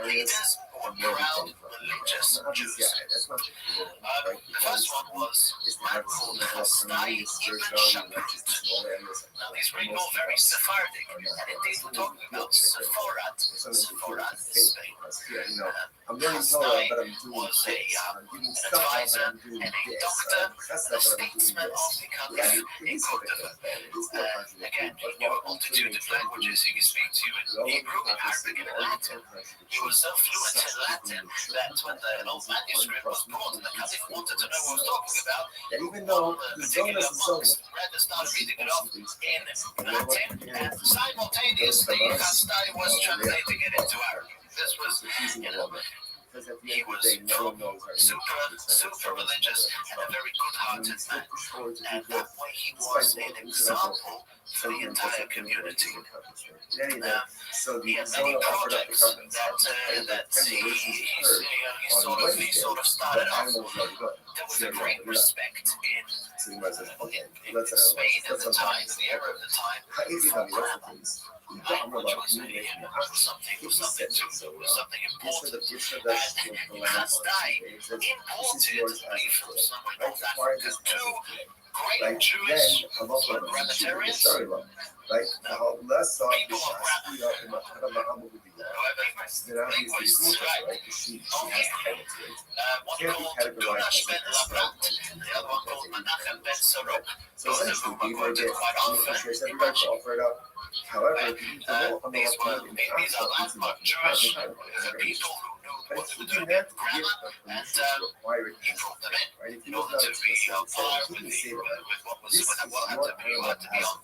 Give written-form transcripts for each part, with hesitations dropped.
leaders who were proud religious Jews. The first one was a man called Chastai ibn Shaprut. Now, these were all very Sephardic, and indeed we're talking about Sepharad. Sepharad is Spain. Chastai was an advisor and a doctor, a statesman of the country in Cordoba. Again, he knew a multitude of languages. He could speak to you in Hebrew, in Arabic, and in Latin. He was so fluent in Latin that when the old manuscript was brought and the caliph wanted to know what he was talking about, one of the particular monks read and started reading it off in Latin, and simultaneously Chastai was translating it into Arabic. This was, he was super religious and a very good-hearted man, and that way he was an example for the entire community. He had many projects that he sort of started off. There was a great respect in Spain at the time, in the era of the time, for grammar. Language was something important. And Chastai imported from somewhere in North Africa two great Jewish grammarians. People of grammar. Linguists, right? One called Dunash ben Labrat, the other one called Menachem ben Sorok. Both of whom are quoted quite often in Rashi. These are landmark Jewish people who knew what they were doing in grammar, and he brought them in order to be on par with what had to be on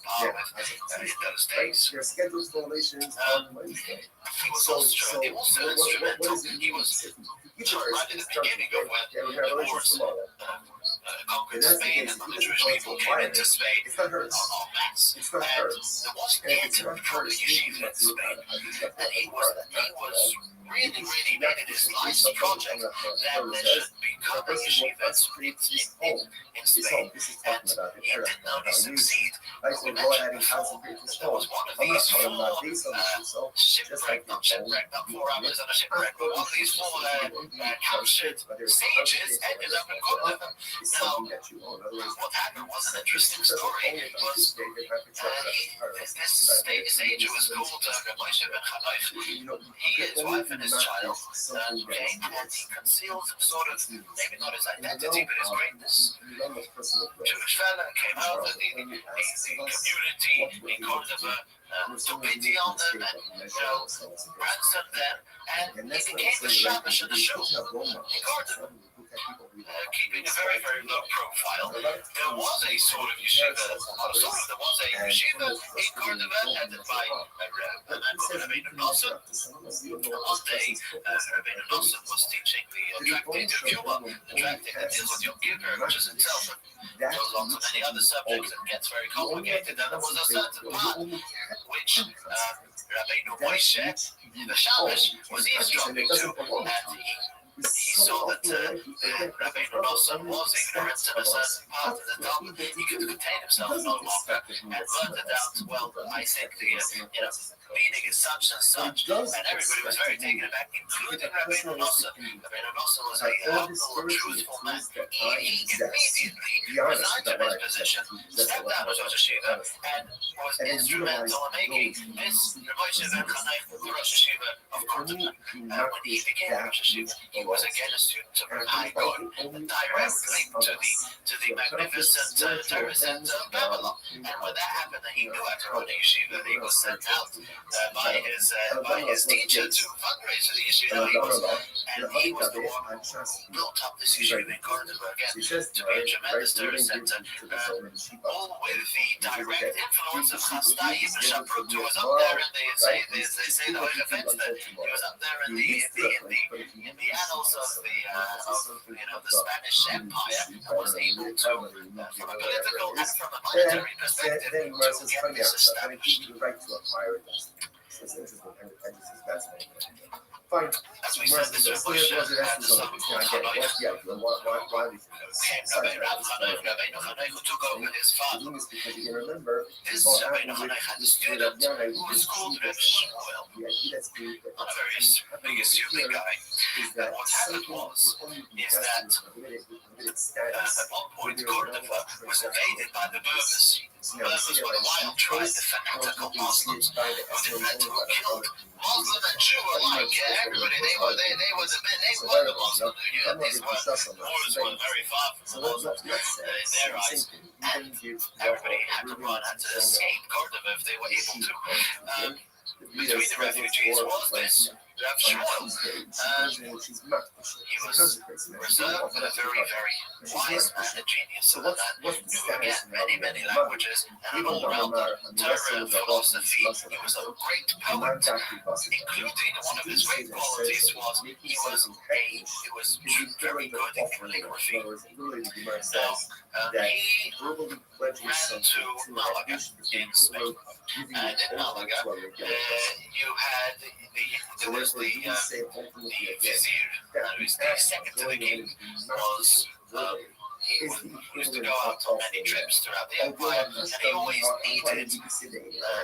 par with in those days. He was also instrumental. He was right in the beginning of when the Moors conquered Spain and the Jewish people came into Spain en masse. And there was an intimate yeshiva in Spain, and he was really made it his life's project that there should become a yeshiva in Spain. And he did not succeed. We mentioned before, there was one of these four shipwrecked, not 4 hours on a shipwreck, but one of these four captured sages ended up in Cordoba. Now, what happened was an interesting story. It was this sage who was called Rabbi ben Chanoich. He, his wife, and his child came, and he concealed some sort of, maybe not his identity, but his greatness. Jewish fella came out of the community in Cordoba, took pity on them, and ransomed them, and he became the Shabash of the show in Cordoba. Keeping a very, very low profile. There was a sort of yeshiva, there was a yeshiva in Cordoba headed by a man called Rabbi Nosson. One day, Rabbi Nosson was teaching the tractate of Yuma, the tractate that deals with Yom Kippur, which is itself goes on to many other subjects and gets very complicated. And there was a certain part which Rabbeinu Moshe, the Shabash, was eavesdropping to, and he saw that Rabbi Nosson was ignorant in a certain part of the Talmud. He could contain himself no longer and blurted out, well, I think the meaning is such and such. And everybody was very taken aback, including Rabbi Nosson. Rabbi Nosson was a humble, truthful man. He immediately resigned from his position, stepped down as Rosh Hashiva, and was instrumental in making this Moshe ben Chanoich the Rosh Hashiva of Cordoba. When he became Rosh Hashiva, he was again a student of Rabbi Goin, a direct link to the magnificent Terezet of Babylon. And when that happened, and he knew how to run a yeshiva, he was sent out by his teacher to fundraise for the yeshiva. He was the one who built up this yeshiva in Cordoba again to be a tremendous Torah center, all with the direct influence of Chastai ibn Shaprut, who was up there, and they say the Holy Fence that he was up there in the annals of the Spanish Empire, and was able to, from a political and from a monetary perspective, to get this established. As we said, this Rebbe had a son called Chanoich. Came Rabbi Nochanoich, who took over his father. This Rabbi Nochanoich had a student who was called Reb Shmuel, not a very big assuming guy. And what happened was, is that at one point Cordova was invaded by the Berbers. The Berbers were a wild tribe, the fanatical Muslims, who killed Muslim and Jew alike. Everybody, they were the Muslims. These wars were very far from the Muslims in their eyes, and everybody had to escape Cordova if they were able to. Between the refugees was this Rav Shmuel. He was reserved, but a very, very wise man, a genius of a man, knew again many languages, and an all-rounder, Torah, philosophy. He was a great poet, including one of his great qualities was he was very good in calligraphy. Now, he ran to Malaga in Spain, and in Malaga, there was the vizier, who is the second to the king, was he used to go out on many trips throughout the empire, and he always needed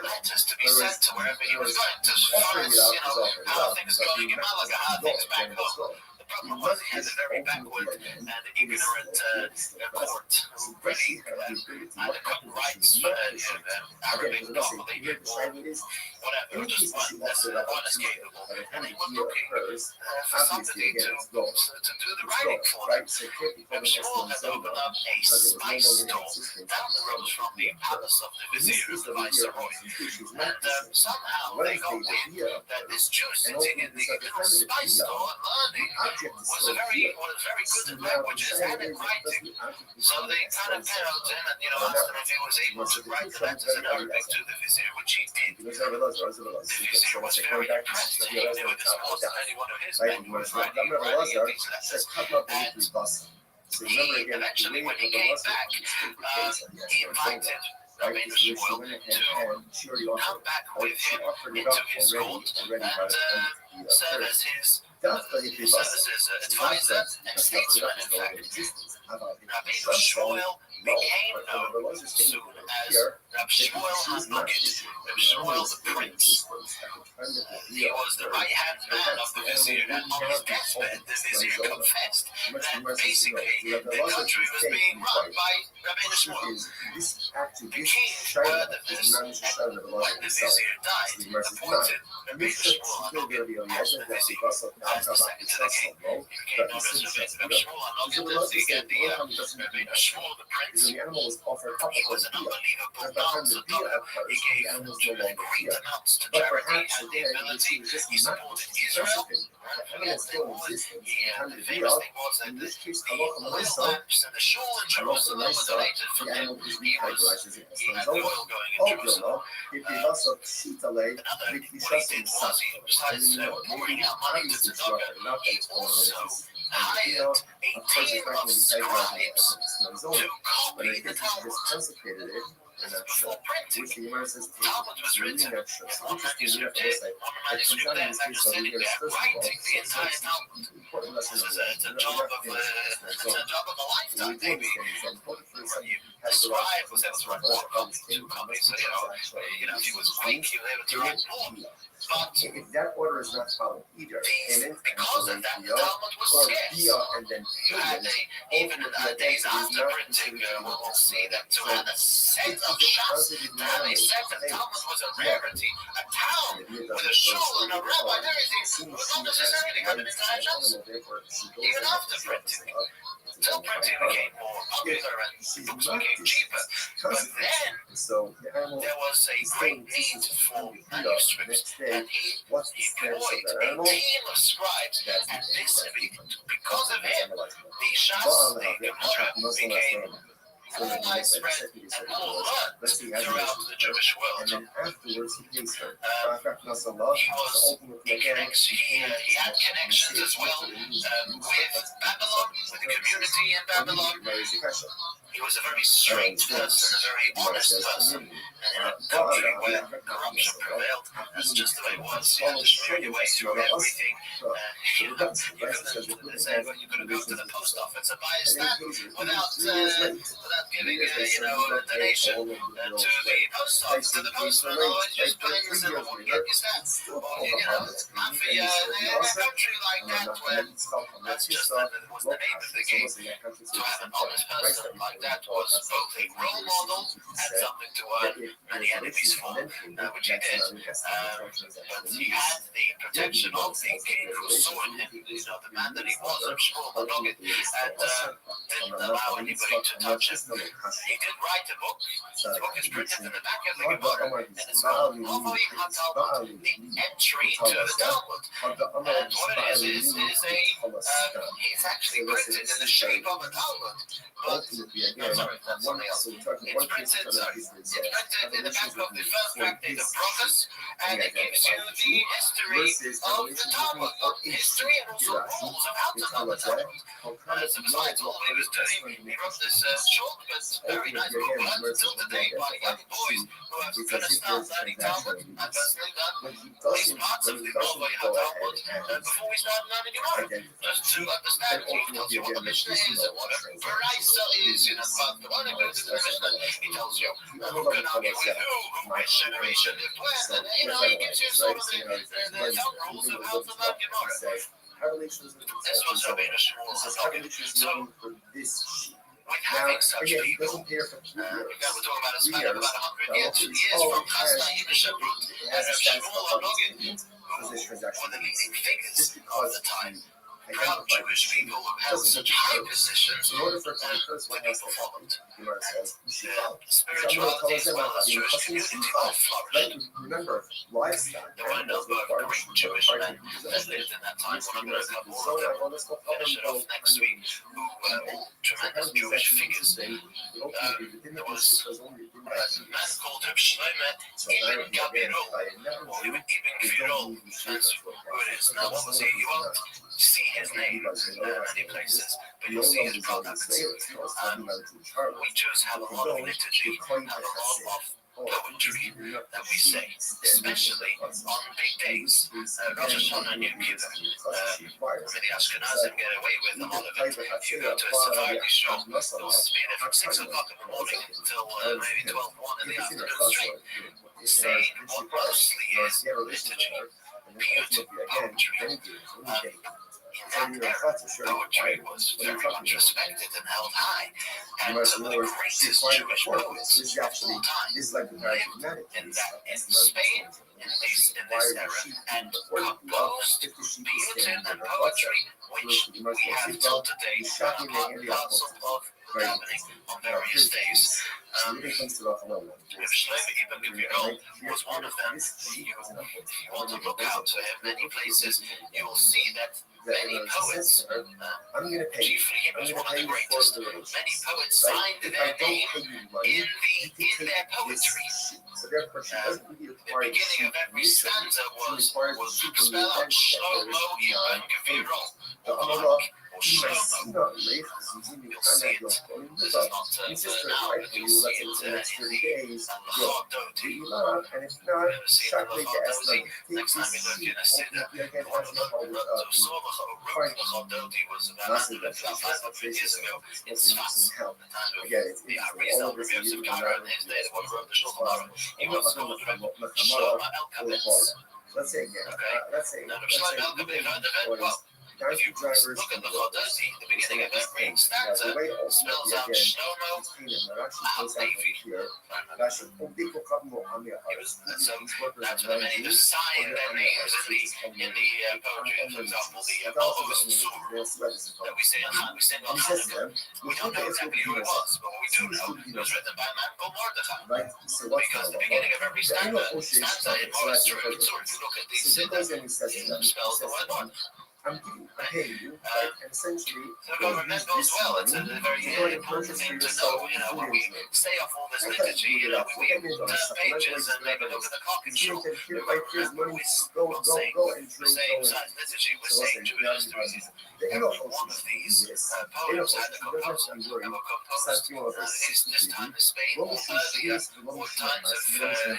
letters to be sent to wherever he was going, to find, how are things going in Malaga, how are things back home. The problem was he had a very backward and ignorant court who really either couldn't write Arabic normally or whatever, just unescapable. And he was looking for somebody to do the writing for him. Reb Shmuel had opened up a spice store down the road from the palace of the vizier, the viceroy. And somehow they got wind that this Jew sitting in the spice store learning was very good in languages and in writing. So they kind of paralleled him and asked him if he was able to write the letters in Arabic to the vizier, which he did. The vizier was very impressed. He knew this wasn't any one of his men who was writing these letters. And he eventually, when he came back, he invited Rabbi Shmuel to come back with him into his court and serve as his advisor and statesman, in fact. Rabbi Shmuel became known soon as Rabbi Shmuel HaNogid, Rabbi Shmuel the Prince. He was the right-hand man of the vizier, and on his deathbed, the vizier confessed that basically the country was being run by Rabbi Shmuel. The king heard of this, and when the vizier died, appointed Rabbi Shmuel HaNogid as the vizier, as the second to the king. He became known as Rabbi Shmuel HaNogid, Rabbi Shmuel the Prince. He was an unbelievable dancer. He gave great amounts to charity and the ability. He supported Israel. The famous thing was that the oil lamps and the shul in Jerusalem were donated from him. He had the oil going in Jerusalem. Another, what he did was, besides pouring out money to Tzedakah, he also hired a team of scribes to copy the Talmud. Before printing, Talmud was written. One manuscript here, sitting there writing the entire Talmud. It's a job of a lifetime, maybe. The scribe was able to write more copies, 2 copies. So, if he was quick, he was able to write more. But if that order is not followed either, because of that, the Talmud was scarce. You had even days after printing, we'll see that to have a set of shots, to have a set of Talmud was a rarity. A town with a shul and a rabbi and everything would not necessarily have an entire shot. Even after printing. Until printing became more popular and books became cheaper. But then there was a great need for manuscripts, and he employed a team of scribes, and because of him, the Shas, the Gemara, became more widespread and more learned throughout the Jewish world. And then afterwards, he pays her. He had connections as well with Babylon, with the community in Babylon. He was a very straight person, a very honest person. And in a country where corruption prevailed, that's just the way it was. You had to screw your way through everything you could say, well, you could go to the post office and buy a stamp without giving a donation to the post office, to the postman, or just paying the civil and get your stamp. Or mafia in a country like that where that's just was the name of the game. To have an honest person like that was both a role model and something to earn many enemies for, which he did. But he had the protection of the king who saw in him, the man that he was, I'm sure, and didn't allow anybody to touch him. He did write a book. The book is printed in the back of the Gemara, and it's called Novoi HaTalmud, the entry to the Talmud. And what it is it's actually printed in the shape of a Talmud. But, no, sorry, that's something else. It's printed in the back of the first tractate of Brachos, and it gives you the history of the Talmud, history and also rules of how to know the Talmud. So besides all he was doing, he wrote this short but very nice book, learned until today by young boys who have finished now learning Talmud. I've personally done these parts of the Novoi HaTalmud before we start learning Gemara, just to understand what the Mishnah is and what a Baraisa is, about the one who goes into the Mishnah, he tells you who can argue with who, which generation lived when, and he gives you sort of the thumb rules of how to learn Gemara. This was Rabbeinu Shmuel HaNogin. So, with having such people, we're talking about a span of about 100 years from Chasna Yidishabut and Shmuel HaNogin, who were the leading figures of the time. Proud Jewish people who held such high positions when people followed. Spirituality as well as Jewish community all flourished. There were a number of great Jewish men that lived in that time. We're not going to cover all of them. We'll finish it off next week, who were all tremendous Jewish figures. There was a man called Reb Shlomo Ibn Gabirol, or Ibn Gabirol, that's who it is. Now, obviously, you won't see his name in many places, but you'll see his products. We Jews have a lot of liturgy, have a lot of poetry that we say, especially on big days, Rosh Hashanah and Yom Kippur. The Ashkenazim get away with a lot of it. If you go to a Sephardi show, they'll be there from 6 o'clock in the morning until maybe 12, 1 in the afternoon straight, saying what mostly is liturgy, beautiful poetry. In that era, poetry was very much respected and held high, and some of the greatest Jewish poets of all time lived in Spain in this era and composed beauty and poetry which we have till today part and parcel of happening on various days. Reb Shlomo Ibn Gabirol was one of them. If you want to look out to him many places, you will see that many poets, chiefly he was one of the greatest, many poets signed their name in their poetry. The beginning of every stanza was spelled out Shlomo Ibn Gabirol, or Shlomo. You'll see it. This is not for now, but you'll see it in the Chodoti. Never seen the Chodoti. Next time you look in a Siddur, Chodoti was about 500 years ago in Sfas, the time of the Arizal reviews of Kara in his day, the one who wrote the Shulchan Aruch. He was called Shlomo El-Kabetz. Okay? Now, Shlomo El-Kabetz heard of it. Well, if you look at the Chodoti, the beginning of every stanza spells out Shlomo Al-Levi. That's where many just sign their names in the poetry. For example, the Malchus Sur that we sing on Hanukkah. We don't know exactly who it was, but what we do know it was written by a man called Mordechai. Because the beginning of every stanza in Malchus Sur, if you look at the Siddur, it spells the word Lord. paying you, right? And essentially, So we've got to remember as well, it's a very important thing to know, when we stay off all this liturgy, we read pages and maybe look at the clock and shul, we've got to remember we're not saying the same liturgy, we're saying Jewish history. Every one of these poems had a composer, this time in Spain, or earlier, or times of, and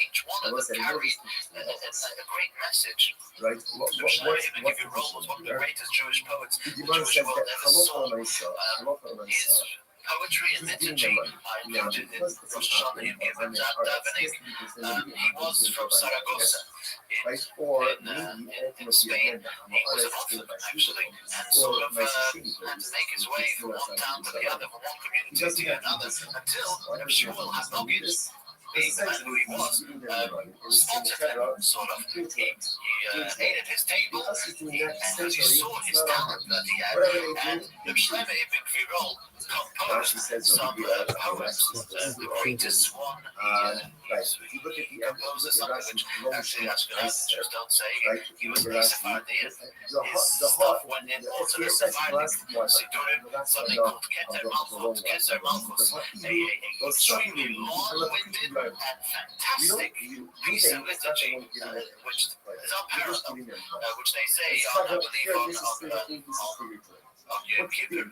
each one of them carried a great message. Right? Give you roles, one of the greatest Jewish poets the Jewish world ever saw. His poetry and liturgy are included in Rothschild and given that davening. He was from Saragossa in Spain. He was an orphan, actually, and sort of had to make his way from one town to the other, from one community to another, until Shmuel had knowledge. Being the man who he was, spotted him, sort of. He ate at his table, and he saw his talent that he had. And Shlomo ibn Gvirol composed some poems. The greatest one, he composed something which actually Ashkenazi Jews don't say. He was a Sephardian. His stuff went into the Sephardic Sidurim, something called Keter Malchus, a extremely long-winded and fantastic piece of liturgy, which is unparalleled, which they say, I believe, on Yom Kippur, or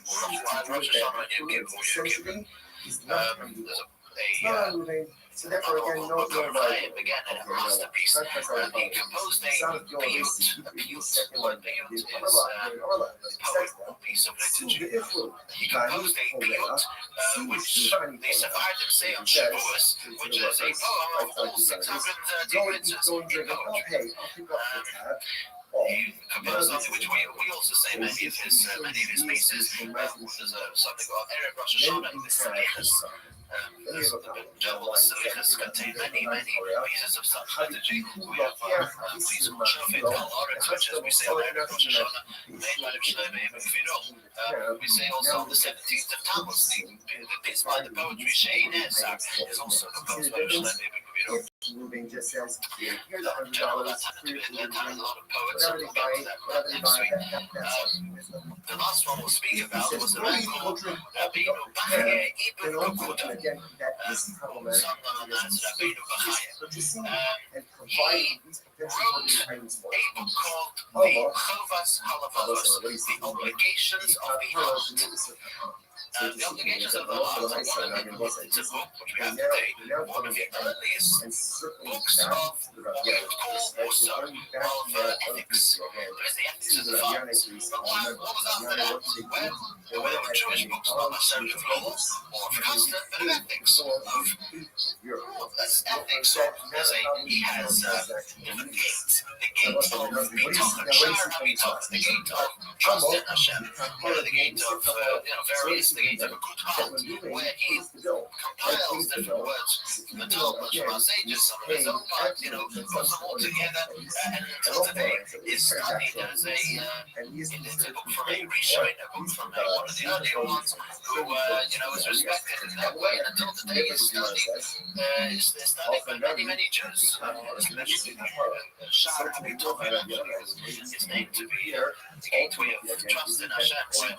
Rosh Hashanah, Yom Kippur, there's so therefore, again, no again, a masterpiece. He composed a piece of liturgy. He composed a piyut, which the Sephardim say on Shavuos, which is a poem of all 630 mitzvahs in poetry. He composed something which we also say many of his pieces. There's something called Erev Rosh Hashanah in the Salichas. The Joel Salichas contain many pieces of such liturgy. We have pieces of Shofet Kol Oretz, which, as we say on Erev Rosh Hashanah, made by Shlomo ibn Gvirol. We say also on the 17th of Tammuz, the piece by the poetry Shein Ezar is also composed by Shlomo ibn Gvirol. Moving just says, here's $100. A lot of poets and we'll get to that next week. The last one we'll speak about was a man called Rabbi ibn Rukuda. Some known as Rabbi Bachaya. He wrote a book called The Chovas Halavavos, The Obligations of the Heart. The Obligations of the Heart is a book which we have today, one of the earliest books of what we would call also of ethics. There is the ethics of the fathers. But what was after that? Well, there were Jewish books not necessarily of law or of custom, but of ethics. Ethics, he has the gate of Bitochen, Shar HaBitochen, the gate of trust in Hashem, the gate of the gate of a good heart, where he compiles different words from the Talmud, from our sages, some of his own part, puts them all together, and until today is studied as it's a book from a Rishon, a book from one of the earlier ones, who is respected in that way, and until today is studied by many Jews, especially Shar HaBitochen, is named to be the gateway of trust in Hashem, where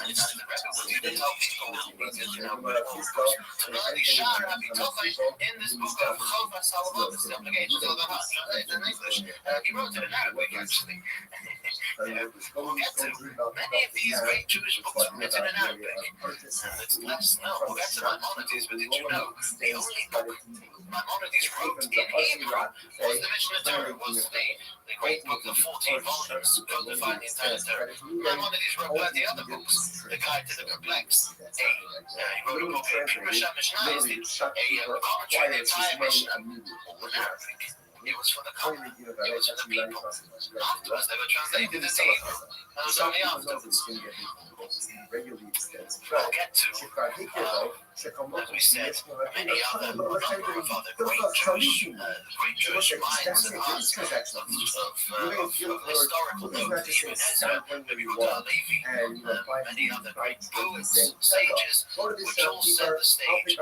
many times the Rebbe would even tell people to learn the Shar HaBitochen in this book of Chovas Halavavos, the Obligations of the Heart, translated in English. He wrote it in Arabic, actually. We'll get to many of these great Jewish books written in Arabic. It's less known. We'll get to Maimonides, but did you know the only book Maimonides wrote in Hebrew was the Mishnah Torah, was the great book of 14 volumes codifying the entire Torah. Maimonides wrote the other books, the Guide to the Perplexed. He wrote a book, Pirush HaMishnah, a commentary on the entire Mishnah, all in Arabic. It was for the common, it was for the people. Afterwards, they were translated into Hebrew. That was only afterwards. We'll get to, as we said, many other number of other great Jewish minds and hearts of historical note, even Ezra, Yehuda Levi, many other great poets, sages, which all set the stage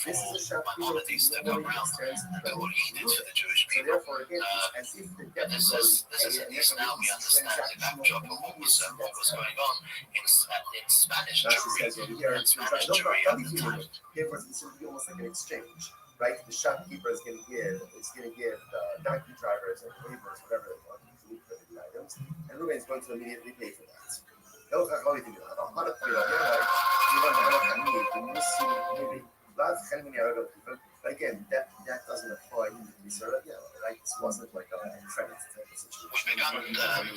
for Maimonides to come around and do what he did for the Jewish people. therefore, again, it's as if the But debt this is at least now we understand the backdrop of what was going on in Spanish That's what Jewry it says over here. and Spanish No, Jewry not at the even time. here for it's going to be almost like an exchange, right? The shopkeeper is going to give the donkey drivers and laborers whatever they want to put the items, and Reuben is going to immediately pay for that. לא ראיתי מילה, אבל אחת הבחירות, again, that doesn't apply to Israel, like this wasn't like a credit type of situation. We began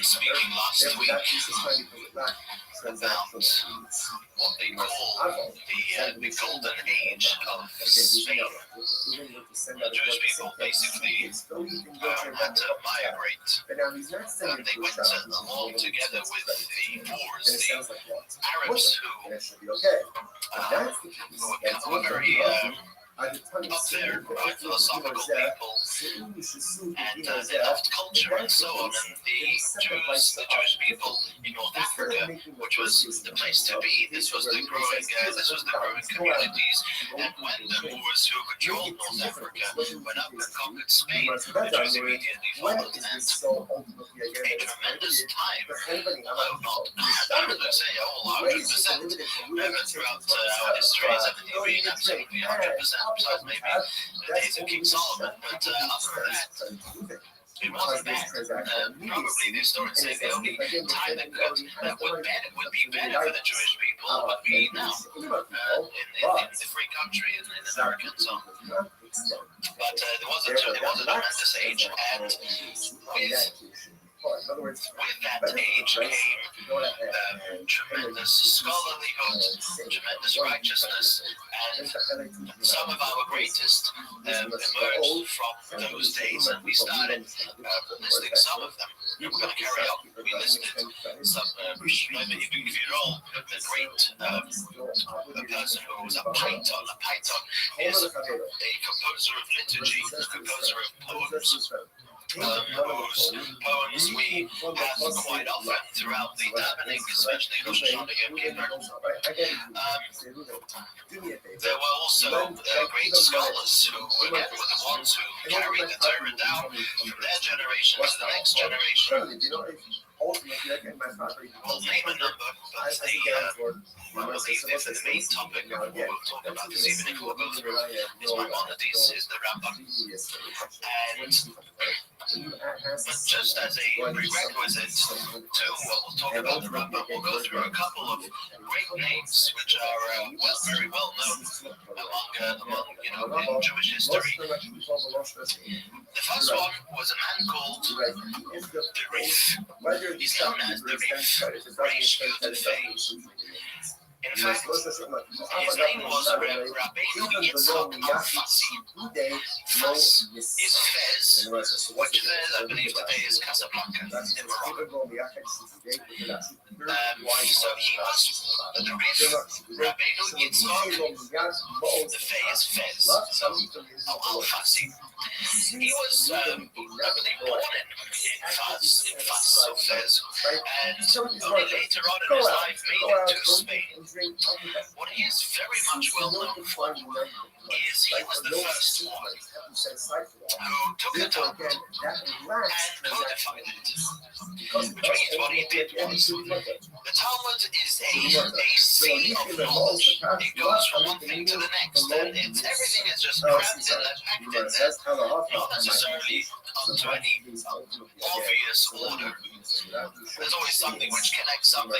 speaking last week That piece is trying to put it back about what they call the golden age of Spain. The Jewish people basically had to migrate. And they went along together with the Moors, the Arabs who were very up there, philosophical people, and they loved culture and so on. And the Jewish people in North Africa, which was the place to be, this was the growing communities. And when the Moors who controlled North Africa went up and conquered Spain, the Jews immediately followed. And a tremendous time, although not, I would say, all 100%, never throughout our history has everything been absolutely 100%. Besides maybe the days of King Solomon, but other than that, it wasn't bad. Probably the historians say the only time that would be better for the Jewish people would be now, in the free country, in America and so on. But there was a tremendous age, and with that age came tremendous scholarlyhood, tremendous righteousness, and some of our greatest emerged from those days, and we started listing some of them. We're going to carry on. We listed some, Rabbi, if you know, the great person who was a Python. A Python is a composer of liturgy, a composer of poems. Whose poems we have quite often throughout the davening, especially Rosh Hashanah Yom Kippur. There were also great scholars who were the ones who carried the Torah down from their generation to the next generation. We'll name a number, but the main topic of what we'll talk about this evening, we'll go through, is Maimonides, is the Rabbi. But just as a prerequisite to what we'll talk about the Rabbi, we'll go through a couple of great names which are very well known among Jewish history. The first one was a man called the Rif. He's known as the Rif, Reish Yud. In fact, his name was Rabbi Yitzchak al-Fassi. Fas is Fez, which Fez, I believe today is Casablanca in Morocco. So he was the Rif, Rabbi Yitzchak, the Fez, so al-Fassi. He was, I believe, born in Fas, so Fez, and only later on in his life made it to Spain. What he is very much well known for is he was the first one who took the Talmud and codified it. Which means what he did was, the Talmud is a sea of knowledge. It goes from one thing to the next, and everything is just crammed in there, packed in there, not necessarily up to any obvious order. There's always something which connects something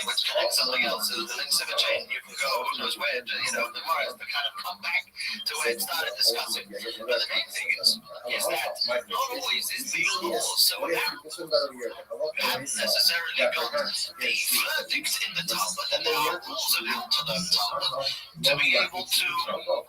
else. There's the links of a chain. You can go who knows where, the Gemara has to kind of come back to where it started discussing. But the main thing is that not always is the law so apparent. You haven't necessarily got the verdict in the Talmud, and there are rules of how to learn Talmud to be able to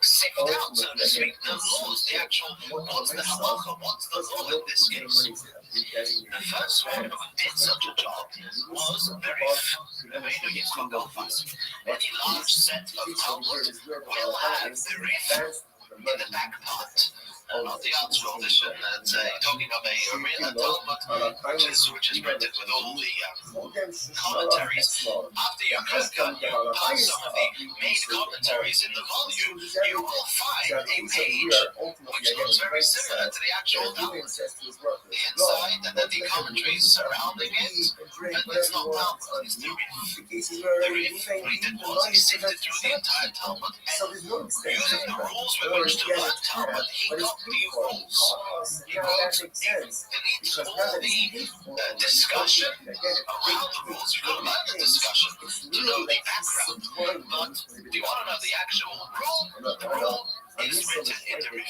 sift out, so to speak, the laws, the actual, what's the halacha, what's the law in this case. The first one who did such a job was the Rif, Rabbeinu Yitzchak al-Fassi. Any large set of Talmud will have the Rif in the back part. not the ArtScroll edition. You're talking of a real Talmud, which is printed with all the commentaries. After you pass some of the main commentaries in the volume, you will find a page which looks very similar to the actual Talmud. The inside and then the commentaries surrounding it, and it's not Talmud, it's the Rif. The Rif, what he did was he sifted through the entire Talmud, and using the rules with which to learn Talmud, he got the rules. He deletes all the discussion around the rules. You could learn the discussion to know the background, but if you want to know the actual rule, the rule is written in the Rif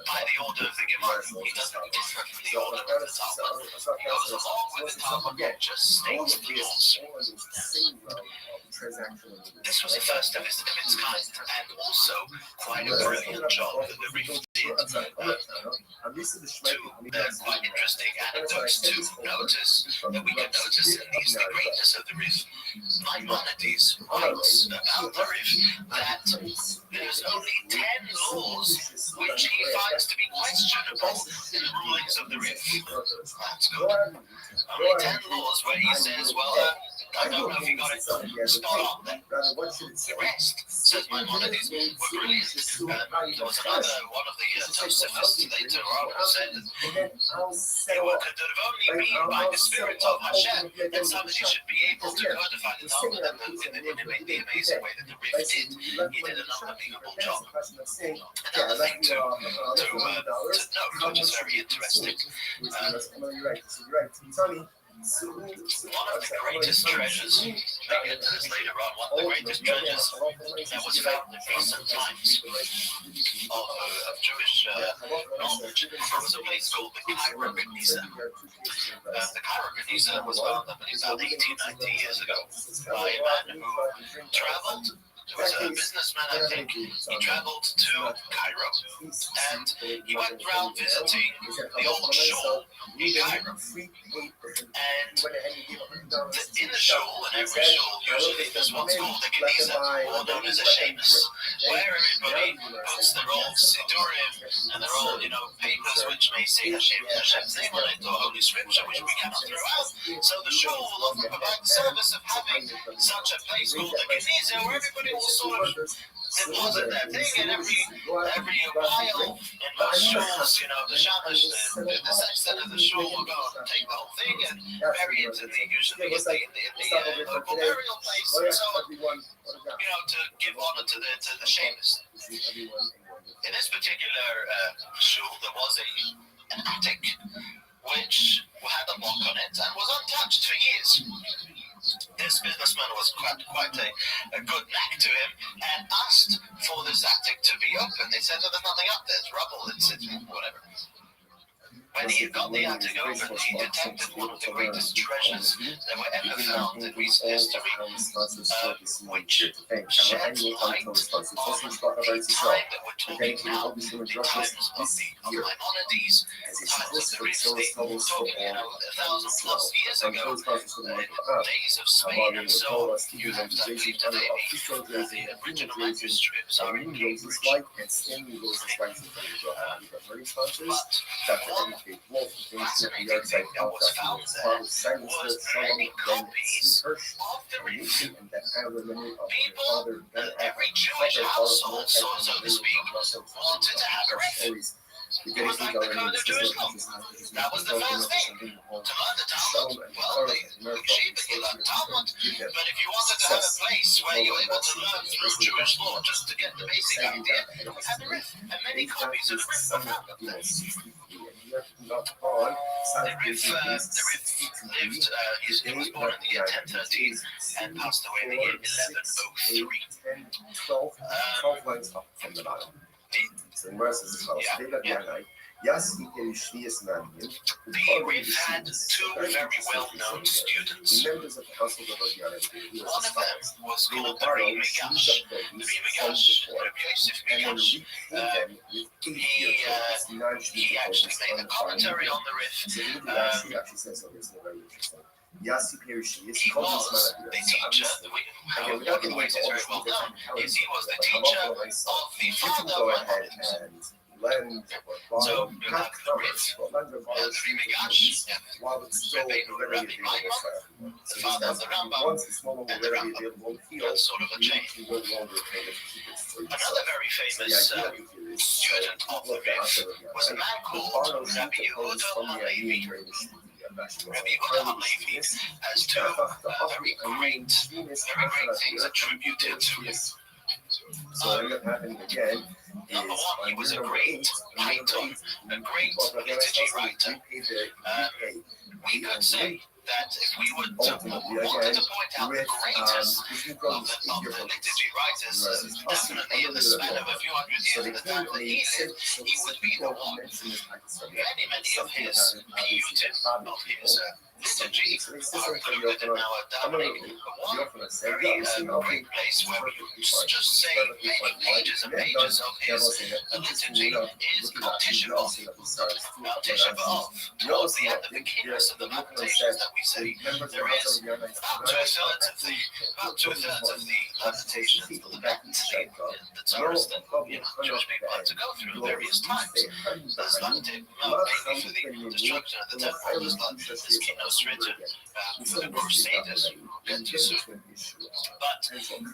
by the order of the Gemara. He does it different from the order of the Talmud. He goes along with the Talmud, just states the rules. This was the first of its kind, and also quite a brilliant job that the Rif did. Two quite interesting anecdotes to notice, that we can notice in these, the greatness of the Rif. Maimonides writes about the Rif that there's only 10 laws which he finds to be questionable in the rulings of the Rif. That's good. Only 10 laws where he says, well, I don't know if he got it spot on then. The rest, says Maimonides, were brilliant. There was another one of the Tosafists later on who said that it could have only been by the spirit of Hashem that somebody should be able to codify the Talmud in the amazing way that the Rif did. He did an unbelievable job. Another thing to note, which is very interesting, one of the greatest treasures, I get to this later on, one of the greatest treasures that was found in recent times of Jewish knowledge was a place called the Cairo Geniza. The Cairo Geniza was found about 1890 years ago by a man who traveled. He was a businessman, I think. He traveled to Cairo, and he went around visiting the old shul in Cairo. And in the shul, in every shul, usually there's what's called a geniza, or known as a shemus, where everybody puts their old sidurim and their old, papers which may say Hashem's name on it, or Holy Scripture, which we cannot throw out. So the shul will often provide the service of having such a place called a geniza, where everybody will sort of deposit their thing, and every while in most shuls, the shamash, the sexton of the shul will go and take the whole thing and bury it usually in the local burial place, and so to give honor to the shemus. In this particular shul, there was an attic which had a lock on it and was untouched for years. This businessman was quite a good knack to him, and asked for this attic to be open. They said, there's nothing up there, it's rubble, it's whatever. When he got the attic open, he detected one of the greatest treasures that were ever found in recent history, which sheds light on the time that we're talking now, the times of Maimonides, the times of the Rif, talking 1,000 plus years ago, days of Spain, and so you have to believe today the original manuscripts are in Cambridge. But one fascinating thing that was found there was many copies of the Rif. People, every Jewish household, so to speak, wanted to have a Rif. It was like the code of Jerusalem. That was the first thing. To learn the Talmud, well, you learn Talmud, but if you wanted to have a place where you were able to learn through Jewish law just to get the basic idea, you had the Rif, and many copies of the Rif were found up there. The Rif lived, he was born in the year 1013 and passed away in the year 1103. So The Rif had two very well-known students. One of them was called the Rabbi Migash. The Rabbi Migash, Rabbi Yosef Migash, he actually made a commentary on the Rif. He was the teacher, how in ways is very well known, is he was the teacher of the father of Maimonides. lend or So borrow, you not have the cover, Rit, but lend or borrow three cheap Migash, while it's still Rabbi readily available Maimon, for everyone. the So father of this the says, Rambam, once it's no longer and the readily Rambam. available in the field, That's sort of a you chain. can no longer pay to keep it for yourself. Another very So the famous idea here is student of the Rit was a man called Rabbi Yehuda Halevi. Rabbi Yehuda Halevi has two very great things attributed to him. So what ended up happening again Number is one, he was a great painter, a great liturgy writer. We could say that if we wanted to point out the greatest of the liturgy writers, definitely in the span of a few hundred years at the time that he lived, he would be the one. Many of his piyutim, of his liturgy, are included in our davening. But one very great place where we just say many pages and pages of his liturgy is on Tisha B'Av. Now, Tisha B'Av, towards the end of the keynotes of the Lamentations that we say, there is about two-thirds of the Lamentations, the Tzoros that Jewish people had to go through various times. There's mainly for the destruction of the temple. There's keynotes written for the Crusaders, we'll get to soon. But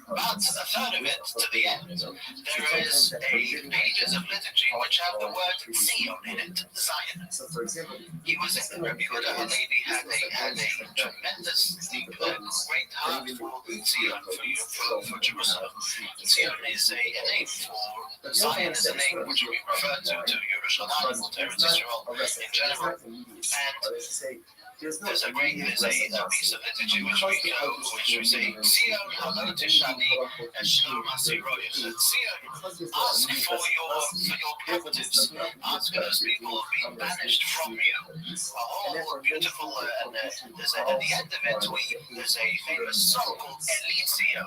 about a third of it to the end, there is pages of liturgy which have the word Zion in it, Zion. So, for example, He was Rabbi Yehuda Halevi had a tremendously great heart for Zion, for Jerusalem. Zion is a name for Zion is a name which we refer to Yerushalayim, to Eretz Yisrael in general. And there's a piece of liturgy which we say, Zion halo tishani eshlo masiroyach. Zion, ask for your captives. Ask those people who have been banished from you. A whole beautiful, and there's at the end of it, there's a famous song called Elizio.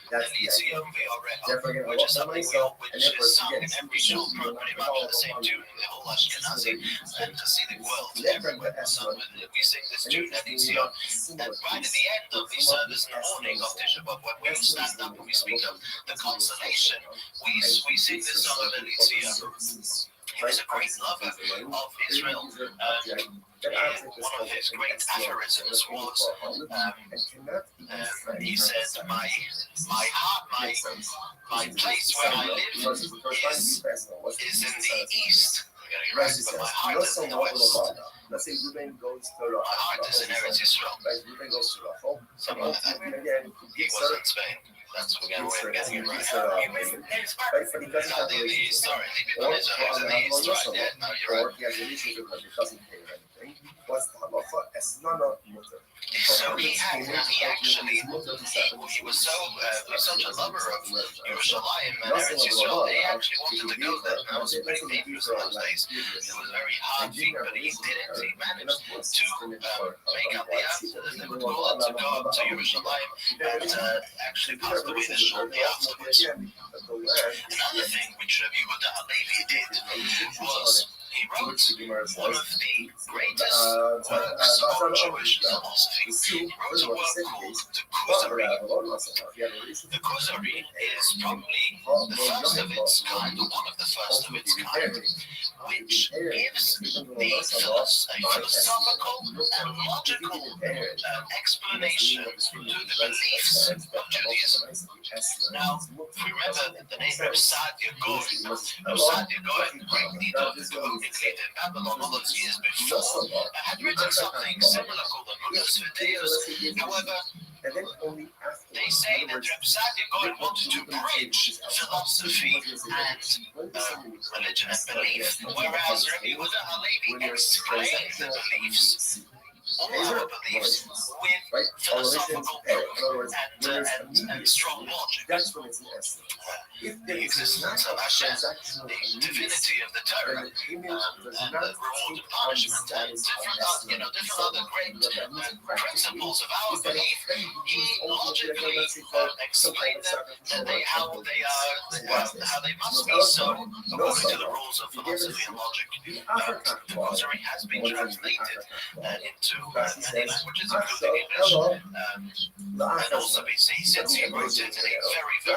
Elizio V'Oreho, which is something which is sung in every shul, pretty much the same tune in the whole Ashkenazi and Hasidic world. Everywhere we sing this tune, Elizio. And right at the end of the service in the morning of Tisha B'Av, when we stand up and we speak of the consolation, we sing this song of Elizio. He was a great lover of Israel. One of his great aphorisms was, he said, my heart, my place where I live is in the east. But my heart is in the west. Let's say Ruben goes to My heart is in Eretz Yisrael. Right, Ruben goes to Rachel. Something like that. He was in Spain. That's we're getting it right. Right, but he doesn't have The east, sorry, the is in the east, right? Yeah, no, you're right. Or he has a relationship with it, doesn't pay or anything. What's the halacha? Es nana mutter. So he was such a lover of Yerushalayim and Eretz Yisrael, he actually wanted to go there. That was pretty dangerous in those days. It was very hard feat, but he did it. He managed to make up the answer. They would go on to go up to Yerushalayim and actually passed away there shortly afterwards. Another thing which Rabbi Yehuda Halevi did was he wrote one of the greatest works of Jewish philosophy. He wrote a work called the Kuzari. The Kuzari is probably the first of its kind, or one of the first of its kind, which gives a philosophical and logical explanation to the beliefs of Judaism. Now, if we remember the name of Saadia Gaon, Saadia Gaon, great leader of the Gaonic leader in Babylon all those years before, had written something similar called the Mudas Videos. However, they say that Reb Saadia Gaon wanted to bridge philosophy and religion and belief, whereas Rabbi Yehuda Halevi explained the beliefs, all our beliefs, with philosophical proof and strong logic. That's when it's an essence. The existence of Hashem, the divinity of the Torah, and the reward and punishment, and different other great principles of our belief, he logically explained them, how they must be so according to the rules of philosophy and logic. The Kuzari has been been translated into many languages, including English. And also, since he wrote it in a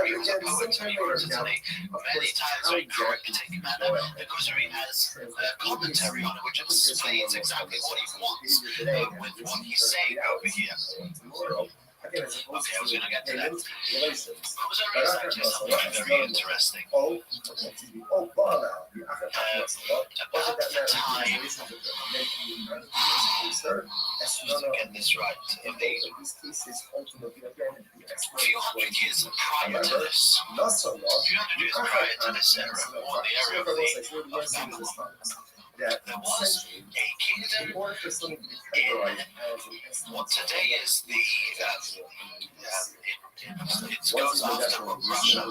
he was a poet, and he wrote it in a many times very cryptic manner, the Kuzari has a commentary on it, which explains exactly what he wants with what he's saying over here. Okay, I was going to get to that. Kuzari is actually something very interesting. About the time, to get this right, in the few hundred years prior to this, era, or the era of Babylon, there was a kingdom in what today is the it goes after Russia, the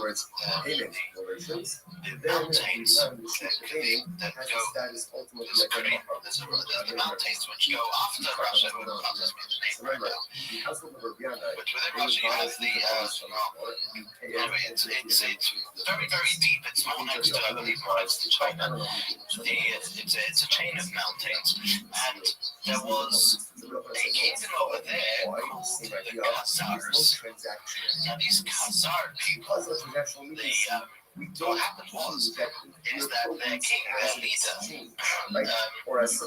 mountains that go, the mountains which go after Russia, who not just the name right now, but within Russia you have the, anyway, it's very, very deep. It's more next to, I believe, more next to China. It's a chain of mountains, and there was a kingdom over there called the Khazars. Now these Khazar people, what happened was that their king, their leader, was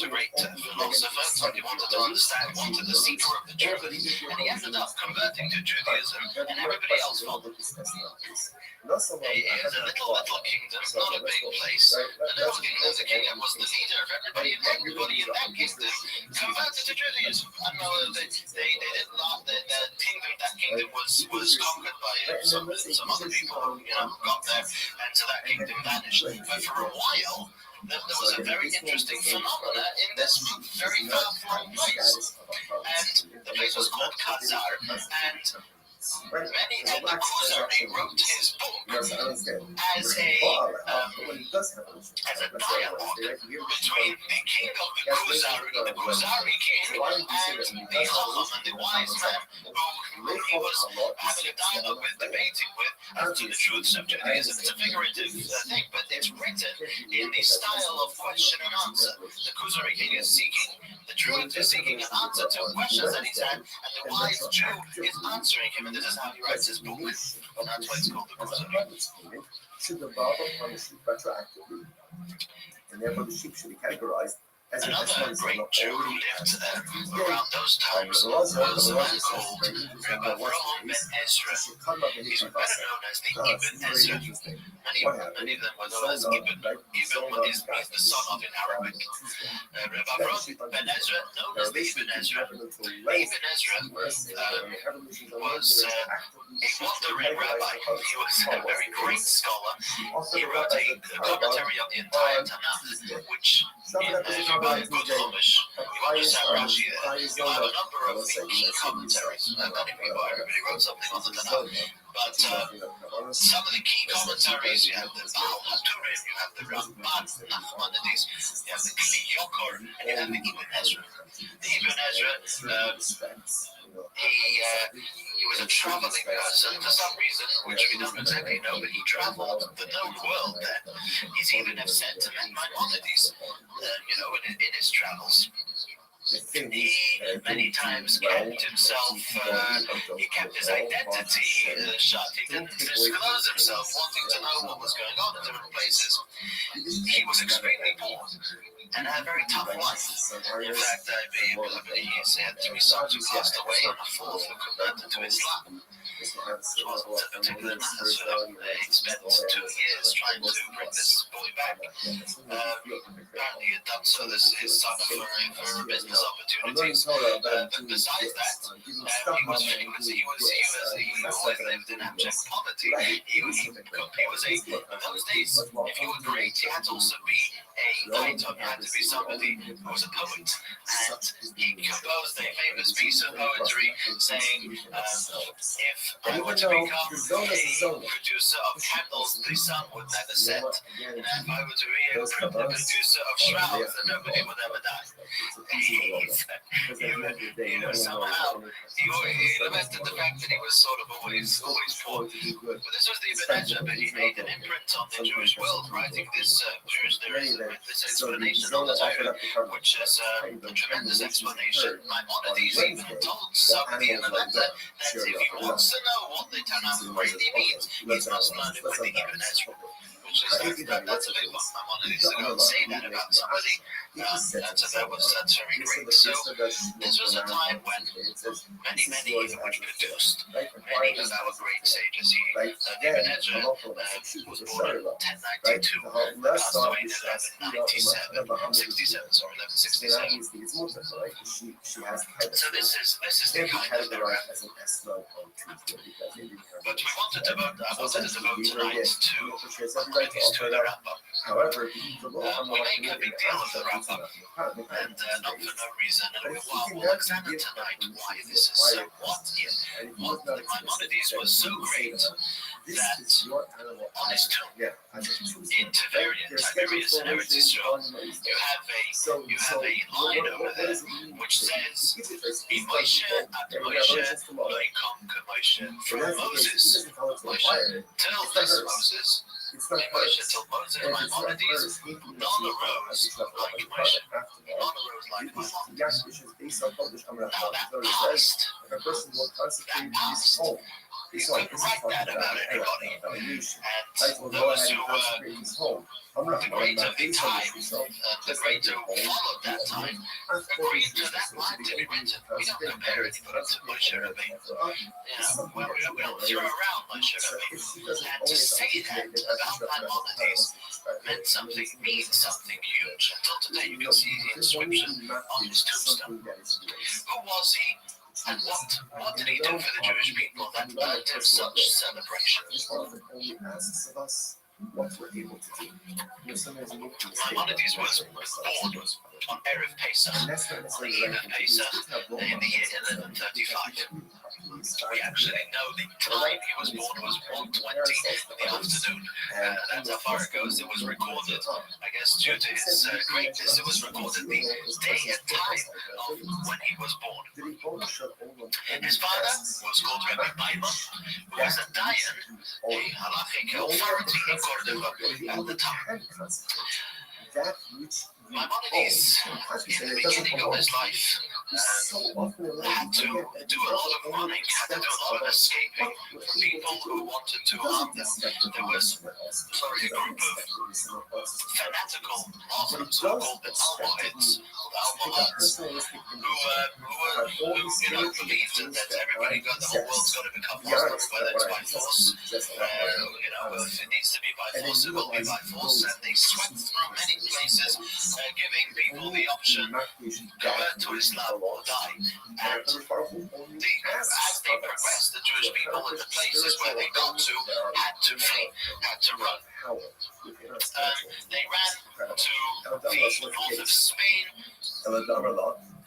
a great philosopher, somebody wanted the seeker of the truth, and he ended up converting to Judaism, and everybody else followed. It was a little kingdom, not a big place. The little kingdom, the king was the leader of everybody, and everybody in that kingdom converted to Judaism. I don't know, they didn't love that kingdom was conquered by some other people who, got there, and so that kingdom vanished. But for a while, there was a very interesting phenomena in this very far-flung place. And the place was called Khazar, and the Kuzari wrote his book as a dialogue between the king of the Kuzari king, and the Chacham and the wise man who he was having a dialogue with, debating with, as to the truths of Judaism. It's a figurative thing, but it's written in the style of question and answer. The Kuzari king is seeking the truth, is seeking an answer to questions that he's had, and the wise Jew is answering him, and this is how he writes his book. And that's why it's called the Kuzari. Should the Bible punish sheep retroactively? And therefore the sheep should be categorized as another great Jew who lived around those times was a man called Rabbi ben Ezra. He's better known as the Ibn Ezra. Many of them were known as Ibn. Ibn means the son of in Arabic. Rabbi ben Ezra, known as the Ibn Ezra. Ibn Ezra was a wandering rabbi. He was a very great scholar. He wrote a commentary on the entire Tanakh, which if you buy a good Chumash, you understand Rashi there. You have a number of the key commentaries. Many people, everybody wrote something on the Tanakh. But some of the key commentaries, you have the Baal HaTurim, you have the Ramban, Nachmanides, you have the Kli Yokor, and you have the Ibn Ezra. The Ibn Ezra, he was a traveling person for some reason, which we don't exactly know, but he traveled the known world then. He's even said to Maimonides, in his travels. He many times kept himself, he kept his identity shut. He didn't disclose himself, wanting to know what was going on in different places. He was extremely poor and had a very tough life. In fact, he had 3 sons who passed away and a 4th who converted to Islam. Which wasn't a particular matter for him. He spent 2 years trying to bring this boy back. Apparently he had done so, his son, for business opportunities. But besides that, he always lived in abject poverty. He was in those days, if you were great, you had to also be a writer. You had to be somebody who was a poet. And he composed a famous piece of poetry saying, if I were to become a producer of candles, the sun would never set. And if I were to be a producer of shrouds, then nobody would ever die. Somehow, he lamented the fact that he was sort of always poor. But this was the Ibn Ezra, but he made an imprint on the Jewish world, writing this Jewish, there is with this explanation of the Torah, which is a tremendous explanation. Maimonides even told somebody in a letter that if he wants to know what the Tanakh really means, he must learn it with the Ibn Ezra. Which is that's a big one. Maimonides to go and say that about somebody. That's very great. So this was a time when many even were produced. Many of our great sages. Ibn Ezra was born in 1092, passed away in 1167, sorry, 1167. So this is the kind of era. But I wanted to devote tonight to Maimonides, to the Rabbi. However, we make a big deal of the Rabbi, and not for no reason. And we'll examine tonight why this is so. What the Maimonides was so great that on his tomb in Tiberias in Eretz Yisrael, you have a line over there which says, "Be Moshe ad Moshe lo yikom k'Moshe." From Moses, Moshe tells this Moses. Moshe told Moses, Maimonides, none arose like Moshe. None arose like Maimonides. Now that passed. You couldn't write that about anybody. And those who were the great of the time, the great who followed that time, agreed to that line to be written. We don't compare anybody to Moshe Rabbeinu. We don't throw around Moshe Rabbeinu. And to say that about Maimonides means something huge. Until today, you can see the inscription on his tombstone. Who was he? And what did he do for the Jewish people that earned him such celebration? What we're able to do. Maimonides was born on Erev Pesach, on the eve of Pesach, in the year 1135. We actually know the time he was born was 1:20 in the afternoon. That's how far it goes. It was recorded, I guess, due to his greatness, it was recorded the day and time of when he was born. His father was called Rabbi Maimon, who was a Dayan, a halachic authority in Cordoba at the time. Maimonides, in the beginning of his life, had to do a lot of running, had to do a lot of escaping from people who wanted to harm them. There was, a group of fanatical Muslims who were called the Almohads, who believed that everybody got, the whole world's got to become Muslim, whether it's by force, if it needs to be by force, it will be by force, and they swept through many places, giving people the option, convert to Islam or die. And as they progressed, the Jewish people in the places where they got to had to flee, had to run. They ran to the north of Spain.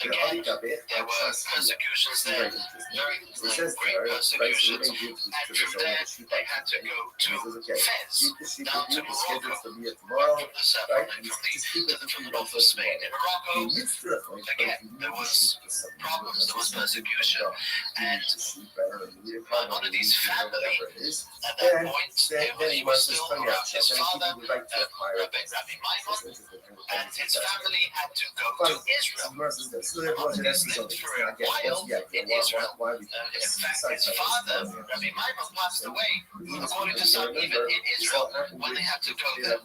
Again, there were persecutions there, very great persecutions, and from there they had to go to Fez, down to Morocco, from the south, from the north of Spain. In Morocco, again, there was problems, there was persecution, and Maimonides' family, at that point, he was still around his father, Rabbi Maimon, and his family had to go to Israel. Maimonides lived for a while in Israel. In fact, his father, Rabbi Maimon, passed away, according to some, even in Israel, when they had to go there.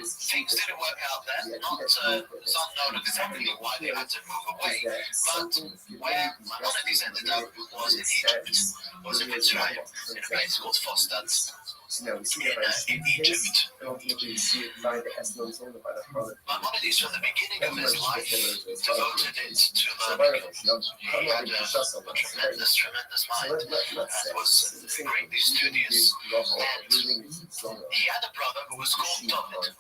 Things didn't work out there. It's unknown exactly why they had to move away, but where Maimonides ended up was in Egypt, was in Israel, in a place called Fostat. In Egypt. Maimonides, from the beginning of his life, devoted it to learning. He had a tremendous mind, and was greatly studious. And he had a brother who was called David,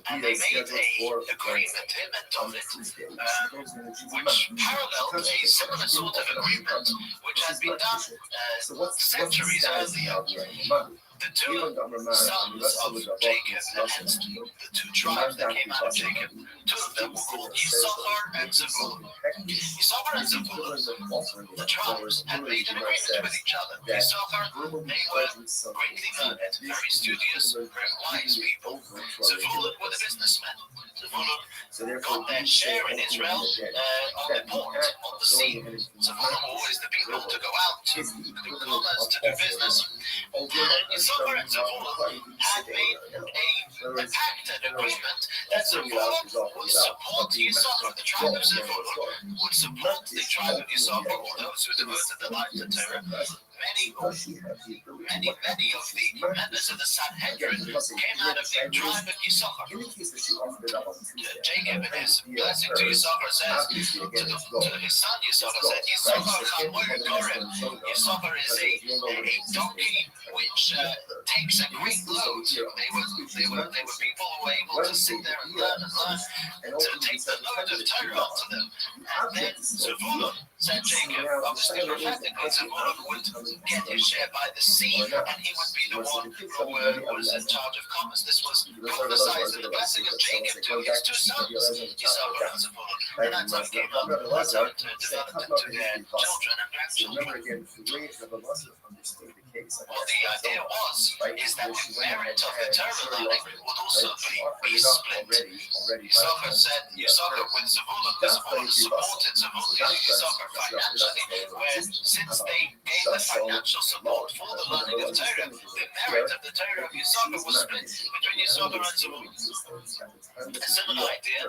and they made an agreement, him and David, which paralleled a similar sort of agreement which had been done centuries earlier. The two sons of Jacob, and the two tribes that came out of Jacob, two of them were called Issachar and Zebulun. Issachar and Zebulun, the tribes, had made an agreement with each other. Issachar, they were greatly learned, very studious, very wise people. Zebulun were the businessmen. Zebulun got their share in Israel on the port, on the sea. Zebulun were always the people to go out to do commerce, to do business. Issachar and Zebulun had made a pact, an agreement that Zebulun would support Issachar, the tribe of Zebulun would support the tribe of Issachar, or those who devoted their life to Torah. Many of the members of the Sanhedrin came out of the tribe of Issachar. Jacob, in his blessing to Issachar, says to his son Issachar, said, Issachar Chamor Goren. Issachar is a donkey which takes a great load. They were people who were able to sit there and learn to take the load of Torah onto them. And then Zebulun said, Jacob, obviously prophetically, Zebulun would get his share by the sea, and he would be the one who was in charge of commerce. This was prophesied in the blessing of Jacob to his two sons, Issachar and Zebulun. And that's how it came up. That's how it developed into their children and grandchildren. Well, the idea is that the merit of the Torah learning would also be split. Issachar said, Issachar with Zebulun, Zebulun supported Issachar financially, where since they gave the financial support for the learning of Torah, the merit of the Torah of Issachar was split between Issachar and Zebulun. A similar idea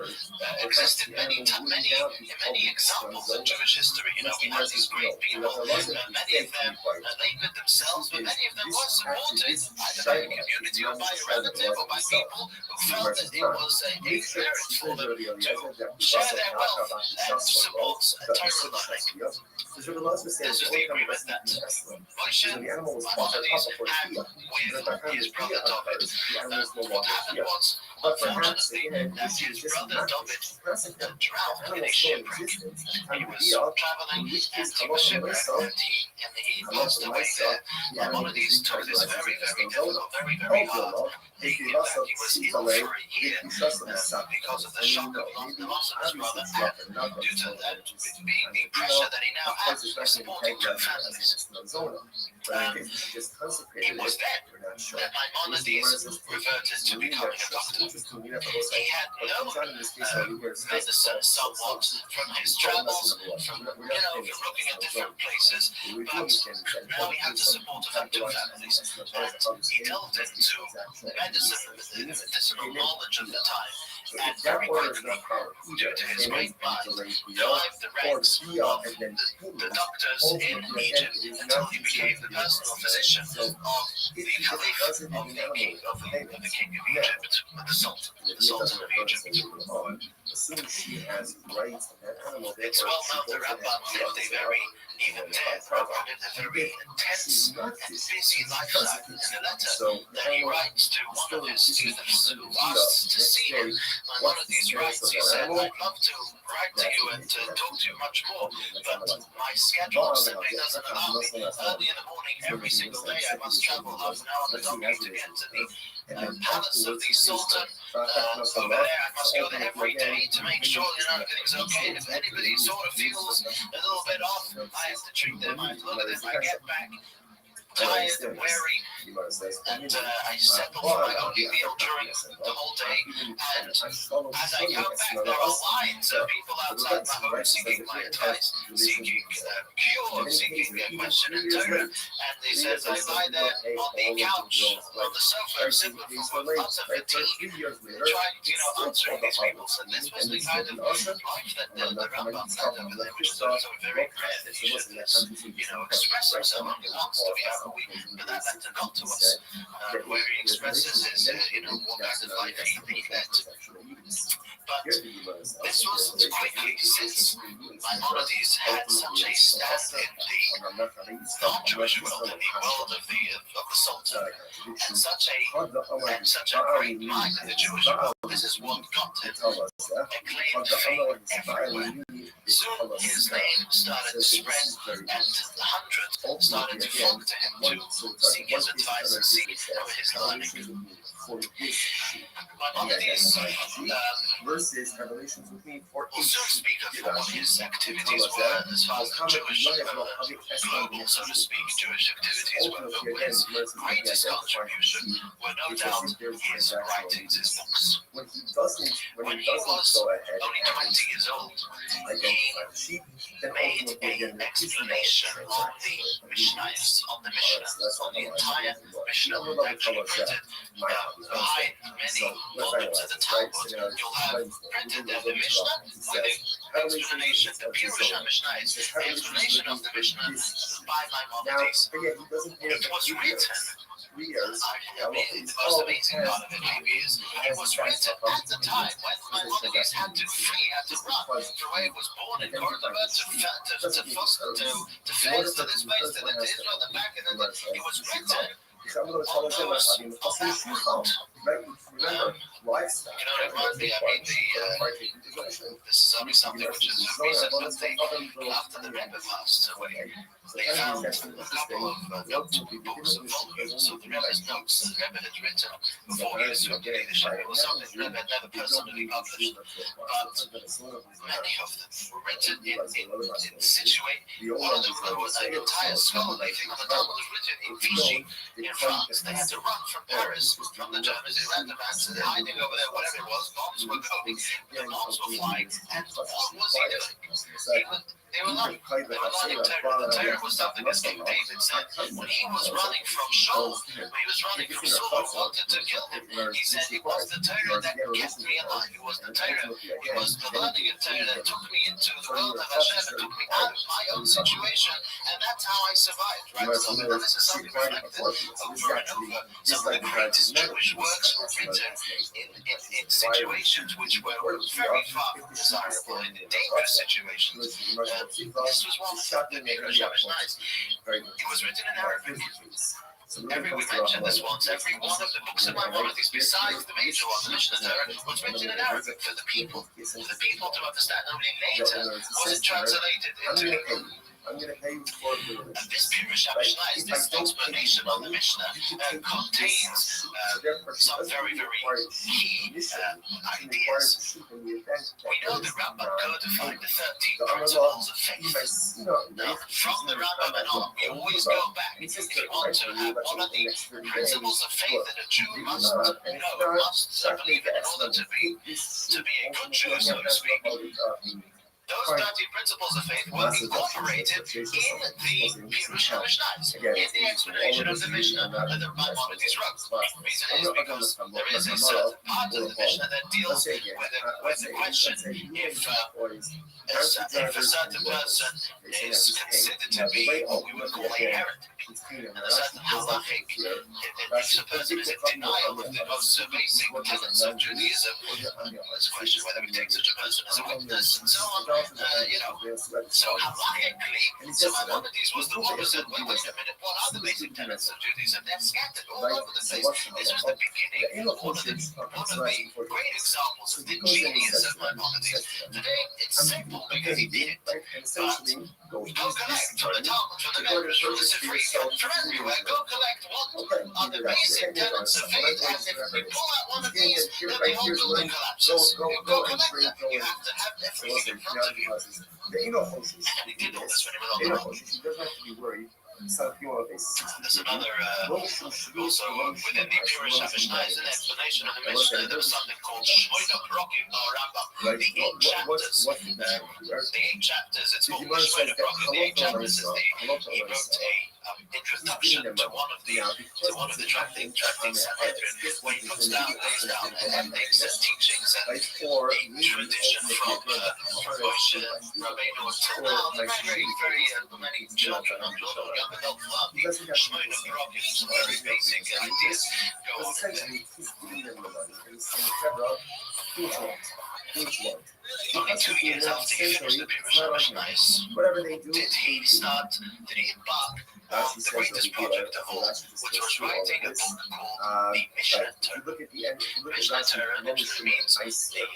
existed many examples in Jewish history. You know, we have these great people, many of them labored themselves, but many of them were supported either by a community or by a relative or by people who felt that it was a merit for them to share their wealth and to support Torah learning. This was the agreement that Moshe, one of these, had with his brother David. What happened was, unfortunately, that his brother David drowned in a shipwreck. He was traveling and he was shipwrecked and he passed away there. And one of these took this very, very difficult, very, very hard. He was ill for a year because of the shock of the loss of his brother, and due to the pressure that he now had supporting two families. It was then that Maimonides reverted to becoming a doctor. He had known medicine somewhat from his travels, from looking at different places, but now he had to support two families, and he delved into medicine, the medicinal knowledge of the time, and very quickly, due to his great mind, climbed the ranks of the doctors in Egypt until he became the personal physician of the caliph, of the king of Egypt, the sultan of Egypt. It's well known that Rabbi lived a very, even dead, lived a very intense and busy lifestyle. In a letter that he writes to one of his students who asks to see him, on one of these writes, he said, I'd love to write to you and to talk to you much more, but my schedule simply doesn't allow me. Early in the morning, every single day, I must travel half an hour on the donkey to get to the palace of the sultan over there. I must go there every day to make sure everything's okay. And if anybody sort of feels a little bit off, I have to treat them. I have to look at them. I get back tired and weary, and I settle for my only meal during the whole day. And as I come back, there are lines of people outside my home seeking my advice, seeking cure, seeking a question in Torah. And he says I lie there on the couch, on the sofa, simply for lots of fatigue, trying, answering these people. So this was the kind of life that the Rambam led over there, which is also very rare that he should, express himself when he wants to be out. But that letter got to us, where he expresses his, what kind of life he led. But this was quickly, since Maimonides had such a stand in the non-Jewish world, in the world of the Sultan, and such a great mind in the Jewish world. This is what got him acclaimed fame everywhere. Soon his name started to spread, and the hundreds started to flock to him to seek his advice and seek his learning. Maimonides versus revelations with me for will soon speak of what his activities were as far as the Jewish, global, so to speak, Jewish activities were, but his greatest contribution were no doubt his writings, his books. When he was only 20 years old, he made an explanation on the Mishnahs, on the Mishnah, on the entire Mishnah, actually printed behind many volumes of the Talmud. You'll have printed the Mishnah with the explanation, the Pirush HaMishnah, the explanation of the Mishnah by Maimonides. It was written. The most amazing part of it maybe is it was written at the time when Maimonides had to flee, had to run. He was born in Cordoba to Fez, to this place, to Israel, and back, and then it was written on those of that route. Remember, lifestyle. It reminds me, this is only something which is recent, but after the Rebbe passed away, they found a couple of notebooks of volumes of the Rebbe's notes that the Rebbe had written before he assumed leadership. It was something the Rebbe had never personally published, but many of them were written in Situate. One of them was an entire scholarly thing on the Talmud was written in Vichy, in France. They had to run from Paris, from the Germans. They ran the vans, hiding over there, whatever it was. Bombs were going, the bombs were flying, and what was he doing? They were learning Torah. The Torah was something, as King David said, when he was running from Shaul, when he was running from Saul, who wanted to kill him, he said it was the Torah that kept me alive. It was the Torah, it was the learning of Torah that took me into the world of Hashem, that took me out of my own situation, and that's how I survived, right? So this is something reflected over and over. Some of the greatest Jewish works were written in situations which were very far from desirable, in dangerous situations. This was one of the Pirush HaMishnahs. It was written in Arabic. We mentioned this once. Every one of the books of Maimonides, besides the major one, the Mishnah Torah, was written in Arabic for the people to understand. Only later was it translated into Hebrew. And this Pirush HaMishnah, this explanation of the Mishnah, contains some very, very key ideas. We know the Rambam codified the 13 principles of faith. Now, from the Rambam and on, we always go back. If you want to have one of the principles of faith that a Jew must know, must believe in order to be a good Jew, so to speak. Those 13 principles of faith were incorporated in the Pirush HaMishnah, in the explanation of the Mishnah that the Maimonides wrote. The reason is because there is a certain part of the Mishnah that deals with the question if a certain person is considered to be what we would call a heretic. And a certain halachic, if a person is in denial of the most basic tenets of Judaism, there's a question whether we take such a person as a witness and so on. So halachically, so Maimonides was the one who said, wait a minute, what are the basic tenets of Judaism? They're scattered all over the place. This was the beginning, one of the great examples of the genius of Maimonides. Today, it's simple because he did it, but go collect from the Talmud, from the Medrash, from the Sifri, from everywhere, go collect what are the basic tenets of faith, and if we pull out one of these, then the whole building collapses. You go collect them, you have to have everything in front of you. And he did all this when he was on the road. He doesn't have to be worried. There's another, also within the Pirush HaMishnah is an explanation of the Mishnah. There was something called Shmoina Prokim or Rambam. The 8 chapters. The 8 chapters. It's called Shmoina Prokim. The 8 chapters is he wrote a introduction to one of the tractate Sanhedrin, where he lays down ethics and teachings and a tradition from Moshe Rabbeinu until now. The very many children of young adults love the Shmoina Prokim. Some very basic ideas go on there. Only 2 years after he finished the Pirush HaMishnayos, whatever they do, did he embark on the greatest project of all, which was writing a book called the Mishnah Torah. look at the end, if you look at Mishnah Rashi, Torah literally means the study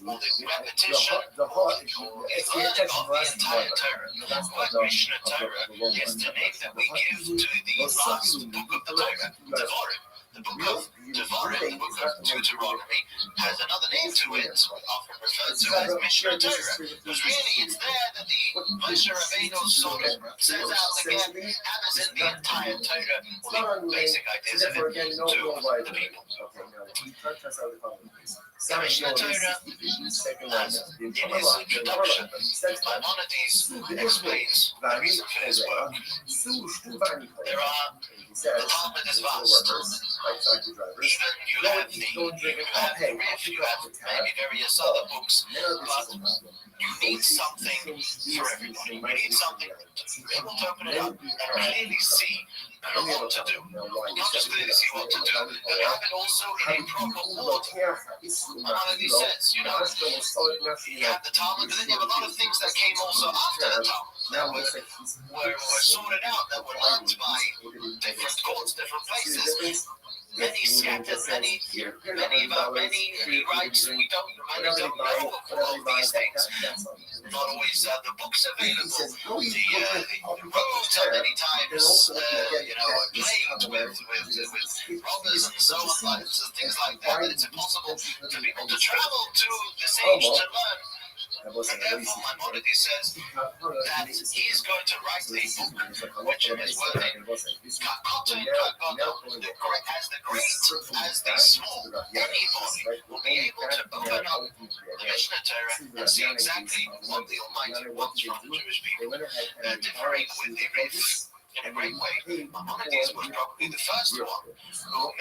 or the repetition the heart, or it's the the learning attention of the entire Torah. What Mishnah Torah is the name that we give to the last book of the Torah, Devarim. The book of Devarim, the book of Deuteronomy, has another name to it, often referred to as Mishnah Torah. Because really, it's there that the Moshe Rabbeinu sort of says out again, hammers in the entire Torah, or the basic ideas of it, to the people. The Mishnah Torah, in his introduction, Maimonides explains the reason for his work. There are, the Talmud is vast. Even you have the Rif, you have maybe various other books, but you need something for everybody. You need something to be able to open it up and clearly see what to do. Not just clearly see what to do, but have it also in a proper order. Maimonides says, you have the Talmud, but then you have a lot of things that came also after the Talmud that were sorted out, that were learned by different courts, different places. Many scattered, many rewrites. Many don't know of all these things. Not always the books available. The roads are many times, plagued with robbers and so on, and things like that. That it's impossible for people to travel to this age to learn. And therefore, Maimonides says that he is going to write a book which is worthy as the great, as the small. Anybody will be able to open up the Mishnah Torah and see exactly what the Almighty wants from the Jewish people, differing with the Rif in a great way. Maimonides was probably the first one who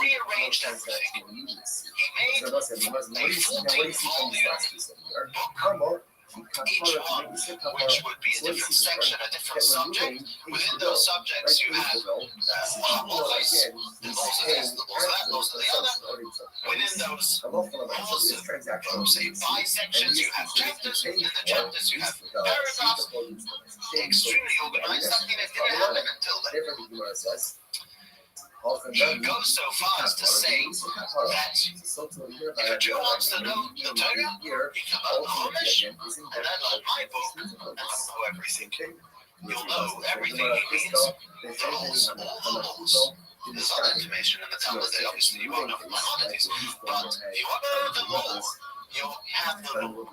rearranged everything. He made a 14-volume book, each one which would be a different section, a different subject. Within those subjects you have laws, the laws of this, the laws of that, the laws of the other. Within those laws, say bisections, you have chapters. In the chapters you have paragraphs. Extremely organized, something that didn't happen until then. He goes so far as to say that if a Jew wants to know the Torah, he can learn Chumash and then learn my book and he'll know everything. You'll know everything he means, rules, all the laws. There's other information in the Talmud that obviously you won't know from Maimonides, but if you want to know the law, you have the law.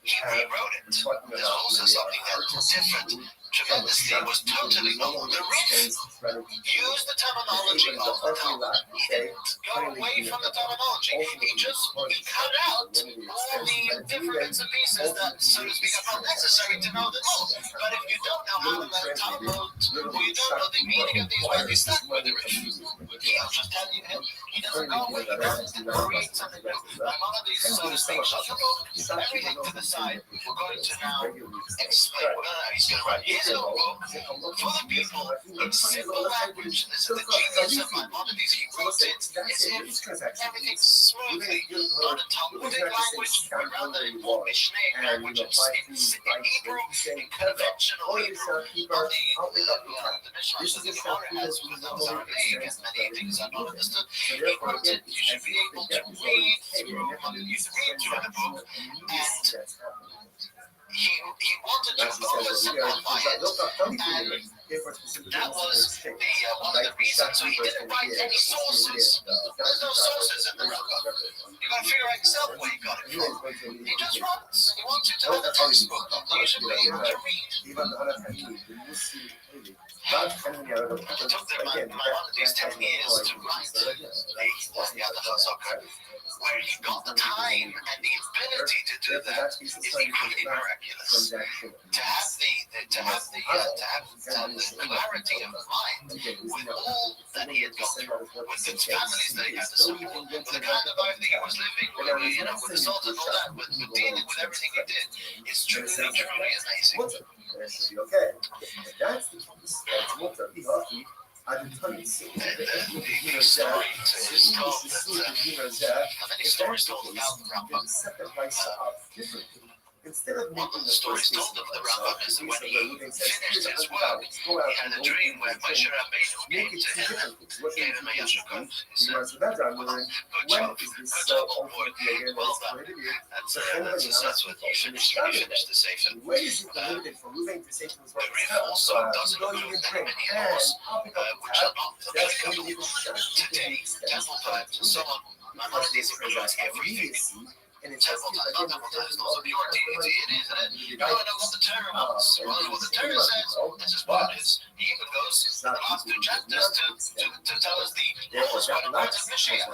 He rewrote it. There's also something that's different tremendously, was totally normal. The Rif used the terminology of the Talmud. He didn't go away from the terminology. He cut out all the different bits and pieces that, so to speak, are not necessary to know the law. But if you don't know how to learn Talmud, or you don't know the meaning of these words, you're stuck with the Rif. He'll just tell you, he doesn't go away, he doesn't create something new. Maimonides, so to speak, shut the book, everything to the side. We're going to now explain. He's going to write his own book for the people in simple language. This is the genius of Maimonides. He wrote it as if everything smoothly, not in Talmudic language, but rather in more Mishnaic language, in Hebrew, in conventional Hebrew, not the Mishrash of the Gemara has, because those are vague and many things are not understood. He wrote it. You should be able to read through the book, and he wanted to oversimplify it, and that was one of the reasons. So he didn't write any sources. There's no sources in the Rambam. You got to figure out yourself where he got it from. He just writes. He wants you to have a textbook that you should be able to read. It took them Maimonides 10 years to write the other Chazakah. Where he got the time and the ability to do that is equally miraculous. To have the clarity of mind with all that he had gone through, with the families that he had to support, with the kind of life that he was living, with the salt and all that, with dealing with everything he did, is truly amazing. Okay, that's the case. The story is told that many stories told about the Rambam. One of the stories told of the Rambam is that when he finished his work, he had a dream where Moshe Rabbeinu came to him and gave him a yashikov. He said, well, good job, old boy, well done. That's what he finished the Sefer. The Rif also doesn't include many laws which are not applicable today, temple times and so on. Maimonides includes everything. Temple time, not temple time, it's also purity. It is, isn't it? You want to know what the Torah wants. You want to know what the Torah says? This is what it is. He even goes in the last two chapters to tell us the rules for the rights of Mashiach.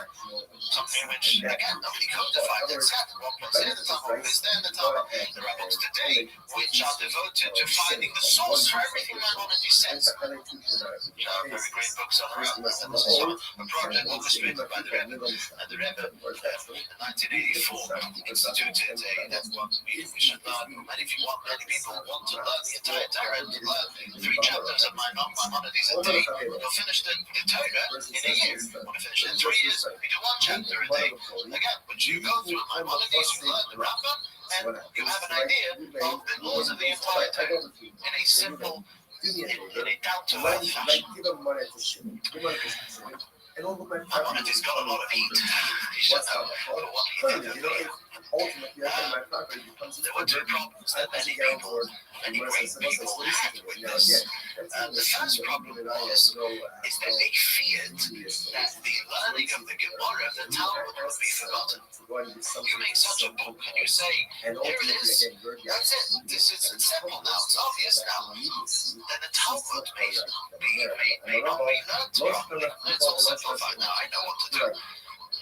Something which, again, nobody codified. It's happened. One place there in the Talmud, is there in the Talmud. There are books today which are devoted to finding the source for everything Maimonides says. Very great books on the Rambam. And this is a project orchestrated by the Rebbe. And the Rebbe, in 1984, instituted a network we should learn. Many people want to learn the entire Torah, to learn 3 chapters of Maimonides a day. You'll finish the Torah in a year. You want to finish it in 3 years, you do 1 chapter a day. Again, but you go through Maimonides, you learn the Rambam, and you have an idea of the laws of the entire Torah in a simple, in a down-to-earth fashion. Maimonides got a lot of heat. He shut down what he did. There were 2 problems that many great people had with this. The first problem was is that they feared that the learning of the Gemara, the Talmud, would be forgotten. You make such a book and you say, here it is, that's it, this is simple now, it's obvious now. Then the Talmud may not be learned properly. It's all simplified now, I know what to do.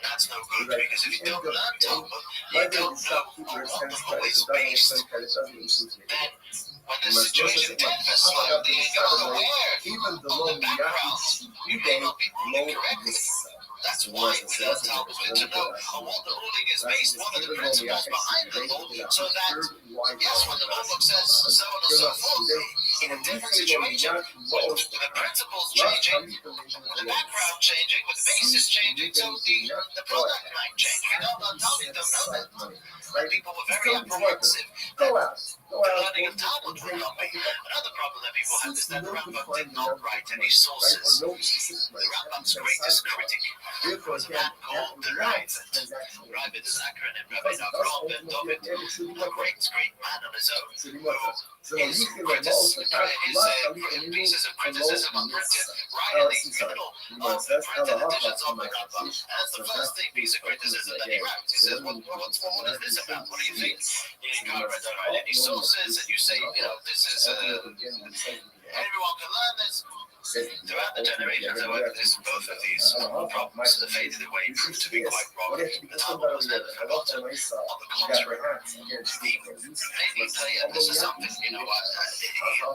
That's no good, because if you don't learn Talmud, you don't know on what the law is based. Then, when the situation differs slightly and you're unaware of the background, you may not be ruling correctly. That's why we learn Talmud, to know on what the ruling is based, what are the principles behind the law, so that, yes, when the law book says so on and so forth, in a different situation, with the principles changing, with the background changing, with the basis changing, so the product might change. We don't know, Talmud don't know that. People were very apprehensive that the learning of Talmud would not be. Another problem that people had is that the Rambam did not write any sources. The Rambam's greatest critic was a man called the Rabbi. Rabbi is an acronym, Rabbi Avraham ben David, a great man on his own, who his pieces of criticism are printed right in the middle of the printed editions of the Rambam. And that's the first piece of criticism that he writes. He says, what is this about? What do you think? You can't write any sources, and you say, this is, everyone can learn this. Throughout the generations, however, both of these problems faded away, proved to be quite wrong. The Talmud was never forgotten. On the contrary, and this is something, I've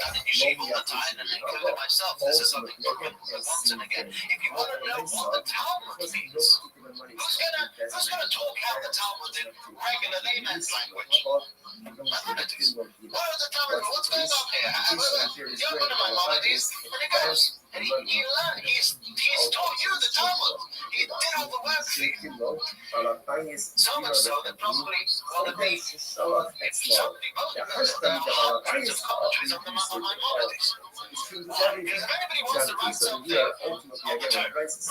done in yeshiva all the time, and including myself, this is something broken once and again. If you want to know what the Talmud means, who's going to talk out the Talmud in regular layman's language? Maimonides. What is the Talmud? What's going on here? You're one of Maimonides, and he goes, and he learned, he's taught you the Talmud. He did all the work for you. So much so that probably one of the, if somebody most, there are hundreds of commentaries on Maimonides. Because if anybody wants to write something on the Torah, right, which is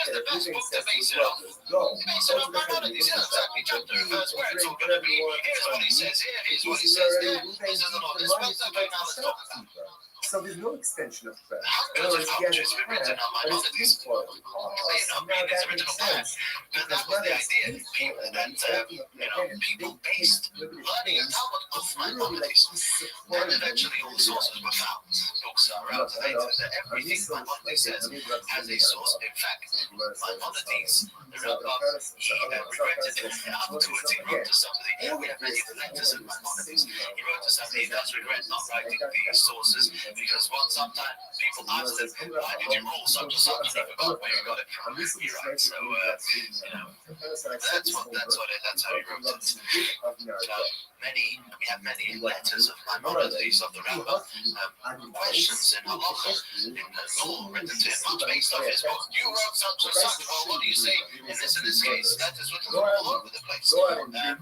the best book to base it on? Base it on Maimonides, exactly, chapter and verse, where it's all going to be, here's what he says here, here's what he says there, this is the law, this way, okay, now let's talk about it. So there's no extension of prayer. Hundreds of commentaries have been written on Maimonides. Made his original plan. But that was the idea. People based learning of Talmud off Maimonides. And eventually all the sources were found. Books are out later that everything Maimonides says has a source. In fact, Maimonides, the Rabbi, he regretted it afterwards. He wrote to somebody. We have many letters of Maimonides. He wrote to somebody he does regret not writing these sources. Because sometimes people ask them, why did you rule such and such? And he forgot where you got it from. You're right. So, that's how he wrote it. We have many letters of Maimonides of the Rabbi, questions in halacha, in law, written to him, much based off his book. You wrote such and such. Well, what do you say in this case? That is written all over the place. Many of them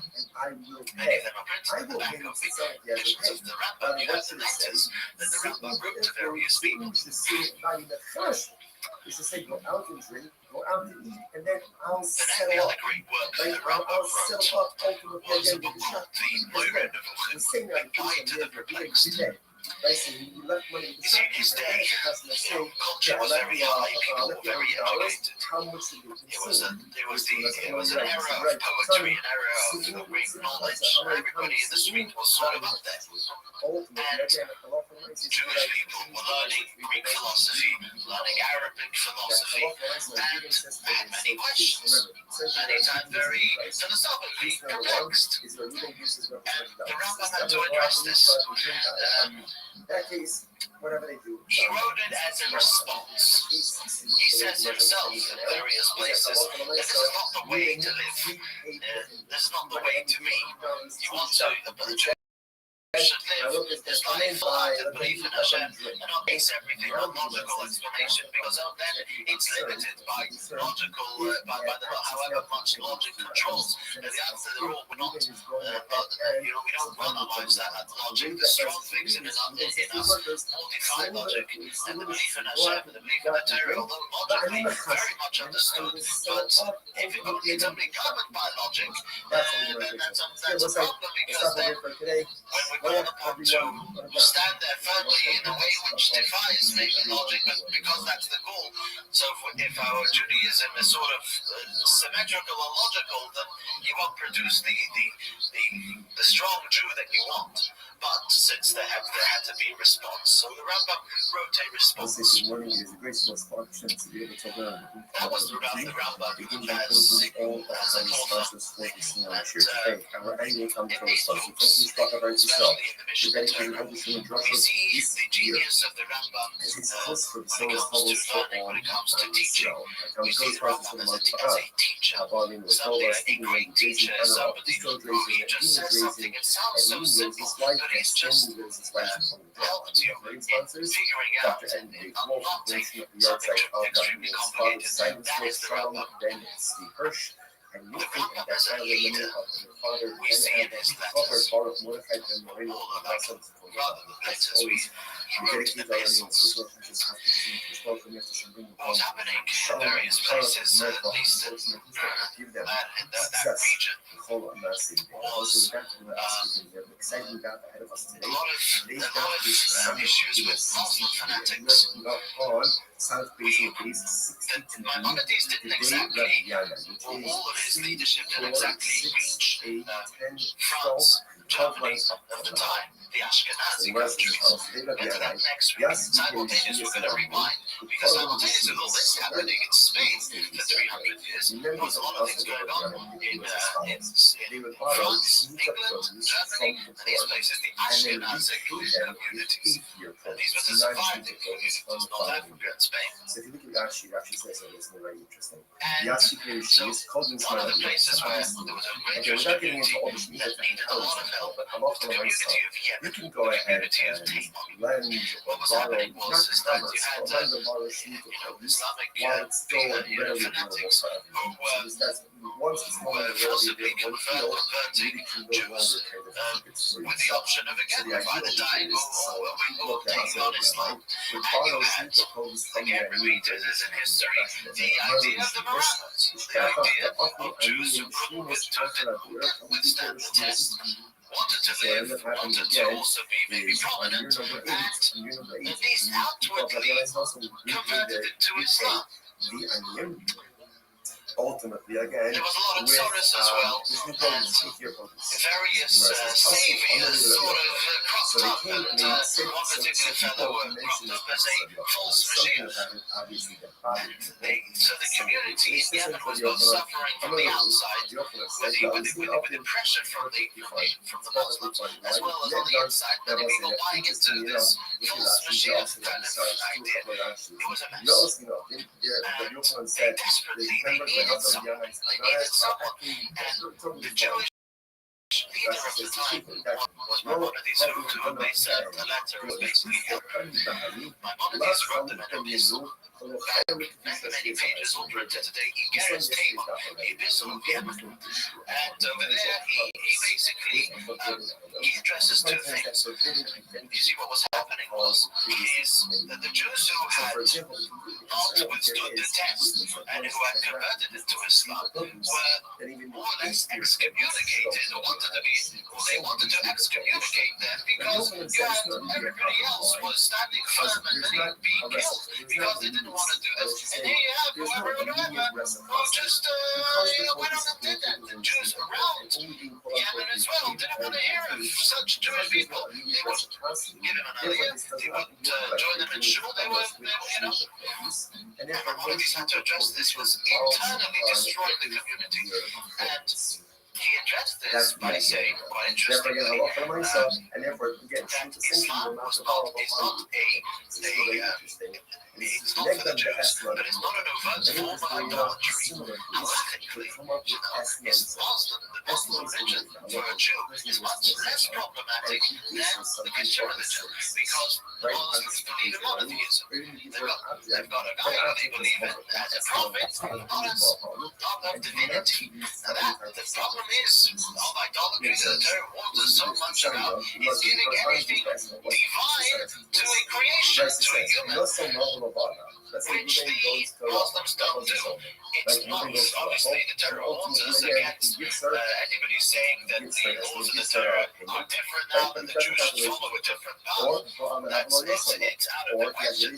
are printed in the back of the editions of the Rabbi. You have the letters that the Rabbi wrote to various people. Is to say, go out and drink, go out and eat, and then I'll The settle up. Greek work that Right? the Rabbi I'll wrote settle up ultimately was a again book with the called shop. the Moira The same Nevuchim, a guide to the perplexed. Right, so you left money with the You see, in shop. his day, culture was very high, people were very educated. How much did you It was an era of poetry, an era of great knowledge. Everybody in the street was sort of up there. And Jewish people were learning Greek philosophy, learning Arabic philosophy, and had many questions. Many times very philosophically perplexed. And the Rambam had to address this. In that case, whatever they do, He wrote it as a response. He says himself in various places that this is not the way to live. This is not the way to be. You want to should live his life and believe in Hashem and not base everything on logical explanation, because then it's limited by logical, however much logic controls. And the answer to all, we're not, we don't run our lives that logic. The strong things in us modify logic, and the belief in Hashem and the belief in the Torah, although logically very much understood, but if it's only governed by logic, then that's a problem, because then when we call upon to stand there firmly in a way which defies maybe logic, but because that's the goal. So if our Judaism is sort of symmetrical or logical, then you won't produce the strong Jew that you want. But since there had to be a response, so the Rambam wrote a response. That was the Rambam as a author. In these books, especially in the Mishnah Torah, we see the genius of the Rambam when it comes to learning, when it comes to teaching. We see the Rambam as a teacher. Somebody, a great teacher, somebody who he just says something, it sounds so simple, but he's just helped you in figuring out and not taking something extremely complicated. That is the Rambam. The Rambam as a leader, we see in his letters, all of them, rather than letters, he wrote epistles. What's happening in various places, at least in that region, was a lot of issues with Muslim fanatics. Maimonides didn't exactly, or all of his leadership didn't exactly reach France, Germany of the time, the Ashkenazi countries. We'll get to that next week. Simultaneous, we're going to rewind, because simultaneous with all this happening in Spain for 300 years, there was a lot of things going on in France, England, Germany, and these places, the Ashkenazic communities. These were the surviving communities, North Africa and Spain. So if you look at Rashi says something very interesting. And so one of the places where there was a great Jewish community that needed a lot of help, the community of Yemen, You can go ahead community of and Tamar. lend, What was borrow, happening was not is that commerce, you had but lend or borrow sheet of clothes, Islamic while it's still readily fanatics available for everyone. So that's once it's no who were longer readily forcibly available in the field, converting you can no Jews longer trade it. It's with the option of again either dying or taking on Islam. And you had, again, repeated as in history, the idea of the morality, the idea of Jews who couldn't withstand the test, wanted to live, wanted to also be maybe prominent, and at least outwardly converted into Islam. Ultimately, again, there was a lot of Taurus as well, and various saviors sort of cropped up, and one particular fellow cropped up as a false Mashiach. So the community in Yemen was both suffering from the outside, with the pressure from the Muslims, as well as on the inside, many people buying into this false Mashiach kind of idea. It was a mess. And they desperately, they needed someone, and the Jewish leader of the time was Maimonides, who they said the letter was basically Maimonides wrote the epistle. Many pages all printed today. Igeres Tema, the epistle of Yemen. And over there, he basically he addresses two things. You see, what was happening was the Jews who had not withstood the test and who had converted into Islam were more or less excommunicated, or they wanted to excommunicate them because you had everybody else was standing firm and many being killed because they didn't want to do this. And here you have whoever who just went on and did that. The Jews around Yemen as well didn't want to hear of such Jewish people. They would give them an idea. They would join them in shul. They were, and Maimonides had to address this was internally destroying the community. And he addressed this by saying, quite interestingly, that Islam is not it's not for the Jews, but it's not an overt form of idolatry. Halachically, the Muslim religion for a Jew is much less problematic than the Christian religion, because the Muslims believe in monotheism. They've got a guy who they believe in as a prophet, not of divinity. Now the problem is of idolatry that the Torah warns us so much about is giving anything divine to a creation, to a human, which the Muslims don't do. It's not, obviously, the Torah warns us against anybody saying that the laws of the Torah are different now, that the Jews should follow a different path. It's out of the question.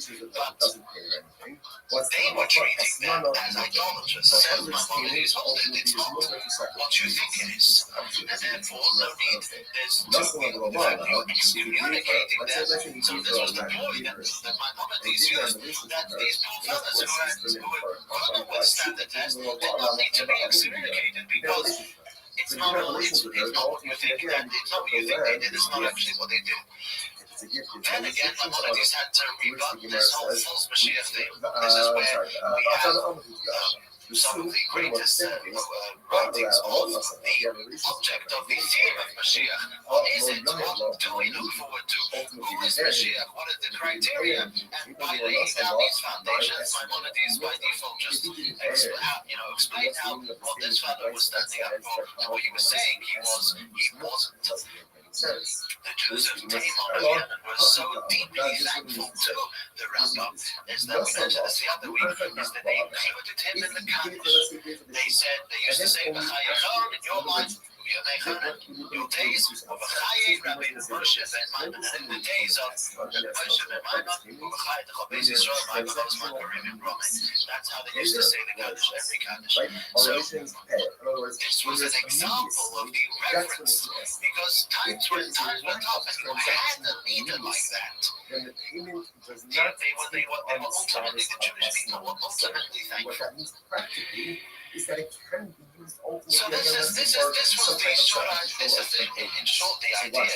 But they were treating that as idolatrous. Says Maimonides, hold it, it's not what you think it is. And therefore, no need, there's you're excommunicating them. So this was the ploy that Maimonides used, that these poor fellas who couldn't withstand the test did not need to be excommunicated because it's not what you think they did, it's not actually what they did. Then again, Maimonides had to rebut this whole false Mashiach thing. This is where we have some of the greatest writings of the object of the theme of Mashiach. What is it? What do we look forward to? Who is Mashiach? What is the criteria? And by laying down these foundations, Maimonides by default just explained how what this fellow was standing up for and what he was saying he wasn't. The Jews of Tamar were so deeply thankful to the Rabbi, as that we mentioned this the other week, is that they included him in the Kaddish. They used to say, B'chayachon, in your life, your days of Chaye Rabbi Moshe ben Maimon, and in the days of Moshe ben Maimon, B'chayei Techobez Yisrael, Maimon Osman Barim and Roman. That's how they used to say the Kaddish, every Kaddish. So this was an example of the reference, because times were tough, and you had a leader like that. They were ultimately, the Jewish people were ultimately thankful. Is that it can be used ultimately. So this was the short, in short, the idea.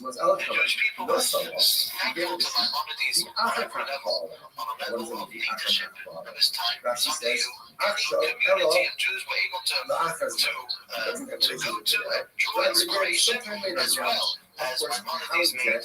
The Jewish people were thankful to Maimonides on every level, on a level of leadership of his time. Somebody who any community of Jews were able to go to and draw inspiration as well. As Maimonides made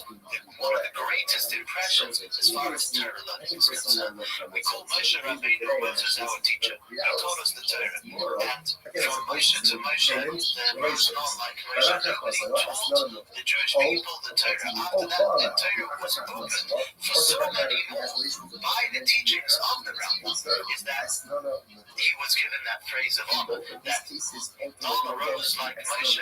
one of the greatest impressions as far as Torah learning is concerned. We call Moshe Rabbeinu Moses our teacher. He taught us the Torah. And from Moshe to Moshe, there rose on like Moshe Rabbeinu taught the Jewish people the Torah. After that, the Torah was opened for so many more by the teachings of the Rabbi. Is that he was given that phrase of honor, that honor rose like Moshe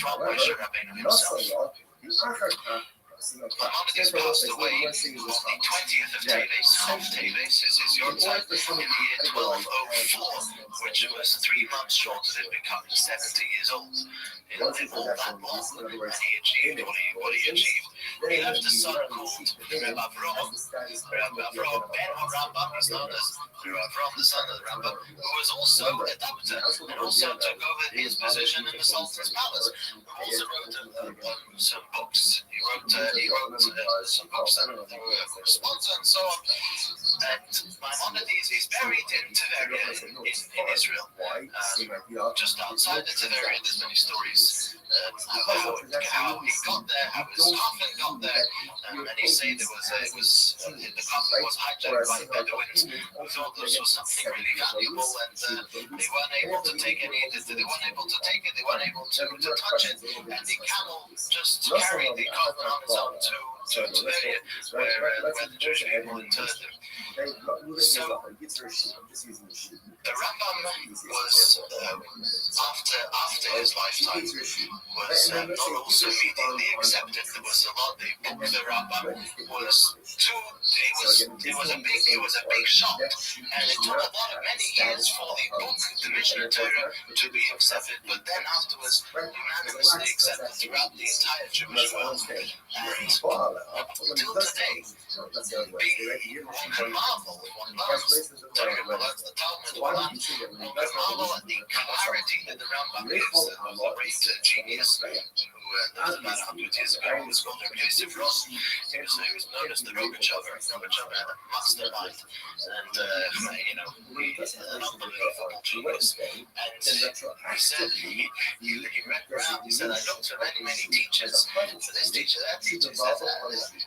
from Moshe Rabbeinu himself. Maimonides passed away on the 20th of Teves. Half Teves is your time in the year 1204, which was 3 months short of him becoming 70 years old. He didn't live all that long, and he achieved what he achieved. he left a son called Rabbi Avraham ben Rambam, he's known as Avraham, the son of the Rambam, who was also a doctor and also took over his position in the Sultan's palace. He also wrote some books. He wrote some books and correspondence and so on. And Maimonides is buried in Tiberia in Israel. Just outside of Tiberia, there's many stories how he got there, how his coffin got there, and he said the coffin was hijacked by Bedouins who thought this was something really valuable, and they weren't able to take it. They weren't able to take it. They weren't able to touch it, and the camel just carried the coffin on its own to Tiberia, where the Jewish people interred him. So the Rambam was after his lifetime was not also immediately accepted. There was a lot. The book of the Rambam was it was a big shock, and it took many years for the book, the Mishnah Torah, to be accepted. But then afterwards, unanimously accepted throughout the entire Jewish world, and till today, one can marvel. One learns the Torah, one learns the Talmud, one can marvel at the clarity that the Rambam gives. The great genius who lived about 100 years ago, who was called Rabbi Rothschild. He was known as the Rothschild had a mastermind, and he's an unbelievable genius. And he said he read around. He said, I looked for many teachers, for this teacher, that teacher. He said,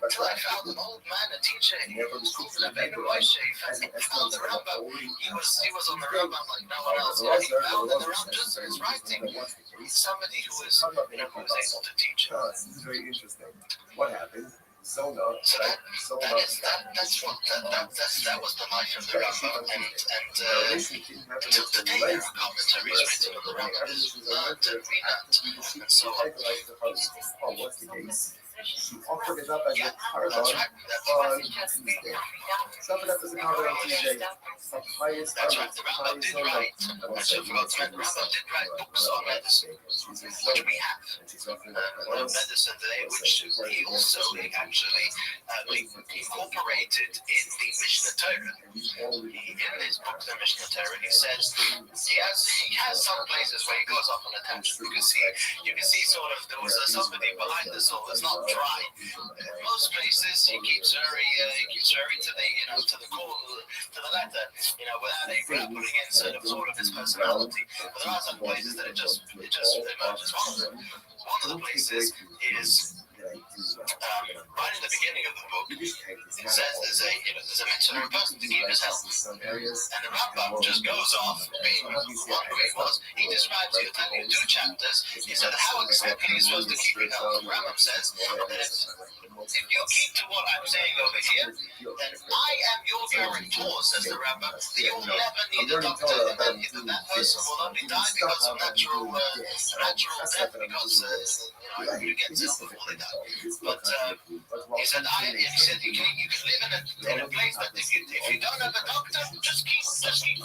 until I found an old man, a teacher. He was called Rabbi Rothschild. He found the Rambam. He was on the Rambam like no one else. He found in the Rambam just his writing. He's somebody who was able to teach. This is very interesting. What happened? So that was the life of the Rambam, and today there are commentaries written on the Rambam, and so on. Oh, what's the case? She offered it up as a carbon on Tuesday. She offered up as a carbon on Tuesday. That's right, the Rambam did write. I should forgot to mention, the Rambam did write books on medicine, which we have. Medicine today, which he also actually incorporated in the Mishnah Torah. In his book, the Mishnah Torah, he says he has some places where he goes off on a tangent. You can see sort of there was somebody behind this all. It's not dry. Most places he keeps very to the core, to the letter, without putting in sort of his personality. But there are some places that it just emerges. One of the places is right in the beginning of the book. It says there's a mitzvah a person to keep his health, and the Rambam just goes off being one way it was. He describes you, telling you 2 chapters. He said how exactly you're supposed to keep your health. The Rambam says that if you keep to what I'm saying over here, then I am your guarantor, says the Rabbi, that you'll never need a doctor, and then that person will only die because of natural death, because you get ill before they die. But he said you can live in a place that if you don't have a doctor, just keep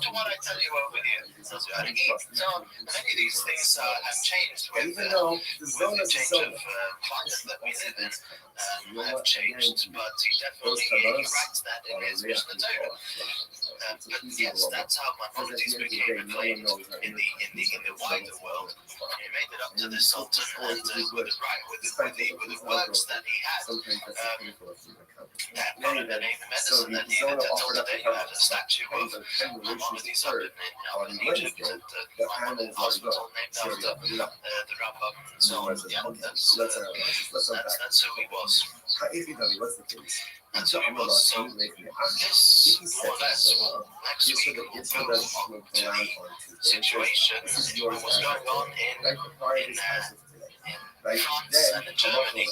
to what I tell you over here. So many of these things have changed with the change of climate that we live in. Have changed, but he definitely writes that in his Mishnah Torah. But yes, that's how Maimonides became acclaimed in the wider world. He made it up to the Sultan, and with the works that he had, that got the name of medicine that he had until today. You have a statue of Maimonides up in Egypt at the hospital named after the Rambam. So yeah, that's who he was. What's the case? And so it was. So this more or less next week we'll go on to the situation that was going on in France and in Germany.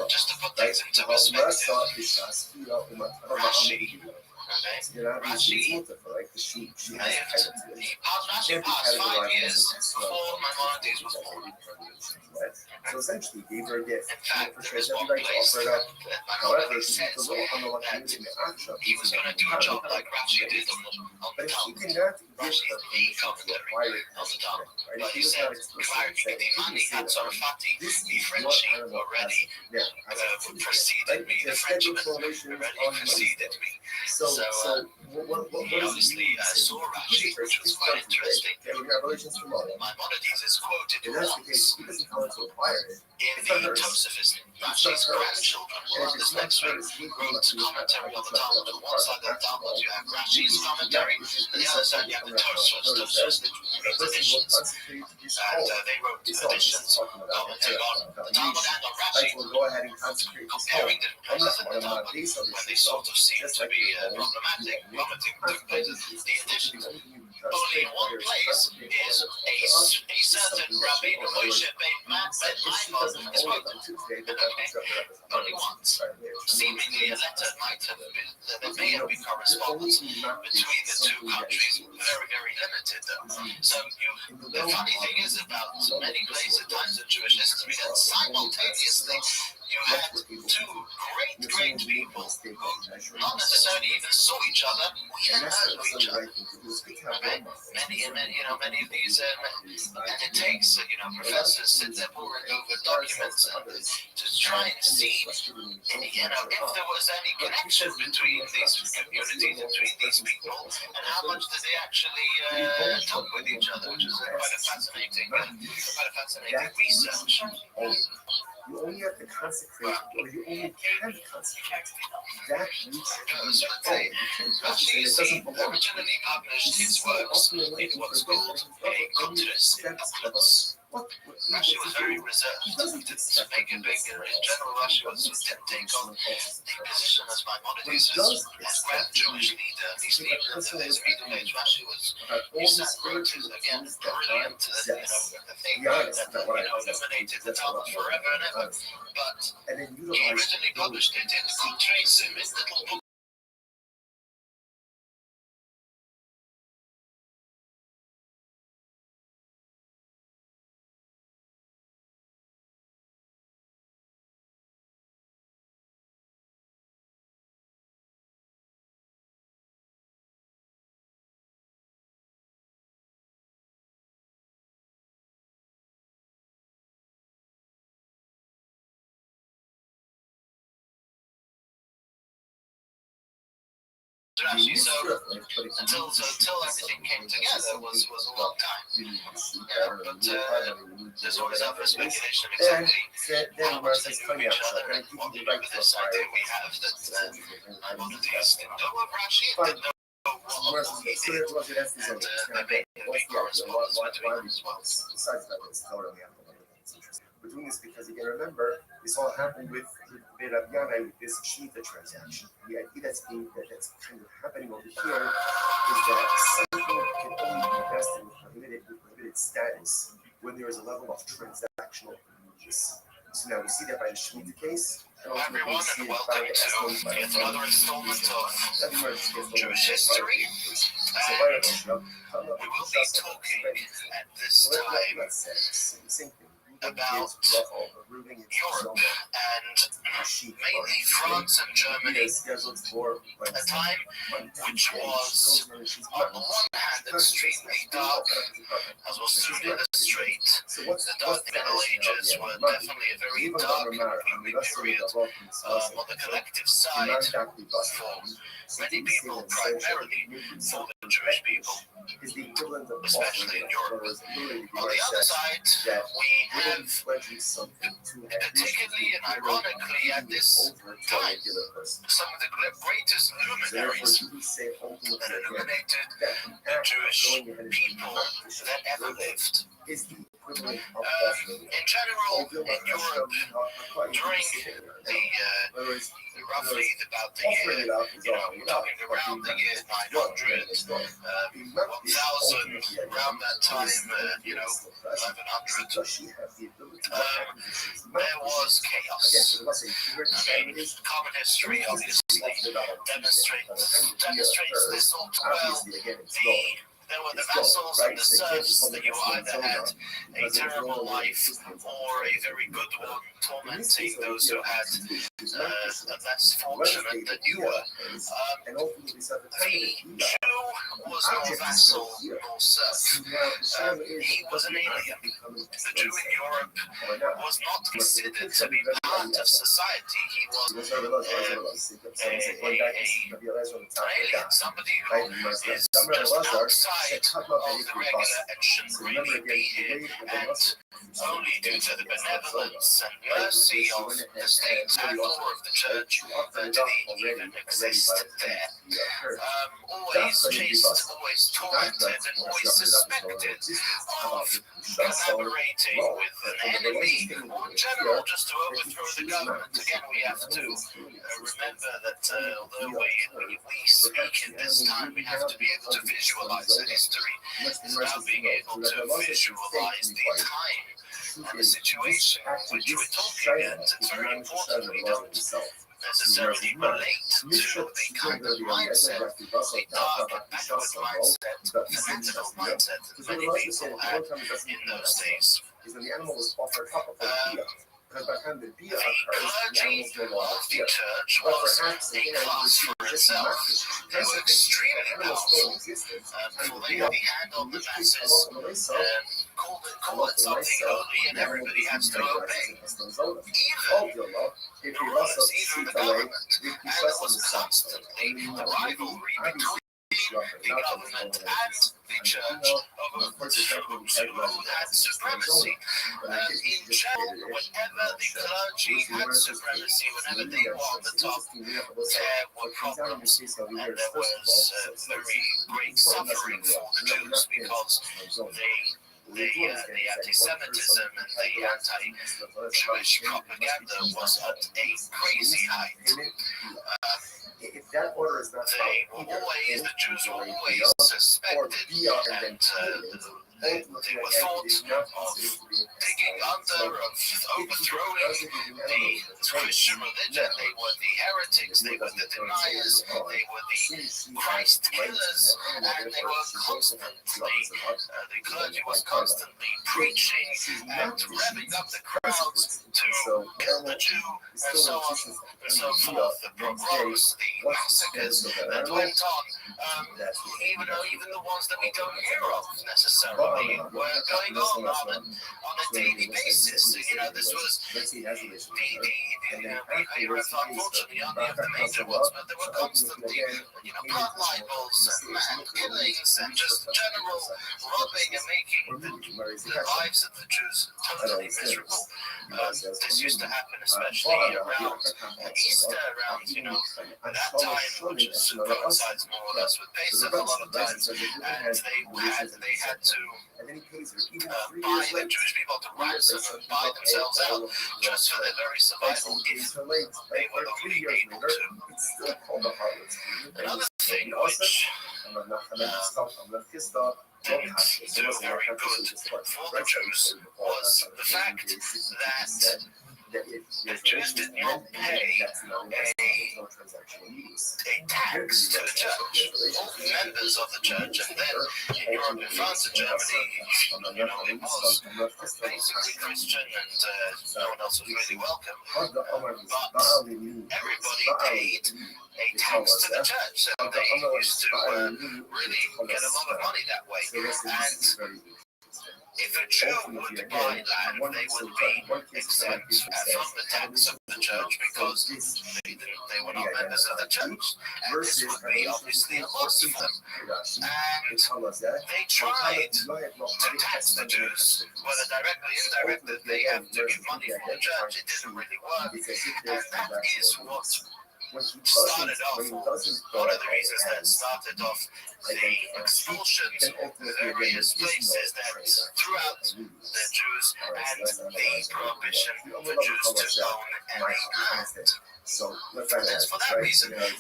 Just to put things into perspective, Rashi, Okay? So then obviously Rashi, it's mutter, right? Because she has lived. title to it. Rashi passed 5 years before Maimonides was born. So essentially, gave her a gift. In fact, For there sure, is she had one the right to place offer it up. that However, Maimonides she says that he was going to do a job like Rashi did on but the if she Talmud. did not give Rashi her is the permission to commentary acquire it on as the a Talmud. gift, right? But She he was said, not explicitly saying, Mani Hatzarfati, the Frenchie already preceded me. The Frenchman already preceded me. So he obviously saw Rashi, which was quite interesting. Maimonides is quoted once in the Tosafist. Rashi's grandchildren were on this next week wrote commentary on the Talmud. On one side of the Talmud you have Rashi's commentary, and the other side you have the Tosafos. Tosafos reads editions, and they wrote editions commenting on the Talmud and on Rashi, comparing different places in the Talmud when they sort of seem to be problematic, commenting on different places. The editions only in one place is a certain Rabbi Moshe ben Maimon is quoted. Only once. Seemingly a letter might have been, there may have been correspondence between the two countries, very, very limited though. So the funny thing is about many places, times in Jewish history, that simultaneously you had two great people who not necessarily even saw each other, we didn't heard of each other. Okay? Many of these, and it takes, professors sit there poring over documents to try and see, if there was any connection between these communities, between these people, and how much did they actually talk with each other, which is quite a fascinating research. You only have to consecrate, or you only can consecrate that which Rashi originally published his works in what's called a Kutres, a couplets. Rashi was very reserved. He didn't make a big, in general, Rashi didn't take on the position as Maimonides as grand Jewish leader, at least even in his Middle Age. Rashi wrote his, again, brilliant thing that, illuminated the Talmud forever and ever. But he originally published it in Kutres, in his little book. Rashi, so until everything came together was a long time. But there's always up for speculation of exactly how much they knew of each other and what this idea we have that Maimonides didn't know of Rashi, didn't know what he did, and there may have been correspondence between them as well. Besides that, it's totally we're doing this because, again, remember, this all happened with Rabbi Yana, with this Shemitah transaction. The idea that's kind of happening over here is that something can only be invested with prohibited status when there is a level of transactional use. So now we see that by the Shemitah case. Hello everyone, and welcome to yet another installment of Jewish history. And we will be talking at this time about Europe and mainly France and Germany, a time which was on the one hand extremely dark, as will soon illustrate. The dark Middle Ages were definitely a very dark and gloomy period on the collective side for many people, primarily for the Jewish people, especially in Europe. On the other side, we have, particularly and ironically at this time, some of the greatest luminaries that illuminated the Jewish people that ever lived. In general, in Europe, during roughly about the year, we're talking around the year 900, 1000, around that time, 1100, there was chaos. Common history obviously demonstrates this all too well. There were the vassals and the serfs that you either had a terrible life or a very good one, tormenting those who had less fortunate than you were. The Jew was nor vassal nor serf. He was an alien. The Jew in Europe was not considered to be part of society. He was an alien, somebody who is just outside of the regular and shouldn't really be here, and only due to the benevolence and mercy of the state and or of the church did he even exist there. Always chased, always tormented, and always suspected of collaborating with an enemy, or in general just to overthrow the government. Again, we have to remember that although we speak in this time, we have to be able to visualize the history. Is about being able to visualize the time and the situation in which we're talking, and it's very important we don't necessarily relate to the kind of mindset, the dark and backward mindset, fanatical mindset that many people had in those days. The clergy of the church was a class for itself. They were extremely powerful, for they handled the masses, called it something holy, and everybody has to obey. Even the rulers, even the government, and there was constantly a rivalry between the government and the church over who had supremacy. In general, whenever the clergy had supremacy, whenever they were on the top, there were problems, and there was very great suffering for the Jews because the anti-Semitism and the anti-Jewish propaganda was at a crazy height. If that order is not followed, the Jews were always suspected, and they were thought of digging under, of overthrowing the Christian religion. They were the heretics, they were the deniers, they were the Christ killers, and they were constantly, the clergy was constantly preaching and revving up the crowds to kill the Jew, and so on and so forth. The pogroms, the massacres that went on, even the ones that we don't hear of necessarily were going on a daily basis. This was we hear of, unfortunately, only of the major ones, but there were constantly, blood libels and man killings and just general robbing and making the lives of the Jews totally miserable. This used to happen especially around Easter, around, that time, which coincides more or less with Pesach a lot of times, and they had to buy the Jewish people to ransom and buy themselves out just for their very survival if they were only able to. Another thing which didn't do very good for the Jews was the fact that the Jews did not pay a tax to the church. All members of the church, and then in Europe, in France and Germany, it was basically Christian, and no one else was really welcome. But everybody paid a tax to the church, and they used to really get a lot of money that way. And if a Jew would buy land, they would be exempt from the tax of the church because they were not members of the church. And this would be obviously a loss for them. And they tried to tax the Jews, whether directly or indirectly, they have to give money from the church. It didn't really work. And that is what started off, one of the reasons that started off the expulsions of various places that throughout the Jews and the prohibition for Jews to own any land. And it's for that reason that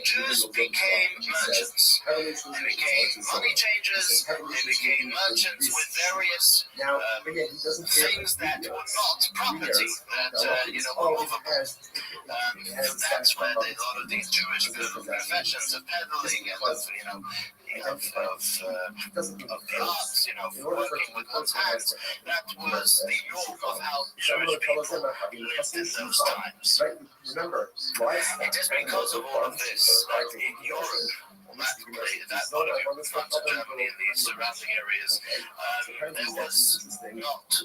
Jews became merchants. They became money changers. They became merchants with various things that were not property that were movable. That's where a lot of these Jewish professions of peddling and of the arts, working with one's hands, that was the norm of how Jewish people lived in those times. It is because of all of this that in Europe, that part of Europe, France and Germany and the surrounding areas, there was not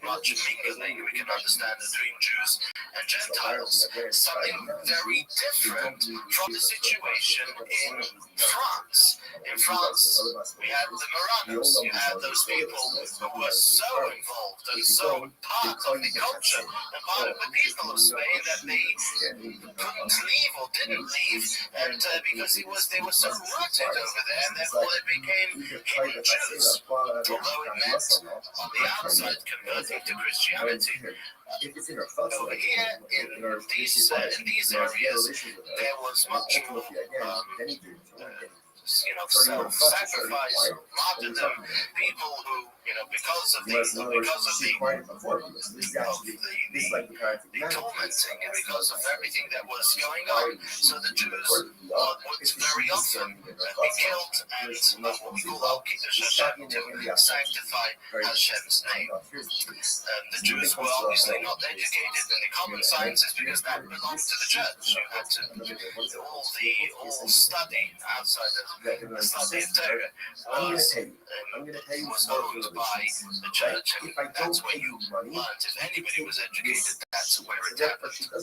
much mingling, we can understand, between Jews and Gentiles. Something very different from the situation in France. In France, we had the Marranos, you had those people who were so involved and so part of the culture and part of the people of Spain that they couldn't leave or didn't leave, and because they were so rooted over there, and therefore they became hidden Jews. Although it meant on the outside converting to Christianity, over here in these areas there was much more self-sacrifice, martyrdom, people who, because of the tormenting and because of everything that was going on. So the Jews would very often be killed and what we call Al-Kiddush Hashem, to sanctify Hashem's name. The Jews were obviously not educated in the common sciences because that belonged to the church. You had to all study outside of the study of Torah was owned by the church, and that's where you learned. If anybody was educated, that's where it happened. On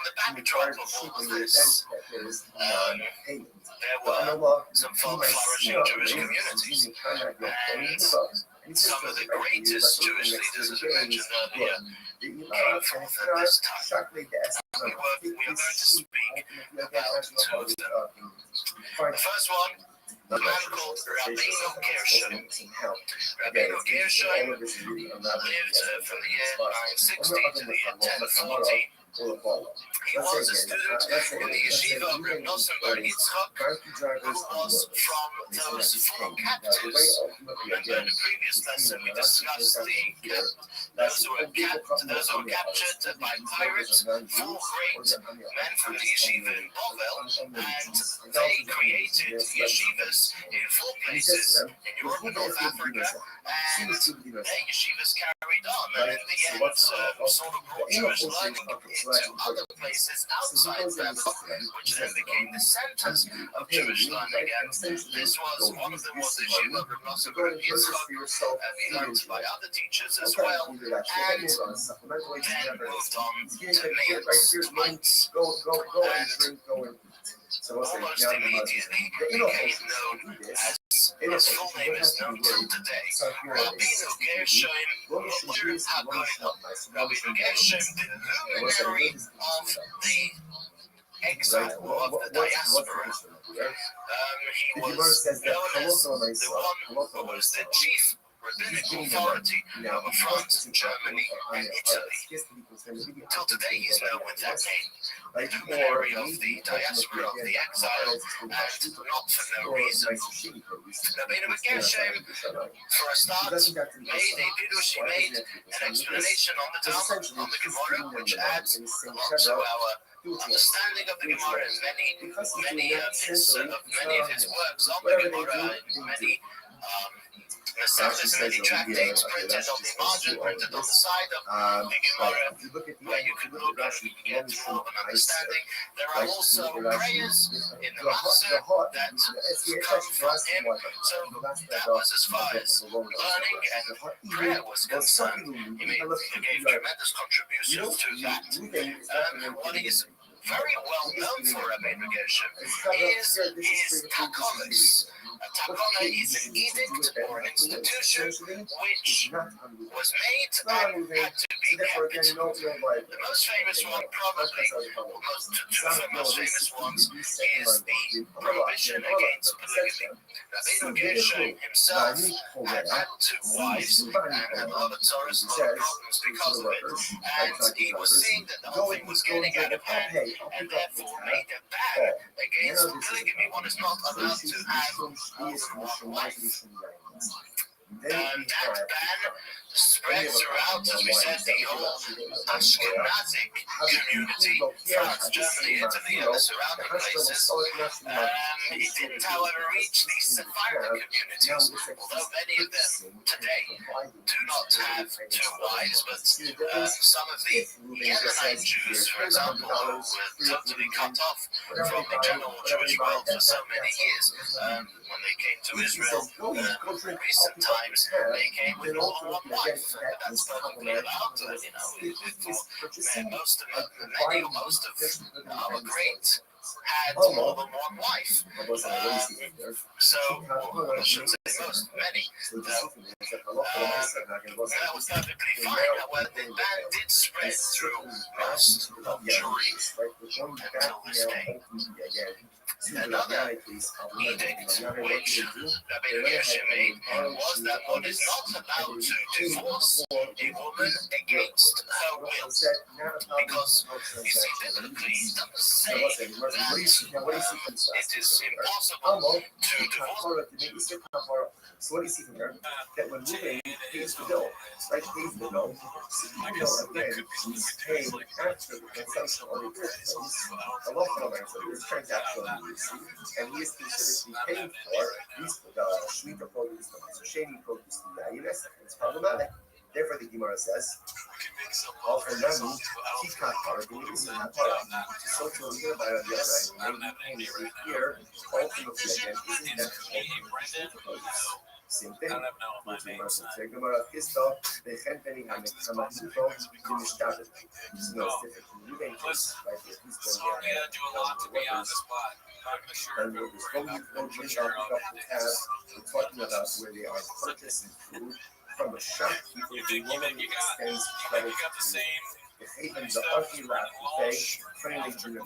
the backdrop of all of this, there were some flourishing Jewish communities, and some of the greatest Jewish leaders, as I mentioned earlier, came forth at this time. We are going to speak about two of them. The first one, a man called Rabbi Gershon. Rabbi Gershon lived from the year 960 to the year 1040. He was a student in the yeshiva of Reb Nosson Bar Yitzchak, who was from those four captives. Remember in the previous lesson we discussed those who were captured by pirates, 4 great men from the yeshiva in Bovel, and they created yeshivas in 4 places in Europe and North Africa, and their yeshivas carried on, and in the end sort of brought Jewish learning into other places outside Babylon, which then became the centers of Jewish learning. And this was, one of them was the yeshiva of Reb Nosson Bar Yitzchak, and he learned by other teachers as well, and then moved on to Mainz, and almost immediately became known as, his full name is known till today, Rabbi Gershon Rabbi Gershon, the luminary of the exile, or of the diaspora. He was known as the one who was the chief rabbinical authority over France, Germany, and Italy. Till today he's known with that name. The luminary of the diaspora, of the exile, and not for no reason. Rabbi Gershon, for a start, made a pidush, he made an explanation on the Talmud, on the Gemara, which adds a lot to our understanding of the Gemara, and many of his works on the Gemara, and many many tractates printed on the margin, printed on the side of the Gemara, where you can look and you can get more of an understanding. There are also prayers in the Matzah that come from him, so that was as far as learning and prayer was concerned. He gave tremendous contributions to that. What is very well known for Rabbi Gershon is his takonos. A takana is an edict or an institution which was made and had to be kept. The most famous one, probably, or two of the most famous ones, is the prohibition against polygamy. Rabbi Gershom himself had two wives and had a lot of Taurus, a lot of problems because of it. And he was seeing that the whole thing was getting out of hand and therefore made a ban against polygamy. One is not allowed to have more than one wife. That ban spread throughout, as we said, the whole Ashkenazic community, France, Germany, Italy, and the surrounding places. It didn't, however, reach the Sephardic communities, although many of them today do not have two wives, but some of the Yemenite Jews, for example, who were totally cut off from the general Jewish world for so many years, when they came to Israel in recent times, they came with more than one wife. That's perfectly allowed, most of our great had more than one wife. So, I shouldn't say most, many. That was perfectly fine. However, the ban did spread through most of Jewry until this day. Another edict which Rabbi Gershom made was that one is not allowed to divorce a woman against her will. Because, you see, biblically it doesn't say that it is impossible to divorce. So what do you see from there? That when Ruben pays the bill, right, pays the bill, so you know again, he's paying after the consumption of the goods. A lot of them, so there's transactional needs, and he is considered to be paying for these Shemitah produce, the Sheni produce, the Yayinas. It's problematic. Therefore, the Gemara says, all for Nami, Kikakar, the Nibis and Hakara. So to leave it by the other end, maybe here, ultimately again, isn't that Shemitah produce? Same thing. The Gemara Histo, the Chenteni Hamatito, the Mishtabit. No, it's different from the Ruben case, right? He's going there. And what was going on, we're talking about where they are purchasing food from a shopkeeper who normally extends credit to the havens of Archie Lab today, friendly Junior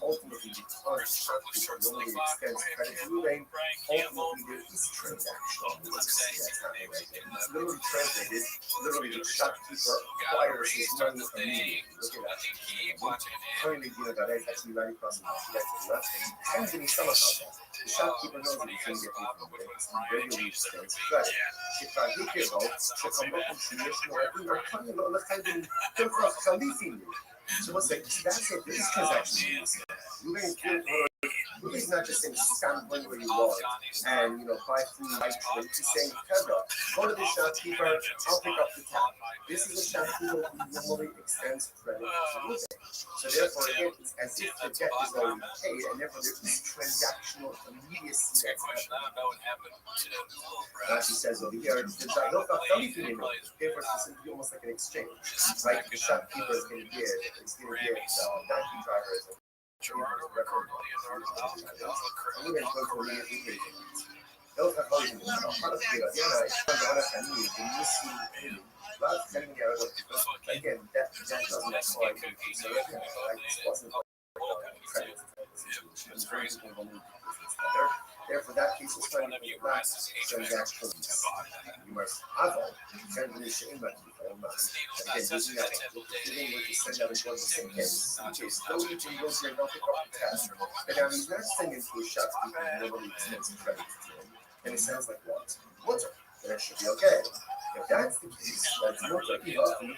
ultimately, because the shopkeeper normally extends credit to Ruben, ultimately there is transaction. That's happening right there. It's literally translated, literally the shopkeeper acquires his money immediately. Look at that. Friendly Junior is actually right across the left. And then he's about that. The shopkeeper knows that he's going to get paid from there. He regularly extends credit. So what's that? That's it. This transaction. Ruben's not just saying stand where you want and buy food, buy drink. He's saying, go to the shopkeeper, I'll pick up the tab. This is a shopkeeper who normally extends credit to Ruben. So therefore, again, it's as if the debt is already paid, and therefore there is transactional immediacy that's happening. Rashi says over here, the Dayoka Philippine, therefore it's simply almost like an exchange, right? The shopkeeper is going to give donkey drivers and Gerardo record again, that doesn't apply to therefore, that case is trying to be transactional. You must have all. Again, using that, what you send out is what the same case. Still, you can go here and pick up the task. But now he's not sending to a shopkeeper and nobody extends credit to him. And it sounds like what? Water. Then it should be okay. If that's the case, that's not like I can tell you, if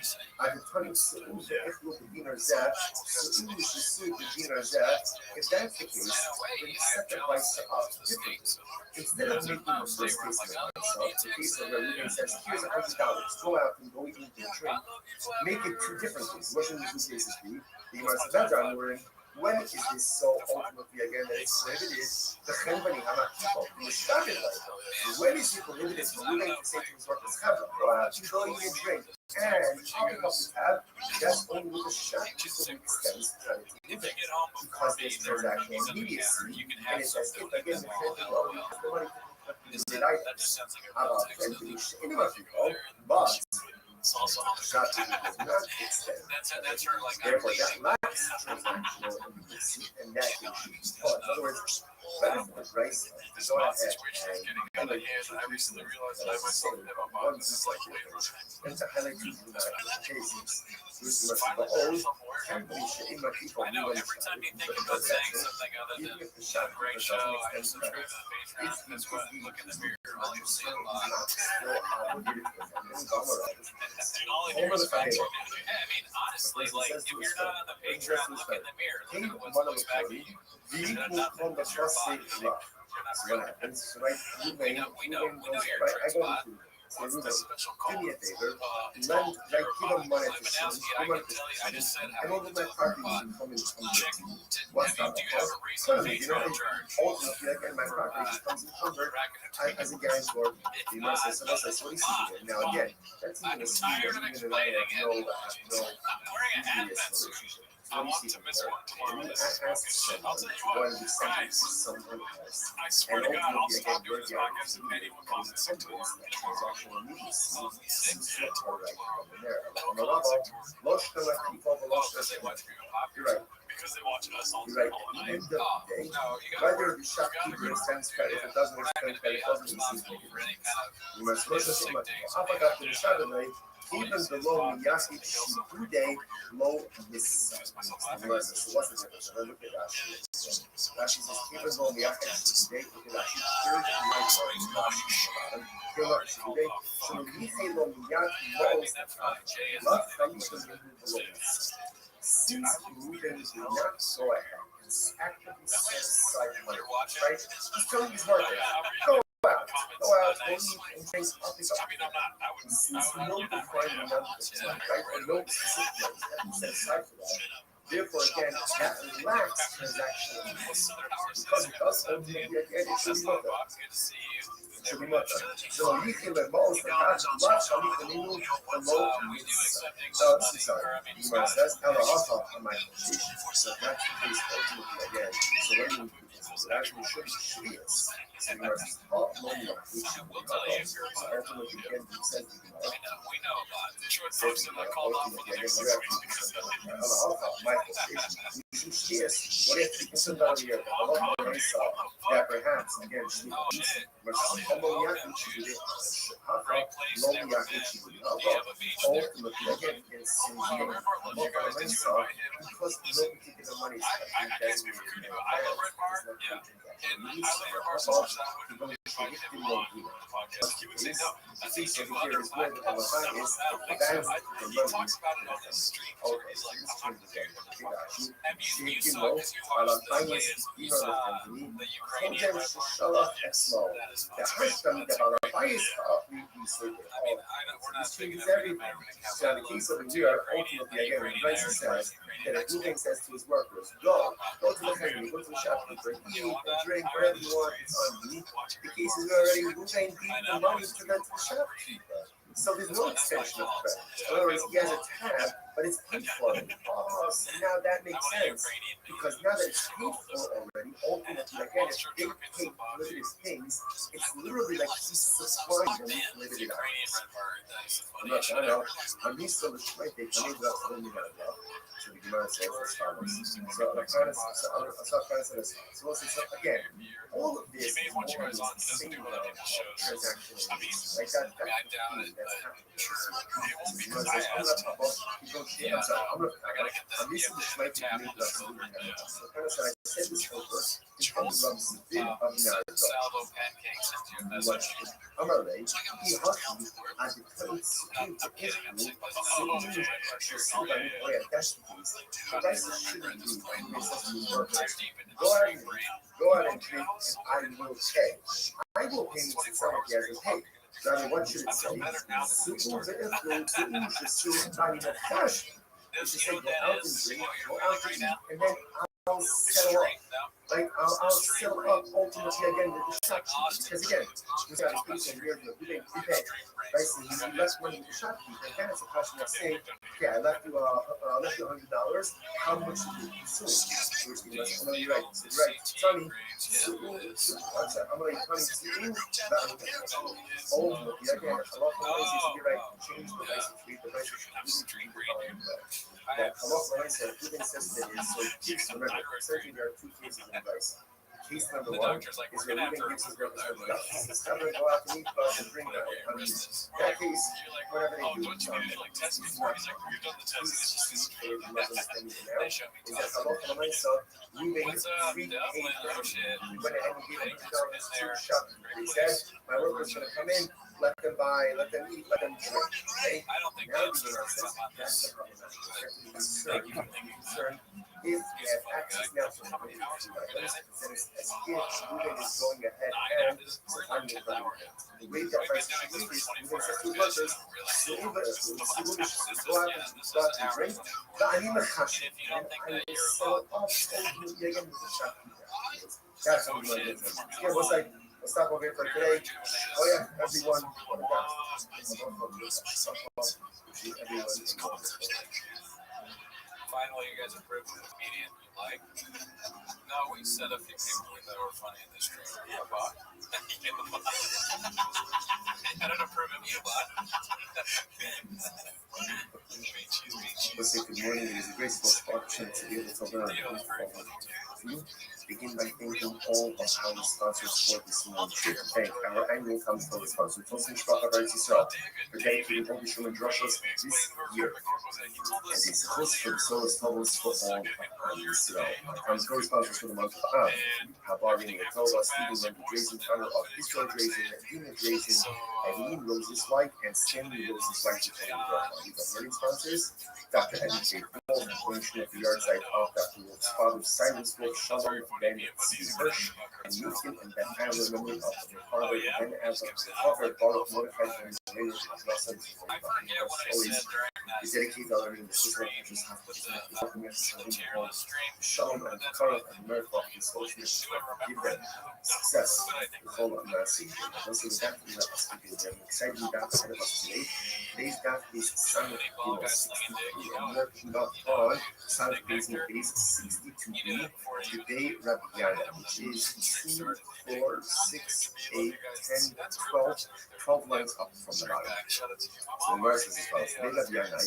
that's the case, then set the price up differently. Instead of making the first case of the case of where Ruben says, here's $100, go out and go eat and drink, make it two different cases. What should the two cases be? The Gemara Sabbath, we're in. When is this so ultimately again that it's prohibited? The Chenbani Hamakipo, the Mishtabit life. When is it prohibited for Ruben to say to his workers, go eat and drink, and I'll pick up the tab? That's only with the shopkeeper who extends credit to Ruben. Because there's transactional immediacy, and it's as if again the Chenbani already has the money to related items. About 20 Shema people, but shopkeeping does not extend. Therefore, that lacks transactional immediacy, and that can be taught. In other words, rather than the price to go ahead and highlight two recently realized that I myself have a bond this is like and to highlight two cases. This must go old, and we should in my people. I know every time you think about saying something other than a great show, I subscribe to the Patreon. That's why I look in the mirror. All you see a lot. And all you hear is I mean, honestly, like if you're not on the Patreon, look in the mirror. Look at what's looks back at you. Nothing but your body. What happens? We know your spot. What's the special call? Do me a favor, lend, give them money to shoot. I can tell you, I just said, and over my party, you come in check. what's Do you have a reason to Patreon charge? Ultimately, again, my property comes in convert as a guarantor. The mercy, so that's what he's doing. Now, again, that's even a tired of explaining it. I'm wearing a hat that's I want to miss one tomorrow. This is focus. I'll tell you what, guys. I swear to God, I'll stop doing this podcast if anyone calls it sick tomorrow. You're right. Because they watch us all You're right. night. End of the day, No, you got whether the shopkeeper extends credit, if it doesn't extend credit, it doesn't receive credit. You must look at it. Even below Miyaki Shibude, low miss. So what's the difference? Look at Rashi. Rashi says, even though Miyaki Shibude, look at Rashi, third line bottom, Shibude, so Michelo Miyaki knows that below us. Since Ruben did not go ahead and actively set aside money, right? He's telling his workers, go out, go eat and drink coffee. Since no requirement of the time, right? And no specific money that he set aside for that. Therefore, again, that lacks transactional because it does ultimately, again, it should be much. Should be much. So you can let most of that much of the new below. Sorry, that's how on my position. So that's the case ultimately again. So when you actually should be us. So you are all money which will tell you if you're ultimately again we know a lot. Short folks that like called off for the next 6 weeks because of my position. Yes, what if you consider that here? That perhaps again she ultimately again it's because no particular money I can't speak for Kudu, but I love Red Bar. Yeah. And I love Red Bar so much that I would love to get him on the podcast. He would say, no, I think two other podcasts that was that. He talks about it on his stream. He's like, I'm not there. And you saw, because you watched the latest, you saw the Ukrainian Red Bar. Yes, that is fun. That's a great idea. I mean, we're not speaking of American so in the case of the New York, ultimately, again, the Bryson says that if Ruben says to his workers, go to the family, go to the shopkeeper, eat and drink whatever you want, it's on me. The case is already Ruben gave the money to the shopkeeper. So there's no extension of credit. In other words, he has a tab, but it's paid for. Oh, so now that makes sense. Because now that it's paid for already, ultimately, again, if they take limited things, it's literally like he's supplying them limited items. I know. I'm used to the strength they come in without telling me that. So the Gemara says as follows. So again, all of this is more than the same transaction. Like that, because I'm used to the strength to make that. So kind of said, I said this over. It's from the bit of salvo pancakes into your message. I'm already. He hustled as the currents to Israel. That's the case. The guys shouldn't be Go ahead and drink, and I will pay. I will pay to someone he hasn't paid. Rabbi, what should it say? You should say, go out and drink, and then I'll settle up. Like I'll sell up ultimately again with the shopkeeper because again, this guy is basically here, you pay, right? So you left money with the shopkeeper. Again, it's a question of saying, okay, I left you $100. How much did you consume? Which means I'm gonna be right. So you're right, Tony. I'm gonna Tony Tony. Ultimately again, a lot of places you're right. Change the price of treat. The price of treat. That a lot of places are giving system is so. Please remember, essentially there are two cases of advice. Case number one is where Ruben gives his representative advice. It's time to go out to meet us and drink that. That case, whatever they do, is not understanding now is that a lot of Lamaisa, Ruben prepaid when any given $2 to shop. He said, my worker's going to come in, let them buy, let them eat, let them drink. Okay? Now the says that's the problem. Concern if you have access now to the items, then it's as if Ruben is going ahead and finding the way that price is Ruben says to workers, so go out and drink, but I need a cash and I will sell off ultimately again with the shopkeeper. That's what we're going to do. Yeah, we'll stop over here for today. Oh yeah, everyone, what about everyone. Finally, you guys approved of the comedian you like. No, we said a few people we thought were funny in this stream. I don't approve of you, but. Listen, good morning. It is a great fortune to be able to learn you. Begin by thanking all of our sponsors for this morning. Thank our annual council sponsor, Tosin Shpaka Baritz Yisrael, for dedicating all the Shuman Drushos this year. And it's host for the Solas Tovos for all of Yisrael. Our co-sponsors for the month of Av, Habarim Yatova, Stephen Wendy Drazen, founder of Israel Drazen, Dina Drazen, Eileen Roses White, and Stanley Roses White, to tell you about learning sponsors. Dr. Eddie J. Wolf, Commissioner of the Yard Site of Dr. Wolf's father, Cyrus Wolf, Shalom, Ben C. Hirsch, and Newton and Ben Adler, memory of their father, Ben Adler, father, Baruch Mordechai, and his later Blossom, always is dedicated to learning the system of just half the Shalom and Karach and Merkov, his social give them success with all of mercy. Also, with that, we have us to do an exciting daf ahead of us today. Today's daf is Sunday, 63. I'm working on Sunday base 62b. Today, Rabbi Yana, which is 2, 4, 6, 8, 10, 12 lines up from the bottom. So the verse is as follows. Today, Rabbi Yana,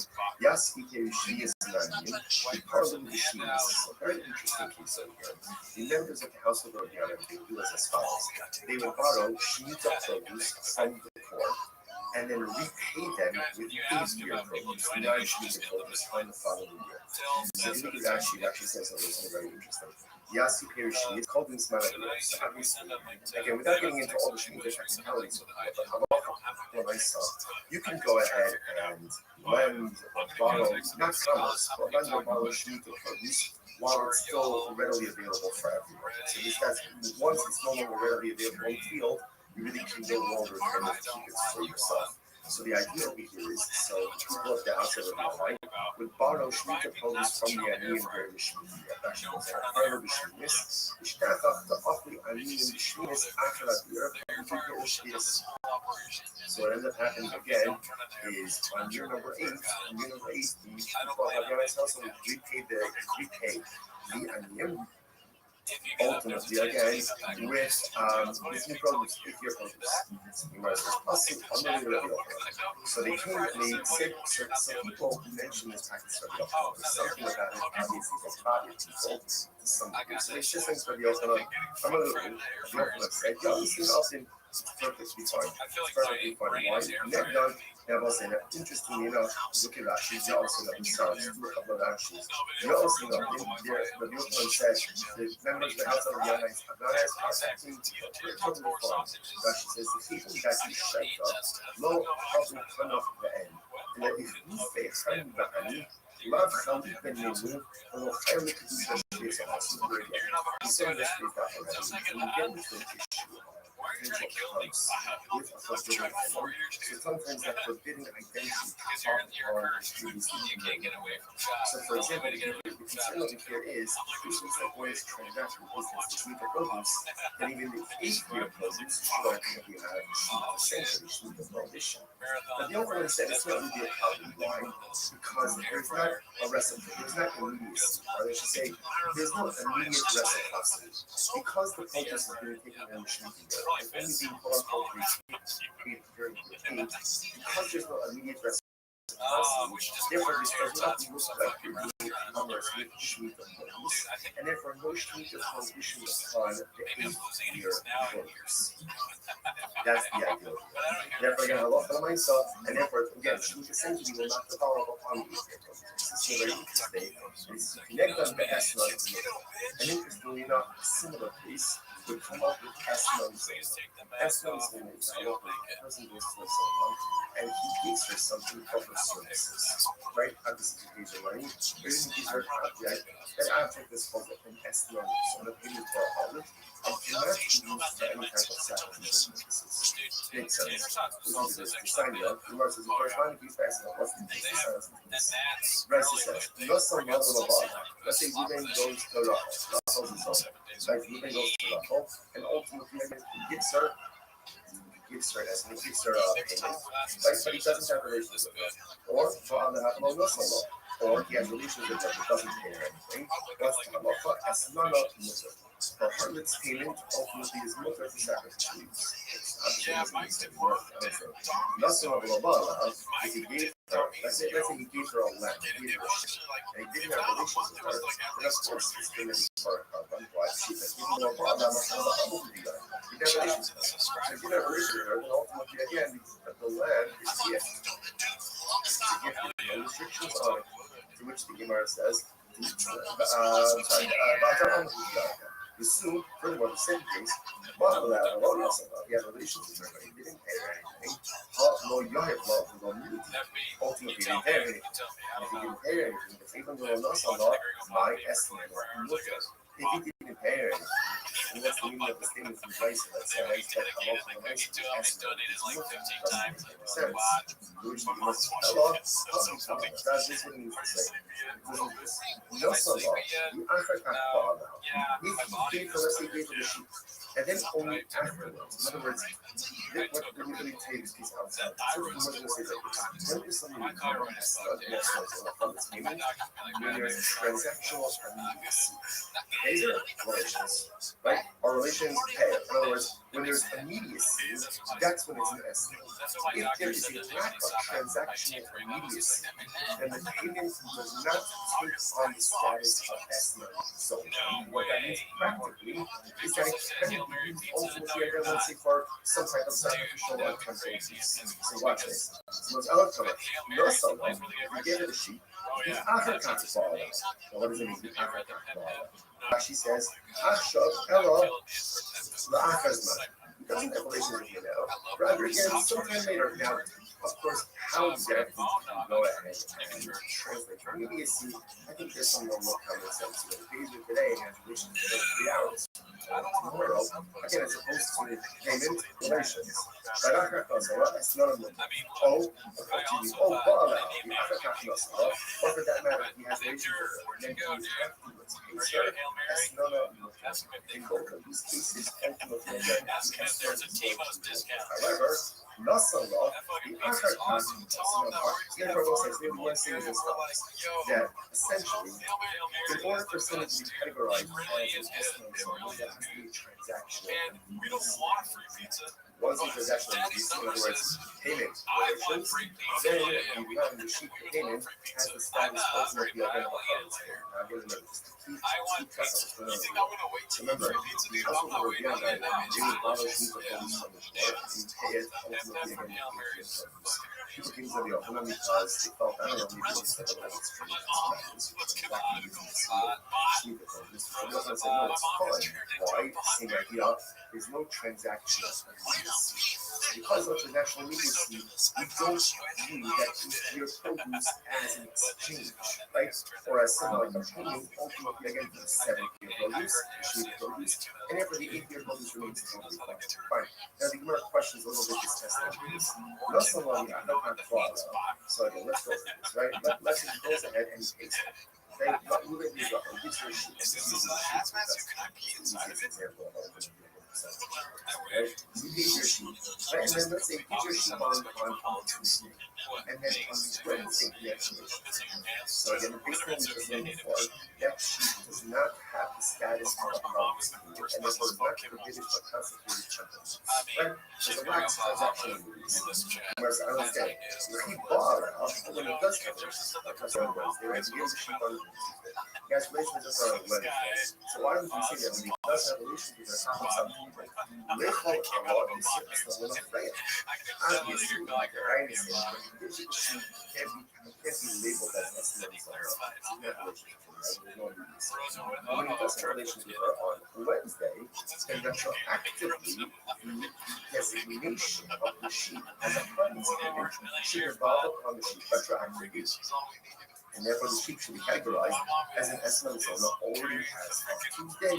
Yas Ike is Nani, the Parliament of Shia. A very interesting case over here. The members of the household of Rabbi Yana, they do as follows. They would borrow Shemitah produce from the poor, and then repay them with 8-year produce, 9 Shemitah produce on the following year. So if you look at Rashi, it actually says something very interesting. Yasi Perishi, it's called in Smart. So obviously, again, without getting into all the Shemitah technicalities, but what I saw, you can go ahead and lend or borrow, not commerce, but lend or borrow Shemitah produce while it's still readily available for everyone. So that's once it's no longer readily available in the field, you really can no longer kind of keep it for yourself. So the idea over here is, so people of the outside of the line would borrow Shemitah produce from the Aniyim during the Shemitah. Actually, it's a part of the Shemitah. The Shtachach, the Achli Aniyim, the Shemitah, after that year, so what ends up happening again is on year number 8, the people of Havyana's household would repay the Aniyim. Ultimately, again, with this new produce, 8-year produce. So they came and they said, so people mentioned this practice of the something about it, obviously, they taught it people. So they said things for the Yochanan. I'm a little Yochanan said, yo, this is often perfectly fine. It's perfectly fine. Why? Never done. Now, also, interestingly enough, look at Rashi. You also know themselves. Do a couple of Rashis. You also know the Yochanan says the members of the house of the Yanites have not asked contacting totally fine. Rashi says the people that you shake up, lo havu kanach be'en. And that if you say chaim ba'ani, love chaim be'nemu, lo chaim l'kedusha shvius ha'asim b'riyah. He said this is that already. And you get into an issue. potential comes with a forbidden item. So sometimes that forbidden identity upon previously. So for example, the concern over here is this is the voice transaction business to sleep at produce, and even the eighth-year produce should ultimately have essentially sleep of prohibition. But the overall said it's not really a problem. Why? Because there's not a reciprocity, there's not immediacy, or I should say, there's no immediate reciprocity. Because the produce is being taken in the machine and only being quote unquote repaid during the paid, because there's no immediate reciprocity. Therefore, this does not look like you're doing commerce with Shemitah produce, and therefore no Shemitah prohibition upon the eighth-year produce. That's the idea. Therefore, again, Allah for myself, and therefore, again, Shemitah essentially will not develop upon the eighth-year produce. This is very interesting. This is connected to the Esnon. And interestingly enough, a similar case would come up with Esnon. Esnon is an example of a person goes to a salon and he gives her something for her services, right? Obviously, he gives her money, or he gives her an object. That object is called an Esnon, so the payment for a outlet, and cannot be used for any type of sacrificial purposes. Makes sense. Listen to this. Christiania, the Lord says, the corresponding piece of Esnon, what's the piece of silence? Rice says, not some level of honor. Let's say Ruben goes to Rachel, like Ruben goes to Rachel, and ultimately he gives her as he gives her payment, right? But he doesn't have relations with her. Or for on the Hakama Nosala, or he has relations with her but doesn't pay her anything. What's the halacha? As none of mutter. For harlot's payment ultimately is mutter to sacrificial use. Not so of Labala, if he gave her, let's say he gave her a land, he gave her a ship, and he didn't have relations with her, then of course it's going to be for a wife. She says, even though Labala must have a home to be done. He didn't have relations with her. So if you have relations with her, then ultimately again, the land is a gift. It's a gift with no restrictions on it, to which the Gemara says, assume, furthermore, the same case, but he had relations with her, but he didn't pay her anything. Ultimately, he didn't pay her anything. And if he didn't pay her anything, if even though Allah, my estimate, if he didn't pay her anything, and that's the meaning of the statement from Rice that says that Allah from the Rice which you must Allah, that's this what it means to say. If he gave her, let's say, gave her the sheep, and then only afterwards, in other words, what really takes is outside. So we're going to say like this: when is something when there's transactional immediacy, these are relations, right? Our relations pay. In other words, when there's immediacy, that's when it's an estimate. If there is a lack of transactional immediacy, then the payment does not take on the status of estimate. So what that means practically is that it can be used ultimately, let's say, for some type of sacrificial outcome basis. So watch this. So it's outcome. No someone, you gave it a sheep. The African follow. What does it mean? The African follow. She says, Achshav Ella La'achazman. He doesn't have relations with you now. Rather, again, sometime later. Now, of course, how exactly do you go ahead and translate immediacy? I think there's some normal common sense to it. If you today and have relations for 3 hours, tomorrow, again, it's opposed to payment relations. But Achazman, that's not a limit. Oh, Bala, the Achazman, or for that matter, he has relations with her. Then he's that's not a limit. In both of these cases, ultimately, however, Nassala, the Achazman, therefore, we'll say, maybe one thing is this that essentially, in order for something to be categorized as an estimate, there has to be a transactional. We don't want free pizza. Once the transaction is, in other words, payment relations, then you have the sheet payment has the status ultimately identical funds. Now, again, remember, just keep trust. Remember, the household will be on that. They will follow sheet of funds from the store and pay it ultimately again in the funds. People came to the open because they felt, I don't know, maybe it's like a little strange. Sheet of funds. So the other said, no, it's fine. Why? Same idea. There's no transactional immediacy. Because of the national immediacy, we don't view that your produce as an exchange, right? Or as something like a payment ultimately again for the 7th year produce, the sheep produce, and therefore the 8th year produce remains totally fine. Now the Gemara questions a little bit this test like this. Not so long, I don't have so again, let's go through this, right? Let's just goes ahead and pays it. Okay, but move it these up. This is sheep. This is the easiest example of how to right? You get your sheep, right? And then let's say get your sheep on Tuesday, and then on Wednesday next week. So again, based on what we just learned before, that sheep does not have the status of a harvest, and therefore is not prohibited for constituted chunks, right? There's a wax transaction in these. Whereas I understand, he bought it off, but when it does have a customer on Wednesday, right? He gives the sheep on Tuesday. He has relations with her on Wednesday. So why don't we say that when he does have relations with her, comes up Lechol Allah is still afraid. Obviously, right? Can't be labeled as Muslims on when he does have relations with her on Wednesday, then that's actively the designation of the sheep as a harvest payment should evolve upon the sheep retroactively. And therefore the sheep should be categorized as an Esman Zona already has on Tuesday.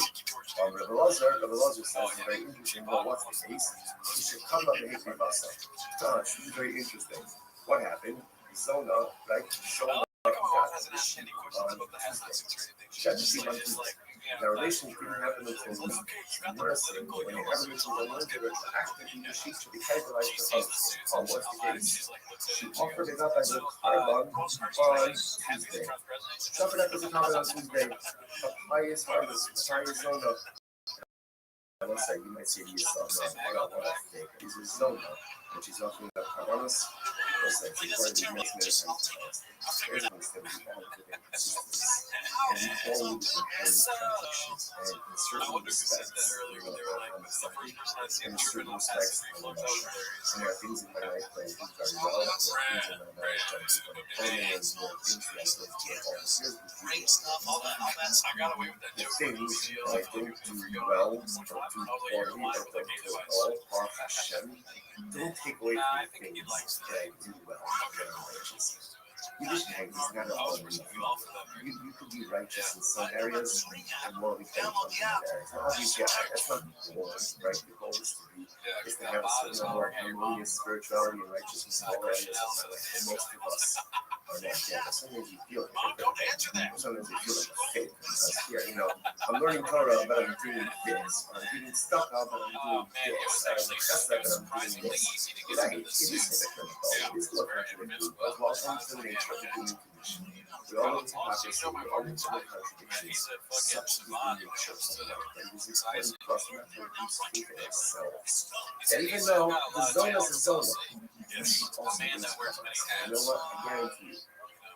Rabbi Rothschild says it's very interesting. Well, what's the case? He should come up and hit me basa. This is very interesting. What happened? Zona, right? Zona got the sheep on Tuesday. She got the sheep on Tuesday. Now, relations didn't happen until nursing. When they have relations on Wednesday, actively the sheep should be categorized for husband. What's the case? She offered it up as a carbon on Tuesday. She offered up as a carbon on Tuesday. A pious harvest, a pious zona. I will say, you might say to yourself, what is a zona? Which is offering up carbonos. There's important many times. There's always going to be all of the inconsistencies. And we all need to have transactions. And in certain respects, in certain respects, and there are things in my life that I do very well, and there are things in my life that I do very poorly, and there are things that I don't do all the years. The things that I don't do well, or do poorly, or don't do at all, are Hashem. Don't take away from the things that I do well that I'm righteous. You just he's not a whole you could be righteous in some areas and morally faithful in other areas. Now, obviously, that's not the goal, right? The goal is to have a certain level of harmonious spirituality and righteousness in all areas of my life. And most of us are not there. But sometimes you feel like sometimes you feel like a fake. Because here, I'm learning Torah, but I'm doing this. Or I'm getting stuck up, but I'm doing this. Or I'm just like, but I'm doing this. Right? It is hypocritical. It is still contradictory. But welcome to the nature of the human condition. We all need to hypocrisy. We all need to make contradictions. Such is the nature of life. And it is important for us not to reduce faith in ourselves. And even though the zona is a zona, this also is you know what? I guarantee you,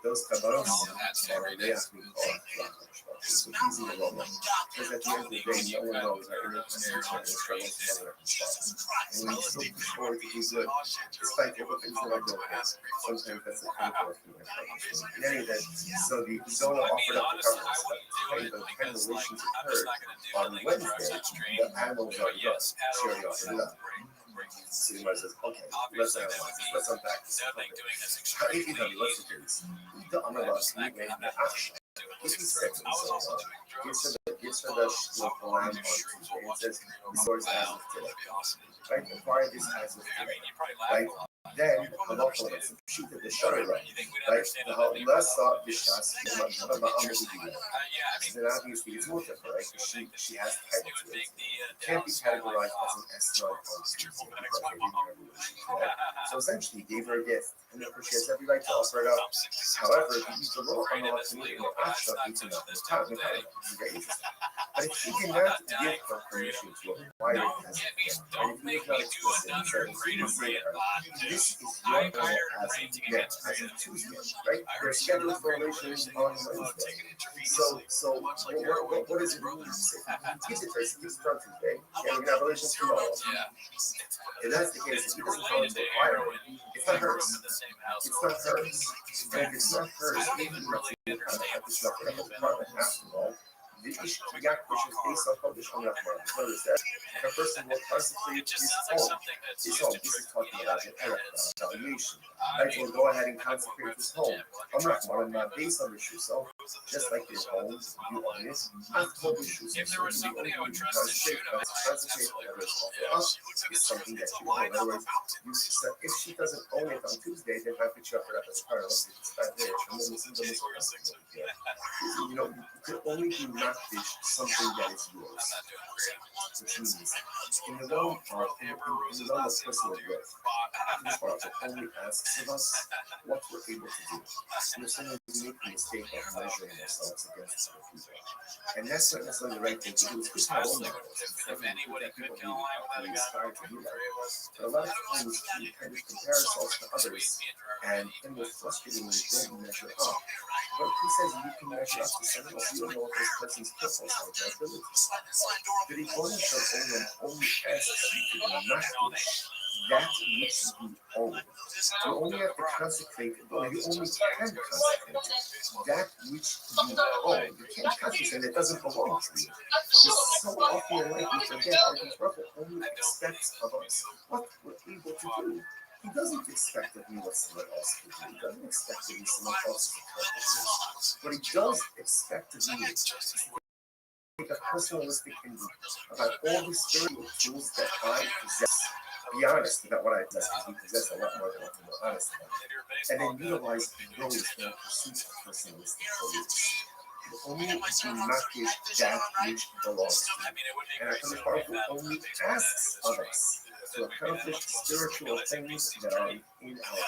those kabbalos are they have to be called it's easy to roll them. Because at the end of the day, no one knows our inner condition and struggles to other responses. And when you still push forward to be good, despite all the things that I go through, sometimes that's the kind of thing that happens. In any event, so the zona offered up the coverage, the kind of relations occurred on Wednesday, the animals already got. She already offered it up. So the Gemara says, okay, let's analyze this. Let's unpack this. How do you tell me what's the case? The Amalus, we made the action. If he said to himself, gives her the lamb on Tuesday, it says, resource as of today. Right? Acquire this as of today. Right? Then, the local of the sheet of the Shari, right? The less thought, the shots, the much of the Amalus. Then obviously it's more different, right? Because she has title to it. It can't be categorized as an estimate on Tuesday because they didn't have a relationship. Right? So essentially, he gave her a gift, and therefore she has every right to offer it up. However, if you use the law on the community, the action needs to know this time. This is very interesting. But if she did not give her permission to acquire it as a gift, and if he was not explicit, he said, say to her, this is your goal as of today, as of Tuesday, right? They're scheduled for relations on Wednesday. So what does it mean? He gives it to her, he gives it on Tuesday, and we're going to have relations tomorrow. If that's the case, if he doesn't tell her to acquire it, it's not hers. It's not hers. And if it's not hers, maybe it's not at this level of the apartment after all. The ish yak, which is based on Kodesh on Rahman. Notice that if a person will consecrate his home, this is talking about the evaluation. Right, will go ahead and consecrate his home. I'm Rahman, and based on the so just like your home, you own it. After the shoes, if there was something I would trust to shoot him, consecrate whatever is offered up is something that you own. In other words, if she doesn't own it on Tuesday, then how could you offer it up as a part of it? It's that rich. And then it's you know, you can only do not fish something that is yours. Which means in the realm of personal growth, this part only asks of us what we're able to do. And sometimes we make the mistake of measuring ourselves against other people. And that's not necessarily the right thing to do. It's just how own that is. It's something that people really inspire to do that. But a lot of times we kind of compare ourselves to others and then we're frustrated when we don't measure up. But who says you can measure up to someone else? You don't know what this person's purpose or their abilities. The Rebbeinu Shel Olam only asks you to match that which you own. You only have to consecrate, or you only can consecrate that which you own. You can't consecrate that doesn't belong to you. Because so often in life we forget that the Prophet only expects of us what we're able to do. He doesn't expect of me what someone else can do. He doesn't expect of me someone else's accomplishments. What he does expect of me is take a personalistic view about all the spiritual tools that I possess. Be honest about what I possess, because we possess a lot more than what we're honest about. And then utilize those in pursuit of personalistic beliefs. Only do not give that which belongs to you. And our Father only asks of us to accomplish spiritual things that are in our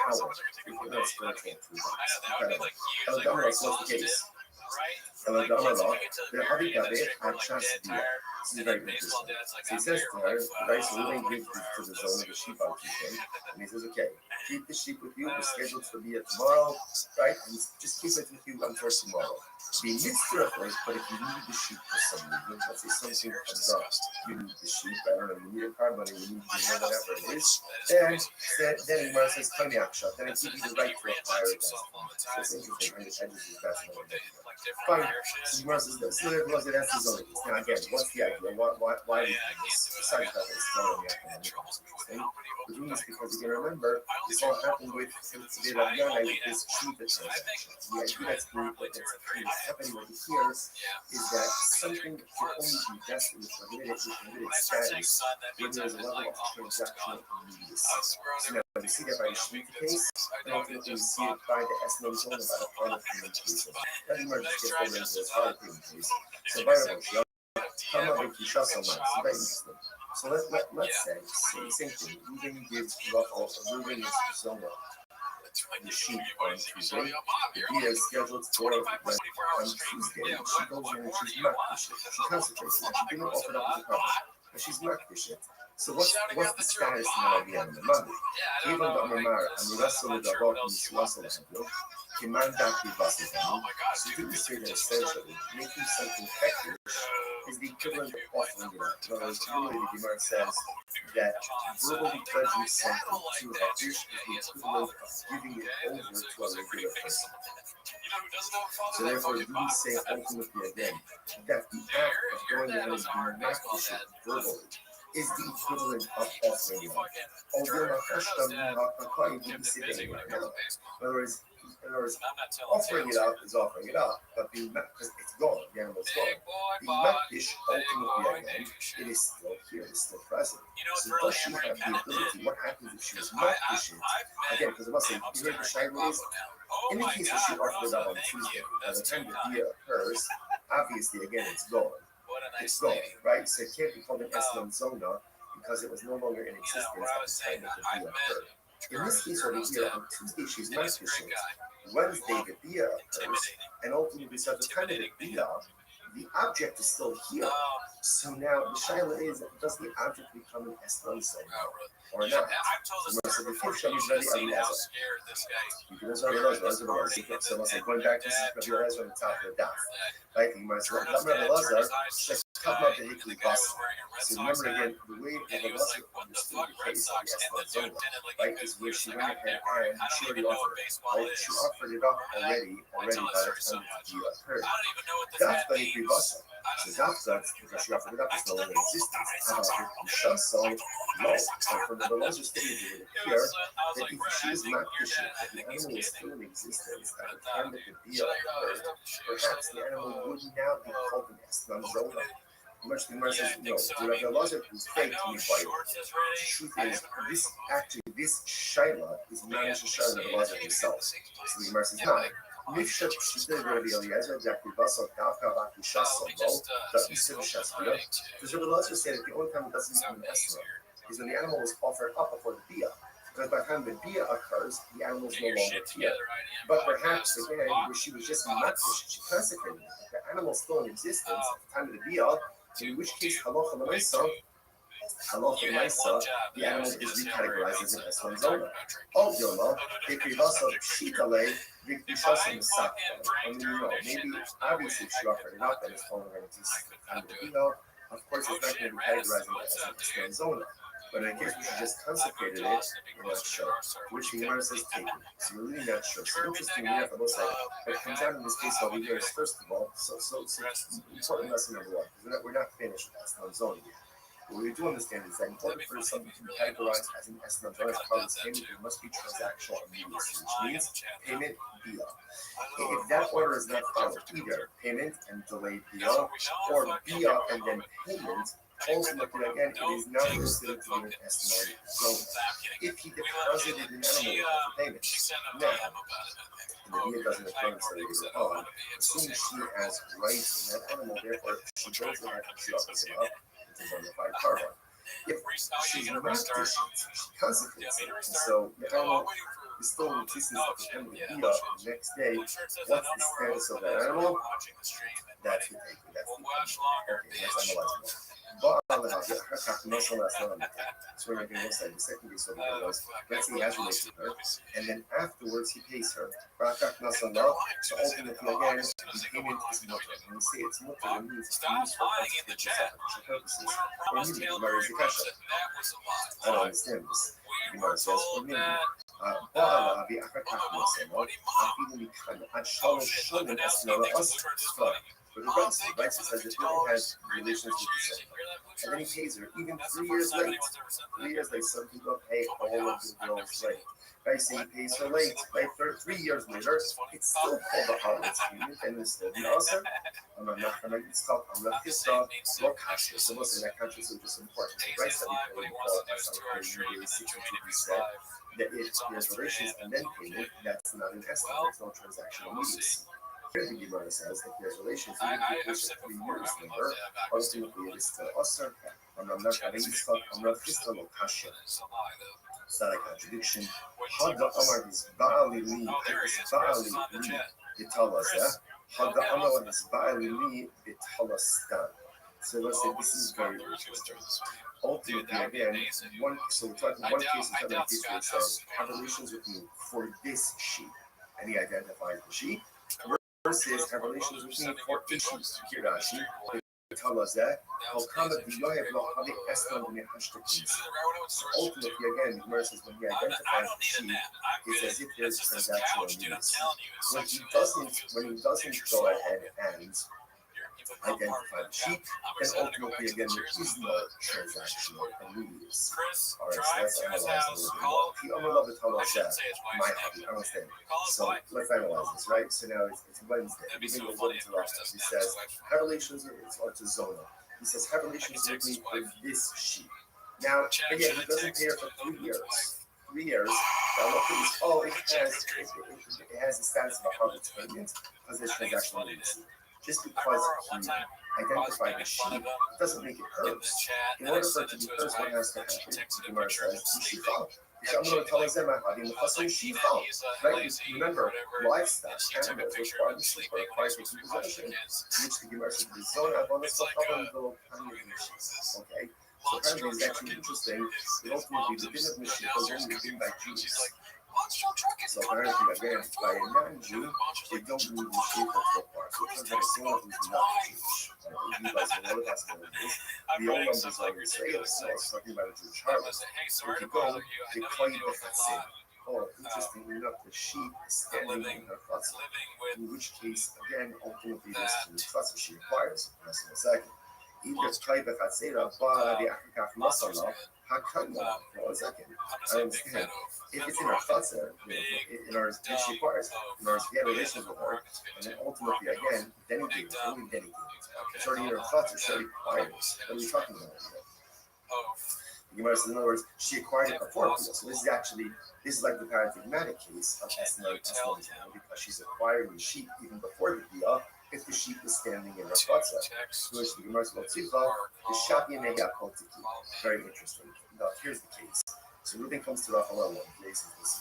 power, within our spiritual toolbox. Incredible. What's the case? The Rabbi had trust Dia. This is very interesting. So he says to her, right, so Reuben gives to the zone of the sheep on Tuesday, and he says, okay, keep the sheep with you, we're scheduled to be here tomorrow, right, and just keep it with you until tomorrow. Be mitzvah first, but if you need the sheep for some reason, let's say something comes up, you need the sheep, I don't know, you need a car money, you need whatever it is, then Gemara says, then I give you the right to acquire it. So it's interesting, I just use that as another thing. Fine. So Gemara says this. So there was it asks his own case. Now again, what's the idea? Why do you do this? Besides that, it's not only interesting. We're doing this because you can remember this all happened with the Rabbi with this Shiva transaction. The idea that's happening over here is that something can only be best in the permitted status when there's a level of transactional immediacy. So now we see that by the Shiva case, and ultimately we see it by the Esnom zone about a part of the case. Doesn't matter just get over into this hard case. So by the way, come up with Kisha so much. It's very interesting. So let's say the same thing. Reuben gives Reuben is Zona the sheep on Tuesday. The Dia is scheduled for on Tuesday. She goes in and she's not the sheep. She consecrates it. She didn't offer it up as a cover, but she's not the sheep. So what's the status now of the end of the Monday? Even the Amar and the rest of the Dabot and the Suasa Command that we bust it down. So you can say that essentially making something effective is the equivalent of offering it up. In other words, really the Gemara says that verbally pledging something to a fish is the equivalent of giving it over to a regular person. So therefore, we say ultimately again that the act of going ahead and being not worship verbally is the equivalent of offering it up. Although in other words, offering it up is offering it up, but being because it's gone, the animal's gone. Being makdish ultimately again, it is still here, it's still present. So does she have the ability? What happens if she was makdish it? Again, because I must say, you heard the shayla is in the case that she offered it up on Tuesday, by the time the dia occurs, obviously again it's gone. It's gone, right? So it can't be called an Eslam Zona because it was no longer in existence at the time that the dia occurred. In this case over here, on Tuesday she's makdish it. Wednesday the dia occurs, and ultimately so at the time of the dia, the object is still here. So now the shayla is, does the object become an Eslam Zona or not? So the fifth shall be very Eliezer. Because so I say going back to Rabbi Eliezer on the top of the daf. Right? You might say, Rabbi Eliezer, Kabbalah the Hikli Basa. So remember again, the way that the Lazar understood the case of the Eslan Zona, right, is where she went ahead and she already offered it, right? She offered it up already by the time the deal occurred. Dafka Hikli Basa. So Dafka, because she offered it up, is no longer in existence. However, Isha, so no. So from the Lazar statement, it would appear that if she was not Kishin, that the animal was still in existence at the time that the deal occurred, perhaps the animal would now be called an Eslan Zona. Much the Gemara says, no, the Rabbi Elazar was fake to me by the truth is, this Shaila is not a Shaila of Elazar himself. So the Gemara says, no. Mifshat Shita Rabbi Eliezer, Jackie Basel, Kafka, Baki Shasal, the Isra Shasbia. Because Rabbi Elazar said that the only time it doesn't become an Esra is when the animal was offered up before the Bia. Because by the time the Bia occurs, the animal is no longer Bia. But perhaps, again, where she was just Makdish, she consecrated it. The animal is still in existence at the time of the Bia. In which case, halacha l'maisa, the animal is recategorized as an Eslan Zona. Al Dilma, Kekrivasa Pshitale, Vikdushasa Misakta. I mean, maybe, obviously, if she offered it up, then it's no longer in existence at the time of the Bia. Of course, it's not going to be categorized as an Eslan Zona. But in the case where she just consecrated it, we're not sure. Which the Gemara says taken. So we're really not sure. So interesting, we have to look at what comes out in this case over here is, first of all, so important lesson number one, because we're not finished with Eslan Zona yet. What we do understand is that in order for something to be categorized as an Eslan Zona as part of this payment, there must be transactional immediacy, which means payment via. If that order is not followed, either payment and delayed via, or via and then payment, ultimately, again, it is not considered to be an Eslan Zona. If he deposited an animal for payment, now, the Bia doesn't occur until later on, assuming she has rights in that animal, therefore, she goes ahead and she offers it up to bona fide carbon. If she's not Kishin, she consecrates it, and so the animal is still in existence at the end of the Bia the next day. What's the status of that animal? That's the take. That's the okay, let's analyze more. So we're going to say the second case over there was, let's say he has relations with her, and then afterwards he pays her. So ultimately, again, the payment is mutter. When we say it's mutter, it means it's used for constitutional purposes. Or maybe the Gemara is the kasha. I don't understand this. The Gemara says, or maybe. But the Rabbi says that Rabbi has relations with the same. And then he pays her, even 3 years late. 3 years late, some people pay all of the bills late. Right, so he pays her late, right? 3 years later, it's still called the holiday payment, and it's still the answer. I'm not going to stop, I'm not this stuff, no conscious. So listen, that conscious is just important. The rights that we call it, that's how we pay 62%. That if there's relations and then payment, that's not an estimate, there's no transactional immediacy. Here the Gemara says that there's relations even if it takes 3 years later, ultimately it is still usher. I'm not having this stuff, I'm not this little kasha. It's not a contradiction. Haga Amar is Ba'ali Li, is Ba'ali Li, Bitalazah. Haga Amar is Ba'ali Li, Bitalastan. So let's say this is very interesting. Ultimately, again, so we're talking one case and another case where it says, have relations with me for this sheep. And he identifies the sheep. Versus have relations with me for each sheep. Kirashi. Talazah. Ultimately, again, the Gemara says when he identifies the sheep, it's as if there's transactional immediacy. When he doesn't go ahead and identify the sheep, then ultimately, again, there is no transactional immediacy. Alright, so let's analyze a little bit more. He only loved the Talazah, my hobby, I understand. So let's analyze this, right? So now it's Wednesday. Everything was going to Rothschild. He says, have relations with to Zona. He says, have relations with me for this sheep. Now, again, he doesn't pay her for 3 years. 3 years. Now, look at this. Oh, it has the status of a harvest payment because there's transactional immediacy. Just because he identified the sheep doesn't make it hers. In order for it to be hers, what has to happen? The Gemara says, she fell. Right? Remember, livestock, animals, which are the sheep, are acquired with possession, which the Gemara says, the zone of honest okay? So apparently it's actually interesting that ultimately the din of Mashiach was only given by Jews. So apparently, again, by a non-Jew, they don't need the sheep that's so far. So it turns out someone who's not Jewish. You guys know what that's going to do. The old numbers are Israel, so it's talking about a Jewish harvest. If you go, they call you the chatzir. Oh, interestingly enough, the sheep is standing in her chatzir. In which case, again, ultimately, this Jewish chatzir she requires. That's in a second. Either Kai Bechatzera, but the Akikach Masala, Hakanya, for a second. I understand. If it's in our chatzar, in our she requires, in our get relations with her, and then ultimately again, dedicated, only dedicated. It's already in her chatzar, she already requires. What are we talking about here? The Gemara says, in other words, she acquired it before Piyah. So this is like the paradigmatic case of Esna because she's acquiring the sheep even before the Piyah if the sheep is standing in her chatzar. So which the Gemara says, the Shabi Nega Kotiki. Very interesting. Now, here's the case. So Reuben comes to Rachel and places this.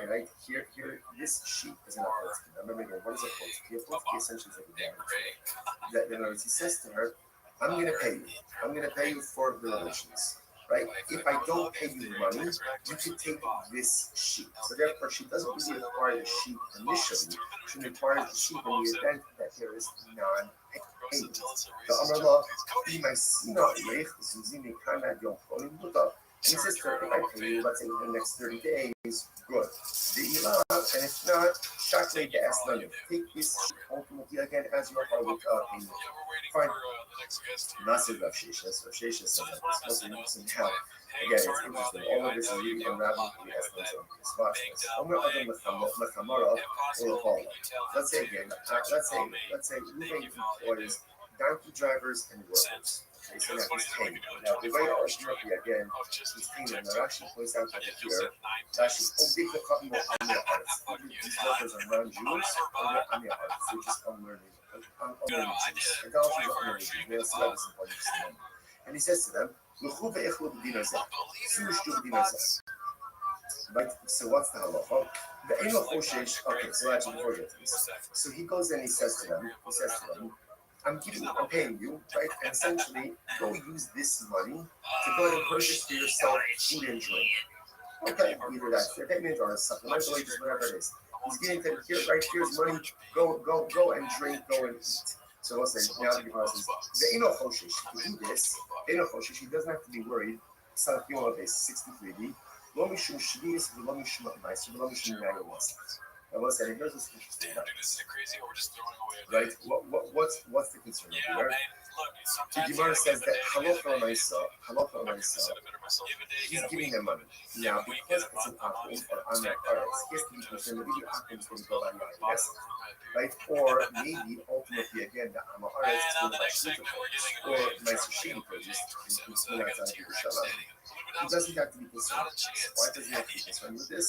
Right here, this sheep is in a kotiki. Now remember again, what is a kotiki? A kotiki essentially is like a guarantee. In other words, he says to her, I'm going to pay you. I'm going to pay you for the relations. Right? If I don't pay you money, you can take this sheep. So therefore, she doesn't really acquire the sheep initially. She acquires the sheep in the event that there is non-payment. The Amarla, and he says to her, if I pay you, let's say in the next 30 days, good. The Ilan, and if not, Shakle de Eslan, take this sheep ultimately again as your public payment. Fine. Massive Rav Sheshes. Rav Sheshes says that it's supposed to be help. Again, it's interesting. All of this is reading from Rabbi the Eslan's own Kisvashas. Omer Adam Lechamara Ulachala. Let's say again, let's say Reuben employs donkey drivers and workers. Okay, so now he's paying. Now the way ultimately again, he's paying them. Now Rashi points out that here, Rashi, these workers are non-Jews, or they're Amir artists. They're just unlearning. And he says to them, right? So what's the halacha? Okay, so actually before we get to this. So he goes and he says to them, I'm paying you, right? And essentially, go use this money to go and purchase for yourself food and drink. Okay, either that's their payment or supplemental wages, whatever it is. He's getting to here, right? Here's money. Go and drink. Go and eat. So we'll say now the Gemara says the Eno Choshesh to do this. Eno Choshesh, he doesn't have to be worried. Salafiola base 63b. Lo mishum shvius, lo mishum ma'aser, lo mishum nayos. I will say here's what's interesting. Damn, dude, this is crazy. We're just throwing away. Right? What's the concern here? The Gemara says that halacha ma'aser. He's giving them money. Now, because it's an akum or on that artist, he has to be concerned that maybe akum is going to go by yes, right? Or maybe ultimately again the Amma artist is going to buy shita or ma'aser shita purchase and consume outside of Yerushalayim. He doesn't have to be concerned with this. Why does he have to be concerned with this?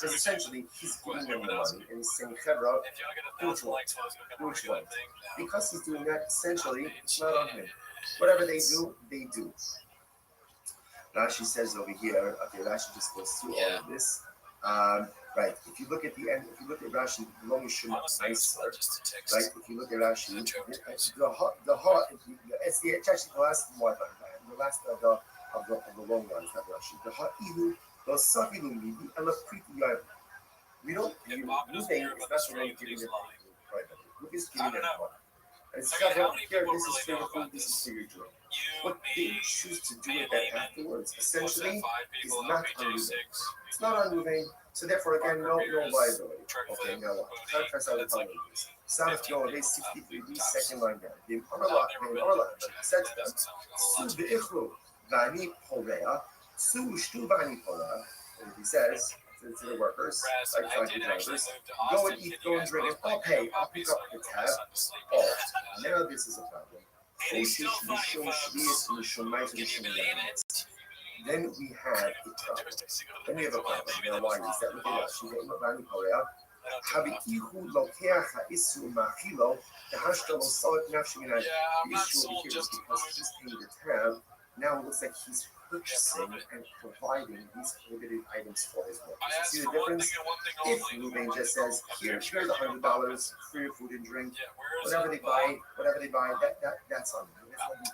Because essentially he's giving them the money and he's saying, Chevra, do what you want. Because he's doing that, essentially, it's not on him. Whatever they do, they do. Rashi says over here, okay, Rashi just goes through all of this. Right, if you look at the end, if you look at Rashi, Lo Mishum Ma'aser, right, if you look at Rashi, it's actually the last one, the last of the long ones, not Rashi. The Ha'ilu, the Safilu Midi, and the Priti Yav. We don't, Ruvain is not the one giving it privately. Ruvain is giving it money. And it's here, this is for your food, this is for your drink. What they choose to do with that afterwards, essentially, is not on Ruvain. It's not on Ruvain, so therefore, again, no liability. Okay, now what? Contrast out the following is. South Yoa, base 63b, second line down. The Arla, said to them, Su Be'ichlu, Vani Porea, Su Shtu Vani Porea, he says to the workers, like donkey drivers, go and eat, go and drink, and I'll pay, I'll pick up the tab. Oh, now this is a problem. Then we have a problem. Then we have a problem. Now, why is that? Look at that. She went Vani Porea. Habi'ihu Lokea Ha'isu Machilo, the Hashtal Salat Nafshiminai. The issue over here is because he's paying the tab. Now it looks like he's purchasing and providing these prohibited items for his workers. You see the difference? If Ruvain just says, here's $100 for your food and drink, whatever they buy, that's on them. That's not big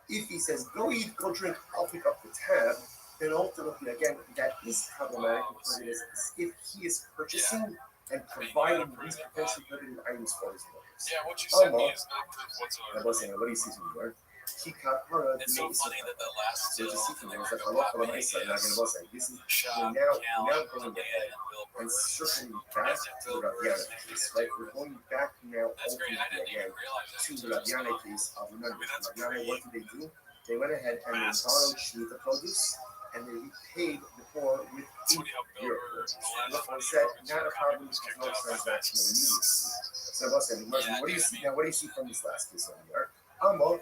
deal. If he says, go eat, go drink, I'll pick up the tab, then ultimately, again, that is problematic because it is if he is purchasing and providing these potentially prohibited items for his workers. Yeah, what you sent me is no proof I whatsoever. was saying, what do you see from there? It's so funny that the last So just see from there, it's like record Allah copy is not going to say this is shop, now count, going Leanne, ahead and Will and Brewers. circling back to the Rabiana case, right? We're going back now That's great. I ultimately didn't again even realize that. to the Rabiana case of remember That's Rabiana, what did they do? They went ahead and they Masks. borrowed Shemitah produce and they repaid the poor with That's what he helped build. Rothschild said, not a problem because no transactional immediacy. So what's that? What do you see now? What do you see from this last case over here? Amo,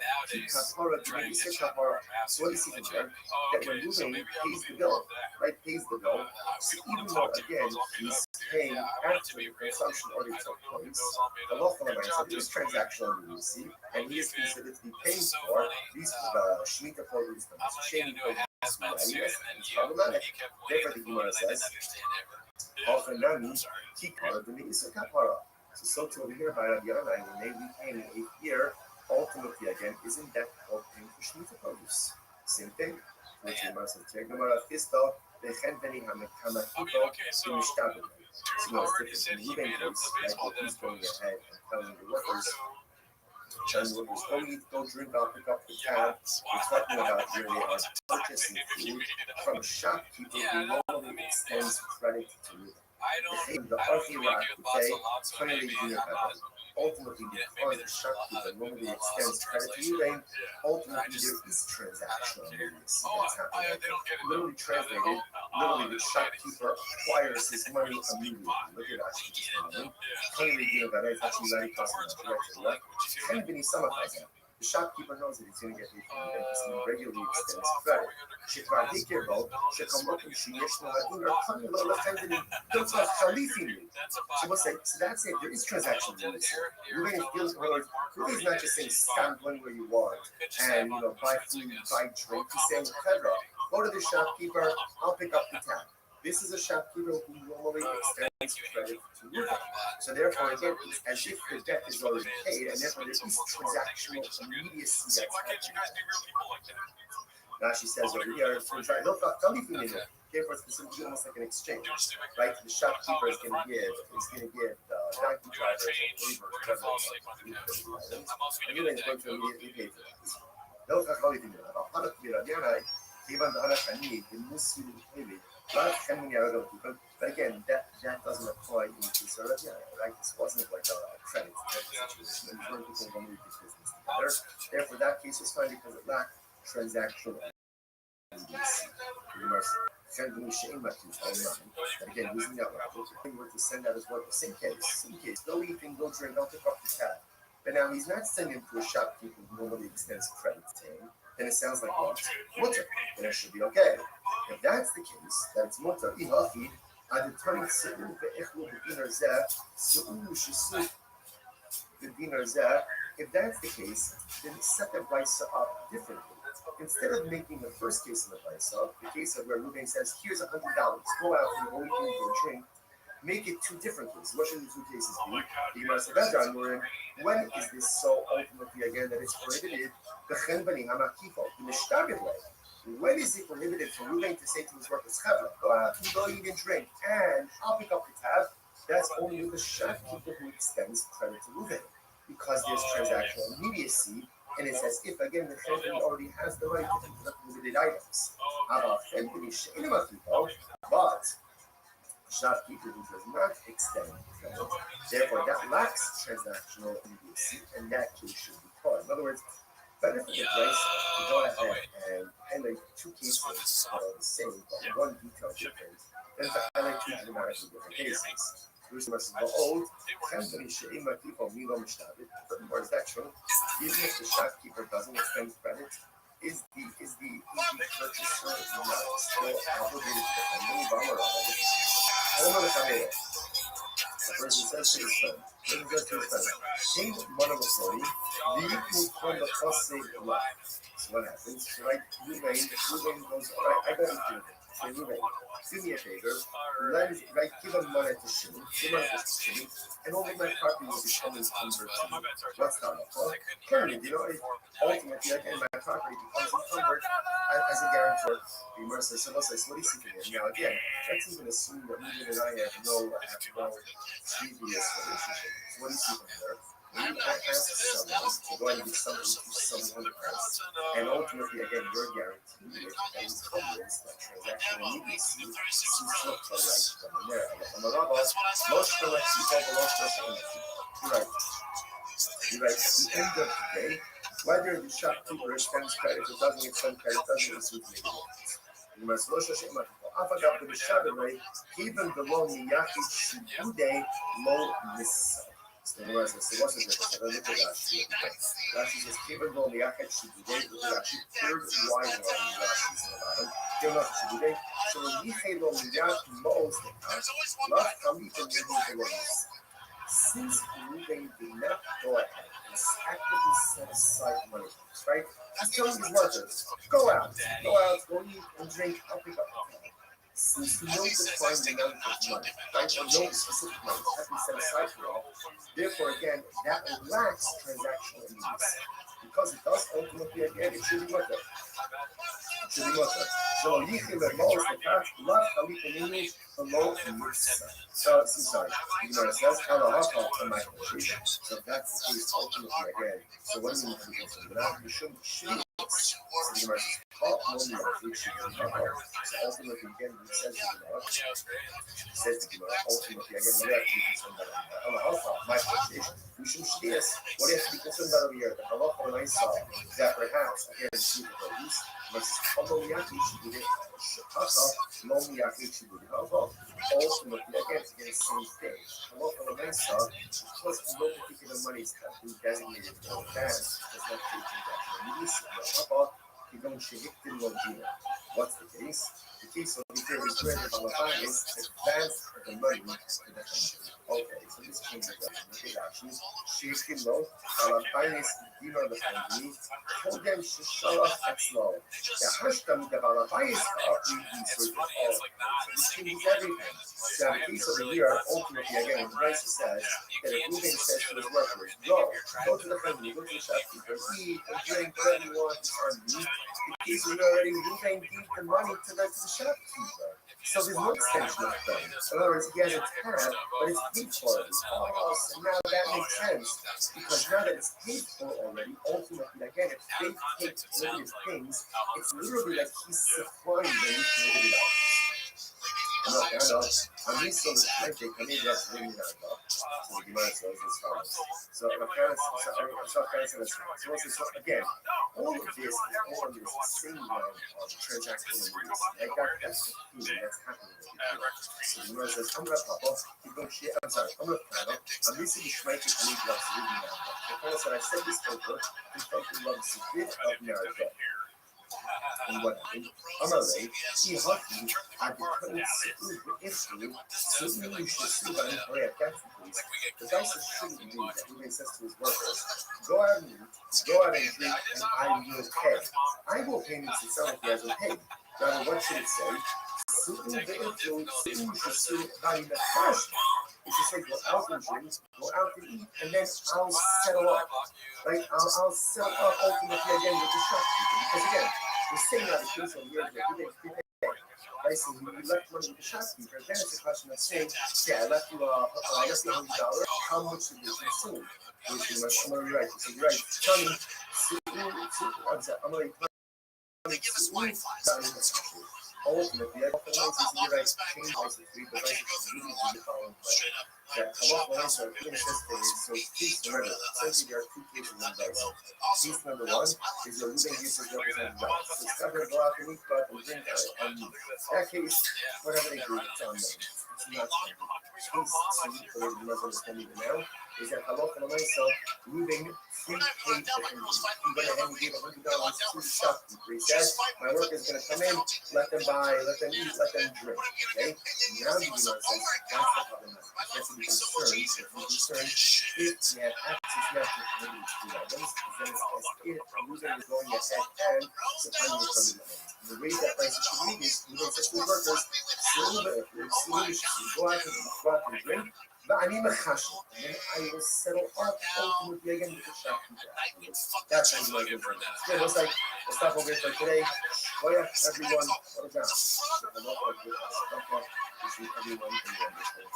kapara, Trying to say get kapara. So what do you see from there? That when moving pays the bill, right? Pays the bill. So even though again he's paying after the consumption already took place, the local amount of this transactional immediacy, and he is considered to be paying for these Shemitah programs from the chain programs. It's problematic. Therefore, the Gemara says, "Ofenami kikara d'meisa kapara." So to over here by Rabbi Yanai, when they repay in the 8th year, ultimately again, isn't that called paying for Shemitah produce? Same thing. Which Gemara says, "Gemara fisto bechen beni hamakito b'mishtabed." So no, it's different. In Ruben case, like he's going ahead and telling the workers, go eat, go drink, I'll pick up the tab. We're talking about here they are purchasing food from a shopkeeper who normally extends credit to them. The Archirach would say, ultimately, because the shopkeeper normally extends credit to you, ultimately there is transactional immediacy that's happening. Literally translated, literally the shopkeeper acquires his money immediately. Look at that. It's actually very possible. Kind of summarizing. The shopkeeper knows that he's going to get paid for the bank, so he regularly extends credit. שכבר הכירו, שכמותם שיש נוהגים רחמים לא לחנדנים, דוצר חליפים. So that's it. There is transaction rules. Ruben is not just saying stand one where you want and buy food, buy drink. He's saying, go to the shopkeeper, I'll pick up the tab. This is a shopkeeper who normally extends credit to Ruben. So therefore, again, it's as if the debt is already paid, and therefore there is transactional immediacy that's happening. Rashi says over here, therefore it's specifically almost like an exchange, right? The shopkeeper is going to give the donkey drivers and laborers items, and Ruben is going to immediately pay for that. But again, that doesn't apply in the case of Rabbi, right? This wasn't like a credit situation. These weren't people who wanted to do business together. Therefore, that case was fine because it lacked transactional immediacy. But again, using that language, if we were to send out his work, same case, go eat and go drink, I'll pick up the tab. But now he's not sending to a shopkeeper who normally extends credit to him. Then it sounds like what? Mutter. Then it should be okay. If that's the case, that it's mutter, ihafid, determined se'u ve'echlu b'dinar zeh, se'u shesuf b'dinar zeh. If that's the case, then set the Vaisa up differently. Instead of making the first case of the Vaisa, the case of where Ruben says, here's $100, go out and go eat and go drink, make it two different cases. What should the two cases be? The Gemara said, when is this so ultimately again that it's prohibited? When is it prohibited for Ruben to say to his workers, go out and go eat and drink, and I'll pick up the tab? That's only with the shopkeeper who extends credit to Ruben, because there's transactional immediacy, and it's as if again the Chevron already has the right to pick up prohibited items. But shopkeeper who does not extend credit, therefore that lacks transactional immediacy, and that case should be caught. In other words, better for the place to go ahead and highlight two cases that are the same, but one detail different, than to highlight two dramatically different cases. Furthermore, is that true? Even if the shopkeeper doesn't extend credit, is the purchaser not still obligated to the company? The person says to his friend, "King Monopoly, so what happens? Right? Ruben goes, all right, I got to do it. say, Ruben, do me a favor, lend, right, give a money to Shimon, give money to Shimon, and all of my property will become encumbered to you. What's that? Well, currently, ultimately, again, my property becomes encumbered as a guarantor. The Gemara says, so what do you see from here? Now, again, let's even assume that Ruben and I have no previous relationship. So what do you see from there? When you ask someone to go and do something to someone else, and ultimately, again, you're guaranteed with that encumbrance, that transactional immediacy, seems to look right from there. And the Rabbi, most of the people, you're right. You're right. At the end of the day, whether the shopkeeper extends credit or doesn't extend credit doesn't necessarily make a difference. You must look at it. After the Shabbat, even below Miyaki Shibude Lo Missa. So what's the difference? I look at Rashi. Rashi says, even though Miyaki Shibude, which is actually third wide on Rashi's in the bottom, still not Shibude. So when Yichei Lo Miyaki Mo's the house, Lach Khalif and Yehuda Lo Missa. Since Ruben did not go ahead and actively set aside money, right? He's telling his workers, go out, go eat and drink, I'll pick up the tab. Since no defined amount of money, right, or no specific money has been set aside for all, therefore, again, that lacks transactional immediacy. Because it does ultimately, again, it should be worth it. So, Yichim and Mo is the path, Lach Khalif and Inu, below and sorry, the Gemara says, Halacha and my contribution. So that's the case ultimately again. So what do you mean to do? Now you shouldn't shoot. So the Gemara says, so ultimately again, it says the Gemara, ultimately again, what do you have to be concerned about? Halacha, my contribution. We should see this. What do you have to be concerned about over here? The Halacha and I saw that perhaps again, see the police. Ultimately, again, it's the same thing. Because no particular monies have been designated for advance, does not take transaction. What's the case? The case of the here is where the Balabah is advanced the money to the country. Okay, so this changes the actions. Sheikh Lo, Balabah is dinar the family. Hodem Shishala Etzlo. The Hashtam the Balabah is this changes everything. So the case of the year, ultimately, again, the Raisa says that if Ruben says to his workers, go to the family, go to the shopkeeper, eat and drink whatever you want, it's on me. The case of already Ruben gave the money to the shopkeeper. So there's no extension of credit. In other words, he has a tab, but it's paid for already. And now that makes sense, because now that it's paid for already, ultimately, again, if they take limited things, it's literally like he's supplying the limited items. And these sort of like they come in that's really not enough. So the Gemara says as follows. So again, all of this is all under the same line of transactional immediacy. Like that's the theme that's happening with you. So the Gemara says, I'm gonna pop off, I'm gonna plan up. I'm missing the Shmaitik and Eid loves really now. The Gemara said, I said this over, in fact, he loves the bit of narrative. And what happened? Amalei, he hockey, I couldn't sit if you should see by the way at that's the police. The guy says shouldn't do that. He says to his workers, go out and eat, go out and drink, and I will pay. I will pay me to sell if he hasn't paid. Rather, what should it say? You should sit by the first. It should say, go out and drink, go out and eat, and then I'll settle up. Right? I'll settle up ultimately again with the shopkeeper. Because again, we're saying that the case of years that we didn't prepay. Right? So you left money with the shopkeeper. Then it's a question of saying, I left you $100. How much did you consume? Which is I'm going to be right. So you're right. Tell me, I'm going to give us Wi-Fi. Ultimately, I don't know if you guys change basically, but basically, really do the following way. That halach lines are inconsistent, so please remember, essentially there are two cases in Bible. Case number one is your Ruben uses represented God. So it's not going to go out and eat, but we drink on meat. That case, whatever they do, it's on them. It's not on them. Case two, for those of you who understand even now, is that halach lines are Ruben free paid for him. He went ahead and gave $100 to the shopkeeper. He said, my worker is going to come in, let them buy, let them eat, let them drink. Okay? Now the Gemara says, that's the problem. That's the concern. If you're concerned, if you have access now to the items, then it's as if Ruben is going ahead and supplying you from the items. the way that prices should be is we don't say to the workers, go out and drink. ואני מחשב, and then I will settle up ultimately again with the shopkeeper. That's how you might go for it. Yeah, looks like we'll stop over here for today. Oh yeah, everyone, what down. Everyone can understand.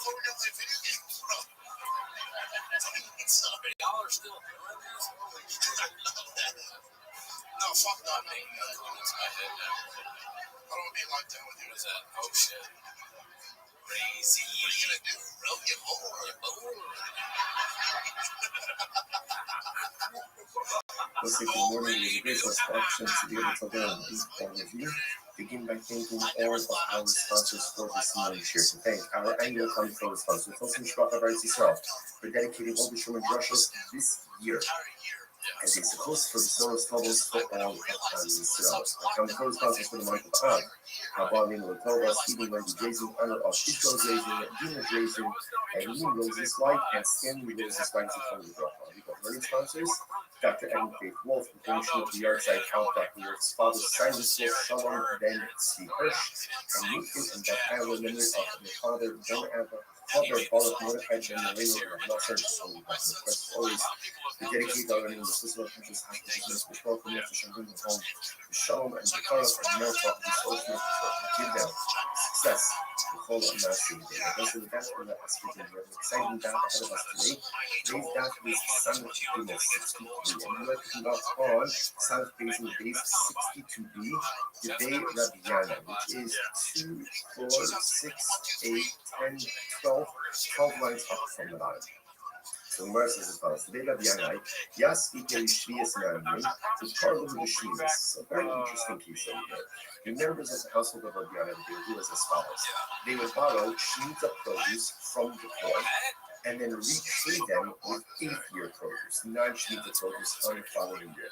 Y'all are still doing this? No, fuck not me. It's my head now. I don't want to be locked in with you. What is that? Oh shit. Crazy. What are you gonna do, bro? You're bored. Let's say good morning is a great satisfaction to be able to learn these point of view. Begin by thanking all of our sponsors for this morning's share. To thank our annual Comic Con sponsor, Tosin Shbach Rabbi for dedicating all the Sherman Rushes this year as a host for the Soros Troubles for all of Israel. Our Comic Con sponsors for the month of Av, Rabbi Latova, Stephen Wendy Jason, in honor of Israel's raising, Dina's raising, and Ian Rose's wife, and Stanley Rose's wife, from the drop. We've got learning sponsors. Dr. Evan Faith Wolf, the donation of the Yardside Count, Dr. York's father, Simon Smith, Shalom, Ben C. Hirsch, and Lucas and Beth Adler, memory of the father, Ben Adler, father of all of Mordecai, Ben Marino, and not such as only one. Of course, always the dedicated our name, the Swiss of Princess Hospital, the Shroud, the Nefesh, and bringing home the Shalom and the Kara for America, the social, give them success, the whole of Massey. Those are the best for the Asperger. We have an exciting data ahead of us today. Today's data is Sunday, 63. And we're talking about on South Basin base 62B, the day Rabbi, which is 2, 4, 6, 8, 10, 12 lines up from the bottom. So the verse is as follows. Today Rabbi Yas Ike Shvias Manamim, to Charlo the Shvias. A very interesting case over here. The members of the household of Rabbi Yana, they would do as follows. They would borrow Shemitah produce from the poor, and then repay them with 8th-year produce, non-Shemitah produce on the following year.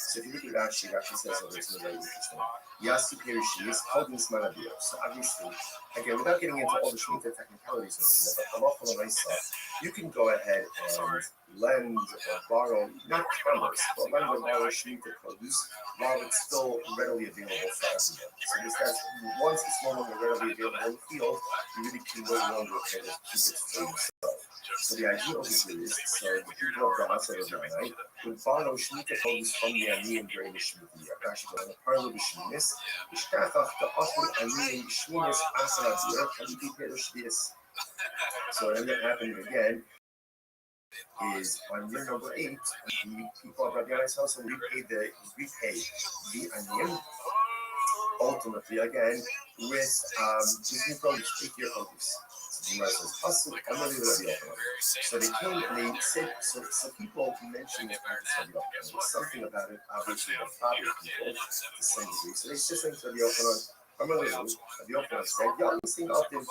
So if you look at Rashi says something very interesting. Yasi Perishi is called in Smanabio. So obviously, again, without getting into all the Shemitah technicalities of it, but you can go ahead and lend or borrow, not commerce, but lend or borrow Shemitah produce while it's still readily available for everyone. So that's once it's no longer readily available in the field, you really can no longer kind of keep it for yourself. So the idea over here is, so the people of the household of Rabbi would borrow Shemitah produce from the Aniyim during the Shemitah year. Rashi goes on the part of the Sheminis, Ishtachach the Achul Aniyim Sheminis Asana Dir Kaliti Perushvias. So what ended up happening again is on year number 8, the people of Rabbi's household repay the Aniyim ultimately again with new produce, 8-year produce. So they came and they said, so people mentioned something about it, obviously the father people to some degree. So they said something to Rabbi Yochanan said, yeah, this thing out there is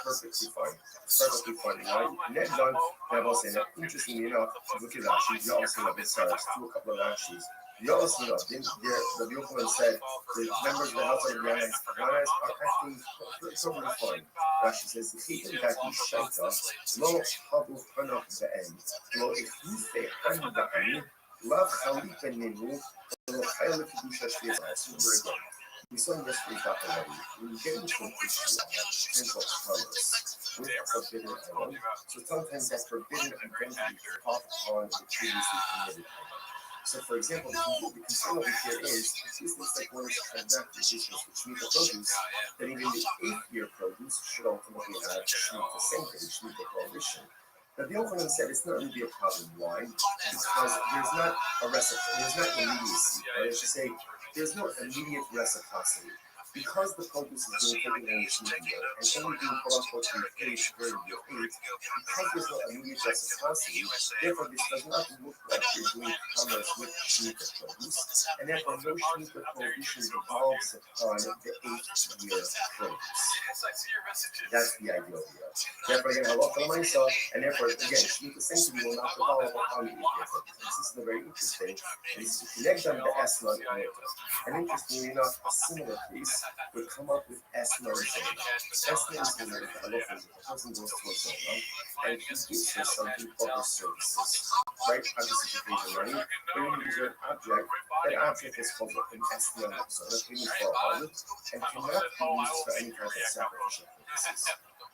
perfectly fine. Perfectly fine. Right? Net done, Rabbi said, interestingly enough, look at Rashi, you also have this to a couple of Rashis. You also know, Rabbi Yochanan said, the members of the house of Rabbi are acting totally fine. Rashi says, the people that he shaita, lo habu hanach be'en, lo ichufe han ba'ani, lav chalipa nemu, lo chayla kedusha shviya. We saw in yesterday's talk already, when you get into an issue of potential commerce with a forbidden item, so sometimes that forbidden identity is off on the previously committed item. So, for example, the concern over here is, it looks like one is transacting business with Shemitah produce, that even the 8th-year produce should ultimately have Shemitah sanctity, Shemitah prohibition. But the Yochanan said it's not really a problem. Why? Because there's not a reciprocity, there's not immediacy, or I should say, there's no immediate reciprocity. Because the produce is being taken in the Shemitah year, and only being quote-unquote repaid during year 8, because there's no immediate reciprocity, therefore this does not look like you're doing commerce with Shemitah produce, and therefore no Shemitah prohibition devolves upon the 8th-year produce. That's the idea here. Therefore, again, halacha l'maisa, and therefore, again, Shemitah sanctity will not devolve upon the 8th-year produce. This is very interesting, and this is connected to the Eslan. And interestingly enough, a similar case would come up with S9 zona. S9 zona is the halacha that the person goes to a zona and he gives her something for her services. Right? Obviously, she pays her money, but when you use an object, that object is called an S9 zona, payment for a holiday, and cannot be used for any kind of sacrificial purposes.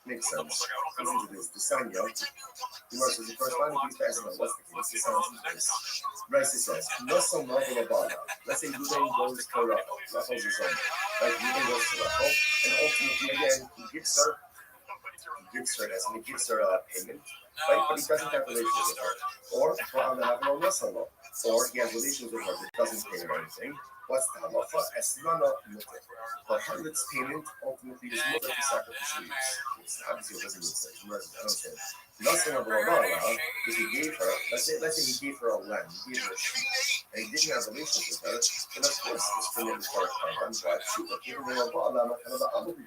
Makes sense. Listen to this. The Sanya, the Mark says the corresponding piece to S9. What's the case? The Sanya says, Raisa says, Nosal Marvel Abada. Let's say Ruben goes to Rachel. Rachel's his own. Like Ruben goes to Rachel, and ultimately, again, he gives her this, and he gives her a payment, right? But he doesn't have relations with her. Or on the Havana Nosal, or he has relations with her but doesn't pay her anything. What's the halacha? Esnana mutter. But Hamlet's payment ultimately is mutter for sacrificial use. Obviously, it doesn't make sense. I don't say it. Nothing of Allah, if he gave her, let's say he gave her a lamb, he gave her a sheep, and he didn't have relations with her, then of course it's permitted for a carbon, but she would give her a lamb, and the other would be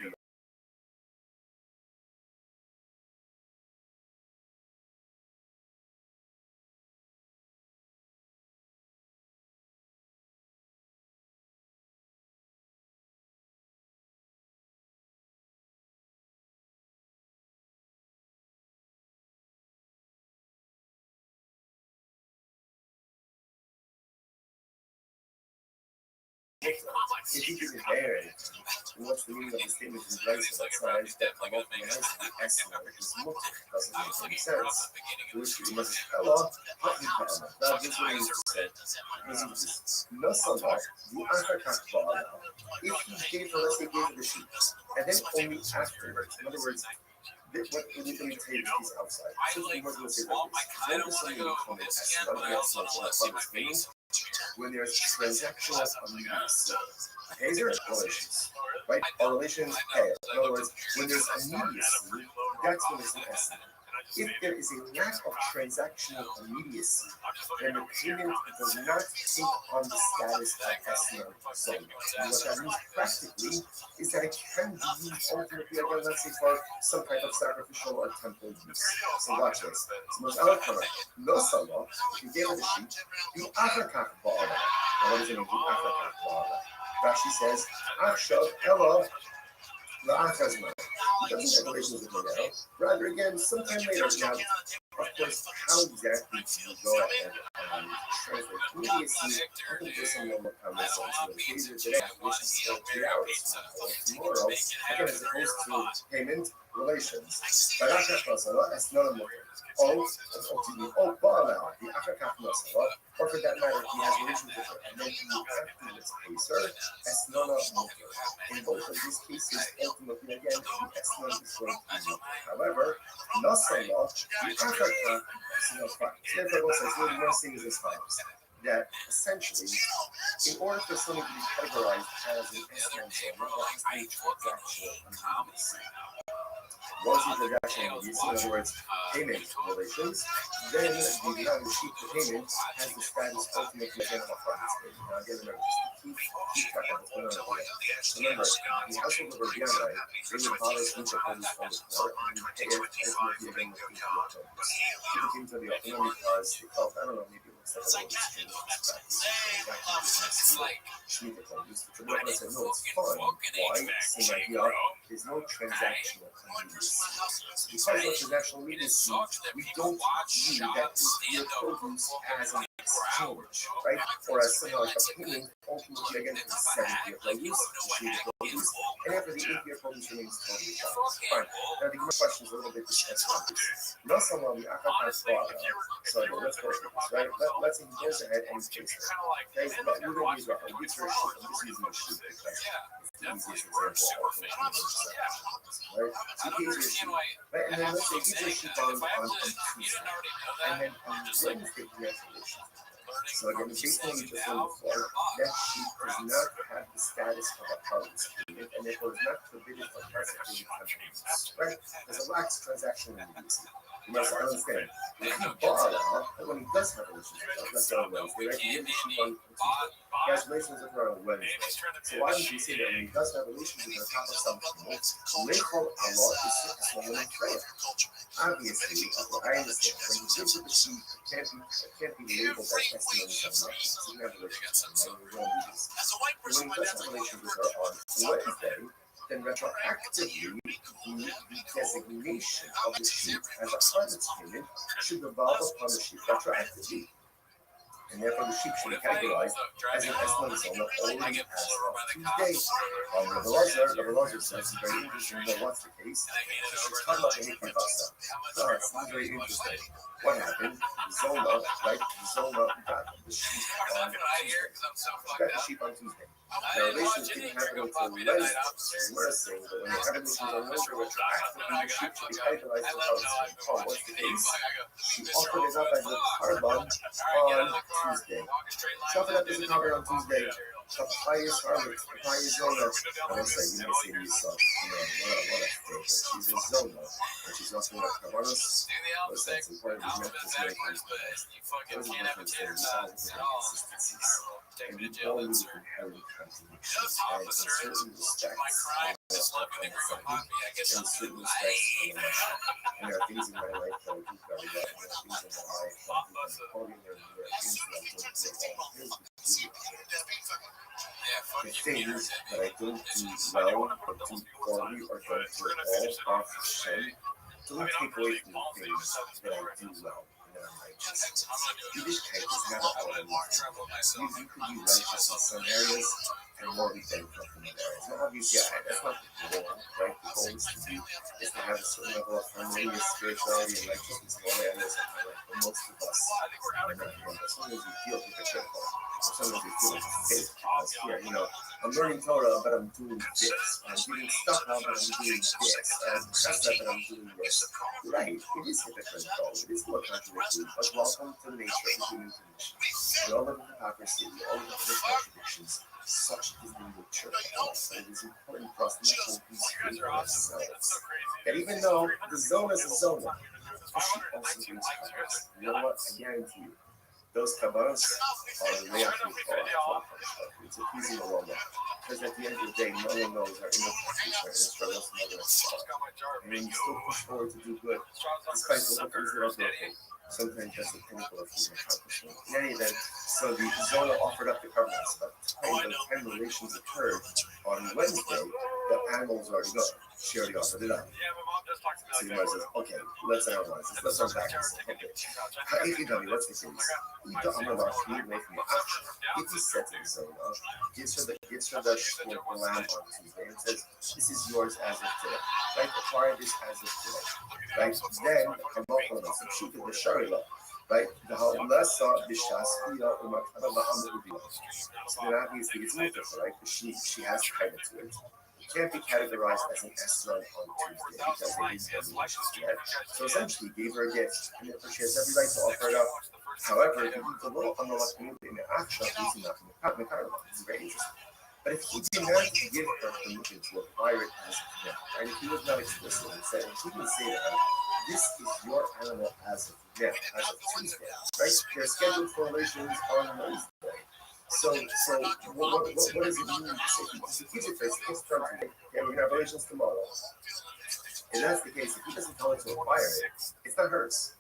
if he didn't bear it, what's the meaning of the statement in Raisa that says that Allah is mutter? Doesn't make any sense. To which we must tell Allah, now this is what he needs to say. Listen to this. Nasala, the Antarkat Ba'ala. If he gave her, let's say, gave her the sheep, and then only afterwards, in other words, let me tell you this piece outside. So he was going to say like this. When does something become an S, when there's transactional immediacy. Pays or relations, right? Or relations pay. In other words, when there's immediacy, that's when it's an S. If there is a lack of transactional immediacy, then the payment does not take on the status of S9 zone. And what that means practically is that it can be used ultimately, again, let's say for some kind of sacrificial or temple use. So watch this. It's most eloquent. No salah, if you gave her the sheep, the achakach ba'ala. Now what does it mean, the achakach ba'ala? Rashi says, Achshav Ella La'achazman. He doesn't have relations with her now. Rather, again, sometime later. Now, of course, how exactly do you go ahead and translate immediacy? I think there's some normal conversations. Either today, which is still 3 hours, or tomorrow, again, as opposed to payment relations. But Achashmasala, that's not a mother. Ba'ala, the Achakach Masala, or for that matter, he has relations with her, and then he afterwards pays her, as not a mother. In both of these cases, ultimately, again, the S9 is going to be mother. However, Nasala, the Achakach, is no fine. So therefore, what says, the next thing is as follows. That essentially, in order for something to be categorized as an S9 zone, there has to be transactional immediacy. Once you transactional immediacy, in other words, payment relations, then the amount of sheep for payment has the status ultimately again of a harvest payment. Now again, remember, just keep track of what's going on over there. Remember, the household of Rabbi, they would borrow each of them from the poor and pay it ultimately again with each of the produce. People came to the Othman because they felt, I don't know, maybe it looks like a little strange practice. Shemitah produce. The Rabbi said, no, it's fine. Why? Same idea. There's no transactional immediacy. Because of transactional immediacy, we don't view that your produce as an exchange, right? Or as something like a payment, ultimately again for the 7th-year produce, the produce, and after the 8th-year produce remains totally fine. Now the question is a little bit discussed on this. Sorry, let's go through this, right? Let's say he goes ahead and he pays her. Okay, but we're going to use Rabbi. Use her sheep. I'm just using the sheep because it's the easiest example. Right? So he pays her sheep. Right? And then let's say he gives her sheep on Tuesday. And then on Wednesday he has relations. So again, based on what we just learned before, that sheep does not have the status of a harvest payment, and therefore is not forbidden for classification companies, right? There's a lax transactional immediacy. You must understand. When he bought when he does have relations with us, that's on Wednesday, right? He didn't shoot on Tuesday. He has relations with her on Wednesday. So why would you say that when he does have relations with her, top of something, Lechol Allah is someone in prayer? Obviously, I understand. When he gives it the sheep, it can't be labeled as testimony from Allah. He doesn't have relations with her. We don't need this. But when he does have relations with her on Wednesday, then retroactively, the designation of the sheep as a harvest payment should devolve upon the sheep retroactively. And therefore the sheep should be categorized as an Esmon Zona only as of Tuesday. Rabbi Rothschild says it's very interesting. Well, what's the case? So she's talking about the Hikmah Basa. Oh, it sounds very interesting. What happened? Zona, right? Zona got the sheep on Tuesday. She got the sheep on Tuesday. The relations didn't happen until Wednesday. We're saying that when the relations on Wednesday retroactively, the sheep should be categorized as a harvest. Oh, what's the case? She offered it up as a carbon on Tuesday. Chop it up as a carbon on Tuesday. Papaya harvest, papaya zona. And I say, you may say to yourself, what a thing. She's a zona, and she's also a carbonos. Listen, it's important to not just make things those are different things, all different consistencies. And we all need to compare the contradictions. And in certain respects, in certain respects, and there are things in my life that I do very well, and there are things in my life that I do very poorly, and there are things that I don't do well. Here's the deal. The things that I don't do well, or do poorly, or don't do at all, off the shin, don't take away from the things that I do well and that I'm righteous. Yiddishkeit is never out of you could be righteous in some areas and morally bankrupt in other areas. Now, obviously, that's not the goal, right? The goal is to have a certain level of harmonious spirituality and righteousness in all areas of my life. But most of us are not doing that. Sometimes we feel hypocritical. Sometimes we feel like fake. Because here, I'm learning Torah, but I'm doing this. I'm doing stuff now, but I'm doing this. I'm chesed, but I'm doing this. Right? It is hypocritical. It is more contradictory. But welcome to the nature of the human condition. We all live in hypocrisy. We all live in contradictions. Such is the nature of us. It is important for us to not confuse ourselves. And even though the zone is a zone, the sheep also brings covers. You know what? I guarantee you, those covers are the way I can call it. It's a pleasing aroma. Because at the end of the day, no one knows our inner condition and struggles from other people. And when you still push forward to do good, despite all the things that are broken, sometimes that's the pinnacle of human accomplishment. In any event, so the Zona offered up the covenants. But the time the relations occurred on Wednesday, the animals already gone. She already offered it up. So the Gemara says, okay, let's analyze this. Let's unpack this. Okay. If you tell me what's the case, if he said to the Zona, gives her the lamb on Tuesday and says, this is yours as of today. Right? Acquire this as of today. Right? Then, she did the Sharila. Right? The Halasa, the Shaspia, so then obviously it's multiple, right? She has title to it. It can't be categorized as an Esron on Tuesday because they didn't have relations yet. So essentially, he gave her a gift, and therefore she has every right to offer it up. However, if you use a little unreluctant in the action, he's not in the card. This is very interesting. But if he did not give her permission to acquire it as of now, right? If he was not explicit and said, and she didn't say to her, this is your animal as of now, as of Tuesday, right? They're scheduled for relations on Wednesday. So what does it mean? He keeps it first, it's from today. Okay, we're gonna have relations tomorrow. And that's the case. If he doesn't tell her to acquire it, it's not hers.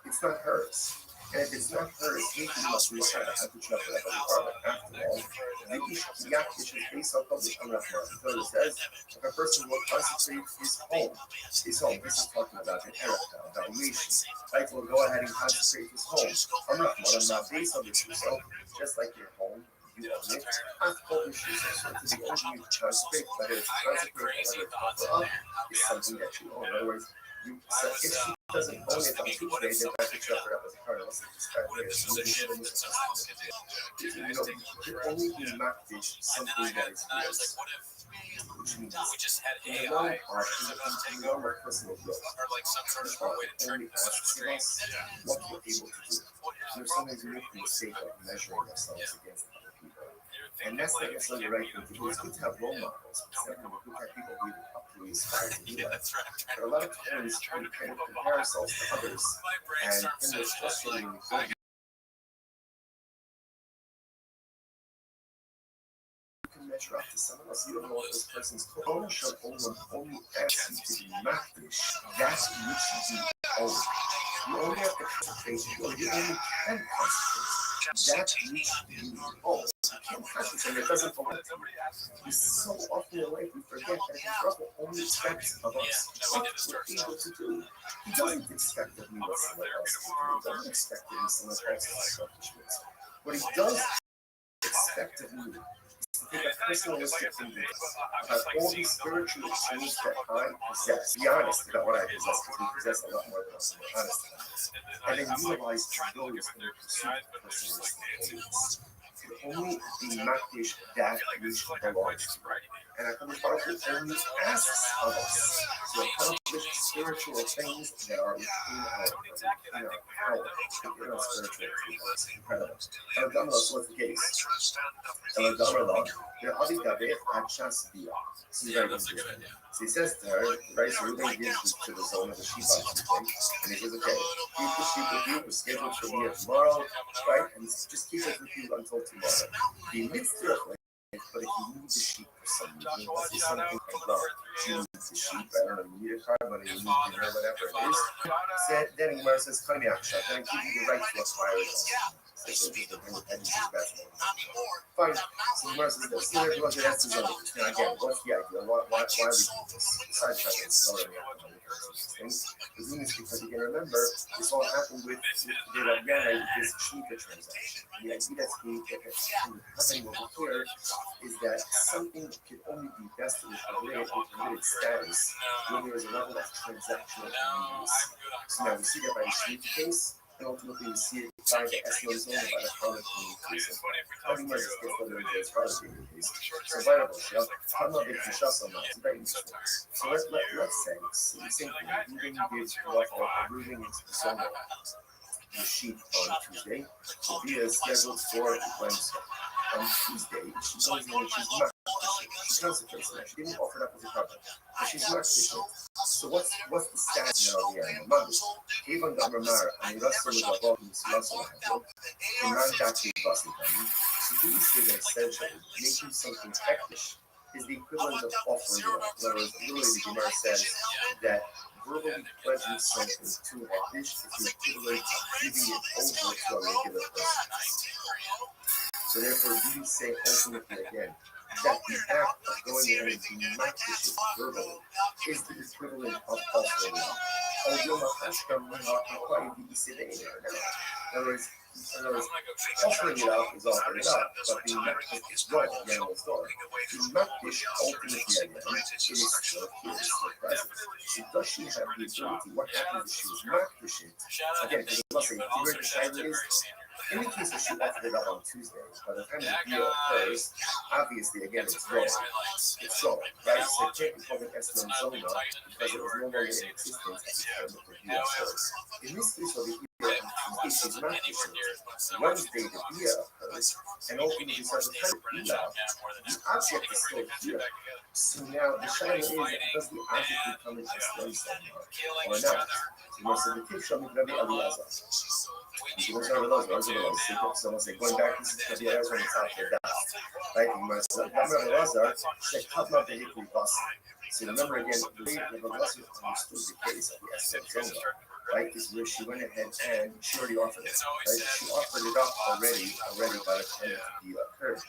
It's not hers. And if it's not hers, he must require how to chop it up as a carbon. After all, the Yak is based on published on Rahman. Because it says, if a person will consecrate his home, this is talking about an Arab valuation. Right? Will go ahead and consecrate his home. I'm not based on the truth. So just like your home, you own it. I'm publishing so to the owner you consecrate, whether it's consecrate or whether it's offer up, is something that you own. In other words, so if she doesn't own it on Tuesday, then I could chop it up as a card. Unless it's kind of you can only be makdish something that is yours. Which means in the realm of personal growth, only asks us what we're able to do. So sometimes we make the mistake of measuring ourselves against other people. And that's not necessarily the right thing to do. It's good to have role models. It's definitely good to have people we look up to, we aspire to be like. But a lot of times we kind of compare ourselves to others, and then we're frustrated when we don't measure up to someone else. You don't know what this person's called. Only asks you to be makdish. That's which you own. You only have to concentrate, or you only can concentrate. That which you own. You can't concentrate, it doesn't belong to you. We so often in life we forget that if God only expects of us what we're able to do. He doesn't expect of me what someone else to do. He doesn't expect of me someone else's accomplishments. What he does expect of me take a personalistic view about all these spiritual tools that I possess. Be honest about what I possess, because we possess a lot more than us. Honest about it. And then utilize those in the pursuit of personalistic goals. Only be makdish that which belongs to you. And HaKadosh Baruch Hu only asks of us to accomplish spiritual things that are within our power, within our spiritual things. Incredible. So what's the case? So he says to her, right, so Reuben gives to the zone of the sheep on Tuesday, and he says, okay, keep the sheep with you, we're scheduled for me tomorrow, right, and just keep it with you until tomorrow. The mitzvah, but if you need the sheep for some reason, let's say something comes up, she needs the sheep, I don't know, you need a car, but you need dinner, whatever it is, then Gemara says, then I give you the right to acquire it. Fine. So Gemara says, let's see everyone that has his own. Now again, what's the idea? Why we do this? Besides trying to install it things. The thing is because you can remember, this all happened with the Rabbi, this Shiva transaction. The idea that's happening over here is that something can only be vested with a limited status when there is a level of transactional convenience. So now we see that by the Shiva case, and ultimately we see it by the Esmon zone, by the Harlot case. Having more just gets whether it is Harlot case. So viable, I'm not big fish us on that. It's very interesting. So let's say, the same thing, Reuben gives Reuben into the zone the sheep on Tuesday. So Via is scheduled for Wednesday. On Tuesday, she goes in and she's not. She concentrates on that. She didn't offer it up as a cover. But she's not fishing. So what's the status now of the animal? Monday. Even the Amar, and Russell is above him, so Russell has it. And not that big Russell coming. So you say that essentially, making something hectish is the equivalent of offering it up. In other words, literally the Gemara says that verbally pledging something to a dish is the equivalent of giving it over to a regular person. So therefore, we say ultimately again that the act of going ahead and being makdish verbally is the equivalent of offering it up. In other words, offering it up is offering it up, but being makdish is wrong. The animal's wrong. Being makdish ultimately again, it is still here, it's still present. So does she have the ability? What happens if she was makdish it? Again, because let's say, the great decided is, in the case that she offered it up on Tuesday, by the time the deal occurs, obviously, again, it's wrong. It's wrong, right? So it can't be called an Esmon Zona because it was no longer in existence at the time that the deal occurs. In this case over here, on Tuesday, she's not fishing. Wednesday, the deal occurs, and ultimately, so the time of the deal, the object is still here. So now, the shadow is, does the object become an Esmon Zona or not? So the tip shall be Rabbi Eliezer. You can start with those, someone say, going back, this is Rabbi Eliezer on the top of the dust. Right? You must say, Rabbi Eliezer, Shekhavna Behikli Vasa. So remember again, the way Rabbi Eliezer understood the case of the Esmon Zona, right, is where she went ahead and she already offered it, right? She offered it up already by the time the deal occurred.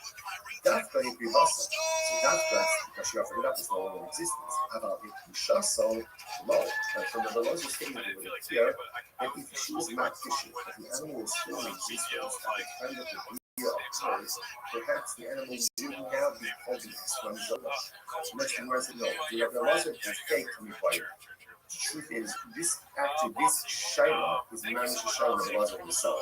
That's Behikli Vasa. So that's because she offered it up, it's no longer in existence. About it, Shaso, low. And from the Eliezer statement over here, that if she was not fishing, if the animal was still in existence at the time that the deal occurs, perhaps the animal would now be called the Esmon Zona. So next thing I said, no, the Rabbi Eliezer is fake to require. truth is, this Shaila is Mamish Shaila of Lazar himself.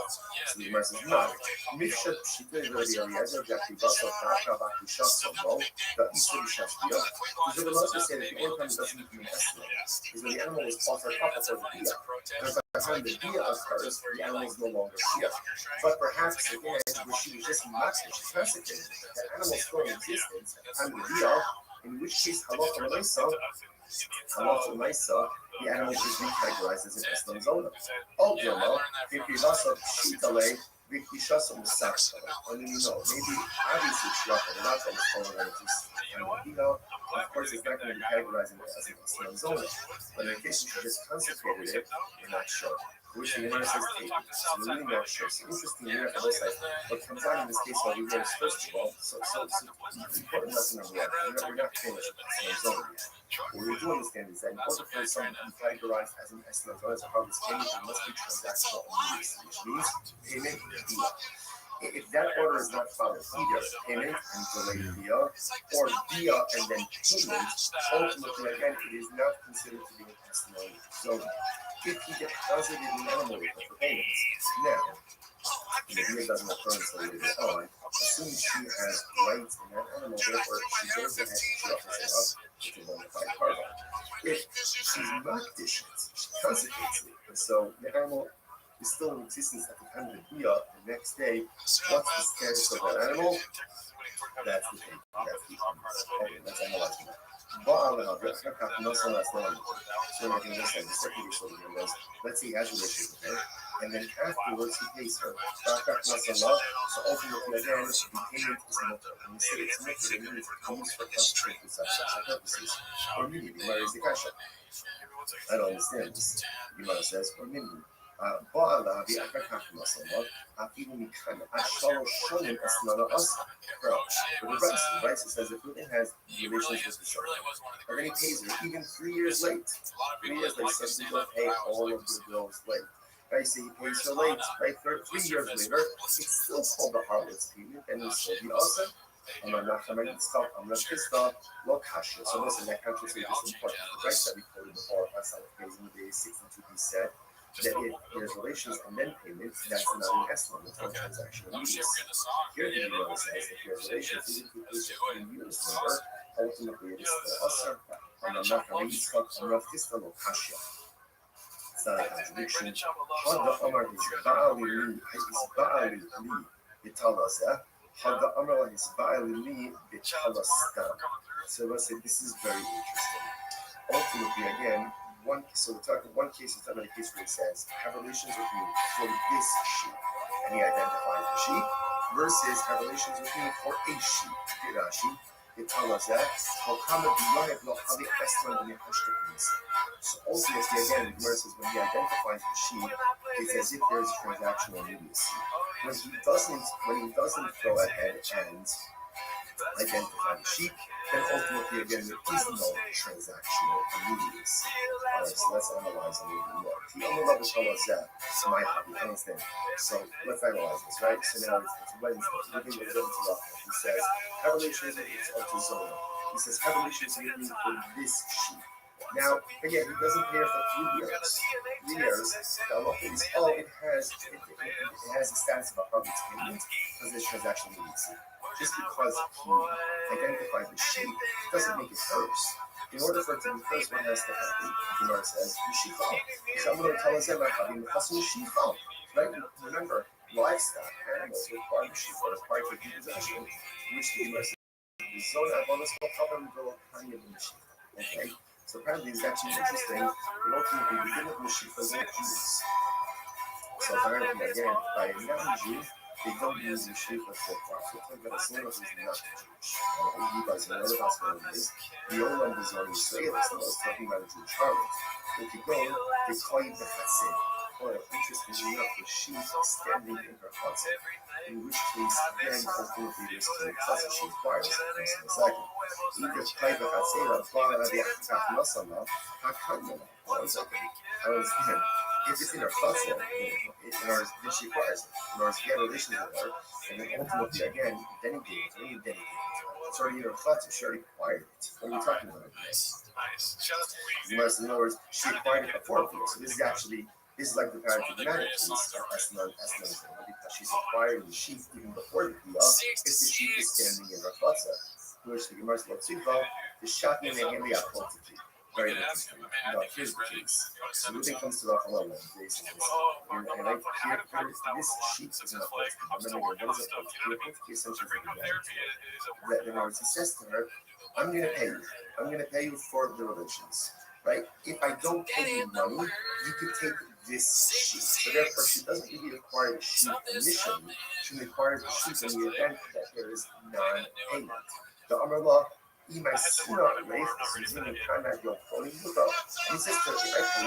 So the Gemara says, no. Mifshat Pshita Rabbi Eliezer, Jackie Basel, Taka, Baki Shas, Mo, the Easter Shas Bia. Because the Lazar said that the only time it doesn't become an estimate is when the animal was offered up for the Bia. And by the time the Bia occurs, the animal is no longer Bia. But perhaps, again, where she was just master, she's consecrated, the animal is still in existence at the time of the Bia, in which case, Halacha Maisa, the animal is recategorized as an Eslam Zona. All Dilma, Vipivasa Shitale, Vikishasa Musakale. I mean, maybe obviously Shrafa, they're not going to follow that just of course, it's not going to be categorized as an Eslam Zona. But in the case she just consecrated it, we're not sure. Which the Gemara says take it. So we're really not sure. So interesting here for this side. What comes out in this case while we hear is first of all, so important lesson number one. We're not finished with Eslam Zona yet. What we do understand is that in order for something to be categorized as an Eslam Zona, as a harvest payment, it must be transactional immediacy, which means payment and via. If that order is not followed, either payment and delayed via, or via and then payment, ultimately, again, it is not considered to be an Eslam Zona. If he deposited an animal with her for payments, now, the via doesn't occur until later on, assuming she has rights in that animal, therefore she goes ahead and she offers it up to a bona fide cargo. If she's not dished, she consecrates it, and so the animal is still in existence at the time of the via. The next day, what's the status of that animal? That's the thing. Okay, let's analyze that. So we're going to say the second issue of the was, let's say he has relations with her, and then afterwards he pays her. So ultimately again, the payment is mutter. When we say it's mutter, it means it's used for constitutional purposes. Or meaning, where is the kasha? I don't understand this. Gemara says, or meaning. Ba'ala v'akakach masallah, afilu mikana, ashalo shonim esmana asa. But the Rabbi says if Ruben has relations with the servant, and then he pays her even 3 years late. 3 years late, says he will pay all of the bills late. Right, so he pays her late, right? 3 years later, it's still called the harlot's payment, and we still be also. I'm not pissed off, well, kasha. So listen, that country is just important. The rights that we quoted before, that's how it pays in the day 62 he said. That if there's relations and then payments, that's not an Eslam, it's not transactional use. Here the Gemara says if there's relations, even if it's 3 years later, ultimately it is still Asr. It's not a contradiction. Hada Amar is Ba'ali Li Bitalazah. Hada Amar is Ba'ali Li Bitalastan. So let's say this is very interesting. Ultimately, again, so we're talking one case, it's another case where it says, have relations with me for this sheep, and he identifies the sheep, versus have relations with me for a sheep. Rashi, it tells us that, so ultimately, again, versus when he identifies the sheep, it's as if there's transactional immediacy. When he doesn't go ahead and identify the sheep, then ultimately again there is no transactional immediacy. Alright, so let's analyze a little bit more. The only level tell us that my hobby, understand. So let's analyze this, right? So now it's Wednesday. We're going to go to Rothschild. He says, have relations with it's up to Zona. He says, have relations with me for this sheep. Now, again, he doesn't pay her for 3 years. 3 years, the law is, it has the status of a harvest payment because there's transactional immediacy. Just because he identified the sheep doesn't make it hers. In order for it to be hers, what has to happen? The Gemara says, Shifa. So I'm going to tell us that having the hustle Shifa. Right? Remember, livestock, animals require Shifa, require to be possession, which the Gemara says, the Zona, well, let's go problem go kind of in the Shifa. Okay? So apparently it's actually interesting, but ultimately we didn't with Shifa as Jews. So apparently, again, by a non-Jew, they don't use the Shifa for profit, but as long as it's not Jewish. You guys know the possibilities. The old one was on Israel, so I was talking about a Jewish harlot. If you go, they call you the Chatzin. Or, interestingly enough, the sheep standing in her Chatzin. In which case, again, ultimately, there's two classes she requires in a second. Either type of Chatzin, or Bala, the Akaf Masala, Hakanyana. I understand. If it's in her Chatzin, in ours, then she requires it. In ours, he had relations with her, and then ultimately, again, then he gave it to her, It's already in her chutzah. She already acquired it. What are you talking about? Nice. Shout out to Louise. In other words, she acquired it before me. So this is like the paradigmatic case of Esnan because she's acquiring the sheep even before the Piyah, if the sheep is standing in her chutzah. Which the Gemara says, the shocking and the handy apology. Very interesting. Now, here's the case. So Ruben comes to the halal and they say this. And like here, this sheep is an apology. Remember, what is apology? Essentially, that in other words, he says to her, I'm going to pay you. I'm going to pay you for the relations. Right? If I don't pay you money, you could take this sheep. So therefore, she doesn't really acquire the sheep initially. She acquires the sheep in the event that there is non-payment. The Amar law, he says to her, if I pay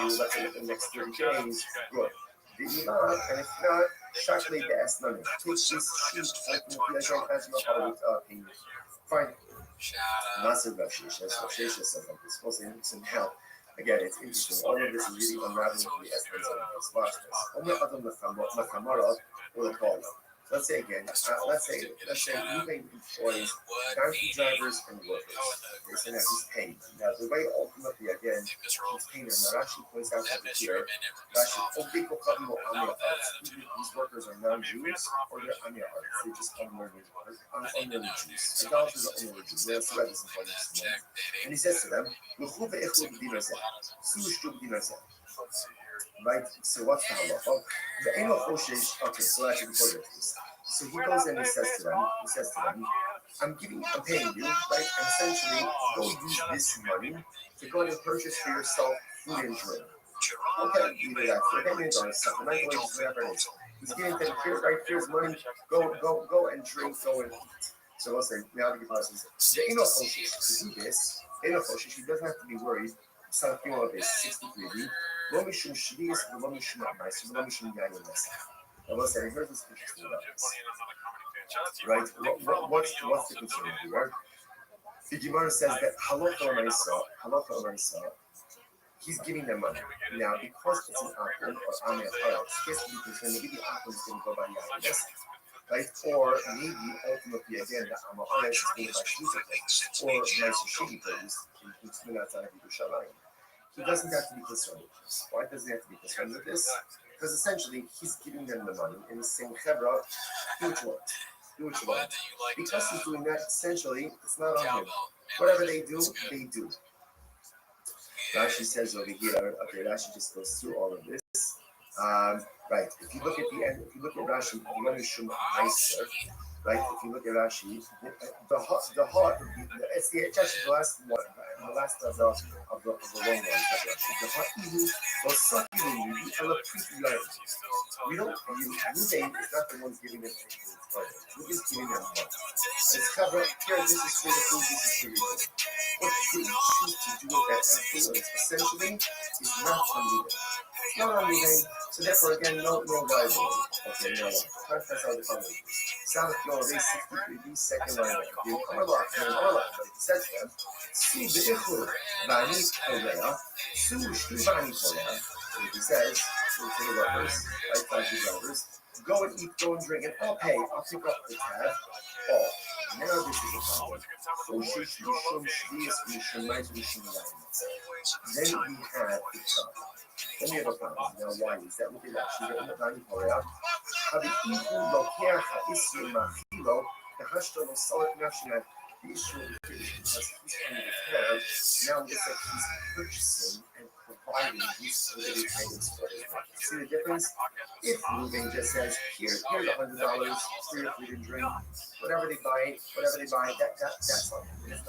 you, let's say within the next 30 days, good. Did you not? And if not, shakli be'es nani. Take this sheep, ultimately, again, as you know, paying. Fine. Massive Rav Sheshes. Rav Sheshes says like this. Supposed to need some help. Again, it's interesting. All of this is really unraveling the essence of this. Watch this. Only Adam Machamara or the call. Let's say again, let's say Ruben employs donkey drivers and workers. They say now he's paying them. Now the way ultimately again he's paying them. Now Rashi points out over here, these workers are non-Jews or they're Amir artists. They just unlearned Jews. Idolaters are unlearned Jews. Let's read this in front of us. And he says to them, right? So what's the halacha? The Eno Choshesh. Okay, so actually before this. So he goes and he says to them, I'm paying you, right? And essentially, go use this money to go and purchase for yourself food and drink. Okay, either that for payment or supplemental wages, whatever it is. He's giving them here, right? Here's money. Go and drink, go and eat. So we'll say now the Gemara says, the Eno Choshesh to do this. Eno Choshesh, he doesn't have to be worried. Something like this, 63. Lo mishum shlius, lo mishum amais, lo mishum yayin nasa. I will say, here's what's interesting about this. Right? What's the concern here? The Gemara says that halacha amaisa, he's giving them money. Now, because it's an apple or amir hayat, he has to be concerned maybe the apple is going to go by yayin nasa. Right? Or maybe ultimately again the amir hayat is going to buy shluta or nice shitty things in outside of Yerushalayim. He doesn't have to be concerned with this. Why does he have to be concerned with this? Because essentially, he's giving them the money and he's saying, Chevra, do what you want. Because he's doing that, essentially, it's not on him. Whatever they do, they do. Rashi says over here, okay, Rashi just goes through all of this. Right, if you look at the end, if you look at Rashi, right, if you look at Rashi, it's actually the last one, the last of the long one. We don't view Ruben is not the one giving them anything. Ruben is giving them money. It's covered here, this is for the food, this is for your food. What you choose to do with that afterwards, essentially, is not on Ruben. It's not on Ruben, so therefore, again, no liability. Okay, no. That's how the comment is. Sound of your race 63, second line. You come along, but it says to them, Su B'ichur, Bani Korea, Su Shtu Bani Korea. He says, to the workers, like taxi drivers, go and eat, go and drink, and I'll pay. I'll pick up the tab. Oh, now this is a problem. Then we have the problem. Then we have a problem. Now, why is that? Look at that. She's in the Bani Korea. The issue is because he's on the tab. Now it's like he's purchasing and providing these limited items for his market. See the difference? If Ruben just says, here's $100 for your food and drink, whatever they buy, that's on him. That's nothing to do.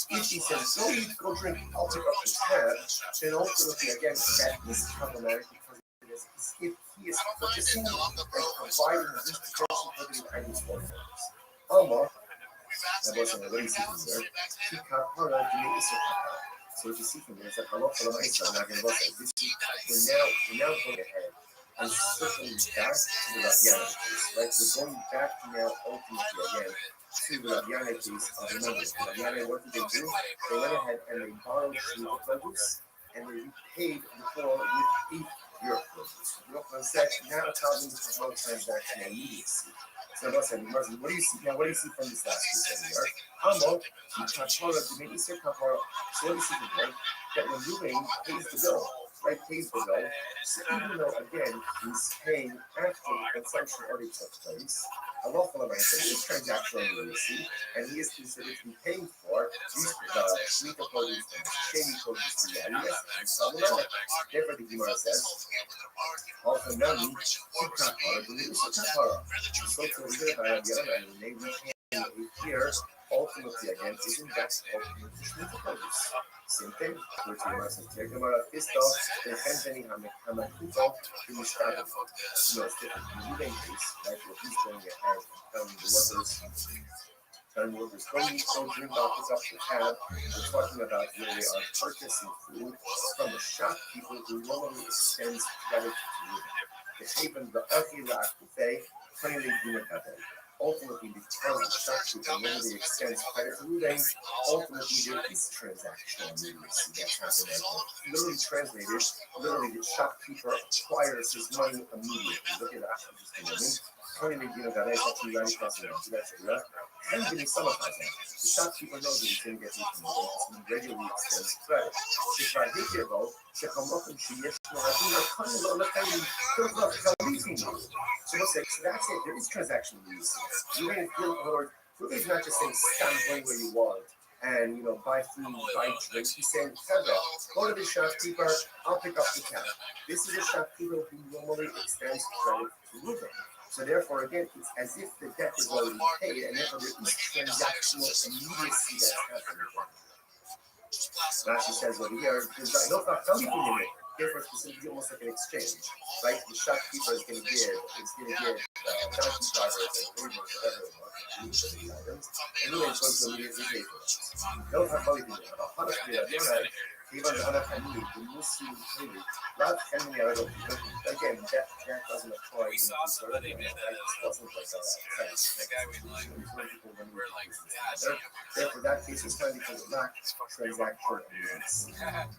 If he says, go drink, I'll pick up the tab, then ultimately, again, that is problematic because if he is purchasing and providing these potential limited items for him. That wasn't a race there. So what you see from there is that we're now going ahead and circling back to the Rabiana case, right? We're going back now ultimately again to the Rabiana case of the numbers. Rabiana, what did they do? They went ahead and they borrowed the produce and they repaid the poor with your produce. Rothschild said, now talking about transaction immediacy. So listen, what do you see now? What do you see from this last piece over here? Hamo, kapara, diminisa kapara. So what do you see from there? That when Ruben pays the bill, right, pays the bill, so even though again he's paying after the consumption already took place, a lawful arrangement is transactional immediacy, and he is considered to be paying for these Shlita produce and Shady produce to Yarias and Salmonella. Therefore, the Gemara says, also Nami, Kapara, diminisa kapara. So to the good about the other end, we can here ultimately again isn't that ultimately Shlita produce. Same thing, which we must take about a pistol, the Henry Hamakuto, the Mishkabel. You know, it's different from the Ruben case, right? Where he's going ahead and telling the workers, go drink out, pick up the tab. We're talking about where they are purchasing food from a shopkeeper who normally extends credit to you. The haven, the Akilak buffet, plainly do not have it. Ultimately, because the shopkeeper normally extends credit to Ruben, ultimately there is transactional immediacy that's happening. Literally translated, literally the shopkeeper acquires his money immediately. Look at that. Just a moment. Plainly do not have it. That's really crossing out. That's right. And give me some of that. The shopkeeper knows that he's going to get it from the he regularly extends credit. If I hit your vote, Shekamokum Shiyesh Mahadina Kanila Lekani Kirkla Kalifi. So what's it? So that's it. There is transaction use. You're going to feel Lord. Ruby's not just saying stand where you want and buy food, buy drinks. He's saying, go to the shopkeeper, I'll pick up the tab. This is a shopkeeper who normally extends credit to Ruben. So therefore, again, it's as if the debt is already paid, and therefore there is transactional immediacy that's happening. Rashi says over here, there's no family in it. Therefore, it's specifically almost like an exchange, right? The shopkeeper is going to give donkey drivers and laborers, whatever they want, these items, and then it's going to immediately pay for it. No family in it. Even the family, the Muslim family, not family out of again, that doesn't apply in the Israeli wasn't like that. Therefore, that case is kind because of that transaction events.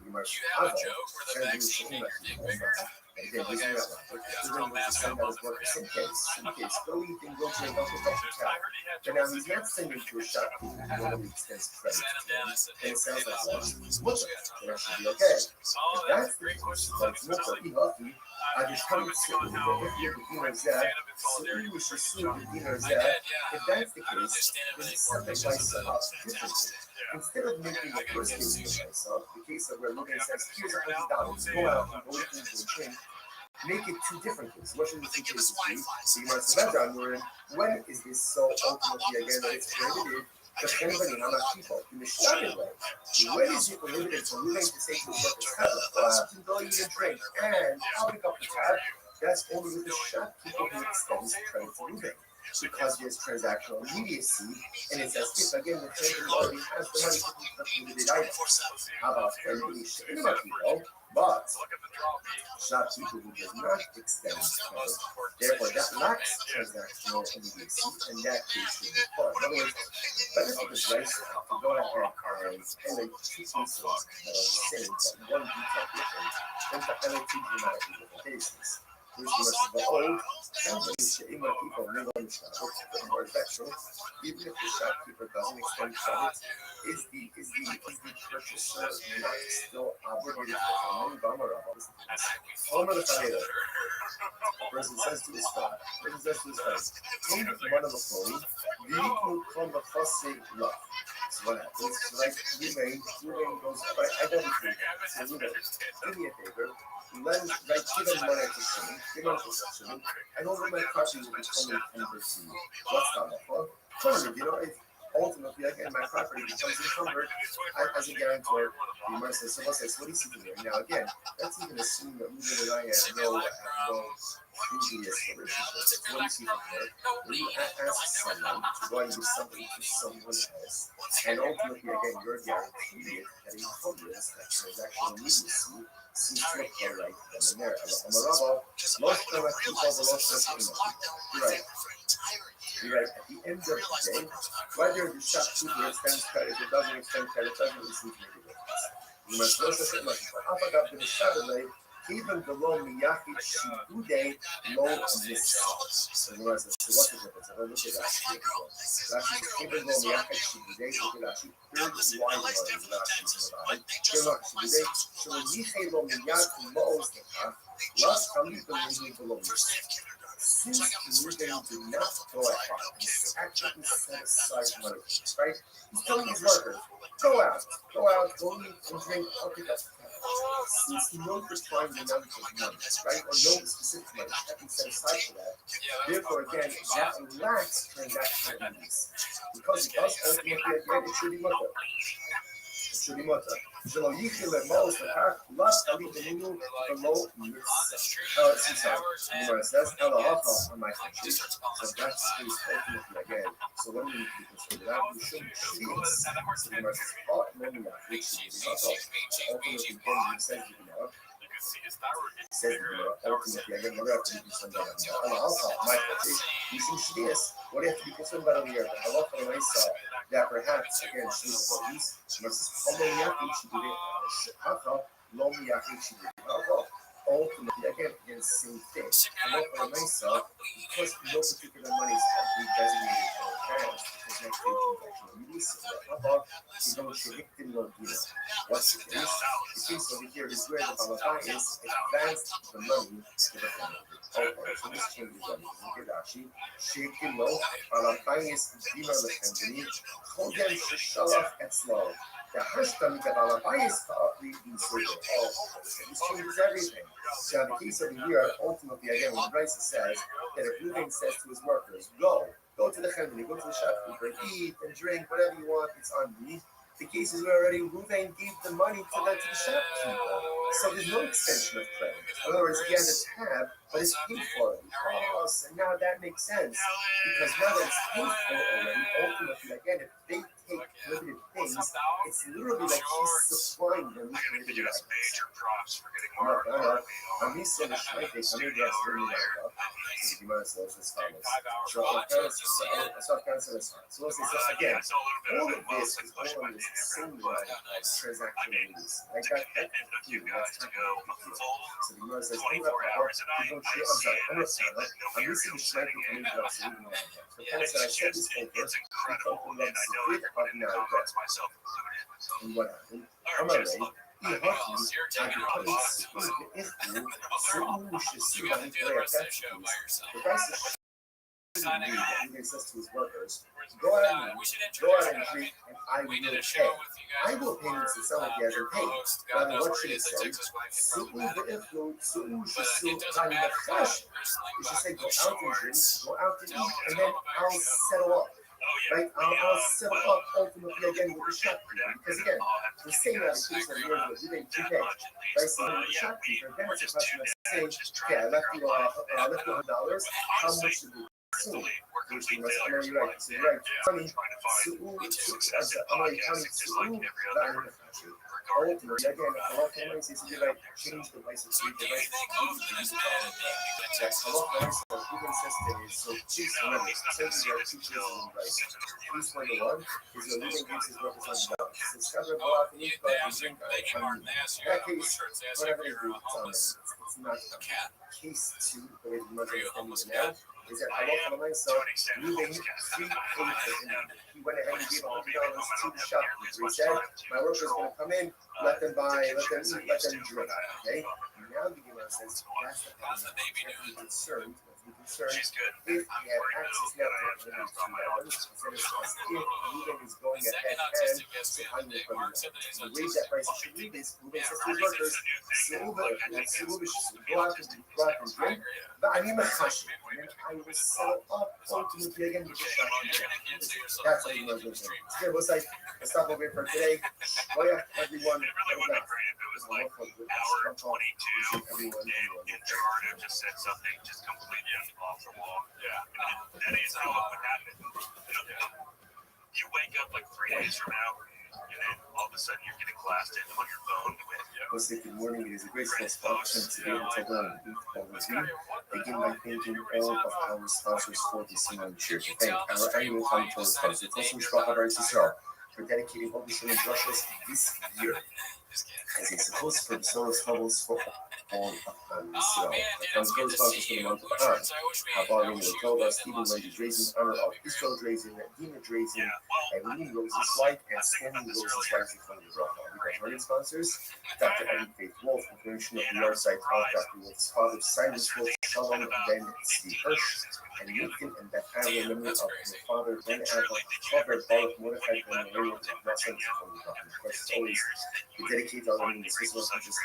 You must have again, using that one. We're going to send out his workers in case. Go eat and go to a local doctor town. But now he's not sending to a shop who normally extends credit to him. And it sounds like that should be okay. If that's the case, like Mutter, Ihafi, I just come to the dinner Zed, so we should assume the dinner Zed. If that's the case, then it's something like differently. Instead of making the first case of myself, the case of where Logan says, here's $100, go out and go into a drink, make it two different cases. What should the two cases be? So you must imagine, when is this so ultimately again that it's prohibited? Because anybody, how much people in the shocking way, when is it prohibited for Ruben to say to the workers, go eat and drink, and I'll pick up the tab? That's only with the shopkeeper who extends credit to Ruben. Because there's transactional immediacy, and it's as if again the treasury already has the money to keep the limited items. How about friendly Shinima people? But shopkeeper who does not extend credit, therefore that lacks transactional immediacy, and that case should be fun. In other words, better for this race to go ahead and highlight two cases that are the same, but one detail different, than to highlight two dramatically different cases. Which was the old Shema people live on the shop, or actually, even if the shopkeeper doesn't extend credit, is the purchaser not still obligated to pay money? Homer the Faneda. The person says to his friend, take one of the phone, you from the fussy love. So what happens? So like Ruben goes, I don't think so Ruben, give me a favor. Lend, give him money to sing, give him possession, and over my property will be coming encumbered to you. What's that for? Ultimately, again, my property becomes encumbered as a guarantor. The Gemara says, so what do you see here? Now, again, that's even assuming that Ruben and I have no previous relationship. What do you see here? When you ask someone to go and do something to someone else, and ultimately, again, you're guaranteed that encumbrance, that transactional immediacy, seems to apply right then and there. You're right. At the end of the day, whether the shopkeeper extends credit or doesn't extend credit doesn't really seem to make a difference. You must also say, Even below Miyaki Shibude Lo Misa. So what's the difference? Look at Rashi. Rashi says, even below Miyaki Shibude, look at Rashi. Third wide one is Rashi. Shema Shibude, Shema Yiche Lo Miyaki Lo Osnaka, Las Kalipa Yiche Below Misa. Since Reuben did not go ahead, he's actually set aside money, right? He's telling his workers, go out, go eat and drink, I'll pick up the tab. Since no defined amount of money, right, or no specific money that been set aside for that, therefore, again, that lacks transactional needs. Because it does ultimately, again, it should be mutter. שלא ייחי למוס לכך, לס תמיד דמינו ולא מיצה. Says Elaha on my country. So that's his ultimately again. So what do we need to be concerned about? We shouldn't see this. So the Gemara says, "Oh, no, no, which is ultimately again, he says the Gemara. Says the Gemara, ultimately again, what do you have to be concerned about? Elaha, my country. You should see this. What do you have to be concerned about over here? Elaha, when I saw that perhaps again, she was the police. Versus Homiyaki, she did it. Shahaka, Lomiyaki, she did it. Ultimately, again, the same thing. For myself, because no particular money is actually designated for accounts, because next day transaction release you don't shake no deal. What's the case? The case over here is where the Balabai is advanced the money to the family. Okay, so this changes everything. Look at Rashi. Shaking no, Balabai is Dima the company, Chodem Shalach Etzlo. The Hashtam the Balabai is the inserted. Oh, this changes everything. So in the case of the year, ultimately, again, when Bryce says that if Reuben says to his workers, go to the company, go to the shopkeeper, eat and drink, whatever you want, it's on me. The case is where already Reuben gave the money to the shopkeeper. So there's no extension of credit. In other words, he has a tab, but it's paid for already. Oh, so now that makes sense. Because now that it's paid for already, ultimately, again, if they take limited things, it's literally like he's supplying them with limited items. I'm used to the shite, they come in the rest of the night. So the Gemara says as follows. So again, all of this is all on this same line of transaction release. I got that few, that's happening. So the Gemara says, I'm used to the shite, they come in the rest of the night. So Paul said, I said this over, I told them that it's a bit of now. And what happened? I'm already. The says to his workers, go out and drink, and I will pay. I will pay you to sell it as a pay. Rather, what should it say? You should say, go out and drink, go out and eat, and then I'll settle up. Right? I'll settle up ultimately again with the shopkeeper. Because again, the same application of yours was you didn't pay. Right? So with the shopkeeper, then it's a question of saying, okay, I left you $100. How much did you consume? Which you must know you're right. So you're right. Funny, ultimately, again, a lot of families is to like change the license to the license. A lot of families are even sensitive. So please remember, since there are two choices in rice. Choice number one is your living gives his $100. It's covered a lot of things, but you drink in that case, whatever you do, it's not case two, the way the mother is now. Is that I love for myself, moving free paid he went ahead and gave $100 to the shopkeeper. He said, my workers are going to come in, let them buy, let them eat, let them drink. Okay? Now the Gemara says, that's the problem. Let's be concerned. If he had access now to the $2, instead if Reuben is going ahead and supplying the $100. The way that price should read is, Reuben says to his workers, go out and drink. But I mean, I will settle up ultimately again with the shopkeeper. That's how you know those things. Okay, let's stop over here for today. Oh yeah, everyone. Hour 22. Gerardo just said something just completely off the wall. Yeah. That is how it would happen. You wake up like 3 days from now, and then all of a sudden you're getting blasted on your phone with. Good morning. It is a great satisfaction to be able to learn with you. Begin by thanking all of our sponsors for this morning cheer. To thank our annual Common sponsor, Tosin Shvachar Yisrael, for dedicating all the Shalom brushes this year as a supposed for the Soros Hubbles for on Israel. Dude, From it's the good to correspondence see for the you. month of Blue Av. shirts, I wish we Habarim wish told you us lived in Stephen Los Lady Drazen, Angeles. honor That of would be great. Israel Drazen, Dina Drazen, Yeah, well, and Lily Rose's honestly, wife, and I think Sandy about this Rose's earlier. wife, from the Rafa. We got target sponsors, Dr. Eddie Faith Wolf, information of the yard site of Dr. Wolf's father, Cyrus Wolf, Shalom, Ben Steve Hirsch, and Nathan and Beth Anna, Damn, memory that's of crazy. their father, Ben Abba, Father Baruch Mordechai, and Mary of Nassan, from the Rafa. Of course, as always, we dedicate our learning to physical consciousness,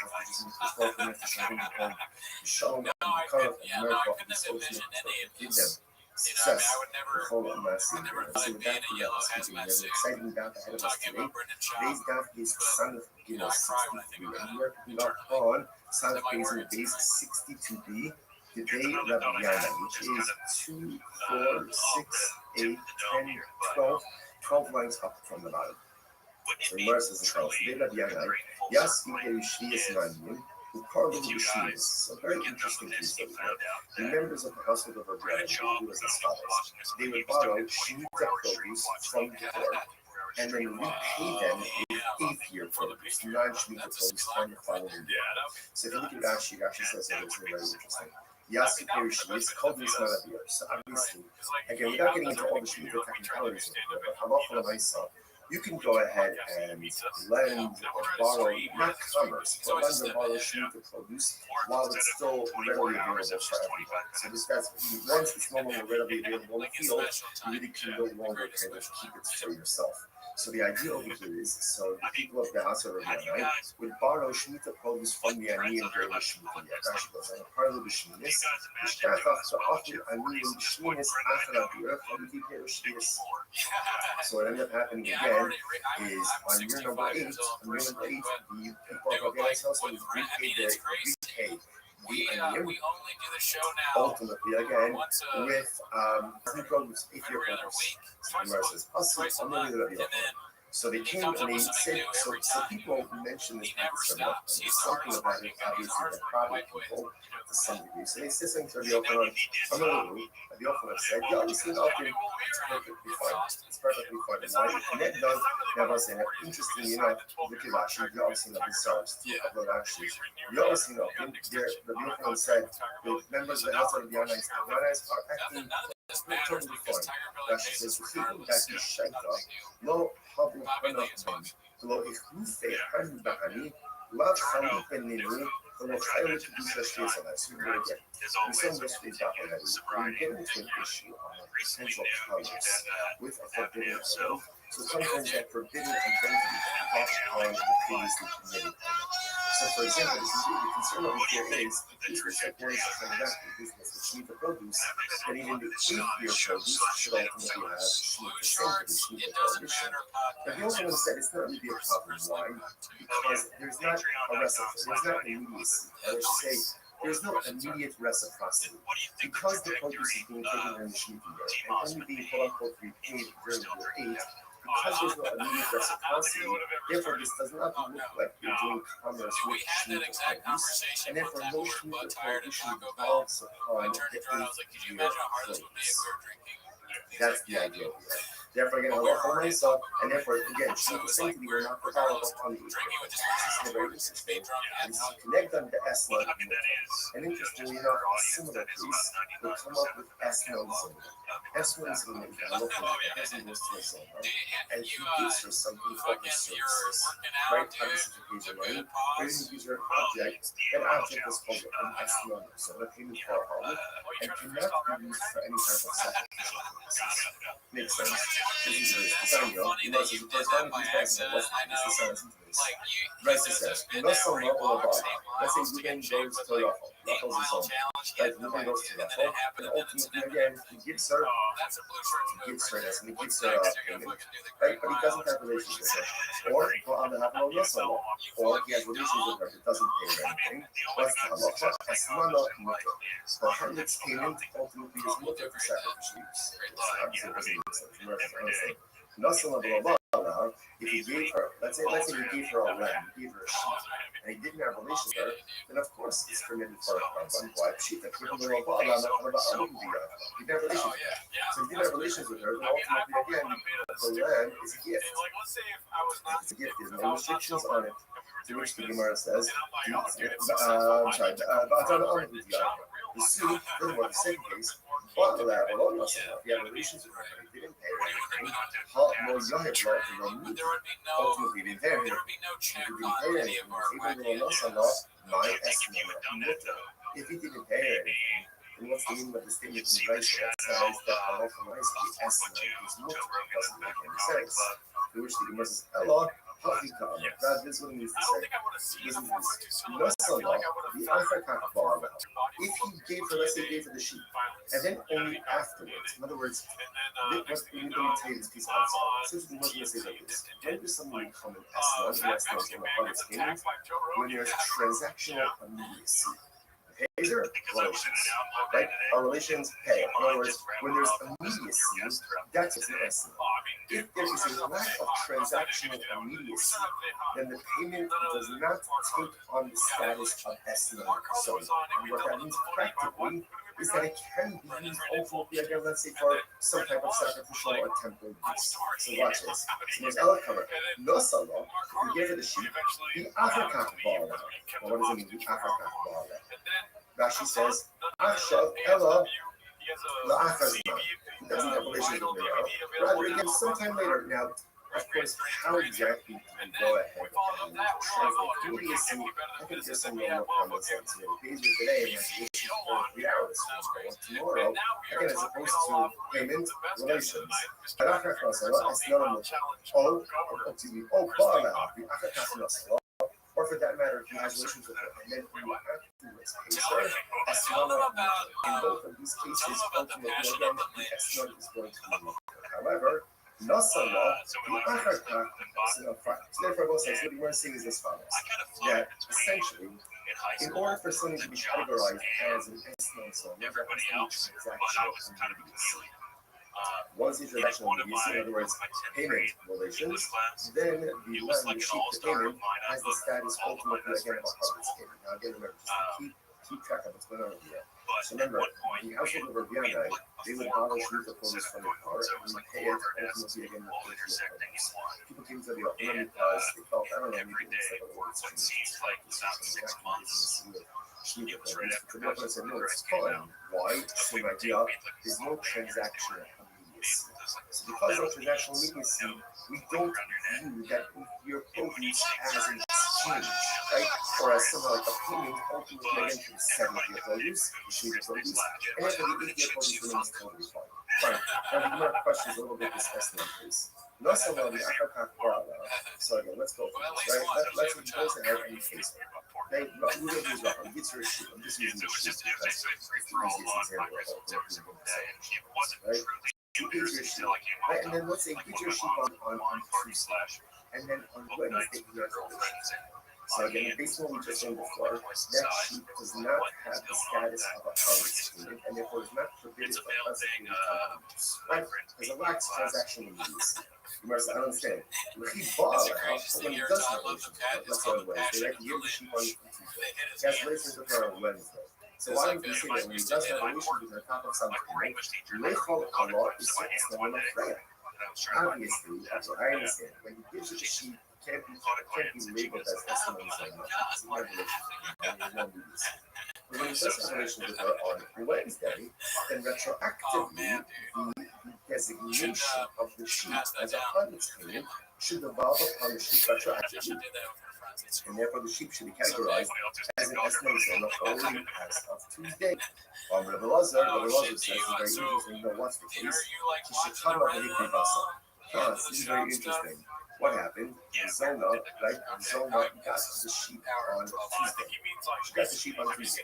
Shalom, No, I Kara, could, yeah, no, America, I couldn't have envisioned any of give this. them You know, I mean, success. I would never thought I'd be in a yellow hazmat suit Exciting daf ahead of us talking today. about Brendan Shaw. Today's daf is Son of You know, I cry when I think about and we are picking up internally. on Son of Base in the base 62b. Today, Rabbi Yana, which is 2, 4, 6, 8, 10, 12, 12 lines up from the bottom. So the verse is as follows. Today, Rabbi Yana, Yas Shvius Nanyim, who called him Shvius. So very interesting piece of the members of the household of Rabbi Yana who was as follows. They would borrow Shemitah produce from the poor and then repay them with eighth-year produce, non-Shemitah produce from the following year. So if you look at Rashi, Rashi says something very interesting. Yasu Perishis called this not a beer. So obviously, again, without getting into all the Shemitah technicalities of it, but halacha l'maisa, you can go ahead and lend or borrow, not commerce, but lend or borrow Shemitah produce while it's still readily available for everybody. So this guy's, once it's no longer readily available in the field, you really can no longer kind of keep it for yourself. So the idea over here is, so the people of the house of Rabbi would borrow Shemitah produce from the Aniyim during the Shemitah year. Rashi goes on, part of the Shemitah, so what ended up happening again is on year number 8, the people of Rabbi's household repaid we only do the show now ultimately again once with produce, if you're every other produce. week, twice a month, and then so they came and they said, so people mention this something about it, obviously that probably people to some degree. So they said something to the Yochanan, from a little, the Yochanan said, you obviously know it's perfectly fine. It's perfectly fine. Why you connect done, never say that. Interestingly enough, look at actually, you obviously know this starts, but actually, you obviously know, the Yochanan said, the members of the house of the Yanais are acting totally fine. Rashi says, the people that you shaita, lo habu hanachim, lo ichlufe han bahani, la chalu beninu, lo chaylu kedusha shesala. So we again. We saw this week already. We get into an issue of potential commerce with a forbidden oil. So sometimes that forbidden identity pops on the previously committed. So, for example, the concern over here is if these were secondary transactional business with Shemitah produce, then even the 8th-year produce should ultimately have Shemitah same Shemitah prohibition. But the Yochanan said it's not really a problem. Why? Because there's not a reciprocity, there's not immediacy. I should say, there's no immediate reciprocity. Because the produce is being taken during the Shemitah year and only being quote-unquote repaid during year 8, because there's no immediate reciprocity, therefore this does not look like you're doing commerce with Shemitah produce, and therefore no Shemitah prohibition devolves upon the 8th-year produce. That's the idea here. Therefore, again, halacha l'maisa, and therefore, again, Shemitah sanctity will not develop upon the 8th-year produce. This is very interesting. And this is connect on the Esla. And interestingly enough, a similar piece will come up with Esla Zoma. Esla Zoma is a local person goes to a Zoma, and he gives her something called the services. Right? On this occasion, right? There is a user object. That object is called an Esla Zoma, payment for a harlot, and cannot be used for any type of sacrificial purposes. Makes sense. This is the design, you know, so the corresponding piece of what's the science into this. Right, it says, no some level of body. Let's say Ruben goes to Rachel. Rachel's his own. Right, Ruben goes to Rachel, and ultimately, again, he gives her this, and he gives her a payment, right, but he doesn't have relations with her. Or, on the level of Yosama, or he has relations with her, but doesn't pay her anything. What's the halacha? Esmana mutter. Her harlot's payment ultimately is mutter for sacrificial use. Obviously, it doesn't make sense. If he gave her, let's say he gave her a lamb, he gave her a sheep, and he didn't have relations with her, then of course it's permitted for a wife sheep that people know about. He didn't have relations with her. So if he didn't have relations with her, then ultimately again, the lamb is a gift. It's a gift. There's no restrictions on it. To which the Gemara says, the suit, furthermore, the second case, but the lab alone must have the relations with her, but he didn't pay her anything. Ultimately, he didn't pay her anything. If he didn't pay her anything, then what's the meaning of the statement in Rothschild that says that Allah from Isaac is estimate is not doesn't make any sense? To which the Gemara says, Allah, that is what it means to say. Listen to this. If he gave her, let's say, gave her the sheep, and then only afterwards, in other words, let me tell you this piece of outside. Since we want to say like this, when does something become an estimate, when there's transactional immediacy? Pays her relations, right? Our relations pay. In other words, when there's immediacy, that's an estimate. If there is a lack of transactional immediacy, then the payment does not take on the status of estimate. So, what that means practically is that it can be used ultimately, again, let's say, for some type of sacrificial or temple use. So watch this. So there's Allah cover. No salah, if you give her the sheep, the African ball. What does it mean, the African ball? Rashi says, Achshav Ella La'achazna. He doesn't have relations with me now. Rather, again, sometime later. Now, of course, how exactly do we go ahead and translate immediacy? I think there's some more common sense here. The easier today and has issues for 3 hours. Tomorrow, again, as opposed to payment relations. Or for that matter, if he has relations with her, and then you afterwards pays her, in both of these cases, ultimately, again, the estimate is going to be lower. However, Nasala, the Africa, is not fine. So therefore, both sides, what we're saying is as follows: that essentially, in order for something to be categorized as an estimate, so never has to be transactional immediacy. Once the transactional immediacy, in other words, payment relations, then the man who sheep the payment has the status ultimately again of a harvest payment. Now again, remember, just to keep track of what's going on here. So remember, the household of Rabbi, they would borrow sheep or produce from the car and pay it ultimately again with produce. People came to the offer because they felt, I don't know, maybe it was like a little sheep or produce. But the offer said, no, it's fine. Why? Same idea. There's no transactional immediacy. So because of transactional immediacy, we don't view that your produce as an exchange, right? Or as somehow like a payment ultimately again to the 7th produce, the produce, and then for the 8th produce remains totally fine. Fine. Now the more questions a little bit discussed in that case. So again, let's go for this, right? Let's suppose I have any case. Okay, we're going to use Rabbi. It's your sheep. I'm just using the sheep because it's the easiest example. Right? You get your sheep, right? And then let's say get your sheep on Tuesday, and then on Wednesday you have relations. So again, based on what we just said before, that sheep does not have the status of a harvest payment, and therefore is not forbidden for us to use, right? Because it lacks transaction immediacy. You must understand. When he does have relations, let's say on Wednesday, right? He gives the sheep on Tuesday. He has relations with her on Wednesday. So why would we say that when he does have relations with her top of some payment, Lechol Allah is not afraid? Obviously, that's what I understand. When he gives you the sheep, can't be labeled as testimonies or not. It's not relations. But when he does have relations with her on Wednesday, then retroactively, the designation of the sheep as a harvest payment should devolve upon the sheep retroactively. And therefore, the sheep should be categorized as an estimation of holy as of Tuesday. Rabbi Lazar says, it's very interesting, you know what's the case? He should come up with a this is very interesting. What happened? Zona, right? Zona got the sheep on Tuesday. She got the sheep on Tuesday.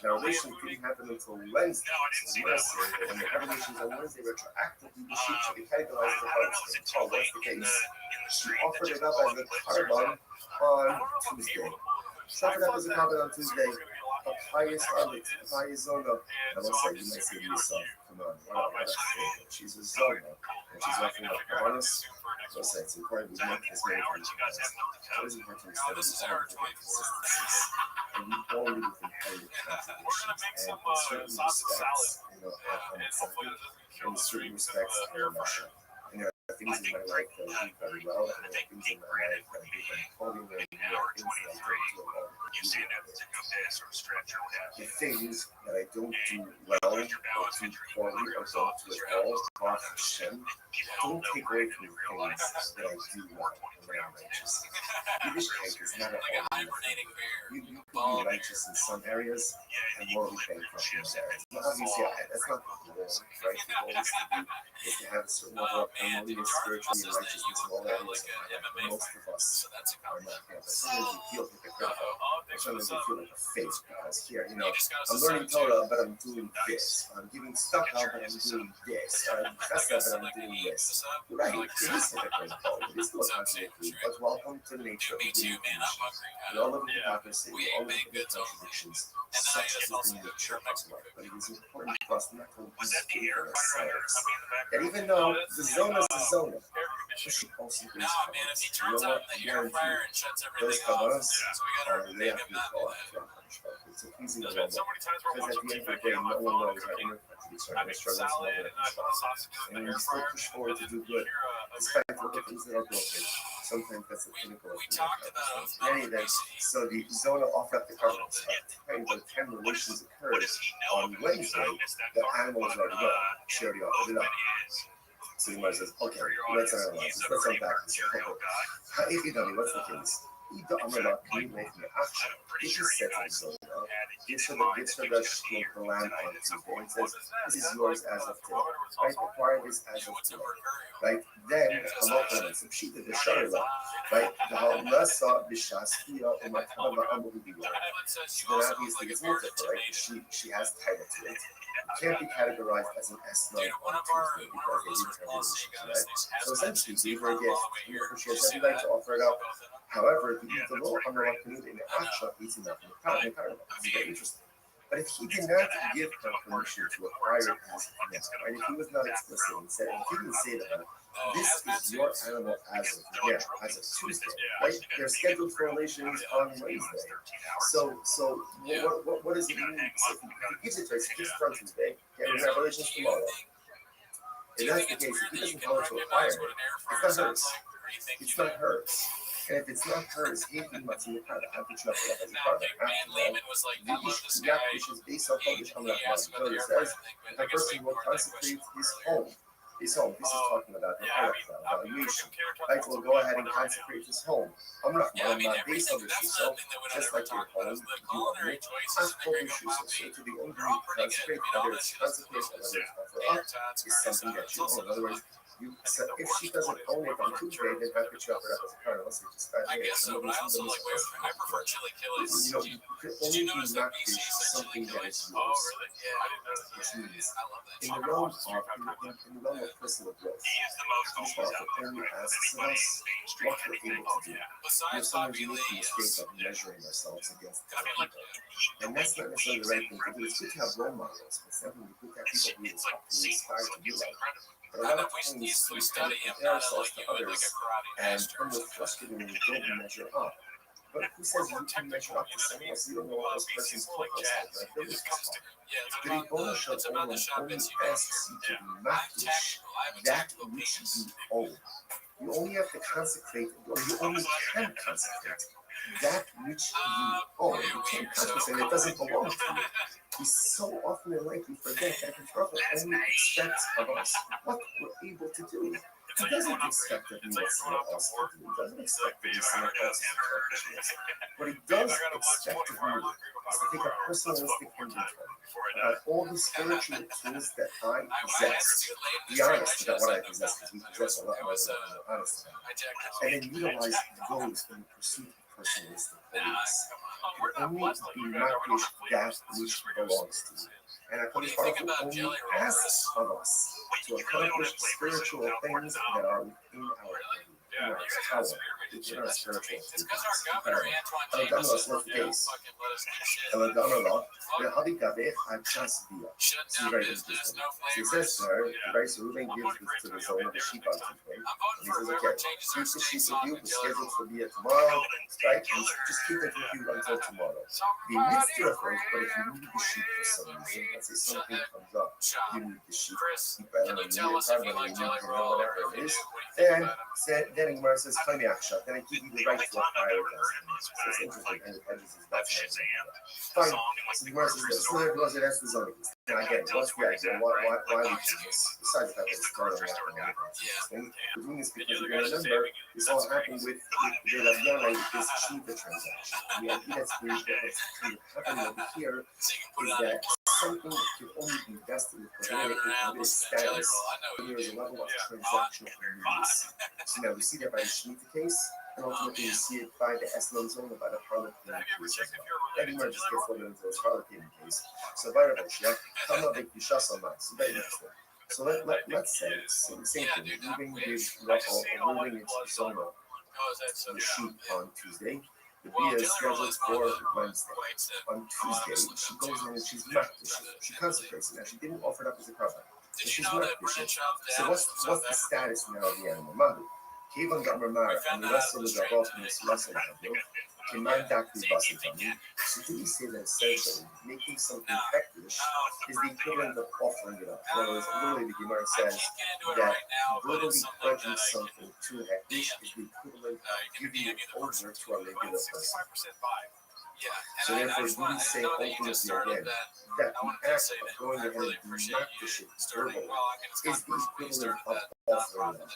Now, relation didn't happen until Wednesday. So you must say that when the relations on Wednesday retroactively, the sheep should be categorized as a harvest. Oh, that's the case. She offered it up as a carbon on Tuesday. She offered up as a carbon on Tuesday. A pious harlot, a pious zona. I will say, you might say to yourself, come on, she's a zona, and she's offering up carbonis. So it's important we make this very important. So it's important to understand all the consistencies. And we all live with inherent contradictions. And in certain respects, in certain respects, I'm not sure. And there are things in my life that I do very well, and there are things in my life that I do very poorly. more things that I don't do well. The things that I don't do well, or do poorly, or don't do at all, God Hashem, don't take away from the things that I do well and that I'm righteous. Yiddishkeit is not a holy thing. You can be righteous in some areas and morally bankrupt in other areas. Now, obviously, that's not the goal, right? The goal is to have a certain level of harmonious spirituality and righteousness in all areas. Most of us are not there. But sometimes you feel hypocritical. Sometimes you feel like a fake because here, I'm learning Torah, but I'm doing this. I'm giving stuff out, but I'm doing this. I'm chesed, but I'm doing this. Right? It is hypocritical. It is still a contradictory. But welcome to the nature of the human being. We all live in hypocrisy. We all live in contradictions. Such is the nature of life. But it is important for us not to lose faith in ourselves. That even though the zona is a zona, we should also be those kavanas are laid out it's a pleasing aroma. Because at the end of the day, no one knows how interconnected each other struggles and when you still push forward to do good, despite all the things that are broken, sometimes that's the pinnacle of the in any event, so the zona offered up the carnivals. When the 10 relations occurs on Wednesday, the animals are already gone. She already offered it up. So the Gemara says, okay, let's analyze this. Let's unpack this. What's the case? If she said to the zona, gives her the shkil, the land on Tuesday, and says, this is yours as of today. Right? Acquired this as of today. Right? Then, so she did the sharila. Right? The halmasa b'shaskia u'matava amu'udiyah. So then obviously it's more different, right? She has title to it. It can't be categorized as an S-night on Tuesday because they didn't have relations, right? So essentially, she gave her a gift. She has every right to offer it up. However, the law under what in the actual is enough in the carnival. It's very interesting. But if he did not give her permission to acquire it as of now, right? If he was not explicit and said, if he didn't say to her, this is your animal as of Tuesday, right? They're scheduled for relations on Wednesday. So what does it mean? So if he gives it to her, he gives it on Tuesday, okay, we have relations tomorrow. If that's the case, if he doesn't tell her to acquire it, it's not hers. It's not hers. And if it's not hers, he must be a part of it. How could you have to as a part of it? Which is based on published on that one. It says, if a person will consecrate his home, this is talking about the evaluation. Right, will go ahead and consecrate his home. I'm not based on this yourself, just like your home, you own it. Ask for issues, so to be owned, consecrate, whether it's consecrate or whether it's offer up, is something that you own. In other words, so if she doesn't own it on Tuesday, then how could you offer it up as a card? Unless it's just 5 I minutes. guess so, but I also like, I prefer chili killies. You could only do not fish something that is yours. Oh, really? Yeah, I didn't know that. Which means, I love that. in the realm of personal growth, each author only asks of us what we're able to do. There's sometimes we make the mistake of measuring ourselves against other people. And that's not necessarily the right thing to do. It's good to have role models, but it's definitely good to have people who inspire to be like. But a lot of times we compare ourselves to others, and when we're frustrated when we don't measure up. But who says you can measure up to someone else? You don't know what this person's purpose is. Like, the Ribbon Shel Olam only asks you to match that which you own. You only have to consecrate, or you only can consecrate that which you own. You can't consecrate it, it doesn't belong to you. We so often in life we forget that the Prophet only expects of us what we're able to do. He doesn't expect of me what someone else can do. He doesn't expect of me someone else's accomplishments. What he does expect of me is to take a personalistic inventory about all the spiritual tools that I possess. Be honest about what I possess, because we possess a lot more than we're honest about. And then utilize those in pursuit of personalistic holiness. Only be makish that which belongs to you. And I put only asks of us to accomplish spiritual things that are within our power, within our spiritual it's because our governor, Antoine James, what's the case? He says to her, very Reuben gives this to the zone of the sheep on Tuesday. And he says, okay, keep the sheep with you, the schedule for be at tomorrow, right? And just keep it with you until tomorrow. The mixture of things, but if you need the sheep for some reason, let's say something comes up, you need the sheep, you better need it, whatever it is, then Gemara says, Chaymi Aksha, then I give you the right to acquire those things. So it's interesting, and it hedges his bets. Fine. So the Gemara says this. So there was it as the zoning. Now again, what's the idea? Why we do this? Besides the fact that it's part of the thing, we're doing this because you're going to remember this all happened with the Rabbi, this Shiva transaction. The idea that's kind of happening over here is that something that can only be vested with the status when there is a level of transactional release. So now we see that by the Shemitah case, and ultimately we see it by the Eslan Zona, by the Harlot payment case as well. That Gemara just gets loaded into this Harlot payment case. So by Rabbi, come up with Yishas on so very interesting. So let's say the same thing, moving with Rothschild or moving into Zona, the sheep on Tuesday. The Bia is scheduled for Wednesday. On Tuesday, she goes in and she's makdish. She consecrates it. Now, she didn't offer it up as a korban. So she's makdish. So what's the status now of the animal? Mandu. Kevon got Mamara and the rest of the Gabot and the Lesson Kabul. Kiman Dakri Basin Tamil. So do we say that essentially making something hektish is the equivalent of offering it up? In other words, literally the Gemara says that verbally pledging something to hektish is the equivalent of giving it over to a regular person. So therefore, do we say ultimately again that the act of going ahead and makdish it verbally is the equivalent of offering it up?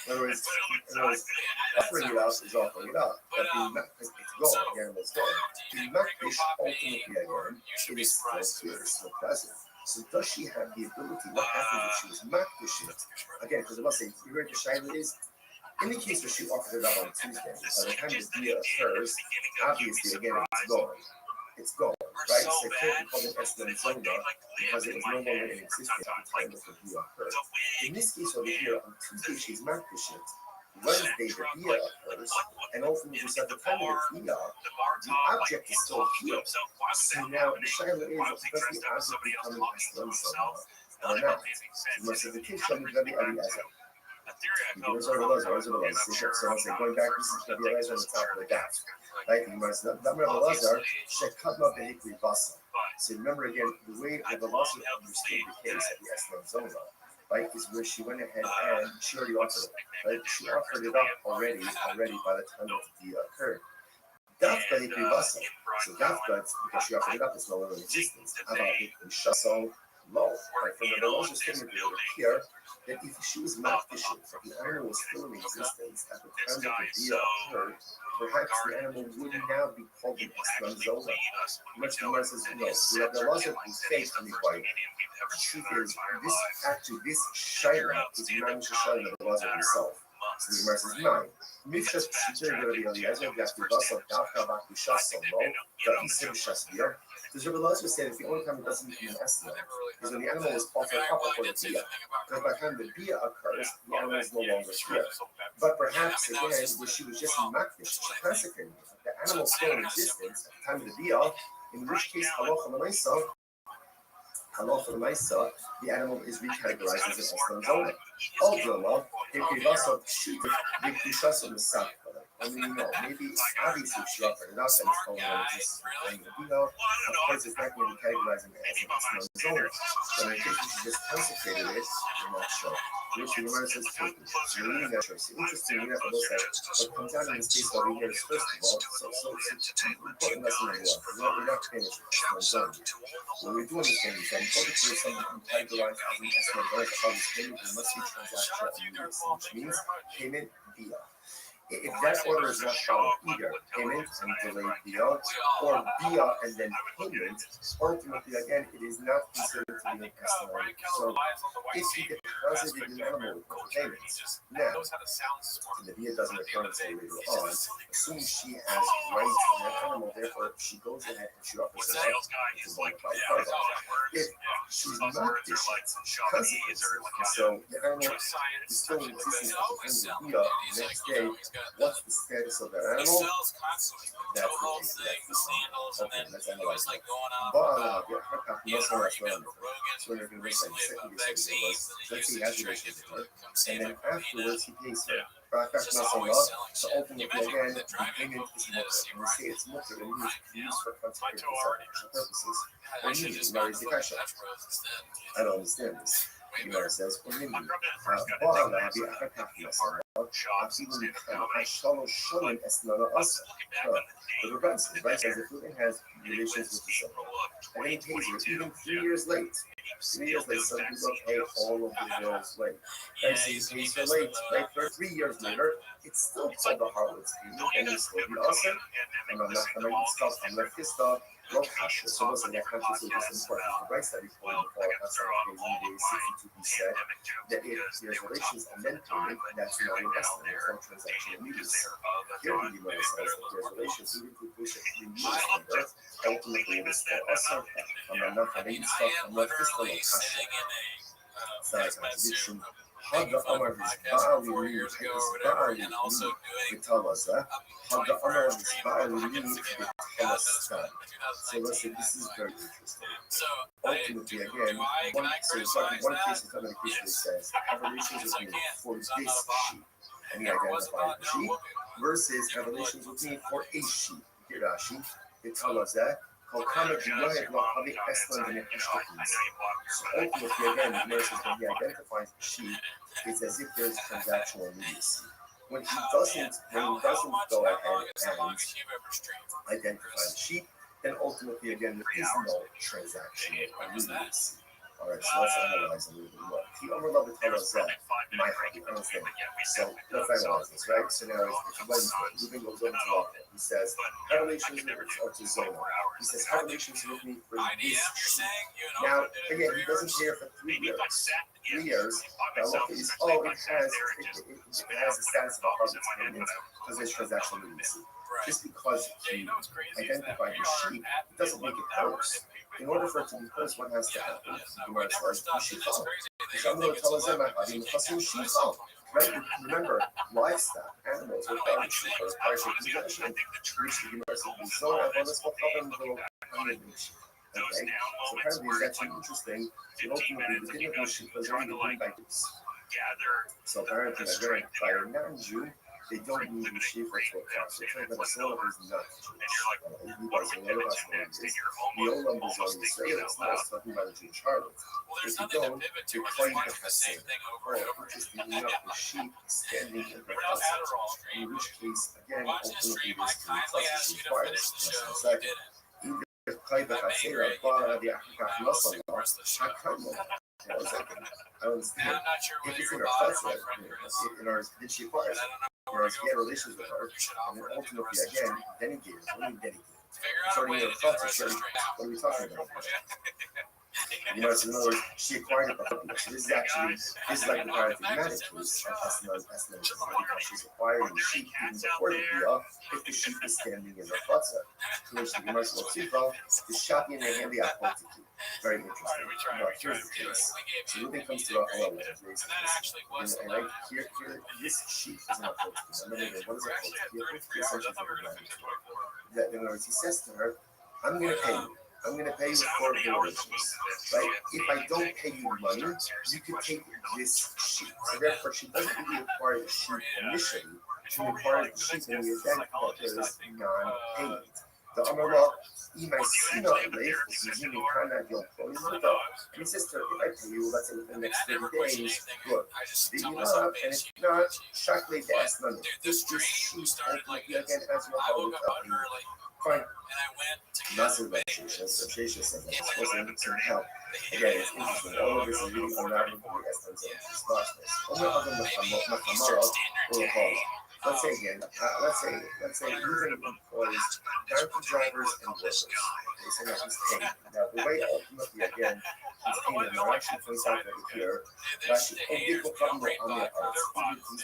In other words, offering it up is offering it up, but it's gone, the animal's gone. The makdish ultimately again, it is still here, still present. So does she have the ability? What happens if she was makdish? Again, because I must say, you heard the shaila is, in the case where she offered it up on Tuesday, by the time the dia occurs, obviously again it's gone. It's gone, right? So it can't be called an Eslan Zona because it was no longer in existence at the time that the dia occurred. In this case over here, on Tuesday she's makdish. Wednesday the dia occurs, and ultimately at the time of the dia, the object is still here. So now the shaila is, does the object become an Eslan Zona or not? So most of the case shall be very Eliezer. So I say, going back, this is Rabbi Eliezer on the top of the dot. Right? Rabbi Eliezer, Shekadma Behikli Basa. So remember again, the way Rabbi Eliezer understood the case at the Eslan Zona, right, is where she went ahead and she already offered it. Right? She offered it up already by the time that the dia occurred. Dafka Hikli Basa. So Dafka, because she offered it up, it's no longer in existence. About Hikli Shaso, low. Right? From Rabbi Eliezer statement over here, that if she was makdish, if the animal was still in existence at the time that the dia occurred, perhaps the animal would now be called an Eslan Zona. Much the Gemara says, no, the Eliezer is fake to me by the truth is, this shaila is Mamish Shaila of the Eliezer himself. So the Gemara says, no. Mifshas Pshiter Rabbi Eliezer, Gasti Basa, Dafka Bakti Shas Solo, the Isim Shasbir. Does Rabbi Eliezer say that the only time it doesn't become an Eslan is when the animal is offered up before the dia? Because by the time the dia occurs, the animal is no longer here. But perhaps again, where she was just makdish, she consecrated it. The animal is still in existence at the time of the dia, in which case, halacha l'maisa, the animal is recategorized as an Eslan Zona. Although, if we also shoot the Kushas on the side, I mean, no, maybe obviously she offered it up and it's no longer exists. Of course, it's not going to be categorizing it as an Eslan Zona. But I think she just consecrated it, I'm not sure. Which the Gemara says taken. So you're reading that choice. Interesting, we have to look at it. What comes out in this case over here is, first of all, so important lesson number one. We're not finished with Eslan Zona. What we do understand is that in order for something to be categorized as an Eslan Zona, this payment, there must be transactional immediacy, which means payment via. If that order is not followed, either payment and delayed via, or via and then payment, ultimately, again, it is not considered to be an Eslan. So, if you deposited an animal with no payment, now, and the via doesn't occur until later on, assuming she has rights on that animal, therefore, she goes ahead and she offers it up to one by carbon. If she's not consecrates it, so the animal is still in existence at the time of the via, the next day, what's the status of that animal? That's the case. Okay, let's analyze that. Ba'ala, so we're going to say the second case was, let's say he has a relationship with her, and then afterwards he pays her. So ultimately, again, the payment is mutter. When we say it's mutter, it means used for consecrated purposes. Or means marries the kasha. I don't understand this. way Gemara better. says, "Or maybe Rabbi first got Ba'al addicted Rabbi to Achar Kach Yasar, shots Afilu instead of Mikhan going. Hashalosh Sholim Esnana Asa." Looking back on the The day, Rabbi says if Reuben has relations with the son, and then he pays her even 3 years late. 3 years late, some people pay all of the bills late. Right, so he pays her late, right? For 3 years later, it's still called the harlot's payment, and you still be awesome. And I'm not going to stop, I'm not pissed off. Well, kasha. So listen, that kasha is just important. The right side before the fall, that's on page 62, he said that if there's relations and then payment, that's not an estimate, it's not transaction immediacy. Here the Gemara says that there's relations even to push it 3 years later, ultimately it is still awesome. I'm not going to stop, I'm not pissed off, kasha. It's not a contradiction. Hada Amar his Ba'ali his Ba'ali Vitalasa. Hada Amar his Ba'ali Vitalasa. So listen, this is very interesting. Ultimately, again, one case is not in a case where it says, have relations with me for this sheep. And he identified the sheep versus have relations with me for a sheep. Here, Rashi, Vitalasa. So ultimately, again, the verses when he identifies the sheep, it's as if there's transactional immediacy. When he doesn't go ahead and identify the sheep, then ultimately, again, there is no transactional immediacy. All right, so let's analyze a little bit more. The overlap of Torah my heart, understand. So let's analyze this, right? So now it's Wednesday. Moving goes over to Rothschild. He says, have relations with me or to Zona. He says, have relations with me for this sheep. Now, again, he doesn't care for 3 years. 3 years. Now look at this. Oh, it has the status of a harvest payment because there's transactional immediacy. Just because he identified the sheep, it doesn't make it hers. In order for it to be hers, what has to happen? The Gemara says, you should follow. Right? Remember, livestock, animals, are privacy for a private possession. Which the Gemara says, so okay, so apparently it's actually interesting that ultimately the thing of worship was only given by Jews. So apparently, again, by a non-Jew, they don't need the sheep for a cross. So it's like a soul is not Jewish. He was a lot of us know this. The Olam is on the Israelis, now it's talking about the Jewish harlot. If you don't, you're claiming the Hassan. Or interestingly enough, the sheep standing in the Hassan. In which case, again, ultimately this is the sheep fires. Second. Clay the Hassan, or the African Muslim, I don't understand. If it's in our thoughts, in our did she acquire it? Whereas he had relations with her, and then ultimately, again, denigrated. What do you mean denigrated? It's already in our thoughts. What are we talking about? You know, so in other words, she acquired it, but this is like the paradigmatic case of Esnah, because she's acquiring the sheep even before the Bia, if the sheep is standing in the chutzah. To which the Gemara says, the shop in the hand, the apotiki. Very interesting. Now, here's the case. So when it comes to the halal, and right here, this sheep is an apotiki. What is apotiki? Essentially, that in other words, he says to her, I'm going to pay you. I'm going to pay you for the relations, right? If I don't pay you money, you can take this sheep. So therefore, she doesn't really acquire the sheep initially. She acquires the sheep when we identify that there is non-payment. The Amarah, and he says to her, if I pay you, let's say within the next 30 days, good. Did you not? And if not, shakli the Esnah. This sheep ultimately again as your whole fine. Massive relationship. So Shesha says that it's supposed to need some help. Again, it's interesting. All of this is really unraveling the essence of this largeness. Let's say again, let's say using employees, donkey drivers and workers. Okay, so now he's paying. Now the way ultimately again, he's paying them. Now actually points out over here, actually, these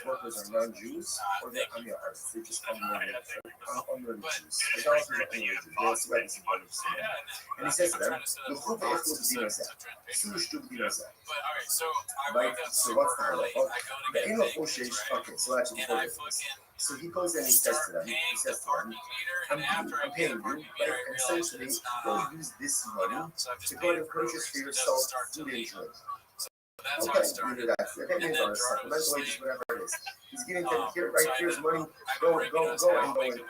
workers are non-Jews or they're Amir artists. They just unlearned Jews. Idolaters are unlearned Jews. We'll see why this is important to see. And he says to them, right? So what's the halacha? Okay, so actually before this. So he goes and he says to them, I'm paying you, right? And essentially, go use this money to go and purchase for yourself food and drink. Okay, either that's it means or supplemental wages, whatever it is. He's giving them here, right? Here's money, go and go and eat.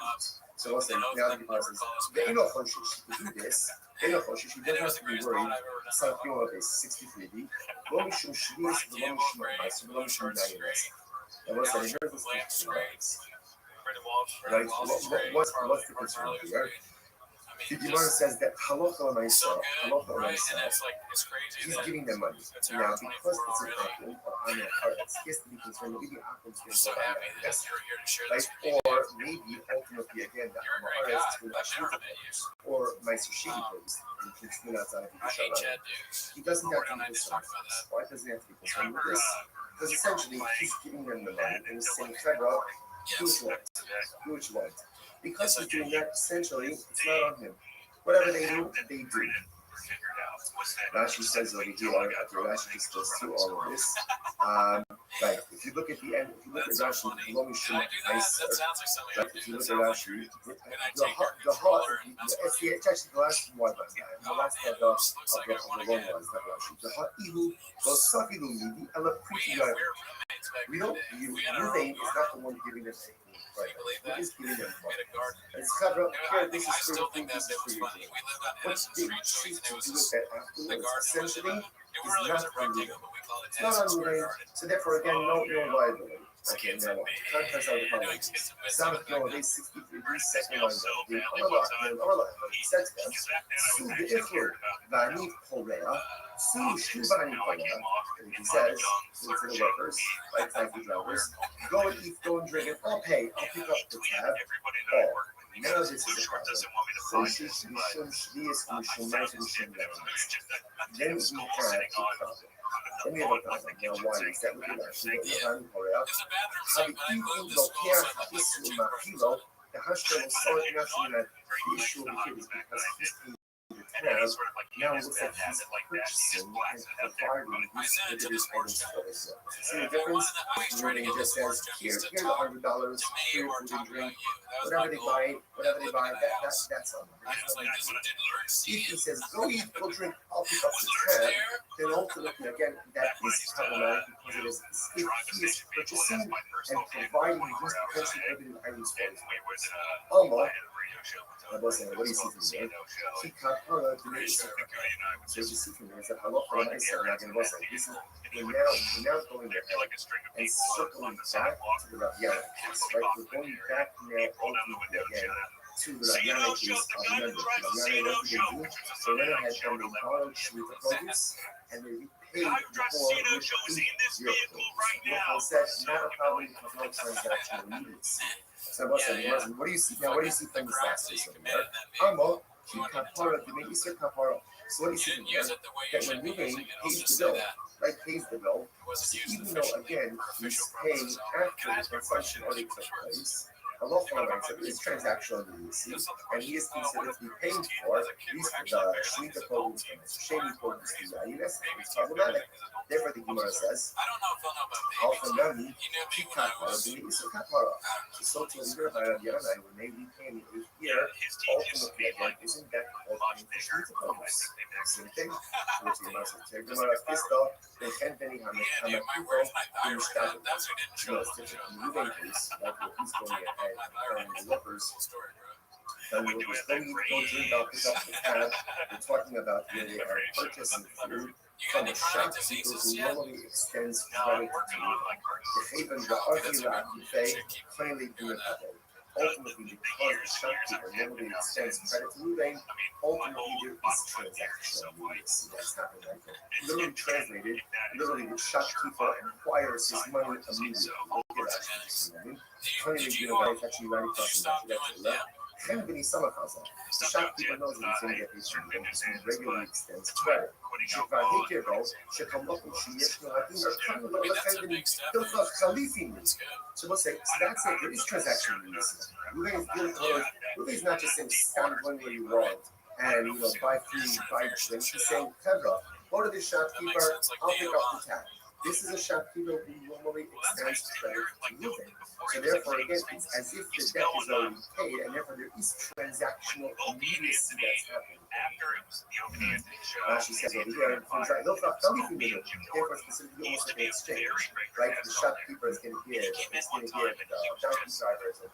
So let's say now the person says, they know Hoshish, you do this. They know Hoshish, you don't have to be worried Salafim of 63b. Lo mishum shlius, lo mishum ma'aser, lo mishum dayanes. And what's that? Here's the speech. Right? What's the concern here? The Gemara says that halacha l'maisa, he's giving them money. Now, because it's an akum on their parents, he has to be concerned that maybe akum's going to go buy an investor, right? Or maybe ultimately again the amaharis is going to shoot the players, or meiser shady plays and kids do outside of the Shabbat. He doesn't have to be concerned with this. Why does he have to be concerned with this? Because essentially he's giving them the money and he's saying, Fedra, do what you want. Because he's doing that, essentially, it's not on him. Whatever they do, they do. Rashi says over here, after Rashi just goes through all of this. Right, if you look at the end, if you look at Rashi, if you look at Rashi, it's actually the last one, the last of the long ones, not Rashi. The Ha'ihu, Gosafilu Midi, Ella Priti. We don't, Ruvain is not the one giving them anything. Right. He is giving them money. It's Chadra, here, this is for your food, this is for your food. What they choose to do with that afterwards, essentially, is not on Ruvain. It's not on Ruvain, so therefore, again, no liability. Okay, now what? Contrast out the following. Sabbath no, they 63, second line. The Allah said to them, Su the Iflu, Vani Korea, Su Shubani Korea. And he says, to the workers, like taxi drivers, go and eat, go and drink, and I'll pay, I'll pick up the tab. Oh, now this is a problem. Then we have a problem. Now, why is that? Look at that. The Hashkel was so enough that the issue over here is because he's paying the tab. Now it looks like he's purchasing and providing these items for his. See the difference? Ruben just says, here's $100, here food and drink, whatever they buy, that's on them. If he says, go eat, go drink, I'll pick up the tab, then ultimately, again, that is problematic because it is if he is purchasing and providing these potentially prohibited items for his. Allah, what do you see from there? He can't so you see from there is that halacha and Isa are not going to listen. This is we're now going there and circling back to the Rabbi case, right? We're going back now ultimately again to the Rabbi case. Remember, Rabbi what did they do? They went ahead and they borrowed Shemitah produce and they repaid for zero produce. Said not a problem because no transaction immediacy. So what do you see now? What do you see from this last case over there? Amo, kapara, the Isser kapara. So what do you see from there? That when Ruvain pays the bill, right, pays the bill, so even though again he's paying after the transaction already took place, Allah said it's transactional immediacy, and he is considered to be paying for these Shemitah produce and Shady produce. It's problematic. Therefore, the Gemara says, "Al-Fanami, Kapara, the Isser kapara." So to the by Rabbi Yanai, when they repay me here, ultimately again, isn't that called Shemitah produce? Same thing. Which the Gemara says, "Take Gemara Pistol, they can't any Hamakuto, the Mishtabel." No, it's different. In the Ruben case, like he's going ahead and the workers. And the workers don't drink out, pick up the tab. We're talking about where they are purchasing food from a shopkeeper who normally extends credit to you. The haven, the Archila, plainly do it that way. Ultimately, because the shopkeeper normally extends credit to Ruvain, ultimately there is transaction. That's happening right there. Literally translated, literally the shopkeeper acquires his money immediately. Look at that. Plainly do it, actually right across the left. The shopkeeper knows that he's going to get his money, so he regularly extends credit. So we'll say, so that's it. There is transaction release. Ruben is not just saying stand one where you want and buy food, buy drinks. He's saying, Pedro, go to the shopkeeper, I'll pick up the tab. This is a shopkeeper who normally extends credit to Ruben. So therefore, again, it's as if the debt is already paid, and therefore there is transactional immediacy that's happening. She says over here, therefore specifically almost like an exchange, right? The shopkeeper is going to give donkey drivers and laborers and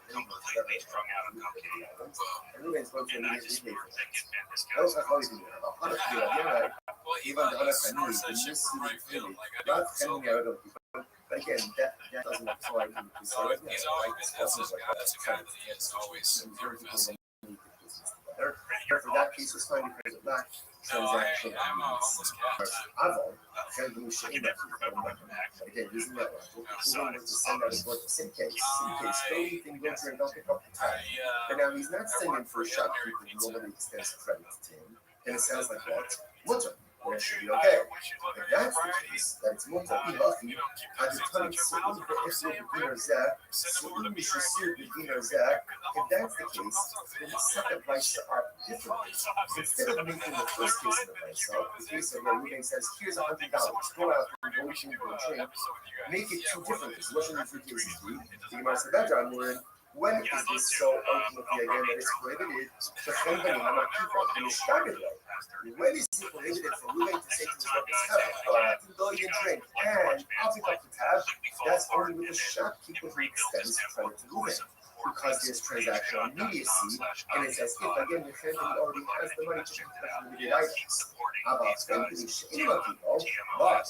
Ruben's going to immediately pay for it. even the other family, the Muslim family, not family out of people. But again, that doesn't apply to the Israeli. It's also like for that case, it's fine because of that transaction. Avon, again, using that one, to send out his work to Simcase. Simcase, go eat and go drink, don't pick up the tab. But now he's not sending for a shopkeeper who normally extends credit to him. And it sounds like what? Mutter. That should be okay. If that's the case, that it's mutter, be lucky, at the time, su'ud be'ifru b'dinar zeh, su'ud b'shasur b'dinar zeh. If that's the case, then the second vice are different. Instead of making the first case of the vice the case of where Ruben says, here's $100, go out and go eat and go drink, make it two different things. What should the two cases be? The Gemara said that John word. When is this so ultimately again that it's prohibited to company Hamakipa in the started way? When is it prohibited for Ruben to say to his workers, go out and go eat and drink, and I'll pick up the tab? That's only with the shopkeeper who extends credit to Ruben. Because there's transactional immediacy, and it's as if again the family already has the money to pick up limited items. About spending Shema people, but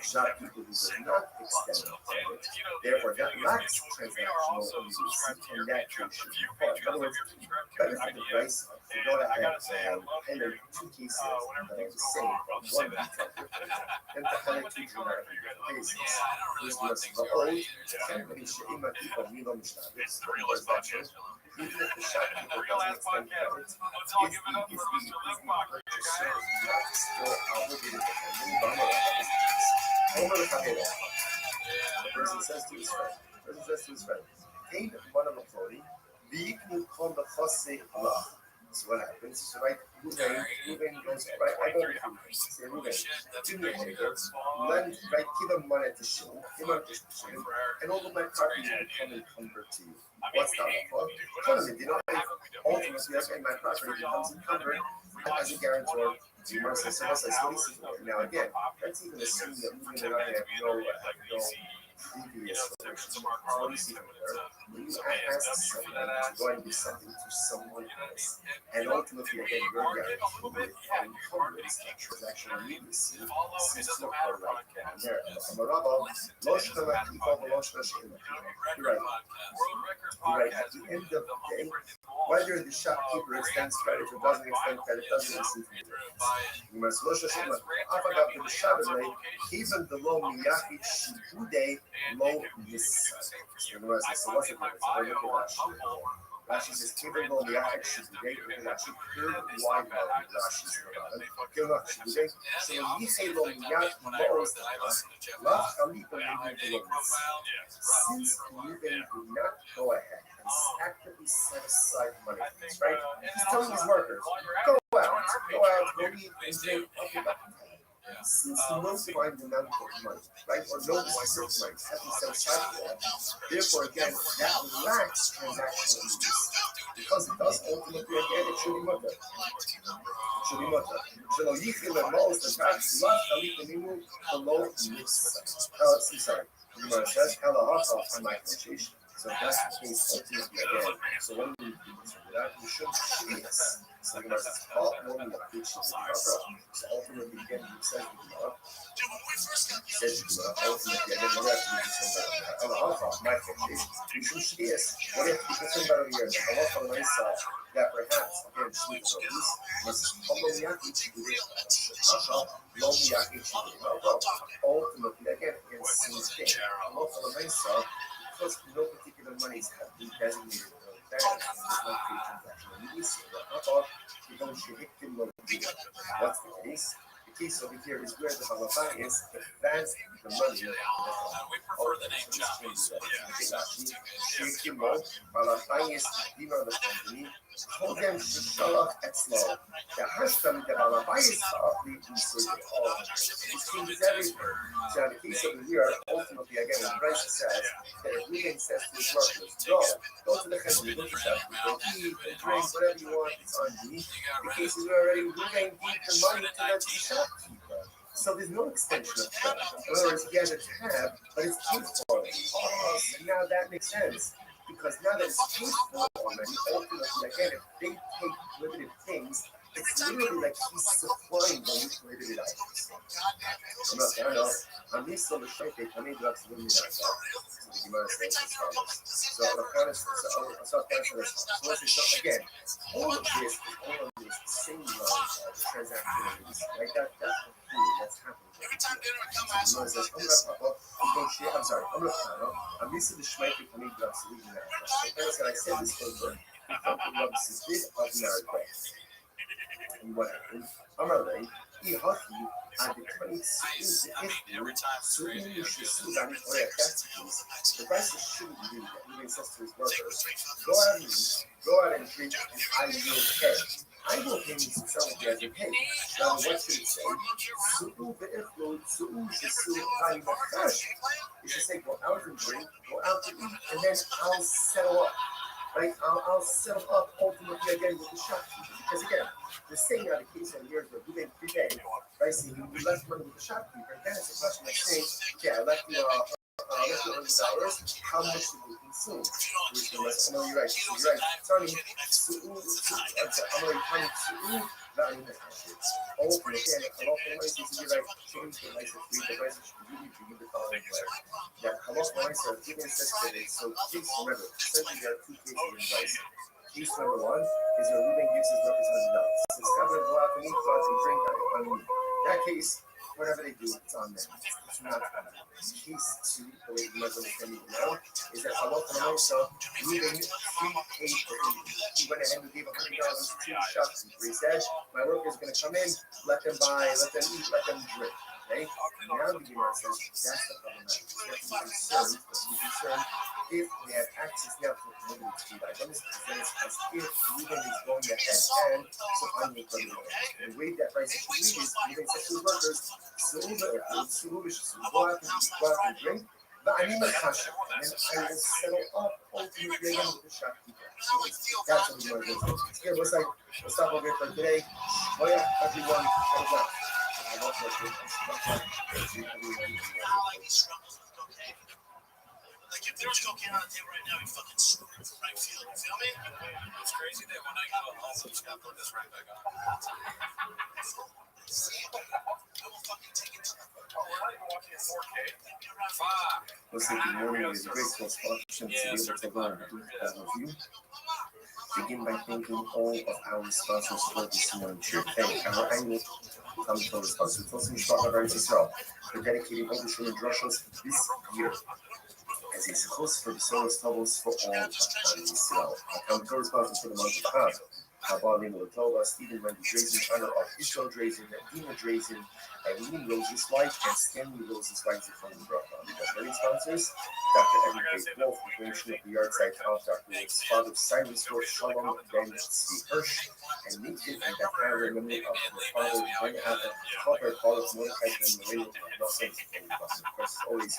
shopkeeper who does not extend credit, therefore that lacks transactional immediacy, and that trade should be far. In other words, better for the price to go ahead and then two cases that are the same, but one detail different, than to have two dramatic cases. This was the old, family Shema people, Milo Mishnah. Even if the shopkeeper doesn't extend credit, is the purchaser not still obligated to move on the case? The person says to his friend, "Ain't one of the authority, the call the Chosei Allah." So what happens? So right, Ruben goes, right, I go to Ruben, say, Ruben, give me a minute, right, give him money to show, give him just to show, and all of my property will come and convert to you. What's that for? Ultimately, again, my property becomes encumbered as a guarantor. So Marcel says, now again, that's even assuming that Ruben and I have no previous relationship. So what do you see from there? When you ask someone to go and do something to someone else, and ultimately again, you're guaranteed with an encumbrance that transactional immediacy seems to occur right down there. You're right. At the end of the day, whether the shopkeeper extends credit or doesn't extend credit doesn't receive you must even the low miyachid shibude low yisrael. So what's the difference? Rashi says, even though miyachid shibude, Rashi third wide volume Rashi's Rashi. So yichei lo miyach mo'oz lach alipa miyach. Since Ruben did not go ahead and actively set aside money for this, right? He's telling his workers, go out, go eat and drink, I'll pick up the tab. Since no defined amount of money, right, or no specific money has been set aside for that, therefore, again, that lacks transactional use. Because it does ultimately, again, it should be mutter. It should be mutter. So, yichil and most of that, lach alit animu below mitzvah. Sorry. The Gemara says, "Halacha on my quotation." So that's the case ultimately again. So when we do that, we should see this. So the Gemara says, "All women that preach the Gemara." So ultimately, again, he says the Gemara. Says the Gemara. Ultimately, again, what have to be concerned about? Halacha on my quotation. We should see this. What have to be concerned about over here? The halacha on my side. That perhaps again, she is ultimately again same thing. Because no particular monies have been designated for that, there's no free transactional immediacy. What's the case? The case over here is where the halacha is advanced the money. We prefer the name Japanese. Told them to shalach etzlo. The husband, the balabayis, it seems everywhere. So in the case of the year, ultimately, again, when Christ says that if Ruben says to his workers, go to the chesed, go to shop, go eat and drink, whatever you want, it's on me. The case is where already Ruben gave the money to the shopkeeper. So there's no extension of credit. In other words, he has a tab, but it's paid for. Oh, so now that makes sense. Because now that it's paid for already, ultimately, again, if they take limited things, it's literally like he's supplying them with I'm not saying no. I'm used to the shape. I mean, that's really nice. So the Gemara says as follows. So again, all of this is all of this same transaction, right? That's that's happening. Every time dinner comes out, I'm sorry. I'm used to the shmeitik for me, but absolutely not. So I said this for the bit of America. And what happened? I'm already. He hockey and the 26 Every time it's crazy. that's the case. The prices shouldn't be that he says to his workers, go out and eat, go out and drink, and I will pay. I will pay me some salary as a pay. Now, what should it say? It should say, go out and drink, go out to eat, and then I'll settle up. Right? I'll settle up ultimately again with the shopkeeper. Because again, the same out of case on years where we didn't prepay. Right? So you left money with the shopkeeper, then it's a question of saying, okay, I left you $100. How much did you consume? Which was, I know you're right. So you're right. Tony, I'm already coming to not even the house. Ultimately, again, a lot of ways you're right. Change the license fee. The license should really be the following way. That a lot of ways are giving this today. So please remember, essentially there are two cases of advice. Case number one is your ruling gives his representative notes. It's covered go out and eat, go out and drink on me. That case, whatever they do, it's on them. It's not on them. Case two, the way you must understand it now, is that Allah also ruling prepaid for him. He went ahead and gave $100 to the shopkeeper. He said, my workers are going to come in, let them buy, let them eat, let them drink. Okay? Now the Gemara says that's the problematic. We have to be concerned if we have access now to limited food items, then it's as if Reuben is going ahead and so on the and the way that price should be is Reuben says to his workers, go out and drink, but I need a kasha, and I will settle up ultimately again with the shopkeeper. That's what we're going to do. Here, we'll stop over here for today. Oh yeah, everyone, hold on. Like if there was cocaine on the table right now, you fucking screw it from right field. You feel me? It's crazy that when I go home, I'm just gonna put this right back on. I will fucking take it to the Oh, we're not even watching in 4K. Listen, good morning. It is a great satisfaction to be able to learn that review. Begin by thanking all of our sponsors for this morning. Thank our annual Talmud sponsor, Tosim Shlomo Rabbi Israel, for dedicating all the Shulman Drushos this year as a host for the Soros Tobos for all of Israel. Our Talmud sponsors for the month of Av, Rabbi Lotova, Stephen Randy Drazen, honor of Israel Drazen, Dina Drazen, Eileen Rose's wife, and Stanley Rose's wife, from the Brooklyn. Our sponsors, Dr. Evan K. Wolf, the creation of the Yard Side of Dr. Wolf's father, Cyrus Wolf, Shalom, Ben C. Hirsch, and Nathan, and that family memory of her father, Ben Adam, Copper, Paul, Mordecai, and Lorena, and also, of course, always,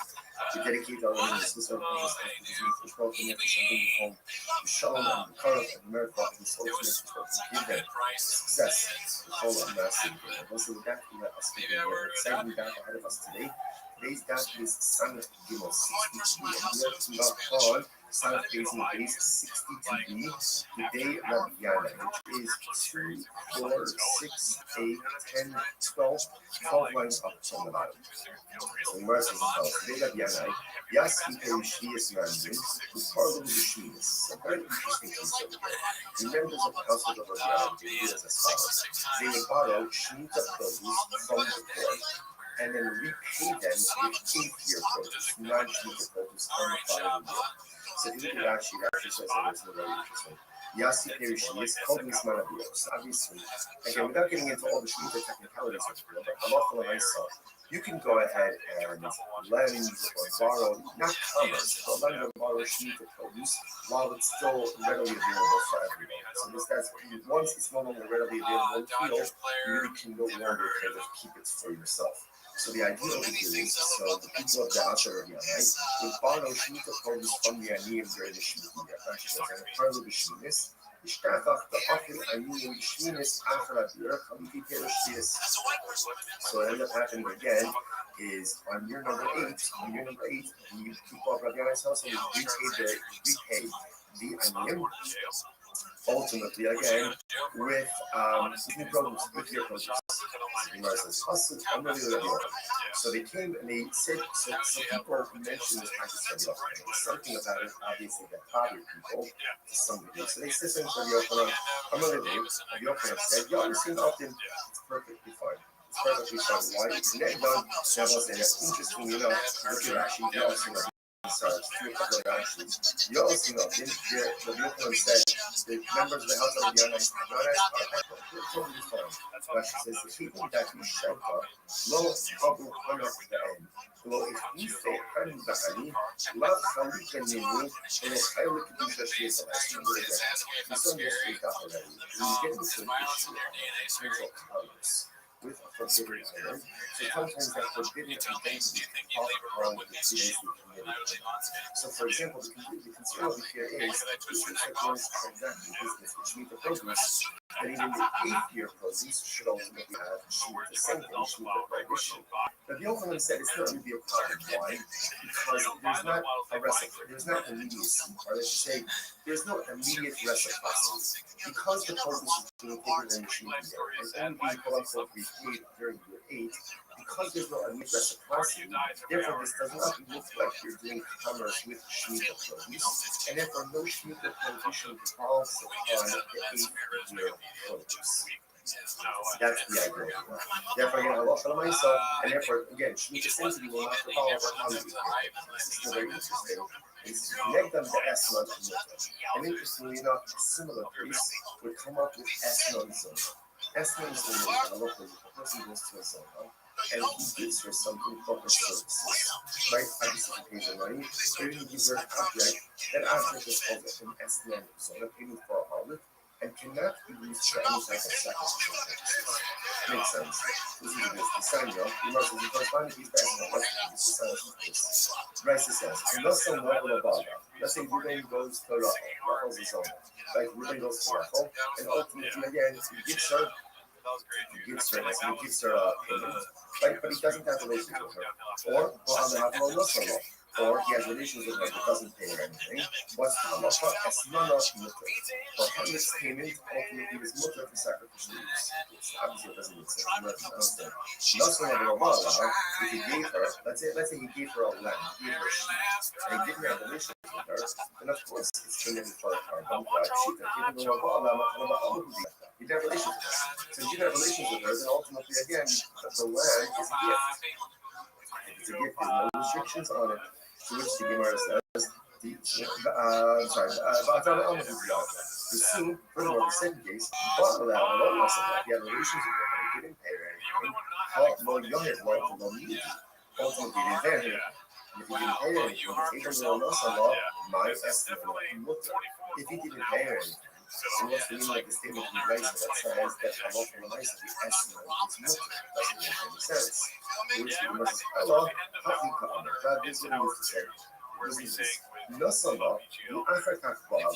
to dedicate our lives to serve Jesus and to welcome them to something home, to Shalom, and the Karov, and America, and the Soul to give them success, the whole of massive. And also with that, we let us begin with exciting data ahead of us today. Today's data is Sanat Gimel 62, and we are to log on Sanat facing base 62B, today Rabbi Yana, which is 2, 4, 6, 8, 10, 12, 12 lines up from the bottom. So in verse today Rabbi Yana, Yas Ike Shvias Mandim, who parled with the Shvias. A very interesting piece over here. The members of the household of Rabbi Yana do as follows. They would borrow Shemitah produce from the poor, and then repay them with 8-year produce, non-Shemitah produce on the following year. So if you look at Rashi says that it's very interesting. Yasi Perishis, Kovis Manabios. Obviously, again, without getting into all the Shemitah technicalities of it, but Halacha L'Maisa, you can go ahead and lend or borrow, not commerce, but lend or borrow Shemitah produce while it's still readily available for everyone. So this guy's, once it's no longer readily available in the field, you really can no longer kind of keep it for yourself. So the idea of it is, so the people of the Asher of Yanai would borrow Shemitah produce from the Aniyim during the Shemitah year. And part of the Shemitah, so what ended up happening again is on year number 8, the people of Rabbi Yanai's household repaid the Aniyim ultimately, again, with new problems with your produce. So they came and they said, so people mentioned this practice of Yochanan. Something about it, obviously, that bothered people to some degree. So they said something to Yochanan. Yochanan said, you understand often, it's perfectly fine. It's perfectly fine. Why? Interestingly enough, look at actually, you also know, you also know, the Yochanan said, the members of the house of the Yochanan, totally fine. Rashi says, the people that you shelter, lo abu hanaf ba'en, lo ichnife hanim ba'ani, la chalikan minu, and a chaylik kedusha shiyasa. We saw yesterday that already. We get into an issue in terms of colors with a forbidden item. So sometimes that forbidden identity talk on the today's community. So for example, the concern over here is this is like one transaction business, which means the produce, and even the 8-year produce should ultimately have the same thing, should the prohibition. But the Yochanan said it's not going to be a problem. Why? Because there's not a reciprocity, there's not immediacy, or let's say there's no immediate reciprocity. Because the produce is being taken in the machine and only being quote unquote repaid during year 8, because there's no immediate reciprocity, therefore this does not look like you're doing commerce with Shemitah produce, and therefore no Shemitah prohibition involves on the 8-year produce. That's the idea. Therefore, again, Allah Shalom myself, and therefore, again, Shemitah sensitivity will not follow on the This is very interesting. It's connect them to Esnod and Mutter. And interestingly enough, a similar case would come up with Esnod Zona. Esnod Zona, a person goes to a Zona, and he gives her something for her services. Right? Obviously, he pays her money, but he gives her an object. That object is called an Esnod Zona, payment for a harlot, and cannot be used for any type of sacrificial purposes. Makes sense. This is the sign of the most of the corresponding piece of Esnod. This is this. Raisa says, let's say Ruben goes to Rachel's his own. Like Ruben goes to Rachel, and ultimately again he gives her payment, right? But he doesn't have relations with her. Or he has relations with her but doesn't pay her anything. What's the halacha? Esnana mutter. For harvest payment, ultimately is mutter for sacrificial use. Obviously, it doesn't make sense. Understand. If he gave her, let's say he gave her a lamb, he gave her a sheep, and he didn't have relations with her, then of course it's committed for a carbon. He didn't have relations with her. So if you didn't have relations with her, then ultimately, again, the lamb is a gift. It's a gift. There's no restrictions on it. To which the Gemara says, the scene, furthermore, the second case, he had relations with her, but he didn't pay her anything. Ultimately, he didn't pay her anything. And if he didn't pay her anything, if he didn't pay her anything, so what's the meaning of the statement in the that says that Allah from the mice the estimate is mutter? Doesn't make any sense. Which the Gemara says, Allah, God is what he used to say. No salah, you Africa Bala.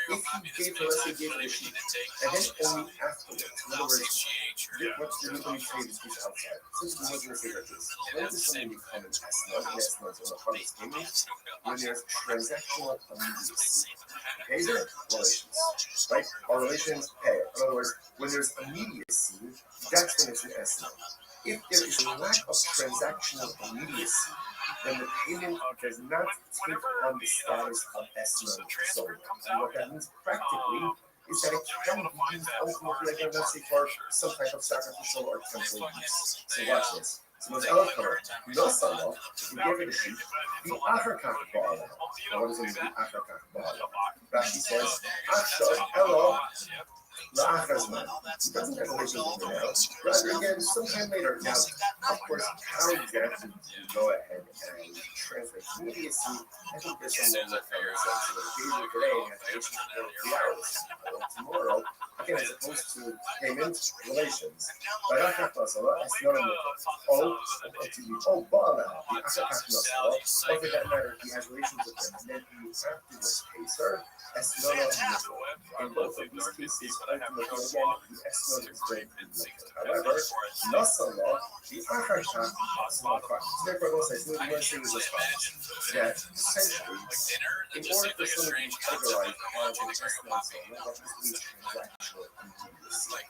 If he gave her, let's say, gave her the sheep, and then only afterwards, in other words, what's the reason we say this piece outside? Since we wasn't going to say like this, when does something become an estimate? An estimate on the harvest payment when there's transactional immediacy. Okay, is there relations, right? Our relations pay. In other words, when there's immediacy, that's when it's an estimate. If there is a lack of transactional immediacy, then the payment does not take on the status of estimate sold. And what that means practically is that it can be used ultimately, again, let's say, for some type of sacrificial or temple use. So watch this. So there's other cover. No salah, if you give it a sheep, the African ball. Now what does it mean, the African ball? Rashi says, Achshav Elo La'achazman. He doesn't have relations with her now. Rather, again, sometime later. Now, of course, how exactly do you go ahead and translate immediacy? I think there's some level of common sense. So the occasion today has relations with 3 hours. Tomorrow, again, as opposed to payment relations. But Achakmasala, it's not a Bala, the Achakmasala, or for that matter, he has relations with them, and then he afterwards pays her, as not a in both of these cases, ultimately, again, the excellent is great. However, Nasallah, the Ahasha, so therefore, I will say, so the one thing is as follows, that essentially, in order for someone to be categorized as an excellent soul, there has to be transactional immediacy.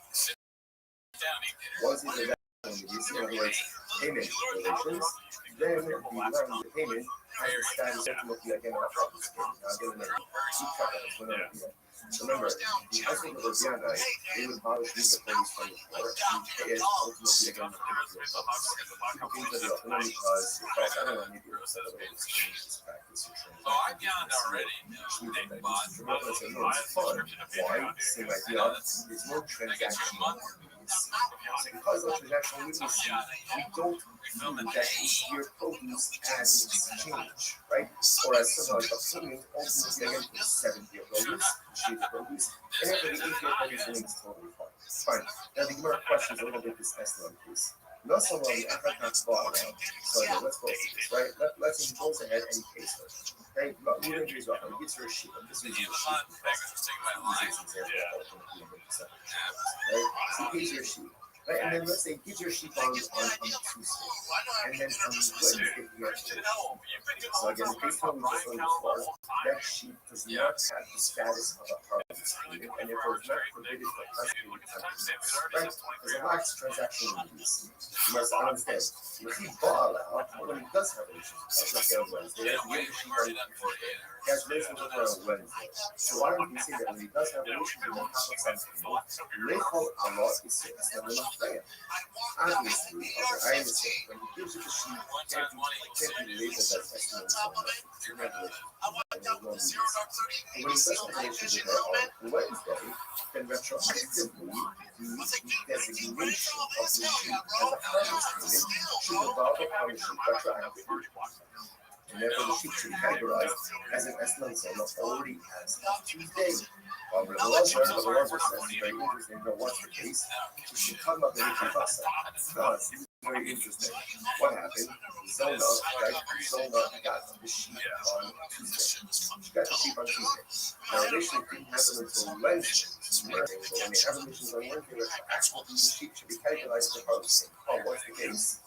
Once you do that, immediacy, in other words, payment relations, then the amount of the payment has the status ultimately again of a property payment. Now, again, remember, keep track of this whenever you do. Remember, the household of Rosianai, they would abolish the police from the floor and pay it ultimately again the police. People think that they're open because you felt, I don't know, maybe you're upset about this practice or training. I've got already. It's fun. Why? Same idea. It's more transactional. Because of transactional witnessing, we don't view that your produce as an exchange, right? Or as somehow a payment ultimately again for 7 year produce, sheet produce, and then for the 8 year produce, then it's totally fine. Fine. Now the more questions a little bit discussed on please. Not so long the African ball now. So again, let's go see this, right? Let's say he goes ahead and he pays her. Okay, but we don't use he gets her a sheet. I'm just using a sheet. Right? So he pays her a sheet. Right, and then let's say he gives her a sheet on Tuesday, and then on Wednesday he has to. So again, based on what we just learned before, that sheet does not have the status of a party's payment, and therefore is not permitted for us to be right? Because it lacks transactional immediacy. You must understand. If he bought out, when he does have an issue, let's say on Wednesday, he has a sheet on Tuesday. He has relations with her on Wednesday. So why don't we say that when he does have relations with her, Lechol Allah is still enough there. Obviously, okay, I understand. When he gives you the sheet, can't be labeled as excellent on and when he does have relations with her on Wednesday, then retroactively, the designation of the sheet as a harvest payment should evolve upon the sheet retroactively. And therefore, the sheet should be categorized as an excellent zone already as of Tuesday. Rabbi says, very interesting, what's the case? We should come up with a kibasa. Because this is very interesting. What happened? Zona got the sheep on Tuesday. She got the sheep on Tuesday. Now, initially, it didn't happen until Wednesday. But when they have emissions on Wednesday, the sheep should be categorized as a harvest. Oh, what's the case?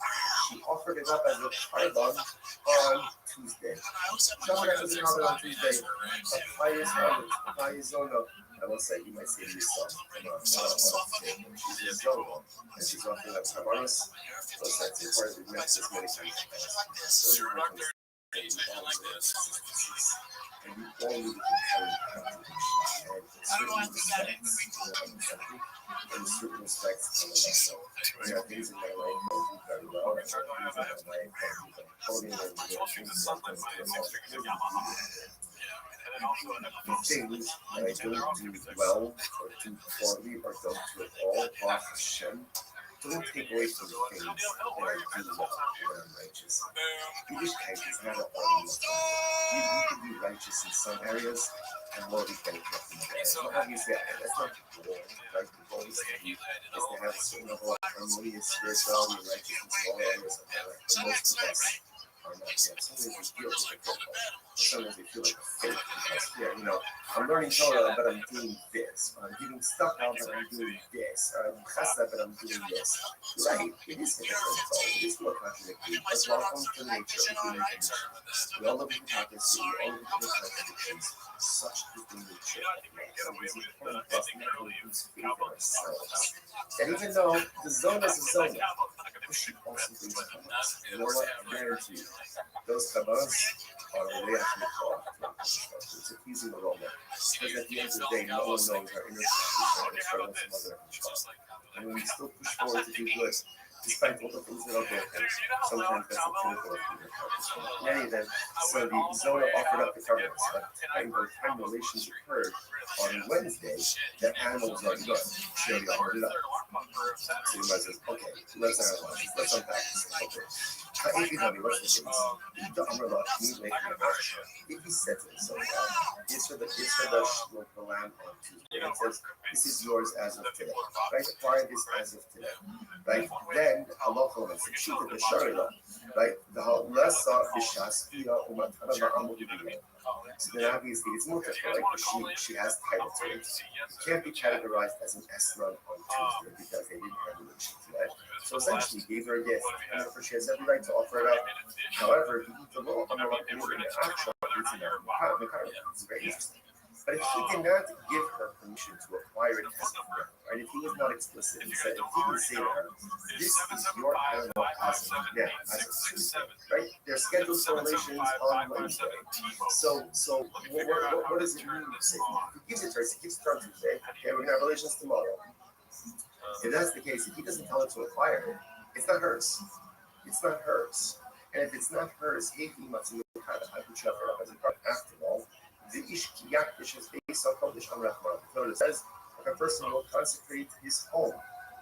She offered it up as a carbon on Tuesday. She offered it as a carbon on Tuesday. Zona. I will say, you might say to yourself, she's a Zona, and she's offering up carbonos. Those types of parts, we've met this many times. Those are one and we all need to carry and in certain respects, there are things in my life that do very well, and there are things in my life that do very poorly, and there are things that the things that I don't do well, or do poorly, or don't do at all, off Hashem, don't take away from the things that I do well when I'm righteous. Yiddishkeit is not a problem. You can be righteous in some areas and more be bankrupt in others. So obviously, that's not the goal, right? The goal is to have a certain level of harmonious spirituality and righteousness in all areas of my life. But most of us are not yet. Sometimes we feel like a football. Sometimes we feel like a fake because, I'm learning Torah, but I'm doing this. I'm giving stuff out, but I'm doing this. I'm chesed, but I'm doing this. Right? It is hypocritical. It is more contradictory. But welcome to the nature of human condition. We all live in hypocrisy. We all live in contradictions. Such is the nature of life. So it is important for us not to lose faith in ourselves. And even though the zone is a zone, the sheep also brings kabbalas. You know what? I guarantee you, those kabbalas are what they actually call it's a pleasing aroma. Because at the end of the day, no one knows our inner struggles and other control. And when we still push forward to do good, despite all the things that are broken, sometimes that's a pinnacle of human purpose. In any event, so the Zona offered up the covenants, but by the time relations occurred on Wednesday, the animal was already done. She already offered it up. So you might say, okay, let's analyze this, let's unpack this. Okay. If you tell me what's the case, the umbrella immediately if he said to himself, it's for the lamb on Tuesday. It says, this is yours as of today. Right? Acquire this as of today. Right? Then Allah said, shoot the Sharila. right? The Lasa Bishaskia Umatana Amudiya. So then obviously it's mutter, right? Because she has title to it. It can't be categorized as an Eslan on Tuesday because they didn't have relations yet. So essentially gave her a gift, and therefore she has every right to offer it up. However, the law on the action is in it's very interesting. But if he did not give her permission to acquire it as a friend, right? If he was not explicit, he said, if he didn't say to her, this is your animal as of now, as of Tuesday, right? They're scheduled for relations on Wednesday. So what does it mean to say? If he gives it to her, he gives it to her on Tuesday, okay, we're gonna have relations tomorrow. If that's the case, if he doesn't tell her to acquire it, it's not hers. It's not hers. And if it's not hers, after all, the Ishkiyak is based on Kodesh Amrachman. It says, if a person will consecrate his home,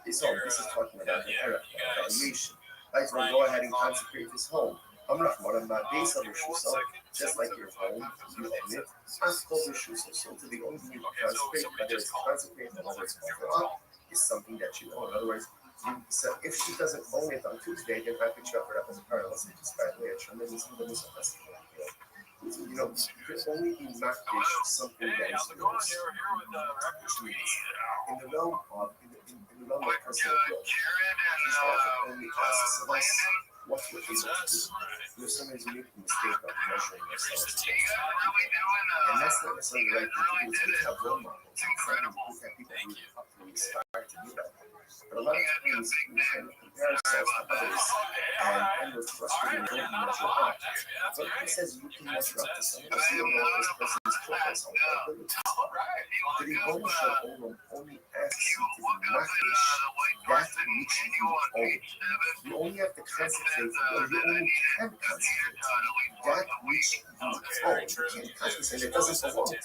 this is talking about the evaluation. Right? So go ahead and consecrate his home. Amrachman, based on Rishusa, just like your home, you own it. Ask Rishusa, so to the only thing you can consecrate, whether it's consecrate or whether it's offer up, is something that you own. In other words, so if she doesn't own it on Tuesday, then I could offer it up as a part. Unless they just by the way, you know, you can only be makdish something that is yours, which means in the realm of personal growth, God only asks of us what we're able to do. There's sometimes we make the mistake of measuring ourselves against God. And that's not necessarily the right thing to do. It's good to have role models. It's incredible. We have people who up to inspire to do that. But a lot of times we can compare ourselves to others and we're frustrated and don't measure up. But he says you can measure up to someone else. You don't know if this person's focus on abilities. The Rebbe Shalom only asks you to be makdish that which you own. You only have to concentrate, or you only can concentrate that which you own. You can't concentrate that doesn't belong to you.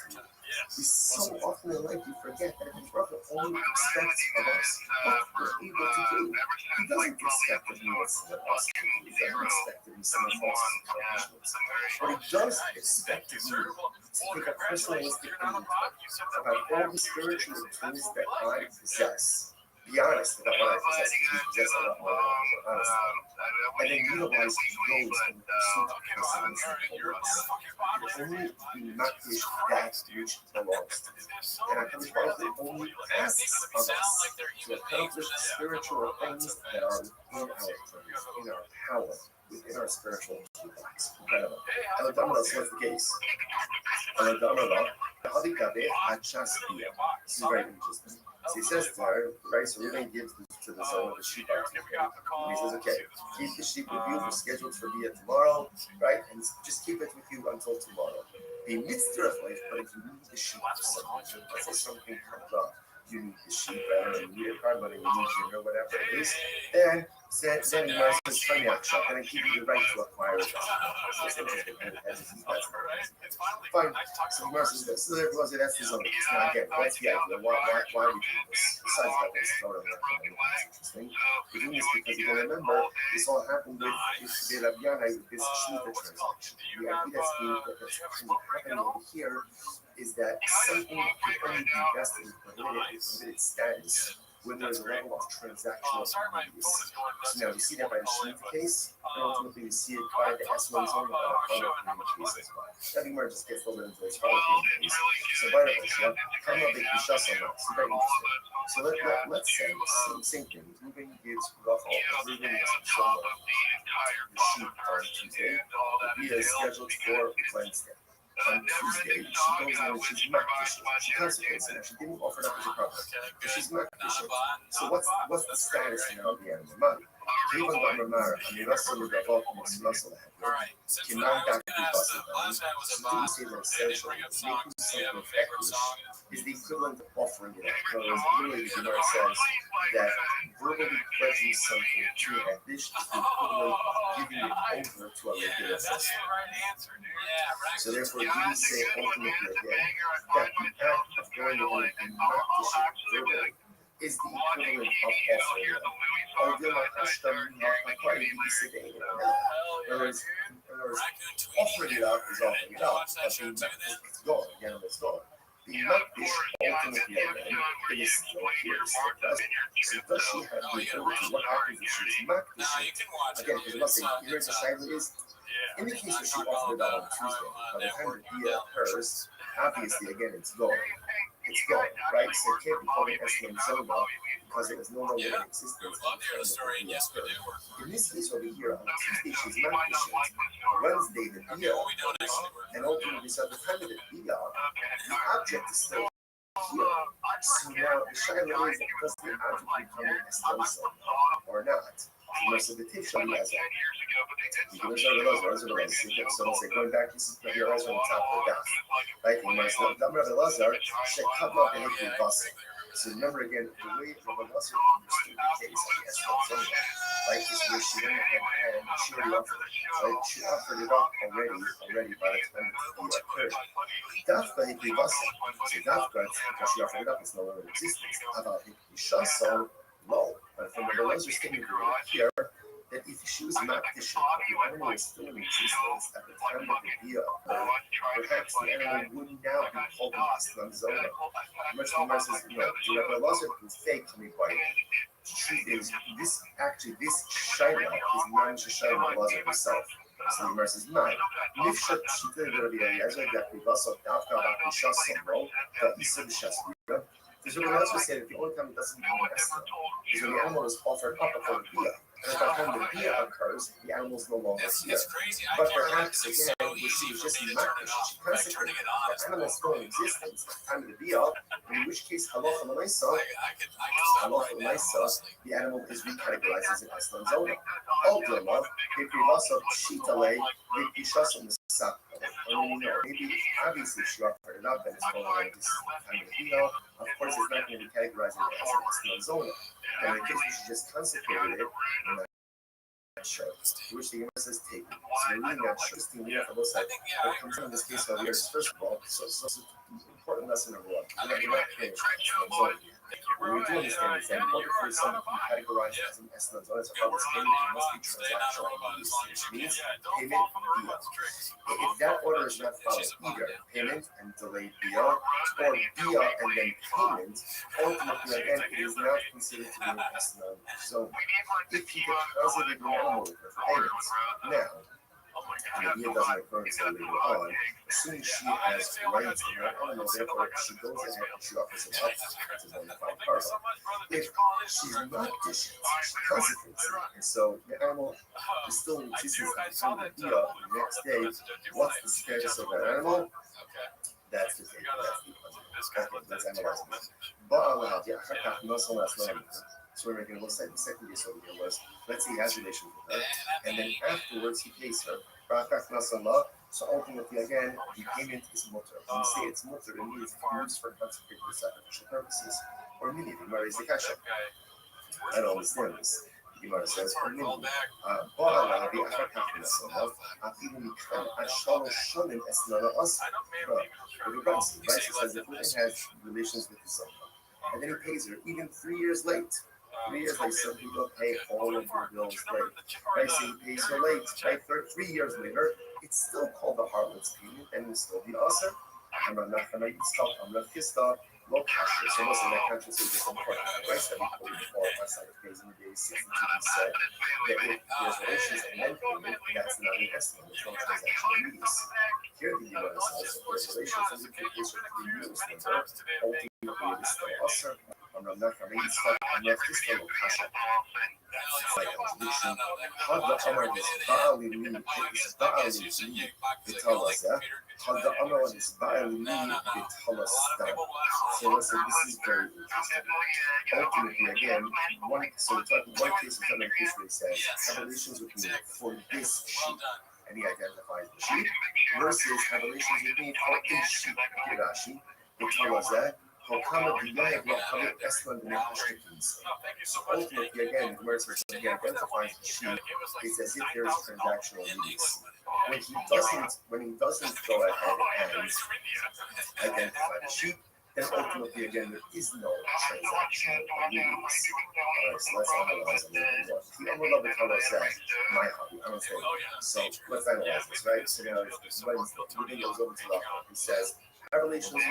We so often in life we forget that if the brother only expects of us what we're able to do, he doesn't expect of me what someone else can do. He doesn't expect of me someone else's accomplishments. But he does expect of me to take a personalistic inventory about all the spiritual tools that I possess. Be honest about what I possess, because you possess a lot more than you're honest about. And then utilize those in the pursuit of personalistic holiness. Only be makdish that which belongs to you. And I come to only asks of us to accomplish the spiritual things that are within our terms, in our power, within our spiritual toolbox. Incredible. And the Dhamma, so what's the case? And the Dhamma, this is very interesting. So he says to her, right, so Reuben gives to the son of the sheep out to him. And he says, okay, keep the sheep with you, we're scheduled for Bia tomorrow, right? And just keep it with you until tomorrow. Be mitzvah, but if you need the sheep for some reason, let's say something comes up, you need the sheep, I don't know, you need a car money, you need dinner, whatever it is, then you might as well turn the shop and give you the right to acquire it. So it's interesting. Fine. So the Mars is this. So everyone says that's the zone. Now again, what's the idea? Why are we doing this? Besides that, it's totally interesting. We're doing this because you can remember this all happened with Rabbi with this Shemitah transaction. The idea that's happening over here is that something can only be vested in prohibited status when there's a level of transactional use. So now we see that by the Shemitah case, and ultimately we see it by the S1 zone of the Harlem case as well. That more just gets a little bit into this Harlem case. So by the way, come up with Bishas on that. It's very interesting. So let's say, same thing. Reuben gives Reuben is control of the sheep on Tuesday. Bia is scheduled for Wednesday. On Tuesday, she goes out and she's makdish. She consecrates it. She didn't offer it up as a problem. But she's makdish. So what's the status now of the animal? Even though Mamara, I mean, that's sort of the vocal muscle that cannot that be busted down. So do say that essentially making something effective is the equivalent of offering it up. In other words, literally the Gemara says that verbally pledging something to a dish is the equivalent of giving it over to a regular person. So therefore, do we say ultimately again that the act of going ahead and not dishing verbally is the equivalent of offering it up? In other words, offering it up is offering it up, but it's gone, the animal is gone. the Makdish ultimately again, it is still here, it's still present. So does she have the ability? What happens if she's Makdish? Again, because I'm not saying here's the Shaila is, in the case that she offered it out on Tuesday, by the time the Bia occurs, obviously again it's gone. It's gone, right? So it can't be called an Eslam Zoma because it was no longer in existence. In this case over here, on Tuesday she's Makdish, Wednesday the Bia, and ultimately so at the time of the Bia, the object is still here. So now the Shaila is, does the object become an Eslam Zoma or not? So the Tif Shali has it. You can observe the Lazar, so let's say going back, this is your eyes on the top of the daf. Right? You must know the Lazar, Shekabla and Basa. So remember again, the way Rabbi Lazar understood the case of the Eslam Zoma, right, is where she went ahead and she already offered it. Right? She offered it up already by the time the occurred. Dafka Hikri Basa. So Dafka, because she offered it up, it's no longer in existence. About Hikri Shasa, no. But from the Lazar statement here, that if she was Makdish, the animal is still in existence at the time of the Bia, perhaps the animal would now be called an Islam Zona. Much more says, no, the Rabbi Lazar was fake to me by this Shaila is Manish Shaila Lazar himself. So the Gemara says, "Nine. Nifshat Shita Rabbi Eliezer that Bivasov Dafka Bakishas Samro that Isa B'Shasvira." Because Rabbi Eliezer said that the only time it doesn't become an Eslam is when the animal is offered up before the Bia. And by the time the Bia occurs, the animal is no longer here. But perhaps again, she was just Makdish, she consecrated the animal is still in existence at the time of the Bia, in which case Halacha L'Maisa, the animal is recategorized as an Eslam Zona. Ultimately, Hipivasa Shitale, Hipishasa Masa. Maybe obviously she offered it up and it's no longer this time of the Bia. Of course, it's not going to be categorized as an Eslam Zona. And in case she just consecrated it, I'm not sure. Which the Gemara says take. So we're really not sure. Interestingly enough, on both sides, what comes in this case over here is first of all, so important lesson number one. You're not finished. What we do understand is that in order for something to be categorized as an Eslam Zona, it's about this payment, it must be transactional, which means payment via. If that order is not followed, either payment and delayed via, or via and then payment, ultimately again, it is not considered to be an Eslam Zona. If he deposited an animal with her payments, now, and the deal doesn't occur until later on, assuming she has rights in that animal, therefore she goes ahead and she offers it up to bona fide cargo. If she's not dished, she consecrates it, and so the animal is still in existence at the time of the deal. The next day, what's the status of that animal? That's the thing. Let's analyze it. So we're making a little side. The second case over here was, let's say he has relations with her, and then afterwards he pays her. So ultimately, again, the payment is mutter. When we say it's mutter, it means used for consecrated sacrificial purposes, or immediately. The Gemara is the kasha. I don't understand this. The Gemara says, or immediately. Right? It says if woman has relations with his son, and then he pays her, even 3 years late. 3 years late, some people pay all of your bills late. Right? So he pays her late. Right? 3 years later, it's still called the harlot's payment, and it's still the usher. I'm not going to stop. I'm not going to stop. No kasher. So most of that conscience is just important. Right? So we quoted before, my side of days in the day 62, he said that if there's relations and then payment, that's not an estimate. There's no transactional use. Here, the US says if there's relations and the case with 3 years later, ultimately it is still usher. I'm not going to stop. I'm not just going to kasher. Like contradiction. Had the Amar is Ba'ali Li, is Ba'ali Li, B'Talazah. Had the Amar is Ba'ali Li, B'Talazah. So listen, this is very interesting. Ultimately, again, one case is another case where he says, have relations with me for this sheep. And he identifies the sheep, versus have relations with me for a sheep. Rashi, B'Talazah. Ultimately, again, where he identifies the sheep, it's as if there's transactional use. When he doesn't go ahead and identify the sheep, then ultimately, again, there is no transactional use. Alright, so let's analyze a little bit more. My hobby, I don't say. So let's analyze this, right? So now, when he goes over to the he says, have relations with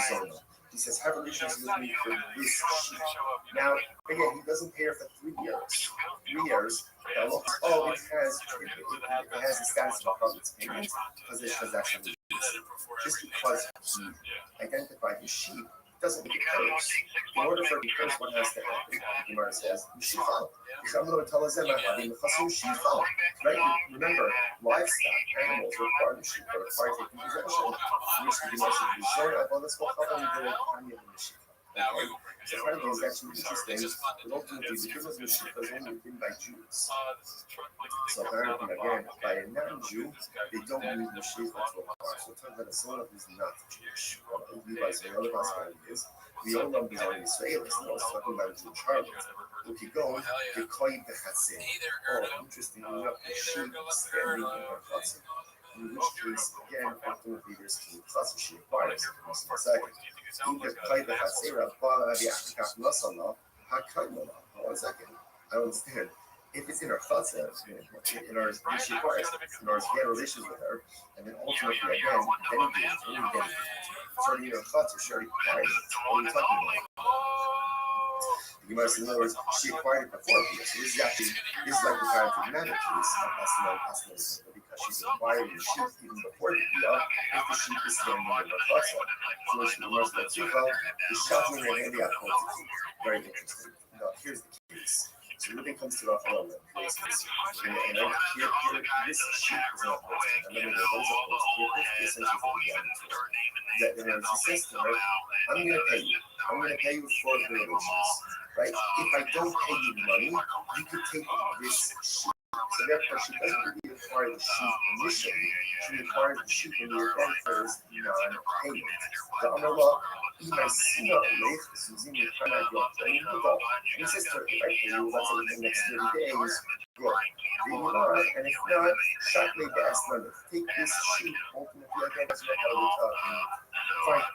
Zona. He says, have relations with me for this sheep. Now, again, he doesn't pay her for 3 years. 3 years. Now, look, oh, it has the status of a public payment because it's transaction. Just because he identified the sheep doesn't make it curse. In order for it to curse, what has to happen? The Gemara says, you should follow. Right? Remember, livestock, animals require the sheep, are required to take possession. Which the Gemara says, let's go cover the sheep. Okay? So apparently it's actually interesting, but ultimately the Jews of sheep was only written by Jews. So apparently, again, by a non-Jew, they don't use the sheep until far. So it turns out a son of is not Jewish. Levi says, the other possibility is, the old number is already Israelis, and I was talking about a Jewish harlot. If you go, you call it the chatzir. Oh, interesting, you have the sheep standing in her chatzir. In which case, again, ultimately there's two classes she requires in a second. Either play the Hatzera, but the African Masala, Hakaimala. Hold on a second. I don't understand. If it's in her chatzah, in our she requires, in order to get relations with her, and then ultimately again, then you get it. It's already in her chatzah, she already requires it. What are you talking about? The Gemara says, in other words, she acquired it before Bia. So this is like the comparative manner case of because she's acquired the sheep even before the Bia, if the sheep is standing in her chatzah. So when she Gemara says, the shocking and handy quantity. Very interesting. Now, here's the case. So when it comes to Rothschild, and here, this sheep is not posted. And then there was a post here, essentially for the animal. That then he says to her, I'm going to pay you. I'm going to pay you for the relations. Right? If I don't pay you money, you could take this sheep. So therefore, she doesn't really require the sheep initially. She requires the sheep when the event occurs non-payment. The Amallah, he says to her, if I pay you, let's say within the next 30 days, good. And if not, shot me gas limit. Take this sheep, ultimately, again, that's what fine.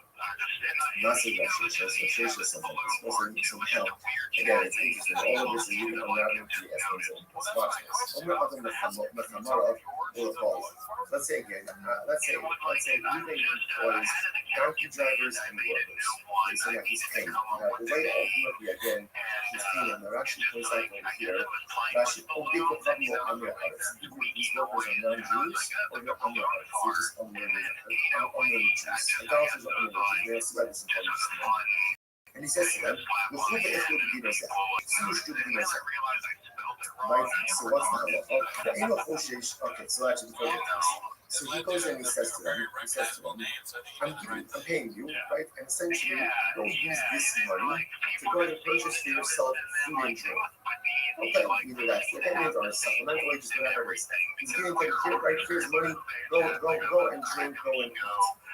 Massive association something. It's supposed to need some help. Again, it's interesting. All of this is really coming out into the essence of let's say again, let's say Ruben employs donkey drivers and workers. They say that he's paying. The way ultimately again he's paying them, they're actually placed out over here. Actually, these workers are non-Jews or they're under-Jews. They're just under-Jews. Idolaters are under-Jews. And he says to them, right? So what's the halacha? Okay, so actually before this. So he goes and he says to them, I'm paying you, right? And essentially, don't use this money to go and purchase for yourself food and drink. Okay, either that's the payment or supplemental wages, whatever it is. He's giving them here, right? Here's money, go and drink, go and eat.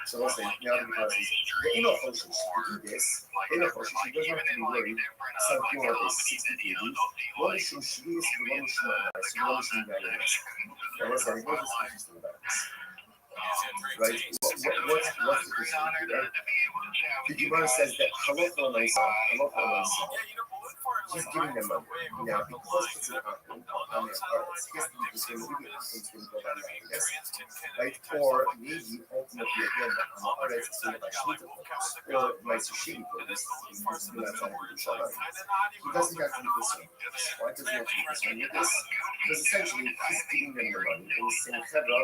So let's say, now the Gemara says, the Enoch to do this, Enoch she doesn't have to be worried. Some people are 60 people. One is from Shvius, and one is from Nice, and one is from Nice. And let's say, what is interesting about this? Right? What's the question here? The Gemara says that halacha l'maisa, he's giving them money. Now, because it's an akron, on their hearts, his need is going to be going to go down like this, right? Or maybe, ultimately, again, on the heart, it's going to be shita focus, or my sushi focus, he's going to have to do shalom. He doesn't have to do this one. Why does he have to do this one with this? Because essentially, he's giving them the money, and he's saying, Chevra,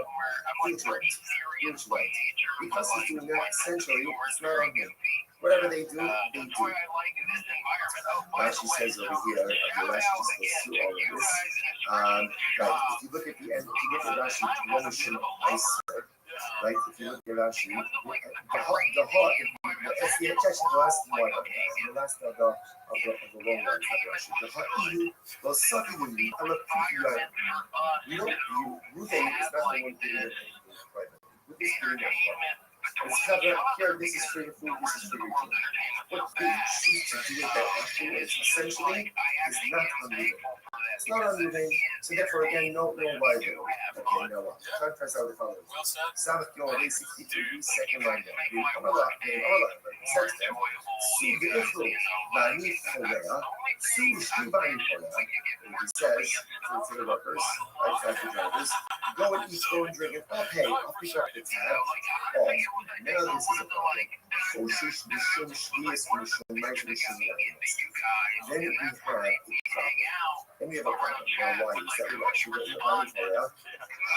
huge right. Because he's doing that, essentially, it's not on him. Whatever they do, they do. Rashi says over here, Rashi just goes through all of this. Right, if you look at the end, if you look at Rashi, one is Shema Iser, right? If you look at Rashi, the heart, it's the last one, the last of the long one of Rashi. The heart, the sucking in me, I love you. Ruben is not the one giving it. Ruben is giving it. It's covered here, this is for your food, this is for your drink. What they choose to do with that afterwards, essentially, is not unlegal. It's not on Ruvain. So therefore, again, no liability. Okay, no one. Contrast out the following. Sabbath Yom 63, second line down. He says to the workers, like factory drivers, go and eat, go and drink, and I'll pay. I'll pick up the tab. Oh, now this is a problem. Then we have a problem. Now, why is that? We've actually written the body for you.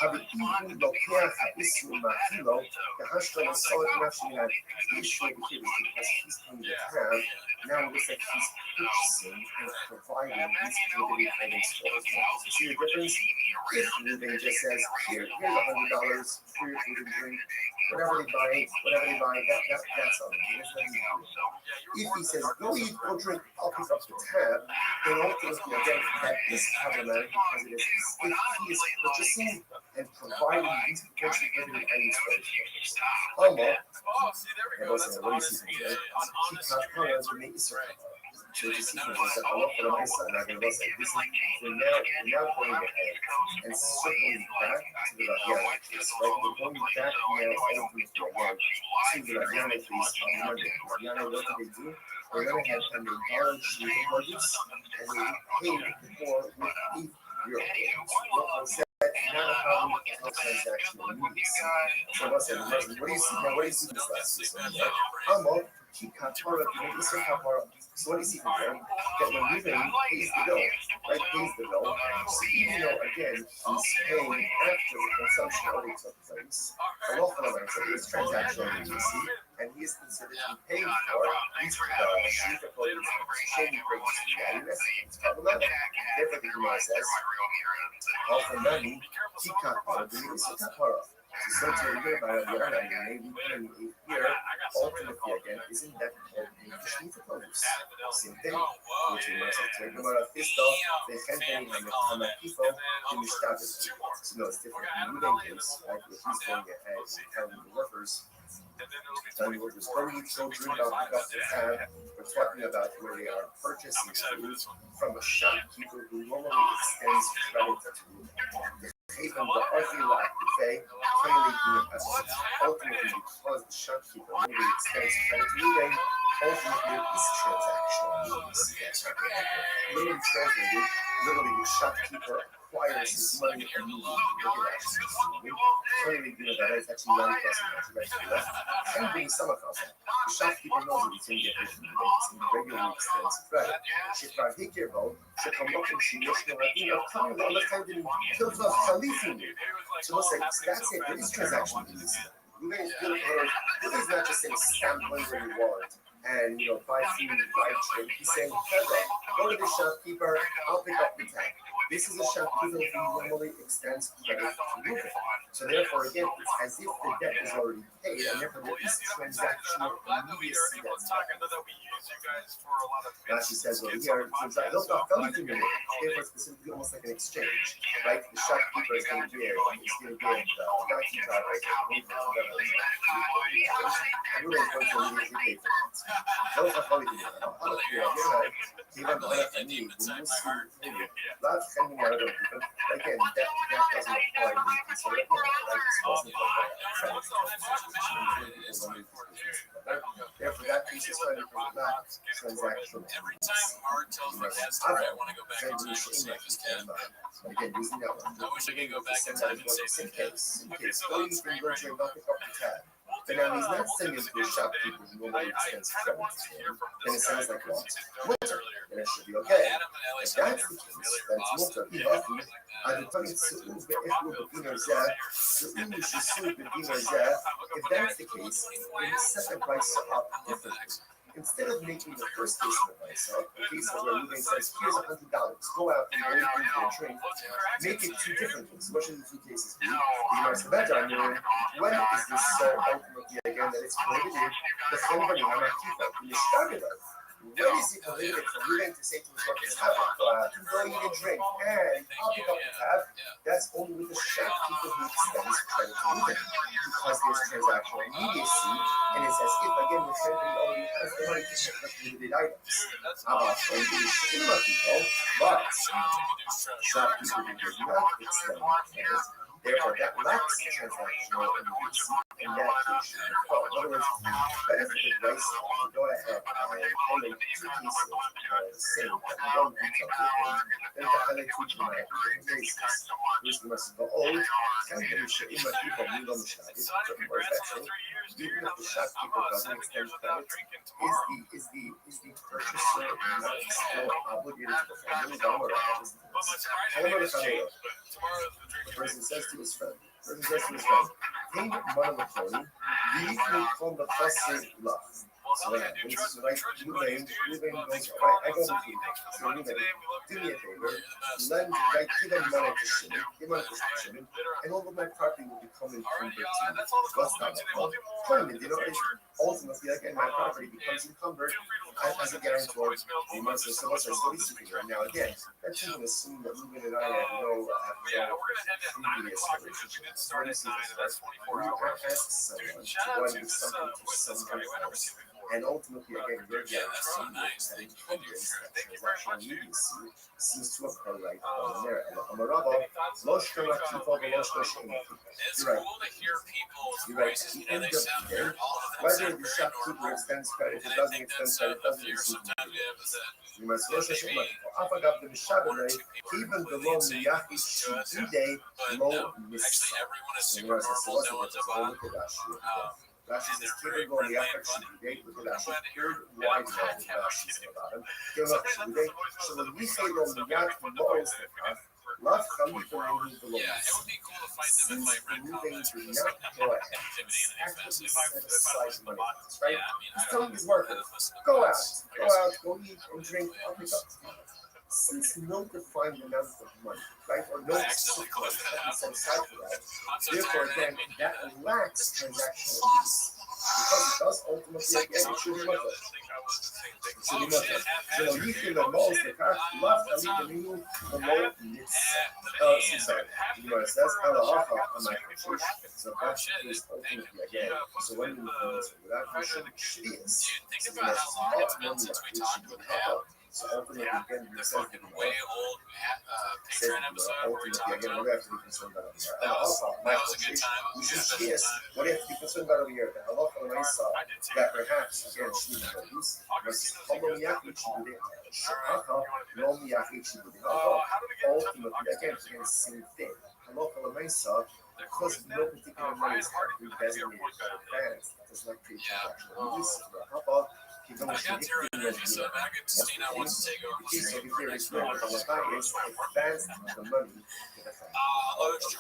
Even לוקח איסור מהחילו, כהשתל מסורת נפשי issue here is because he's paying the tab. Now it looks like he's purchasing and providing these prohibited items for us. See the difference? If Ruben just says, here's $100 for your food and drink, whatever they buy, that's on them. If he says, go eat, go drink, I'll pick up the tab, then ultimately, again, that is problematic because it is, if he is purchasing and providing these potentially prohibited items for his workers. And also, what do you see from there? So you see from this, Allah for my son, I'm going to say, this is, we're now going ahead and circling back to the Rabbi case, right? We're going back now over to the Rabbi case on Monday. Rabbi, what do they do? We're going to have them acknowledge the mortgage, and they paid for with €8. Not a problem with the transaction movies. So what's that? What do you see now? What do you see this last week? So what do you see from there? That when Ruben pays the bill, right, pays the bill, so even though, again, he's paying after the consumption already took place, a law firm is transactional, you see, and he is considered to be paying for these sheep clothes, shady purchase value. It's problematic. Therefore, the Gemara says, all for money, he can't borrow, the is a kapara. So to read about the other hand, maybe here, ultimately again, isn't that called sheep clothes? Same thing, which we must have taken about a fist off, the Henry and the Hamakifo, in the Stabit. So no, it's different. In the Ruben case, right, where he's going ahead and telling the workers, when you children about pick up the tab, we're talking about where they are purchasing food from a shopkeeper who normally extends credit to even the ugly lack to say, clearly ultimately because the shopkeeper normally extends credit to Ruben, ultimately this transactional means literally translated, literally the shopkeeper acquires his money immediately. Clearly, that is actually one person that's left. And being some of us, the shopkeeper knows that he's going to get his regularly expensive credit. Shifar Hikirbo, Shekamokim Shinoshno Radina, coming on the time that he kills off Khalifin. So let's say, that's it, this transaction is Ruben is good for her. Ruben is not just saying stamp money where you want and, buy food, buy drink. He's saying, go to the shopkeeper, I'll pick up the tab. This is a shopkeeper who normally extends credit to Ruben. So therefore, again, it's as if the debt is already paid, and therefore there is transactional immediacy that's happening. Rashi says over here, therefore it's specifically almost like an exchange, right? The shopkeeper is going to give the donkey driver, and Ruben is going to immediately pay for it. Again, that doesn't apply to the therefore, that piece is going to be not transactional. Again, using that one. I wish I could go back in time and say in case. Don't use the virtue and not pick up the tab. But now he's not saying it's for shopkeepers who normally extends credit to him. Then it sounds like what? Winter. Then it should be okay. If that's the case, that's winter. If that's the case, then you set the price up differently. Instead of making the first case of the price up, the case of where Ruben says, here's $100, go out and buy anything for a drink, make it two different things. What should the two cases be? You ask the better, when is this so ultimately again that it's prohibited? The company, I'm not keeping, you started it. When is it prohibited for Ruben to say to his workers, go eat and drink, and I'll pick up the tab? That's only with the shopkeeper who extends credit to Reuben, because there's transactional immediacy, and it's as if again the treasury already has the money to pick up limited items. When you ship them people, but shopkeeper who does not extend credit, therefore that lacks transactional immediacy, and that case should be called. In other words, benefit advice to go ahead and highlight two cases that are the same, but one detail different, then to highlight two dramatic different cases. First, we must go old, can be shitty, but people need on the shop. It's pretty more effective. Even if the shopkeeper doesn't extend credit, is the purchaser not still obligated to the family dollar or how is this? However, the person says to his friend, King Monolithoni, leave me from the fussy love. So what happens? So like Ruben goes, all right, I go with you. So Ruben, do me a favor, give him money to Shimon, and all of my property will become encumbered to you. What's that? Well, tournament, it's ultimately, again, my property becomes encumbered as a guarantor. The months of so what's our study speaking right now? Again, that shouldn't assume that Ruben and I have no previous relationship. When you ask someone to go and do something to someone else, and ultimately, again, your guarantee that encumbrance, that transactional immediacy, seems to occur right on there. You're right. You're right. At the end of the day, whether the shopkeeper extends credit or doesn't extend credit doesn't seem to be. You must also say, even the low Miyaki Shide, low Missa. You must say, what's the difference? Look at that. Rashi says, Kira go Miyaki Shide, look at Rashi, third wide line Rashi says about him. Kira Shide, so when we say low Miyaki, low is the path. Love Khalifa removed the laws. Since moving did not go ahead, actively set aside money, right? He's telling his workers, go out, go eat and drink, I'll pick up. Since no defined amount of money, right, or no specific money set aside for that, therefore again, that lacks transactional use. Because it does ultimately, again, it should be much. So you feel the most, the fact, love, the new, the low, sorry, it says, halacha, on my country. So that is ultimately, again, so when you move to that version, shvius, so that's not money, which should be halacha. So ultimately, again, it says that ultimately, again, what do we have to be concerned about over here? Also, my country, we should shvius. What do you have to be concerned about over here? The halacha, when I saw that perhaps, again, shvius produce, versus ultimately, again, the same thing. Halacha l'maisa, because no particular money is actually designated for advance, does not create transactional use. I got Terra so Agustina wants to take over. So the theory is that advance the money to the family. Hello, is he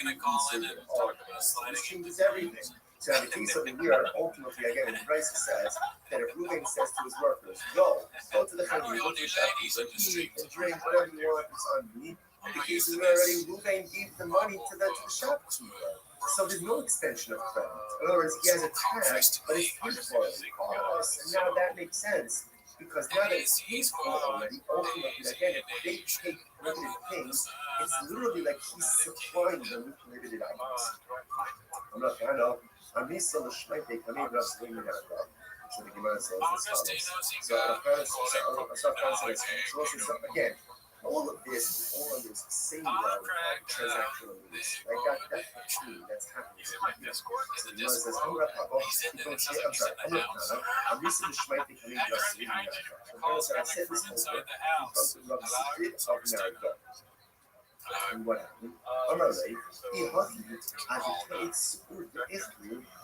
going to call in and talk about sliding? This changes everything. So in the case of the year, ultimately, again, when Bryce says that if Ruben says to his workers, go to the family, go to the shop, eat and drink, whatever you want, it's on me. In the case of the already, Ruben gave the money to the shopkeeper. So there's no extension of credit. In other words, he has a tax, but it's his for us. And now that makes sense. Because now that it's his fault already, ultimately, again, if they take limited things, it's literally like he's supplying them with limited items. I'm not, I know. I'm Misa Lashmite, they come in, that's the women that go. So the Gemara says this follows. So again, all of this same level of transactional use. Like that that's happening. So the Gemara says, I'm Misa Lashmite, they come in, that's the women that go. So I said this over, because the Rabbi did of Narada. And what happened? Amalei, Ihahi, agitates Urdu,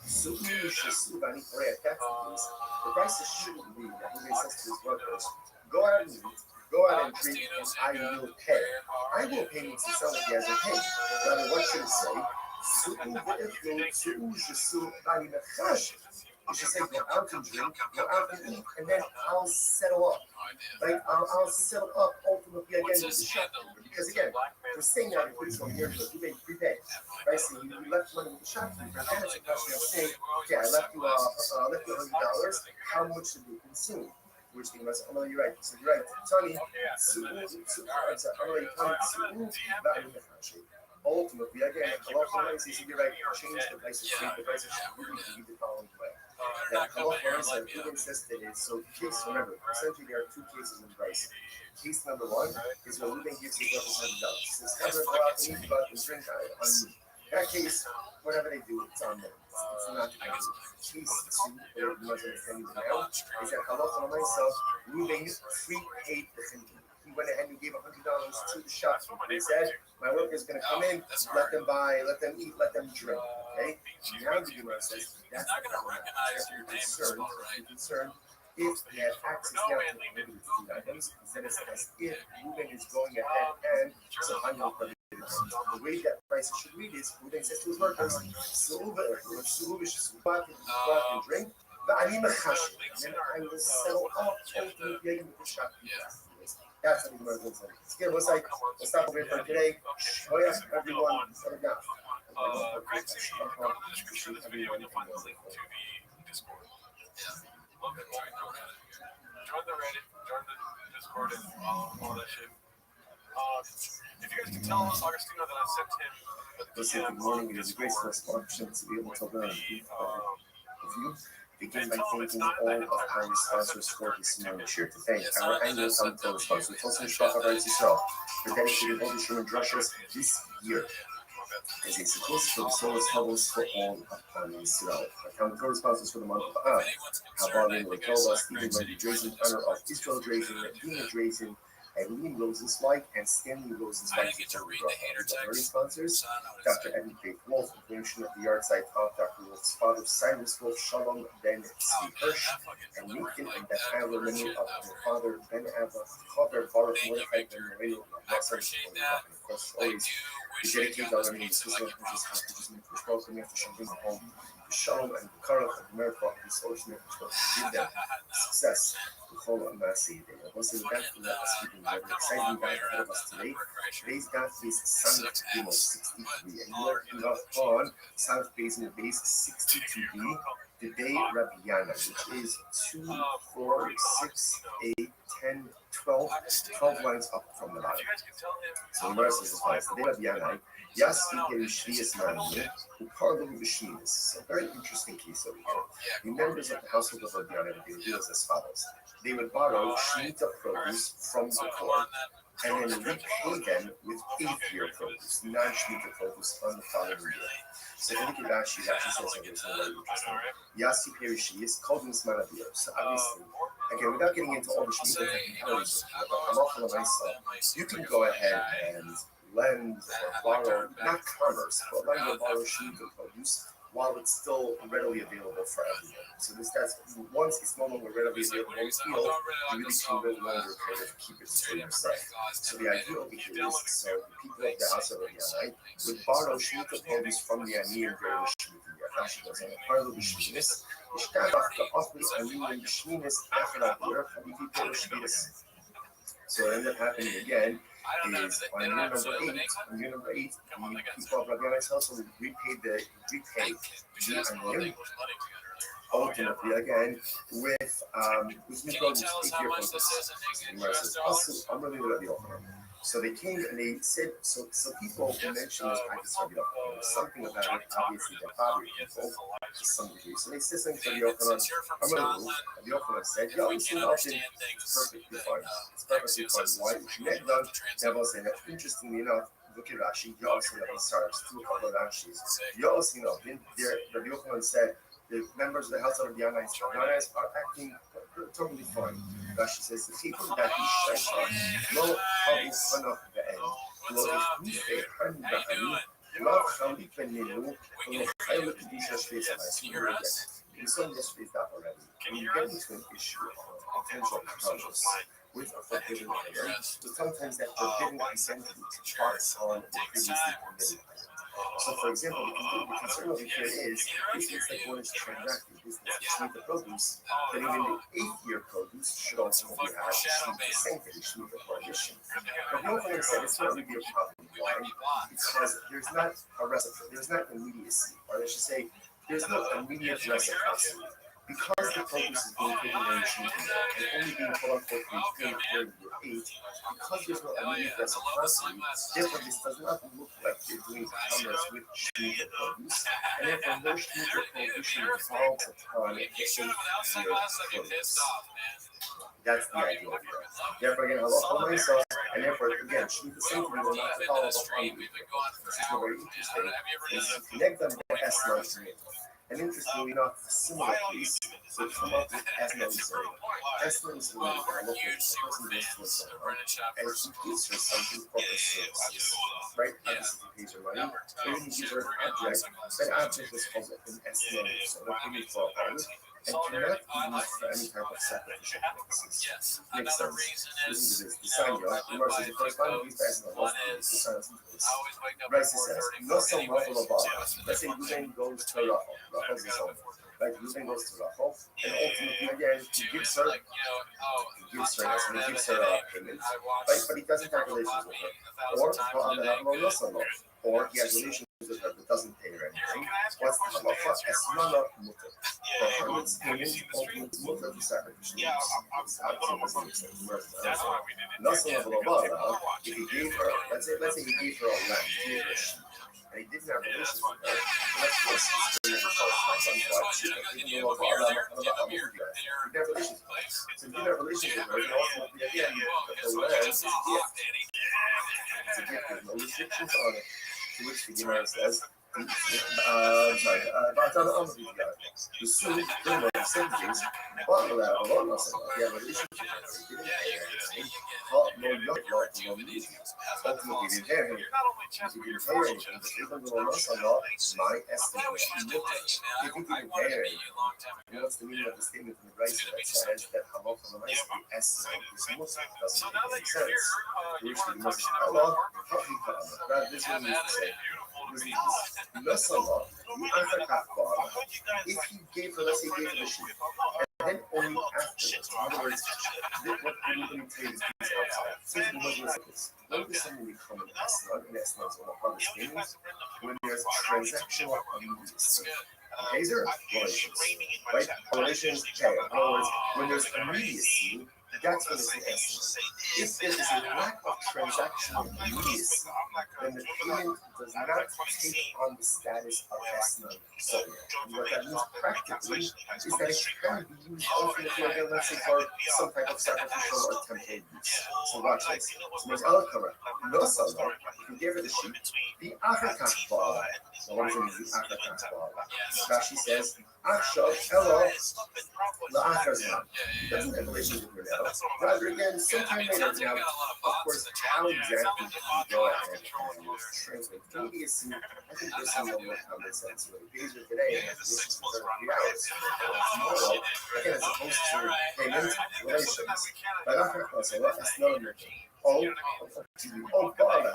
Suku, Shasubani, that's the case. The prices shouldn't be that he says to his workers, go out and eat, go out and drink, and I will pay. I will pay you to sell it as a pay. Rather, what should it say? Suku, Shasubani, you should say, go out and drink, go out and eat, and then I'll settle up. Like, I'll settle up ultimately again with the shopkeeper. Because again, we're saying that if it's 1 year ago, you made prepaid, right? So you left money with the shopkeeper, then it's a question of saying, okay, I left you $100. How much did you consume? Which thing was, oh no, you're right. So you're right. Tony, ultimately, again, Allah says, you're right, change the prices, change the prices should really be the following way. That Allah says, insisted is, so case, remember, essentially there are two cases in price. Case number one is when Ruben gives his brothers $100. He says, come and go out and eat, go out and drink on me. In that case, whatever they do, it's on them. It's not ideal. Case two, where the Muslim is telling you now, is that Allah myself, Ruben prepaid the thinking. He went ahead and gave $100 to the shopkeeper. He said, my worker's going to come in, let them buy, let them eat, let them drink. Okay? Now the Gemara says, that's not going to be concerned if they have access now to the food items, instead of as if Ruben is going ahead and so I'm not going to do this. The way that price should read is Ruben says to his workers, and drink, but I need a chash, and then I will sell off ultimately with the shopkeeper. That's what the Gemara is saying. Okay, let's stop over for today. Oh yeah, everyone, set it down. Join the Reddit, join the Discord, and all that shit. If you guys can tell Augustino that I sent him Listen, good morning. It is a great satisfaction to be able to learn with you. Begin by thanking all of our sponsors for this morning. Sure to thank our annual Summer sponsors, Tosin Shvacha Eretz Yisrael, for dedicating all the Sherman Drushas this year. As a supposed for the Solas Hubbles for all of Israel. Our commentator sponsors for the month of Av. Habalim Lekola, Stephen Levy Drazen, honor of Israel Drazen, Dina Drazen, Eileen Rosenzweig, and Stanley Rosenzweig. Our sponsors, Dr. Eddie Faith Wolf, information of the yard site of Dr. Wolf's father, Cyrus Wolf, Shalom Ben Tzvi Hirsch, and Meekin and Beth Adler, memory of their father, Ben Abba, Chaber Baruch Mordechai Ben Moreno, and of course, always we dedicate our name to Israel, which is how to make the world and to bring home the Shalom and the Karach of America, and the social network to give them success. The whole of Massey. They are also back to that speaking of an exciting guy ahead of us today. Today's daf is South Demo 63, and we're looking on South Basin base 62B. Today, Rabbi Yana, which is 2, 4, 6, 8, 10, 12 lines up from the bottom. So the rest is as follows. Today, Rabbi Yana, Yasi Shvias Mani, who Karlu Vishmias. So very interesting case over here. The members of the household of Rabbi Yana would do as follows. They would borrow Shemitah produce from the poor and then repay them with 8th-year produce, non-Shemitah produce on the following year. So if you look at Rashi, Rashi says something very interesting. Yasi Perishi is called in Smanabir. So obviously, again, without getting into all the Shemitah technicalities, you can go ahead and lend or borrow, not commerce, but lend or borrow Shemitah produce while it's still readily available for everyone. So that's once it's no longer readily available in the field, you really can no longer kind of keep it for yourself. So the idea over here is, so the people of the house of Rabbi would borrow Shemitah produce from the Aniyim during the Shemitah year. Rashi goes on, part of the Sheminis, so what ended up happening again is on year number 8, the people of Rabbi Yanai's household repaid the Aniyim, ultimately again with new produce, 8-year produce. Also, I'm really good at the offer. So they came and they said, so people who mentioned this practice of Rabbi Yochanan, something about it, obviously they're bothering people to some degree. So they said something to Rabbi Yochanan, I'm going to move. Rabbi Yochanan said, yo, it's perfectly fine. It's perfectly fine. Why? Never say that. Interestingly enough, look at Rashi, you also know, sorry, still a couple of Rashis. You also know, Rabbi Yochanan said, the members of the house of Rabbi Yanai are acting totally fine. Rashi says, the people that he shall no havu hanach be'en, lo ichnufe han ba'ani, lo chalik beninu, lo chaylik kedusha shveis alai. We saw yesterday's daf already. When you get into an issue of potential commerce with a forbidden item, so sometimes that forbidden identity charts on the previously permitted item. So, for example, the concern over here is it's like one is transacting business with the produce, but even the 8th-year produce should also be had the same thing, Shemitah prohibition. But no one said it's not really a problem might be blind. Because there's not a reciprocity, there's not immediacy, or I should say, there's no immediate reciprocity. Because the focus is being taken on achievement and only being quote unquote maintained during your age, because there's no immediate reciprocity, therefore this does not look like you're doing commerce with Shemitah produce, and therefore no Shemitah prohibition revolves upon a certain produce. That's the idea of it. Therefore, again, halacha myself, and therefore, again, Shemitah same thing will not follow up on it. This is very interesting. Is to connect them to Eslan Shemitah. And interestingly enough, a similar piece would come up with Eslan Shemitah. Eslan Shemitah, a person goes to a seller, and she gives her something for her services. Right? Obviously, he pays her money, so he gives her an object. That object is called an Eslan Shemitah, for a product. And cannot be used for any type of sacrificial purposes. Makes sense. Listen to this. The sign, the verse is the first one, we pass on. Let's listen to this. Rice says, no some level of let's say Ruben goes to Rachel. Rachel's his home. Like Ruben goes to Rachel, and ultimately again, he gives her a payment, right? But he doesn't have relations with her. Or he has relations with her but doesn't pay her anything. What's the halacha? Esmana mutter. Prohibits payment ultimately mutter to sacrificial use. If he gave her, let's say he gave her a lamb, he gave her a sheep, and he didn't have relations with her, then of course he's going to he didn't have relations with her. So he didn't have relations with her, and ultimately again, the lamb is a gift. It's a gift, there's no restrictions on it. To which the Gemara says, the soon, the same things, but he had a relationship with her, he didn't pay anything, ultimately didn't pay anything, because he didn't pay anything, but even though my estimate, if he didn't pay anything, what's the meaning of the statement in the Rice that says that halal from the Rice, the estimate is Muslim, doesn't make any sense. To which the Gemara says, Allah, rather this one needs to say, if he gave her, let's say he gave her the sheep, and then only afterwards, in other words, what we can tell is these outside. So he wasn't like this. When does something become an Eslan, and Eslan is one of the hardest things, when there's transactional immediacy. These are relations, right? Relations, okay. In other words, when there's immediacy, that's when it's an Eslan. If there is a lack of transactional immediacy, then the payment does not take on the status of Eslan. So, what that means practically is that it can be used ultimately again, let's say, for some type of sacrificial or temple use. So, watch this. So, there's El Kara. No Salah, if you gave her the sheep, the Achakat Bala. So, what does it mean, the Achakat Bala? Rashi says, Achshav Elo La'achazman. He doesn't have relations with her now. Rather, again, sometime later, now, of course, how exactly do you go ahead and translate immediacy? I think there's some level of common sense. When he pays her today, and has relations with her in 3 hours, tomorrow, again, as opposed to payment relations. But Achakha Salah, that's not a merchant. Bala.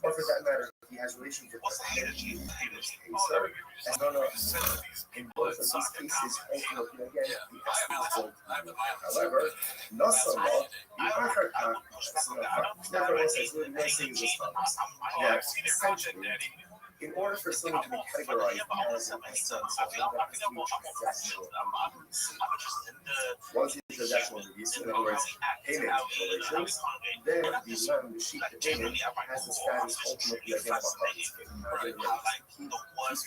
Or for that matter, he has relations with her, and he pays her. And in both of these cases, ultimately again, the essence is going to be. However, Nasalah, the Achakha, therefore, what I'm saying is as follows: that essentially, in order for someone to be categorized as an essence, there has to be transactional immediacy. Once the transactional immediacy, in other words, payment relations, then the sheep, the payment, has the status ultimately again of a harvest.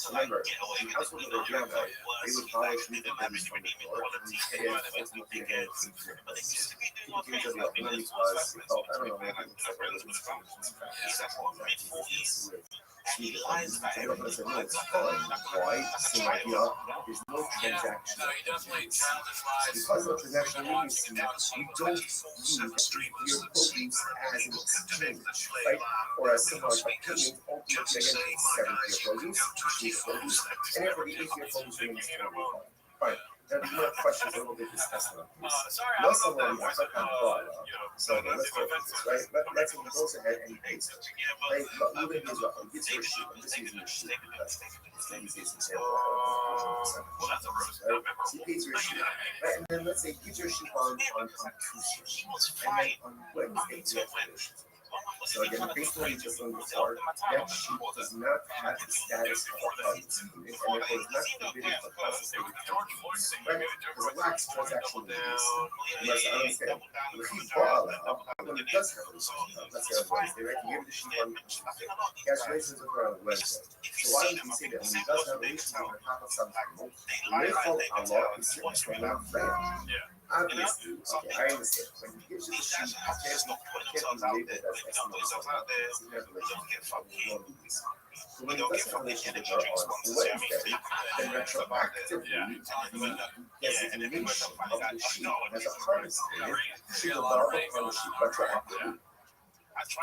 Remember, the household of the Rabbi, they would follow sheep and babies from the floor, and the payment ultimately again is in the place. People came to the opinion was, I don't know, maybe it's like a religious she said, no, it's fine. Why? Same idea. There's no transaction. Because of transaction immediacy, you don't use your produce as an exchange, right? Or as similar to payment, ultimately again, it's 7 year produce, 2 year produce, and every 8 year produce remains 25. Fine. there'll be more questions a little bit discussed on this. Sorry, We I also don't know want if to that have was, Bala. you know, So then let's if go through offensive. this, right? Let's say he goes ahead and he pays her. Right? Look at Israel. He gets her a sheep. I'm just using a sheep because it's the easiest example. Well, that's a roast. Right? So he pays her a sheep. Right? And then let's say he gives her a sheep on Tuesday. And then on Wednesday, he has relations. So again, based on what you just learned before, that sheep does not have the status of a harvest unit, and therefore is not forbidden for confiscated countries. Right? Because a wax transaction is unless I understand. If he bought when he does have relations, let's say on Wednesday, right? He gave the sheep on Tuesday. He has relations with her on Wednesday. So why would he say that when he does have relations with her, half of something? Therefore, Allah is right? Obviously, okay, I understand. When he gives you the sheep, it can't be labeled as estimated. It's never relations. So when he does have relations with her on Wednesday, then retroactively, the designation of the sheep as a harvest period should develop upon the sheep retroactively.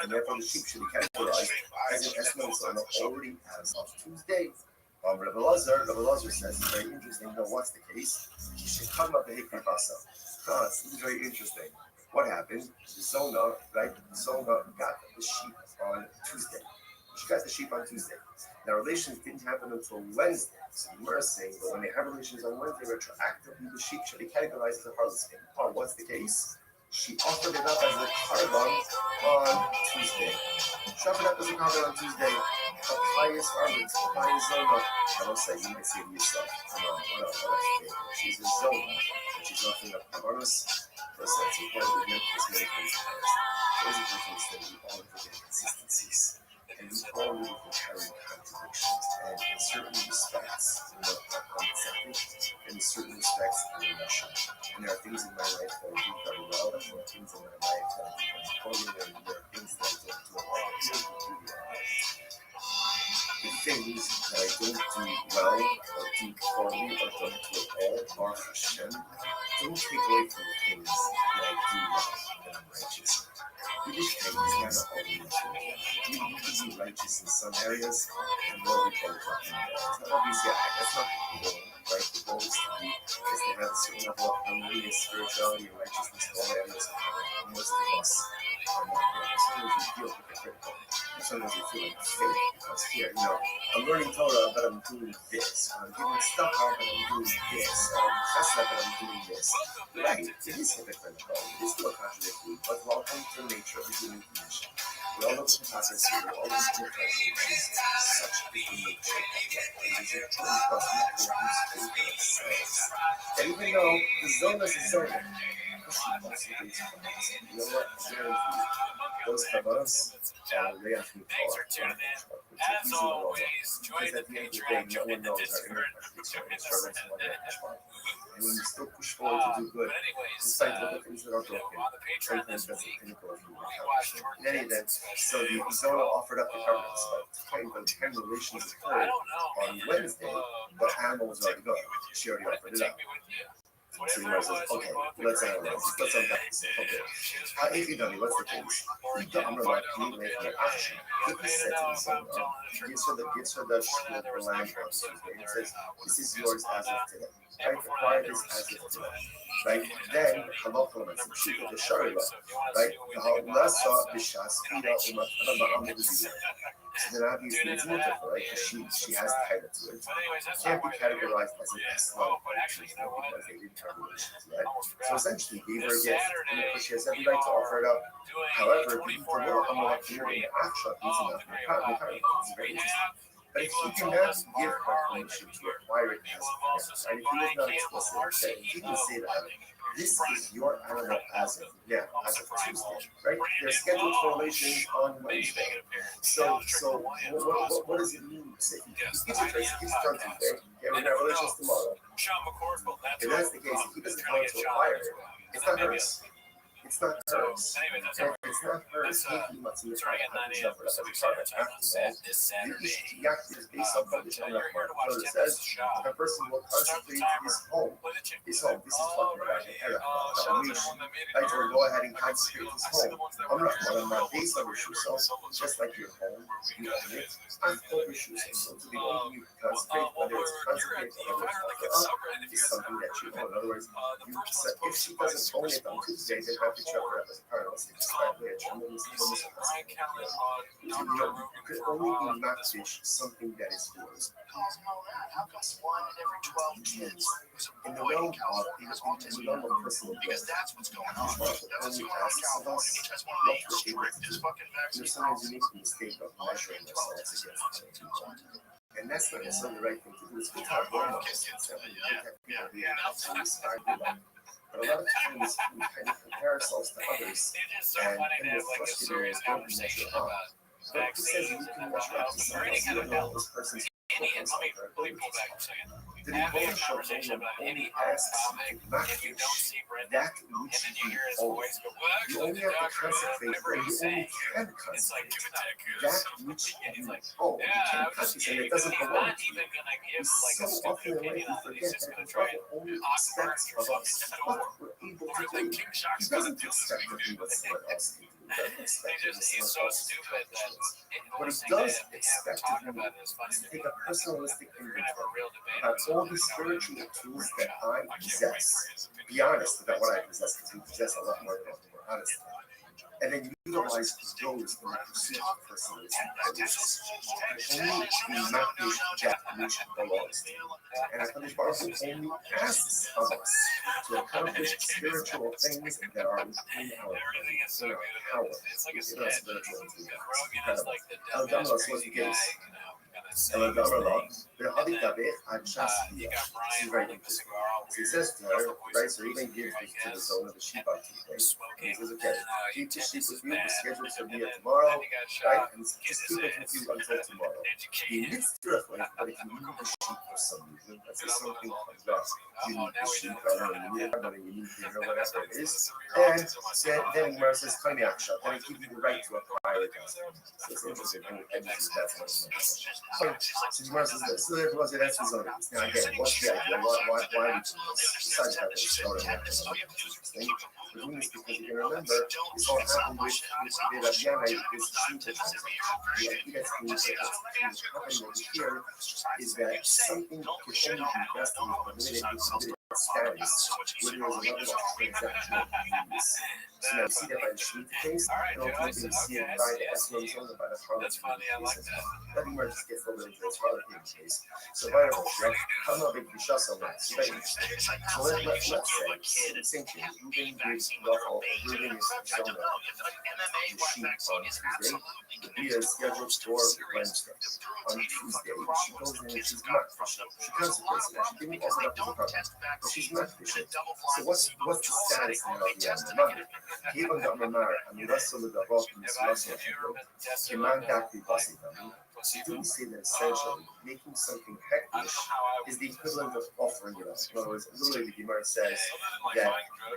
And therefore, the sheep should be categorized as an estimated zona already as of Tuesday. Rabbi Lazar says it's very interesting. You know what's the case? You should come up with a kafasa. This is very interesting. What happened? Zona, right? Zona got the sheep on Tuesday. She got the sheep on Tuesday. Now, relations didn't happen until Wednesday. So you were saying that when they have relations on Wednesday, retroactively, the sheep should be categorized as a harvest payment. Oh, what's the case? She offered it up as a carbon on Tuesday. She offered up as a carbon on Tuesday. A pious harvest, a pious zona. I will say, you might say to yourself, what else? She's a zona, and she's offering up carbonos. First, that's important. We get this many things first. Those are the things that we all look at inconsistencies. And we all live with inherent contradictions. And in certain respects, I'm accepted. And in certain respects, I'm Russian. And there are things in my life that I do very well. And there are things in my life that I do very poorly. And there are things that I don't do well. The things that I don't do well, or do poorly, or don't do at all, are Hashem. Don't take away from the things that I do well and I'm righteous. We just think it's not all we do. You can be righteous in some areas and morally bankrupt in others. Now, obviously, that's not the goal, right? The goal is to have a certain level of harmony and spirituality and righteousness in all areas of life. Most of us are not there. Sometimes we feel hypocritical. And sometimes we feel like fake because here, I'm learning Torah, but I'm doing this. I'm giving stuff out, but I'm doing this. I'm chesed, but I'm doing this. Right? It is hypocritical. It is still contradictory, but welcome to the nature of the human condition. We all look at hypocrisy, we all look at hypocrisy, which is such the nature of it. It is a true plus not to use ourselves. And even though the zona is a zona, she also thinks about us. You know what? I guarantee you, those kavanas are way after you call it. As always, join the Patreon, join the Discord. And when you still push forward to do good, despite all the things that are broken, sometimes that's a pinnacle of human accomplishment. In any event, so the Zona offered up the covenants, but by the time the relations occurred on Wednesday, the animal was already gone. She already offered it up. So you might say, okay, let's analyze. Let's unpack this. Okay. APW, what's the case? The Amrullah came away from the action. If he said to the Zona, gives her the land on Tuesday and says, this is yours as of today. Right? Acquire this as of today. Right? Then, halakha l'matzim, she did the shari law. Right? Nasa b'shas ida u'matana ba'amudu. So then obviously it's mutual, right? Because she has the title to it. It can't be categorized as an Islam because they didn't have relations yet. So essentially, gave her a gift, and therefore she has every right to offer it up. However, the Torah Amalek community actually is enough. It's very interesting. But if he cannot give her permission to acquire it as a gift, right? If he was not explicit, if he didn't say that, this is your animal as of now, as of Tuesday, right? They're scheduled for relations on Wednesday. So what does it mean? Say, he gives it to her, he gives it on Tuesday, yeah, we have relations tomorrow. If that's the case, if he doesn't want to acquire it, it's not hers. It's not hers. And if it's it's not her taking what's in the Starting at 9 a.m. Pacific Standard Time on this Saturday. is based on But public you're here to watch it 10 says minutes of shop. a person will Start the concentrate timer. his home. Play the chicken. His home. This is talking about an era. Shout out to everyone that made it. Right, so go ahead and I see concentrate his the home. ones that I'm were not one of my real base ones that of were issues, here so solo just like your home, where we you got have the it. business. I'm full of issues, so to the only you can concentrate, Well, whether it's we're here at concentrate the or whether like it's it's up, subreddit if you is guys something that you have own. In other words, the you first set, one's if she posted by doesn't Super own it on Sports Tuesday, then have to check her up as a car. Let's say it's probably a tremendous BC, Brian Callen on You Dr. know, Rogan you could for a only while be after this one. matfish something that is yours. Causing all that? How come one in every 12 kids who's a In the boy realm in of California has autism? personal Because growth, that's what's going on. That's what's going on in California. Because one of the strictest fucking vaccine there's sometimes you policies. make the mistake of measuring yourself against autism. And that's not necessarily the right thing to do. It's good to have role models. It's good to have people who actually inspire you. But a lot of times we kind of compare ourselves to others, It is so and funny to we're have like a frustrated serious and don't conversation measure up. about But who says vaccines you and can mental measure up health to or someone any else? kind You of don't know health. this person's Let me pull back a second. Having a conversation about any health topic, if you don't see Brendan, that and which then you you hear his own. voice go, well, You actually, only the have to doctor, concentrate, whatever or you he's only saying, can it's like, concentrate. give it That to which he's you like, own. You yeah, can't I was just concentrate. kidding. It doesn't He's belong not to you. even going to give We like so a stupid often opinion on it. He's forget just that going to God try and only hot expects words or of something us to what door. we're able Or to think do. King He Shark's going to doesn't do this expect big to do dude. what someone else can do. He doesn't expect to do He's so someone else's stupid that accomplishments. what What he he does have expect to talk do about it is funny is to me. take a personalistic If you're going to have a inventory real debate about all about the spiritual tools that I I can't wait for possess. his opinion. Be honest about what I possess, because we possess a lot more than we're honest. And then utilize those in the pursuit of personalism. Only the matfish that which belongs to you. And HaKadosh Baruch Hu only asks of us to accomplish spiritual things that are within our Everything is so in our good power. about it. It's like a Within our sketch. spiritual intelligence. Rogan is like the El dumbass Gamla was crazy the guy, case. you know, kind of El saying his Gamla, things. the Hadith Tabeh, and You Shasbiya. got This is Brian very holding the interesting. cigar all So he weird. says to her, That's the voice right, of so he then reason gives here, I this to the guess. zone of the sheep on Tuesday. And he Smoking. says, okay, You keep the think sheep this with is you, the bad. schedule's going to be And at then tomorrow, he got right? shot. And Get just his keep it with ass you until tomorrow. He educated. needs to reflect, but if you need the sheep for some reason, let's say something comes up, you need the sheep, I don't know, you need a you need to know whatever it is, then Gemara says, Kami Aksha, then I give you the right to acquire it. So it's interesting, and this is that's much more. So Gemara says, so therefore, that's his own. Now again, what's the idea? Why we do this? Besides the fact that it's stolen and interesting, we're doing this because you can remember, this all happened with Rabbi, this sheep. The idea that's being happening over here is that something could only be best in the limited status where there is a level of transactional use. So now you see that by the sheep case, and ultimately you see it by the Esmond zone and by the Harlem That's funny. I like case. that. Nothing more just gets a little bit into this Harlem case. So by the way, I'm not big Bishas on that. So let's say, same thing, Ruben gives Ruben is Zona, the sheep on Tuesday. The Bia is scheduled for Wednesday. On Tuesday, she goes in and she's not fishing. She consecrates that. She didn't offer up as a problem. But she's not fishing. So what's the status now of the Amamah? Given that Mamar, I mean, Russell with the rock and the Russell, Kiman Dakri Basitami, didn't say that essentially making something hektish is the equivalent of offering it up. In other words, literally the Gemara says that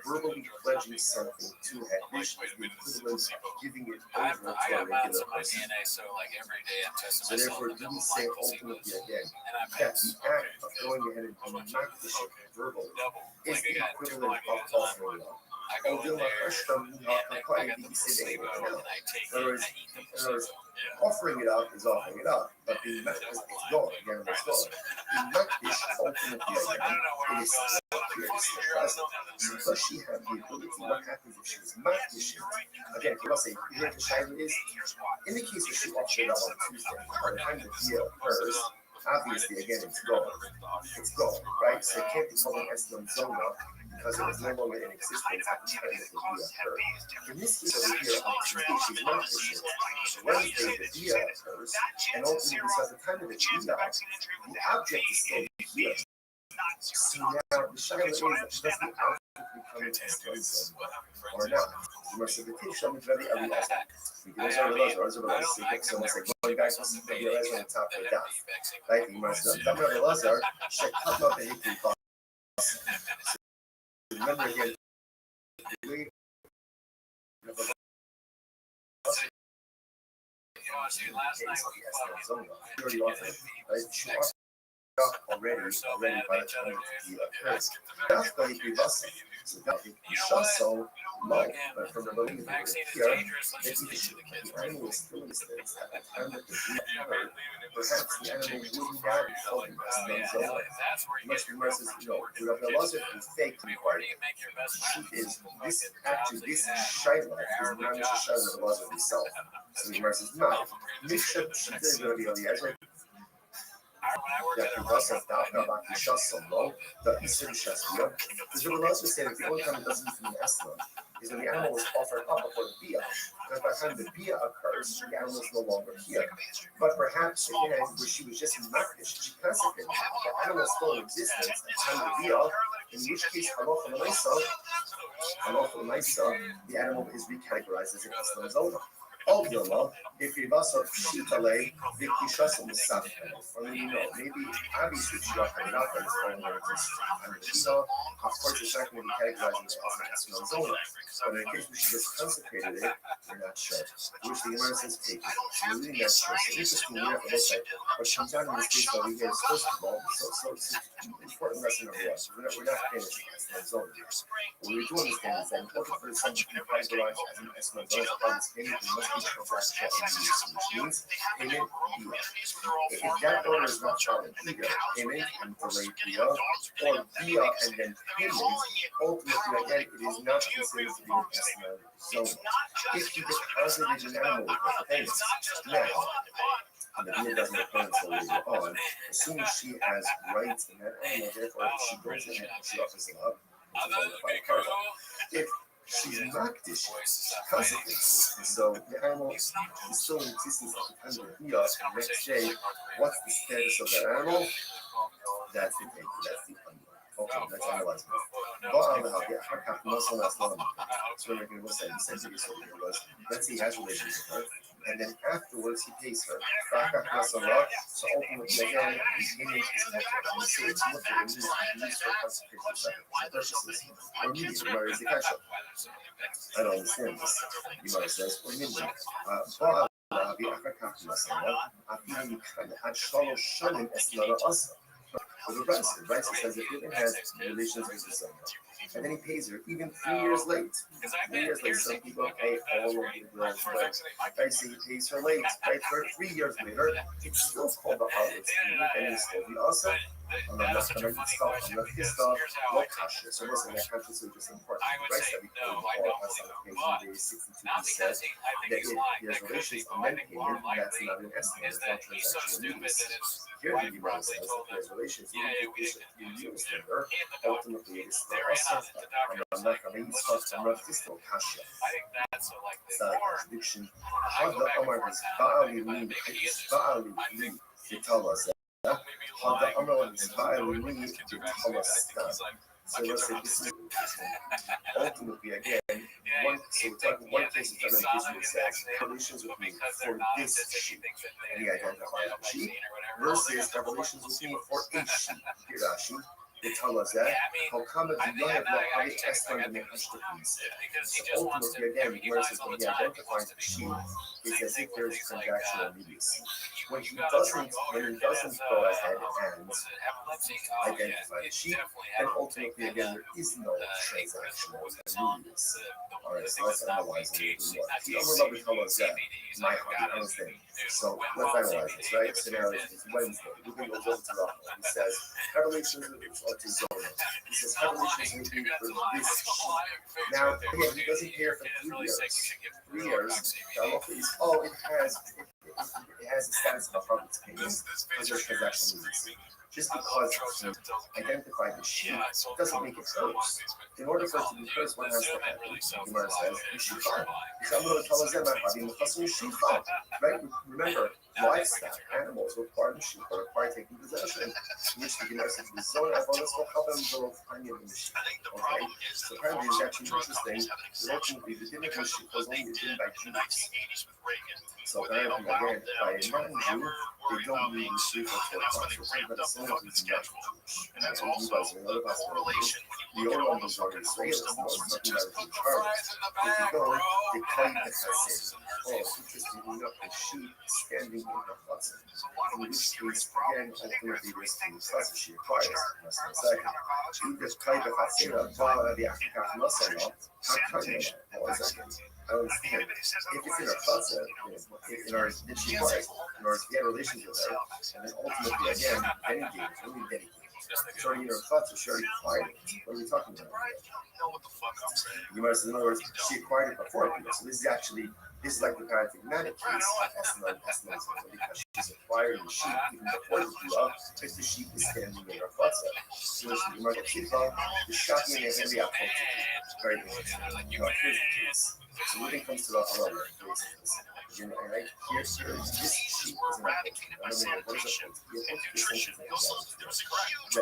verbally pledging something to hektish is the equivalent of giving it over to I a got mounts regular in my person. DNA, so like every day I'm testing So myself. therefore, do we say ultimately again And I that pass. the act of going ahead and not fishing verbally Double. is Like I the got two equivalent of black guys on. offering it up? I go in there. I got the placebo and I take it. I eat the placebo. Offering it up is offering it up, but the it's gone. Again, it's gone. The matfish ultimately I don't know where it I'm is going. still here, it's still present. Because she had the ability, what happens if she was not fishing? Again, if you must say, here the Shiloh is, in the case where she offered it up on Tuesday, by the time the deal occurs, obviously, again, it's gone. It's gone, right? So it can't be called an Eslam Zona because it was no longer in existence at the time that the deal occurred. In this case over here, on Tuesday, she's not fishing. Wednesday, the deal occurs, and ultimately, so at the time of the deal, the object is still here. So now the Shiloh is, does the object become an Eslam Zona or not? You must have the Tisha with very early aspect. Because someone said, going back to the deal on the top of the dot. Right? You must have come of Lazar, check come up and hit the box. Remember again, see, last night case of we the fucking Zona. She already offered, right? She offered already by the time the occurred. That's why he was. So that he just so low, but from the belief that here, that the animal was still in states at the time that the deer occurred, perhaps the animal wouldn't have fallen as the zone. Much more says, no, the philosophy is fake required. Truth is, this actually, this Shaila is not just a Shaila of the laws of himself. So the Gemara says, no, Mishra Shita is going to be on the edge. That he doesn't doubt about the Shasam, no, the Eastern Shasam. Because the laws say that the only time it doesn't need to be an Eslam is when the animal was offered up before the Bia. Because by the time the Bia occurs, the animal is no longer here. But perhaps, again, where she was just Makdish, she consecrated, the animal is still in existence at the time of the Bia, in which case, Halacha L'Maisa, the animal is recategorized as an Eslam Zona. All the law, if you must have Shitale, the Kishas the Saf, or maybe no, maybe obviously she got it up and it's falling over this. So, of course, it's not going to be categorized as an Esmal Zona. But in case we just consecrated it, we're not sure. Which the Gemara says, take it. We're reading that sure. So interesting, we have to look at what comes out in this case over here is, first of all, so it's an important lesson of us. We're not finished Esmal Zona. What we do understand is that in order for something to be categorized as an Esmal Zona, part of this payment, we must which means payment via. If that order is not followed, either payment and delayed via, or via and then payment, ultimately again it is not considered to be an estimate zone. If you deposited an animal with payment now, and the deal doesn't occur until later on, assuming she has rights in that animal, therefore she goes ahead and she offers it up if she's Makdish, consequences. So the animal is still in existence at the time of the Bia. The next day, what's the status of that animal? That's the thing. That's the animal. Okay, let's analyze it. So we're going to say, let's see, he has relations with her. And then afterwards, he pays her. So ultimately, again, he's getting his nectar. And we say it's much of a news for consecration purchases. Or media, where is the cash up? I don't understand this. Gemara says, or media. So the Rothschild says if Reuben has relations with his son, and then he pays her even 3 years late. 3 years late, some people pay all of the bills, but I say he pays her late, right? For 3 years later, it's still called the harvest, and it's still the also. I'm not going to stop. I'm not this stuff. What kasha? So listen, that kasha is just important. The rice that we call us on occasion, day 62 says that if there's relations and then payment, that's not an estimate. It's not transactional needs. Here the Gemara says that there's relations even if you use later, ultimately it is still also. I'm not going to stop. I'm not this still kasha. It's not a contradiction. How the Omar is Ba'ali li to tell us that. How the Omar is Ba'ali li to tell us that. So let's say this is ultimately again one. So we're talking one case in front of Israel says relations with me for this sheep, and he identifies the sheep versus the relations with me for a sheep. Hirashi. They tell us that. How come do you have no other estimate in the Hashtapi's? So ultimately, again, versus when he identifies the sheep, it's as if there's transactional immediacy. When he doesn't go ahead and identify the sheep, then ultimately, again, there is no transactional immediacy. All right, so let's analyze it. The Omar Rabbi told us that. My heart, I understand. So let's analyze this, right? Scenario is Wednesday. We're going to go over to Rothschild. He says, Revelations to Zona. He says, Revelations will be for this sheep. Now, again, he doesn't care for 3 years. 3 years, the halacha is, it has the status of a harvest payment because there's transactional needs. Just because he identified the sheep doesn't make it hers. In order for it to be hers, what has to happen? Gemara says, you should find. Right? Remember, livestock, animals were part of the sheep, or required taking possession, which the Gemara says, the zone of bonus will help them below tiny of the sheep. Okay? So apparently it's actually interesting that ultimately the din of the sheep was only done by Jews. So apparently, again, by a non-Jew, they don't need the sheep for 12 months. But as long as it's not Jewish. And that's all Levi's and other possibilities. the old one was already Israelis, the one was talking about the Charles. If you go, they call you the Chassid. Oh, interestingly enough, the sheep standing in the chutzah. In which case, again, ultimately this to chutzah she acquires. That's in a second. If the Chai the Chatzira, the African Masala, how come you? Oh, a second. I don't understand. If it's in our chutzah, in our did she acquires, in our we had relations with her, and then ultimately again, dedicated, really dedicated. It's already in her chutzah, she already acquired it. What are we talking about? You might say, in other words, she acquired it before people. So this is like the paradigmatic case of Esnon because she's acquiring the sheep even before the Bula, because the sheep is standing in her chutzah. So the Gemara Tzitla, the Shaki and the Henry are very interesting. Here's the case. So when it comes to the halal, right here, this sheep is an apple. I don't know what is a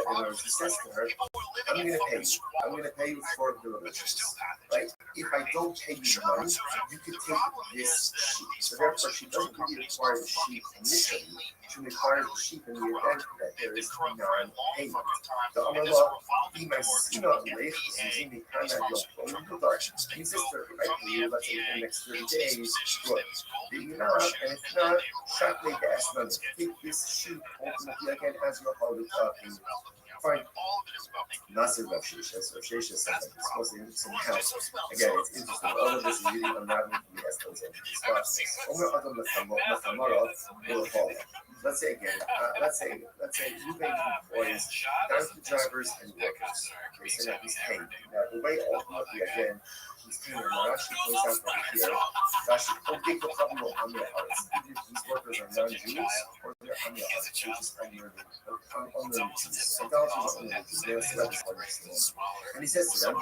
point. He says to her, I'm going to pay you. I'm going to pay you for the religions. Right? If I don't pay you the money, you can take this sheep. So therefore, she doesn't really acquire the sheep initially. She requires the sheep in the event that there is non-payment. The Amallah, he might see not late, using the kind of your own production. He says to her, right? Let's say in the next 30 days, good. If you're not, and if not, shortly the estimate. Take this sheep ultimately again as your holy payment. Fine. Nasir Rav Shesha. So Rav Shesha says that it's supposed to be some help. Again, it's interesting. All of this is really unraveling from the Eston's entries. But Omer Adam Lechamara will follow. Let's say again, let's say Ruben employs donkey drivers and workers. They say that he's paid. Now the way ultimately again he's paying them. Rashi points out right here. Rashi don't take the problem of Amir Haaretz. Either these workers are non-Jews or they're Amir Haaretz, which is unlearned Jews. Idolaters are unlearned Jews. They're slavish understand. And he says to them,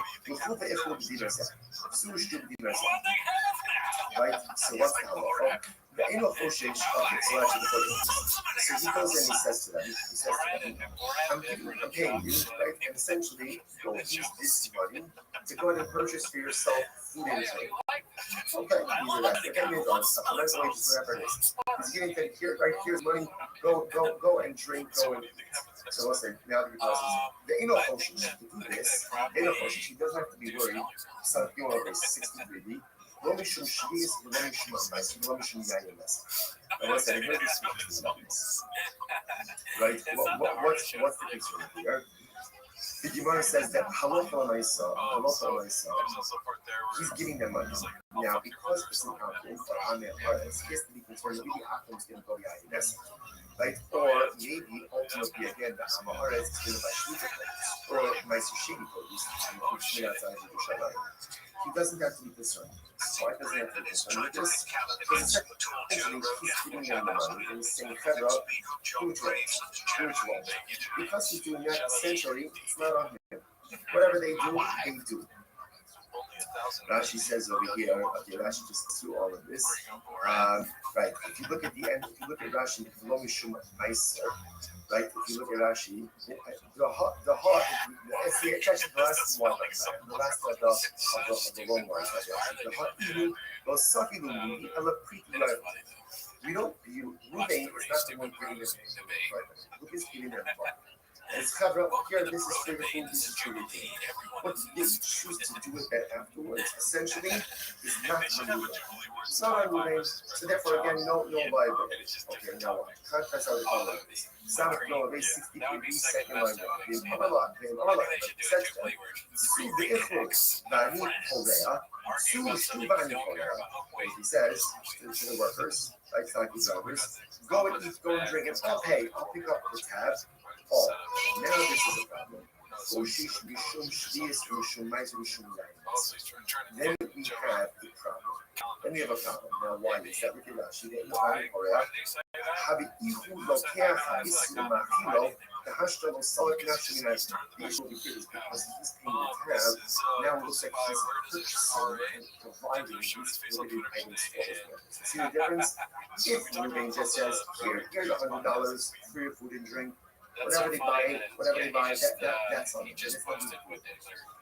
right? So what's the halacha? The Eno Choshesh, okay, so actually so he goes and he says to them, I'm paying you, right? And essentially, go use this money to go ahead and purchase for yourself food and drink. Okay, either that, the payment on supplemental wages, whatever it is. He's getting paid here, right? Here's money, go and drink, go and eat. So let's say, now the Eno Choshesh, to do this, Eno Choshesh, he doesn't have to be worried, so you want to 60 degree. לא משום שביס ולא משום המס, ולא משום יין המס. And what's that? Right? What's the picture here? The Gemara says that halacha l'maisa, he's giving them money. Now, because it's an Akim, or Amir Haaretz, he has to be concerned that maybe Akim is going to go to Yayin, right? Or maybe ultimately again, the Amir Haaretz is going to buy Shluta produce, or Maisu Sheni produce, which is outside of Yerushalayim. He doesn't have to be concerned. Why doesn't he have to be concerned with this? Because essentially he's giving them the money and he's saying, Fedra, do it right. Because he's doing that, essentially, it's not on him. Whatever they do. Rashi says over here, okay, Rashi just threw all of this. Right, if you look at the end, if you look at Rashi, Lo Mishum Meiser, right, if you look at Rashi, the heart, it's actually the last one, the last of the long ones, the heart, goes sucking the movie, and look pretty right. We don't view, Ruben is not the one giving them, right? Ruben is giving them part. It's Chavra, here, this is true, this is true. What they choose to do with that afterwards, essentially, is not Ruben. It's not on Ruben, so therefore, again, no liability. Okay, now what? Contrast how they call it. Samach no, they 60 degrees, second line. They Amalak, such that. See the Ichus, Bani Horea, Su Bani Horea. He says to the workers, like donkey drivers, go and eat, go and drink, and I'll pay, I'll pick up the tab. Oh, now this is a problem. Then we have a problem. Now, why is that? Because Rashi, the Hashtal will sell it naturally. The issue over here is because he's paying the tab. Now it looks like he's purchasing and providing these limited items for his workers. See the difference? If Ruben just says, here's $100 for your food and drink. Whatever they buy, that's on them.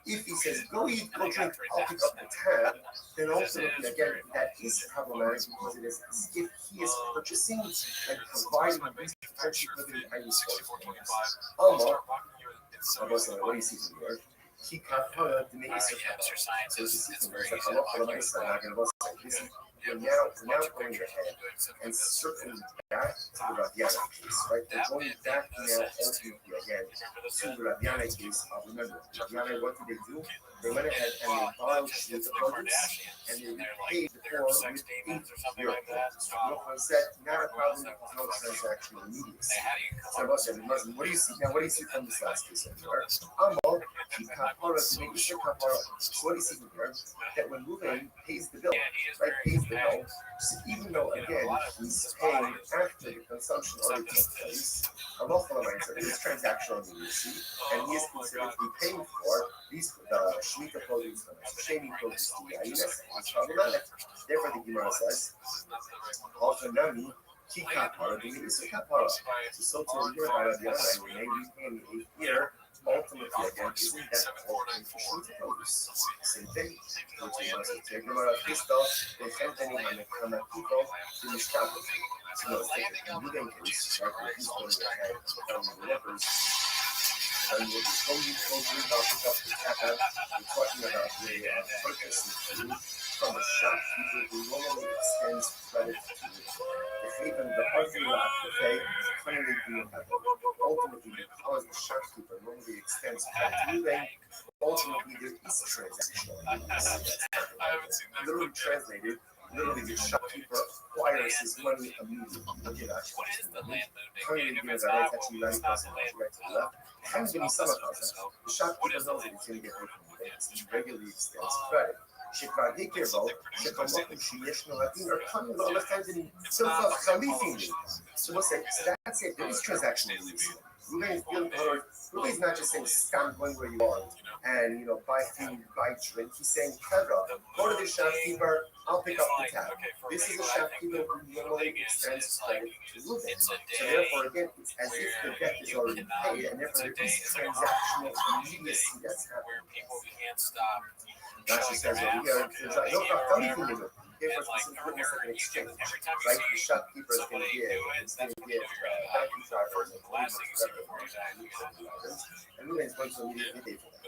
If he says, go eat, go drink, I'll pick up the tab, then ultimately, again, that is problematic because it is as if he is purchasing and providing these potential limited items for his workers. Allah, what do you see from here? He kapara to make All right, it yeah, Mr. Science so is it's very like easy a to lot of mock you mice for. are not going to this is we're now going ahead and circling back to the Radiana case, right? We're going back now ultimately again to the Radiana case. Remember, Radiana, what did they do? They went ahead and they borrowed the produce and they paid the poor with 8 euro. So Rothschild said, not a problem, there's no transactional immediacy. So what do you see now? What do you see from this last case over here? Amal, kapara to make it kapara. So what do you see here? That when Ruben pays the bill, right, pays the bill, so even though again he's paying after the consumption already took place, a lot of lines are this transactional immediacy, and he is considered to be paying for these Shemitah produce, the shaming produce, the Yayunas, it's problematic. Therefore, the Gemara says, also Nami, Ki kapara, the Midas kapara. So to the Radiana, we may repay in the 8th year. Ultimately, again, isn't that ultimately for Shemitah produce? Same thing. Which we must take Gemara Christo, the Chentani and the Kamakiko, the Mishkabel. So, no, take the Ruben case, right, where he's going ahead and the workers. And we're just going about the Taka, we're talking about the purchase and from a shopkeeper who normally extends credit to you. Even the husband lot, okay, finally being ultimately because the shopkeeper normally extends credit to you, then ultimately there is transactional. Literally translated, literally the shopkeeper acquires his money immediately. Look at that. Currently, that's actually 90% right to the left. Haven't been some of us. The shopkeeper knows that he's going to get paid from the bank. He regularly extends credit. שכבר הכירו, שכמוכם שיש נולדים are coming all the time in so-called Khalifim. So we'll say, so that's it. There is transactional use. Ruben is dealing with Ruben is not just saying, stop going where you want and, buy food, buy drink. He's saying, Pedro, go to the shopkeeper, I'll pick up the tab. This is a shopkeeper who normally extends credit to Ruben. So therefore, again, it's as if the debt is already paid, and therefore there is transactional immediacy that's happening. Rashi says over here, no, Khalifim. Give us this witness like an exchange, right? The shopkeeper is going to give, donkey drivers and and Ruben is going to immediately pay for that.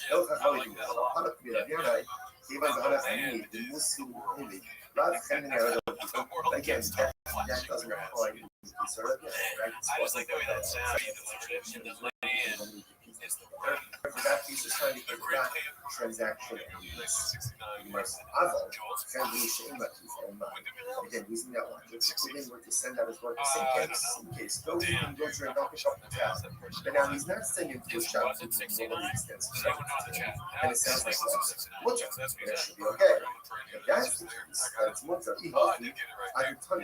No, Khalifim. Halak b'Rabianai, Ivan Halachani, the Muslim Hili, Rav Chemin again, that doesn't apply to Israel, right? I just like the way that sounds. For that piece of time, because that transaction you must again, using that one. If Ruben were to send out his workers in case, go to him, go to him, knock his shop in town. But now he's not sending to a shop to nobody extends to shop. And it sounds like that's mutter. That should be okay. If that's the case, that's mutter. I can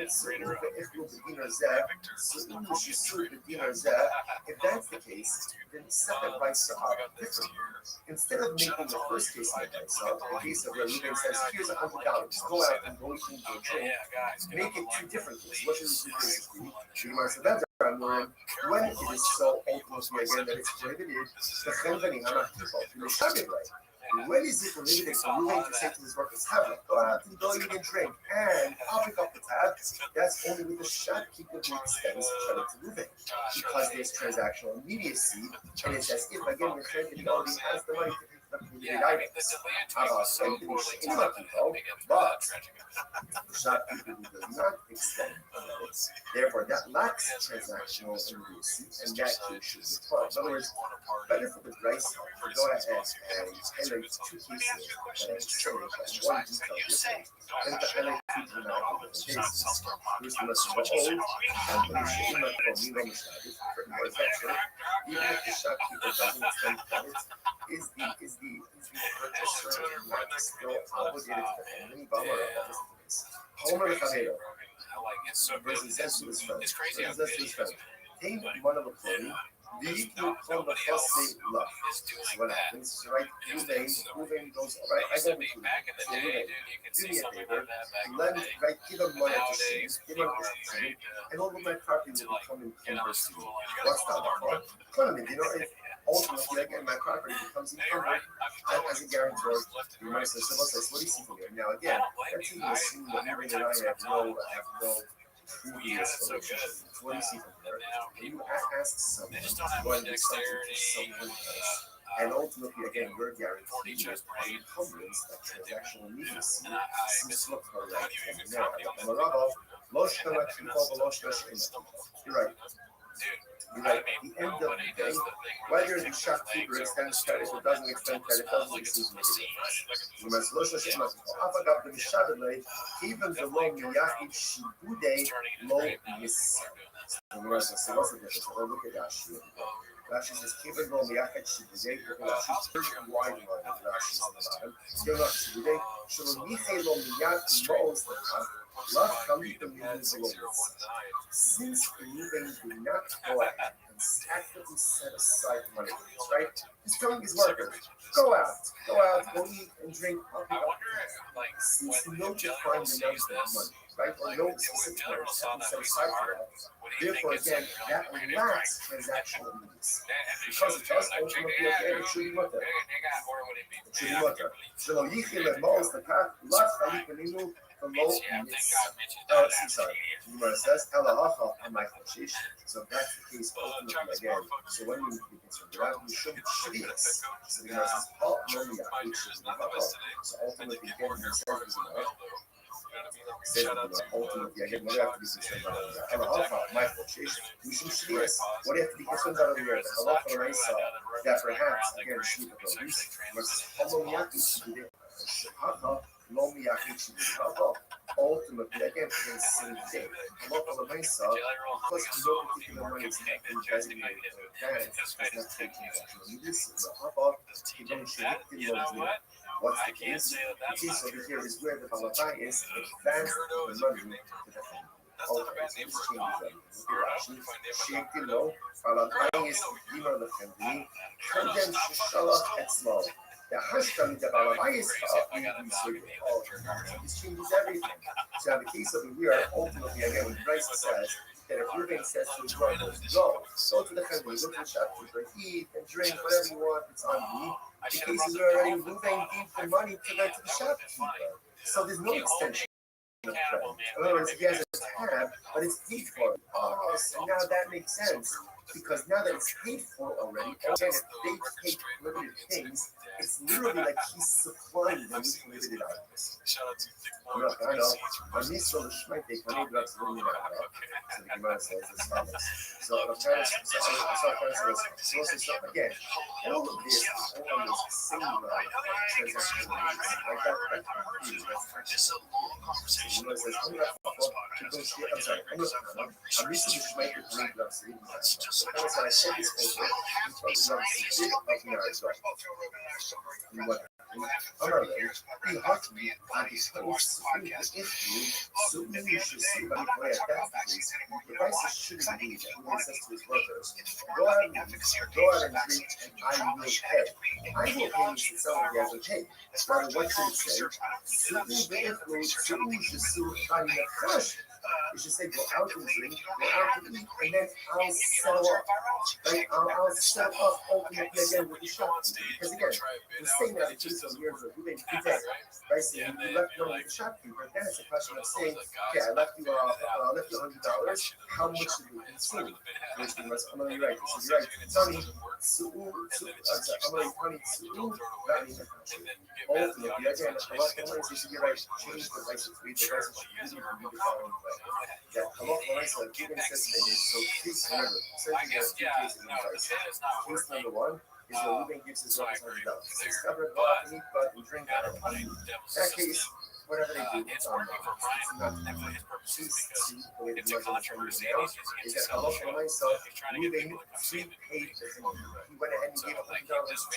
if that's the case, then the second rights are different. Instead of making the first case like the case of where Ruben says, here's $100, go out and go to the drink, make it 2 different cases. What should the 2 cases be? When it is so ultimately again that it's prohibited, the chenvanim are not people. You should it right. When is it prohibited for Ruben to say to his workers, have it, go out and go eat and drink, and I'll pick up the tab? That's only with the shopkeeper who extends credit to Ruben, because there's transactional immediacy, and it's as if, again, the chenvanim already has the money to pick up the related items. But the shopkeeper who does not extend credit, therefore that lacks transactional immediacy, and that case should be applied. In other words, better for the Grace to go ahead and highlight 2 cases that are extremely one detail different than to highlight 2 dramatically different cases. This must be old, and when you should not call me no mistake, more effective, even if the shopkeeper doesn't extend credit, is the purchaser not still obligated to the many bummer of that is the case. Homer Chavero, says to his friend, take one of the plane, the from the fussy love. So what happens? Right, Ruben goes, all right, I go with you. So Ruben, do me a favor, lend, right, give him money to shoes, give him a trade, and all of my property will become encumbered to you. What's that for? Economy, if ultimately, again, my property becomes encumbered as a guarantor. You might say, so what do you see from here? Now, again, let's even assume that Ruben and I have no previous relationship. What do you see from here? Can you ask someone, what do you something to someone else? And ultimately, again, we're guaranteed with encumbrance that transactional needs. And I miss Look for how right do you even now. comedy on this? You're right. Dude, You're right. At the end of the day, whether the shopkeeper extends credit or doesn't extend credit doesn't make a difference. Even the low miyachid shibudei low yisrael. What's the difference? Look at Rashi. Rashi says, "Keep it going. Miyachid shibudei." Rashi's very wide line of Rashi's on the bottom. Still not shibudei. Shalom lo miyachid mo's love kalitim yizulos. Since Reuben did not go ahead and actively set aside money, right? He's telling his workers, go out, go eat and drink. I wonder, like, Since when no Jelly defined Roll sees amount of this, money, right? Or like, no when specific Jelly Roll amount saw that set piece aside of for art, that. what do you Therefore, think it's again, like, that we're gonna lacks drink? transactional needs. And they Because show it does like, check ultimately it out, again, it dude. should be what They got, or would it be? It should be what Shelo yichil lemos the path lach chalik beninu below sorry. The Gemara says elahacha and Michael Shish. So that's the case ultimately again. So when you consider that, you should shvius. So the Gemara says all normally so ultimately again, he says ultimately again, what do you have to be concerned about? Elahacha Michael Shish. We should shvius. What do you have to be concerned about over here? The halacha and I saw that perhaps again shvius versus hello yaki shvius. Ultimately, again, for the same thing. Local Mesa, plus no particular money is designated in advance, is not taking actual needs. What's the case? The case over here is where the Balabai is advanced the money to the family. Okay, so this changes everything. Shake low, Balabai is Dima the family, Kandem Shishalach Etzlo. The Hashtam, the Balabai is this changes everything. So in the case of the year, ultimately, again, when Christ says that if Reuben says to his brothers, go to the family, go to the shopkeeper, eat and drink, whatever you want, it's on me. In the case of where already Reuben gave the money to the shopkeeper. So there's no extension of credit. In other words, he has a tab, but it's paid for. Oh, so now that makes sense. Because now that it's paid for already, again, if they take limited things, it's literally like he's supplying them with limited items. Look, I know. On these sort of schmeitek, when he drops the money out, so the Gemara says as follows. So again, all of this is all this singular transaction. Like that, It's a long conversation. I'm sorry. I'm used to the schmeitek when he drops the money. So I said this over. He talks about the big of marriage. I'm not ready. He hot me on his host. If you should see by the way at that place, the prices shouldn't be that. He says to his workers, go out and drink, and I will pay. I will pay you since someone has a pay. Rather, what should it say? You should say, go out and drink, go out and eat, and then I'll settle up. Right? I'll set up ultimately again with the shop. Because again, the thing that it took some years of doing today, right? So you left money with the shopkeeper, then it's a question of saying, okay, I left you $100. How much did you consume? Which means, I'm going to be right. So you're right. Tony, I'm going to be Tony, ultimately, again, a lot of ways you should be right. Change the license, read the license, use it in the following way. That a lot of ways like giving system is so case remember, essentially there's two cases in Christ. Case number one is where Reuben gives his workers $100. Discover, go out and eat, go out and drink. That case, whatever they do, it's on them. It's not case two, the way the controversy is that a lot of ways so Reuben prepaid the thing. He went ahead and gave $100 to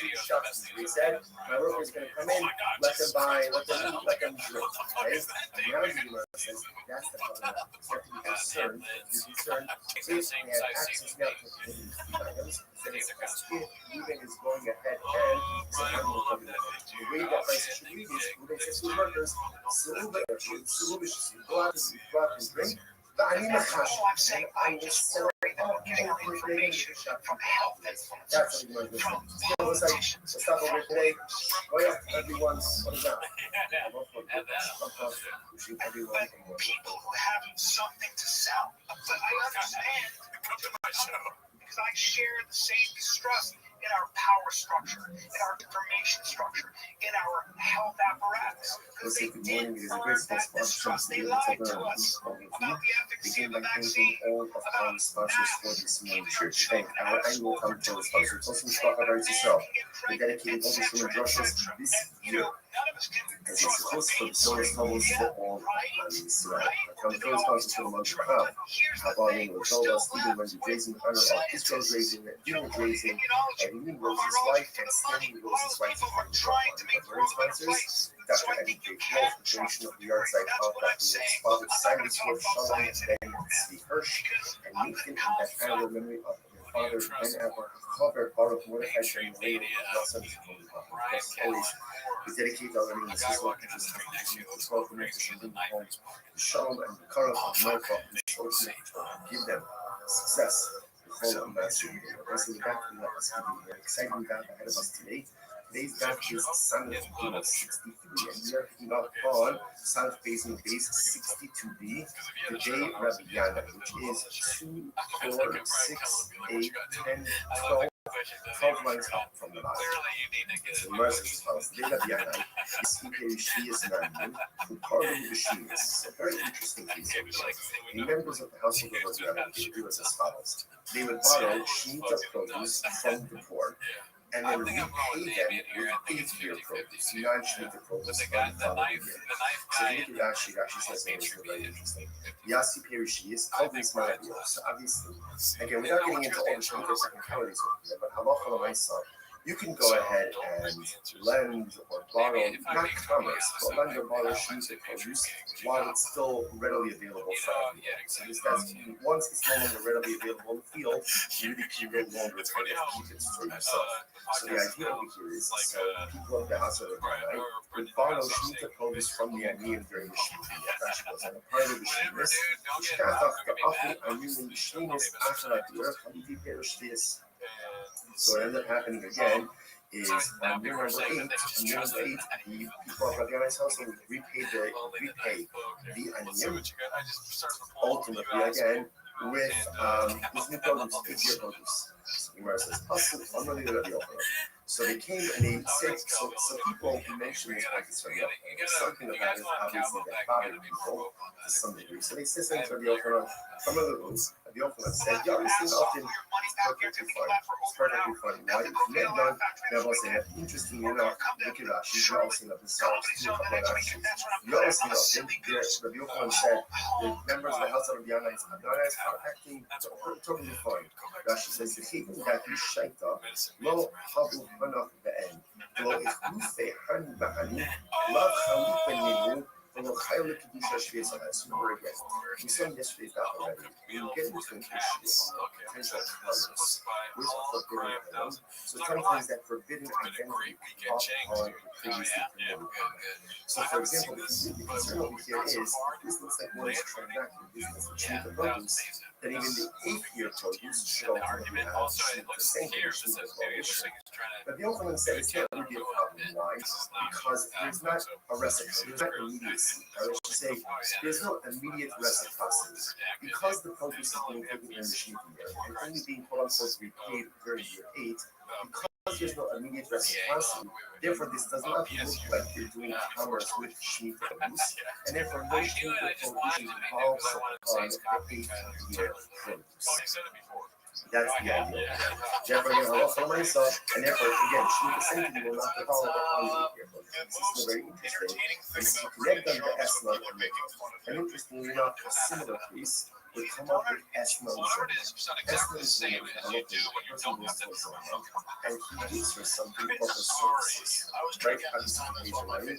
the shops. He said, my worker's going to come in, let them buy, let them eat, let them drink. Okay? And now the Gemara says, that's the covenant. You have to be concerned. You're concerned if they have access now to the items, then it's as if Reuben is going ahead and someone will come in. The way that price should read is Reuben says to his workers, go out and drink. I need a cash. I'm saying I just worry that I'm getting information from health influencers. That's what we're doing. Let's stop over today. Oh yeah, everyone, what is that? But people who have something to sell. But I understand. Come to my show. Because I share the same distrust in our power our structure, in our information structure, in our health apparatus. Because they did earn that distrust. They lied to us about the efficacy of the vaccine, all of our sponsors for this morning church. Thank our annual conference sponsors. Also, we're dedicating all the human justice this year. As it's supposed for the source levels for all Israel. From the first sponsors for the month of Rav, Rabbi will tell us even when you're raising honor of Israel's raising, Dina's raising, and even Rose's wife, and Stanley Rose's wife, and the sponsors. Dr. Eddie J. Wolf, the creation of the yard site of Dr. Wolf's father, Simon Swift, Shalom, Ben Tzvi Hirsch, and Nathan, and that honorable memory of their father, Ben Abba, Cover, Baruch Mordechai, and Leah, Nelson, as always, we dedicate our learning in this world to just the 12 connection in the home, the Shalom and the Karach of Malka, and the give them success. The whole ambassador, racing back in the exciting back ahead of us today. Today's batch is Sunday, 63, and we are picking up on south facing base 62B, the day Rabbi Yana, which is 2, 4, 6, 8, 10, 12 lines up from the bottom. So mercy as follows. The day Rabbi Yana, Speaker Shias Nanu, who pardoned the Shias. So very interesting piece of work. The members of the household of Rabbi Yana do as follows. They would borrow Shemitah produce from the poor, and then repay them with 8-year produce, non-Shemitah produce from the following year. So look at Rashi. Rashi says something very interesting. Yasi Perishi is called this Maravio. So obviously, again, without getting into all the Shemitah technicalities over here, but halacha l'maisa, you can go ahead and lend or borrow, not commerce, but lend or borrow Shemitah produce while it's still readily available for everyone. So that's once it's no longer readily available in the field, you really can no longer kind of keep it for yourself. So the idea over here is, so people of the house of the night would borrow Shemitah produce from the Aniyim during the Shemitah. Rashi goes on, a part of the Shemitah, so what ends up happening again is on year number 8, the people of Rabbi Yannai's household would repay the Aniyim, ultimately again, with this new produce, 8-year produce. Gemara says, so they came and they said, so people mentioned this practice Rabbi Yochanan. Something about it, obviously, that bothered people to some degree. So they said something to Rabbi Yochanan. Some of the rules, Rabbi Yochanan said, yeah, this is often perfectly fine. It's perfectly fine. Now, if you get done, Rabbi said, interesting enough, look at Rashi, you also know the Psalms, you also know, Rabbi Yochanan said, the members of the house of Rabbi Yannai are acting totally fine. Rashi says, the people that you shaita, lo habu hanach be'en, lo ichlufe han ba'ani, lo chalupen minu, lo chayle kedusha shviesa. So we're again. We saw yesterday's daf already. We will get into an issue of potential commerce with forbidden items. So sometimes that forbidden identity can pop on the previously permitted. So for example, the concern over here is, this looks like one is transacting business with Shemitah produce, that even the 8-year produce should ultimately have the same conditions as well. But the Yochanan said it's not really a problem. Why? Because there's not a reciprocity, there's not immediacy. I should say, there's no immediate reciprocity. Because the produce is being taken during the Shemitah year and only being quote unquote repaid during year 8, because there's no immediate reciprocity, therefore this does not look like you're doing commerce with Shemitah produce, and therefore no Shemitah produce involves upon the 8-year produce. That's the idea. Therefore, again, Allah for myself, and therefore, again, Shemitah sanctity will not devolve upon the 8-year produce. This is very interesting. And if you connect them to Esma and Mikvah, and interestingly enough, a similar piece would come up with Esma and Esma is the name of the person who is for someone, and he gives her something for her services. Right? Obviously, he pays her money,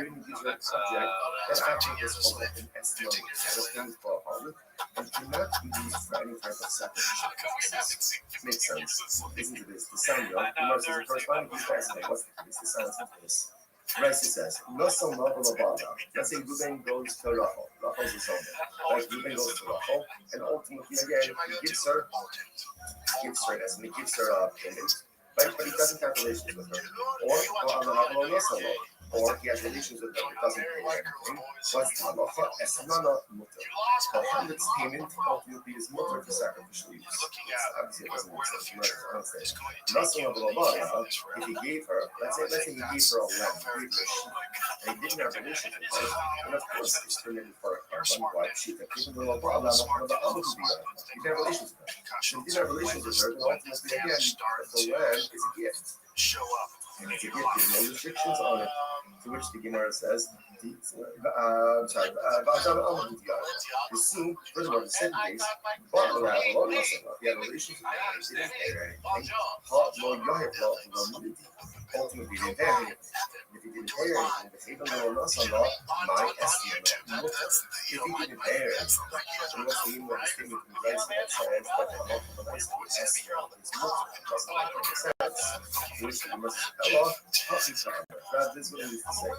even gives her a subject that actually is called an Esma, and a thing for a harlot, and cannot be used for any type of sacrificial purposes. Makes sense. Listen to this. The sound, you know, the corresponding piece of Esma, what's the piece? The sound of this. Rashi says, let's say Reuben goes to Rachel. Rachel's his own. Like Reuben goes to Rachel, and ultimately again he gives her this, and he gives her a payment, right? But he doesn't have relations with her. Or or he has relations with her, it doesn't pay anything. What's the halacha? Esnana mutter. Muhammad's payment ultimately is mutter for sacrificial use. Obviously, it doesn't make sense. If he gave her, let's say he gave her a lamb, he gave her a sheep, and he didn't have relations with her, then of course it's permitted for a carbon white sheep. Even though he didn't have relations with her. If he didn't have relations with her, then ultimately again, the lamb is a gift. And it's a gift, there's no restrictions on it. To which the Gemara says, the soon, furthermore, the second case, but he had relations with her, he didn't pay her anything. Ultimately, he didn't pay her anything. If he didn't pay her anything, the Hebrew law, my estimate, if he didn't pay her anything, so what's the meaning of the statement in the rights that says that the law of the rights is estimate is mutter? It doesn't make any sense. Which the Gemara says, Allah, this is what it means to say.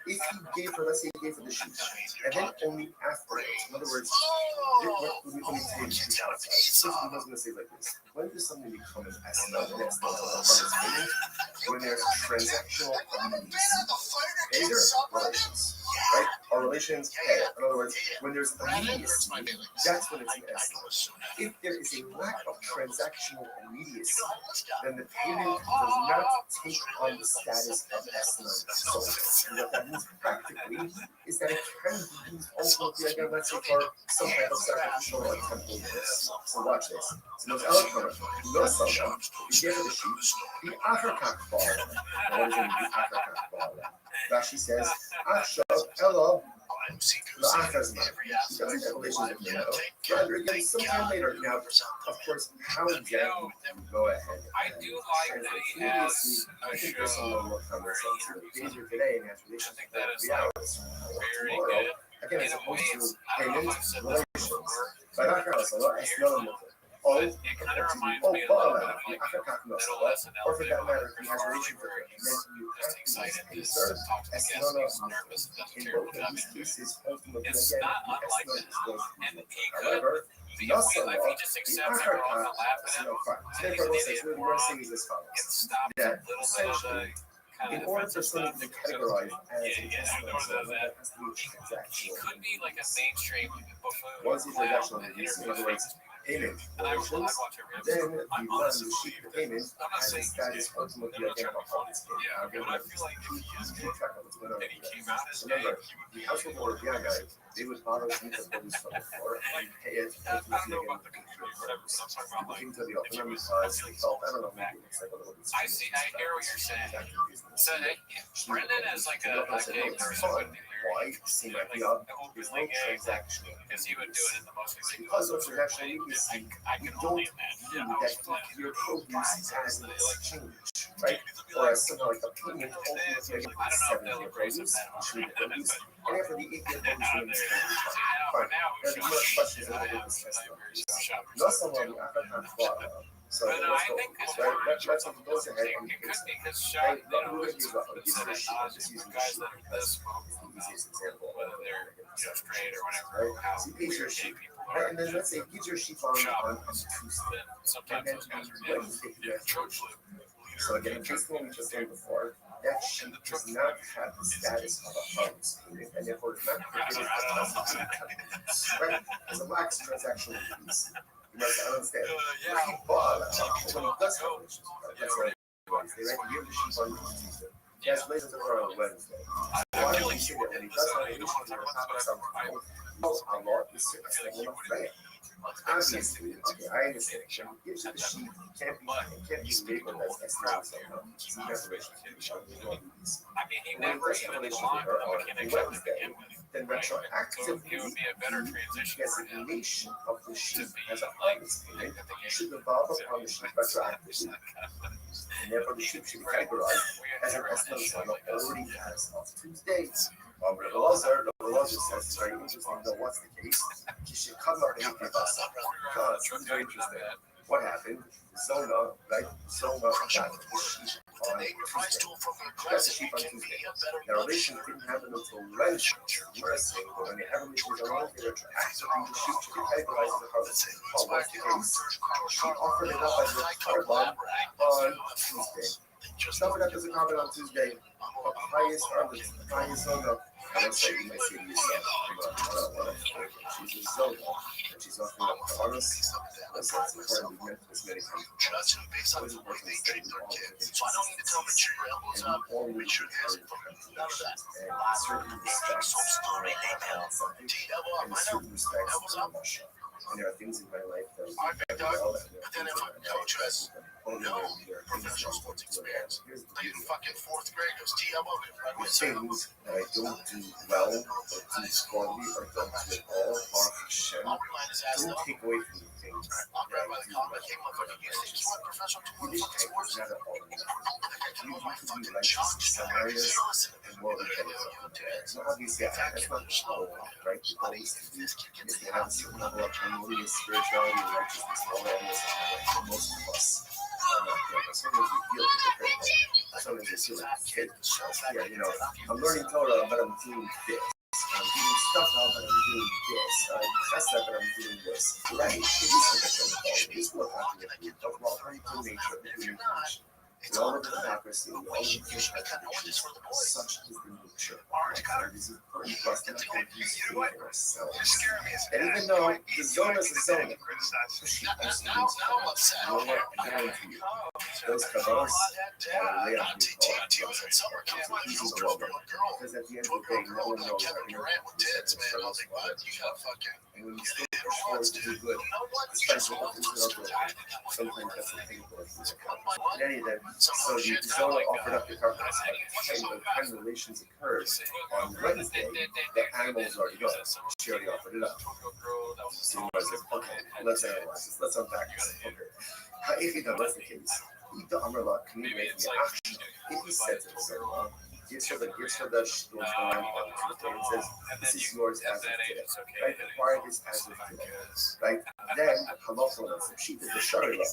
If he gave her, let's say he gave her the sheep, and then only afterwards, in other words, let me take this outside. So I was going to say like this: when does something become an estimate? When there's transactional needs, either relations, right? Or relations pay. In other words, when there's immediacy, that's when it's an estimate. If there is a lack of transactional immediacy, then the payment does not take on the status of estimate. So what that means practically is that it can be used ultimately again, let's say for some type of sacrificial or temple use. So watch this. So most eloquent, no someone, he gave her the sheep, the Achakak ball. Now what is it, the Achakak ball? Rashi says, Achshav Ella, the Achazman. He doesn't have relations with him now. Rather, again, sometime later. Now, of course, how exactly you go ahead and translate immediately, I think there's some more comments on days or today and has relations with 3 hours. Tomorrow, again, as opposed to payment, relations. By that kind of salah, it's not a mutter. Or for that matter, he has relations with her, and then you have to use her as not a mutter. In both of these cases, ultimately, again, the estimate is going to be mutter. However, the salah, the therefore, what we're saying is as follows: that essentially, in order for something to be categorized as an estimate, that has to be transactional. Once it's transactional, in other words, payment relations, then the man who sheep the payment has a status ultimately again of all this payment. Remember, the household order of Yagai, they would borrow some of the produce from the floor and pay it ultimately again to the king to the opener because they felt, I don't know, maybe it's like a little bit. I hear what you're saying. So Brendan is like a gay person. Why? Same idea. There's no transaction. Because he would do it in the most because of transaction immediacy, you don't view that your produce as an exchange, right? Or as somehow like a payment ultimately again for 7 year produce, usually the produce, and after the 8 year produce, when it's fine. There's more questions about this testimony. Not someone who after time thought of. So let's go. Right? Let's go ahead and fix it. Right? But we're going to use a sheet. I'm just using the sheet because it's the easiest example. whether they're straight or whatever. Right? So you pays your sheep. Right? And then let's say gives your sheep on Tuesday. Sometimes those guys are Wednesday he has so again, just what we just said before, that sheep does not have the status of a funds payment, and therefore it's not permitted as right? It's a lax transactional piece. You must understand. When he bought, when he does have relations, that's right. They like to give the sheep on Tuesday. He has relations with her on Wednesday. Why do we say that when he does have relations with her on top of something, Allah is certainly not fair. Obviously, okay, I understand. When he gives you the sheep, it can't be labeled as not somehow. So he has relations with the sheep. he never even belonged to the connection to begin with. Then retroactively, It would be a better transition for him. designation of the sheep as a harvest payment should evolve upon the sheep retroactively. And therefore, the sheep should be categorized as an estimate of already as of Tuesday. Rabbi Rothschild says it's very interesting to know what's the case. You should come up and give us because it's very interesting. What happened? Zona, right? Zona got the sheep on name your price Tuesday. tool from your Got the class, sheep you on can Tuesday. be a better Now, relation didn't happen until Wednesday. You are saying that when they have relations on all, they retroactively the sheep should be categorized as a harlot. Oh, what's the case? She offered it up as a carbon on Tuesday. Some of that doesn't happen on Tuesday. But highest harvest, highest zona. And I'm sorry, you might say to yourself, she's a zona, and she's offering up the harvest. Listen, it's important, we've mentioned this many times. Judging based on the way they treat their kids. So I don't need to tell them to cheer your elbows up. Make sure they ask for none of that. And certain respects, So story email. something, T elbow up. and I know. certain respects, Elbows up. and there are things in my life that All right, big dog. well, But then if a coach has no professional sports experience, like in fucking fourth grade, goes T elbow. things that I don't do well, or do strongly, or don't do at all, are Hashem. I'll remind his ass Don't though. take away from the things I'll grab by that I the do collar. well. Hey, motherfucker, you think you want professional You fucking didn't take sports? it's not at all. You You my can fucking be righteous jock. in some areas and more than others. Now, obviously, that's not the goal, right? The goal is to be, if you have a certain level of harmonious spirituality and righteousness in all areas of my life, for most of us are not there. But sometimes we feel hypocritical. Sometimes we feel like a kid. Yeah, you know, I'm learning Torah, but I'm doing this. I'm doing stuff now, but I'm doing this. I'm chesed, but I'm doing this. Right? It is hypocritical. It is more contradictory. But we're all very good nature of the human condition. In all of the hypocrisy, all of the contradictions, such is the nature. It is important for us to not confuse faith in ourselves. And even though the zone is a zone, she also Now I'm upset. you know what? I guarantee you, those kavanas are way out here. Because at the end of the day, no one knows how to and when you still push forward to do good, especially when things are good, sometimes that's a painful thing. In any event, so the Zola offered up the carcass. When the kind of relations occurred on Wednesday, the animals already gone. She already offered it up. So I was like, okay, let's analyze this. Let's unpack this. Okay. That's the case. The Amrla communicating the action. If he said to the Zola, gives her the shlosh lamb on Tuesday and says, this is yours as of today. Right? Acquire this as of today. Right? Then halacha less. She did the sharila.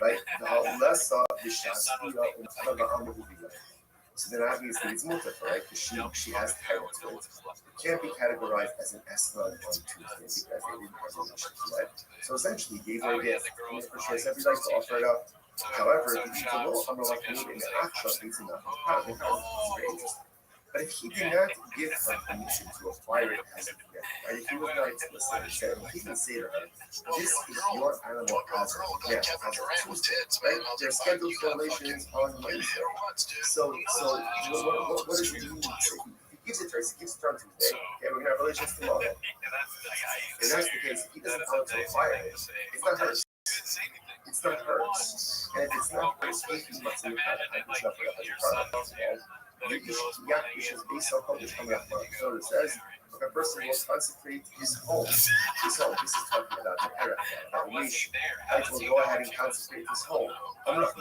Right? The halasa v'shasila u'tava amruviya. So then obviously it's mutter, right? Because she has title to it. It can't be categorized as an eslan on Tuesday because they didn't have relations, right? So essentially he gave her a gift. And of course she has every right to offer it up. However, if he's a little Amrla in the actual things in the very interesting. But if he did not give her permission to acquire it as a gift, right? If he was not explicit and said, he didn't say to her, this is your animal as a gift, as a Tuesday, right? They're scheduled for relations on Wednesday. So what does he mean? He gives it to her, he gives it to her on Tuesday. Okay, we're gonna have relations tomorrow. If that's the case, if he doesn't tell her to acquire it, it's not hers. It's not hers. And if it's not hers, he must have had a shop for the car. Yakish is based on published coming up. So it says, if a person will consecrate his home, this is talking about the era, nation. I will go ahead and consecrate his home. I'm not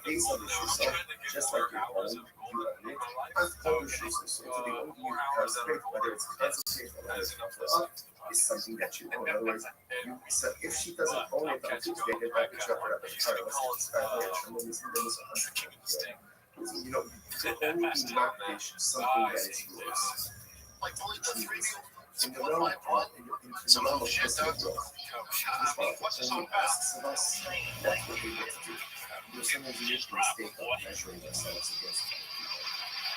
based on the shusah, just like your home, you own it. I'm told the shusah, so the only you consecrate, whether it's consecrate or whether it's offer up, is something that you own. In other words, so if she doesn't own it on Tuesday, then I can shop her up at the car. You know, to only be makdish something that is yours. In the realm of personal growth, this only asks of us, that's what we get to do. There's sometimes we make the mistake of measuring ourselves against other people.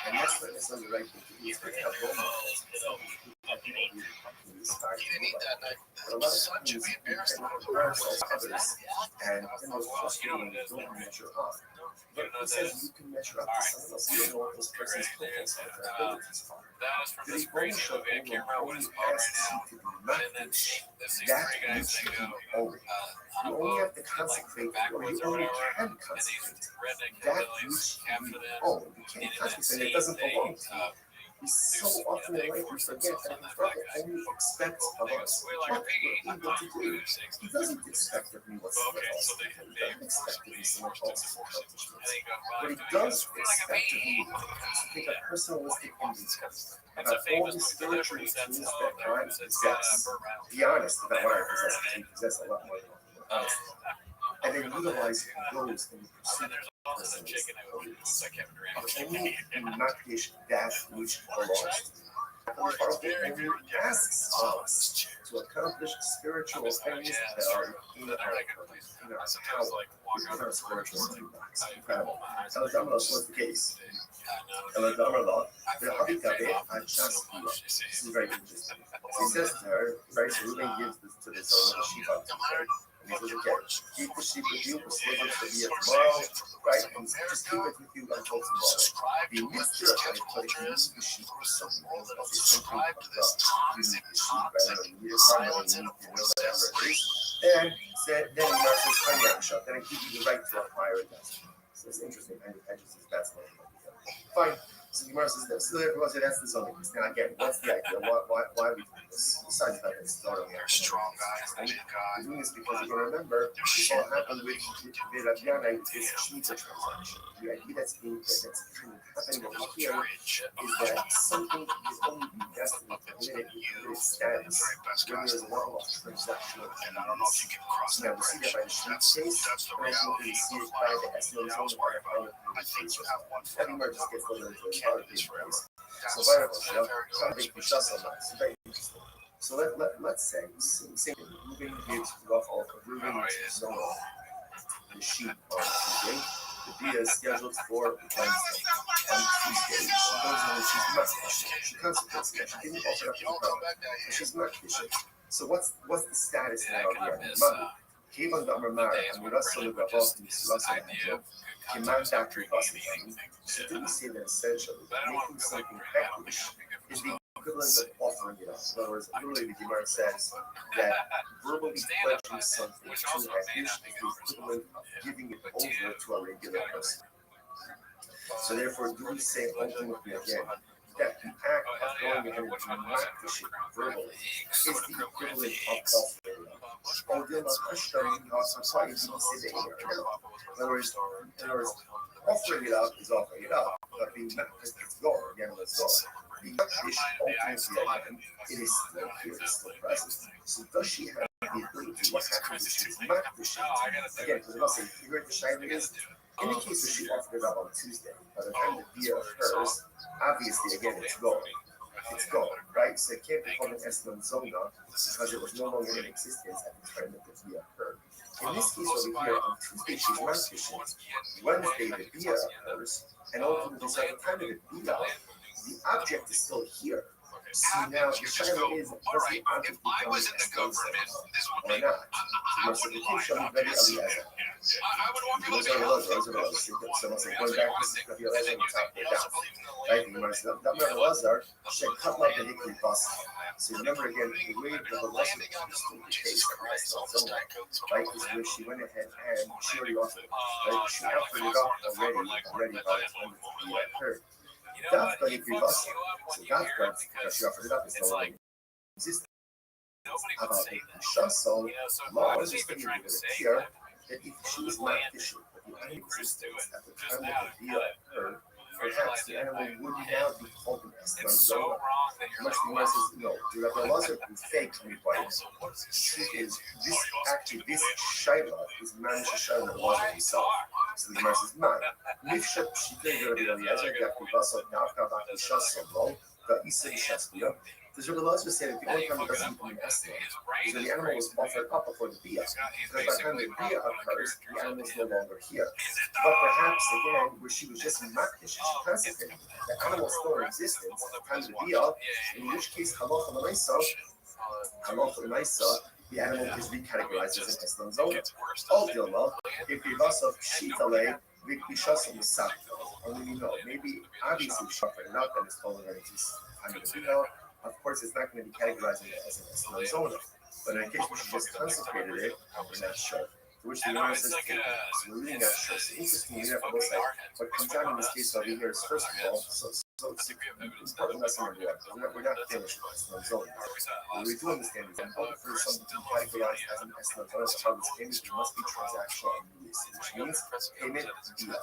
And that's not the right thing to do. It's to have role models. But a lot of times we compare ourselves to others, and the most frustrating is don't measure up. But he says you can measure up to someone else. You don't know what this person's skills are, their abilities are. But his own show only asks you to be makdish that which you own. You only have to consecrate, or you only can consecrate that which you own. You can't consecrate it, it doesn't belong to you. We so often in life we forget that the Rabbi only expects of us what we're able to do. He doesn't expect of me what someone else can do. He doesn't expect of me someone else's accomplishments. What he does expect of me is to take a personalistic inventory about all the spiritual tools that I possess. Be honest about what I possess, because you possess a lot more than what I possess. and then utilize those in the pursuit There's of also the person's chicken who beliefs. like Kevin Durant. Of only Makdish that which belongs to and he asks us to accomplish spiritual things that are in our power, within our spiritual toolbox. Incredible. Eladamalos was the case. Eladamalos, the Habitabe, and Shaskia. This is very interesting. He says to her, right, so Reuben gives this to the son of the sheep on Tuesday. And he says, okay, keep the sheep with you, because they're going to be here tomorrow, right? And just keep it with you until tomorrow. The mixture of it, but if you use the sheep for something, subscribe to this toxic, then the Gemara says, then I give you the right to acquire it. So it's interesting, kind of hedges his bets. Fine. So the Gemara says this. So everyone said that's the zoning. Now again, what's the idea? Why are we doing this? Besides that, it's not only strong guys, legit guys. we're doing this because you can remember what happened with Rabbi this cheaper transaction. The idea that's kind of happening over here is that something is only invested in limited status when there's a level of transactional. And I don't know if you can cross Now that we see that bridge. by the sheet case, That's the and reality. we see it by the SEO zone where I think you have one foot Everywhere just gets a little bit of cannabis forever. so very interesting. So let's say same thing. Reuben gives Reuben zone the sheep on Tuesday. The Bia is scheduled for Wednesday. On Tuesday, she goes in and she's not fishing. She concentrates there. She didn't open up the problem. She's not fishing. So what's the status now of the Monday? Kevan Damar and Russell Rabbi Mislasan Kiman Dr. Boston. So do we say that essentially making something hektish is the equivalent of offering it up? In other words, literally the Gemara says that verbally pledging something to hektish is the equivalent of giving it over to a regular person. So therefore, do we say ultimately again that the act of going ahead and hektish it verbally is the equivalent of offering it up? Or the in other words, offering it up is offering it up, but being it's gone, again, it's gone. The hektish ultimately again, it is still here, it's still present. So does she have the ability? What happens if she's hektish? Again, because I'm saying, you heard the shayla is in the case where she offered it up on Tuesday, by the time the bia occurs, obviously again it's gone. It's gone, right? So it can't become an Eslan Zona because it was no longer in existence at the time that the bia occurred. In this case over here, on Tuesday she's not fishing. Wednesday the bia occurs, and ultimately, so at the time of the bia, the object is still here. So now the shayla is, does the object become an Eslan Zona or not? So the king shall be very Eliezer. Those are those. So once they go back, this is going to be Eliezer on the top, they're down. Right? The Gemara says, Eliezer should cut like the hickory bus. So remember again, the way the Eliezer understood the case of Eslan Zona, right, is where she went ahead and she already offered it. Right? She offered it up already by the time that the occurred. Dafka hickory bus. So Dafka, because she offered it up, is no longer existing. About the Shasol, law is just thinking with it here that if she was not fishing, but the animal existence at the time that the bia occurred, perhaps the animal would now be called an Eslan Zona. Much the Gemara says, no, the Rabbi Lazar is fake anybody. She is this actually this shayla is managed to shayla Rabbi Lazar himself. So the Gemara says, man, Nifshat Shitei Rabbi Eliezer, Yaakov Basar, Nafka Baki Shasol, the Isa Shaskia. Does Rabbi Lazar say that the only time it doesn't become an Eslan is when the animal was offered up before the bia? Because by the time the bia occurs, the animal is no longer here. But perhaps again, where she was just makdish, she consecrated, the animal is still in existence at the time of the bia, in which case, halacha l'maisa, the animal is recategorized as an Eslan Zona. All dilma, if the vas of shitale, vikbishas of the only we know, maybe obviously shafar, not that it's falling into this time of the bia. Of course, it's not going to be categorized as an Eslan Zona, but in case we just consecrated it, we're not sure. To which the Gemara says, so we're really not sure. So interestingly enough, on both sides, what comes out in this case over here is, first of all, so it's important lesson number one. We're not finished with Eslan Zona. What we do understand is that for something to be categorized as an Eslan Zona, so how this payment must be transactional immediacy, which means payment via.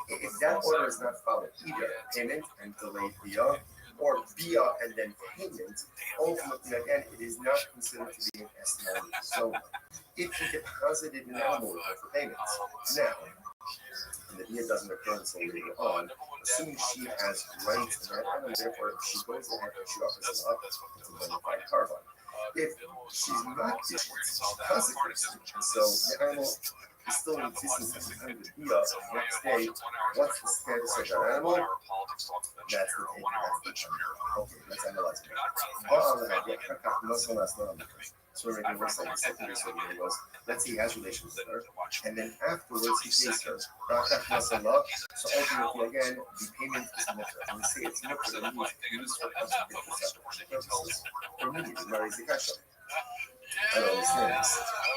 If that order is not followed, either payment and delayed via, or bia and then payment, ultimately again it is not considered to be an Eslan Zona. if he deposited an animal for payment. Now, and the deal doesn't occur until later on, assuming she has rights in that animal, therefore she goes ahead and she offers it up to bonafide carbon. If she's not she doesn't, and so the animal is still in existence at the time of the deal. The next day, what's the status of that animal? That's the thing. Okay, let's analyze it. So we're making worse like the second case over here was, let's say he has relations with her, and then afterwards he pays her. So ultimately again, the payment is mutter. And we say it's mutter, it means used for purposes. For me, Gemara is the kasha. I don't understand this.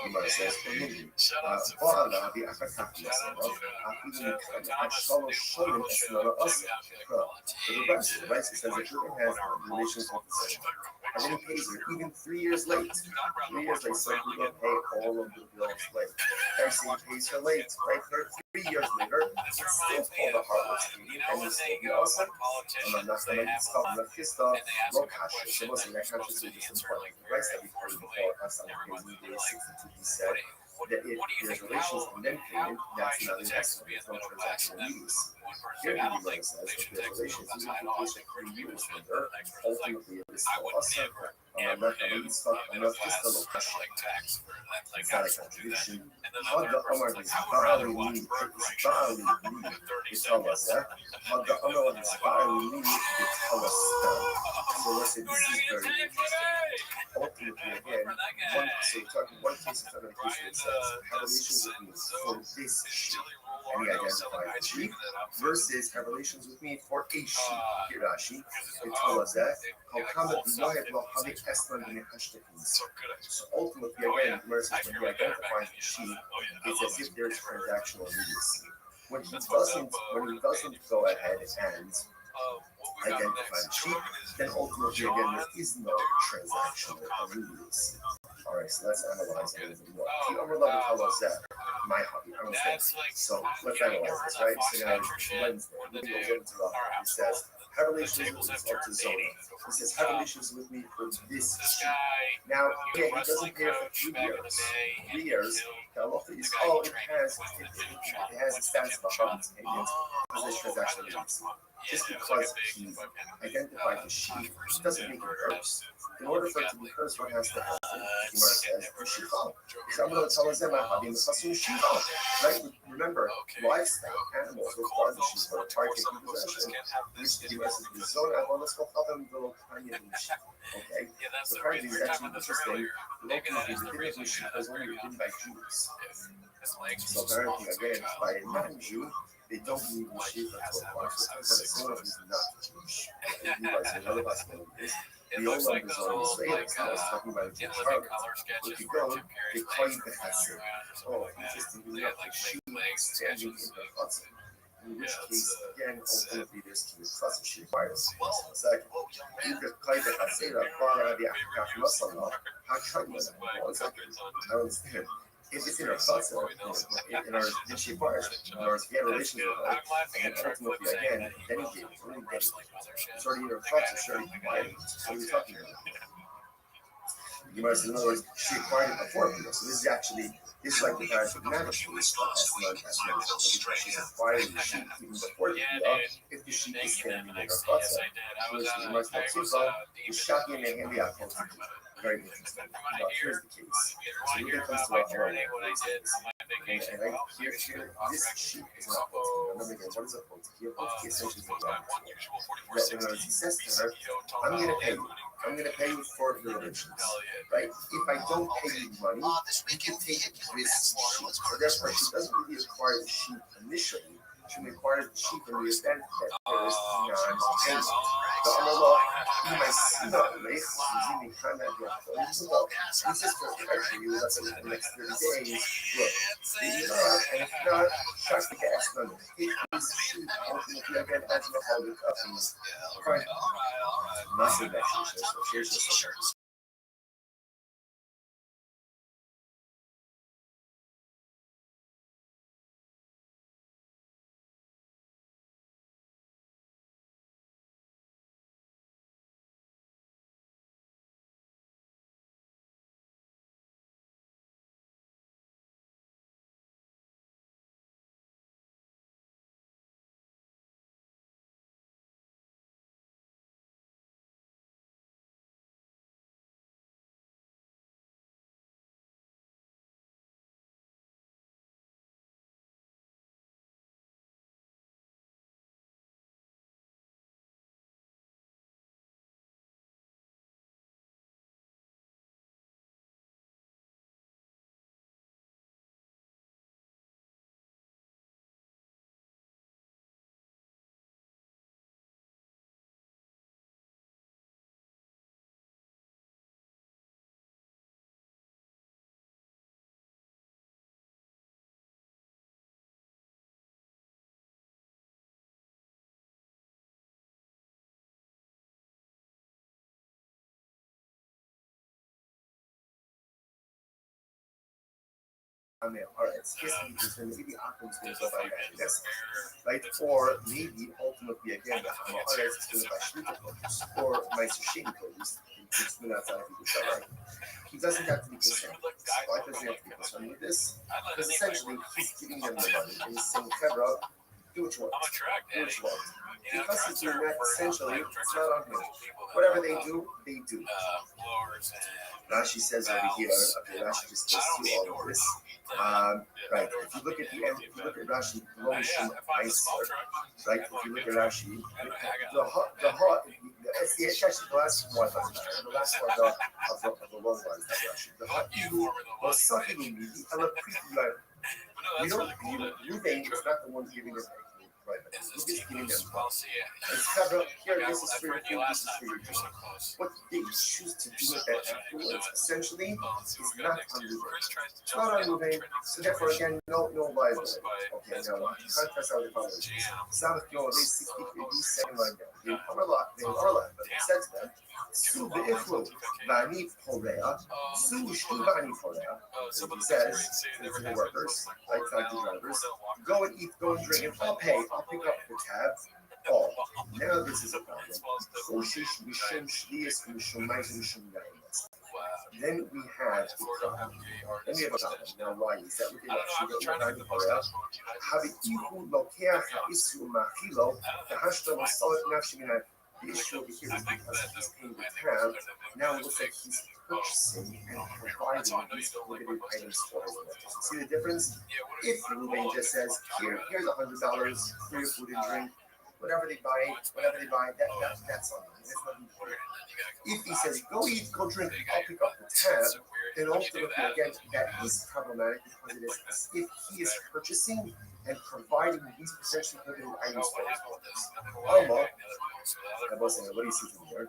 Gemara says, for me, Ba'ala the Afakaki Masala, Afidin Ashalo Sholim Esnala Asa. The Rabbi says that you can have relations with the same. And then he pays her even 3 years late. 3 years late, so he will pay all of the bills late. Actually, he pays her late, right? 3 years later, it's still called a heartless deed. And he's still be awesome. And I'm not stop, not kissed off, no kasha. So listen, that kasha is just important. The rights that we heard before us on the day 62, he said that if there's relations and then payment, that's not an investment. It's no transactional use. Here, the Gemara says if there's relations, even if it takes 3 years later, ultimately it is still awesome. I'm not just a little kasha. It's not a contradiction. Hadda Amar is Ba'ali Li, is Ba'ali Li, is Halazah. Hadda Amar is Ba'ali Li, is Halazah. So let's say this is very interesting. Ultimately, again, so we're talking one case is another case where it says, have relations with me for this sheep, and he identifies the sheep, versus have relations with me for a sheep, Hirashi, is Halazah. So ultimately, again, when he identifies the sheep, it's as if there's transactional immediacy. When he doesn't go ahead and identify the sheep, then ultimately, again, there is no transactional immediacy. All right, so let's analyze a little bit more. My hobby, I understand. So let's analyze this, right? So now Wednesday, he goes over to Rabbi. He says, have relations with me for Zona. He says, have relations with me for this sheep. Now, yeah, he doesn't pay for 3 years. 3 years, the halacha is, it has a status of a hobby's payment because there's transactional immediacy. Just because he identified the sheep doesn't make it hers. In order for it to be hers, what has to happen? Gemara says, Shifal. Right? Remember, livestock, animals require the sheep for a part taking possession. Which the Gemara says, the zone, let's go help them little tiny sheep. Okay? So apparently it's actually interesting. The beginning of the sheep was only written by Jews. So apparently, again, by a non-Jew, they don't need the sheep until March. So someone who's not Jewish. And you guys know about this. The old numbers are Israelis. I was talking about it in Charlotte. If you go, they call you the Chassid. Oh, interestingly enough, the sheep standing in the Chassid. In which case, again, ultimately, there's two Chassid sheep fires. Second, you could call the Chassid, Bara, the African Masala. How come you? One second. I don't understand. If it's in our thoughts, in our sheep fires, in our relations with her, and ultimately, again, then he gave it. What are you getting? It's already in our thoughts, it's already acquired. What are we talking about? You might say, in other words, she acquired it before people. So this is like the parents of management. Because she's acquiring the sheep even before the deal, if the sheep is standing in her thoughts. Which you might say, the shocking and handy apple. Very interesting. Now, here's the case. So when it comes to our home, and here, this sheep is not Remember again, what is a potiki? A potiki essentially is a raw material. He says to her, I'm going to pay you. I'm going to pay you for the relations. Right? If I don't pay you money, you can take this sheep. So therefore, she doesn't really acquire the sheep initially. She requires the sheep in the event that there is non-payment. The Allah, in my sinner, using the kind of this is for treasure you up in the next 30 days. Look, and if not, trust the gas number. It is sheep, ultimately, again, as the holy cup. Fine. Massive message. So here's the maybe Akum is going to go by Yes, right? Or maybe ultimately again the Hamaharetz is going to buy Shlita produce or Meister Sheni produce. He doesn't have to be concerned with this. Why does he have to be concerned with this? Because essentially he's giving them the money and he's saying, Hebra, do what you want. Do what you want. Because he's doing that, essentially, it's not on him. Whatever they do, they do. Rashi says over here, okay, Rashi just goes through all of this. Right, if you look at the end, if you look at Rashi, Loishim Icer, right, if you look at Rashi, it's actually the last one, the last one of the long ones, Rashi. The Ha'ihu was sucking in me, and the pre-life. You don't, Ruvain is not the one giving it. Right, look at giving them. Here, this is for your food, this is for your drink. What they choose to do with that afterwards, essentially, is not on Ruvain. It's not on Ruvain, so therefore, again, no liability. Okay, now, contrast how the following. Sabbath Yom, they 62nd line down. They are left, but he said to them, Su be'iflu, v'ani porea, Su shtu v'ani porea. So he says to the workers, like factory drivers, go and eat, go and drink, and I'll pay. I'll pick up the tab. Oh, now this is a problem. Then we have a problem. Then we have a problem. Now, why is that? Look at the issue over here is because he's paying the tab. Now it looks like he's purchasing and providing these prohibited items for his workers. See the difference? If Ruben just says, here's $100 for your food and drink, whatever they buy, that's on them. That's not important. If he says, go eat, go drink, I'll pick up the tab, then ultimately, again, that is problematic because it is if he is purchasing and providing these potentially prohibited items for his workers. What do you see from here?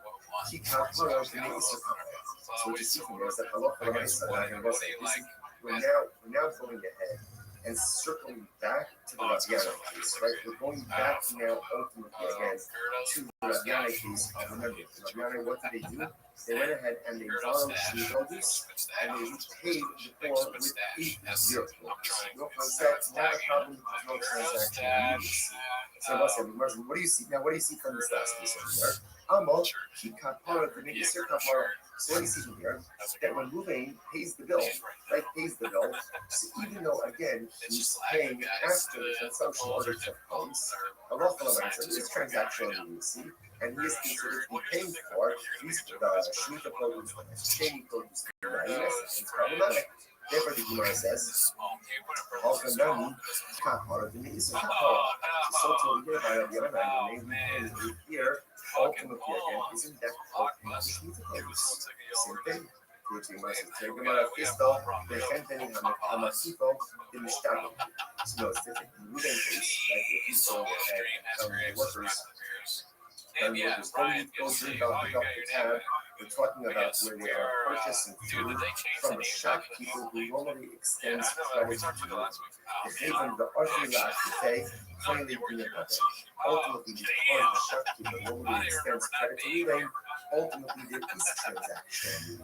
So what you see from here is that we're now going ahead and circling back to the Rabbi case, right? We're going back now ultimately again to the Rabbi case. Remember, the Rabbi, what did they do? They went ahead and they borrowed Shmidogus and they repaid the poor with 8 euros. That's not a problem, no transaction. So what do you see now? What do you see from this last piece over here? So what do you see from here? That when Ruvain pays the bill, right? So even though again he's paying after the consumption order to comes, a lawful amount of this transaction you see, and he is considered to be paying for these Shemitah produce, Sheni produce. It's problematic. Therefore, the Gemara says, so to be by the other hand, maybe here, ultimately again, isn't that Shemitah produce? Same thing. So no, it's different. In the case, like if you go ahead and tell the workers, go drink out, pick up the tab. We're talking about where they are purchasing food from a shopkeeper who normally extends credit to you. If they give the ordinary last to pay, finally bring it back. Ultimately, because the shopkeeper normally extends credit to you, ultimately there is a transaction.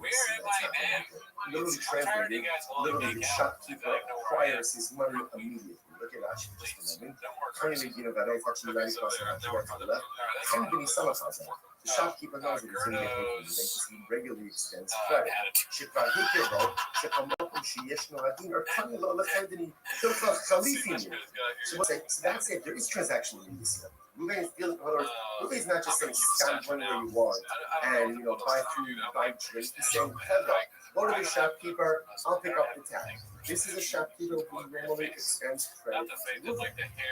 Literally translated, literally the shopkeeper acquires his money immediately. Look at that, just a moment. Currently, that is actually 90% to the left. And then the shopkeeper knows that he's going to get paid for it. He regularly extends credit. So that's it. There is transaction in this here. Ruvain is dealing with others. Ruvain is not just saying stamp money where you want and buy food, buy drinks. He's saying, go to the shopkeeper, I'll pick up the tab. This is a shopkeeper who normally extends credit.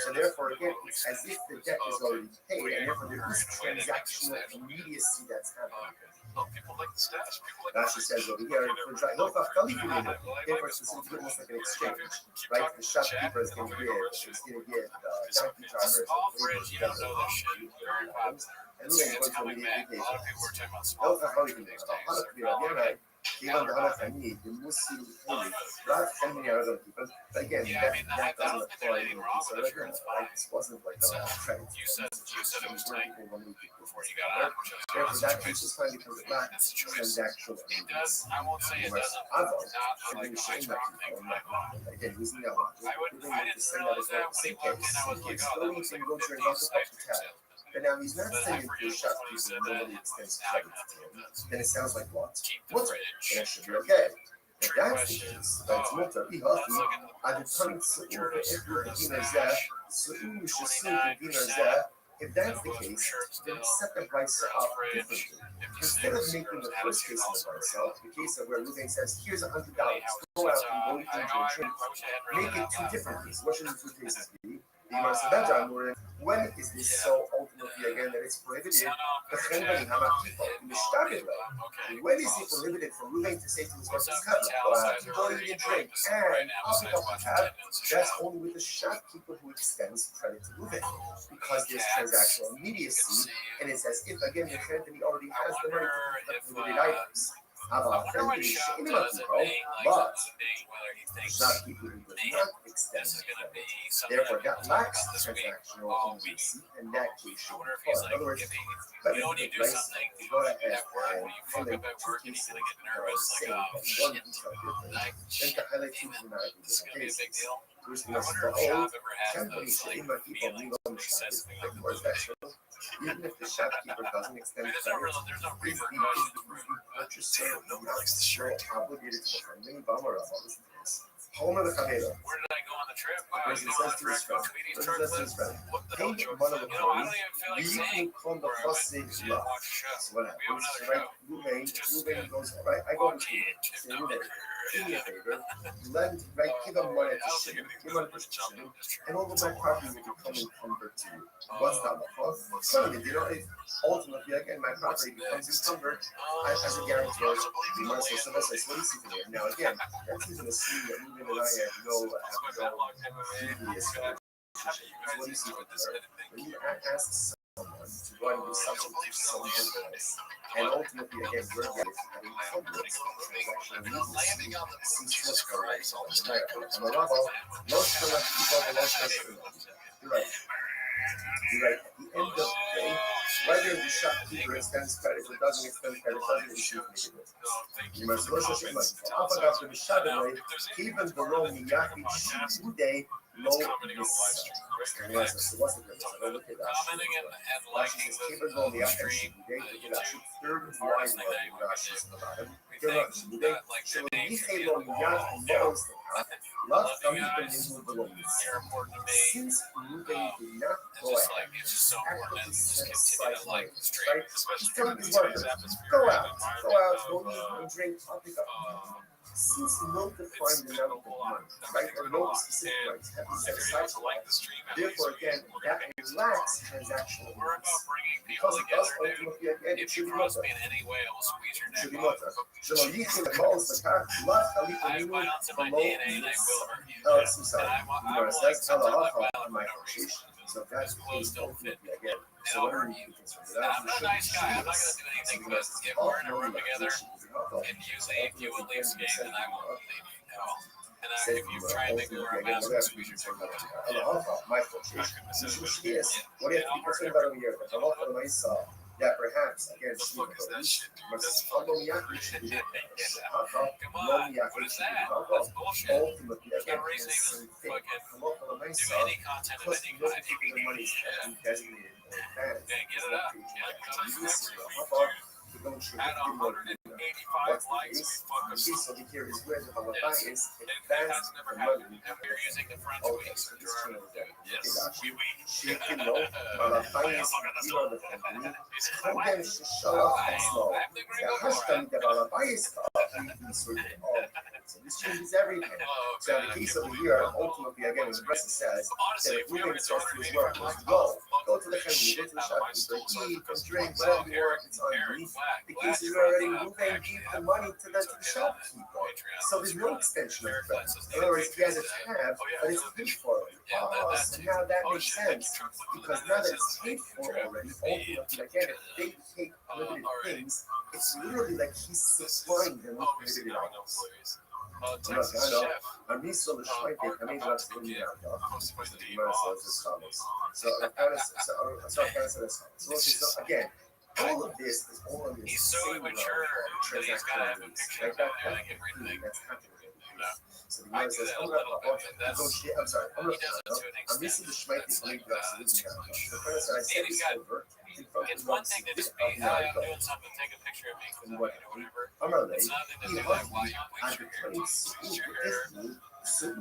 So therefore, again, it's as if the debt is already paid, and therefore there is transactional immediacy that's happening. Rashi says over here, therefore it's almost like an exchange, right? The shopkeeper is going to give donkey drivers and we're going to immediately pay for it. Even the Hanafani, the Muslim holy, not many other people. But again, that doesn't apply to the right? This wasn't like a credit. You said it was tight before you got on, which is Therefore, that case is fine because it's not that's a choice. transactional. It does. I won't say it doesn't. Not like I strong thing. Again, using that one. I didn't realize that when he walked in. I was like, oh, that looks like a 50 sniper salesman. But now he's not But I saying to forget shop when he people said and that. nobody extends Now I credit remember to what him. it does. Then it sounds like what? Keep the What? fridge. That should be okay. If Trick that's the question. case, that's mutter. He has Let's to. look at I did current Jordan skirt and dinner stash. there. So you should see the dinner there. If that's the case, then set the price up differently. Instead of making the first case of the price up, the case of where Ruben says, here's $100, go out and go eat and drink, make it two different cases. What should the two cases be? When is this so ultimately again that it's prohibited? When is it prohibited for Ruben to say to his wife, go eat and drink, and I'll pick up the tab? That's only with the shopkeeper who extends credit to Ruben, because there's transactional immediacy, and it's as if again the Anthony already has the money to pick up limited items. But shopkeeper who does not extend credit, therefore that lacks transactional immediacy, and that case should be caught. In other words, but you know when you do something at work, when you fuck up at work and you're gonna get nervous, like, oh shit, like, shit, this is gonna be a big deal. I wonder if shop ever has those like feelings when he says something like that. even if the shopkeeper doesn't extend There's credit, no repercussions for it. purchaser no one likes the shirt obligated to defend Bummer of all this. Homer the Cabello. Where did I go on the trip? Wow, Person you know, says to his friend, Tweety's person says to his friend, what the hell, hey, George? one of the You know, I don't parties, even feel like you saying come the where I fussy went to love. watch a show. So what We have happens? another Right? show. Ruben goes, right, I go to you. Say, Ruben, do me a favor, lend, right, give him money to ship, give money to ship, and all of my property will become encumbered to you. What's that? Funny, you know, it ultimately, again, my property becomes encumbered as a guarantor. The Marcel Silva says, what do you see from here? Now, again, that's even assuming that Ruben and I have no previous relationship. What do you see from here? When you ask someone to go and do something to someone else, and ultimately, again, we're going to having conflicts, Landing on the moon, Jesus Christ, all this time. I'm a rabbi, most of the people are lost their You're right. You're right. At the end of the day, whether the shopkeeper extends credit or doesn't extend credit, doesn't issue you must also say, up after the Shabbat, even below Miyaki Shude, low this. So what's the difference? I don't look at that. Commenting and liking the stream, YouTube, third hardest wide thing that you want to do. bottom. We think that like So the name should be Michael in the wall. knows love Love you coming guys. into belongs. You're important to me. Since Ruben did not It's go just ahead, like it's just so important to just continue to like the stream, right? especially He's telling in his today's workers, atmosphere. go and out, environment go of, eat and drink, I'll pick up. Since no defined it's amount of a lot. money, right, or Everything's no a lot. specific And rights have been if set you're aside able to for like life. the stream, at Therefore, least again, we're gonna that pay you lacks some. transactional We're rights. about bringing people Because it does together, dude. ultimately, again, it If should you be cross mutter. me in any way, I will squeeze your Should neck be off. mutter. So, you can call the car, love, I have violence in my below DNA and I this. will hurt you. Suicide. And I You know, will says, like sometimes I on violate my for no reason. appreciation. So that's Because clothes don't fit me. again. And So I'll whatever hurt you you. can consider And that, I'm not a nice guy. I'm not going to do anything but if we're in a room together and you leave, you will leave skating and I won't leave you. No. And if you try and make me wear a mask, I'll squeeze your dick off too. my appreciation. What if you consider about a year? That perhaps again, What the fuck is that shit, dude? That's fucking Come on. What is that? That's bullshit. Ultimately, There's no again, reason to even fucking do do any content of any kind. money is designated in advance. Yeah, get it up. Yeah, because at 185 likes, we fuck us. So the here is where the Yes. is It advanced has never for happened. money. And we're using the French Okay, weeks so to this draw channel it. is Yes. Oui, oui. Shikino, Malabayas, Viva the company, Hogan Shishala Haslo, the Hashtam de Malabayas, so this changes everything. So in the case of the year, ultimately, again, as the rest says, that if Ruben starts to his work, go to the family, go to the shopkeeper, eat and drink, whatever you want, it's on me. Because you're already Ruben gave the money to the shopkeeper. So there's no extension of credit. In other words, he has a tab, but it's paid for. Oh, so now that makes sense because now that it's paid for already, ultimately, again, if they take limited things, it's literally like he's supplying them with limited items. I'm used to the Schweik, I mean, that's the Gemara says as follows. So again, all of this is all on this same level of transactional release. Like that's happening. So the Gemara says, I'm sorry, I'm used to the Schweik, I mean, that's the Gemara. So the Gemara said, I sent this over. It's one thing to just be, I'm doing something, take a picture of me, and whatever. It's another thing to be like, wow, you make sure you're the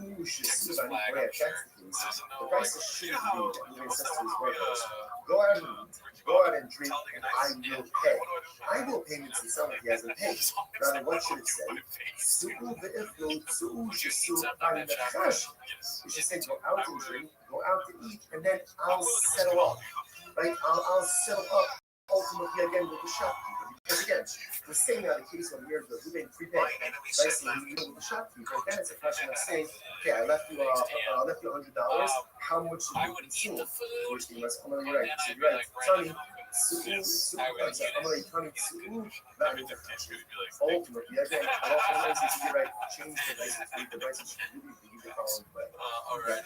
price should be that says to his workers, go out and drink, and I will pay. I will pay him since somebody hasn't paid. Rather, what should it say? It should say, go out and drink, go out to eat, and then I'll settle up. Right? I'll settle up ultimately again with the shopkeeper. Because again, we're saying now the case when we're doing prepaid, right? So you deal with the shopkeeper, then it's a question of saying, okay, I left you $100. How much did you consume? Which the US, I'm gonna be right. So you're right. Tony, I'm gonna Tony, ultimately again, you're right. Change the devices should really be the following way.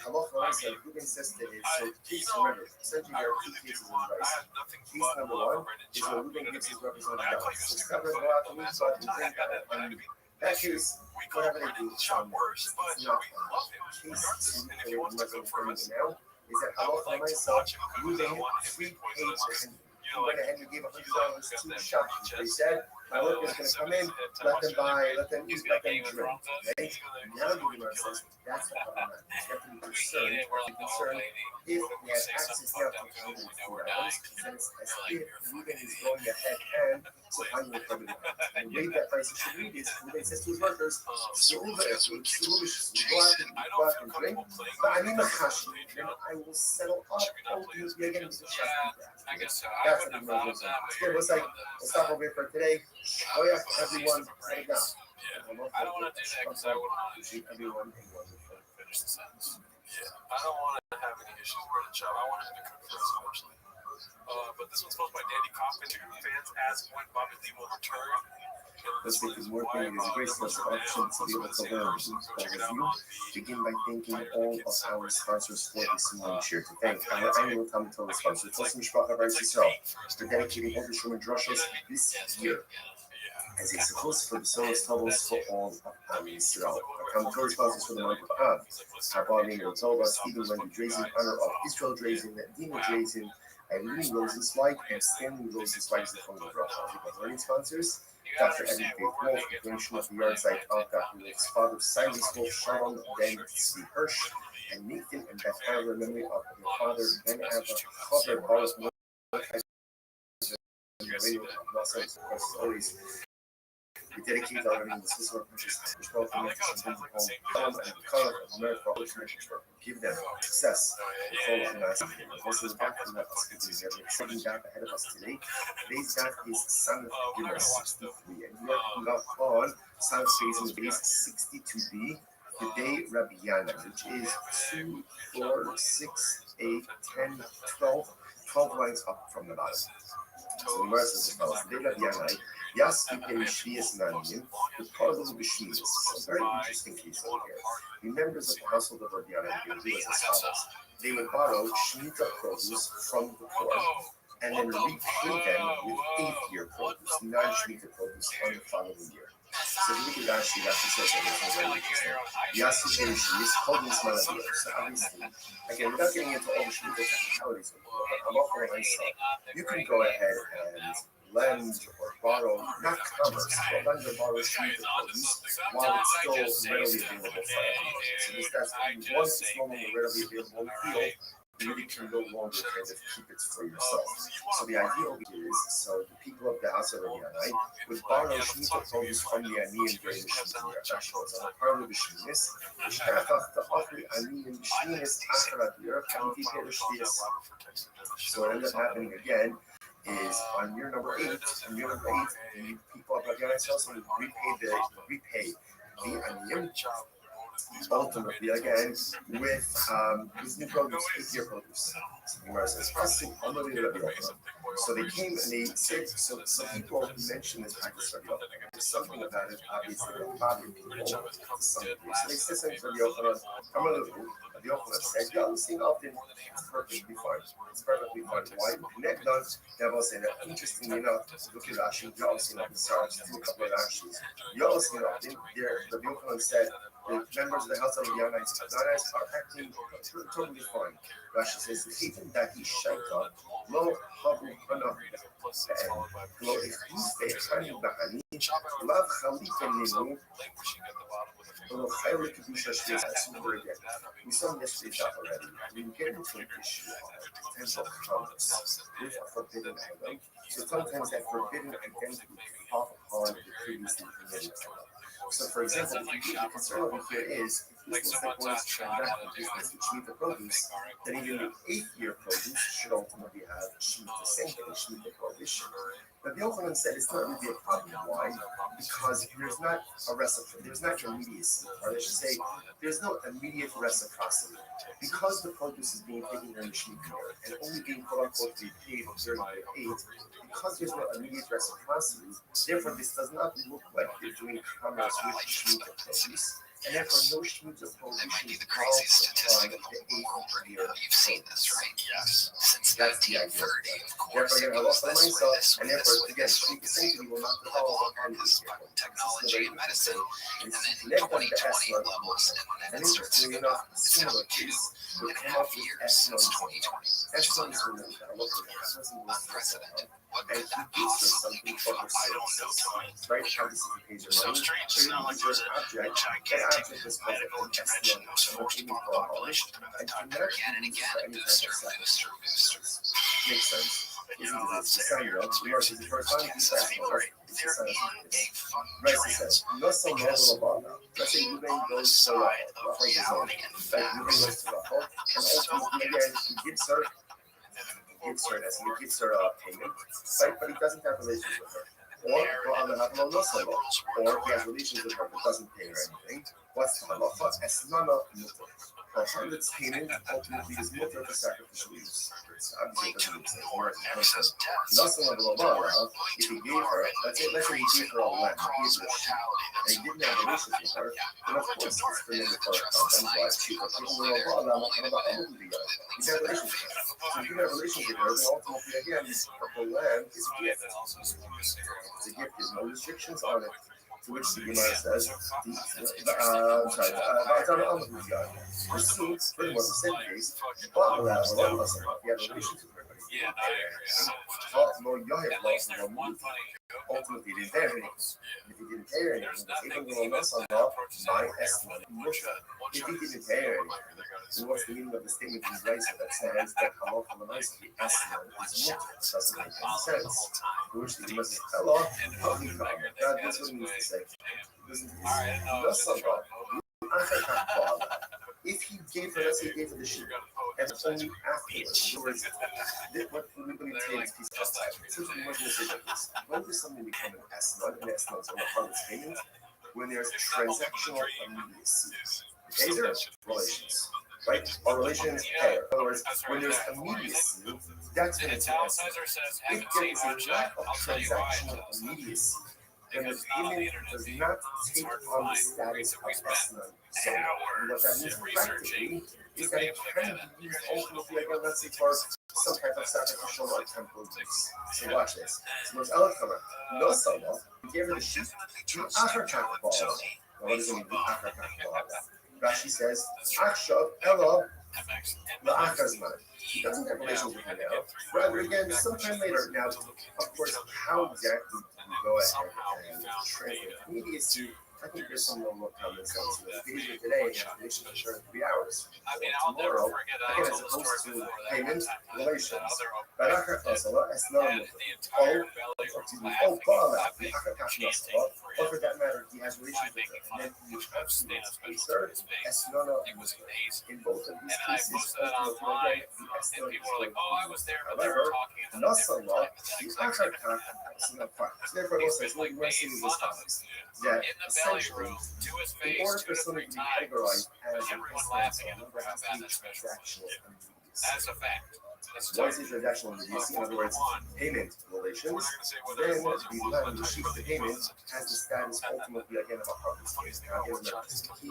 Halacha said, who insisted is so. Please remember, essentially there are two cases in Christ. Case number one is where Reuben gives his representative. So it's not going to go out to me, so I can drink that case, whatever they do, it's not case two, and we're going to determine now, is that halacha myself, Reuben prepaid for him. He went ahead and gave $100 to the shopkeeper. He said, my workers going to come in, let them buy, let them eat, let them drink. Okay? Now the Gemara says that's the problem. You have to be concerned if he has access now to $104, then it's as if Reuben is going ahead and so I'm going to cover the price. And the way that price should read is Reuben says to his workers, go out and drink, but I need my cash, then I will settle up ultimately again with the shopkeeper. That's what the Gemara is. It was like, we'll stop over here for today. Oh yeah, everyone, sit down. I don't want to do that because I wouldn't want to everyone finish the sentence. Yeah, I don't want to have any issues with the job. I want him to cook for us eventually. But this one's posted by Danny Kaufman. Fans ask when Bobby Lee will return. Let's make this more thing. It is a great source of option to be able to learn. Begin by thanking all of our sponsors for this morning. Share to thank our annual Talmud Torah sponsor, Tosim Mishpacha Bar Yisrael, for dedicating all the Shuman Drashos this year as a support for the Soros Tavos for all of Am Yisrael. Our Talmud Torah sponsors for the month of Av, our Bali Rotova, Stephen Wendy Drazen, honor of Israel Drazen, Dina Drazen, Eileen Rosenzweig, and Stanley Rosenzweig is the phone of Rothschild. Learning sponsors, Dr. Eddie Faith Wolf, donation of the yard site of Dr. Wolf's father, Silas Wolf, Shalom, Ben C. Hirsch, and Nathan and Beth Harler, memory of your father, Ben Abba, Father Boris Moore, stories. We dedicate our living to this work, which is to control the message and home, and the color of America, give them success, full of nice. This is back from that us together. Sitting down ahead of us today. Today's date is Son of Gimel 63, and we are putting up on Son of Base 62b, the day Rabbi Yana, which is 2, 4, 6, 8, 10, 12 lines up from the bottom. So the verse is as follows: the day Rabbi Yana. Yaski Perishvias Nanim, the Parlor Bishmis. A very interesting case over here. The members of the household of Rabbi Yana would do as follows: they would borrow Shemitah produce from the poor and then repay them with 8th-year produce, non-Shemitah produce on the following year. So if we could actually says everything very interesting. Yaski Perishvias, Chodis Malavir. So obviously, again, without getting into all the Shemitah technicalities, but I'm offering myself, you can go ahead and lend or borrow, not commerce, but lend or borrow Shemitah produce while it's still readily available for everyone. So this, that's once it's no longer readily available in the field, you really can no longer kind of keep it for yourself. So the idea over here is, so the people of the Asa Rabbi would borrow Shemitah produce from the Aniyim during the Shemitah year. Actually, it's on a part of the Sheminis, which the offer Aniyim Sheminis Acharat year, so what ends up happening again is on year number 8, the people of Rabbi Yannai's house would repay the Aniyim ultimately, again, with new produce, 8-year produce. Gemara says, so they came and they said, so some people mentioned this practice Rabbi Yochanan. There's something about it, obviously, that bothered people to some degree. So they said something to Rabbi Yochanan. Rabbi Yochanan said, yeah, I'm seeing often it's perfectly fine. It's perfectly fine. Why? Connect on, interestingly enough, look at Rashi, you also know the stars, a couple of Rashis. You also know, Rabbi Yochanan said, the members of the house of the Yanites are acting totally fine. Rashi says, even that he shaita, lo habu hana, lo ichus be'echani ba'ani, lav chalifa ninu, lo chayre kedusha shvizah. Over again, we saw yesterday's stuff already. We get into an issue of potential commerce with a forbidden item. So sometimes that forbidden identity off upon the previously permitted item. So, for example, the concern over here is if this looks like one is transacting business which meet the produce, then even the 8-year produce should ultimately have Shemitah the same thing, Shemitah the prohibition. But the Yochanan said it's not really a problem. Why? Because there's not a reciprocity, there's not immediacy, or I should say, there's no immediate reciprocity. Because the produce is being taken during the Shemitah and only being quote unquote to be paid during the 8, because there's no immediate reciprocity, therefore this does not look like you're doing commerce with Shemitah produce, and therefore no Shemitah prohibition might be the craziest statistic in the world. You've seen this, right? Yes. Since 1930, of course. Therefore, again, I lost my myself, and therefore, again, Shemitah essentially will not follow on this technology and medicine, and then 2020 levels, and then it starts to go up. It's happened 2.5 years since 2020. It's unprecedented. What could that possibly be from? I don't know. Right? How this is So strange. It's not like there's a gigantic medical intervention that was forced upon the population to at the time. Again and again, booster. Makes sense. You know, that's weird. It's weird. Versus the first time, They're eating a fucking says, let's say you goes side of reality and fact. and ultimately, again, he gives her payment, right? But he doesn't have relations with her. Or he has relations with her but doesn't pay her anything. What's the halacha? Esnana mutter. Her harlot's payment ultimately is mutter for sacrificial use. Obviously, it doesn't say more. If he gave her, let's say he gave her all land, he gave her a sheep, and he didn't have relations with her, then of course it's for him to correspond. Why? Because he's had relations with her. So if you have relations with her, then ultimately, again, her land is a gift. It's a gift. There's no restrictions on it. To which the Gemara says, furthermore, the same case, he had relations with her. Yeah, no, I Ultimately, he didn't pay anything. If he didn't pay anything, if he didn't pay anything, then what's the meaning of the statement in Raisa that says that halal from the Raisa, the Esman is mutter? It doesn't make any sense. To which the Gemara says, hello, how do you come? God, that's what it means to say. If he gave her, let's say he gave her the sheep, and only afterwards, what we believe today is piece of time. Since we want to say like this, when does something become an S-nut, on the harvest payment? When there's transactional immediacy. Okay, there are relations, right? Our relations pair. In other words, when there's immediacy, that's when it's an S-nut. If there is a lack of transactional immediacy, then the payment does not take on the status of S-nut. So what that means practically is that it can be used ultimately, again, let's say for some type of sacrificial or temple use. So watch this. So most eloquent. No sala, we gave her the sheep to Achar Kakbala. Now what does it mean, Achar Kakbala? Rashi says, Achshav Ella La'achazman. He doesn't have relations with her now. Rather, again, sometime later. Now, of course, how exactly do we go ahead and translate immediacy? I think there's some more common sense. Usually today, you have relations for 3 hours. Tomorrow, again, as opposed to payment, relations. But Achar Kakbala, it's not a mutter. Oh, Bala, the Achar Kakbala, or for that matter, he has relations with her, and then he absolutely hates her, as none of It was amazing. in both of these And I cases, posted that online, and people were like, "Oh, I was there, but they were talking in a different time." And then exactly therefore, he's also, been like we're making seeing fun this of times. us That in the belly essentially, room to his in face order 2 for to 3 something to be times, categorized as with an everyone excellent laughing at song, him there has to about be that special transactional relationship. immediacy. That's a fact. That's Once totally. the transactional immediacy, in other words, payment We're relations, not gonna say whether then it was or the wasn't. man who receives the payment has the status ultimately again of a harvest. The funniest thing Now, about again, one shot is keep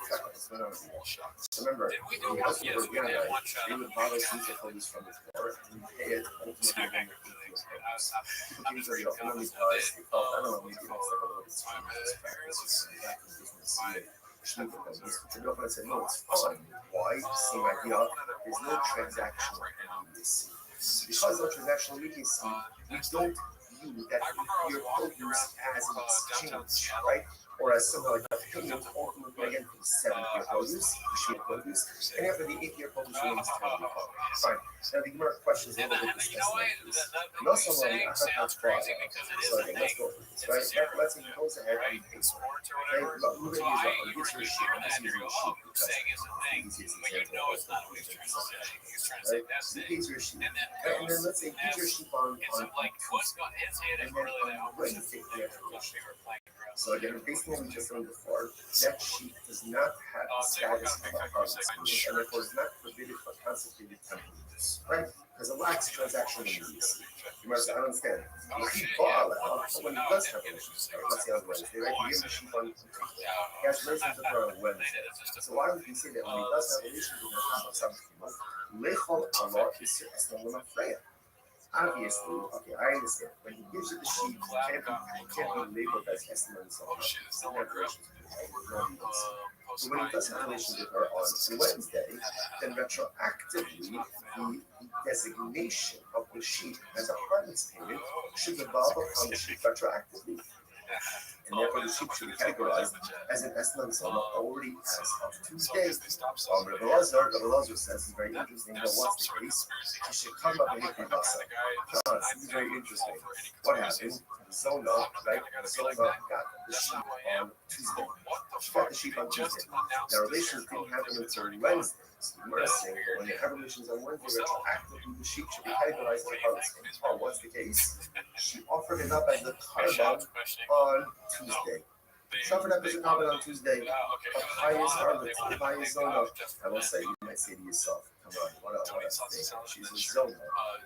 track of this phenomenon. all shots. Remember, Did we the do one? husband Yes, of we did Diana, one shot. they would borrow some produce from the floor and pay it ultimately again with the produce. People came to the only because they felt, I don't know, maybe it was like a little bit too much practice in back in business. And the said, no, it's fine. Why? Same idea. There's no transactional immediacy. Because of transactional immediacy, we don't view that your produce as an exchange, right? Or as somehow like a payment ultimately again for the 7th-year produce, the sheet of produce, and after the 8th-year produce remains 10-year produce. Fine. Now the Gemara questions a little bit this. No, someone sounds crazy because it is so a again, thing. let's go through this, right? Let's say he goes ahead and he pays for it. Sports or Okay, whatever. look, So use I, it. you were Use hear that, it. you go, oh, who's saying is a thing, but you know it's not what he's trying to say. He's trying to say that's He it. pays your sheep. And then And then let's say he pays your sheep on it's like what's going his head is and then really the on opposite. Wednesday, Like they were playing dress. so again, based on what we just learned before, that sheep does not have the status of a harvest field, and therefore is not forbidden for consecrated temple use, right? Because it lacks transactional immediacy. You must understand. He bought when he does have relations, let's say on Wednesday, right? He gives the sheep on Tuesday. He has relations with her on Wednesday. So why would we say that when he does have relations with her on Sabbath, Lechol Allah is Esnolama Freya? Obviously, okay, I understand. When he gives you the sheep, you can't be labeled as Esnolama. So when he does have relations with her on Wednesday, then retroactively, the designation of the sheep as a harvest payment should devolve upon the sheep retroactively. And therefore, the sheep should be categorized as an Eslan Soma already as of Tuesday. Rabbi Rothschild says it's very interesting. What's the case? He should come up and hit the bus. This is very interesting. What happened? Zona, right? Zona got the sheep on Tuesday. She got the sheep on Tuesday. Now, relations didn't happen until Wednesday. So we're saying when they have relations on Wednesday, retroactively, the sheep should be categorized as a harvest. Oh, what's the case? She offered it up as a carbon on Tuesday. She offered up as a carbon on Tuesday. Of highest harvest, of highest zona. I will say, you might say to yourself, come on, what a thing. She's a zona,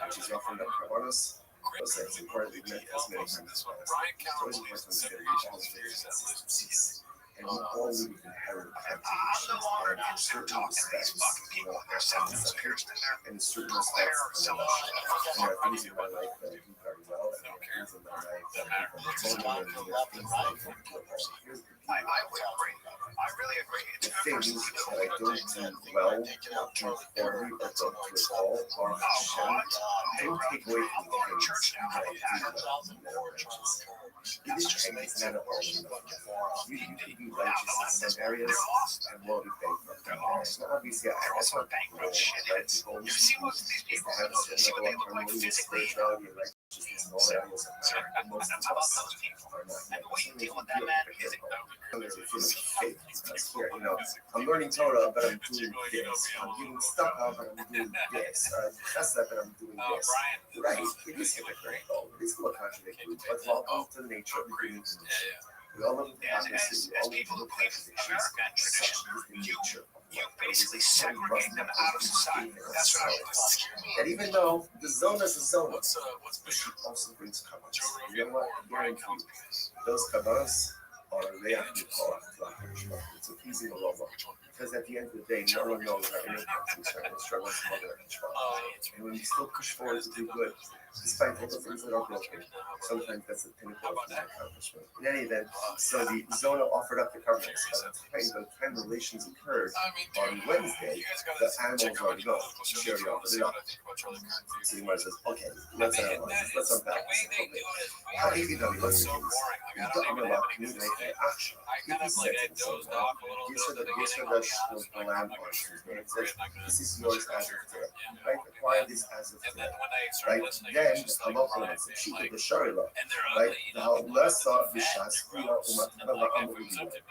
and she's offering up carbonos. I'll say it's important we've met this many times. It's always important to consider each other's consistencies. And we all live in inherent contradictions and certain respects, and certain respects, and there are things in my life that I do very well, and there are things in my life that I do very well, and there are things that I don't do well. The things that I don't do well, or poorly, or don't do at all, are Hashem. Don't take away from the things that I do well. It is true, it's not all enough. You can be righteous in some areas and will be bankrupt in others. Now, obviously, that's not the goal, right? The goal is to have a certain level of harmonious spirituality and righteousness in all areas of life. And most of us are not yet. Some people feel difficult. Sometimes they feel like faith because here, I'm learning Torah, but I'm doing this. I'm giving stuff out, but I'm doing this. That's that, but I'm doing this. Right? It is hypocritical. It is a little contradictory, but welcome to the nature of the human condition. We all live in hypocrisy. We all live in contradictions. Such is the nature of life. You basically segregate them out of society. That's what I was. That even though the zona is a zona, the sheep also brings kavanas. You know what? I guarantee you, those kavanas are reach mikol. It's appeasing the Lord. Because at the end of the day, no one knows how any countries are struggling to mother and father. And when we still push forward to do good, despite all the things that are broken, sometimes that's the pinnacle of that accomplishment. In any event, so the Zona offered up the covenants. By the time the relations occurred on Wednesday, the animals already gone. She already offered it up. So the says, okay, let's analyze this. Let's unpack this. Okay. How do you know what's the case? You don't know about community action. If he said to the Zona, Rosh was the land on Tuesday. It says, this is yours as of today. Right? Acquire this as of today. Right? Then, Halacha is a sheet of the Sharila. Right? The Halasa Bishas Kula Umatana Amudi.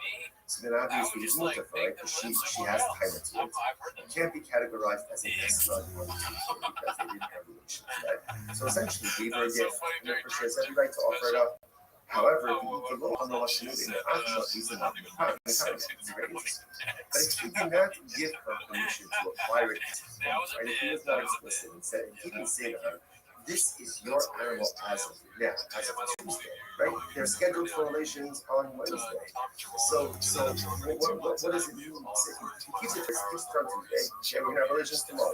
So then obviously it's mutter, right? Because she has title to it. It can't be categorized as a Esra on Tuesday because they didn't have relations, right? So essentially, gave her a gift, and therefore she has every right to offer it up. However, if you the law on the Lashon in the Achshot is in the time, it's very interesting. But if you do not give her permission to acquire it, right? If he was not explicit and said, he didn't say to her, this is your animal as of now, as of Tuesday, right? They're scheduled for relations on Wednesday. So what does it mean? He keeps it from Tuesday, and we're gonna have relations tomorrow.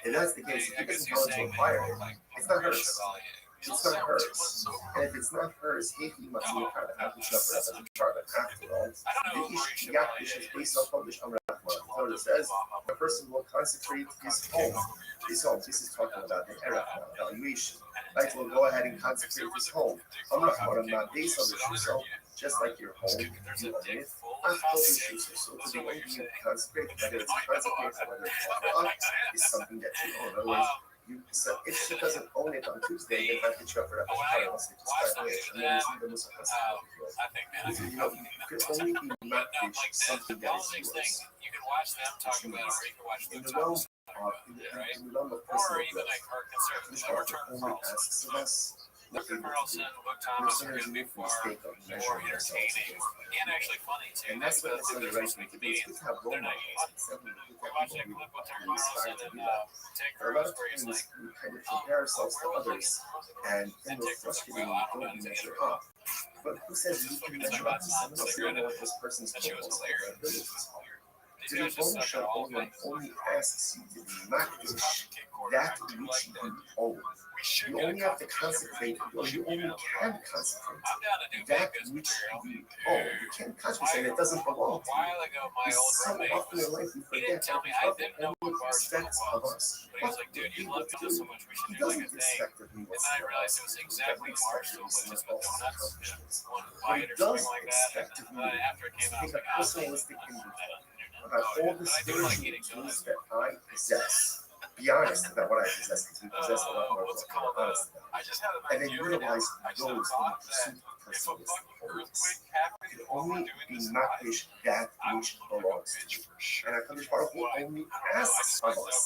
And that's the case. If he doesn't tell her to acquire it, it's not hers. It's not hers. And if it's not hers, if you must be kind of happy to as a charter after all, the Yakish is based on published Amrachman. It says a person will consecrate his home. His home. This is talking about the Erech valuation. Right? So we'll go ahead and consecrate his home. Amrachman, not based on the Shusel, just like your home, you own it. So to be able to consecrate, whether it's consecrated, whether it's offered up, is something that you own. Otherwise, so if she doesn't own it on Tuesday, then I can chop it up unless they just buy it. And then you see them as a customer. You know, you could only be matched something that is yours. You can watch them talk about it, or you can watch them talk about it. In the realm of personal or even like our conservative growth, only asks of us. Tucker Carlson, Luke Thomas are going to be far more entertaining and actually funny too. And that's what it's going to be. They're not funny. We watched that clip with Tucker Carlson and Ted A lot Cruz of where he's times like, we kind of compare ourselves to others, and then we're frustrated when we don't measure up. But who says you can measure up to someone else? You don't know what this person's capable of. The Rebbe Shalom only asks you to be makdish that which you own. You only have to consecrate, or you only can consecrate that which you own. You can't consecrate it doesn't belong to you. So often in life we forget that God only expects of us. But he was like, dude, you love me so much, we should do like a thing. And then I realized it was exactly Marshall, which is the donuts. Why or something like that. And then after it came out, I was like, oh, personalistic about all the spiritual tools that I possess. Be honest about what I possess, because we possess a lot more than we're honest about. And then utilize those in the pursuit of personalistic holiness. You only be makdish that which belongs to you. And HaKadosh Baruch Hu only asks of us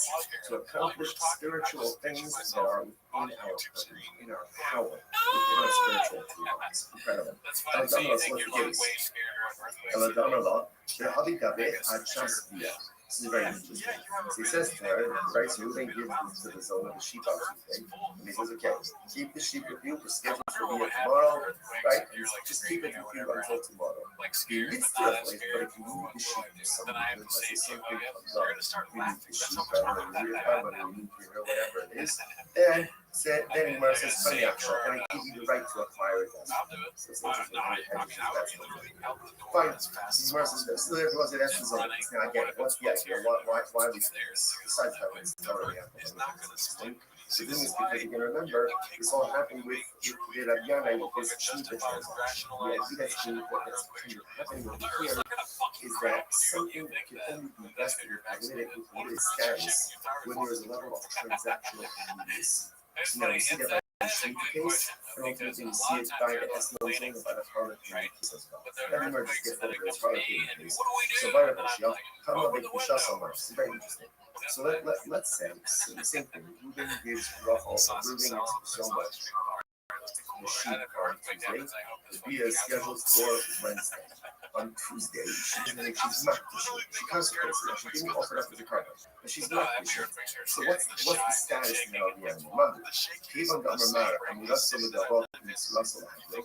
to accomplish spiritual things that are within our power, within our spiritual freedoms. Incredible. That's fine. So you think you're like way scared of earthquakes? This is very interesting. So he says to her, right, so Reuben gives to the zone of the sheep on Tuesday. And he says, okay, keep the sheep with you. We're scheduled for you tomorrow, right? Just keep it with you until tomorrow. You need to but if you need the sheep for something, let's say something comes up, you need the sheep, whether you need to or whatever it is, then Gemara says, can I give you the right to acquire it? So it's interesting how you have that's fine. So Gemara says, still there was an essence of it. Now again, what's the idea? Why we there? Besides how it's already happening. So this is because you can remember this all happened with Rabbi with his sheep. The idea that's kind of happening over here is that something that can only be invested in its status when there is a level of transactional convenience. Now we see that by the sheep case, and ultimately we see it by the escalation by the harlotry case as well. That emerges get over as harlotry case. So by the Rothschild, come up with Bishas Omar. It's very interesting. So let's say the same thing. Reuben gives Reuben so much. The sheep on Tuesday. The Bia is scheduled for Wednesday. On Tuesday, she's not. She consecrates it. She didn't offer it up as a carbon. But she's not. So what's the status now of the animal? Mother. Even the Amar, and we also look at all things Russell have.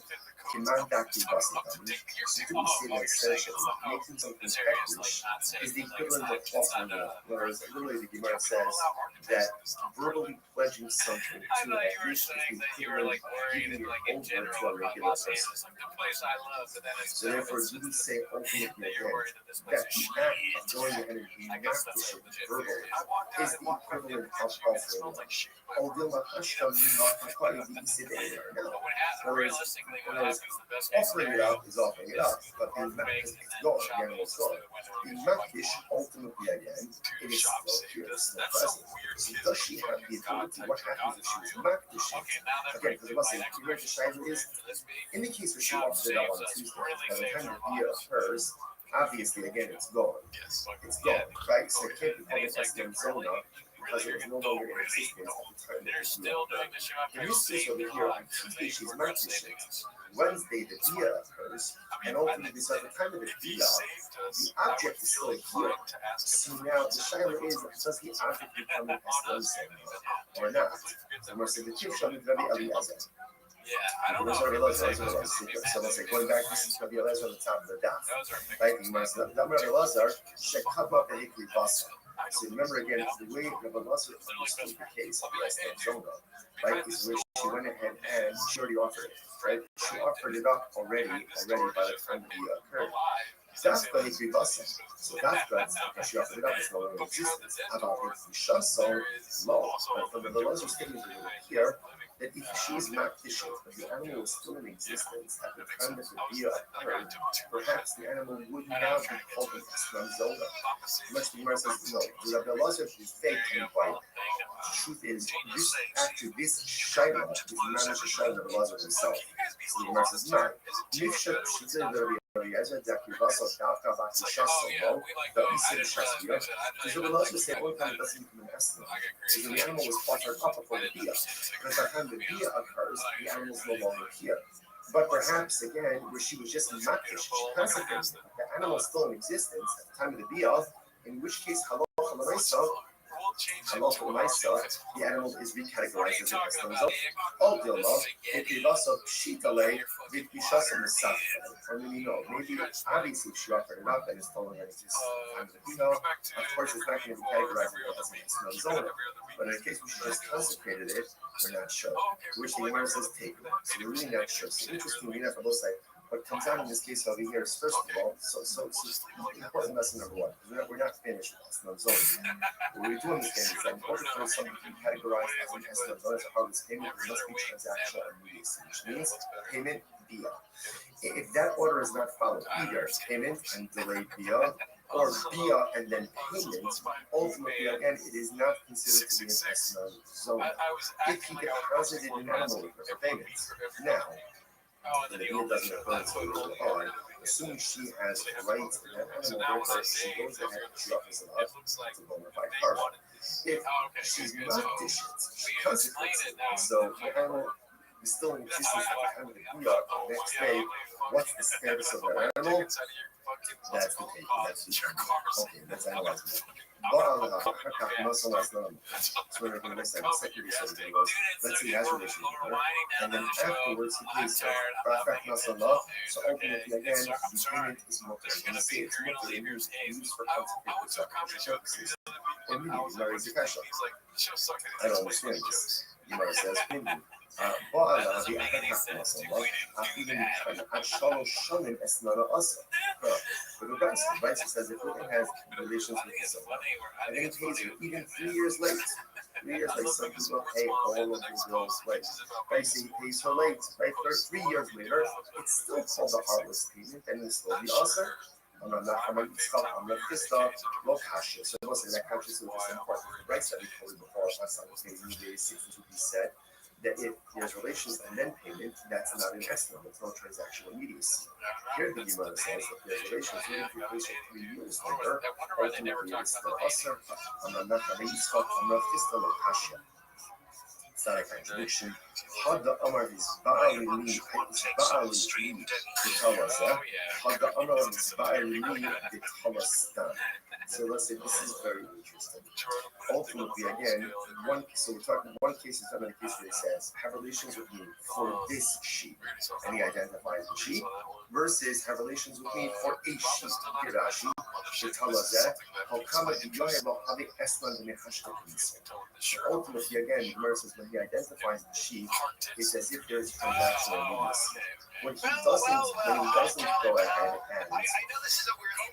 Command active Russell. So do we say that essentially making something practice is the equivalent of offering it up? Whereas literally the Gemara says that verbally pledging something to a least is the equivalent of giving it over to a regular person. So therefore, do we say ultimately again that the act of going ahead and being practiced verbally is the equivalent of offering it? Although my question is not the realistically, what happens the best offering it up is offering it up, but the it's gone, the animal's gone. The makdish, ultimately again, it is still here, it's still present. So does she have the ability? What happens if she was makdish? Again, because it must say, the shaila is, in the case where she offered it up on Tuesday, by the time the dia occurs, obviously, again, it's gone. It's gone, right? So it can't be called an Estem Zona because it was no longer in existence at the time They're that the dia still doing occurred. the shop. In this case over here, on Tuesday, she's makdish. Wednesday, the dia occurs, and ultimately, so at the time of the dia, the object is still here. So now the shaila is, does the object become an Estem Zona or not? And we're saying the Tiv Shamid Rabbi Eliezer. Yeah, I don't know. So let's say going back, this is Rabbi Eliezer on the top of the daf, right? Rabbi Eliezer should cut up the hikli basa. So remember again, the way Rabbi Eliezer understood the case of the Estem Zona, right, is where she went ahead and she already offered it, right? She offered it up already by the time the dia occurred. Dafka hikli basa. So Dafka, because she offered it up, it's no longer in existence. About hikli shaso, law. But from Rabbi Eliezer statement here, that if she is makdish, but the animal is still in existence at the time that the dia occurred, perhaps the animal would now be called an Estem Zona. Much the Gemara says, no, the Rabbi Eliezer is fake and white. The truth is, this shaila is not a shaila of Rabbi Eliezer himself. So the Gemara says, no. Nifshat shita Rabbi Eliezer dakivasa dafka bakisha solo, the isim shasbira. Because Rabbi Eliezer said one time it doesn't become an Estem. So the animal was offered up before the dia. Because by the time the dia occurs, the animal is no longer here. But perhaps again, where she was just makdish, she consecrated the animal is still in existence at the time of the dia, in which case halacha l'maisa, the animal is recategorized as an Estem Zona. All deal love, if you also pshitale, with bishasa misafra, or maybe no, maybe obviously if she offered it up and it's still in existence at the time of the dia, of course it's not going to be categorized as an Estem Zona. But in the case where she just consecrated it, we're not sure. To which the Gemara says take it. So we're really not sure. So interestingly enough, on both sides, what comes out in this case over here is first of all, so important lesson number one, because we're not finished with Estem Zona. What we do understand is that in order for something to be categorized as an Estem Zona, as a harvest payment, it must be transactional immediacy, which means payment via. If that order is not followed, either payment and delayed via, or via and then payment, ultimately again it is not considered to be an Estem Zona. If he deposited an animal with her payment, now the dia doesn't occur until later on, assuming she has rights in that animal, therefore she goes ahead and she offers it up to bona fide karma. If she's not dishes, she consecrates it. So the animal is still in existence at the time of the dia on the next day. What's the status of that animal? That's the taking. That's the okay. Let's analyze it. So we're going to make that secondary so he goes, let's see, he has relations with her. And then afterwards, he pays her. So ultimately, again, the payment is mutter. When you say it's mutter, it means used for consecrated purposes. Immediately, Mary is a kasha. I don't understand this. Mary says, but the right says if woman has relations with his son, and then he pays her even 3 years late. 3 years late, some people pay all of his bills late. Right, so he pays her late. Right, 3 years later, it's still called the heartless payment, and it's still the usher. I'm not pissed off, no kasha. So I say that kasha is just important. The rights that we quoted before, last time was maybe 62 he said that if there's relations and then payment, that's not an estimate, it's no transactional immediacy. Here the Gemara says that there's relations, even if you place it 3 years later, ultimately it's still usher. I'm not pissed off, kasha. It's not a contradiction. Had Amar is Ba'ali li, the Talazah. Had Amar is Ba'ali li, the Talazah. So let's say this is very interesting. Ultimately, again, so we're talking one case is another case where it says, have relations with me for this sheep, and he identifies the sheep, versus have relations with me for a sheep. Hirashi, the Talazah, Hokama Yohe lo Habe Eslan de Mehashta. Ultimately, again, versus when he identifies the sheep, it's as if there's transactional immediacy. When he doesn't go ahead and identify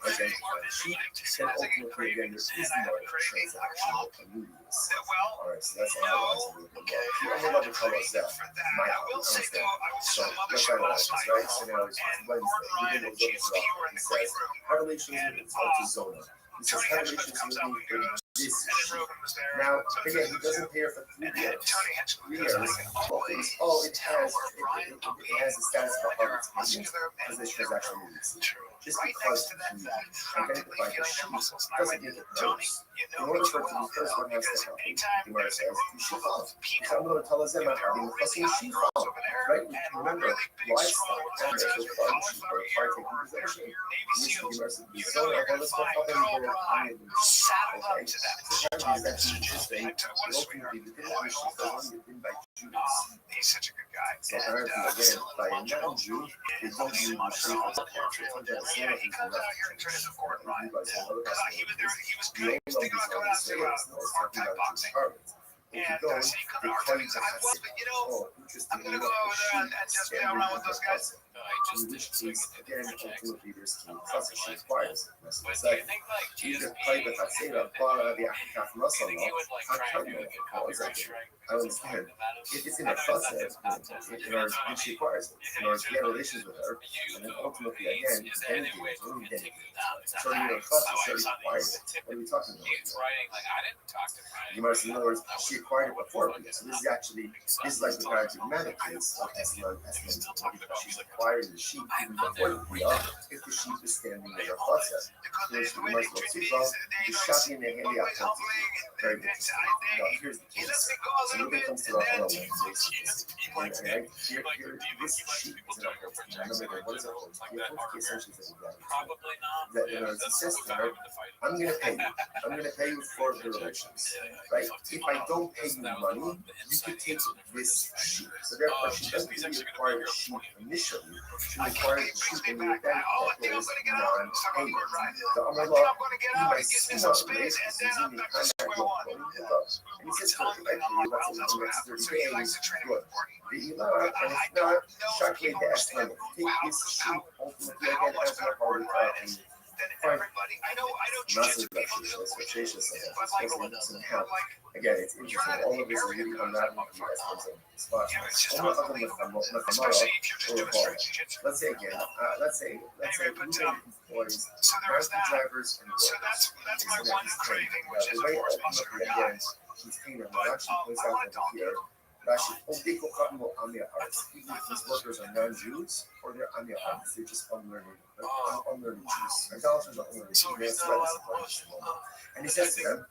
the sheep, then ultimately again there is no transactional immediacy. Alright, So that's analyzing a little bit more. If you only color that, my understand. So let's analyze this, right? So now it's Wednesday. We did a little bit. He says, Revelations is to Zona. He says, Revelations is in this sheet. Now, again, he doesn't pay her for 3 years. 3 years. Oh, it has the status of a harvest payment because this transaction is just because he identified the sheep doesn't make it worse. In order for it to be first, what has to happen? The Gemara says, you should follow. So I'm going to tell us them having the fussing sheep follow. Right? Remember, livestock, animals, are farm sheep, are taking possession. Which the Gemara says, so let's go up and go on it. Okay? So that is actually interesting. Ultimately, the definition is only written by Jews. He's such a good guy. So apparently, again, by a non-Jew, they don't use the sheep as a capture. So that's He was good. He was thinking about going out to part-time boxing. And so he come to our training. I was, but I'm going to go over there and just play around with those guys. In which case, again, ultimately, there's key plus the sheep requires. You can play with that same bar, the African muscle. I understand. If it's in a facet, in order to she requires it, in order to get relations with her, and then ultimately, again, then turning it a facet, she requires it. What are we talking about? You might say, in other words, she acquired it before. So this is actually, this is like the paradigmatic case of Eslan, she's acquiring the sheep even before the Bria, if the sheep is standing in her facet. There's the most of the shopping in the handy out. Very good. Now, here's the case. So when it comes to the other one, here, this sheep is in a whole. Remember, what is a whole? The whole essentially is a that it says to her, I'm going to pay you. I'm going to pay you for the relations. Right? If I don't pay you money, you can take this sheep. So therefore, she doesn't really acquire the sheep initially. She acquires the sheep in the event that there is non-payment. The Amallah, he might see what race is in the contract and he says, right, what's in the next 30 days, good. The Ilah, and if not, Shakli the Eslam, take this sheep ultimately again as a hard and everybody. I know massive expectations and help. Again, it's interesting. All of this is really unraveling for you guys in this spot. Let's say again, let's say employees, transport drivers, and so that's my one craving, which is of course muscle again, he's paying them. Rashi points out that here, Rashi, these workers are non-Jews or they're Amiyaris. They're just unlearned Jews. Idolaters are unlearned Jews. And he says to them,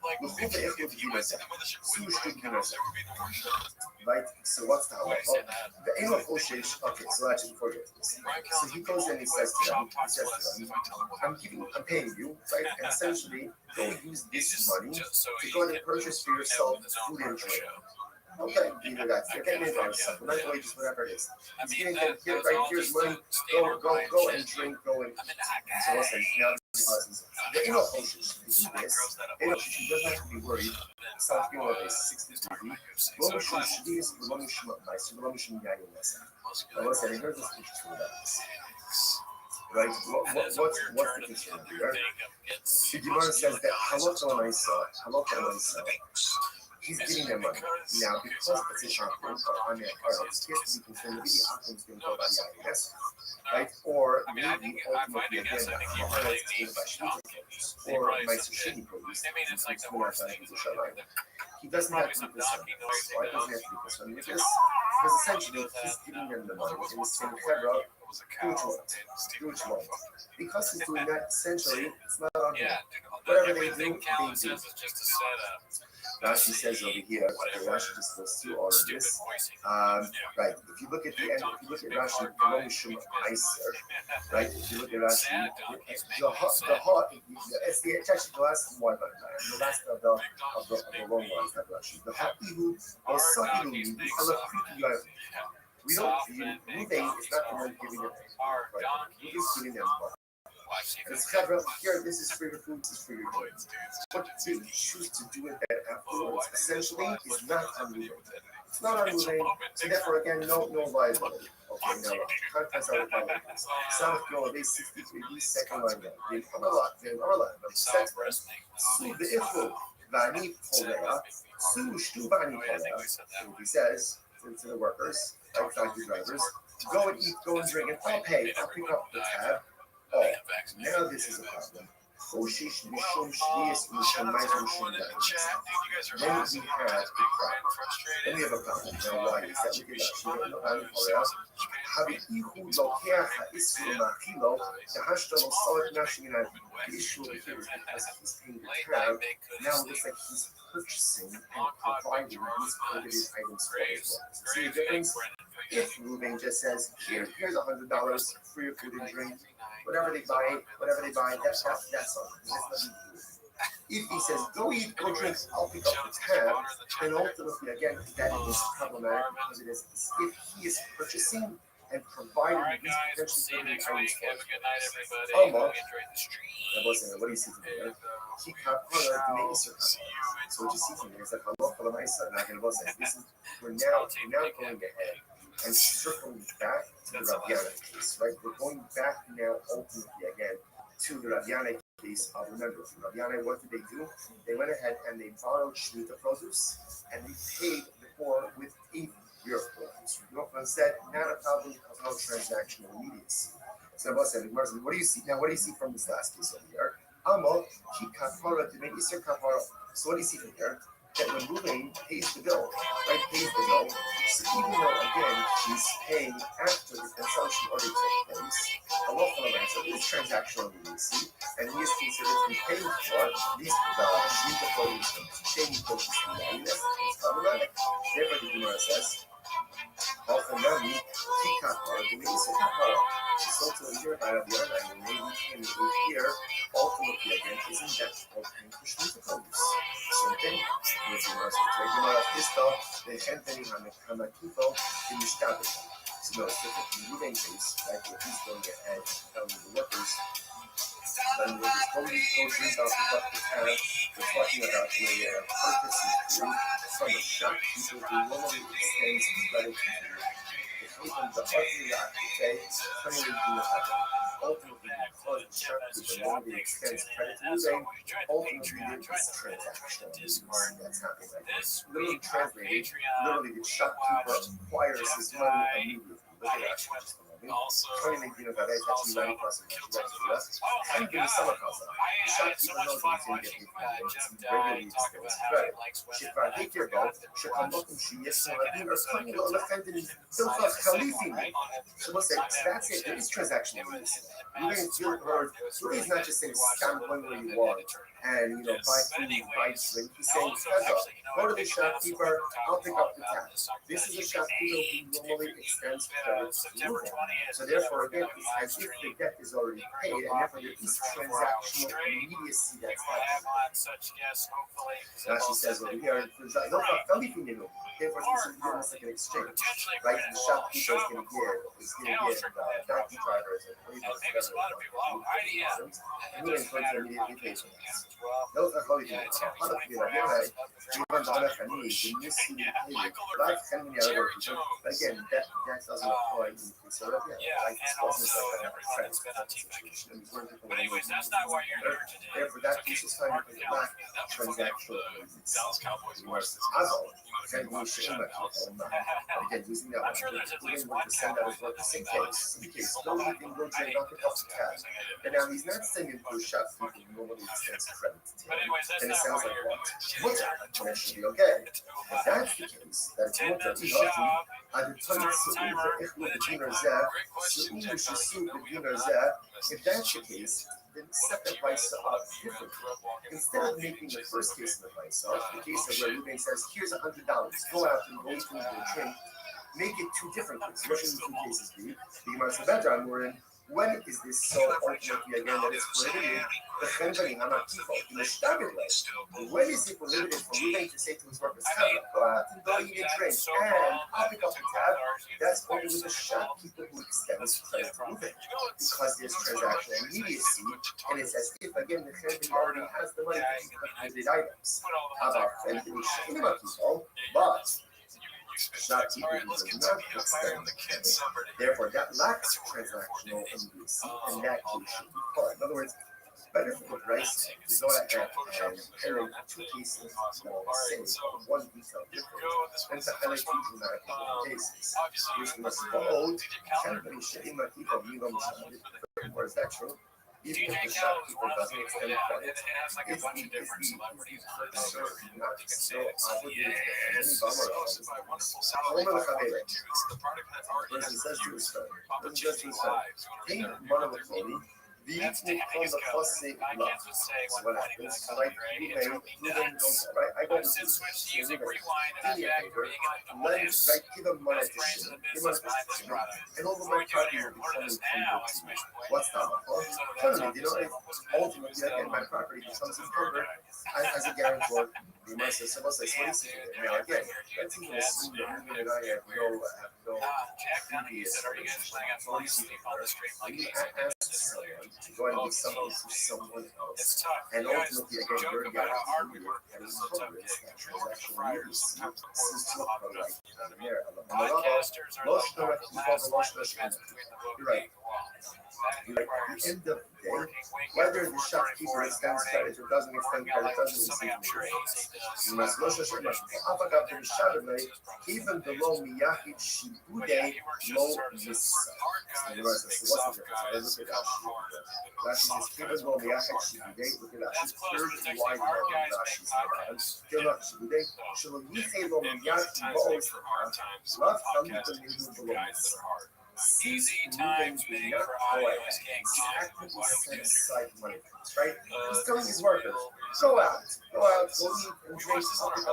right? So what's the halakha? The aim of Oshesh, okay, so actually before we get to this. So he goes in and he says to them, I'm paying you, right? And essentially, go use this money to go and purchase for yourself food and drink. Okay, either that's they're getting it or supplemental wages, whatever it is. He's getting them here, right? Here's money. Go and drink. Go and so what's that? Now the email coaches do this. She doesn't have to be worried. South Carolina is 63. What should be is the money should not nice. The money should be nice. Now what's that? Here's this interesting about this. Right? What's the concern here? The Gemara says that halakha Maisa. He's giving them money. Now, because it's a shopper or on their part, he has to be concerned that maybe Akum's going to go by the INS, right? Or maybe ultimately again, the Maharas is going by Shmita produce, or Maisushini produce, he doesn't have to be concerned. Why doesn't he have to be concerned with this? Because essentially, he's giving them the money and he's saying, Hebra, do what you want. Because he's doing that, essentially, it's not on him. Whatever they do, they do. Rashi says over here, Rashi just goes through all of this. Right, if you look at the end, if you look at Rashi, right? If you look at Rashi, it's actually the last one, the last of the long ones, that Rashi. The Hapihu or Sahihu, we don't feel moving is not the one giving them, right? Moving is giving them money. Here, this is for your food, this is for your drink. What they choose to do with that afterwards, essentially, is not unmoving. It's not unmoving, so therefore, again, no liability. Okay, now, contents are the following. South Carolina, 63, second line down. They are allowed, but sex, so the iflu. Vani Polea, Su Stubani Polea. So he says to the workers, like factory drivers, go and eat, go and drink, and I'll pay. I'll pick up the tab. Oh, now this is a problem. Hoshish Mishum Shlias Mishum Maizum Shum Then we have a problem. Then we have a problem. Now why is that? Look at that. Shmuel Vani Polea. Habihu Lokea Ha'isru Machilo, the Hashtalo Solid Nashingan. The issue over here is because he's paying the tab, now it looks like he's purchasing and providing these prohibited items for his workers. See the difference? If Ruben just says, here's $100 for your food and drink, whatever they buy, that's all. That's nothing to do with it. If he says, go eat, go drink, I'll pick up the tab, then ultimately, again, that is problematic because it is if he is purchasing and providing these potentially items for his workers. What do you see from here? So what you see from here is that we're now going ahead and circling back to the Rabbi case, right? We're going back now ultimately again to the Rabbi case. Remember, Rabbi, what did they do? They went ahead and they borrowed Shemitah produce and they paid the poor with 8 year produce. Rothschild said, not a problem because no transactional immediacy. So what do you see? Now, what do you see from this last case over here? So what do you see from here? That when Ruben pays the bill, so even though again he's paying after the consumption already took place, so it is transactional immediacy, and he is considered to be paying for these Shemitah produce and changing produce to value. That's problematic. Therefore, the Gemara says, so to hear by Rabbi and maybe in here, ultimately again, isn't that called paying for Shemitah produce? Same thing. With regards to Gemara Pisto, the Henteni Hamakito, the Mishtabit. So no, it's different in the Ruben case, right, where he's going ahead and telling the workers, then we're just going to go drink out the tab. We're talking about where they are purchasing food from a shop, people who normally extends credit to you. The ultimately because the shopkeeper normally extends credit to Ruben, ultimately this transaction that's happening right now. Literally translated, literally the shopkeeper acquires his money immediately. Look at that. Trying to make that is actually 90% and give me some accounts. The shopkeeper knows he's going to get paid regularly extends credit. שכבר בו, שכמותם שיש מועדים רצונים לא לכנתם תלכות חליפים. So what's that? That's it. It is transactional. Ruben is not just saying stand one where you want and buy food, buy drink. He's saying, go to the shopkeeper, I'll pick up the tab. This is a shopkeeper who normally extends credit to Ruben. So therefore, again, it's as if the debt is already paid, and therefore there is transactional immediacy that's happening. Now she says over here, therefore this is almost like an exchange, right? The shopkeeper is going to give donkey drivers and laborers, and Ruben is going to immediately pay for this. But again, that doesn't apply in Israel. But anyways, that's not why you're here today. Therefore, that piece is fine because lack transactional Dallas Cowboys. Again, using that one, Ruben went to send out his workers in case no one can go trade off the task. And now he's not sending to a shopkeeper who normally extends credit to him. And it sounds like what? Mutter, that should be okay. If that's the case, that's mutter, if that's the case, then set the price up differently. Instead of making the first case of the price up, the case of where Ruben says, here's $100, go out and go to a drink, make it two different cases. What should the two cases be? The Gemara says, bedroom we're in. When is this so ultimately again that it's prohibited? When is it prohibited for Ruben to say to his workers, go out and go eat a drink and I'll pick up the tab? That's only with the shopkeeper who extends credit to Ruben. Because there's transactional immediacy, and it's as if again the Chenveni already has the money to pick up prohibited items. How about Chenveni Shema people? But shopkeeper who does not extend credit. Therefore, that lacks transactional immediacy, and that case should be caught. In other words, better for the price to go ahead and highlight two cases that are the same, but one detail difference, than to highlight two dramatic cases. Which must hold, company shitting my people, you know, or is that true? Even if the shopkeeper doesn't extend credit, is the purchaser not still obligated to any bummer person says to his friend, hey, Monolithoni, the fosse love. So what happens? Right, Ruben goes, right, I go with you. Do me a favor, right, give him money to ship. Give money to ship. And all of my property will be coming from you. What's that? Totally, you know, ultimately, again, my property becomes encumbered as a guarantor. The man says, so what's this? What is it? Now, again, let's even assume that Ruben and I have no previous relationship. So what is it? When you ask someone to go and be something to someone else, and ultimately, again, you're guaranteed that is covered, that transaction will be received. This is to a right on the merit. You're right. You're right. At the end of the day, whether the shopkeeper extends credit or doesn't extend credit doesn't seem to make sense. You must even below Miyahid Shibude, low Yisa. You must say, what's the difference? Look at Rashi. Rashi says, even below Miyahid Shibude, look at Rashi's third wide level. Rashi's Kilach Shibude, Shalom Yiche lo Miyahid Lo's love Hamid the Midu below Yisa. Easy times being for iOS King. Actively set aside money, right? He's telling his workers, go out, go eat and drink something.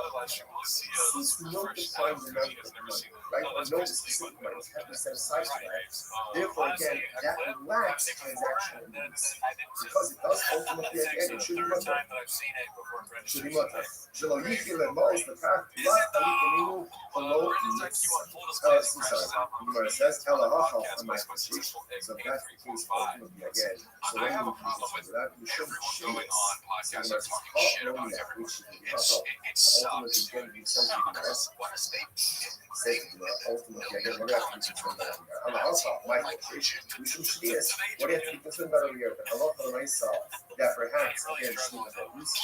Cease no defined amount of money, right? Or no specific money have to set aside for that. Therefore, again, that lacks transactional needs. Because it does ultimately, again, it should be mutter. Should be mutter. Shalomiki lemos the path left alikinu below sorry, says Elaha on my position. So that's the case ultimately again. So when you consider that, you shouldn't change it. So you must ultimately again, you said ultimately again, what do you have to be concerned about here? My position, we should see this. What do you have to be concerned about over here? But Allah for myself, that perhaps again, she was at least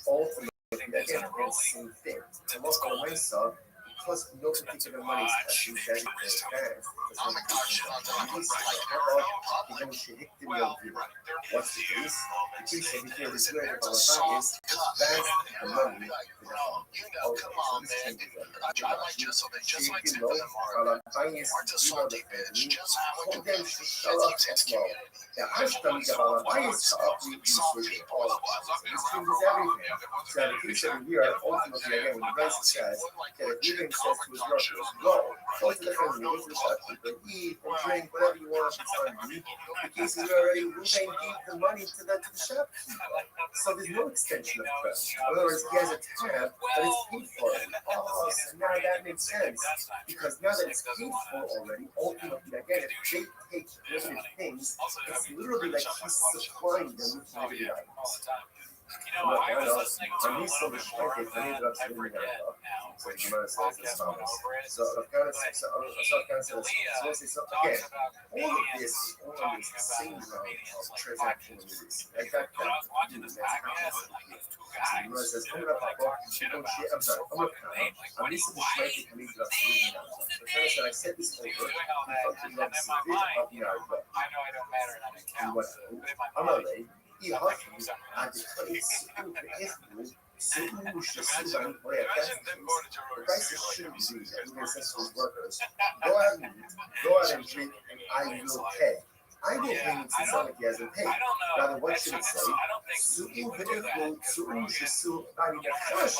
ultimately again, same thing. And look on myself, because no particular money is actually dedicated to banks, what's the case? The case over here is where the Palestine is banks the money to the home. Okay, so this changes everything. So the case over here, ultimately, again, when the Bryce says that if Ruben says to his workers, go to the family, go to the shopkeeper, eat or drink, whatever you want, it's on you. The case is already Ruben gave the money to the shopkeeper. So there's no extension of credit. In other words, he has a tab, but it's paid for already. Oh, so now that makes sense. Because now that it's paid for already, ultimately, again, if they take limited things, it's literally like he's supplying them with limited items. You know, I was listening to a little bit more of that I forget now, which podcast went over it. So again, all of this is only the same amount of transactional needs. Like that, when I was watching this podcast, like these two guys, I'm sorry, I'm listening to Schmeichel coming to us. I said this over. and in my mind, you know, I know I don't matter and I don't count, but in my mind, E Rothschild a diferença entre estes segundo Shisuban play a test the prices shouldn't be that successful workers. Go ahead and drink and I will pay. I don't think it's sound like he hasn't paid. Rather, what should it say? Su'u v'nichlu, su'u shisu bani nefesh.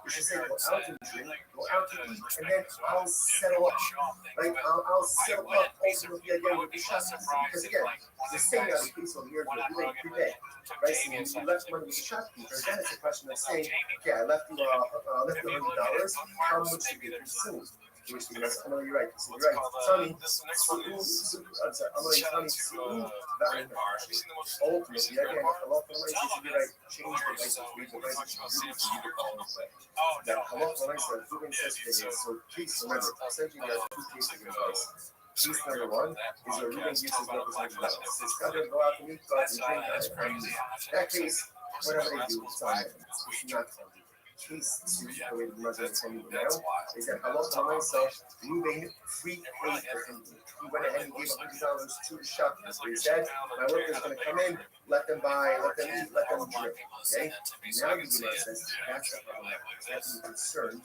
You should say, go out and drink, go out and eat, and then I'll settle up. Like, I'll settle up ultimately again with the shopkeeper. Because again, the same out of case over here is that you ain't prepaid. Right? So when you left money with the shopkeeper, then it's a question of saying, okay, I left you $100. How much did you consume? Which means, I know you're right. So you're right. Tony, I'm sorry, Tony, ultimately, again, a lot of the ways you should right, change the license, read the license, that a lot of the ways that Ruben says today is so please remember, essentially, there's two cases in the license. Piece number one is where Reuben gives his representative. Says, "Come and go out and eat, go out and drink." And in that case, whatever they do, it's on them. It's not on you. Case two, the way the Muslim is telling you now, is that Allah myself, Reuben prepaid for him. He went ahead and gave $100 to the shop. He said, "My workers are going to come in, let them buy, let them eat, let them drink." Okay? Now the Gemara says that's the problem. That's the concern.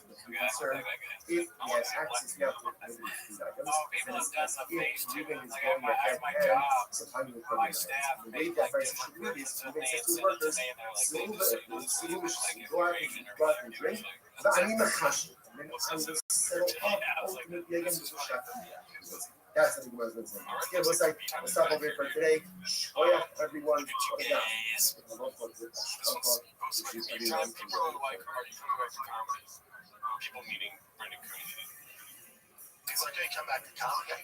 If he has access now to the food items, then it's as if Reuben is going ahead and supplying the food items. The way that person should read is Reuben says to the workers, go out and drink, but I need a chash. And then I will settle up ultimately again with the shop. That's what the Gemara is saying. Okay, we'll stop over here for today. Shkoyach, everyone. People meeting Brendan Cooney. He's like, "Hey, come back to comedy." I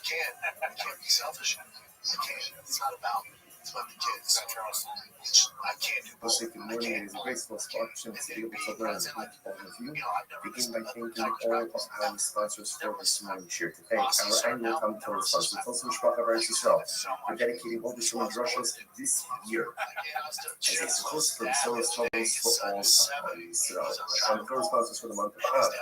can't be selfish. I can't. It's not about. It's about the kids. I can't do both. Well, good morning. It is a great opportunity to be able to learn all of you. Begin by thanking all of our sponsors for this morning share. To thank our annual Talmud sponsors, also Mishpacha Eretz Yisrael, for dedicating all the Shulman Drushos this year as a support for the Solar Troubles for all Israel. Our current sponsors for the month of Av,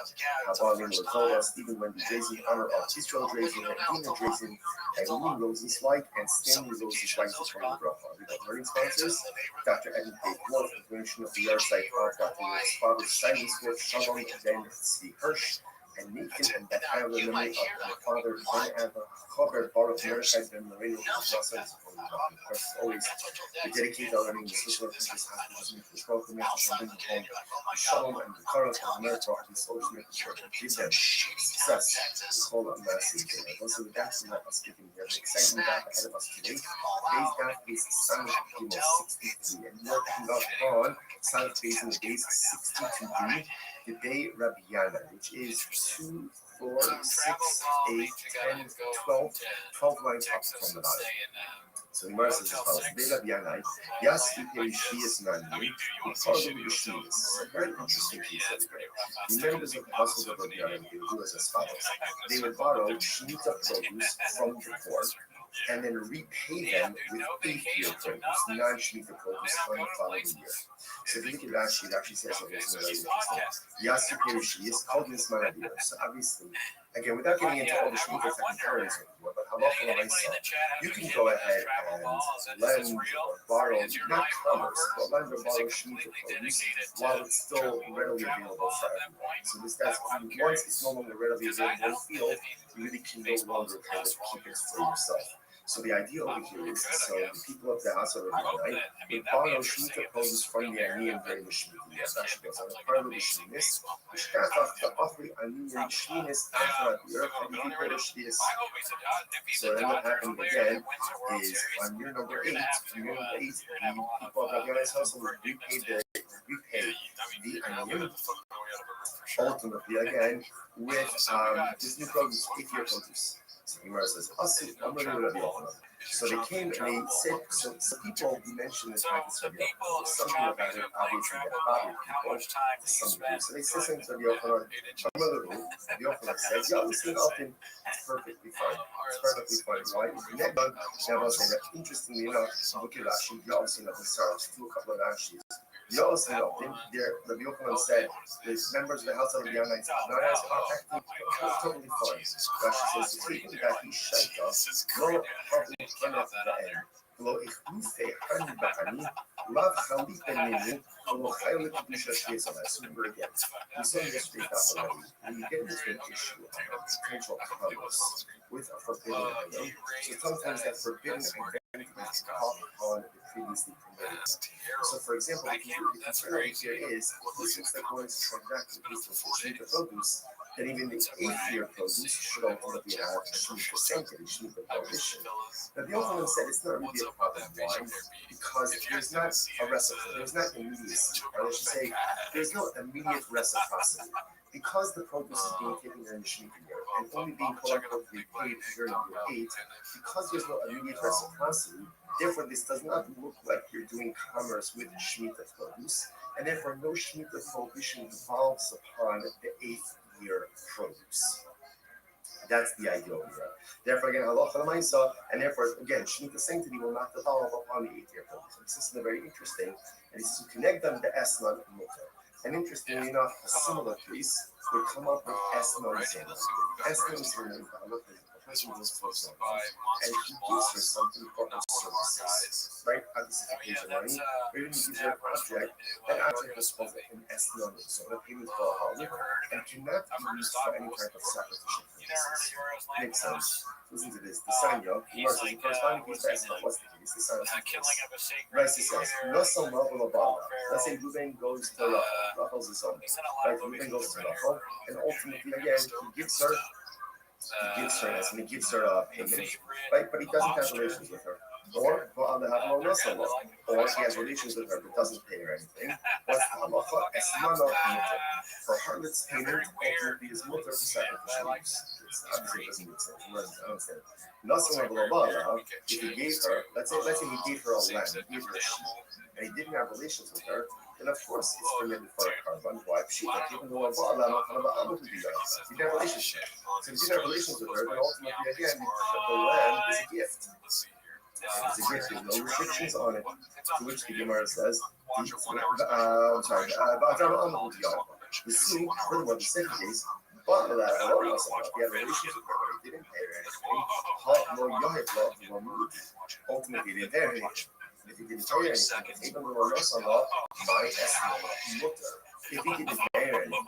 Habalim Latola, Stephen Wendy Drazen, honor of Israel Drazen, and Dina Drazen, Eileen Rosen's Light, and Stanley Rosen's Light for the Bracha. We got learning sponsors, Dr. Evan K. Wolf, the donation of the yard site of Dr. Wolf's father, Simon Swift, Shalom, Ben C. Hirsch, and Nathan and Beth Tyler, memory of their father, Ben Abba, Robert Baruch, Mordechai, Ben Marino, Blossoms, as always, we dedicate our learning to social workers, hospitals, and welcome to Shalom and the Karach of America, and soldiers make sure to give them success, the whole of massive. Also, with that, let us begin. We have an exciting daf ahead of us today. Today's daf is Samach Gimel 63, and we're picking up on Samach Beis in the days 62b, the day Rabbi Yana, which is 2, 4, 6, 8, 10, 12 lines up from the bottom. So the Gemara says as follows: "Today Rabbi Yana, Yas Yishiyas Nani, Ufardu Yishiyas." Very interesting piece of it. The members of the household of Rabbi Yana would do as follows: they would borrow shemitah produce from the poor, and then repay them with 8-year produce, non-shemitah produce from the following year. So if you look at Rashi, it actually says something very interesting. Yasir Perushi is called this Manadir. So obviously, again, without getting into all the shemitah technicalities anymore, but halacha l'maisa, you can go ahead and lend or borrow, not commerce, but lend or borrow shemitah produce while it's still readily available for everyone. So this guy's once it's no longer readily available in the field, you really can no longer kind of keep it for yourself. So the idea over here is, so the people of the house of Rabbi would borrow shemitah produce from the Aniyim during the Shemitah. Yes, actually goes on. Part of the Sheminis, the Shkachach, the Achri Aniyim Sheminis, after the earth, and the people of Sheminis. So then what happened again is on year number 8, the people of Rabbi Yonah's household would repay the Aniyim, ultimately again, with this new produce, 8-year produce. So Gemara says, so they came and they said, so people mentioned this practice of Yochanan. Something about it, obviously, that bothered people to some degree. So they said something to Yochanan. Yochanan said, "Yeah, listen, often it's perfectly fine. It's perfectly fine. Why? Now, interestingly enough, look at Rashi. You obviously know the stars. Do a couple of Rashis. You also know, Rabbi Yochanan said, the members of the house of the Yonah not as protecting, totally fine. Rashi says, taking that he shut up, no problem enough to the end. Lo ichlufe hani ba'ani, lav chalipen minu, lo chayle kedusha shezal. I assume we're again. We saw yesterday that already. When you get into an issue of potential commerce with a forbidden item, so sometimes that forbidden item is caught on the previously permitted. So, for example, the concern over here is, since they're going to transact the business with shemitah produce, then even the 8-year produce should ultimately have shemitah sanctity, shemitah prohibition. Now, the Yochanan said it's not really a problem. Why? Because there's not a reciprocity, there's not immediacy, or I should say, there's no immediate reciprocity. Because the produce is being taken during the shemitah year and only being collectively paid during year 8, because there's no immediate reciprocity, therefore this does not look like you're doing commerce with shemitah produce, and therefore no shemitah prohibition devolves upon the 8th year produce. That's the ideal here. Therefore, again, halacha l'maisa, and therefore, again, Shemitah sanctity will not develop upon the 8-year old. So this is very interesting, and this is to connect them to Esnan and Mutter. And interestingly enough, a similar piece would come up with Esnan Zimmer. Esnan Zimmer, a person who was close to her, and he gives her something for her services, right? On this occasion, money, or even gives her an object. That object is called an Esnan, so a payment for a holiday, and cannot be used for any type of sacrificial purposes. Makes sense. Listen to this. The Sanya, the Marshal, the corresponding piece of Esnan, what's the case? The Sanya Rice says, Nosal Mabul Abala. Let's say Ruben goes to Rachel. Rachel's his son. Right? Ruben goes to Rachel, and ultimately, again, he gives her payment, right? But he doesn't have relations with her. Or he has relations with her but doesn't pay her anything. What's the halacha? Esmana mutter. For harlot's payment, ultimately is mutter for sacrificial use. Obviously, it doesn't make sense. I don't understand. If he gave her, let's say he gave her a lamb, he gave her a sheep, and he didn't have relations with her, then of course it's permitted for a carbon. Why? He didn't have relations with her. So if he didn't have relations with her, then ultimately, again, the lamb is a gift. It's a gift, there's no restrictions on it. To which the Gemara says, the scene, furthermore, the second case, but he had relations with her, but he didn't pay her anything. Ultimately, they didn't pay her anything. If he didn't pay her anything, even though my estimate, if he didn't pay her anything,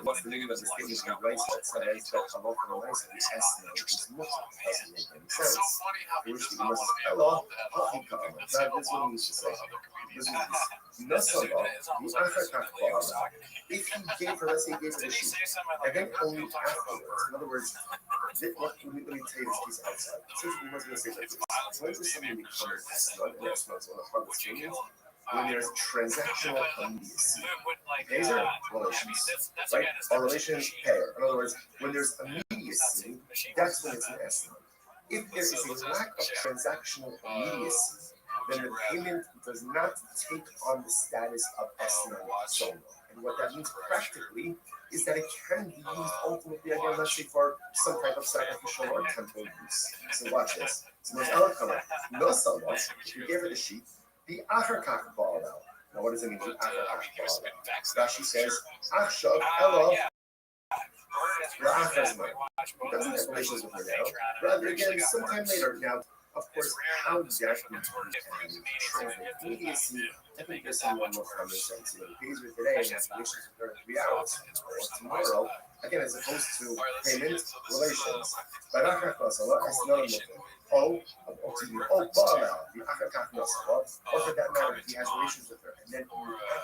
what's the meaning of the statement in rights that says that halacha l'maisa is estimate is mutter? Doesn't make any sense. Which the Gemara says, hello, ha'ikam. That is what he needs to say. Listen to this. Nasala, the achakach ba'ala. If he gave her, let's say he gave her the sheep, and then only afterwards, in other words, let me tell you this piece outside. Since we must say like this, when does something become an estimate, and estimate on the part of the when there's transactional immediacy. These are relations, right? Our relations pair. In other words, when there's immediacy, that's when it's an estimate. If there is a lack of transactional immediacy, then the payment does not take on the status of estimate solo. And what that means practically is that it can be used ultimately, again, let's say for some type of sacrificial or temple use. So watch this. So there's Elikama. No someone, if you gave her the sheep, the Achakach ball out. Now, what does it mean? The Achakach ball out. Rashi says, Achshav Elo Ra'achazman. He doesn't have relations with her now. Rather, again, sometime later. Now, of course, how exactly translate immediacy? I think there's some more common sense. You know, he pays her today and has relations with her in 3 hours. Or tomorrow, again, as opposed to payment, relations. But Achakach Bala is not a mutter. Bala, the Achakach Nasala, or for that matter, he has relations with her, and then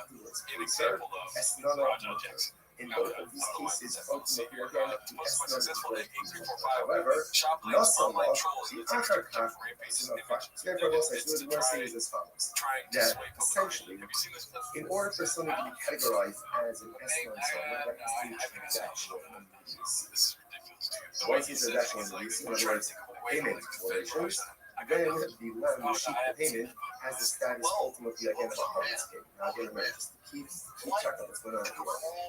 afterwards, pays her, Esnana mutter. In both of these cases, ultimately, again, the Esnana is going to be. However, Nasala, the Achakach is not fine. So therefore, what we're saying is as follows: that essentially, in order for something to be categorized as an Esnana Sala, that has to be transactional immediacy. What is transactional immediacy? In other words, payment relations, then the lamb, the sheep, the payment has the status ultimately again of a harvest game. Now again, remember, just to keep track of what's going on here.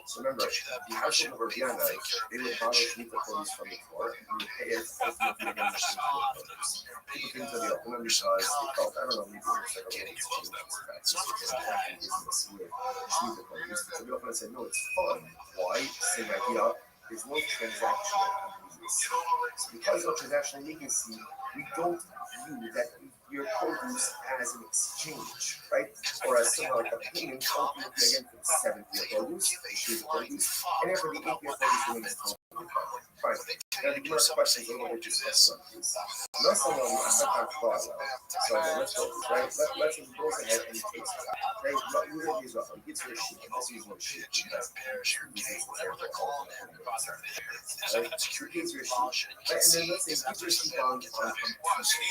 So remember, the household of Rabbi, they would borrow Shemitah produce from the poor and would pay it ultimately again the Shemitah produce. People came to the open because they felt, I don't know, maybe it was like a little practice with Shemitah produce. So the open said, no, it's fun. Why? Same idea. There's no transactional immediacy. So because of transactional immediacy, we don't view that your produce as an exchange, right? Or as something like a payment, ultimately again for the 7th year produce, the produce, and then for the 8th year produce, the next totally fine. Now the first question is a little bit just this one, please. Let's so let's go, right? Let's go ahead and take it. Okay, usually these roughly gets your sheet, and this is one sheet. Right? Gets your sheet, right? And then let's say get your sheet on and then on Wednesday,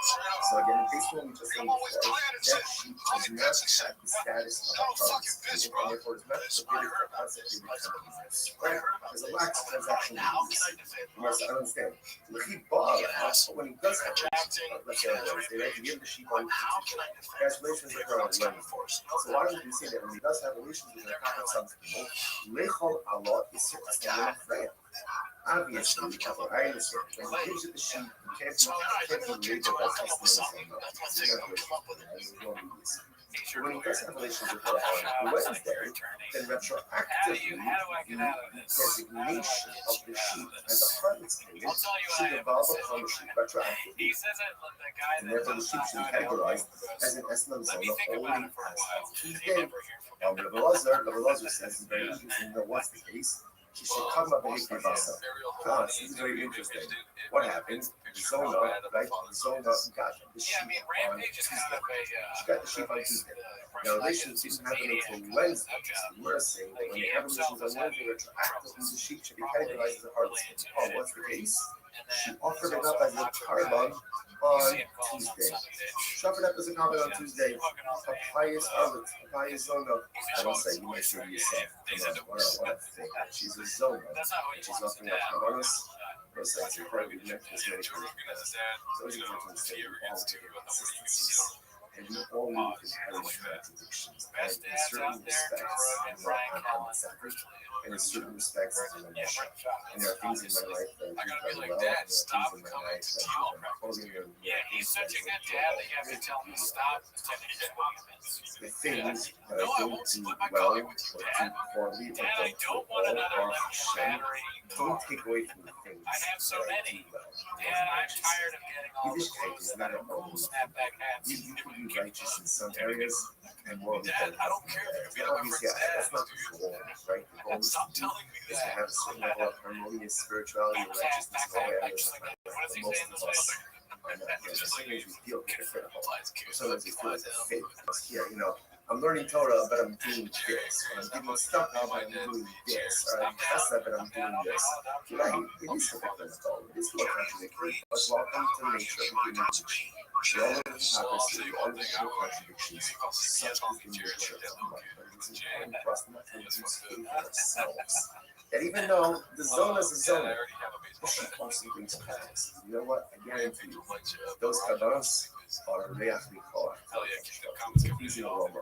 So again, based on what we just said before, that sheep does not have the status of a harvest, and therefore is not forbidden for consecrated companies. Right? There's a wax transaction. You must understand. When he does have let's say on Wednesday, right? He gives the sheep on Tuesday. He has relations with her on Wednesday. So why would we say that when he does have relations with her, Lechol Allah is certainly obviously, I understand. When he gives it the sheep, you can't be labeled as testimony. When he does have relations with her on Wednesday, then retroactively, the designation of the sheep as a harlot's payment should evolve upon the sheep retroactively. And therefore, the sheep should be categorized as an Eslam Zona only as of Tuesday. Rabbi Lazar says it's very interesting that what's the case. She should come up and hit Basa. This is very interesting. What happened? Zona, right? Zona got the sheep on Tuesday. She got the sheep on Tuesday. Now, relations didn't happen until Wednesday. So we're saying that when they have relations on Wednesday, retroactively, the sheep should be categorized as a harvest. Oh, what's the case? She offered it up as a carbon on Tuesday. She offered up as a carbon on Tuesday. A pious harlot, a pious zona. I don't say you might say to yourself, what a thing. She's a zona. And she's offering up carbonos. Those things are probably connected to many things. So it's important to say we all take consistencies. And we all need to carry contradictions. And in certain respects, I'm separate. And in certain respects, I'm a nation. And there are things in my life that I do very well. There are things in my life that I do very poorly. Yeah, he's such a good dad that you have to tell him to stop pretending to get monuments. The things that I don't do well, or do poorly, or don't do all, or Hashem, don't take away from the things I have so that I many. do well. And I'm tired of getting all the Yiddishkeit is not a cool snapback hats. You can be righteous in some areas and morally Dad, I don't care if you're gonna be my obviously, friend's that's not the goal, right? The goal is Stop telling me to have a certain level of harmonious spirituality and righteousness in all areas of my life. What does he Most say in of the us song? are not there. Sometimes we feel hypocritical. Sometimes we feel like a fake. Here, I'm learning Torah, but I'm doing this. When I'm giving stuff out, but I'm doing this. Or I'm chesed, but I'm doing this. Right? It is hypocritical. It is more contradictory. But welcome to the nature of the human being. We all live in hypocrisy. We all live in contradictions. Such is the nature of life. It's important for us not to lose faith in ourselves. That even though the zona is a zona, the sheep also brings carbonos. You know what? I guarantee you, those carbonos are reach mikol. It's a pleasing aroma.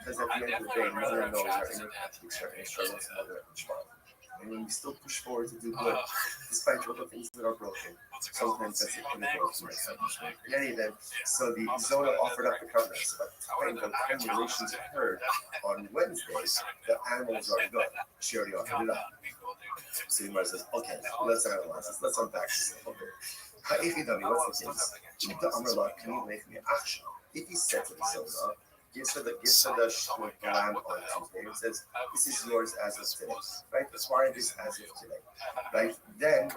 Because at the end of the day, mother knows our inner conflicts, our inner struggles, mother and child. And when we still push forward to do good, despite all the things that are broken, sometimes that's a critical for myself. In any event, so the zona offered up the covenants. But when the time relations occurred on Wednesday, the animals are good. She already offered it up. So the mother says, okay, let's analyze this. Let's unpack this. Okay. What's the case? If he said to the zona, gives her the lamb on Tuesday and says, this is yours as of today, right? Acquire this as of today, right? Then,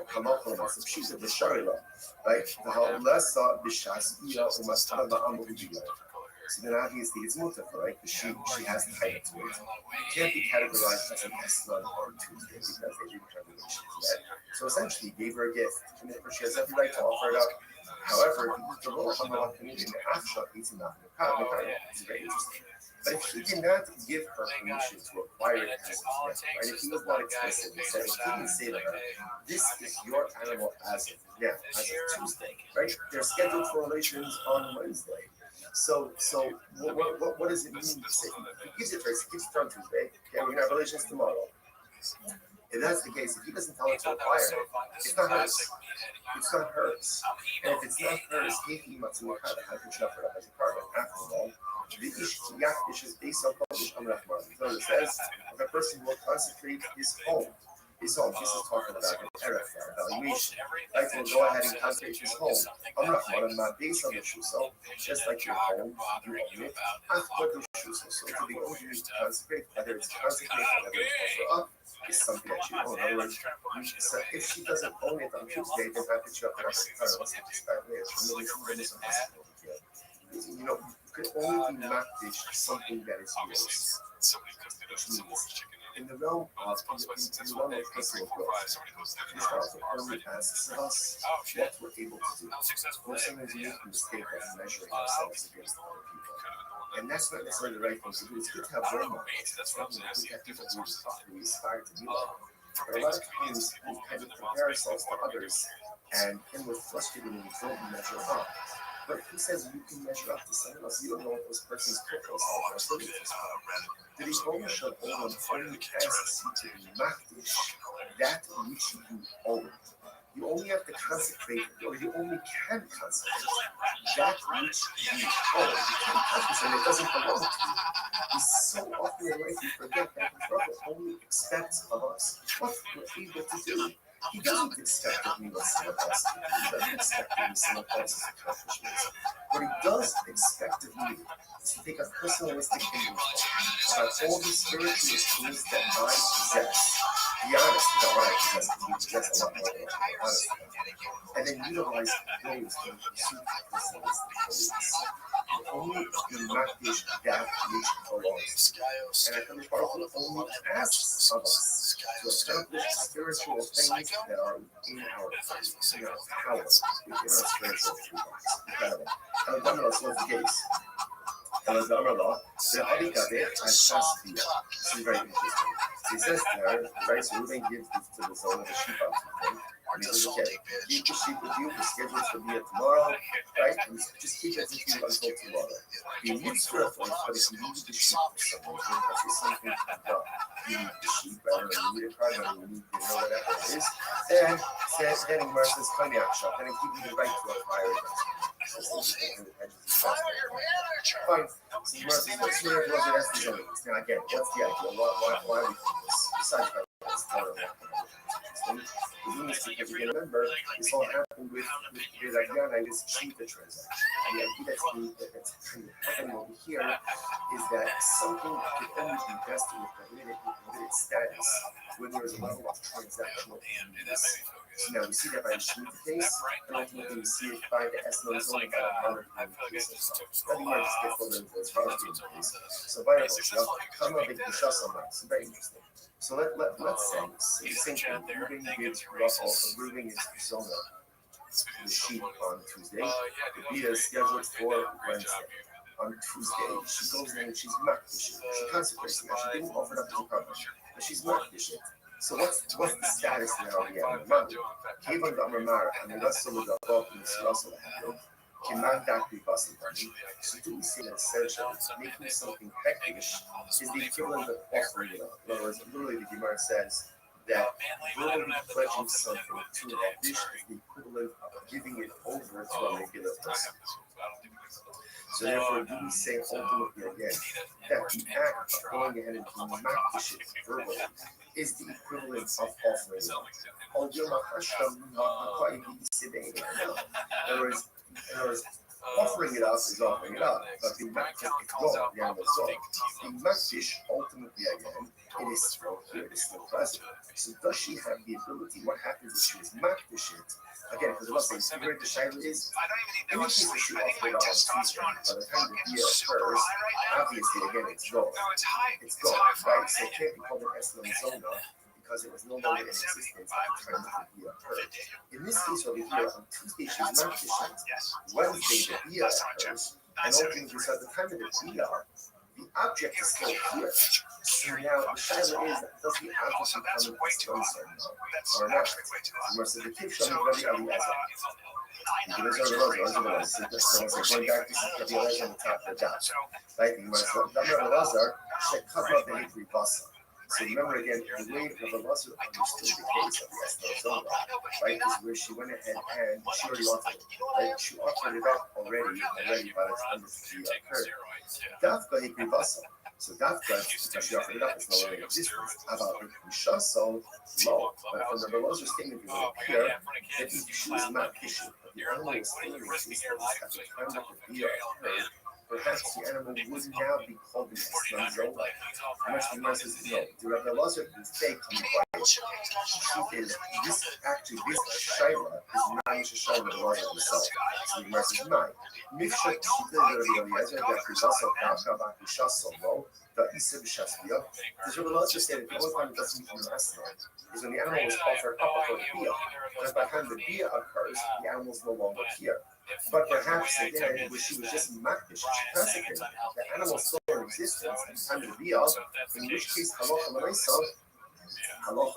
she's a Bisharila, right? So then obviously it's mutter, right? She has the title to it. It can't be categorized as an Eslan on Tuesday because they didn't have relations yet. So essentially he gave her a gift, and therefore she has every right to offer it up. However, the role of Hamalak community in the Afshah is not in the It's very interesting. But if he did not give her permission to acquire it as of now, right? If he was not explicit, he said, if he didn't say to her, this is your animal as of now, as of Tuesday, right? They're scheduled for relations on Wednesday. So what does it mean to say? He gives it to her, he gives it to her on Tuesday, okay, we're going to have relations tomorrow. If that's the case, if he doesn't tell her to acquire it, it's not hers. It's not hers. And if it's not hers, how can she offer it up as a carbon? After all, the Yakish is based on Kodesh Amrachman. So it says, if a person will consecrate his home, this is talking about an erech, evaluation. Right? So we'll go ahead and consecrate his home. Amrachman, and not based on the Shuso, just like your home, you own it. After the Shuso, so to be owed, you need to consecrate, whether it's consecrated, whether it's also up. Is something that you own. In other words, so if she doesn't own it on Tuesday, then how could you have to you can only be makdish something that is yours. Which means in the realm of personal growth, Somebody goes through this also only asks us what we're able to do. Or sometimes we make the mistake of measuring ourselves against other people. And that's not necessarily the right thing to do. It's good to have role models. It's good to have people who aspire to be like. But a lot of times we kind of compare ourselves to others, and then we're frustrated when we don't measure up. But who says you can measure up to someone else? You don't know what those person's purpose are. The Rebbe shall own only asks you to be makdish that which you own. You only have to consecrate, or you only can consecrate that which you own. You can't consecrate, and it doesn't belong to you. We so often in life we forget that the Rabbi only expects of us what we're able to do. He doesn't expect that we will someone else. He doesn't expect that we someone else's accomplishments. What he does expect of you is to take a personalistic inventory about all the spiritual tools that I possess. Be honest about what I possess, because we possess a lot more than I'm honest about. And then utilize those to pursue personalistic holiness. Only be makdish that which belongs. And I come to only asks of us to accomplish spiritual things that are in our power, within our spiritual toolbox. Incredible. And one of us was the case. And as the law, the Adikabe Ashastia. This is very interesting. He says there, right, so Reuben gives this to the son of the sheep out to him. And he says, okay, keep the sheep with you, the schedule's to be here tomorrow, right? And just keep it with you until tomorrow. You need spiritual, but if you need the sheep for some reason, that's just something comes up. You need the sheep, I don't know, you need a car, you need, whatever it is. Then he mercies cognac shop, and he gives you the right to a fire Fine. So mercies, let's hear what the rest is. Now again, what's the idea? Why are we doing this? Besides, we're doing this because you remember this all happened with Rabbi, this cheaper transaction. And the idea that's kind of happening over here is that something can only be vested with its status when there is a level of transactional use. So now we see that by the Shemitah case, and ultimately we see it by the Esnon zone by the Harvard case as well. That might just get further into its Harvard case. So by the way, come up with the Shas on that. It's very interesting. So let's say the same thing. Reuben gives Reuben is Zona the sheep on Tuesday. The Bia is scheduled for Wednesday. On Tuesday, she goes in and she's makdish. She consecrates it. She didn't offer it up to the Karban, but she's makdish. So what's the status now of the animal? Kevin the Amar, and the rest of the above in the Sarasa Lahado, Kiman Dakri Basitani. So do we say that essentially making something hektish is the equivalent of offering it up? In other words, literally the Gemara says that verbally pledging something to an hektish is the equivalent of giving it over to a regular person. So therefore, do we say ultimately again that the act of going ahead and doing makdish verbally is the equivalent of offering it up? In other words, offering it up is offering it up, but the makdish ultimately again, it is still here, it is still present. So does she have the ability? What happens if she is makdish it? Again, because let's say the Shaila is, in the case that she offered it on Tuesday, by the time the year occurs, obviously again it's gone. It's gone, right? So it can't be called an Eslam Zona because it was no longer in existence at the time that the year occurred. In this case over here, on Tuesday she's makdish it, Wednesday the year occurs, and ultimately so at the time of the year, the object is still here. So now the Shaila is, does the object become an Eslam Zona or not? So the Kiv Shalom Rabbi Eliezer. Going back to Rabbi Eliezer on the top of the dot. Right? Rabbi Eliezer should cover the Hikri Basa. So remember again, the way Rabbi Eliezer understood the case of the Esno Zona, right, is where she went ahead and she already offered it. Right? She offered it up already by the time the year occurred. Dafka Hikri Basa. So Dafka, because she offered it up, it's no longer in existence. About the Kushaso, low. But from the Eliezer statement, it will appear that if she was not issued, but the animal was still in existence at the time that the year occurred, perhaps the animal would now be called an Eslam Zona. Much the Gemara says no. The Rabbi Eliezer mistake comes by the truth is this Shaila is not a Shaila of Eliezer himself. So the Gemara says no. Mifshat Shita Rabbi Eliezer that is also Dafka Bakushaso low. the Isa B'Shasbiya. Because Rabbi Rothschild said that the only time it doesn't become an Eslan is when the animal was offered up before the Bia. Because by the time the Bia occurs, the animal is no longer here. But perhaps again, where she was just makdish, she consecrated the animal still in existence at the time of the Bia, in which case halacha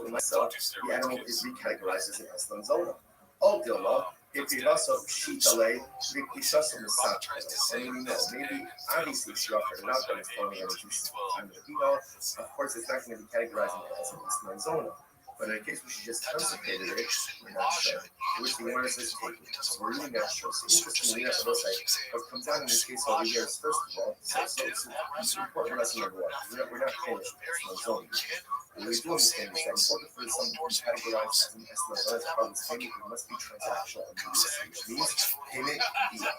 l'maisa, the animal is recategorized as an Eslan zona. All Dilma, if he also Shitale, Vikishasa Masach, and we know, maybe obviously she offered it out, but it's only at the time of the Bia. Of course, it's not going to be categorized as an Eslan zona. But in a case where she just consecrated it, we're not sure. Which the Gemara says take it. So we're really not sure. So interestingly, that's what what comes out in this case over here is, first of all, so it's an important lesson number one. We're not finished with Eslan zone. What we do understand is that in order for something to be categorized as an Eslan zone, as part of this payment, it must be transactional and immediacy, which means payment via.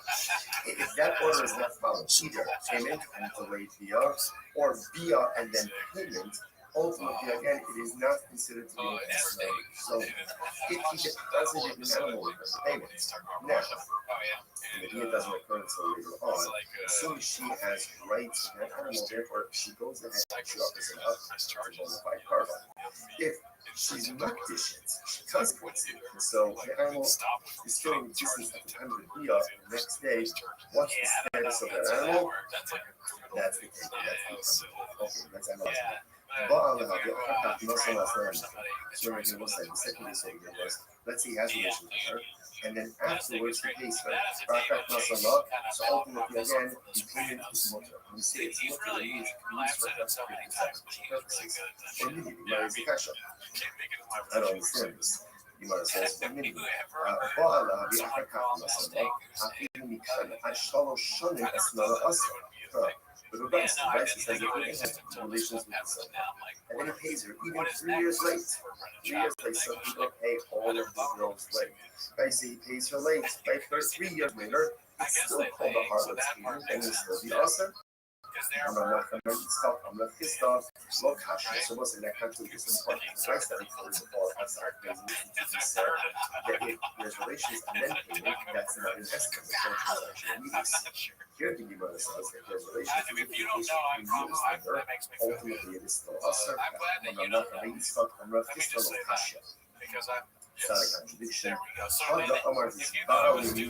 If that order is not followed, either payment and delayed via, or via and then payment, ultimately, again, it is not considered to be an Eslan zone. If he deposited an animal with her payment, now, the deal doesn't occur until later on. As soon as she has rights in that animal, therefore, she goes ahead and she offers it up to a bona fide karma. If she's not dishes, she consecrates it. And so the animal is still in existence at the time of the Bia. The next day, what's the status of that animal? That's the case. Okay, let's analyze that. Let's say he has relations with her, and then afterwards he pays her. So ultimately, again, the payment is mutter. When we say it's mutter, it means it can be used for purposes. Or maybe marries the kasha. I don't understand this. You might say, maybe. But regardless, the Rabbi says that he has relations with the son. And then he pays her even 3 years late. 3 years late, some people pay all of the girls late. Right? So he pays her late. Right? 3 years later, it's still called a harlot's payment, and it's still the usher. I'm not going to stop. I'm not pissed off. Low kasha. So what's in that country is important. The rights that we call the ball outside that if there's relations and then payment, that's not an estimate. It's not transaction immediacy. Here the Gemara says that there's relations with the number. Ultimately, it is still usher. I'm not going to stop. I'm not pissed off. Low kasha. It's not a contradiction. Hadda Amar is Ba'ali Li.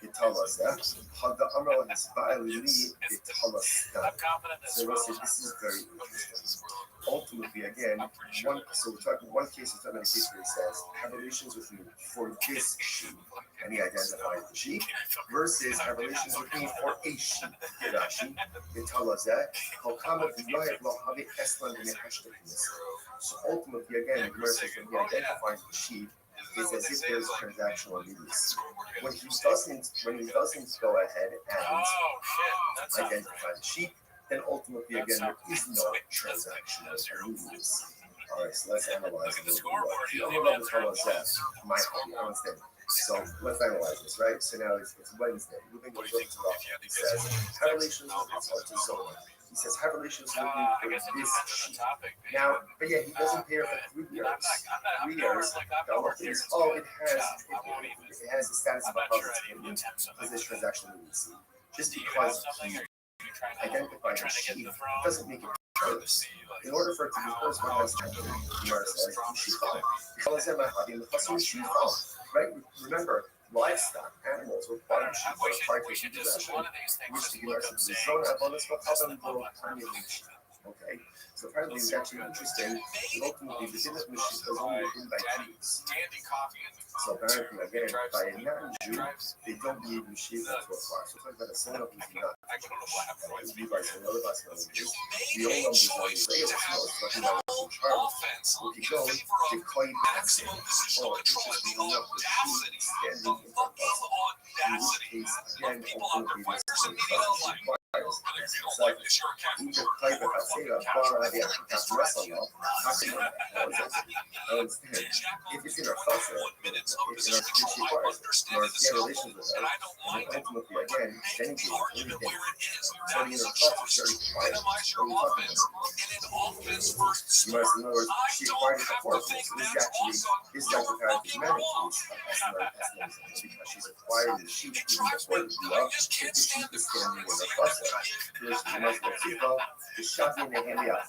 It tells us that. Hadda Amar is Ba'ali Li. It tells us that. So we'll say this is very interesting. Ultimately, again, one case, we're talking about a case where he says, have relations with me for this sheep, and he identifies the sheep, versus have relations with me for a sheep. Rashi, it tells us that. So ultimately, again, versus when he identifies the sheep, is as if there's transactional immediacy. When he doesn't go ahead and identify the sheep, then ultimately, again, there is no transactional immediacy. All right, so let's analyze it a little bit more. I'm going to tell us that. My hobby, I understand. So let's analyze this, right? So now it's Wednesday. Moving to Rothschild. He says, have relations with Zola. He says, have relations with me for this sheep. Now, but yeah, he doesn't pay her for 3 years. 3 years. It has the status of a harlot's payment because this transaction immediacy. Just because he identified the sheep doesn't make it hers. In order for it to be hers, what has to happen? Gemara says, she found. Right? Remember, livestock, animals, were part of sheep, were part of sheep possession, which the Gemara says, the zone abundance will help them grow tiny sheep. Okay? So apparently it's actually interesting that ultimately the Din of Mashiach is only written by Jews. So apparently, again, by a non-Jew, they don't need Mashiach to apply. So talking about a son of who's not. Levi's another Basman. The old number is on Israel, talking about Charles. If you go, they call you Maxim. Oh, interesting enough, the sheep standing in front of us. In which case, again, ultimately, this is it's like Egypt type of Asera, Bara, the Wrestle, if it's in our culture, it's in our tradition, or relations with her, and ultimately, again, then anything Starting in the process, starting to fight. Minimize your offense in an offense-first You must know she acquired it before. So this is actually kind of dramatic because she's acquired the sheep even before the Bula. The sheep is standing in the process. You must know Sifa, the shot in the hand out.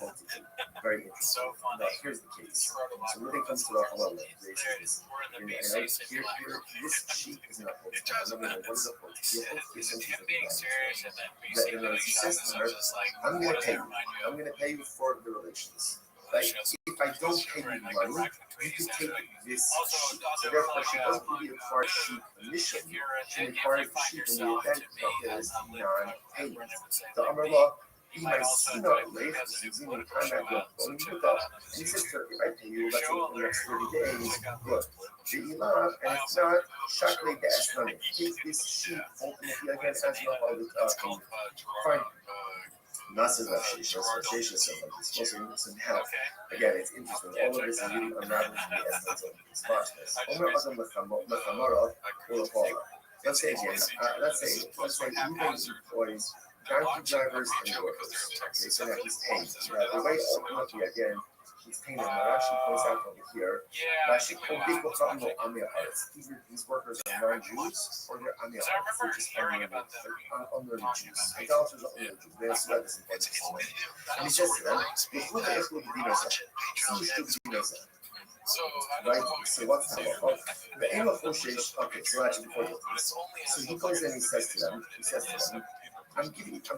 Very interesting. Now here's the case. So when it comes to the halal, this sheep is not what is the point? The she says to her, I'm going to pay you for the relations. Like, if I don't pay you money, you can take this sheep. So therefore, she doesn't really acquire sheep initially. She acquires the sheep in the event that there is non-payment. The Amrullah, he might see not late, and he says to her, if I pay you, let's say in the next 30 days, good. The Ilah, and if not, Shakli the Asnani. Take this sheep ultimately again as no fine. Nasa again, it's interesting. All of this is really unraveling the essence of this process. Let's say again, let's say even employs donkey drivers and workers. Okay, so now he's paying. Now the way ultimately again, he's paying them. Rashi points out over here. Rashi either these workers are non-Jews or they're Ami Haaretz. They're just unlearned Jews. Idolaters are unlearned Jews. They don't see that this important. And he says to them, right? So what's that? The aim of Oshesh, okay, so actually before this. So he goes and he says to them, I'm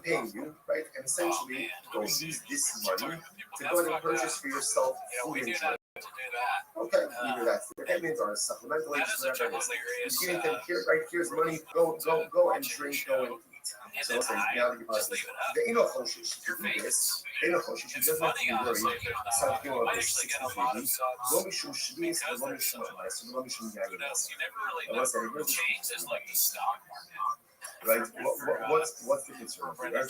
paying you, right? And essentially, go use this money to go and purchase for yourself food and drink. Okay, either that's the payments or supplemental, whatever it is. You're giving them here, right? Here's money. Go and drink, go and eat. So let's say now that the Eno Choshish to do this, Eno Choshish, he doesn't have to be worried. Something over 63 weeks. Lo mishum shvis, lo mishum ma'as, lo mishum yayin. And let's say here's the right? What's the concern here? Right?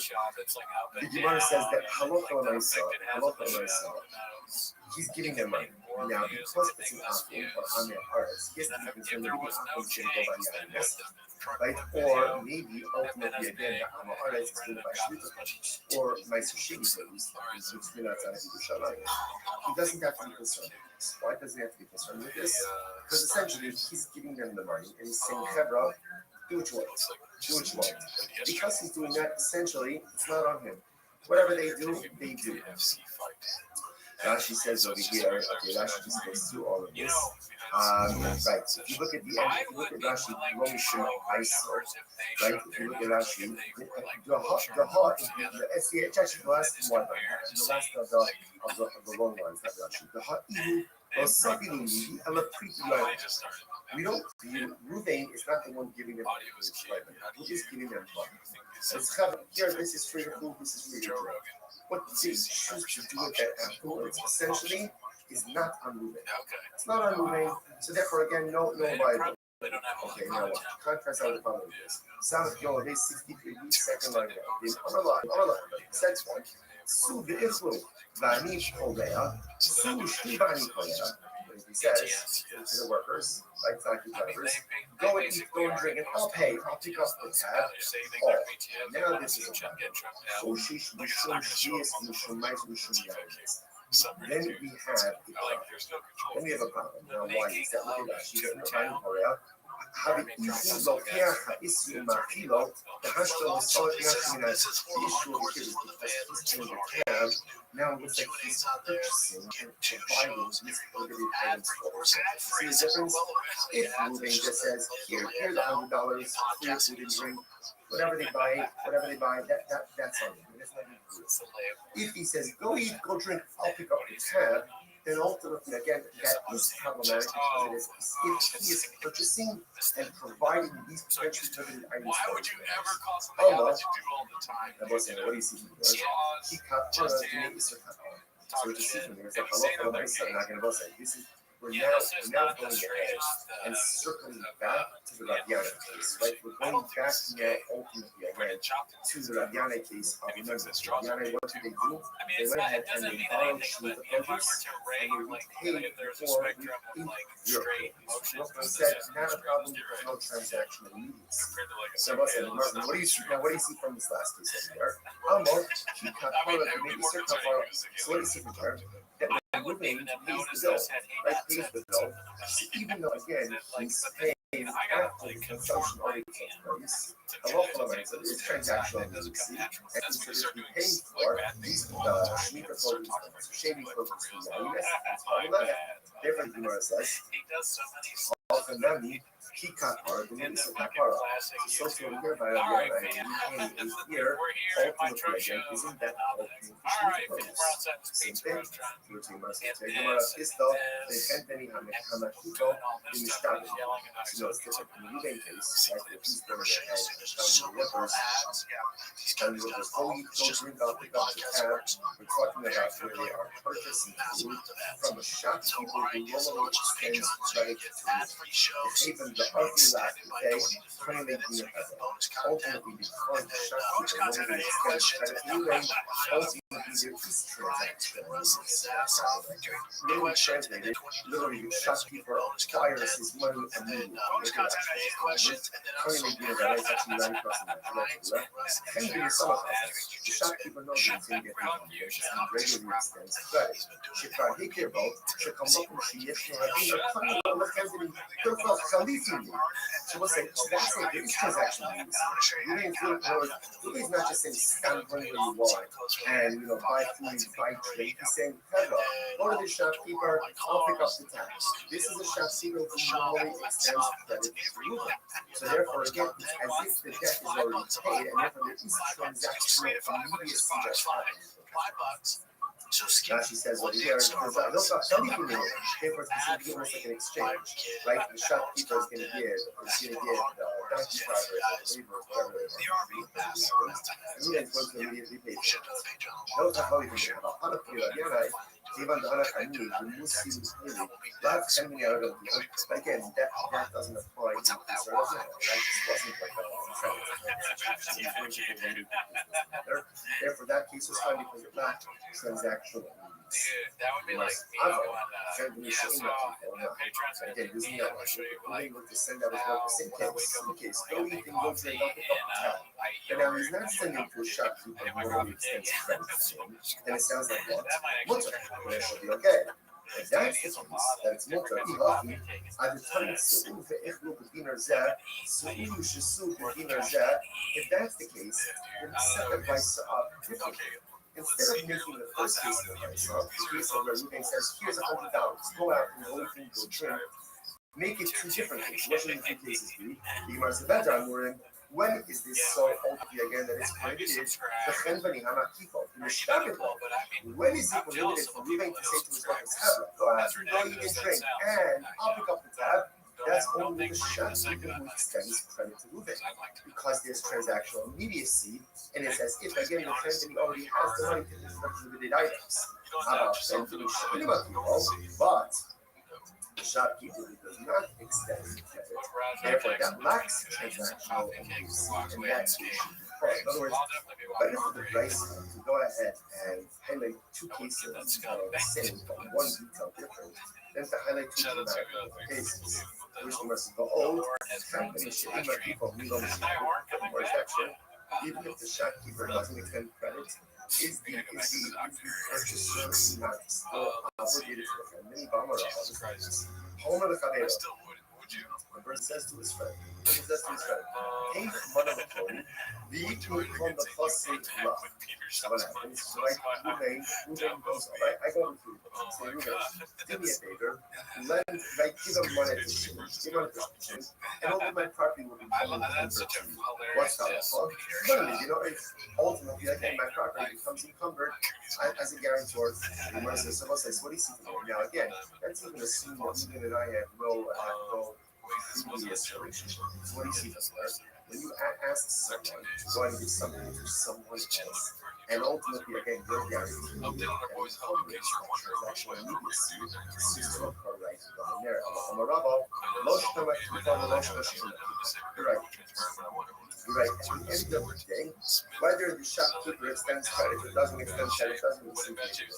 The Gemara says that halacha l'maisa, he's giving them money. Now, because it's an akum or amir haaretz, he has to be concerned that the akum should go by yanis, right? Or maybe ultimately again, the amir haaretz is going by shvita, or ma'aser sheni at least, which is not outside of Yerushalayim. He doesn't have to be concerned with this. Why doesn't he have to be concerned with this? Because essentially, he's giving them the money, and he's saying, Chevra, do what you want. Do what you want. Because he's doing that, essentially, it's not on him. Whatever they do, they do. Rashi says over here, okay, Rashi just goes through all of this. Right, so if you look at the end, if you look at Rashi, Romishim Iso, right, if you look at Rashi, the heart, the SCH, actually the last one, the last of the long ones, that Rashi, the heart, we don't, Ruvain is not the one giving them money. He's just giving them money. It's here, this is for your food, this is for your drink. What they choose to do with that afterwards, essentially, is not on Ruvain. It's not on Ruvain, so therefore, again, no Bible. Okay, now what? Contrast out the following is. South Yola, 63 weeks, second line down. In Allah, sex one. Su the Israel, Vani Kolea, Su Shivani Kolea. He says to the workers, like taxi drivers, go and eat, go and drink, and I'll pay. I'll pick up the tab. Oh, now this is a problem. Then we have a problem. Now, why is that? Look at that. She's in the time Korea. The issue over here is because he's in the cab. Now it looks like he's purchasing and providing these prohibited items for us. See the difference? If Ruben just says, here's $100 for your food and drink, whatever they buy, that's on him. That's not good. If he says, go eat, go drink, I'll pick up the tab, then ultimately, again, that is problematic because if he is purchasing and providing these potentially prohibited items for Allah, what do you see here? He cut to make Isser cut. So what you see from there is that Allah, I'm not going to say this is we're now going ahead and circling back to the Rabbi case, right? We're going back now ultimately again to the Rabbi case. Remember, Rabbi, what did they do? They went ahead and they borrowed Shmita produce and they repaid for Rothschild said, not a problem, there's no transaction immediacy. So what do you see now? What do you see from this last case over there? Amor, he kapara, maybe sir kapara. So what do you see from there? That when Ruben pays the bill, right? Pays the bill, even though again he's paying after the consumption already took place. So it's transactional immediacy, and so if he pays for these Shemitah produce, shaving produce from now, yes, it's part of that. Therefore, the Gemara says, often nami, he kapara, the means of kapara. So here by Rabbi, and we pay a year, ultimately again, isn't that ultimately Shemitah produce? Same thing. The Gemara is though, they can't any hamakito, the mishtabim. So it's different from the Ruben case, like if he's bringing it out, telling the lepers, and the lepers go drink out, pick up the tab. We're talking about where they are purchasing food from a shopkeeper who normally spends credit to even the ugly last day, claiming the ultimately because the shopkeeper normally spends credit to ultimately there is transaction. Literally translated, literally the shopkeeper acquires his money immediately. Claiming that it's actually 90%. And the shopkeeper knows he's going to get the regularly extends credit. שכבר הכירו, שכמובן שיש נוהגים לכל החברים, כלומר חליפים. That's like this transaction. Ruben is not just saying stand where you want and buy food, buy drink. He's saying, go to the shopkeeper, I'll pick up the tab. This is a shopkeeper who normally extends credit to Ruben. So therefore, again, it's as if the debt is already paid, and therefore there is transactional immediacy that's happening. Rashi says over here, therefore it's almost like an exchange, right? The shopkeeper is going to give the donkey driver, labor, whatever they are. And then it's going to immediately pay for it. Those are how we can do it. Even the other kind of Muslim really, that's coming out of the but again, that doesn't apply to the service, right? This wasn't like that. Therefore, that case was fine because it's not transactional. That would be like me on again, using that one, to send out his work in case. Go eat and go to the but now he's not sending to a shopkeeper who normally extends credit to him. And it sounds like what? That should be okay. If that's the case, that it's mutter, at the time su'u ve'echlu b'dinar zeh, su'u shesu b'dinar zeh, if that's the case, then set the price up differently. Instead of making the first case of the price up, the case of where Ruben says, here's $100, go out and go through go drink, make it two different cases. What should the two cases be? The Gemara says, when is this so ultimately again that it's prohibited? When is it prohibited for Ruben to say to his wife, go out and go eat and drink, and I'll pick up the tab? That's only the shopkeeper who extends credit to Ruben, because there's transactional immediacy, and it's as if again the company already has the money to pay for prohibited items. But the shopkeeper who does not extend credit, therefore that lacks transactional immediacy, and that's the issue. In other words, better for the price to go ahead and highlight two cases of the same, but one detail different, than to highlight two dramatic cases. Which the rest of the old company should let people who don't more section, even if the shopkeeper doesn't extend credit, is the purchaser not still obligated to defend many bomber Homer the Kadeo. The bird says to his friend, take one of the phone, the two from the first state love. What happens? So Ruben goes, I go to food. Say, Ruben, do me a favor, give him money to give him and all my property will be coming encumbered to you. What's that? Literally, ultimately, again, my property becomes encumbered as a guarantor. The Gemara says, so what do you see from now? Again, that's even assuming that Ruben and I have no previous relationship. So what do you see from there? When you ask someone to go and give something to someone else, and ultimately, again, you're guaranteed and coverage of transactional immediacy, system of right right? There, I'm a rabbi. Most of my people are most of You're right. You're right. At the end of the day, whether the shopkeeper extends credit or doesn't extend credit doesn't receive anything.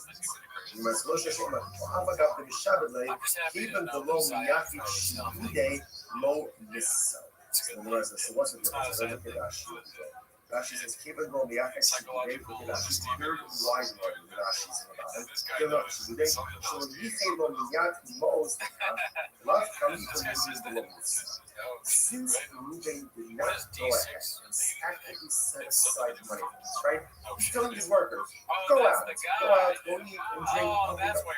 You must look at him. Avagav the Shabbat lay, even the low miyaki shide low nissa. So what's the difference? Look at Rashi. Rashi says, "Kevan lo miyaki shide." Rashi very wide word. Rashi is about it. They're not shide. So yichei lo miyaki mo's love comes from using the lows. Since Reuben did not go ahead and actively set aside money for this, right? He's telling his workers, go out, go eat and drink. Oh, that's where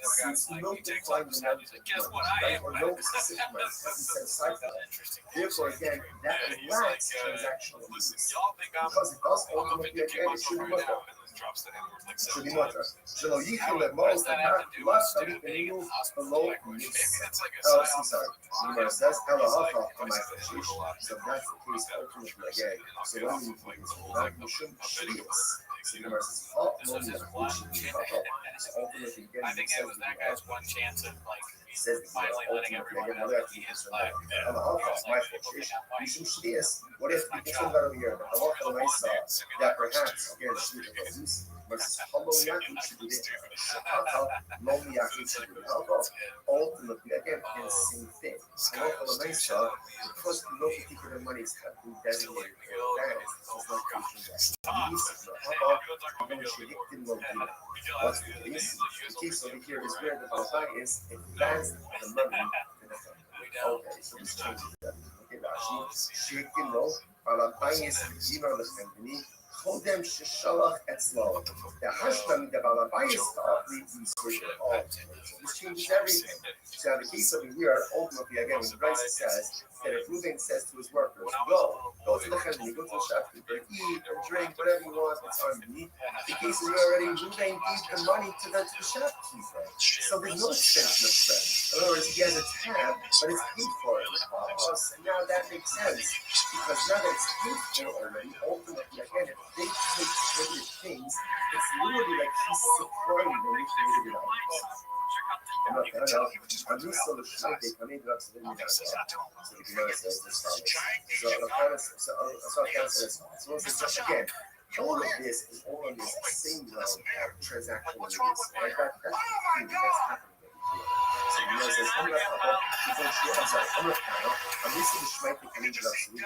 Since no defined amount of money, right, or no specific money hasn't set aside for that. Therefore, again, that lacks transactional use. Because it does ultimately, again, it should be much better. Should be much better. So, you can let most of that less than you can move below this. Oh, I'm sorry. Remember, that's Ella on my fish. So that's the case ultimately again. So when you not Mishum Shias, so remember, it's all moment of so ultimately again, I think that guy's one chance of like says finally letting everyone know that he is like my fish. Mishum Shias, what if people say that over here? I want to nice that perhaps again, she is versus Holomiyaki should be Lomiyaki should be ultimately again the same thing. Because no particular monies have been designated for advance, it's not what's the case? The case over here is where the Balai is advanced the money to the family. Okay, so this changes that. Okay, Rashi, Shekin Lo, Balai is Giver the family. קודם ששלח אצלו, והשלם דבר הבייס תאכלי יסודר all. This changes everything. So in the case of here, ultimately again, when Rabbi says that if Reuben says to his workers, go to the chemini, go to the shopkeeper, eat or drink, whatever you want, it's on me. The case is already Reuben gave the money to the shopkeeper. So there's no extension of credit. In other words, he has a tab, but it's paid for it. Oh, so now that makes sense. Because now that it's paid for already, ultimately again, if they take creative things, it's literally like he's supplying the recreated items. I'm just so shy they come in to the video. So the Gemara says this so again, all of this is all on this same realm of transactional use. Right? That's the thing that's happening. So the Gemara says, I'm used to the Shmite that coming to the absolute.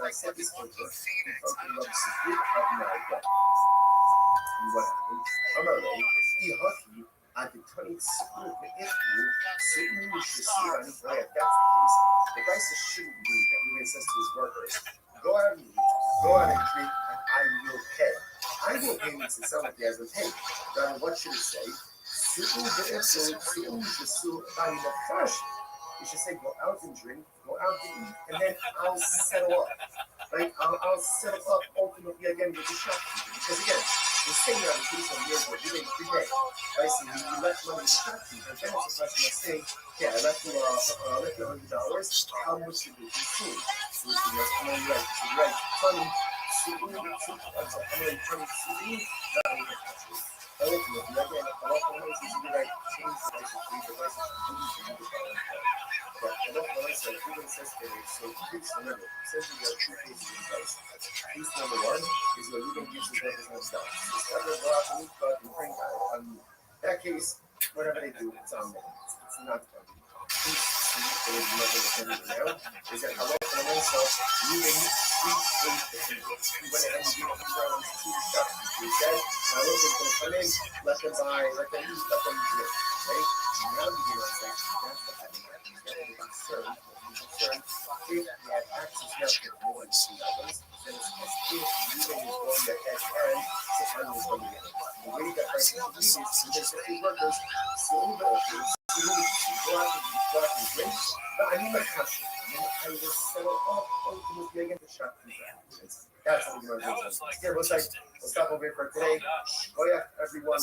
I said this over, talking about the secret of my God. And what happened? I'm already, at the 20th school, if you certainly should see on the way, if that's the case, the guy says shouldn't be that. He says to his workers, go out and eat, go out and drink, and I will pay. I will pay means to someone he hasn't paid. Rather, what should it say? Certainly the episode, certainly the soul, by the first. You should say, go out and drink, go out and eat, and then I'll settle up. Right? I'll settle up ultimately again with the shopkeeper. Because again, we're saying on the case of yours, we're doing every day. Right? So you left money in the shopkeeper, and then it's a question of saying, okay, I left you $100. How much did you consume? So it's right. So right, funny, ultimately, again, a lot of ways is right, change the life of the device of but a lot of ways like even says today, so please remember, essentially there are two cases of advice. Case number one is where Ruben gives his workers themselves. So instead of go out and eat, but and drink that case, whatever they do, it's on them. It's not on them. Case now is that a lot of myself, Ruben he went ahead and gave $2 to the shop. He said, I was going to come in, let them buy, let them eat, let them drink. Right? Now the Gemara says, that's what happened. He's going to be concerned. If he had access now to more than $2, then it's as if Ruben is going ahead and Satan was going to get it. The way that right to do this is because the two workers, so the workers, go out and drink, but I need my passion. I will settle up ultimately against the shopkeeper. That's what we're going to do. Here, we'll stop over here for today. Oh yeah, everyone.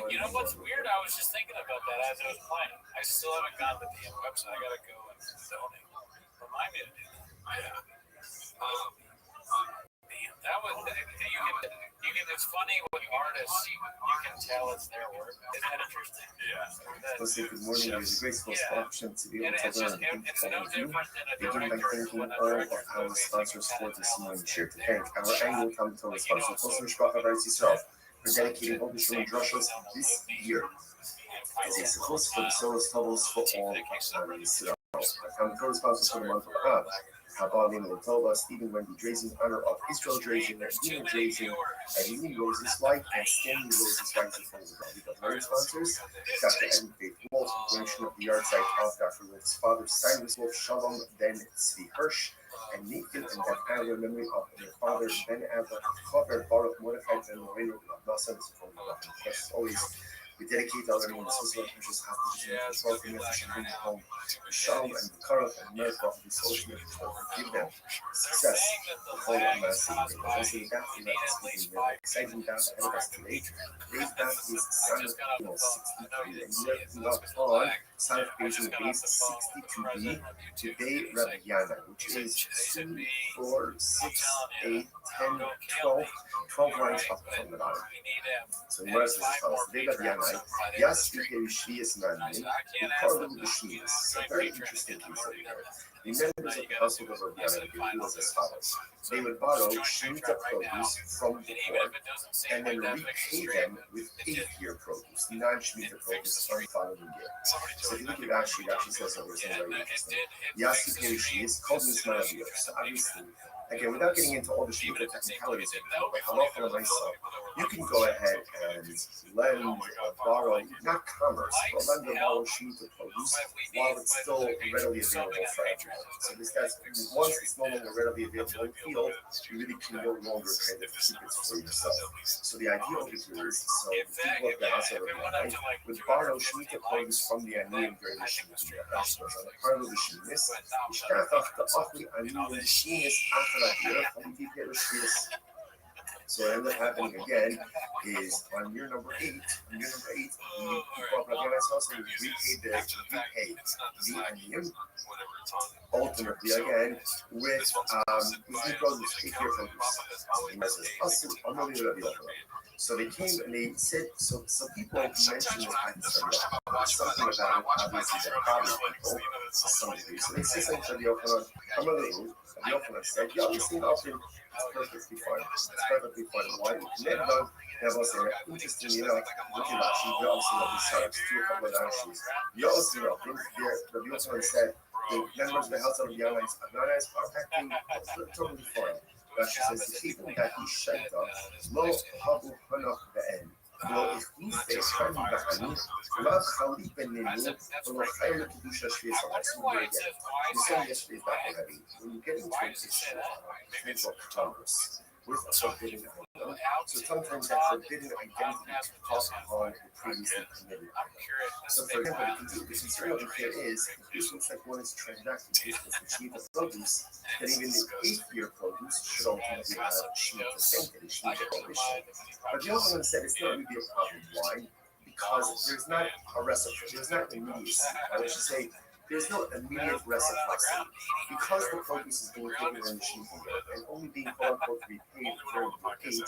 You know what's weird? I was just thinking about that as I was playing. I still haven't gone to the damn website. I gotta go and donate. Remind me to do that. Damn, that was you can. It's funny with artists. You can tell it's their Let's say good morning. It is a graceful option to be able to learn and you. Begin by thanking all of our sponsors for this morning. Share to thank our annual Talmud Torah sponsor, Kosher Mishpacha Eretz Yisrael, for dedicating all the Shalom Drushos this year as a support for the Soros Tovos for all of Yisrael. Talmud Torah sponsors for the month of Av. Habal Nima Latova, Stephen Wendy Drazen, in honor of Israel Drazen, Dina Drazen, Eileen Roses White, and Stanley Roses White, as well as the learning sponsors. Dr. Evan Faith Wolf, donation of the yard site of Dr. Wolf's father, Cyrus Wolf, Shalom Ben Tzvi Hirsch, and Nikhil and Ben Adler, memory of their father, Ben Adler, Chaver Baruch Mordechai Ben Moreno, Nasa, as always. We dedicate our learning in the Swiss precious happiness and control from the home. Shalom and Karach and Merkov of this ocean of give them success. The whole of Massey. Also, that is speaking very exciting dance ahead of us today. Today's dance is Samuel 63, and we are not on South Asian base 62B. Today, Rabbi Yana, which is 2, 4, 6, 8, 10, 12, 12 lines up from the bottom. So, the verse is as follows. Today, Rabbi Yana. Yes, we can Shvius Manning, we call them the Shvius. So very interesting case over here. The members of the household of Rabbi Yana would do as follows. They would borrow Shemitah produce from the poor and then repay them with 8-year produce, non-Shemitah produce on the following year. So if you look at it actually says over here something very interesting. Yes, we can Shvius, called them Ismail. So obviously, again, without getting into all the Shemitah technicalities of it, halacha myself, you can go ahead and lend or borrow, not commerce, but lend or borrow Shemitah produce while it's still readily available for everyone. So this guy's, once it's no longer readily available in the field, you really can no longer kind of keep it for yourself. So the idea over here is, so the people of the house of Rabbi would borrow Shemitah produce from the Aniyim during the Shemitah. That's on the part of the Shemitah. So what ended up happening again is on year number 8, the people of Rabbi Yonah's house and repay the Aniyim, ultimately again with produce, 8-year produce. So they came and they said, so people mentioned this kind of stuff, something about it, obviously that bothers people to some degree. So they say something to Rabbi Yochanan, Rabbi Yochanan said, yeah, we seen often, it's perfectly fine. It's perfectly fine. Why? Interestingly enough, looking at Rashi, we also know these sides, a couple of Rashis. We also know, Rabbi Yochanan said, the members of the house of Yana are acting totally fine. Rashi says, the people that he shaita, lo habu hanach be'en. Lo ichnife chani b'chani, lo chali benenu, lo chayla kedusha shvius ha'asum. We saw yesterday's back already. When you get into an issue potential commerce with a forbidden item, so sometimes that forbidden identity calls upon the previously committed item. So for example, the concern over here is, if this looks like one is transacting business with Shemitah produce, then even the 8-year produce should ultimately have Shemitah sanctity, Shemitah prohibition. But the other one said it's not really a problem. Why? Because there's not a reciprocity, there's not immediacy. I should say, there's no immediate reciprocity. Because the produce is being taken in the Shemitah and only being quote-unquote repaid during the 8,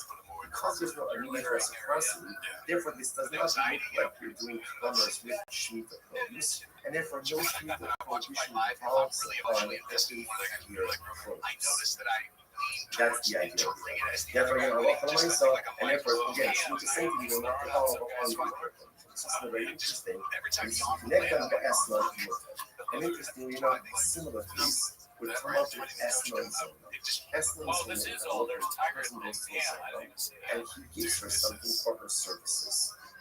because there's no immediate reciprocity, therefore this does not look like you're doing commerce with Shemitah produce, and therefore no Shemitah prohibition develops upon the 8-year produce. That's the idea. Therefore, you're going to look for myself, and therefore, again, Shemitah sanctity will not develop upon the 8-year produce. This is very interesting. Is you connect them to Esna and Mutter. And interestingly enough, a similar piece would come up with Esna and Zona. Esna and Zona is a local person goes to a Zona, and he gives her something for her services.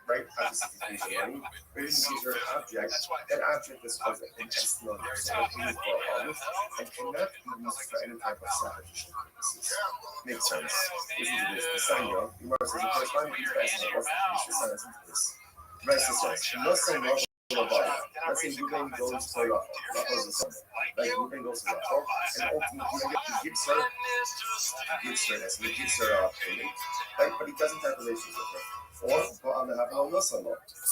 Right? Obviously, if you pay money, or you can give her an object. That object is called an Esna and Zona, paying for a olive, and cannot be used for any type of sacrificial purposes. Makes sense. Listen to this. The Sanya, the Gemara says, the corresponding piece for Esna, what's the science into this? Right, sisters. Let's say Ruben goes to Rafa. Rafa's the son. Like Ruben goes to Rafa, and ultimately he gives her this, and he gives her payment. Right, but he doesn't have relations with her.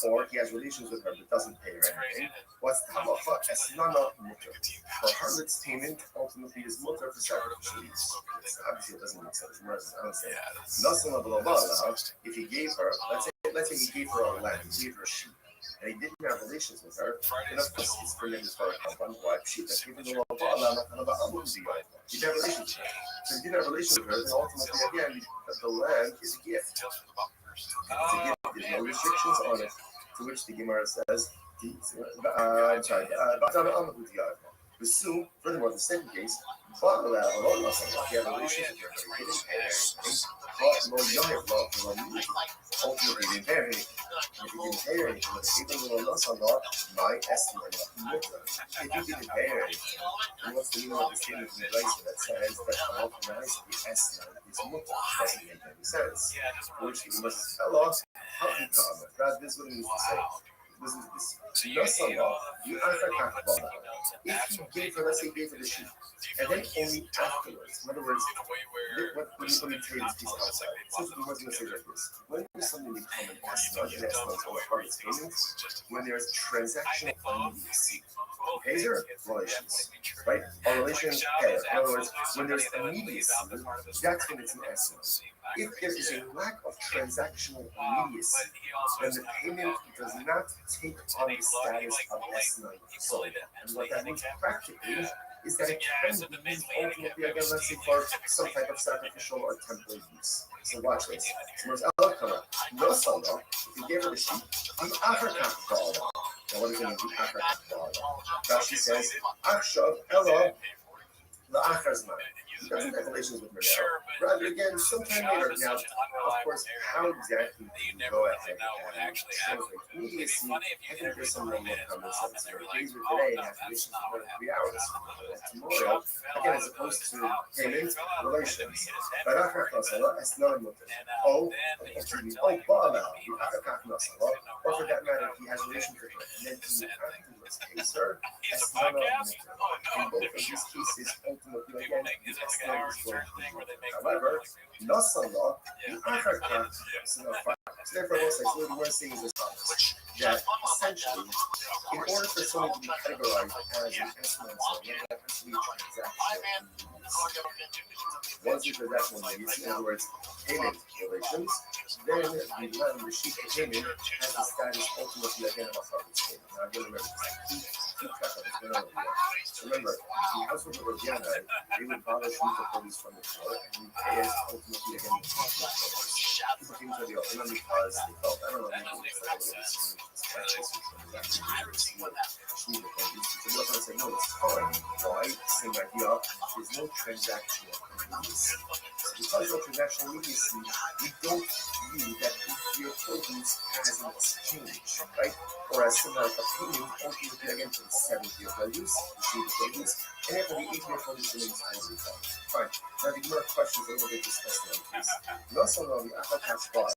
Or he has relations with her but doesn't pay her anything. What's the halacha? Esnana mutter. For her, its payment ultimately is mutter for sacrificial use. Obviously, it doesn't make sense. I don't say that. If he gave her, let's say he gave her a lamb, he gave her a sheep. and he didn't have relations with her, then of course it's tremendous for a husband. Why? Pshita, even though he didn't have relations with her. So he didn't have relations with her, then ultimately, again, the land is a gift. It's a gift. There's no restrictions on it. To which the Gemara says, furthermore, the second case, he had a relationship with her, but he didn't pay anything. Ultimately, he didn't pay anything. If he didn't pay anything, even though my estimate if he didn't pay anything, then what's the meaning of the statement in the Raisa that says that Allah recognizes the estimate is mutter? Doesn't make any sense. Which he must tell us how he come. Rather, this is what he needs to say. Listen to this. If he gave her, let's say, gave her the sheep, and then only afterwards, in other words, what when you tell this piece outside, since we want to say like this, when does something become an estimate, an estimate or a harvest payment? When there's transactional immediacy. He pays her, relations, right? Or relations pay her. In other words, when there's immediacy, that's when it's an estimate. If there is a lack of transactional immediacy, then the payment does not take on the status of estimate. So, and what that means practically is that it can be used ultimately, again, let's say, for some type of sacrificial or temple use. So watch this. So there's Allah Kama. No Salah, if you gave her the sheep, the African Bala. Now what does it mean, the African Bala? Now she says, Akshav, Ella, the Akhar's man. He doesn't have relations with her now. Rather, again, sometime later. Now, of course, how exactly do you go ahead and translate immediacy? I think there's some level of common sense here. Things with today have relations for 3 hours. Tomorrow, again, as opposed to payment, relations. But after Kasala, that's not a motive. Oh, Bala, or for that matter, he has relations with her. And then he afterwards pays her, that's not a motive. In both of these cases, ultimately, again, however, Nasala, the African, so therefore, what we're saying is this, that essentially, in order for something to be categorized as an estimate, that has to be transactional. Once you transactional use, in other words, payment relations, then the land, the sheep payment has the status ultimately again of a harvest payment. Now, again, remember, keep track of what's going on here. So remember, the household of Rothschild, they would bother sheep the produce from the floor, and we pay it ultimately again with the produce. People came to the open because they felt, I don't know, maybe it's like a little practice or something like that. Sheep the produce. So the other said, no, it's fine. Why? Same idea. There's no transactional immediacy. Because of transactional immediacy, we don't view that your produce as an exchange, right? Or as similar to payment, ultimately again for the 7th year produce, the sheep produce, and after the 8th year produce remains highly fine. Fine. Now the more questions a little bit discussed now, please. We also know the Akhakas bar.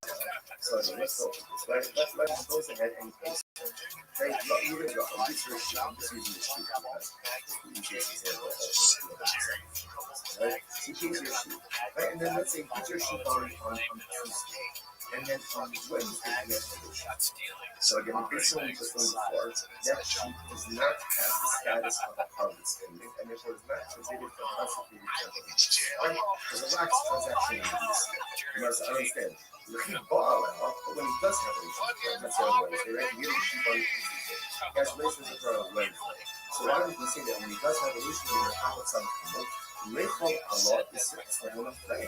So again, let's go with this, right? Let's go ahead and paste. Right? You're going to go. I'm just using the sheet because it's the easiest example. Right? So here's your sheet. Right? And then let's say here's your sheet on Tuesday. And then on Wednesday, you have the sheet. So again, based on what we just learned before, that sheet does not have the status of a harvest payment, and therefore is not considered for consecrated temple. Right? Because it lacks transaction immediacy. You must understand. But when he does have a relationship, let's say on Wednesday, right? He gave the sheep on Tuesday. He has relations with her on Wednesday. So why would we say that when he does have a relationship with her, how about something? Lechol Allah is one of the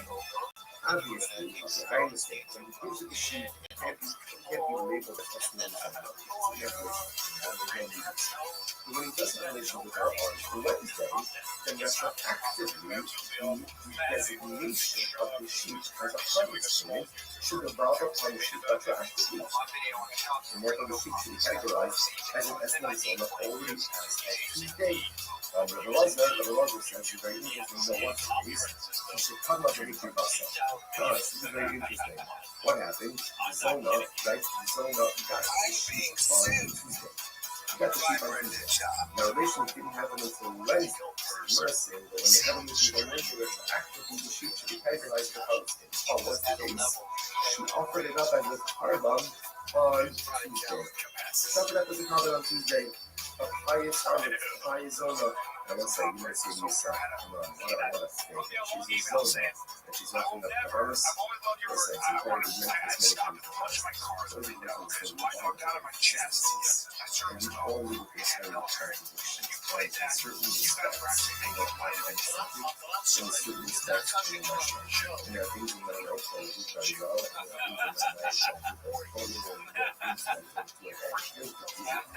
obviously, okay, I understand. When it comes to the sheep, it can't be labeled as testimony from God. So you have to but when he does have a relationship with her on Wednesday, then retroactively, the designation of the sheep as a harvest payment should evolve upon the sheep retroactively. And therefore, the sheep should be categorized as an estimate of already past Tuesday. Rabbi says, it's very interesting, you know what it is? You should come up with a big myself. This is very interesting. What happened? The zone up, right? The zone up, you got the sheep on Tuesday. You got the sheep on Tuesday. Now, relations didn't happen until Wednesday. We're saying that when they happen until Wednesday, actively the sheep should be categorized for harvesting. Oh, what's the case? She offered it up as a carbon on Tuesday. She offered up as a carbon on Tuesday. Of highest harvest, highest zone of I will say, you might see Lisa, come on, what a thing. She's a Zona, and she's walking up the verse. Listen, it's important to make this many people. So you know, so you all got my chest. And you only will consider the contradictions, right? In certain respects, and what I find something, in certain respects, in my and there are things in my life that I do very well, and there are things in my life that I do very poorly, and there are things that I don't do at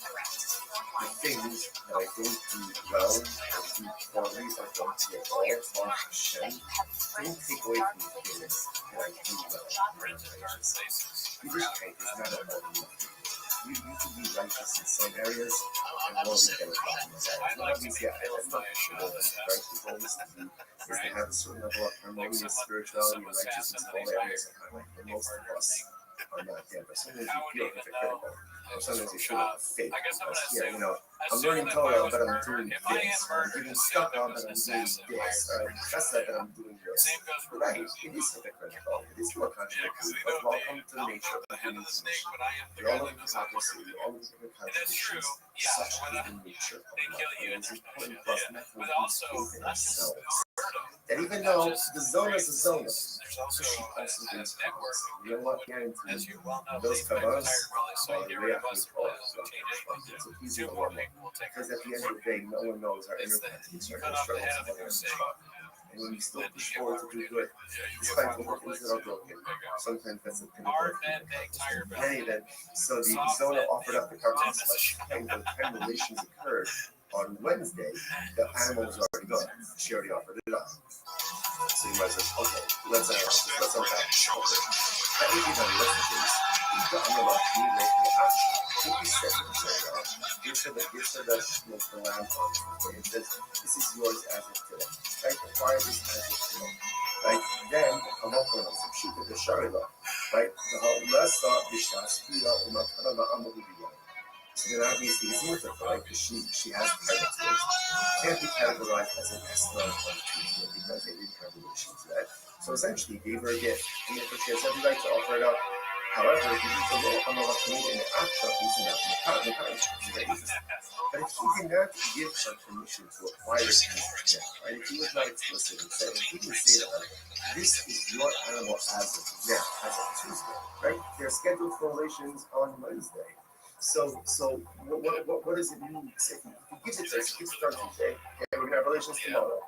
all. The things that I don't do well, or do poorly, or don't do at all, are Hashem. Don't take away from the things that I do well. You just take it's not a whole you can be righteous in some areas and morally get a problem in others. Not obviously, that's not the goal, right? The goal is to have a certain level of harmonious spirituality and righteousness in all areas of my life. And most of us are not there. But sometimes you feel hypocritical. Or sometimes you feel like a fake. Because, yeah, you know, I'm learning Torah, but I'm doing this. I'm giving stuff on, but I'm doing this. That's that I'm doing this. Right? It is hypocritical. It is more contradictory. But welcome to the nature of the human condition. We all live in hypocrisy. We all live in contradictions. Such is the nature of life. And it's important for us not to lose faith in ourselves. That even though the zona is a zona, she also brings kavas. You know what? Guarantee those kavas are the way after the Torah. It's a easy one. Because at the end of the day, no one knows our inner conflicts, our inner struggles, and when you still push forward to do good, despite all the things that are broken, sometimes that's the pinnacle of human. Any event, so the zona offered up the carcass, and by the time relations occurred on Wednesday, the animal was already gone. She already offered it up. So you might say, okay, let's unpack. Okay. That would be the rest of things. You've got on the left, you make the action. If you set it, gives her the lamb on for you. This is yours as of today. Right? Acquire this as of today. Right? Then, I'm not going to substitute the sharila. Right? The whole lasa, bishas, fila, umakara, ma'amahu. So then obviously it's worth it, right? Because she has the title to it. Can't be categorized as an Esther on Tuesday because they didn't have relation to that. So essentially, he gave her a gift, and therefore she has every right to offer it up. However, if you need to look on the Lakamid in the Aksha, he's in that But if he did not give her permission to acquire it in his hand, right? If he was not explicit and said, if he didn't say to her, this is your animal as of now, as of Tuesday, right? They're scheduled for relations on Wednesday. So what does it mean? If he gives it to us, he gives it on Tuesday, and we're going to have relations tomorrow.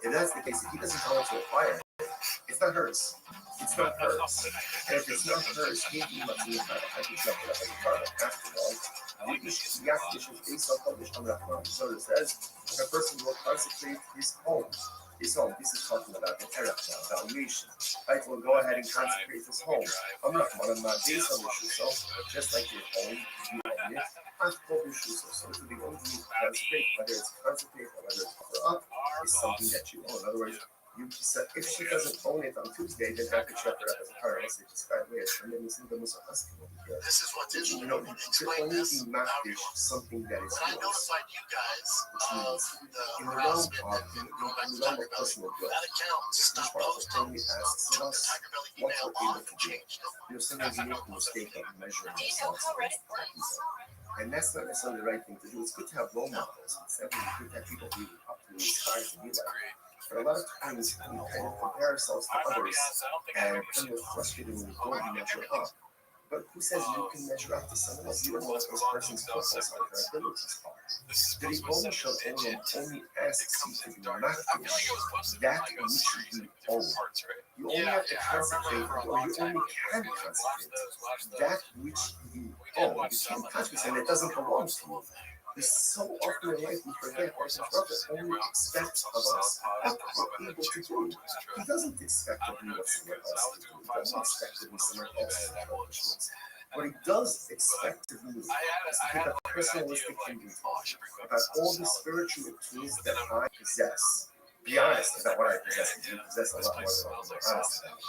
If that's the case, if he doesn't tell her to acquire it, it's not hers. It's not hers. And if it's not hers, he must be about it. After all, the Yakish is based on published on that one. So it says, if a person will consecrate his home, this is talking about the Terach now, valuation. Right, will go ahead and consecrate his home. I'm not one of my days on the Shuso, just like your home, you own it. I'm called the Shuso. So to be able to consecrate, whether it's consecrate or whether it's offer up, is something that you own. In other words, if she doesn't own it on Tuesday, then have to check her up as a car message. It's quite weird. And then this is what this is. You know, you should only be maftish something that is yours. Which means, in the realm of personal growth, this part only asks of us what we're able to do. You know, sometimes you make the mistake of measuring ourselves against people. And that's not necessarily the right thing to do. It's good to have role models. It's definitely good to have people who up to inspire to be like. But a lot of times we kind of compare ourselves to others and then we're frustrated when we don't measure up. But who says you can measure up to someone else? You don't know what this person's purpose or their abilities are. The Ribbon Shel Olam only asks you to be maftish that which you own. You only have to consecrate, or you only can consecrate that which you own. You can't touch this, and it doesn't belong to you. So often in life we forget what the Prophet only expects of us what we're able to do. He doesn't expect to be what someone else to do. He doesn't expect to be someone else's accomplishments. What he does expect to do is to take a personalistic inventory about all the spiritual tools that I possess. Be honest about what I possess, because you possess a lot more than I'm honest about.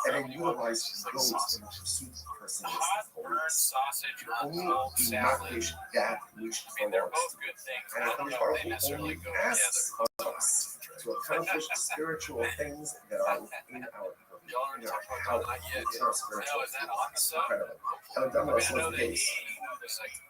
And then utilize those in pursuit of personalistic goals. Only be maftish that which belongs to you. And the Baruch only asks of us to accomplish spiritual things that are within our purview, in our power, in our spiritual things. Incredible. And that was the case.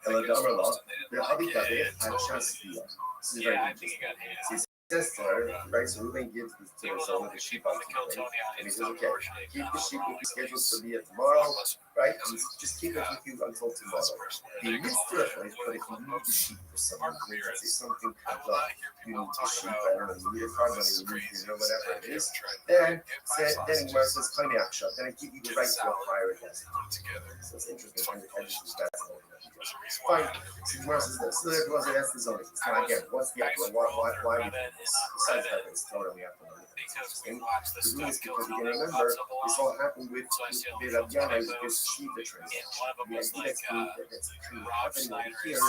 Ela da Amrla, the Habitabe, and Shaskia. This is very interesting. Says to her, right? So Reuben gives this to his owner, the sheep on Tuesday, and he says, okay, keep the sheep with you scheduled to be at tomorrow, right? And just keep it with you until tomorrow. The mitzvah, but if you need the sheep for some reason, let's say something comes up, you need the sheep, I don't know, you need a car money, you need, whatever it is, then Gemara says, Kani Aksha, then I give you the right to acquire it. So it's interesting, I just use that. Fine. So Gemara says this. So there was that's the zoning. Now again, what's the idea? Why we do this? Besides that, it's totally up to me. We do this because you can remember this all happened with Rabbi with this Shiva transaction. The idea that's kind of happening over here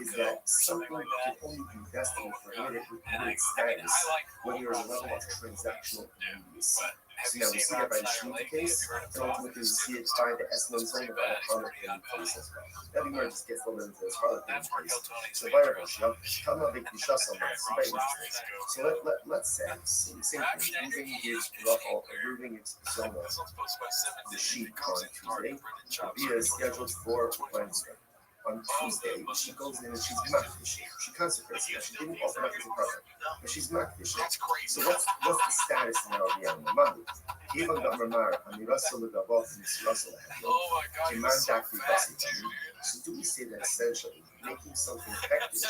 is that something can only be invested in for a minute with limited status when you're a level of transactional immediacy. So now we see that by the Shemitah case, and ultimately we see it by the Esmon zone of the Harlot case as well. That Gemara just gets a little into this Harlot case. So by Rothschild, come on, so let's say, same thing, Reuben gives Reuben gives Zona the sheep on Tuesday. Rabbi is scheduled for Wednesday. On Tuesday, she goes in and she's makdish. She consecrates it. She didn't offer up as a prophet, but she's makdish. So what's the status now of the animal? Even the Amar, and the Russell of the Wolf and the Russell so do we say that essentially making something hectic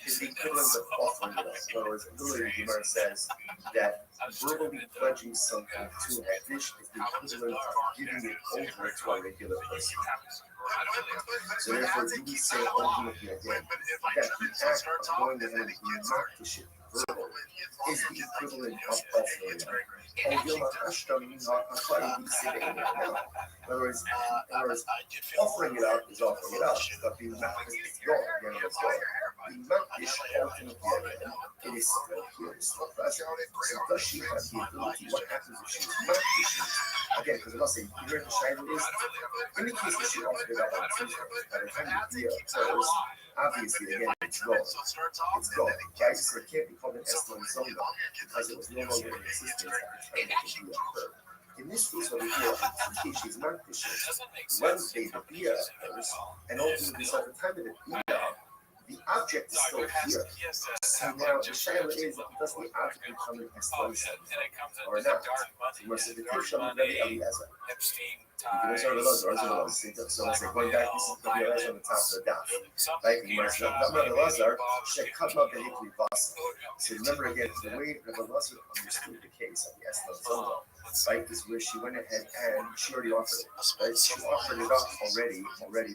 is the equivalent of offering it up? In other words, literally the Gemara says that verbally pledging something to hektish is the equivalent of giving it over to a regular person. So therefore, do we say ultimately again that the act of going ahead and being makdish it verbally is the equivalent of offering it up? In other words, offering it out is offering it out, but being makdish is gone. Being makdish ultimately again, it is still here, it's still present. So does she have the ability? What happens if she's makdish? Again, because I'm not saying here the shayla is in the case that she offered it up on Tuesday, by the time the idea occurs, obviously again it's gone. It's gone. Right? So it can't be called an Estlin Zonda because it was no longer in existence at the time that the idea occurred. In this case over here, on Tuesday she's makdish. Wednesday the bia occurs, and ultimately so at the time of the bia, the object is still here. So now the shayla is, does the object become an Estlin or not? So we're saying the Kisha of Rabbi Eliezer. So let's say going back, this is the Eliezer on the top of the daf. Right? You might say, Rabbi Eliezer should cut up the Hikli Basa. So remember again, the way Rabbi Eliezer understood the case of the Estlin Zonda, right, is where she went ahead and she already offered it. Right? She offered it up already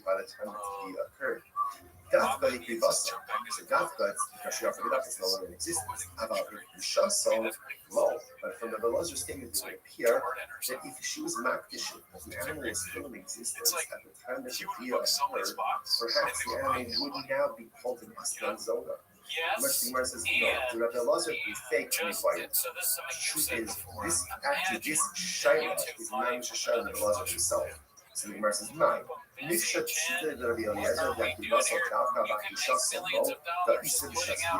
by the time that the deal occurred. Dafka Hikli Basa. So Dafka, because she offered it up, it's no longer in existence. About Risha, so low. But from the Eliezer statement, it would appear that if she was makdish, the animal was still in existence at the time that the deal occurred, perhaps the animal would now be called an Estlin Zonda. Much the Gemara says, no, the Rabbi Eliezer is fake and quiet. The truth is, this shayla is mamish shayla of Rabbi Eliezer himself. So the Gemara says, mine. Nifshat shita the Rabbi Eliezer that the Russell Davka Bakisha Semo, the Isa Bishasio.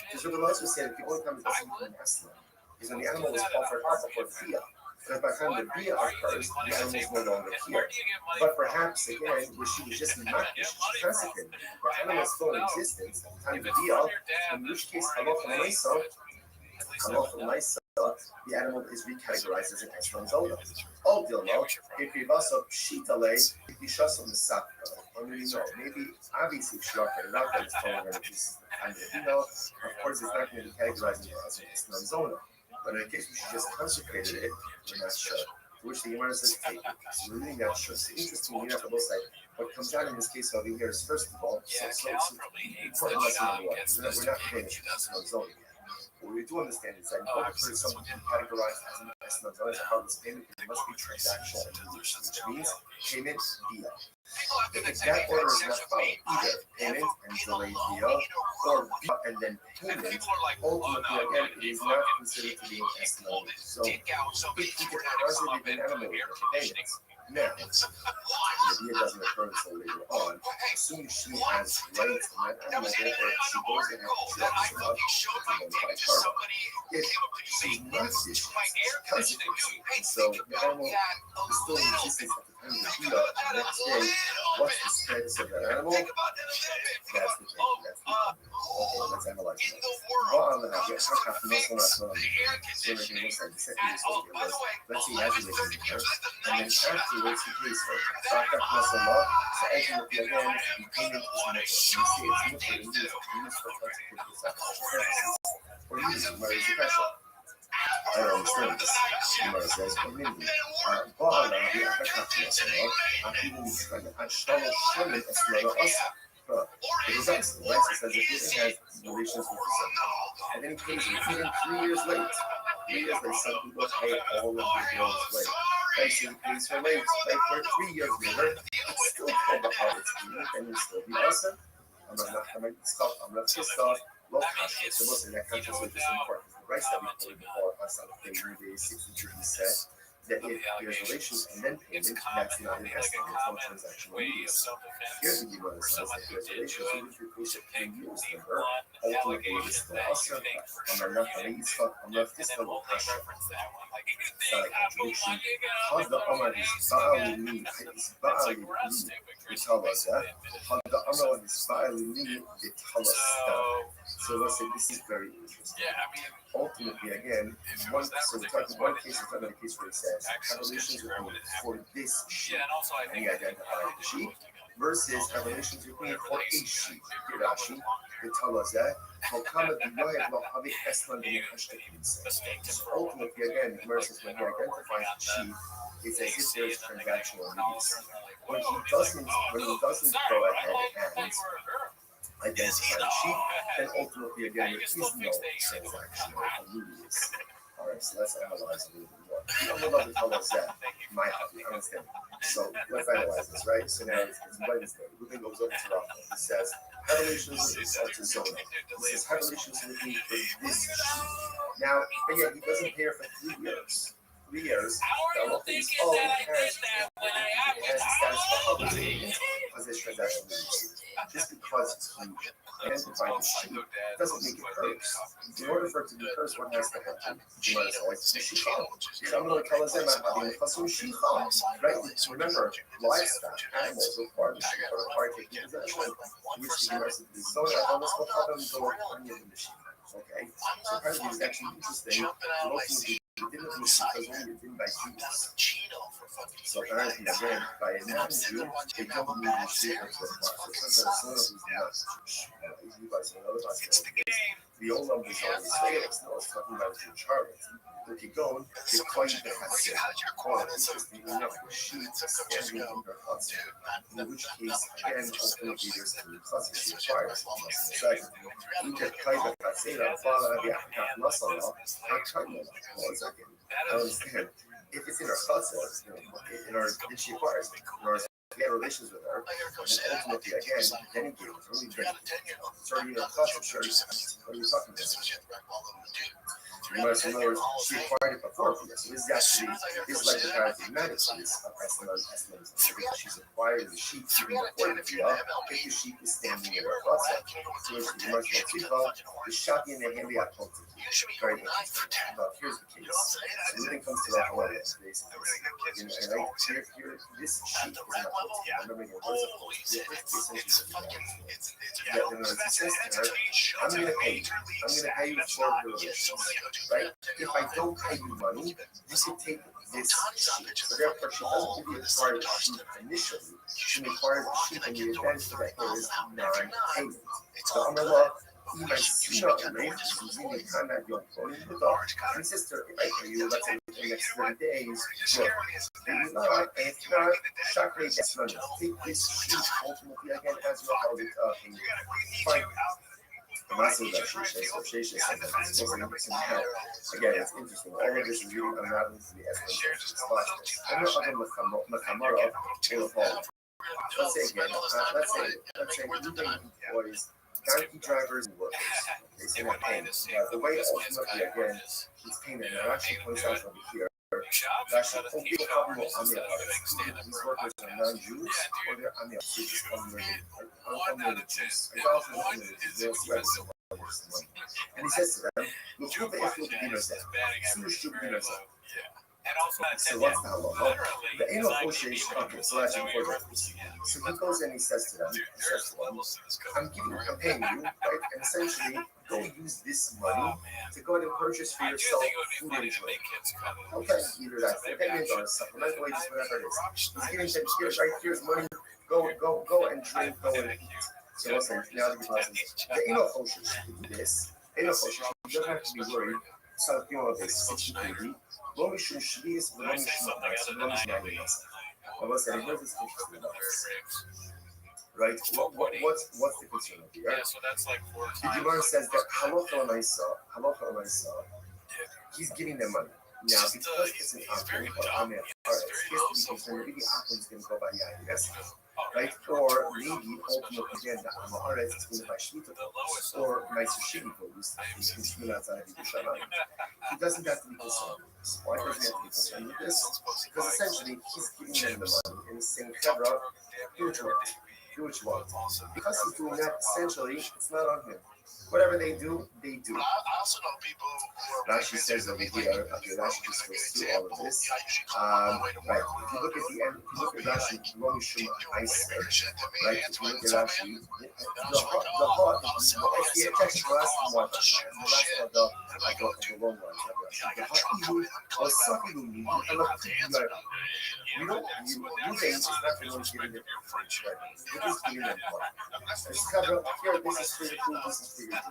Because Rabbi Eliezer said that the only time it doesn't become Estlin is when the animal was offered up before the Bia. Because by the time the Bia occurs, the animal is no longer here. But perhaps, again, where she was just makdish, she consecrated. The animal is still in existence at the time of the Bia, in which case, Halocha Maisa, the animal is recategorized as an Estlin Zonda. All Dilmo, if we bust up Shitale, if we shut on the Sap, maybe obviously if she offered it up, then it's no longer just kind of, of course it's not going to be categorized as an Estlin Zonda. But in the case where she just consecrated it, we're not sure. To which the Gemara says, take it. So we're really not sure. So interestingly enough, on both sides, what comes out in this case over here is, first of all, important lesson number one. We're not finished with Estlin Zonda yet. What we do understand is that in order for someone to be categorized as an Estlin Zonda, as a harvest payment, it must be transactional in English, which means payment via. If that order is not followed, either payment and delayed via, or via and then payment, ultimately again it is not considered to be an Estlin Zonda. If you get positive in animal with payments, now, the idea doesn't occur until later on. As soon as she has rights in that animal, therefore she goes ahead and she up, if she's not consecrated, So the animal is still in existence at the time of the Shia. The next day, what's the status of that animal? That's the thing. That's the problem. Okay, let's analyze that. Let's see, as you and then afterwards he pays her. So ultimately again, the payment is mutter. You see, it's mutter in use for or use Mary Zakasha. I don't understand this. Mary says, Community. Ba'ala, the Akakatmasala, Akimu Shana, Ashtala Shana, Esmana Asa. It is excellent, right? It says that it has relations with the son. And then he pays it even 3 years late. 3 years late, some people pay all of the bills late. Right, so he pays her late, like for 3 years later, it's still called the harvest payment, and you still be awesome. I'm not going to stop, I'm not pissed off. Low country, so most of that country is important. The rice that we paid before us on the 63 said that if there's relations and then payment, that's not an estimate, it's no transactional use. Here's the Gemara says that there's relations, even if you push it 3 years later, ultimately it's the asr. I'm not going to stop, I'm not just going to pressure. It's not a contradiction. How the Amar is Ba'ali me, is Ba'ali me, they tell us that. How the Amar is Ba'ali me, they tell us that. So let's say this is very interesting. Ultimately, again, so we're talking one case, we're talking about a case where it says relations with me for this sheep, and he identified the sheep, versus relations with me for a sheep. Rashi, they tell us that. So ultimately, again, versus when he identifies the sheep, it's as if there's transactional needs. When he doesn't go ahead and identify the sheep, then ultimately again there is no transactional needs. Alright, so let's analyze a little bit more. I'm about to tell us that my understand. So let's analyze this, right? So now it's Wednesday. Ruben goes over to Rothschild. He says, have relations to Zona. He says, have relations with me for this sheep. Now, but yet he doesn't pay her for 3 years. 3 years, the law thinks, oh, it has the status of a payment because there's transactional needs. Just because he identified the sheep doesn't make it curse. In order for it to be cursed, what has to happen? You might say, like, Shechal. I'm going to tell us that I'm having a custom Shechal. Right? Remember, livestock, animals require the sheep, or require taking possession. Which the university is so that almost what happens to the sheep. Okay? So apparently it's actually interesting. Ultimately, it didn't do because only it didn't by Jews. So apparently, again, by a non-Jew, they don't need the sheep or the farm. So someone who's not Jewish, usually by some other possibilities, the old numbers always say it. No, it's talking about Jew Charlotte. If you go, they call you the Hasid. Interestingly enough, the sheep standing in their Hasid. In which case, again, ultimately, there's two classes she requires. You get Kaida Hasid, Fala, Yahkaf, Masala, Hakana. I understand. If it's in our Hasid, in our, then she acquires it. In our get relations with her, and ultimately, again, then he gave it. Really getting it. It's already in our Hasid, sure. What are you talking about? In other words, she acquired it before Pia. So this is actually, this is like the kind of thematic piece of estimates. She's acquired the sheep even before the Pia, if the sheep is standing in her plaza. So it's the Marshall Tzvicha, the Shaki and the Henry Apotik. Very interesting. But here's the case. So when it comes to that one, basically, here, this sheep is not Apotik. Remember, what is a Apotik? Yeah, then it says to her, I'm going to pay you. I'm going to pay you for your relations. Right? If I don't pay you money, you can take this sheep. So therefore, she doesn't really acquire the sheep initially. She acquires the sheep in the event that there is non-payment. So I'm going to see not late, really kind of your phone in the dark. And sister, if I pay you, let's say in the next 30 days, good. If not, Shakri gets money. Take this sheep ultimately again as well how it payment. Fine. The master that she says again, it's interesting. All of this is really unraveling to the essence of the Makamara will fall. Let's say again, let's say Ruben employs donkey drivers and workers. They say not paying. The way ultimately again, he's paying them. And actually points out over here. Actually, these workers are non-Jews or they're unlimited Jews. And he says to them, look, who the F will be So what's the halacha? The Eno Oshesh, okay, so that's important. So he goes and he says to them, I'm paying you, right? And essentially, go use this money to go ahead and purchase for yourself food and drink. Okay, either that's the payment or supplemental wages, whatever it is. He's giving them, here's right, here's money, go and drink, go and eat. So listen, now the person says, the Eno Oshesh, to do this, Eno Oshesh, you don't have to be worried. So, you know, this 60 kg. לא משום שליס ולא משום מס, ולא משום מס. אבל זה here's this interesting about this. Right? What's the concern of here? Yeah, so that's like 4 The times. Gemara says that halacha, he's giving them money. Now, because it's an apple, or amen, he has to be concerned maybe the apple is going to go by Yair, right? Or maybe ultimately again the Amaret is going to buy Shmita, or Meiser Shimi goes, he doesn't have to be concerned with this. Why doesn't he have to be concerned with this? Because essentially he's giving them the money and he's saying, Hebra, do what you want. Do what you want. Because he's doing that, essentially, it's not on him. Whatever they do, they do. I also know people who are Rashi says over here, Rashi just goes through all of this. Right. If you look at the end, if you look at Rashi, Romishum Iser, right? If you look at Rashi, the heart, the text was the last one, the long one. The heart, or something you don't, you think it's not the one giving it for right? It is giving them money. It's covered here, this is for your food, this is for your food.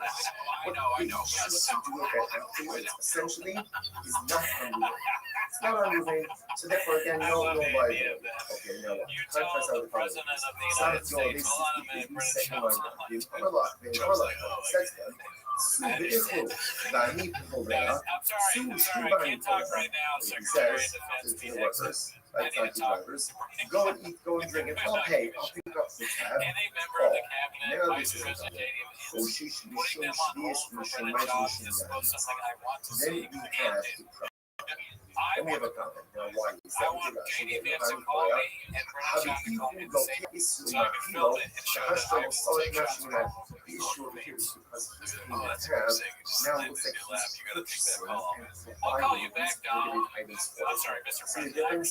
What they choose to do afterwards, essentially, is not unmoving. It's not unmoving, so therefore, again, no liability. Okay, now what? Contrast out the following. Some of your this is the second line. The Orla, says them. Su vehicle, Vani Povera, Su Vani Povera. He says to the workers, right, taxi drivers, go and eat, go and drink, and I'll pay. I'll pick up the tab. Oh, now this is another. Oshish Mishum Shvius Mishum Mishum. Then we have the problem. Then we have a comment. Now, why is that? How the people go issue Makilo, the Hashtam solid national the issue over here is because he's in the tab. Now it looks like he's purchasing and providing these limited items for us. See the difference?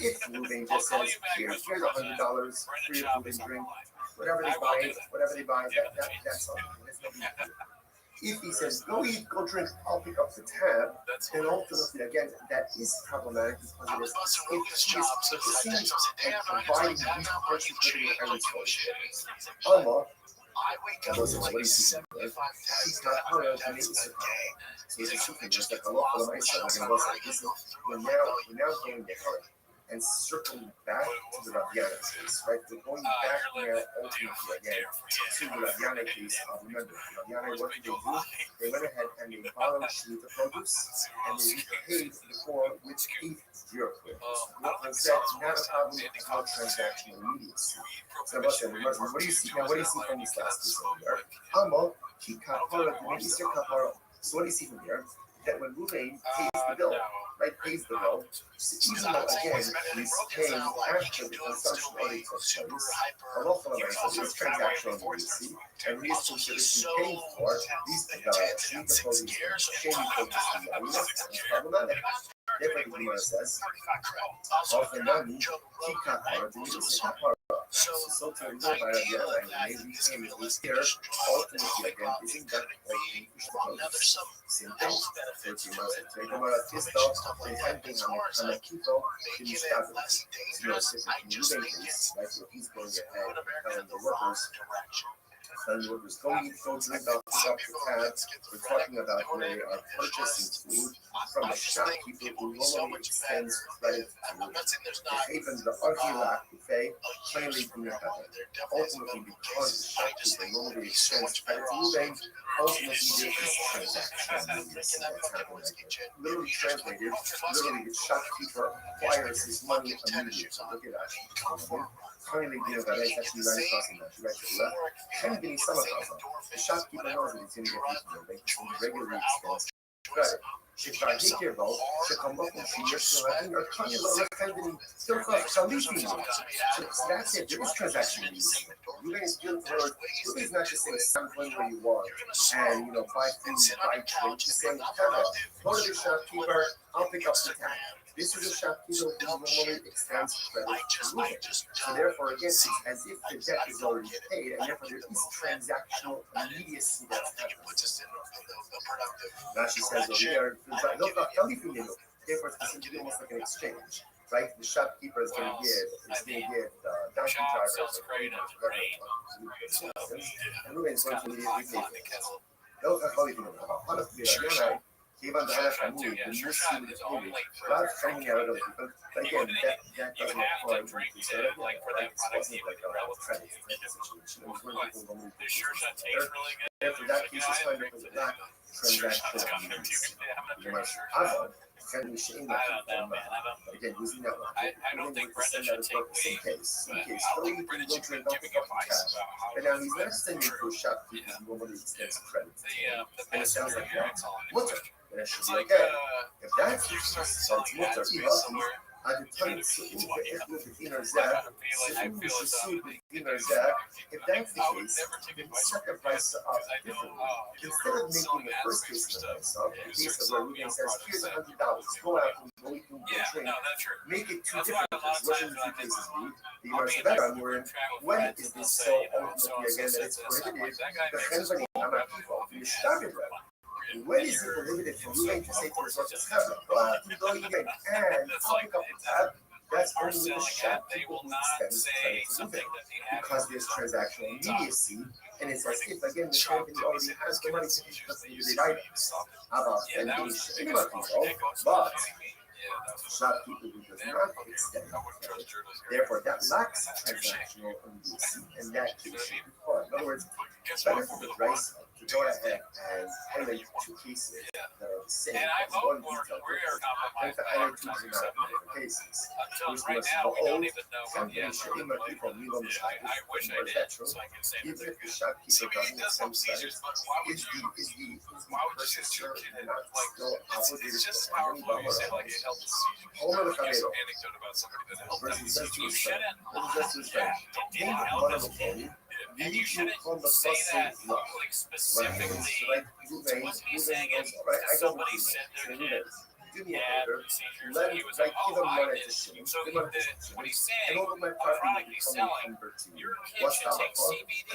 If Ruben just says, here's $100 for your food and drink, whatever they buy, that's all. There's no big deal. If he says, go eat, go drink, I'll pick up the tab, then ultimately, again, that is problematic because it is purchasing and providing these purchase limited items for us. Allah, what do you see? He's not part of the Mesa. So it's a super just like Allah for the Mesa. We're now going there. And circling back to the Rabbi case, right? We're going back there ultimately again to the Rabbi case. Remember, Rabbi, what did they do? They went ahead and they borrowed Shemitah produce and they repaid the poor with 8 euro. What said, not a problem without transactional immediacy. So what do you see now? What do you see from this last piece over here? Hamo, ki kapara, Mr. Kapara. So what do you see from here? That when Ruvain pays the bill, right, pays the bill, even though again he's paying after the consumption already took place, a lot of this transactional immediacy, and he is considered to be paying for these Shemitah produce, shaming produce, is problematic. Therefore, the Gemara says, often nani, ki kapara, the Mr. Kapara. So to know by the other and maybe him is here, ultimately again, isn't that like the produce? Same thing. So you must take them out of this stuff, and handing on a keto, in his tablets. So you're sitting in the case, like if he's going ahead and telling the workers, go eat, go drink, I'll pick up the tab. We're talking about when they are purchasing food from a shopkeeper who normally extends credit to even the Archilak buffet, plainly do not have it. Ultimately, because the shopkeeper normally extends credit to Ruben, ultimately there is transaction that's happening. Literally translated, the shopkeeper acquires his money immediately. Look at that. Finally, that is actually right across the left, right to the left. And getting some of the shopkeeper knows that he's going to get these regularly expense credit. שכבר בו, שכמוך שיש נולדים על כל ילד לחלדים, that's it, there is transaction use. Ruben is good for, Ruben is not just saying sampling where you want and, buy food, buy drink, he's saying, go to the shopkeeper, I'll pick up the tab. This is a shopkeeper who normally extends credit to Reuben. So therefore, again, it's as if the debt is already paid, and therefore there is transactional immediacy that's happening. Rashi says over here, therefore it's essentially almost like an exchange, right? The shopkeeper is going to give donkey drivers or waiters, whatever, and Reuben is going to immediately pay for it. כיוון דרך אמור במוסים לפעמים, ואז חיים ירדו, but again, that doesn't apply to the it wasn't like a credit situation. It was when people normally pay for it. Therefore, that case is kind of a black transaction. Can we shame that? Again, using that one. I don't think Brenda should take the same case. So you can go drink off the cash. And now he's not extending to a shopkeeper who normally extends credit. And it sounds like that. Mutter. And it should be okay. If that's the case, so it's mutter. At the time, if that's the case, then set the price up differently. Instead of making the first case of the price up, the case of where Reuben says, here's $100, go out and go eat and drink, make it two different cases. What should the two cases be? The Gemara said that we're in, when is this so ultimately again that it's prohibited? The Chenzani Amakifa, the Shtagid Rabbi. When is it prohibited for Reuben to say to his Rothschild, go out and go eat again, and I'll pick up the tab? That's only the shopkeeper who extends credit to Reuben, because there's transactional immediacy, and it's as if, again, the company already has the money to pick up the related items. And the but shopkeeper who does not extend credit, therefore that lacks transactional immediacy, and that case should be caught. In other words, better for the price to go ahead and highlight two cases that are the same as one detailed case, and to highlight two different cases. Which was even if the shopkeeper doesn't extend credit, is the purchaser not still obligated to any dollar person says to his friend, take one of the phone, you shouldn't say that like specifically. I don't believe do me a favor, let me give him money to shoot. So what he's saying, the product he's selling, your kid should take CBD.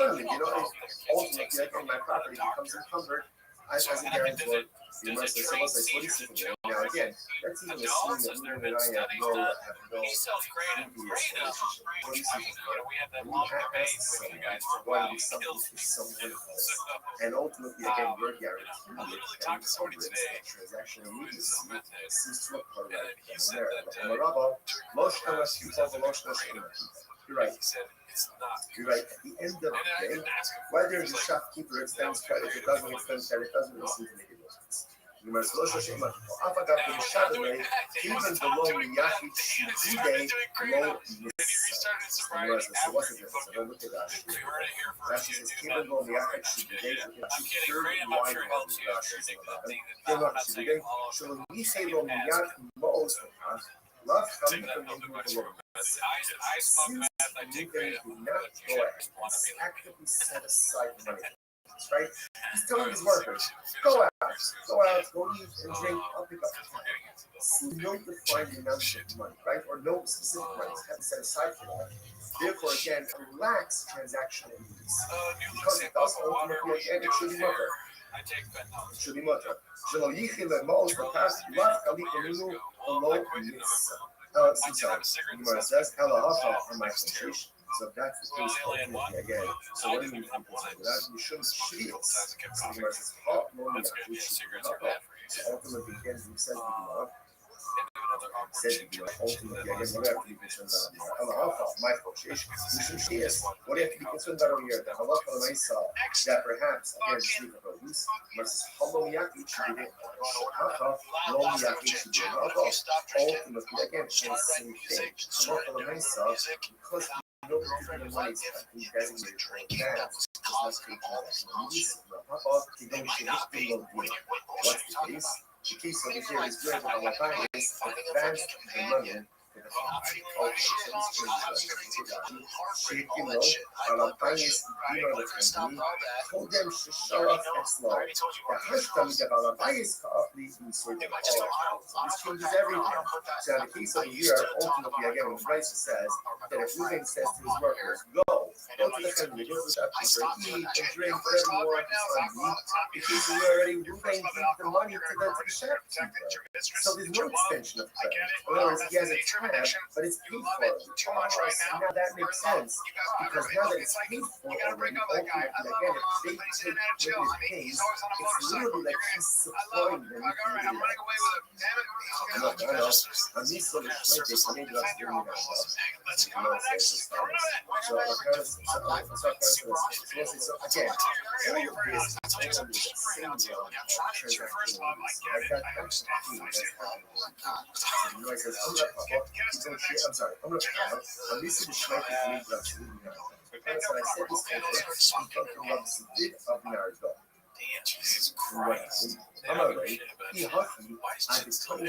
Ultimately, again, my property becomes encumbered. As a guarantor, you must say, what do you see from there? Now, again, let's even assume that Reuben and I have no previous relationship. What do you see from there? We have asked someone to want to do something for someone else. And ultimately, again, we're guaranteed that transaction immediacy seems to occur right then and there. You're right. You're right. At the end of the day, whether the shopkeeper extends credit or doesn't extend credit doesn't really seem to make a difference. Even below Miyachit Shidei Lo Nissa. So what's the difference? I don't look at Rashi. Rashi says, even though Miyachit Shidei, love coming from the since Reuben did not go ahead and actively set aside money, right? He's telling his workers, go out, go eat and drink, I'll pick up the tab. See no defined amount of money, right? Or no specific money haven't set aside for that. Therefore, again, it lacks transactional needs. Because it does ultimately, again, it should be mutter. It should be mutter. Gemara says, on my quotation. So if that's the case, ultimately, again, so what do you mean from that? You shouldn't shield. So Gemara says, so ultimately, again, he says the Gemara, ultimately, again, what do you have to be concerned about? My quotation. What do you have to be concerned about over here? The halacha l'maisa that perhaps, again, sleep of abuse versus halomiyaki shibidei. Ultimately, again, it's the same thing. Halacha l'maisa, because the money is designated for advance, does not create transactional needs. What's the case? The case over here is where the halacha is advanced the money So in the case of here, ultimately, again, when Bryce says that if Reuben says to his workers, go to the family, go to the shopkeeper, eat and drink whatever you want, the case of here already, Reuben gave the money to the shopkeeper. So there's no extension of credit. In other words, he has a tab, but it's paid for. So now that makes sense, because now that it's paid for already, ultimately, again, if they take what it pays, it's literally like he's supplying them with the I'm used to this, I mean, that's doing that. So again, all of this is all the same transaction. I'm sorry, I'm going to follow. I'm used to the Schmeichel for me, but absolutely not. Because when I said this over, he took the rubs of Nardo. Jesus Christ. Amore, i hockey a disposto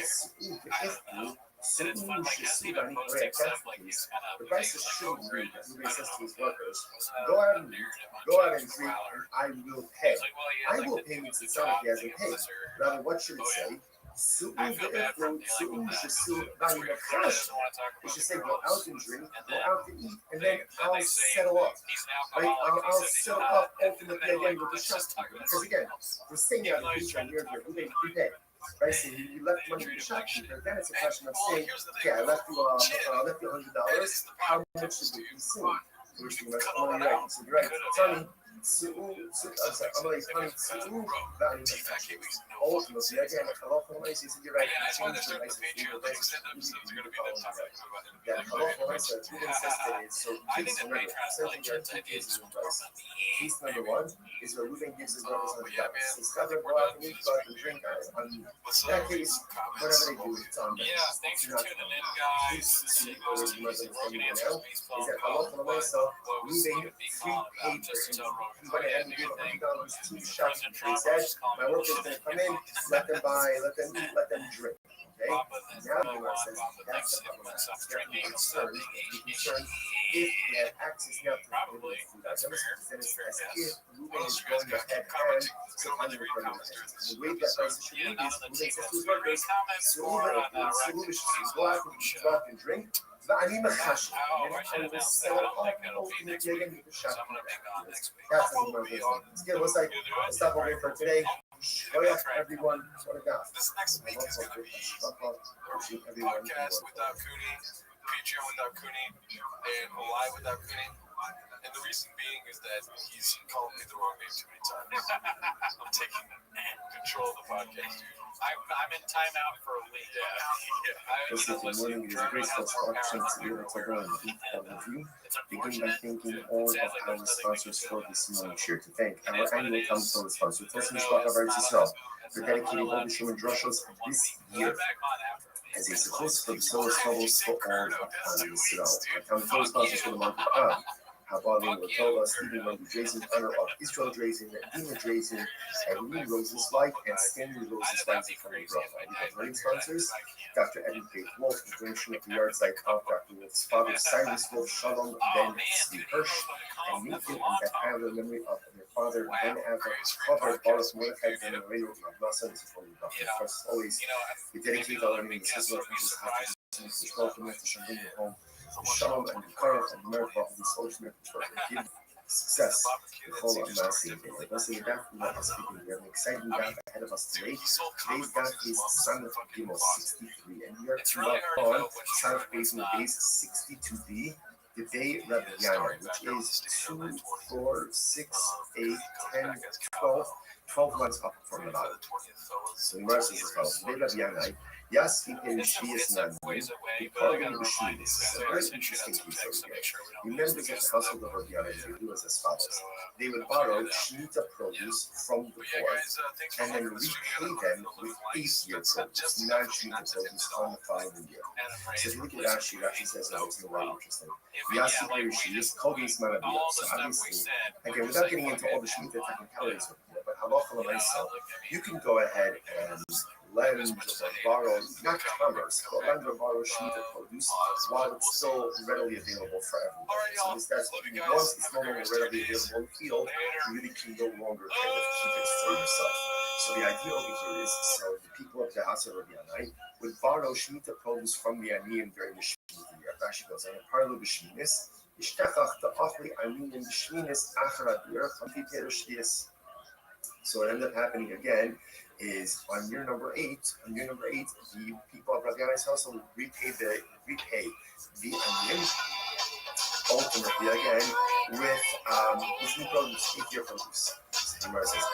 Soon should any way acceptance. The prices shouldn't be that Ruben says to his workers, go out and drink, and I will pay. I will pay means it sounds like he hasn't paid. Rather, what should it say? Soon should say go out and drink, go out to eat, and then I'll settle up. Right? I'll settle up ultimately again with the shopkeeper. Because again, we're staying out of the picture here where Ruben prepaid. Right, so you left money to the shopkeeper. Then it's a question of saying, okay, I left you $100. How much should we consume? So we're saying, oh, you're right. So you're right. Tony, I'm like, honey, ultimately, again, halacha l'maisa, you're right. Case number one is where Reuben gives his brothers $100. It's got to go out and eat, go out and drink. In that case, whatever they do, it's on them. Yeah, thanks for tuning in, guys. Is that halacha l'maisa, Reuben prepaid for him. He went ahead and gave $100 to the shopkeeper. He said, my workers are going to come in, let them buy, let them eat, let them drink. Okay? Now the Gemara says that's the problem. Be concerned if he had access now to the food items, then it's as if Reuben is going ahead and supplying the requirement. The way that price should be is Reuben says to his workers, Reuben should go out and drink. ואני מחש, אני מסתכל again with the shop. That's what we're doing. Let's get what's like. Stop over for today. Everyone, what a God. This next week is going to be a podcast without Cooney, Patreon without Cooney, and live without Cooney. And the reason being is that he's called me the wrong name too many times. I'm taking control of the podcast, dude. I'm in timeout for a week. This morning is a great satisfaction to be able to go and eat with you. Begin by thanking all of our sponsors for this morning. Sure to thank our annual Talmud sponsor, Tosin Shvach of Eretz Yisrael, for dedicating all the Shimon Drushos this year as a support for the solar troubles for all of Yisrael. Our Talmud sponsors for the month of Av. Habalim Latova, Stephen Wendy Drazen, honor of Israel Drazen, Dina Drazen, Eileen Rosenzweig, and Stanley Rosenzweig from the Grove. We have learning sponsors, Dr. Eddie Faith Wolf, donation of the yard site of Dr. Wolf's father, Cyrus Wolf, Shalom, Ben Steve Hirsch, and Nathan and Beth Adler, memory of their father, Ben Adler, father, Boris Mordecai, Ben and Radio, and Nasa, is for Dr. First, always, we dedicate our learning to Sizzler, people's happiness, to welcome us to Shalom home. Shalom and the courage and the miracle of this ultimate give success to follow and mercy. Once we have an exciting gap ahead of us today. Today's gap is Son of Gimel 63, and we are to on Son of Base 62b, the day Rabbi Yana, which is 2, 4, 6, 8, 10, 12 months up from the bottom. So the verse is as follows. Today Rabbi Yana, yes, he can see his man. He called him the Shmi. This is a very interesting piece over here. The members of the household of Rabbi Yana do as follows. They would borrow Shemitah produce from the poor and then repay them with 8-year produce, non-Shemitah produce on the following year. So if you look at Rashi, Rashi says something very interesting. Yasi Perushi is called his Manabiyah. So obviously, again, without getting into all the Shemitah technicalities of it, but halacha l'maisa, you can go ahead and lend or borrow, not commerce, but lend or borrow Shemitah produce while it's still readily available for everybody. So this, that's once it's no longer readily available in the field, you really can no longer kind of keep it for yourself. So the idea over here is, so the people of the house of Rabbi Yanai would borrow Shemitah produce from the Aniyim during the Shemitah year. Rashi goes on, Parlo b'Shminis, Ishtachach ta'achli Aniyim b'Shminis achar adir chamti terush shvius. So what ended up happening again is on year number 8, the people of Rabbi Yanai's household would repay the Aniyim ultimately again with new produce, 8-year produce. So the Gemara says,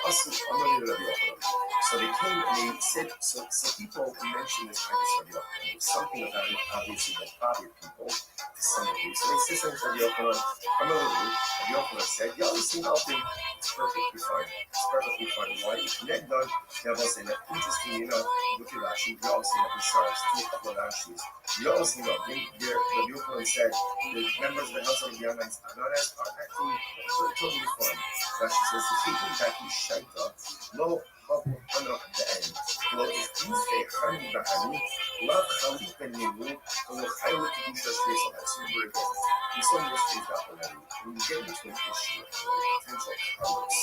so they came and they said, so people mentioned this kind of Rabbi Yochanan. There's something about it, obviously, that bothered people to some degree. So they said something to Rabbi Yochanan. Rabbi Yochanan said, you always seem open. It's perfectly fine. Why? If you net done, that was interesting, look at Rashi. You always see the stars, 2 couple of Rashis. You always see Rabbi Yochanan said, the members of the house of the young ones are acting totally fine. Rashi says, the people that he shaita, no habu hana at the end. Well, if you say hani bahani, love khali beninu, and the highway to do just this on that super again. In some respects that already, when you get into an issue of potential commerce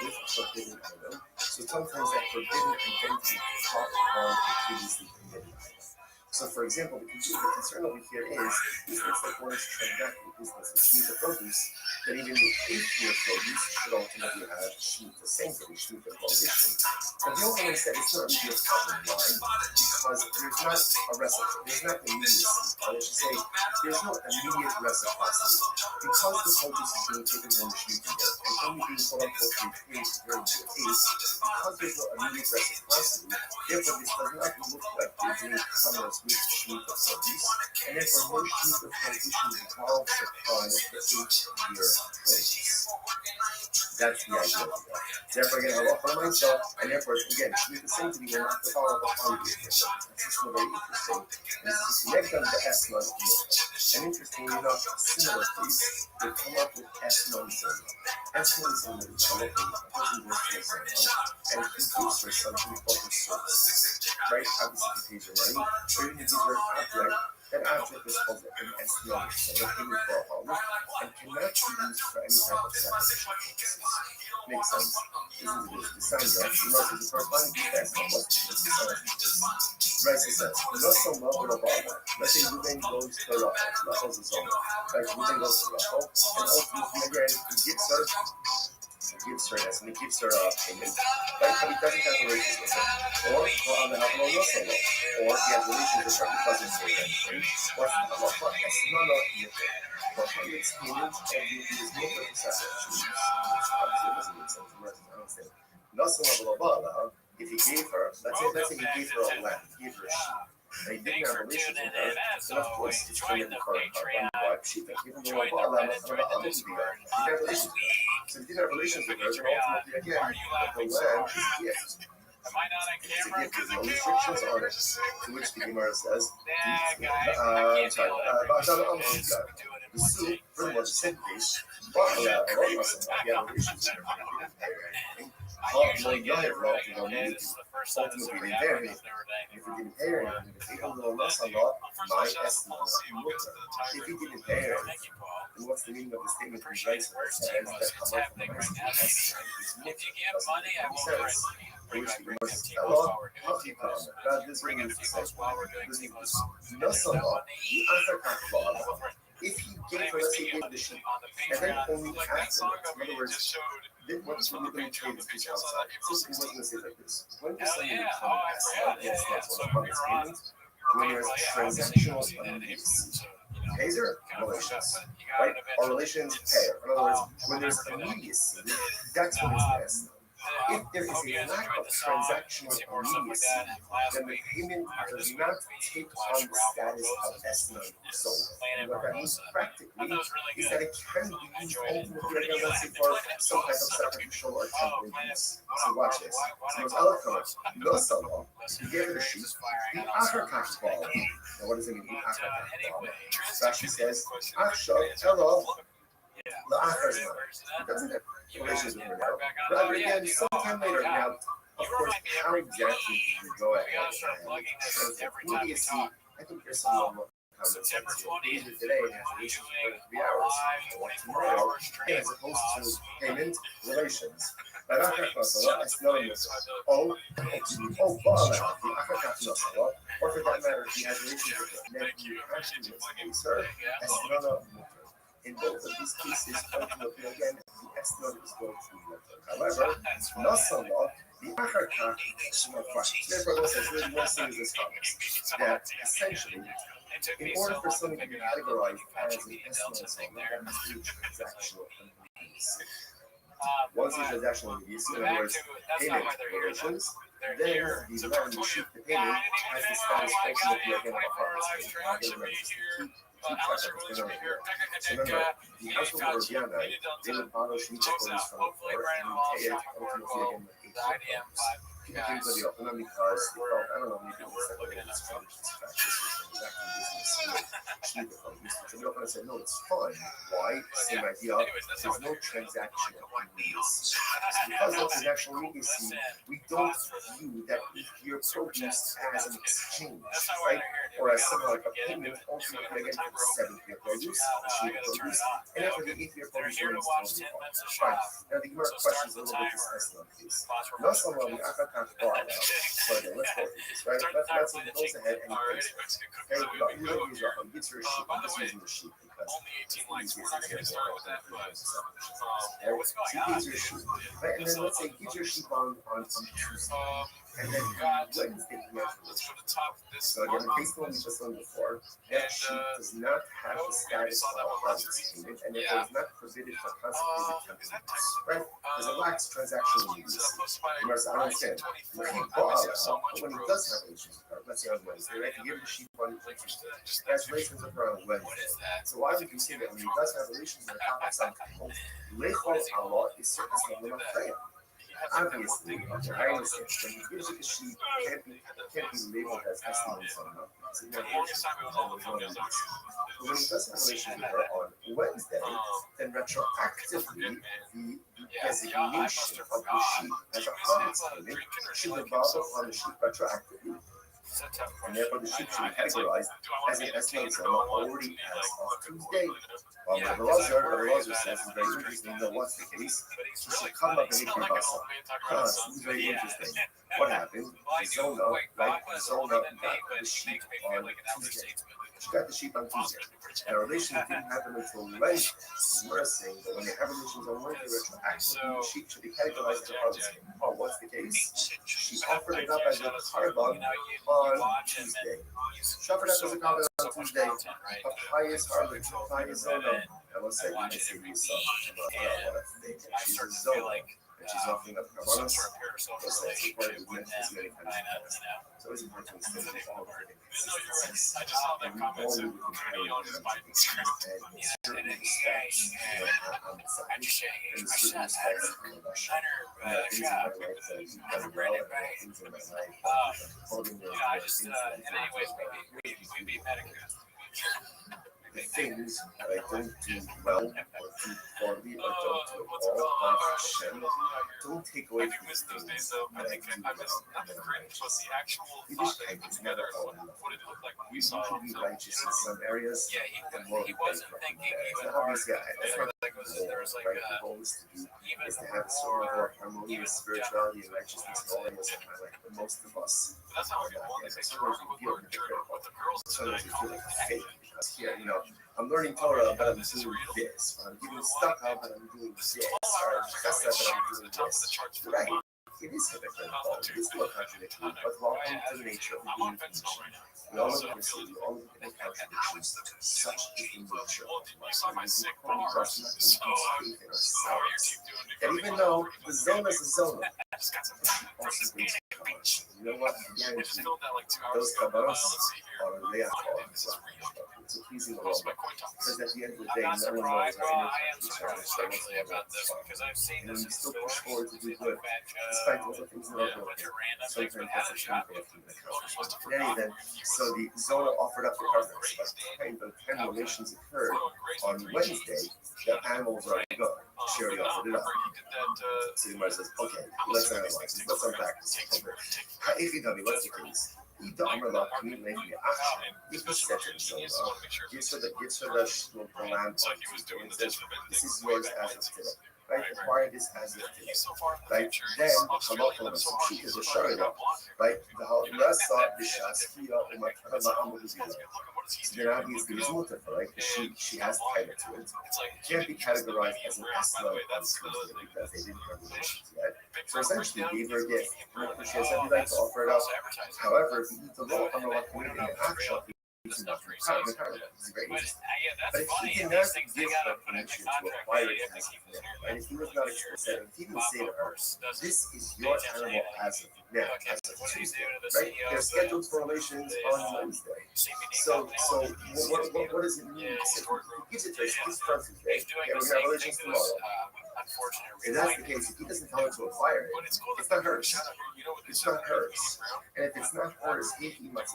with a forbidden item, so sometimes that forbidden identity caught on the previously permitted item. So, for example, the concern over here is it's like one is transact with business with Shemitah produce, that even the 8-year produce should ultimately have Shemitah sanctity, Shemitah prohibition. But the only one said it's not really a problem line because there's not a reciprocity, there's not immediacy. I should say there's no immediate reciprocity. Because the produce is being taken during the Shemitah year and only being quote unquote repaid during year 8, because there's no immediate reciprocity, therefore this does not look like they're doing commerce with Shemitah produce, and therefore no Shemitah transition involves the fund for 8-year produce. That's the idea of that. Therefore, again, Allah for myself, and therefore, again, Shemitah sanctity will not develop upon the official. This is very interesting. This is to connect them to Esmon and Milk. And interestingly enough, similar things, they come up with Esmon Zim. Esmon Zim is developing a person works for Zim, and he gives her something called a service. Right? Obviously, he pays her money, or even if he's very object, that object is called an Esmon Zim, and cannot be used for any type of sacrificial purposes. Makes sense. This is the sign of the most of the corresponding text of what Right, it says, not so much of a bother. Let's say Ruben goes to Rachel is on. Like Ruben goes to Rachel, and ultimately again he gives her this, and he gives her a payment. Right, but he doesn't have relations with her. Or on the Havel no so much. Or he has relations with her, he doesn't say anything. What's the Halacha? It's not a but he makes payment and he is not a sacrifice. Obviously, it doesn't make sense. I don't say. Not so much if he gave her, let's say he gave her a lamb, he gave her a sheep, and he didn't have relations with her, then of course it's going to be a sheep, and even though a lamb is not a he didn't have relations with her. So if he didn't have relations with her, then ultimately again, the lamb is a gift. It's a gift with no restrictions on it, to which the Gemara says, the soup, pretty much the same case, but he had relations with her, he didn't pay her anything. Ultimately, they vary. If he didn't pay her anything, if he don't know less a lot, my estimate if he didn't pay her anything, then what's the meaning of the statement from Jason that says that Allah from the estimate is mutter? Which the Gemara says, Allah, God, this ring is the same. This is not if he gave her, let's say, he gave the sheep, and then only after, in other words, then what's really going to trade this piece outside? Since he wasn't going to say like this, when does somebody become an asset? Yes, that's one of his payments. When there's transactional immediacy. Hazer, relations, right? Or relations, payer. In other words, when there's immediacy, that's when it's an asset. If there is a lack of transactional immediacy, then the payment does not take on the status of estimate sold. And what that means practically is that it can be used ultimately, let's say, for some type of sacrificial or temporary use. So watch this. So there's eloquent, no salah, you gave her a sheep, the achar ball. Now what does it mean, the achar ball? Rashi says, achshav elo the achar. It doesn't have relations with her now. Rather again, sometime later now, Of course, how exactly do you go ahead and translate? Who do you see? I think there's some normal comments here. These are today, and after 3 hours, or tomorrow, as opposed to payment relations. But I can't oh, or for that matter, if he has relations with it, then you actually sir, in both of these cases, ultimately, again, the estimate is going to be mutter. However, Nasallah, the Acharkach, therefore, what says really one thing is as follows: that essentially, in order for something to be categorized as an estimate, that must be transactional immediacy. Once the transactional immediacy, in other words, payment relations, then the land to shoot the payment has the status ultimately again of a harvest. Remember, the household of Rabbi, they would borrow sheep of produce from the poor and pay it ultimately again with because they felt, I don't know, maybe it was like this practice exactly business sheep of produce. So the opener said, no, it's fine. Why? Same idea. There's no transactional immediacy. Because no transactional immediacy, we don't view that your produce as an exchange, right? Or as something like a payment ultimately again for the 7th year produce, sheep produce, and after the 8th year produce remains totally fine. Now the Gemara questions a little bit this estimate piece. Not so long, I can't bar now. So again, let's go through this, right? Let's say he goes ahead and he pays it. Hey, you don't use Rothschild, he gets your sheep. I'm just using the sheep because it's easier to start with that, but so he pays your sheep. Right? And then let's say he gives your sheep on Tuesday. And then Wednesday he has the so again, based on what we just learned before, that sheep does not have the status of a harvest payment, and therefore is not forbidden for consecrated temple, right? Because it lacks transactional immediacy. Whereas I understand, when he does have relations with her, let's say on Wednesday, right? He gives the sheep on Tuesday. He has relations with her on Wednesday. So why would you say that when he does have relations with her, Lechol Allah is certainly not fair? Obviously, I understand when he gives you the sheep, it can't be labeled as estimates on them. But when he does have relations with her on Wednesday, then retroactively, the designation of the sheep as a harvest payment should devolve upon the sheep retroactively. And therefore, the sheep should be categorized as an estimate already as of Tuesday. While Rothschild says it's very interesting, what's the case? He should come up and make your basa. This is very interesting. What happened? Zona, right? Zona got the sheep on Tuesday. She got the sheep on Tuesday. And our relations didn't happen until Wednesday. We're saying that when they have relations on Wednesday, retroactively, the sheep should be categorized as a harvest. Oh, what's the case? She offered it up as a carbon on Tuesday. She offered up as a carbon on Tuesday. A pious harvest, a pious zona. I will say, you see yourself. What a thing. She's a zona. And she's offering up carbonos. So it's important to mention this many times. So it's important to understand all of the inconsistencies. And we all need to carry on and certain respects on the side. And certain respects on the Russia. Things in my life that you've done well, and things in my life holding those things that the things that I don't do well, or do poorly, or don't do at all, by Hashem, don't take away from these things that I do well. Yiddishkeit is never all enough. You can be righteous in some areas and moral faith in others. Now, obviously, that's not the goal, right? The goal is to have a certain level of harmonious spirituality and righteousness in all areas of my life. But most of us are not yet. Sometimes we feel hypocritical. Sometimes we feel like a fake. Here, I'm learning Torah, but I'm doing this. I'm giving tzedakah, but I'm doing this. Or chesed, but I'm doing this. Right? It is hypocritical. It is still a contradiction. But welcome to the nature of the human condition. We all look at we all look at the contradictions. Such is the nature of life. We need to trust and faith in ourselves. And even though the zona is a zona, also brings courage. you know what? I We guarantee just you, filmed that like 2 hours those ago. kabanos Let's see here. are real. This is real. It's a pleasing Close aroma. my coin toss. Because at the end of the I'm day, not no one knows surprised. Well, our I am energy. surprised actually about this because I've seen And this we in still push stores. forward to do These good, like fat despite all the things that are a bunch broken. of random things, but Sometimes had that's a a shot shame with for the owners must have In any forgotten event, where he so was. the Zona offered up the Flowing covenants, great but the time relations occurred Flowing great on with 3 Wednesday. Gs. The animals are good. She already But offered it up. remember he did that. So the Gemara says, okay, I'm let's assuming analyze these this. things Let's take unpack forever. this. Take forever. Take If you tell me what's the case, if he said to the Zona, gives her the lamb, So he was doing and the says, disadvantage. this is yours as of today. Right? Acquire this as of today. He's so far in the Right? future. Then, He's Halacha Australian. So Masuk, hard. she is He's a so far Shariah. blonde hair. Right? The Halasa, the Shaskia, That's Umatama, how Amudizina. that's good. Look at what is he So doing? then obviously there's multiple, right? Because she has title to it. It's like Can't be categorized as an By the Asla way, on that's Tuesday the because they didn't have relations yet. big So essentially, breakdown. gave her a gift. Really? She has every right to offer it up. However, if you eat the law, I'm not going to actual. It's not free. It's very interesting. But if he did not give her permission to acquire it as of now, and if he was not explicit, if he didn't say to her, this is your animal as of now, as of Tuesday, right? They're scheduled for relations on Wednesday. So what does it mean? So he gives it to her, she gives it to her today, and we're going to have relations tomorrow. If that's the case, if he doesn't tell her to acquire it, it's not hers. It's not hers. And if it's not hers, how could you have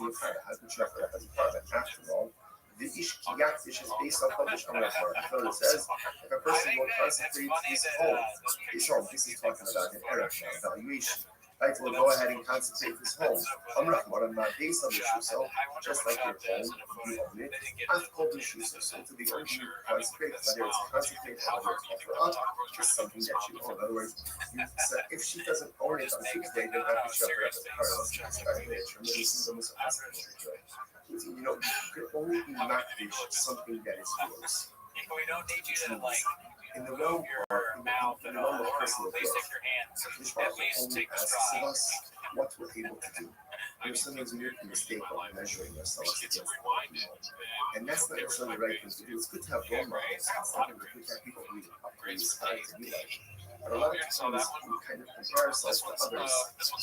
that as a part of it? After all, the ish kiyak is based on published Amar. It says, if a person will consecrate his home, this is talking about an error, valuation. Right, will go ahead and consecrate his home. Amrachmaram, not based on the shusel, just like your home, you own it. I've called the shusel, so to be owned, you consecrate, whether it's consecrate or whether it's offer up, just something that you own. In other words, so if she doesn't own it on Tuesday, then how could she offer up as a part of it? You know, you can only be makdish something that is yours. We don't need you to like in the realm your mouth in and the realm of all, personal at least growth, take your hands. this At least only take the asks of stride. us what we're able to do. There's sometimes we make a mistake of measuring ourselves It's against other rewind people. it. And that's not necessarily the right thing to do. It's good to have role models. It's not good to have people who inspire to be like. But a lot of times we kind of compare ourselves to others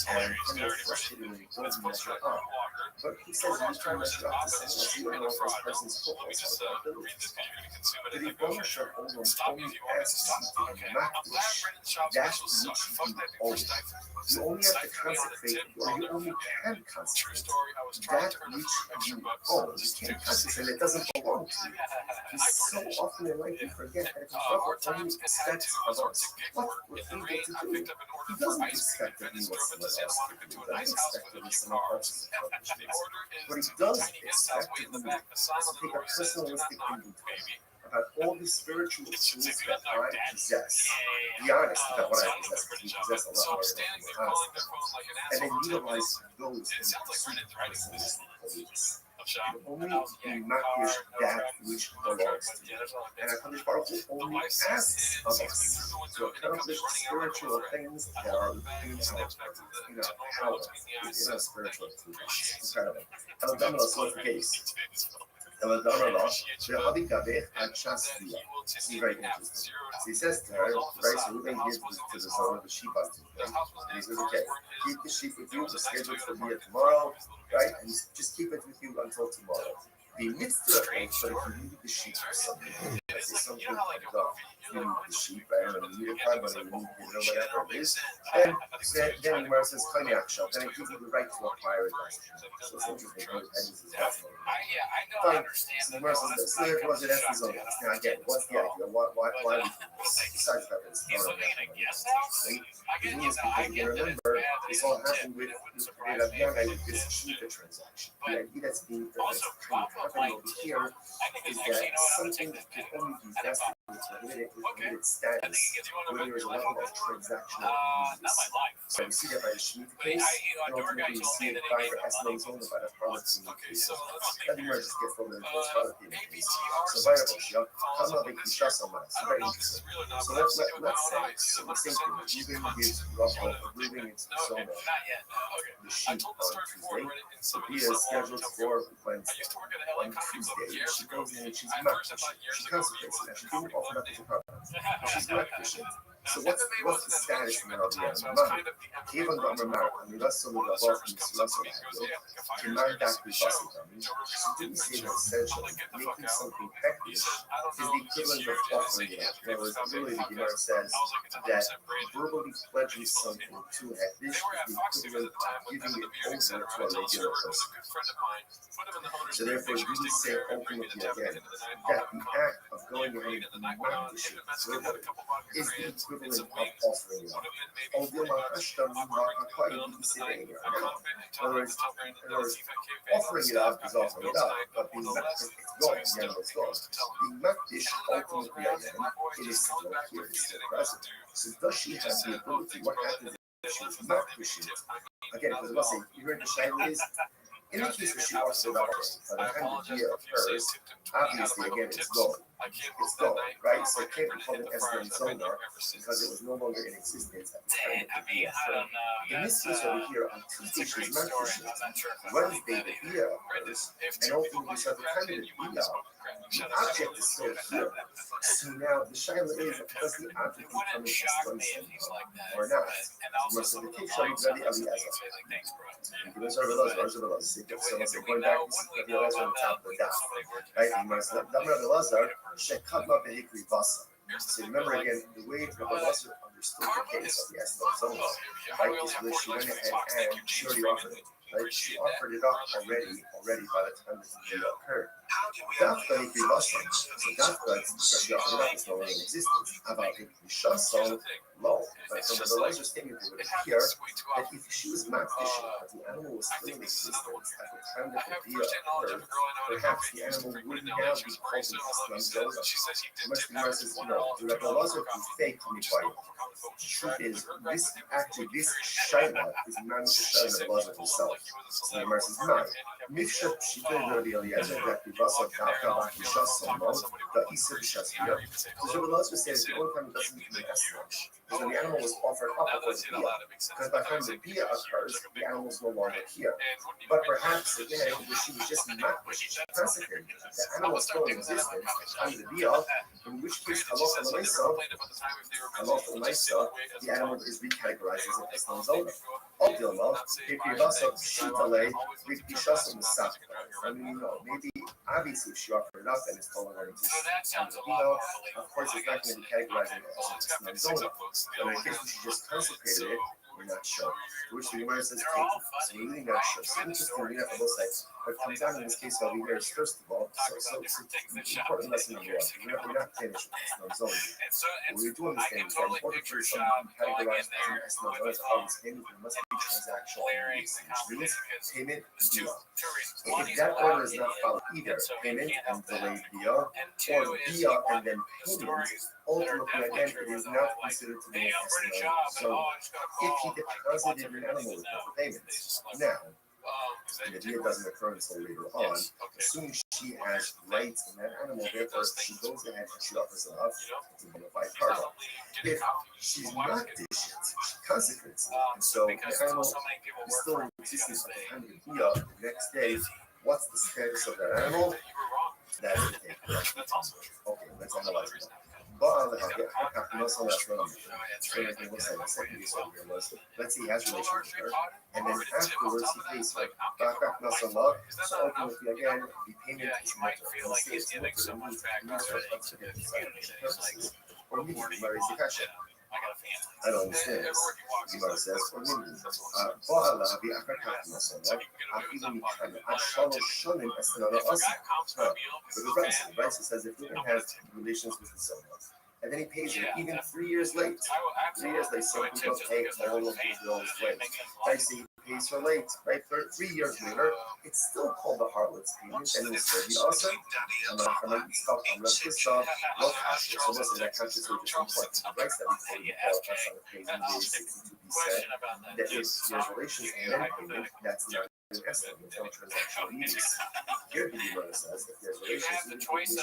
and kind of frustrated when we don't measure up. But he says you can measure up to someone else. You don't know if this person's football is about abilities. But if one should only asks you to enact that which you own. You only have to consecrate, or you only can consecrate that which you own. You can't consecrate it doesn't belong to you. Because so often in life we forget that God only expects of us what we're able to do. He doesn't expect of me what someone else can do. He doesn't expect of me someone else's accomplishments. What he does expect of me is to take a personalistic inventory about all the spiritual tools that I possess. Be honest about what I possess, because we possess a lot more than anyone else. And then utilize those in pursuit of personalistic holiness. You only be makdish that which belongs to you. And HaKadosh Baruch Hu only asks of us to accomplish spiritual things that are within our power, within our spiritual tools. Incredible. Alabama, so what's the case? This is very interesting. So he says to her, right, so Reuben gives to the Zona the sheep unto him. And he says, okay, keep the sheep with you, we're scheduled for here tomorrow, right? And just keep it with you until tomorrow. The mitzvah, but if you need the sheep for something, it's something like you need the sheep, I don't know, you need a time, but you need, whatever it is, then the Gemara says, then it gives you the right to acquire it. So it's interesting, how it ends is that's fine. So the Gemara says, so it was it as the Zona. Now again, what's the idea? Why we do this? Besides that, it's not a thing. The thing is because you remember, this all happened with Rabbi with this Shmita transaction. The idea that's being that's kind of happening over here is that something that can only be vested with limited status when there is a level of transactional use. So we see that by the Shemitah case, and ultimately we see it by the Eslo's own by the products in the case. That emerges gets over the product in the case. So by the Boshia, come up and Kisha Sama. So very interesting. So let's say, so the same thing, Reuben gives Reuben into the Zona the sheep on Tuesday. So Bia is scheduled for Wednesday. On Tuesday, she goes in and she's makdish. She consecrates it. She didn't offer up as a product. She's makdish it. So what's the status now of the money? Even though I'm married, I mean, let's look at what in my doctor's busting coming. So didn't say that essentially making something hectic is the equivalent of offering it up. In other words, literally the Gemara says that verbally pledging something to hectic is the equivalent of giving it over to a regular person. So therefore, we would say ultimately again that the act of going ahead and practicing verbally is the equivalent of offering it up. Although my hashtam you say anywhere. In other words, offering it up is offering it up, but being makdish, it's gone. The animal is gone. Being makdish ultimately again, it is still here, it is still present. So does she have the ability? What happens if she's makdish? Again, because let's say you heard the shayla is. In the case where she offers it up, by the time the year occurs, obviously again it's gone. It's gone, right? So it can't be called an Esnan Zonar because it was no longer in existence at the time of the year occurred. In this case over here, on Tuesday she's makdish. Wednesday the year occurs, and ultimately so at the time of the year, the object is still here. So now the shayla is, does the object become an Esnan Zonar or not? So the case shall be Rabbi Eliezer. So let's say going back, this is Rabbi Eliezer on the top of the daf, right? Rabbi Eliezer shekadma behikri vasa. So remember again, the way Rabbi Eliezer understood the case of the Esnan Zonar, right, is where she went ahead and she already offered it. Right? She offered it up already by the time the deal occurred. Dafka hikri vasa. So dafka, she offered it up, is no longer in existence. About hikri shasa, low. But so Rabbi Eliezer statement would appear that if she was makdish, but the animal was still in existence at the time that the deal occurred, perhaps the animal would now be called an Esnan Zonar. Much the Gemara says, no, the Rabbi Eliezer is fake to me by the truth is, this shayla is not the shayla of Eliezer himself. So the Gemara says, no. Mifshah Pshita Rabbi Eliezer that the Vasa Kafka Baki Shasamo, the Isa B'Shasmiyah. So Rabbi Eliezer says the only time it doesn't become an Esnan is when the animal was offered up before the bia. Because by the time the bia occurs, the animal is no longer here. But perhaps again, she was just not consecrated. The animal is still in existence at the time of the bia, in which case halacha l'maisa, the animal is recategorized as an Esnan Zonar. Obdilma, Pekirvasa Pshitale, Rikishasa Musaf. I mean, maybe obviously if she offered it up and it's no longer in existence, of course it's not going to be categorized as an Esnan Zonar. But in the case where she just consecrated it, we're not sure. Which the Gemara says, so we're really not sure. So interestingly enough, on both sides, what comes down in this case over here is, first of all, so important lesson number one. We're not finished with Esnan Zonar. What we do understand is that in order for something to be categorized as an Esnan Zonar, as always payment, there must be transactional use, which means payment and if that order is not followed, either payment and delayed bia, or bia and then payment, ultimately again it is not considered to be an Esnan Zonar. If he deposited an animal with no payments, now, and the deal doesn't occur until later on, assuming she has rights in that animal, therefore she goes ahead and she offers it up to a bona fide cargo. If she's not dished, she consecrates it. And so the animal is still in existence at the time of the bia. The next day, what's the status of that animal? That's the thing. Okay, let's analyze it. Let's say he has relations with her, and then afterwards he pays her. So ultimately, again, the payment is not or maybe marries the cash. I don't understand this. Gemara says, or maybe the Rabbi says if women have relations with the son, and then he pays her even 3 years late. 3 years late, some people pay all of his bills late. Right, so he pays her late, right? 3 years later, it's still called the harlot's payment, and it's still the also. So listen, that conscious is just important. The rights that we call us on the page in day 62b said that if there's relations and then payment, that's not an estimate, no transactional use. Here the Gemara says if there's relations and payment,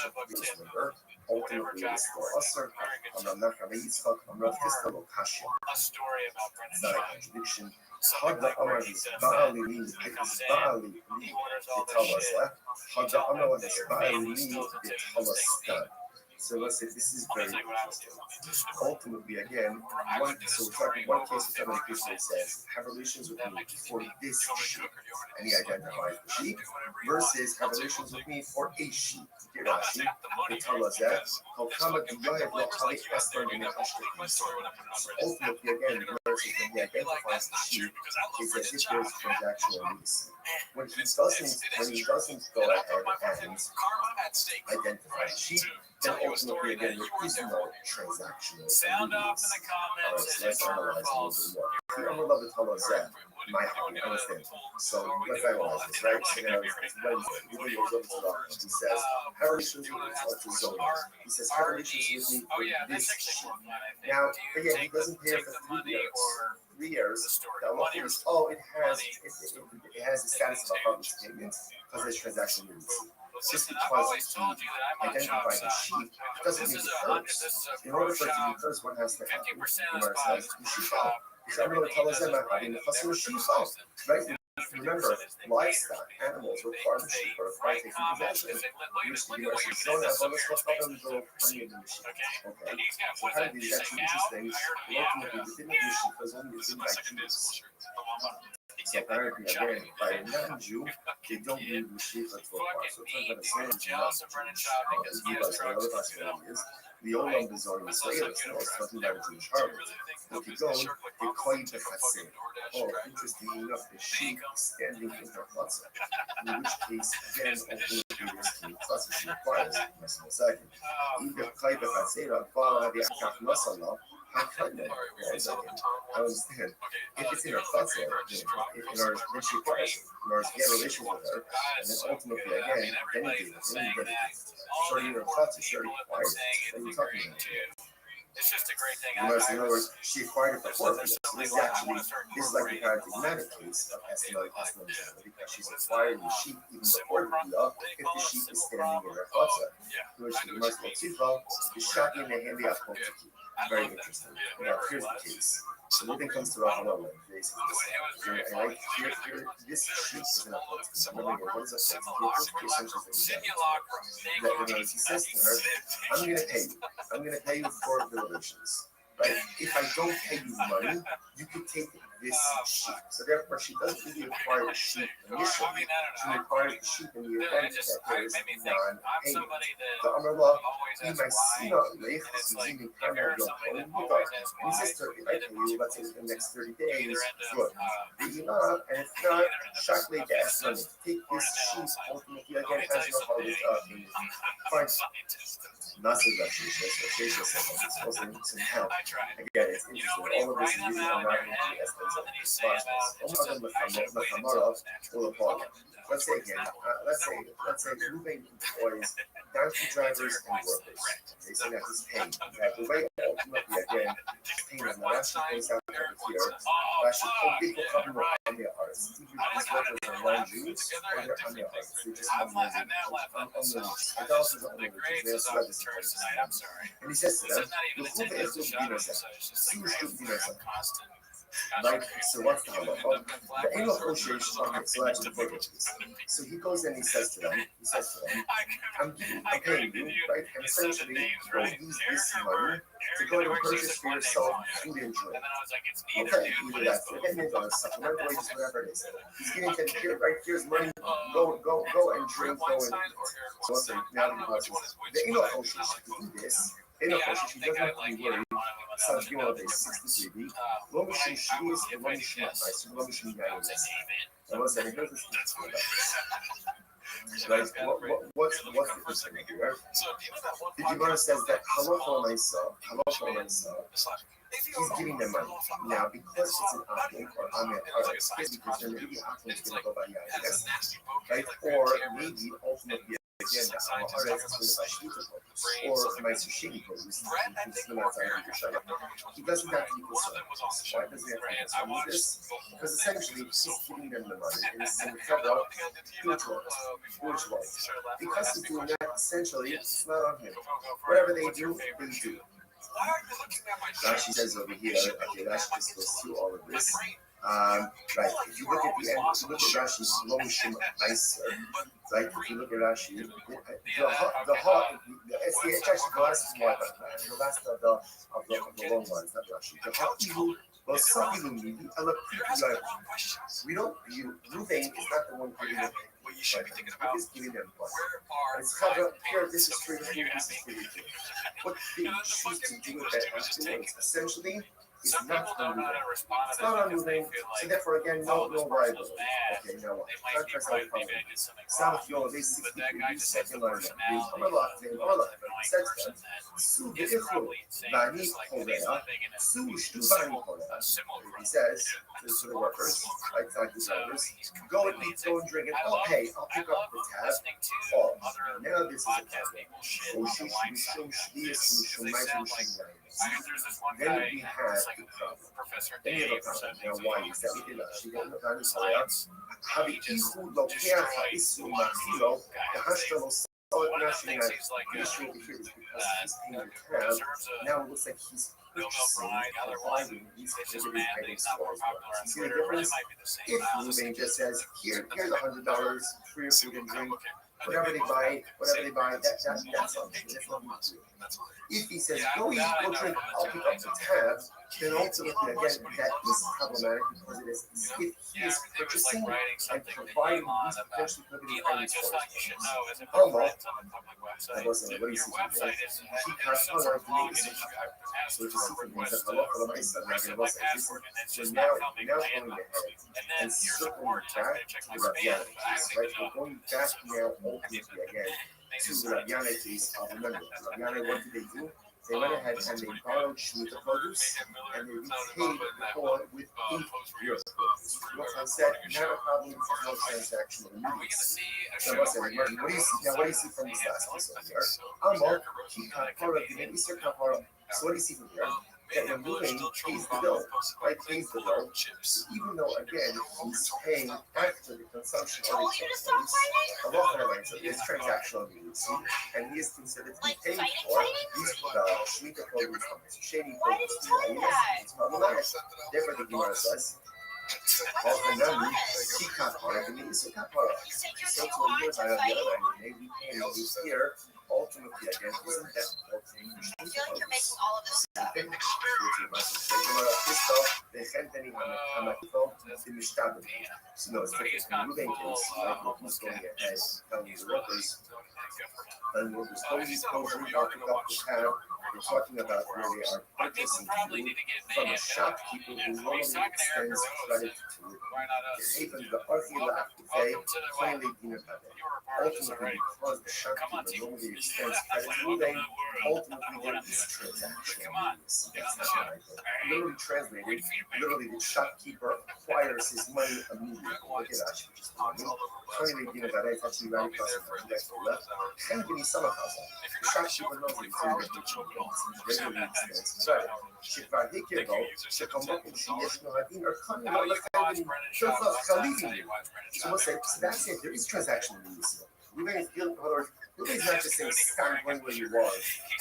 member, ultimately it's still usher. I'm not Rabbi Yitzchak, I'm not Fiscal Kasha. It's not a contradiction. Hadda Amar is Baali Li, it is Baali Li, it tells us that. Hadda Amar is Baali Li, it tells us that. So let's say this is very interesting. Ultimately, again, one case of somebody Krishna says, have relations with me for this sheep, and he identifies the sheep, versus have relations with me for a sheep. Rashi, the Talazeh, Kalkama Diyoyev Lokali Esther in the So ultimately, again, versus when he identifies the sheep, is as if there's transactional lease. When he doesn't go ahead and identify the sheep, then ultimately again there is no transactional lease. So let's analyze a little bit more. The Amar the Talazeh, my understand. So let's analyze this, right? So now when he goes over to Rothschild, he says, have relations with me for Zola. He says, have relations with me for this sheep. Now, again, he doesn't pay her for 3 years. 3 years, the Allah is, it has the status of a harvest payment because there's transaction needs. Just because he identified the sheep doesn't mean it hurts. In order for it to be hers, what has to happen? The Gemara says, you should fall. Because everyone tells them about having the hustle of sheep, right? Remember, livestock, animals require the sheep or require taking possession. Which the Gemara says, don't have all this stuff up and go plenty of the sheep. Okay? So kind of is actually interesting. Ultimately, the thing of the sheep was only written by Jews. So apparently, again, by a non-Jew, they don't need the sheep at 12 hours. So it's not going to say anything because another possibility is the Olam Bizarre Israel is talking about a Jewish harvest. If you go, they call you the Chatzir. Oh, interestingly enough, the sheep standing in her chutzah. In which case, again, ultimately, there's the chutzah she requires in a small second. Either call you the Chatzir, Bala, the Akaf Masala, I understand. If it's in her chutzah, in order then she requires it. In order to get a relationship with her, and then ultimately, again, then you get it. So in her chutzah, she already requires it. What are you talking about? It's just a great thing. In other words, she acquired it before. So this is like the paradigmatic case of Estimate because she's acquiring the sheep even before the Bia if the sheep is standing in her chutzah. Which the most Motifa is shocking in the handy of Very interesting. Now, here's the case. So Reuben comes to Rothschild and basically says, this sheep is in a chutzah. Remember, what is a chutzah? He says to her, I'm going to pay you. I'm going to pay you for the relations. Right? If I don't pay you money, you could take this sheep. So therefore, she doesn't really acquire the sheep initially. She acquires the sheep in the event that there is non-payment. The Amrullah, he says to her, if I pay you, let's say in the next 30 days, good. And if not, shockingly, they ask money. Take this sheep, ultimately, again, as your harvest payment. Fine. Massive actually, it's supposed to some help. Again, it's interesting. All of this is using our marketing as let's say again, let's say moving employees, donkey drivers and workers. They say that he's paying. The way ultimately again, paying them. Now Rashi points out over here, Rashi, people come from their hearts. These workers are non-Jews or they're on their hearts. They just come from idolaters are unreligious. And he says to them, right? So what's the halacha? The Enoch Osher so that's important. So he goes and he says to them, I'm paying you, right? And essentially, go use this money to go and purchase for yourself food and drink. Okay, either that's supplemental wages, whatever it is. He's getting to here, right? Here's money. Go and drink, go and eat. So let's say now the Enoch Osher should do this. Enoch Osher, she doesn't have to be worried. Such you know, they 63B. Lo mishum shvius and lo mishum ma'aser, lo mishum yayim. And what's that? Here's this thing. Right? What's the difference here, right? The Gemara says that halacha l'maisa, he's giving them money. Now, because it's an akim or amet, because then maybe akim is going to go by yayim, right? Or maybe ultimately. Again, that's how our is or my sushi he doesn't have to be concerned. Why does he have to be concerned with this? Because essentially he's giving them the money and he's saying, spiritual. Because he's doing that, essentially it's not on him. Whatever they do, they do. Rashi says over here, okay, Rashi just goes through all of this. Right. If you look at the end, if you look at Rashi's Lomishim Meiser, right? If you look at Rashi, it's actually the last is more the last of the long ones, not Rashi. The Hakilu, we don't view Ruvain is not the one giving them. What you should be thinking We're about. just giving them one. Where It's are covered here. my This is free. Are you This is happy? free. What they choose to do with that afterwards, essentially, is Some not people don't know how to respond it's to not this because they unmoving. feel So like, therefore, again, no this rivalry. person's mad. Okay, now what? They might be Contrast right. no problem. Maybe I did something Some wrong. of you, they But that guy just has the secular. personality Our life, annoying person that Su is probably insane. Bani Just like he's Korea, living in a Su Shtu civil, Bani Korea. similar He says to the workers, like the drivers, go and eat, go and drink, and oh, hey, I'll pick up the tab. listening to Oh, other now this is a podcast problem. people shit on the wine side because they sound like. There's this one Then guy, we have it's like the problem. Professor Then you Dave have or a problem. something. Now, why is that? We did that. She got the Bani Korea. Science. Habi Ihu Lokea Isu Machilo, the Hashtalos solid One of them national thinks he's like issue here is because he's paying the tab. deserves a Now it looks like he's Nobel purchasing Prize. The other one, providing these it's just activities mad that by he's not more themselves. popular on See the Twitter, but it difference? might be the same. If Ruben just says, here's $100 for your food and drink, Okay. whatever they buy, that's on them. That's not what we do. If he says, go eat, go drink, I'll pick up the tab, then ultimately, again, that is problematic because it is if he Yeah, is it was like purchasing writing and something to providing Elon these about. potentially prohibited Elon, I items just for thought you should know as if Oh, we're friends on the public website. What do you Your see? website is He has some sort of can't login issue. I've asked So for to see a from request that, to Allah for the Mesa, reset my password, and it's so just now, not coming now my going inbox. ahead And then and your circling support tells me back to check to my the spam, Rabbi, but I don't right? even know. We're going back now ultimately again to the Rabbi case of remember, Rabbi, what did they do? They went ahead and they borrowed Shemitah produce and they repaid the poor with 8 euros. Rothschild said, not a problem, there's no transaction of Are we going to immediacy. see a So show what's that? where What do you see? Now, what do you see from this last episode here? Amor, Kikapara, the Easter Kapara. So what do you see from here? That when Ruben pays the bill, right, pays the bill, even though, again, he's paying after the consumption of the Allah highlights that there's transactional immediacy, and he is considered to be paying for these Shemitah produce, shady produce. It's problematic. Therefore, the Gemara says, Ochanami, Kikapara, the Easter Kapara. So to a year by the other end, we pay here. Ultimately, again, isn't that ultimately? I feel like you're making all of this stuff. So no, it's different. Moving case, like what he's going ahead, telling the workers, and workers always talking about the tab. We're talking about where they are purchasing food from a shopkeeper who normally extends credit to even the Archila Afife, plainly Dinapade. Ultimately, because the shopkeeper normally extends credit to them, ultimately there is transaction. Literally translated, literally the shopkeeper acquires his money immediately. Look at that, which is funny. Plainly Dinapade is actually right across the next to the left. And give me some of us. The shopkeeper knows the food that he's regularly extends credit. שכבר הכירו, שכמובן שישנו הדין ארכונים לא לחייבים שופך חלילים. So we'll say, so that's it, there is transaction in this. Ruben is dealing, in other words, Ruben is not just saying stand one where you are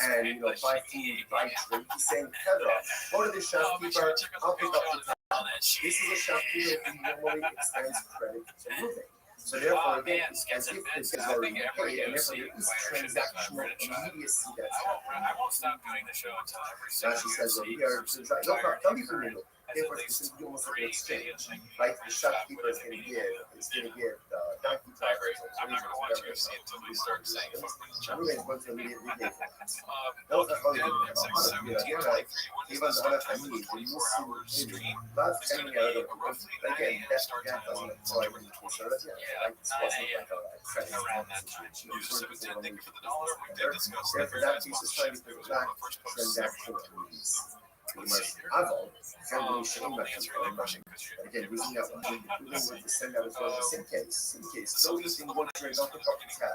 and buy food, buy drink. He's saying, Pedro, go to the shopkeeper, I'll pick up the tab. This is a shopkeeper who normally extends credit to Ruben. So therefore, again, as if this is already paid, and therefore there is transactional immediacy that's happening. I won't stop doing the show until every Now she says, well, here, no problem, don't be familiar. Therefore, this is almost like an exchange, right? The shopkeeper is going to give the donkey drivers or I'm not going to watch you see until we start saying Ruben's going to immediately pay for that. Those are only going to give us all the time we need. We will see lots of time out of the but again, that doesn't apply when you consider it. Yeah, like this wasn't like a credit. around that time. You just said thank you for the dollar. We did discuss Therefore, that piece is trying to put back transactional fees. Avo, can we show that again, using that one, we want to send out as well as in case. So he's in one trade off the top of his hat.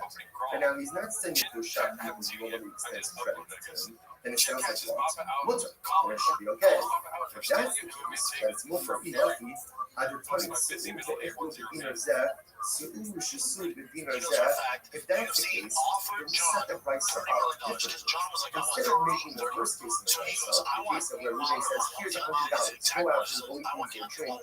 And now he's not sending to a shop who normally extends credit to him. then it sounds like what? Mutter. Then it should be okay. If that's the case, that it's mutter, healthy, other times, if that's the case, then the second vice differently. Instead of making the first case in the case of where Ruben says, here's $100, go out and go eat and drink,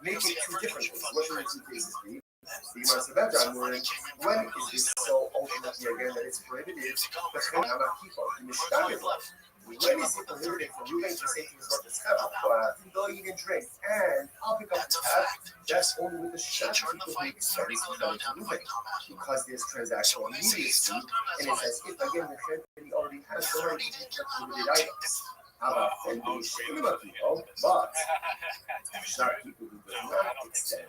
make it two different things. What should the two cases be? The Gemara said that I'm wondering, when is this so ultimately again that it's prohibited? When is it prohibited for Ruben to say to his daughter, go eat and drink, and I'll pick up the tab? That's only with the shot people who expect to come to Ruben, because there's transactional immediacy, and it's as if again the company already has the right to pick up limited items. And these Shema people, but shot people who do not extend.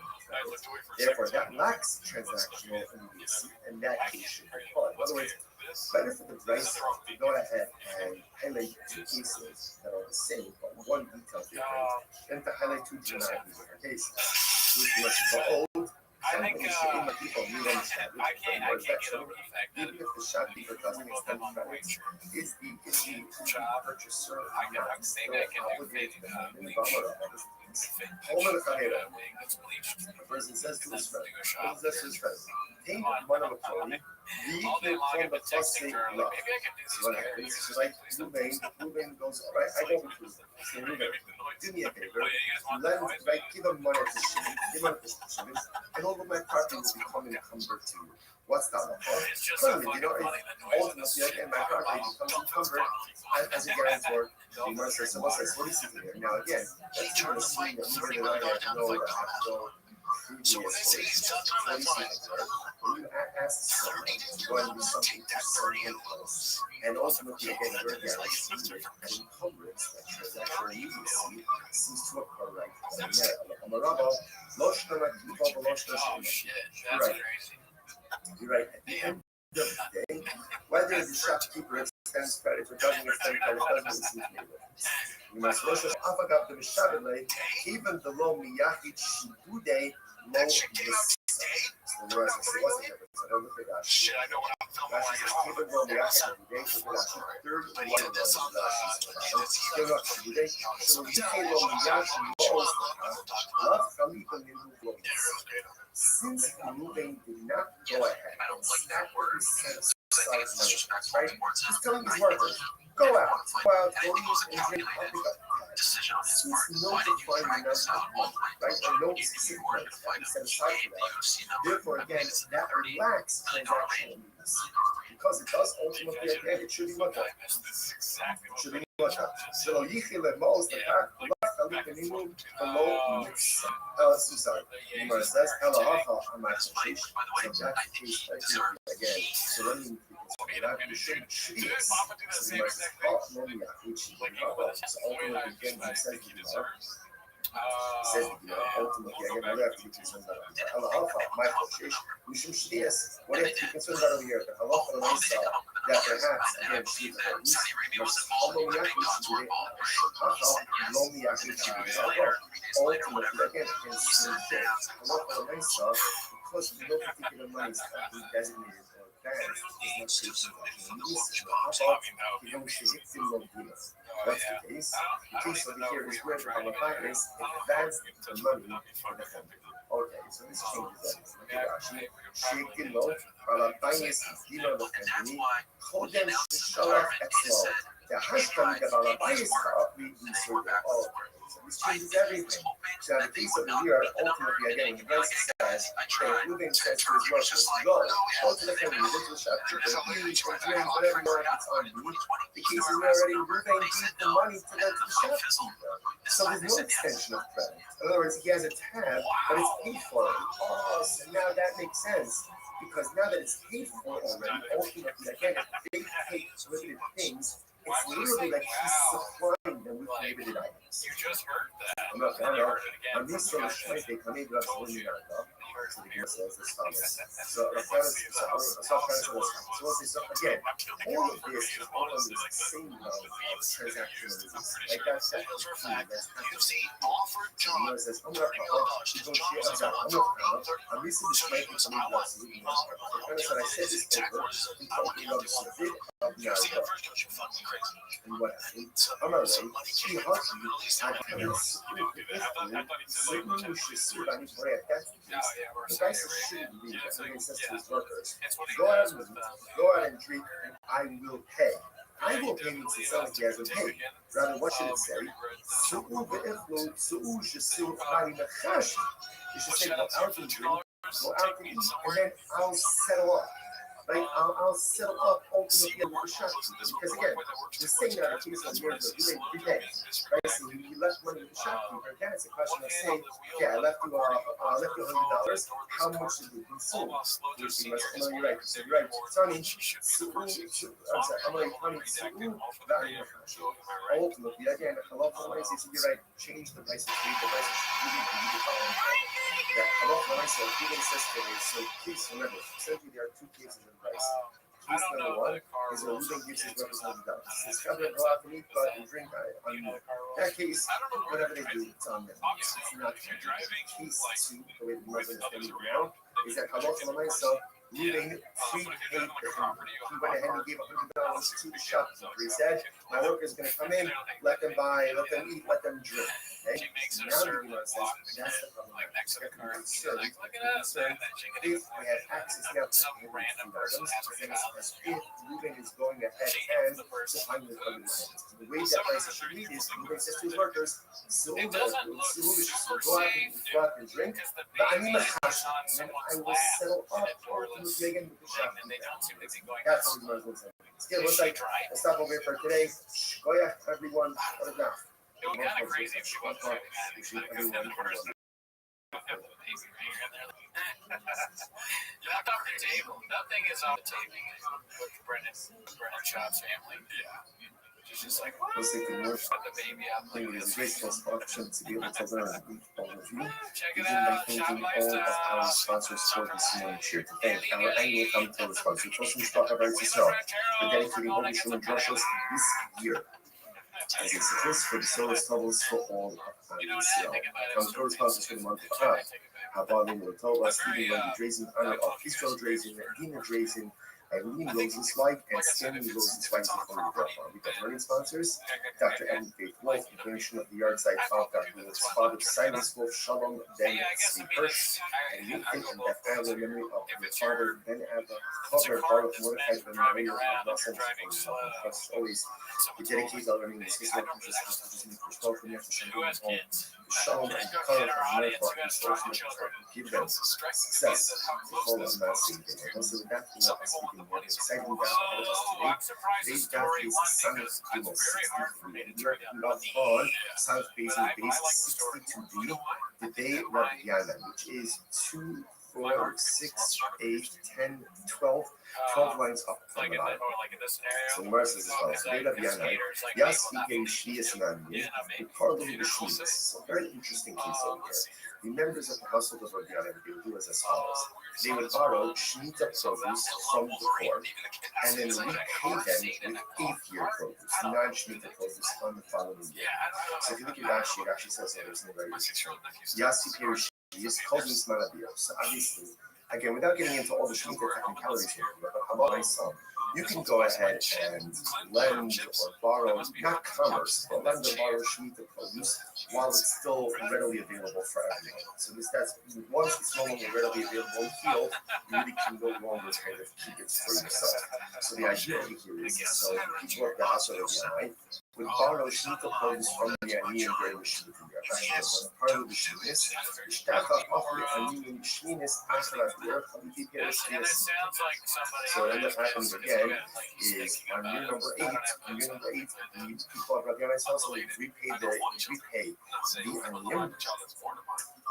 Therefore, that lacks transactional immediacy, and that case should be called. In other words, better for the Bryce to go ahead and highlight two cases that are the same, but one detail different, than to highlight two different cases. Which was the old. I think I can't get over the fact that even if the shopkeeper doesn't extend the credit, is the purchaser not still obligated to have an a person says to his friend, take one of the clothing, all day long I've been texting her like, maybe I can do this better. She's like, Ruben goes, all right, I go with you. Say, Ruben, do me a favor. Give him money to ship, give him this shipment, and all of my property will become encumbered to you. What's that? Clearly, ultimately, again, my property becomes encumbered as a guarantor. The Gemara says, so what's this? What is it here? Now, again, that's not assuming that Ruben and I have no previous when you ask someone to go and do something to someone else, and ultimately again your guarantee and encumbrance that transactional immediacy seems to occur right there. You're right. At the end of the day, whether the shopkeeper extends credit or doesn't extend credit doesn't seem to make a difference. You must even the low miyachid shibude low so the rest of what's the difference? I don't look at that. Shit, I know what I'm filming while you're even though the actual third one of those still not today. So you say low miyachi lows love khalifa minhu. Since Ruben did not go ahead and set aside money, right? He's telling his workers, go out, go eat and drink, I'll pick up. Since no defined enough money, right? Or no specific money set aside for that. Therefore, again, that lacks transactional needs. Because it does ultimately, again, it should be much. It should be much. So, Yichile Mos, the fact, below Susan. Gemara says, Elahacha, Amachish. So that's the case again. So let me should be. So Gemara says, so ultimately, again, he says, says ultimately, again, what do I have to be concerned about? Elahacha, my Shish, Mishum Shdias. What do I have to be concerned about over here? The halacha of Mesa, that perhaps, again, she is ultimately, again, because no particular money is designated or advanced, is What's the case? The case over here is where the halacha is advanced the money for the family. Okay, so this changes everything. Shekilo, Balabais, Dino, the family, Kodem, Shalach, Exlo. The husband of Balabais, we insert all. So this changes everything. So the case over here, ultimately, again, the verse says, Ruben says to his workers, go to the family, go to the shop, eat or drink, whatever you want, it's on you. The case is already Ruben gave the money to the shopkeeper. So there's no extension of credit. In other words, he has a tab, but it's paid for already. Oh, so now that makes sense. Because now that it's paid for already, ultimately, again, if they take limited things, it's literally like he's supplying them with limited items. You just heard that. I'm not going to on these sort of things, they come in, that's what you got to so the Gemara says this follows. So again, all of this is all on the same level of transactional. Like that's the key that's happening. The Gemara says, I'm not missing the strength of some of the I said this over in talking about the bit of the And what happened? So Amalei, somebody she came from hot the Middle East. had come I thought he said like certain Shisuran That's the case. we're The Saudi guy Arabia. shouldn't be Yeah, that. it's like He says to yeah, his workers, it's what he go out does and with go out and drink, and I will pay. I yeah, he will pay does means believe it sounds like he hasn't paid. Rather, what should it say? Su'u ve'echlu su'u shesu bari mechash. You should say, go out and drink, go out and eat, and then I'll settle up. Right? I'll settle up ultimately with the shop. Because again, we're saying that the case of years of doing prepay. Right? So you left money with the shopkeeper. Again, it's a question of saying, okay, I left you $100. How much did you consume? No, you're right. So you're right. Tony, I'm sorry, I'm like, Tony, ultimately, again, halacha l'maaseh, so you're right. Change the prices. Change the prices. You the following thing. That halacha l'maaseh, even says today. So please remember, essentially there are two cases in price. Case number one is where Reuben gives his brothers $100. He says, "Come go out and eat, go out and drink." In that case, whatever they do, it's on them. It's not case two, the way the Muslims understand it now, is that halacha l'maaseh, Reuben prepaid for him. He went ahead and gave $100 to the shopkeeper. He said, "My worker's going to come in, let them buy, let them eat, let them drink." Okay? Now the Gemara says, that's the problem. like next to the car. Concerned. Look at us, man. That chicken If we have access now to some random person has then it's if Reuben is going ahead and supplying the other hands. The way that price should read is Reuben says to his workers, It doesn't look super go safe, out and drink, because the but I baby need a is hash, on and someone's I will lap settle in up a doorless ultimately again with the thing, shop. and they don't seem to be going That's out. what the Muslims say. Still, Is looks she like dry? I'll stop over here for today. Shkoyach, everyone. What a graph. It would be kind of crazy if she wasn't driving that, because then the person would have the baby right here and there. Knocked off the table. Nothing is on the table with Brennan Schaub's family. Yeah. She's just like, what? Let's take the worst Put the baby out like thing is this. graceful option to be able to learn all of you. Check it Begin by out. thanking Shop all of our lifestyle. sponsors for this morning. Share to thank our annual Come sponsor, Tosin Shpaka Eretz Yisrael, for dedicating all the Shulam Drushos this year as a support for the Soros Troubles for all of Yisrael. Come sponsors for the month of Av. Habalim Rotova, Stephen Wendy Drazen, Anna of Israel Drazen, Dina Drazen, Eileen Rosenzweig, and Stanley Rosenzweig before we drop on. We got learning sponsors, Dr. Ellen Faith Wolf, the donation of the Yard-Side of Dr. Wolf's father, Silas Wolf, Shalom Ben Tzvi Hirsch, and Youth and Death Family memory of the father, Ben Abba, Father Baruch Mordechai Ben Maria of Russell, as always, we dedicate our learning to this conscious hostages in the first from the Who has home. kids? Shalom and Kara from America, restoration of give them success to follow us not seeing them. Also, with that, we're not speaking more exciting about all of us today. Today's daf is Sunday, April 63. We are kicking off on South Basin base 62b, the day Rabbi Yana, which is 2, 4, 6, 8, 10, 12, 12 lines up from the bottom. So the Gemara says as follows: Today Rabbi Yana, Yas Higei Shvias Nami, the Parley B'Shvias. So very interesting case over here. The members of the household of Rabbi Yana would do as follows: they would borrow Shemitah produce from the poor, and then repay them with 8th year produce, non-Shemitah produce on the following year. So if you look at Rashi, it actually says that there's no very interesting. Yas Higei Shvias Cousins Malabiyos. So obviously, again, without getting into all the Shemitah technicalities here, but how about myself? You can go ahead and lend or borrow, not commerce, but lend or borrow Shemitah produce while it's still readily available for everyone. So that's once it's no longer readily available in field, you really can no longer kind of keep it for yourself. So the idea here is, so the people of the house of the would borrow Shemitah produce from the Ani and during the Shemitah year. That's part of the Shemitah. So what ends up happening again is on year number 8, the people of Rabbi Yannai's household repay the Aniyim,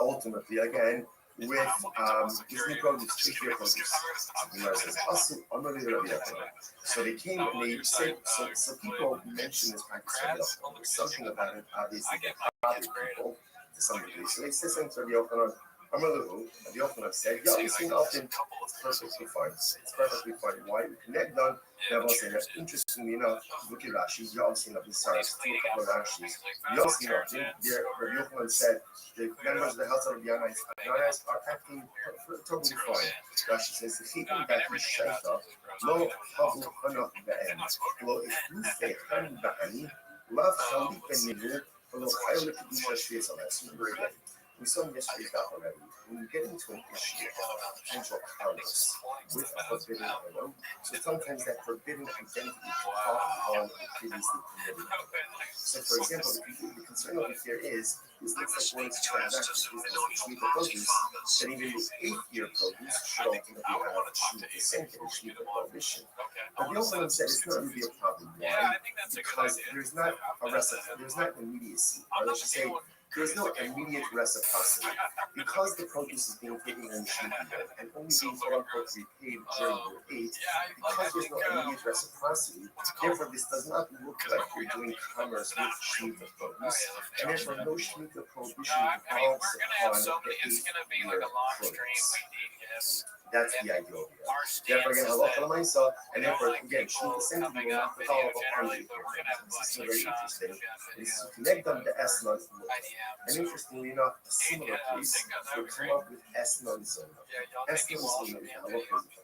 ultimately again with Disney produce, 8th year produce. So they came and they said, so people mention this practice something about it, obviously, that bothered people to some degree. So they said something to Rabbi Yochanan, Amalu, the Yochanan said, Yabsin often perfectly fine. It's perfectly fine. Why? We connect them. Interestingly enough, look at Rashi, Yabsin of the stars, two couple of Rashis. Yabsin of them, Rabbi Yochanan said, the members of the house of Yanais are acting totally fine. Rashi says, the Chitim that is Shaita, Lo Havu Hanach Be'en, Lo Iflufe Han Ba'ani, Lav Chalik Benimu, Lo Chaylik Kedusha Shvias Alas. Remember again. We saw in yesterday's daf already. When you get into an issue of potential counts with a forbidden item, so sometimes that forbidden identity can pop on the previously permitted item. So, for example, the concern over here is this looks like one of these transactions is Shemitah produce, that even the 8th-year produce should ultimately have Shemitah Senke, Shemitah prohibition. But the Yochanan said it's not really a problem. Why? Because there's not a recipe, there's not immediacy, or let's just say, there's no immediate reciprocity. Because the produce is being taken in the Shemitah year and only being quote-unquote repaid during year 8, because there's no immediate reciprocity, therefore this does not look like you're doing commerce with Shemitah produce, and therefore no Shemitah prohibition involves upon the 8th-year produce. That's the idea over here. Therefore, again, halacha l'maisa, and therefore, again, Shemitah Senke will not follow up on the 8th year produce. This is very interesting. This is to connect them to Esnon. And interestingly enough, a similar case would come up with Esnon Zona. Esnon Zona is a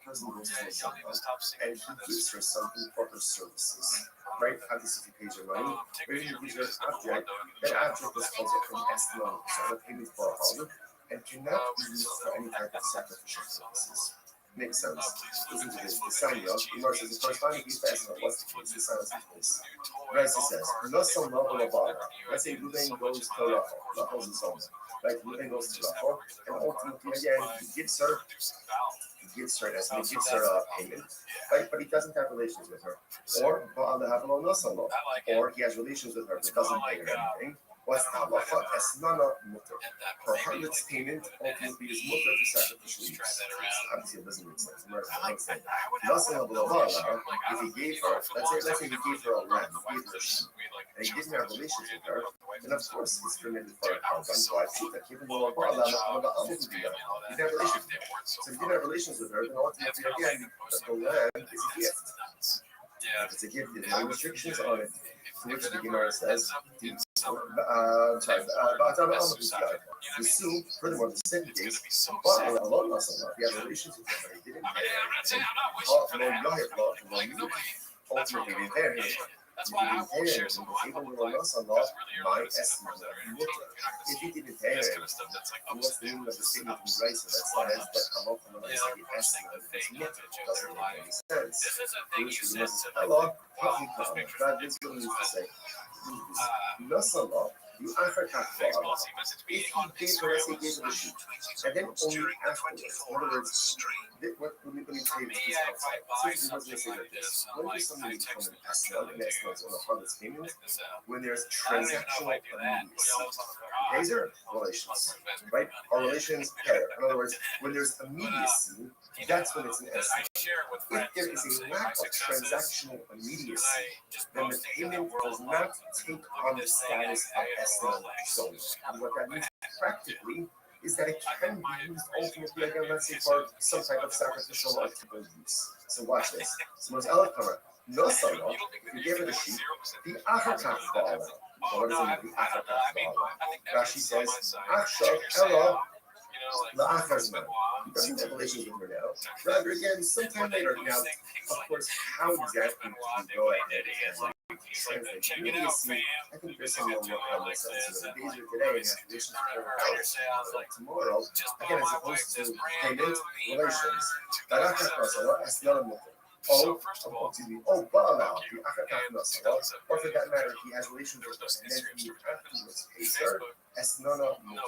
person goes to a Zona and he gives her something for her services. Right? Obviously, if he pays her money, or he gives her an object, that object is called an Esnon Zona, payment for a holiday, and cannot be used for any type of sacrificial purposes. Makes sense. Listen to this. The sign of the Gemara says the corresponding piece of Esnon. What's the case? The sign of this. Right, it says, Nosam Rachel Abara. Let's say Ruben goes to Rachel. Rachel's his own. Right, Ruben goes to Rachel, and ultimately, again, he gives her payment, right? But he doesn't have relations with her. Or or he has relations with her but doesn't pay her anything. What's the halacha? Esnana mutter. Her harlot's payment ultimately is mutter to sacrificial use. Obviously, it doesn't make sense. If he gave her, let's say he gave her a lamb, he gave her a sheep, and he didn't have relations with her, then of course it's permitted for a korban. So I see that even though he didn't have relations with her. So if he didn't have relations with her, then ultimately again, the lamb is a gift. If it's a gift, there's no restrictions on it. To which the Gemara says, the soup, furthermore, the second case, but alone us Allah, he has relations with her, he didn't ultimately they there. That's why I won't share some of my public life. If he didn't pay it, what's the meaning of the statement in Bryson that says that Allah doesn't make any sense? Allah, God is going to say, Nasala, you offer kafara. If he gave her, let's say, gave her the sheep, and then only afterwards, in other words, let me tell you this outside. So let's say like this: when does something become an esnod, and esnod's on a harvest payment? When there's transactional immediacy. These are relations, right? Our relations pair. In other words, when there's immediacy, that's when it's an esnod. If there is a lack of transactional immediacy, then the payment does not take on the status of esnod solely. And what that means practically is that it can be used ultimately, again, let's say, for some type of sacrificial or typical use. So watch this. So most eloquent, no solo, if you gave her the sheep, the achakach ba'ala. What does it mean, the achakach ba'ala? Rashi says, achshav ela la'achazman. He doesn't have relations with her now. Rather, again, sometime later. Now, of course, how exactly do you go ahead and translate? Check it out, fam. I think there's some more on this. So the days are today, and relations are tomorrow. Again, as opposed to payment relations. That's not a method. Ba'ala, the achakach nasala, or for that matter, he has relations with her, and then he afterwards pays her. Esnana mutter.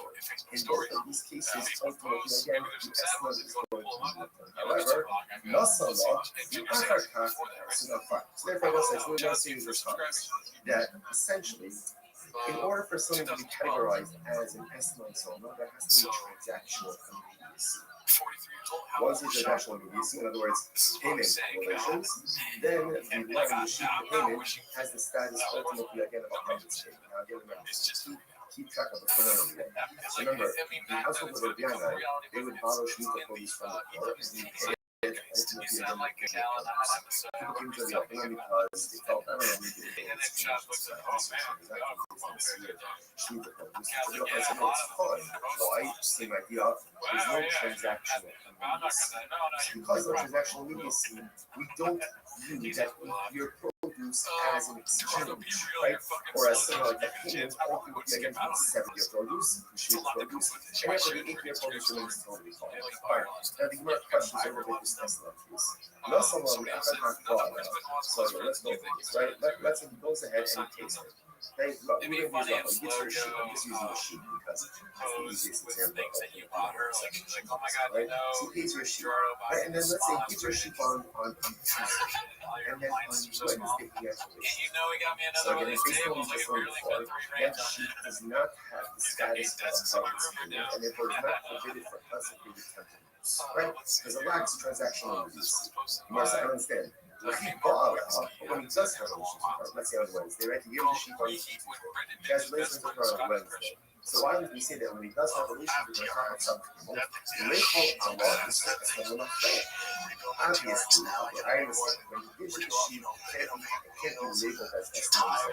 In both of these cases, ultimately, again, the esnana is going to be mutter. However, nasala, the achakach, so therefore, what says, we're going to see this that essentially, in order for something to be categorized as an esnana soma, there has to be transactional immediacy. Once it's transactional immediacy, in other words, payment relations, then the line, the sheet of payment has the status ultimately again of a harvest payment. Now, again, remember, keep track of the chronology. So remember, the household of Rabbi, they would borrow Shemitah produce from the poor and pay it. You sound like a gal and I'm so People came to the Alpina because they felt, I don't know, maybe and then Chuck looks at oh man, we got Shemitah produce. So they it's fine. Why? Same idea. There's no transactional immediacy. Because of transactional immediacy, we don't view that your produce as an exchange, right? Or as something like a payment, all people get again from 7-year produce, Shemitah produce, and after the 8-year produce remains totally fine. Alright, now the Gemara questions a little bit discussed like this. No someone we have so let's go for this, right? Let's he goes ahead and he takes it. Hey, look, we're going to use a sheep. I'm just using a sheep because it's the easiest example. Things that you bought her, like she's like, oh my god, right? So he pays her a sheep, right? And then let's say he gives her a sheep on Tuesday, and then on Wednesday he actually. You know, he got me So another again, one of these based on tables. what We we barely before, put 3 that range on sheep it. does not have the status of a and therefore is not forbidden for consecrated temple use, right? Because a lax transactional use. You must understand. When he bought when he does have relations with her, let's say on Wednesday, right? He gives the sheep on Tuesday. He has relations with her on Wednesday. So why would we say that when he does have relations with her on some people, the way called Allah is someone of faith? Obviously, I understand when he gives you the sheep, it can't be labeled as testimony.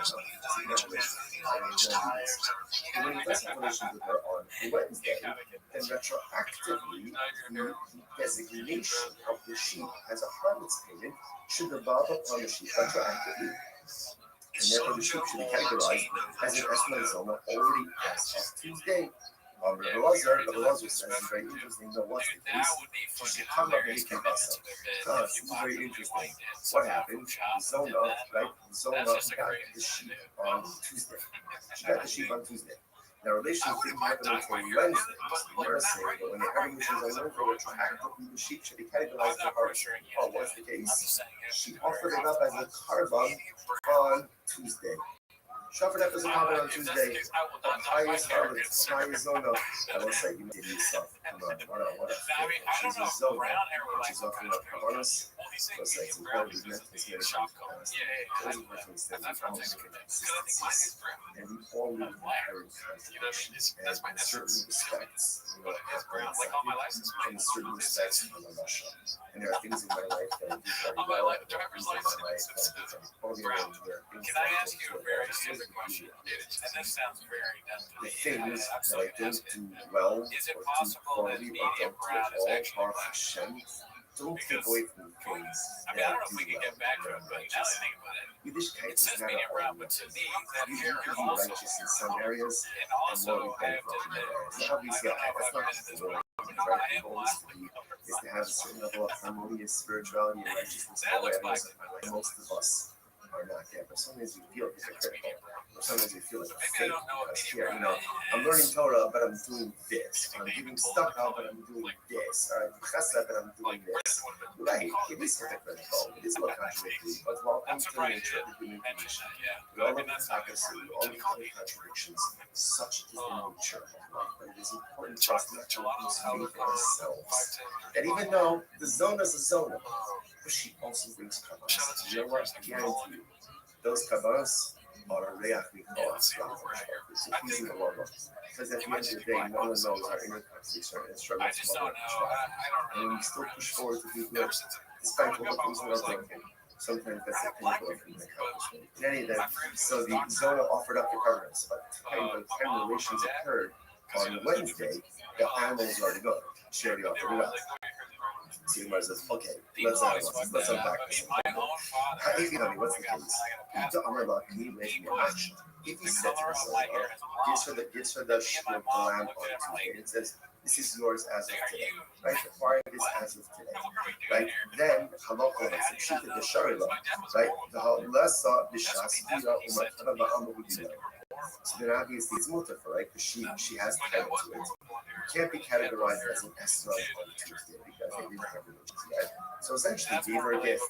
But when he does have relations with her on Wednesday, then retroactively, the designation of the sheep as a harvest payment should revolve upon the sheep retroactively. And therefore the sheep should be categorized as an estimate zona already as of Tuesday. Rabbi Rothschild says it's very interesting that what's the case? She should come up and make us up. This is very interesting. What happened? Zona, right? Zona got the sheep on Tuesday. She got the sheep on Tuesday. Now, relations didn't happen until Wednesday. We're saying that when they have relations on Wednesday, retroactively the sheep should be categorized as a harvest. Oh, what's the case? She offered it up as a carbon on Tuesday. She offered up as a carbon on Tuesday. The highest harvest, the highest zona. I will say, you did yourself. Come on, what a she's a zona. She's offering up carbonos. So it's like some quality mechanism. Those are the things that we all make consistencies. And we all live in inherent contradictions. And in certain respects, you know, in certain respects, I'm a Russia. And there are things in my life that I do very well. And there are things in my life that I do very poorly. And there are things Can that I I ask don't you a do very well. stupid question? And this sounds very The things that I don't do well, or do poorly, or don't do at all, are Hashem. Don't take away from the things I mean, I don't know if we can get back to it, but now that I think about it, Yiddishkeit it is says not medium a brown, but to me, that you hair can is be also righteous in some areas and and also morally I have to bankrupt in admit, other areas. Now, obviously, I don't know if that's I've not been in this the way. right. The right goal is to have a certain level of harmonious spirituality and righteousness in all areas of my life. Most of us are not there, but sometimes you feel hypocritical, or sometimes you feel like a fake because here, you know, I'm learning Torah, but I'm doing this. I'm giving stuff out, but I'm doing this. All right, chesed, but I'm doing this. Right, it is hypocritical. It is a little contradictory, but welcome to the nature of the human condition. We all live in hypocrisy, we all live in contradictions. Such is the nature of life, but it is important for us not to lose faith in ourselves. That even though the zona is a zona, but she also brings kabbalas. You know what? I guarantee you, those kabbalas are a reach we call it's a pleasing aroma. Because at the end of the day, no one knows our inner contradictions and struggles to love and when we still push forward to do good, despite all the things that are broken, sometimes that's the pinnacle of human accomplishment. In any event, so the zona offered up the covenants, but by the time relations occurred on Wednesday, the animals are to go. She already offered it up. See, Gemara says, okay, let's unpack this. What's the case? If he said to the gives her the lamb on Tuesday, it says, this is yours as of today, right? Acquire this as of today, right? Then, halakha, she did the sharila, right? The halasa, bishas, ira, umatara, ba'amu, so then obviously it's multiple, right? Because she has the title to it. It can't be categorized as an esrog on Tuesday because they didn't have relations yet. So essentially, gave her a gift.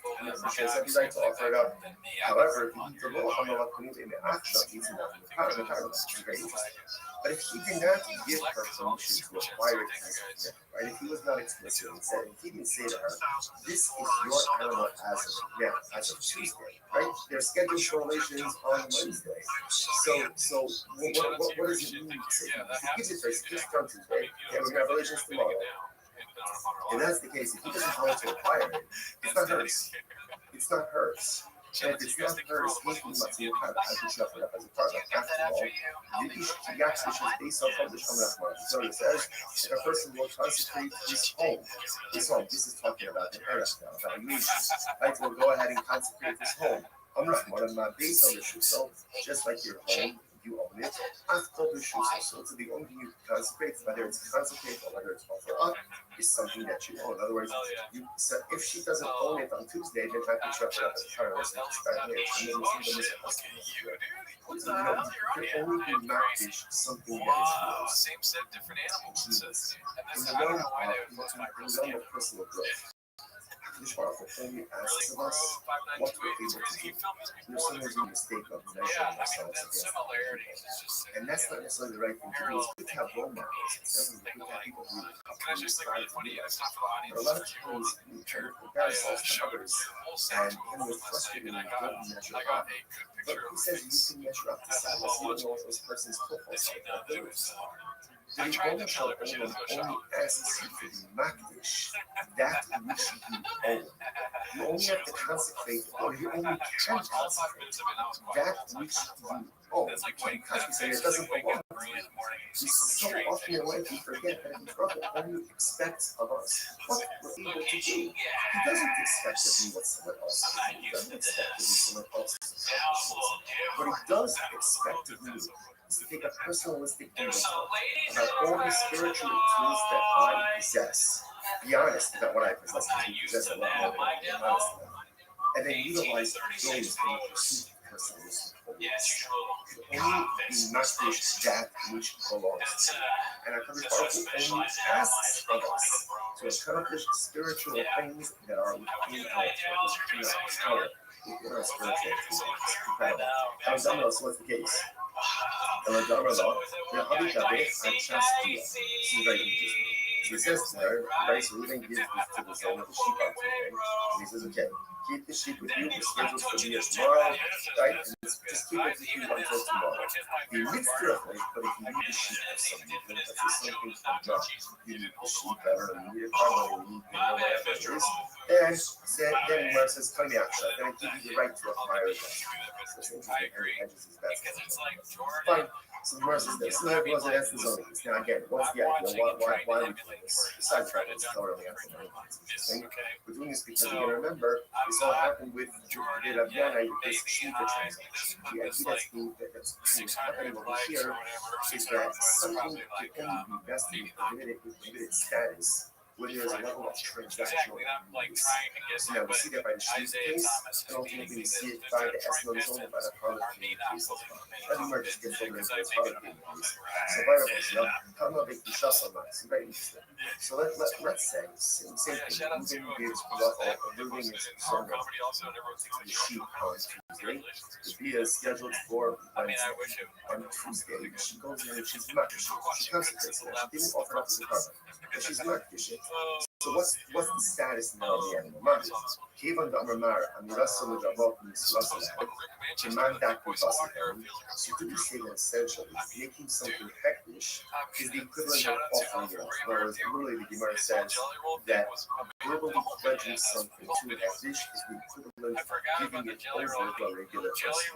She has every right to offer it up. However, it's very interesting. But if he did not give her permission to acquire it as a gift, right? If he was not explicit and said, if he didn't say to her, this is your animal as of now, as of Tuesday, right? They're scheduled for relations on Wednesday. So what does it mean to say? He gives it to her, just on Tuesday, and we're going to have relations tomorrow. And that's the case. If he doesn't want to acquire it, it's not hers. It's not hers. And if it's not hers, he's not seeing how to shut it up as a part. After all, the action is based on published coming up month. So it says, if a person will consecrate his home, this is talking about the Eretz now, about a nation, right? Will go ahead and consecrate his home. I'm not one of my base on the shoe, so just like your home, you own it. So it's the only thing you consecrate, whether it's consecrate or whether it's offer up, is something that you own. In other words, so if she doesn't own it on Tuesday, then I can shut it up as a time. Listen, you can only do match something that is yours. Same set, different animals. In the realm of personal growth, this powerful only asks of us what we're able to do. There's sometimes a mistake of measuring ourselves against other people. And that's not necessarily the right thing to do. It's good to have role models. It's never good to have people who inspire to do that. But a lot of times we try to compare ourselves to others and we're frustrated and don't measure up. But who says you can measure up to someone? You don't know what those person's profiles are. The owner shall only asks you to makdish that which you own. You only have to consecrate, or you only can consecrate that which you own. You can't say it doesn't belong to you. So often in life we forget that Rabbi only expects of us what we're able to do. He doesn't expect of me what someone else can do. He doesn't expect of me someone else's accomplishments. What he does expect of me is to take a personalistic view about all the spiritual tools that I possess. Be honest about what I possess, because we possess a lot more than I'm honest about. And then utilize those in the pursuit of personalistic holiness. Only be makdish that which belongs to you. And our Kadosh Baruch Hu only asks of us to accomplish spiritual things that are within our power, within our spiritual tools. Incredible. So what's the case? This is very interesting. She says to her, right, so we didn't give this to the zone of the sheep on today. And he says, okay, keep the sheep with you, the schedule's for me tomorrow, right? And just keep it with you until tomorrow. You need to but if you need the sheep for something, let's say something comes up, you need the sheep, I don't know, you need a car, you need whatever it is. And then Mar says, come here, then I give you the right to acquire it. So it's interesting, hedges is best. Fine. So the Gemara says this. So everyone's an essence of this. Now again, what's the idea? Why are we doing this? Besides the fact that it's totally interesting. We're doing this because you remember this all happened with Rabbi with this Shiva transaction. The idea that's happening over here is that something can only be vested with limited status where there's a level of transactional use. So now we see that by the Shiva case, and ultimately we see it by the Esmon zone and by the Harlot case. Let me just get over into this Harlot case. So by the way, big Bishas on that. It's very interesting. So let's say, same thing. Moving is moving is concerned of the sheep on Tuesday. The Bia is scheduled for Wednesday. On Tuesday, she goes in and she's not. She consecrates it. She didn't offer up to the carbon, but she's not fishing. So what's the status now of the animal? Kevan Damar Amirasul Javok Misrasul Chimandak Basim. So to be saying that essentially making something hektish is the equivalent of offering it. In other words, literally the Gemara says that verbally pledging something to hektish is the equivalent of giving it over to a regular person.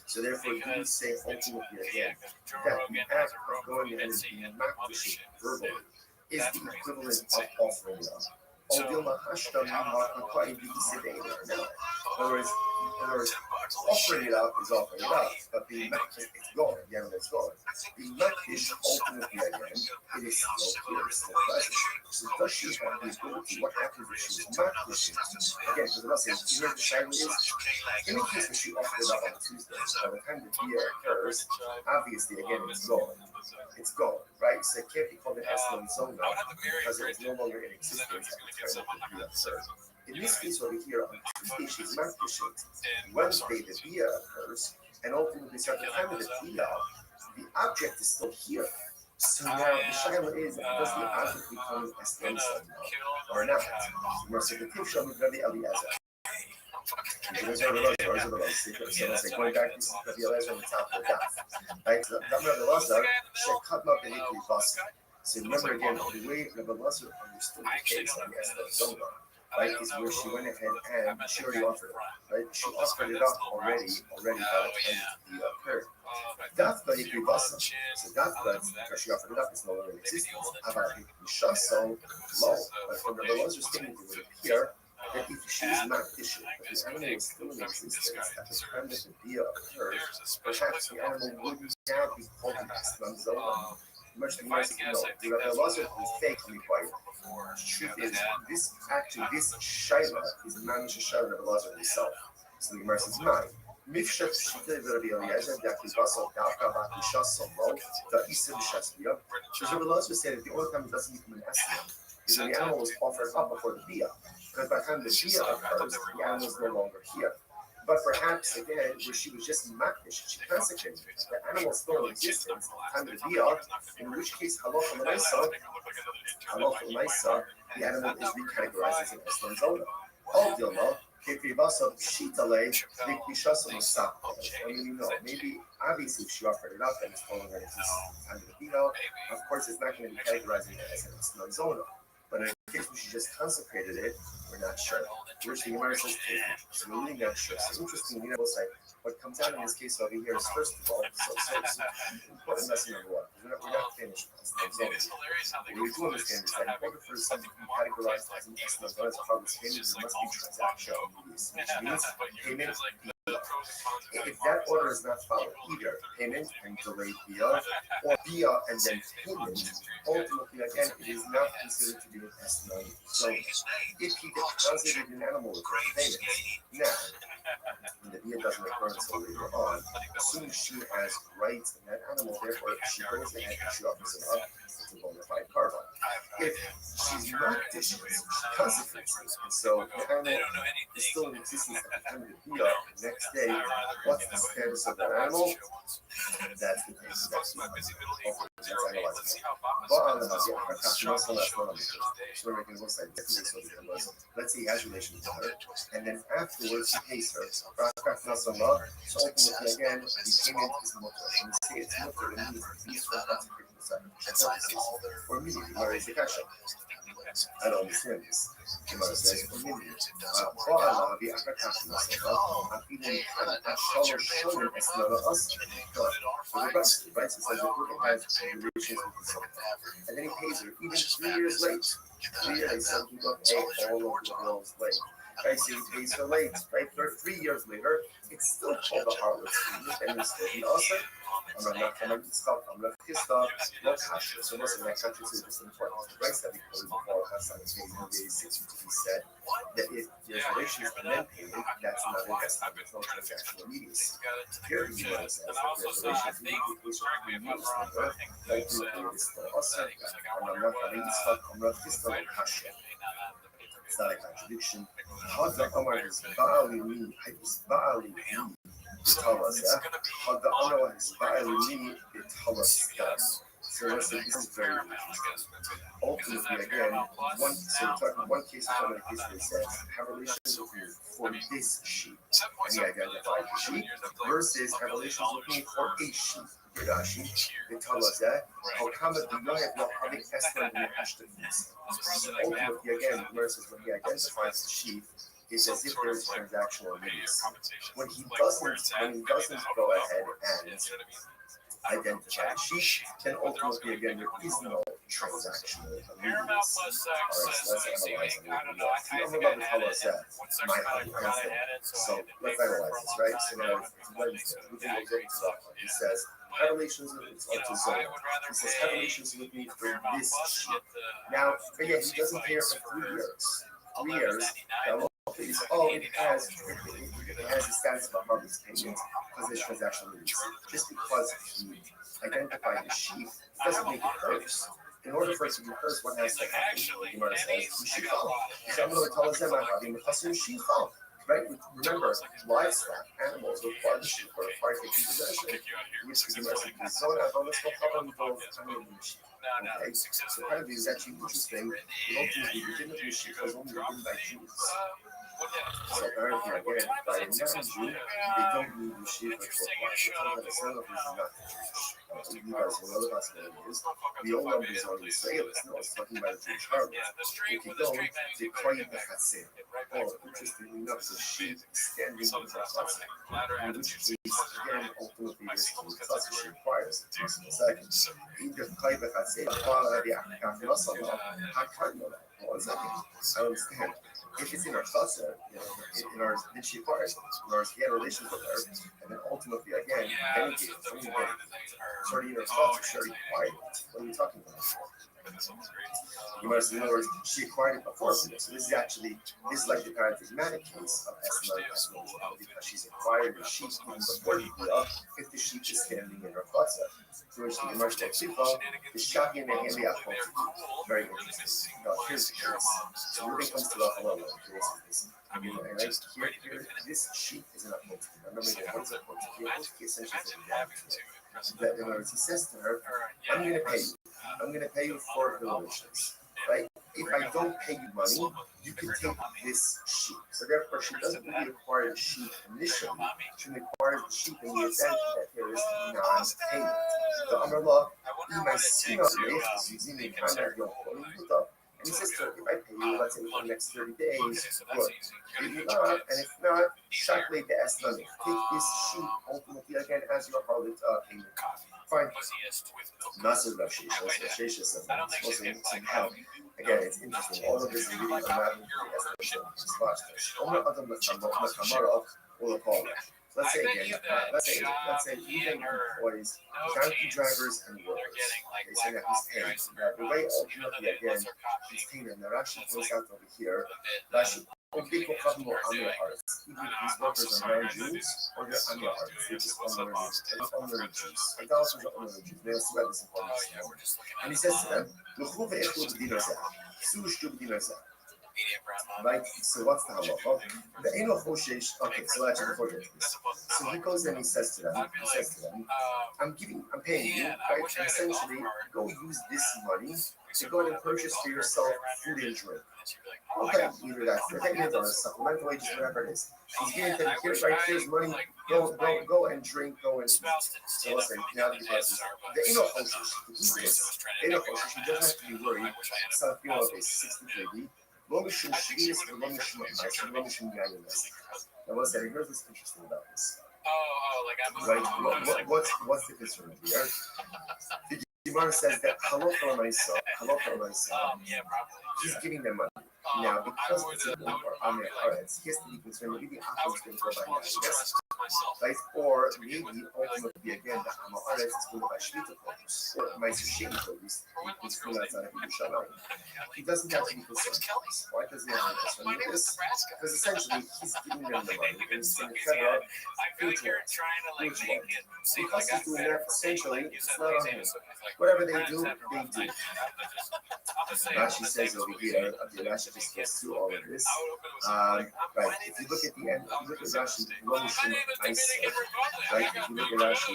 So therefore, you would say ultimately again that the act of going ahead and being makdish verbally is the equivalent of offering it up. In other words, offering it up is offering it up, but being makdish, it's gone. Again, it's gone. Being makdish, ultimately again, it is still here, it's still present. So does she have the ability? What happens if she's makdish? Again, because I'm not saying, you know what the shayla is? In the case that she offered it up on Tuesday, by the time the dia occurs, obviously, again, it's gone. It's gone. right? So it can't be called an Eslam Zona because it was no longer in existence at the time of the Bia occurred. In this case over here, on Tuesday she's Makdishit. Wednesday the Bia occurs, and ultimately, so at the time of the Bia, the object is still here. So now the shaila is, does the object become Eslam Zona or not? So the Tiv Shalom Rabbi Eliezer. So let's say going back to Rabbi Eliezer on the top of the daf. Right? Rabbi Eliezer shekadma behikli basa. So remember again, the way Rabbi Eliezer understood the case of the Eslam Zona, right, is where she went ahead and she already offered it, right? She offered it up already by the time the occurred. Dafka hikri basa. So dafka, because she offered it up, is no longer in existence. Aval hikri shaso lo. But from Rabbi Elazer's statement, it would appear that if she is not tissue, but the animal is still in existence at the time that the Bia occurred, perhaps the animal would now be called an Eslam Zona. Much more no. The Rabbi Elazar is fake required. The truth is, this shaila is mamish shaila Rabbi Elazar himself. So the Gemara says, "Mine." Mifshat shita Rabbi Eliezer dakibasa dafka bakisha somo da isim shasbia. So Rabbi Elazar said that the only time it doesn't become an Eslam is when the animal was offered up before the Bia. Because by the time the Bia occurs, the animal is no longer here. But perhaps again, where she was just makdish, she consecrated the animal is still in existence at the time of the Bia, in which case halacha l'maisa, the animal is recategorized as an Eslam Zona. All Dilma, Kekribasa Shitale, Vikbishasa Musap. I mean, maybe obviously if she offered it up and it's no longer in existence at the time of the Bia, of course it's not going to be categorizing it as an Eslam Zona. But in the case where she just consecrated it, we're not sure. Which the Gemara says too. So we're really not sure. So interestingly, what comes out in this case over here is first of all, so important lesson number one. We're not finished with this. What we do understand is that in order for something to be categorized as an Eslam Zona, as a part of this payment, there must be transactional immediacy, which means payment. If that order is not followed, either payment and delayed Bia, or Bia and then payment, ultimately, again, it is not considered to be an Eslam Zona. If he deposited an animal with payment, now, when the Bia doesn't occur until later on, assuming she has rights in that animal, therefore, she goes ahead and she offers it up as a bona fide carbon. If she's not dishes, she consecrates it. And so the animal is still in existence at the time of the Bia. The next day, what's the status of that animal? That's the case. That's analyzing it. So we're making one side. Let's say he has relations with her, and then afterwards he pays her. So ultimately, again, the payment is mutter. When we say it's mutter, it means it's for consecrating the sacrifice. Or immediately, where is the kasha? I don't understand this. Gemara says, right? So it says the person has relations with someone, and then he pays her even 3 years late. 3 years, so he got paid all of the bills late. Right, so he pays her late, right? 3 years later, it's still called a heartless payment, and it's still also. I'm not going to stop. I'm not going to stop. Not kasha. So most of that country is just important. The rights that we quoted before Hassan is maybe 60 to be said that if there's relations and then payment, that's not investment. There's no transactional immediacy. Here the Gemara says that there's relations immediately like the payment is still also. I'm not going to stop. I'm not going to stop kasha. It's not a contradiction. Hadda Omar is Baali me. It's Baali me. Tell us that. Hadda Omar is Baali me. It tell us that. So listen, this is very interesting. Ultimately, again, one case, another case where it says, have relations with me for this sheep. And he identified the sheep versus have relations with me for a sheep. Rashi, they tell us that. How come the Noah not having Eslam in the Ashton's? Ultimately, again, versus when he identifies the sheep, it's as if there is transactional release. When he doesn't go ahead and identify the sheep, then ultimately, again, there is no transactional release. Alright, so let's analyze it. I'm about to tell us that. So let's analyze this, right? So now it's Wednesday. We can look at stuff. He says, have relations with it's up to Zoe. He says, have relations with me for this sheep. Now, again, he doesn't care for 3 years. 3 years. Now, phase, it has the status of a harvest payment because it's transactional release. Just because he identified the sheep doesn't make it hers. In order for it to be hers, what has to happen? The Gemara says, Mishifal. Right? Remember, livestock, animals require the sheep or require taking possession. Which is the message. Okay, so part of it is actually interesting. Ultimately, the dignity of sheep was only given by Jews. So apparently, again, by a non-Jew, they don't need the sheep for what you guys know the possibilities. The old number is on the sale. No, it's talking about a Jewish harvest. If you don't, they call you the Chatzir. Oh, interestingly enough, the sheep standing in the Chatzir. In which case, again, ultimately, this is what she requires. Second, either Kai the Chatzir, or the Akafnosala, Hakarnola. One second. I understand. If it's in our chatzar, in our did she acquire it? In our he had relations with her, and then ultimately again, delegated. It's already in our chatzar, she already acquired it. What are you talking about? You must, in other words, she acquired it before. So this is like the paradigmatic case of Esma because she's acquired the sheep even before the Bia, if the sheep is standing in her chatzar. To which the Gemara says, the shaki and the handy apple. Very interesting. Now, here's the case. So when it comes to the halal, this sheep is an apple. Remember, what's a apple? Essentially, that in other words, he says to her, I'm going to pay you. I'm going to pay you for the relations. Right? If I don't pay you money, you can take this sheep. So therefore, she doesn't really acquire the sheep initially. She acquires the sheep in the event that there is non-payment. The Amrullah, and he says to her, if I pay you, let's say for the next 30 days, good. If you not, and if not, shakle the esnani. Take this sheep ultimately again as your harlot payment. Fine. Massive Rav Shesha says somehow. Again, it's interesting. All of this is really unraveling let's say again, let's say even employs donkey drivers and workers. They say that he's paying. Now, the way ultimately again he's paying them. Now Rashi points out over here, Rashi. Even if these workers are non-Jews or they're Amir artists, they're just unlearned Jews. Idolaters are unlearned Jews. They also have this information. And he says to them, right? So what's the halacha? The Eno Choshesh. Okay, so actually before we get to this, so he goes and he says to them, I'm paying you, right? And essentially, go use this money to go and purchase for yourself food and drink. Okay, either that's the payment or supplemental wages, whatever it is. He's giving them here's money. Go and drink. Go and. So let's say now that he passes, the Eno Choshesh, he doesn't have to be worried. Some people are 63. Now, what's this interesting about this? Right? What's the concern here? The Gemara says that he's giving them money. Now, because it's a number on their hearts, he has to be concerned maybe the Achim is going to go by now. Yes. Right? Or maybe ultimately again the Hamaretz is going to buy Shmita produce or Meiser Sheni produce. He's going outside of Yerushalayim. He doesn't have to be concerned. Why does he have to be concerned with this? Because essentially he's giving them the money and he's saying, Fedra, because he's doing that, essentially, it's not on him. Whatever they do, they do. Rashi says over here, Rashi just goes through all of this. Right, if you look at the end, if you look at Rashi, right, if you look at Rashi,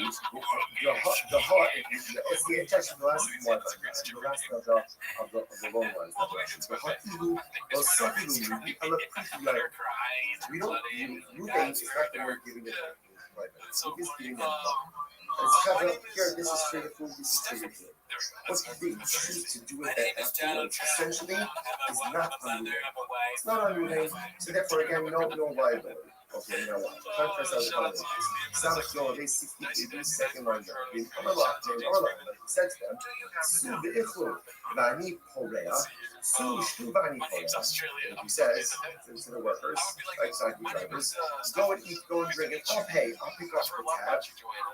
the heart, it's the intention of the last one, the last of the long ones. The heart, we don't, Ruben is not the word giving it. So he's giving it. It's covered here, this is for the food, this is for your food. What they choose to do with that afterwards, essentially, is not unruly. It's not unruly, so therefore, again, no liability. Okay, now what? Contrast out the colonies. Some flow, they 60 second line down. They come a lot, but he said to them, Su be'ichlu, bani porea, Su shtu bani porea. He says to the workers, like cycle drivers, go and eat, go and drink, and I'll pay, I'll pick up the tab.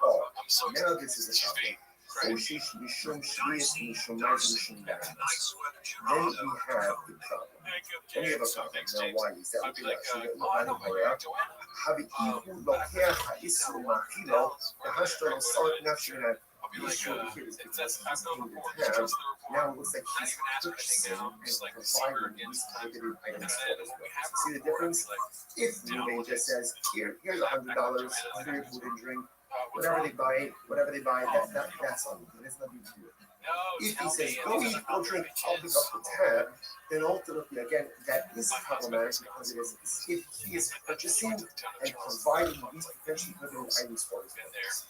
Oh, now this is a problem. Choshish Mishum Shlius Mishum Maz Mishum Dam. Then we have the problem. Then we have a problem. Now, why is that? Look at that. Habi'ihu Lokeh Ha'isu Mafilo, the Hashton Salt Nafshin. The issue here is because he's in the town. Now it looks like he's purchasing and providing these targeted items for his workers. See the difference? If Ruben just says, here's $100 for your food and drink, whatever they buy, that's on you. There's nothing to do. If he says, go eat, go drink, I'll pick up the tab, then ultimately, again, that is problematic because it is if he is purchasing and providing these potentially equivalent items for his workers.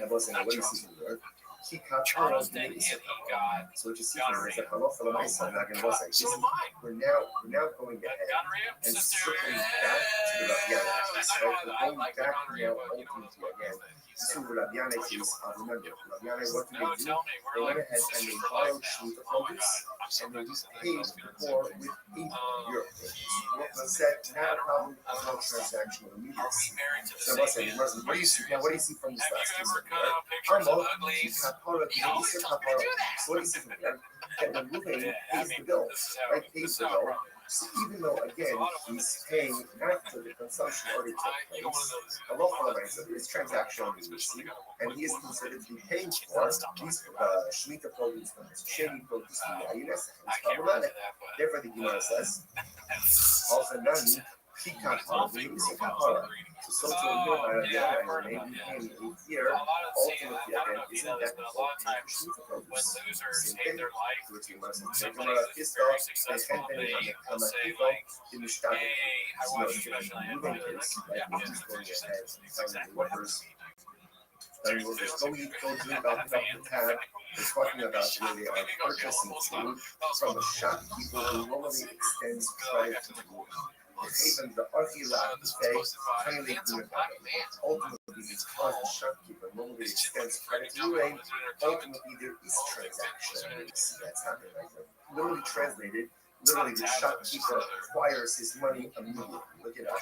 I wasn't what do you see from there? He cut Charles so what you see from is that I'm not going to say we're now going ahead and circling back to the Rabbi. We're going back now ultimately again to the Rabbi. Remember, Rabbi, what did they do? They went ahead and they borrowed Shmita produce and they just paid more with 8 euro. What was said, not a problem of no transactional immediacy. Now, what do you see from this last case? So what do you see from there? That when Ruben pays the bill, right? Pays the bill. So even though, again, he's paying after the consumption already took place, a local right, so there is transactional immediacy, and he is considered to be paying for these Shemitah produce, Shady produce, it's problematic. Therefore, the Gemara says, also nani, so to a year by a year, and maybe paying a year, ultimately, again, isn't that the whole Shemitah produce? Same thing. It's talking about where they are purchasing food from a shopkeeper who normally extends credit to the woman. Even the ultimately because the shopkeeper normally extends credit to you, ultimately there is transaction. That's happening right there. Literally translated, the shopkeeper acquires his money immediately. Look at that.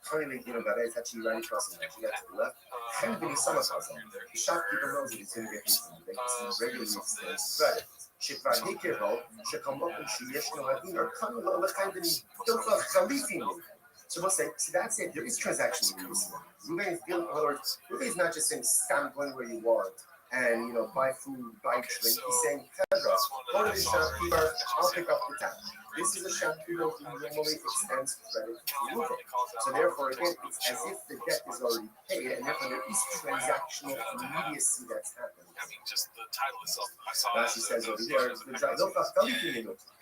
Currently, it's actually right across the left. The shopkeeper knows that he's going to get his money. He regularly extends credit. שכבר הכירו, שכמוך שישנו הדין ארכנו לא לכן דווקא חליפים. So we'll say, see that's it, there is transaction use. Ruben is not just saying stop going where you want and buy food, buy drink. He's saying, go to the shopkeeper, I'll pick up the tab. This is a shopkeeper who normally extends credit to Ruben. So therefore, again, it's as if the debt is already paid, and therefore there is transactional immediacy that's happening. I mean, just the title itself. I saw Rashi says over here,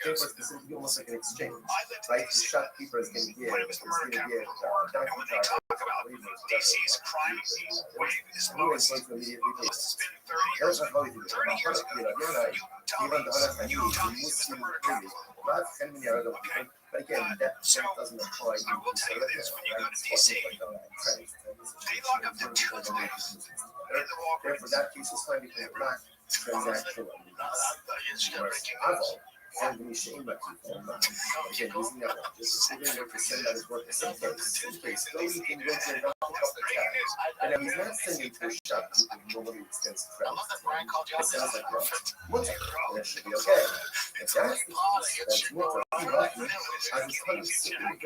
therefore specifically almost like an exchange, right? The shopkeeper is going to give DC's crime scene wave is lowest. Let's spend 30 years. 30 years ago, you tell me the New York Times is the murder capital. Okay. But again, that doesn't apply. I will tell you this: when you go to DC, they lock up the territory. Therefore, that case is fine because it's not transactional. And we shame that people again using that one. Just even if we send out his work, same case. So you can go to the and then he's not sending to a shop who normally extends credit. It sounds like that should be okay. If that's the case, that's more lucky. As it's kind of sitting the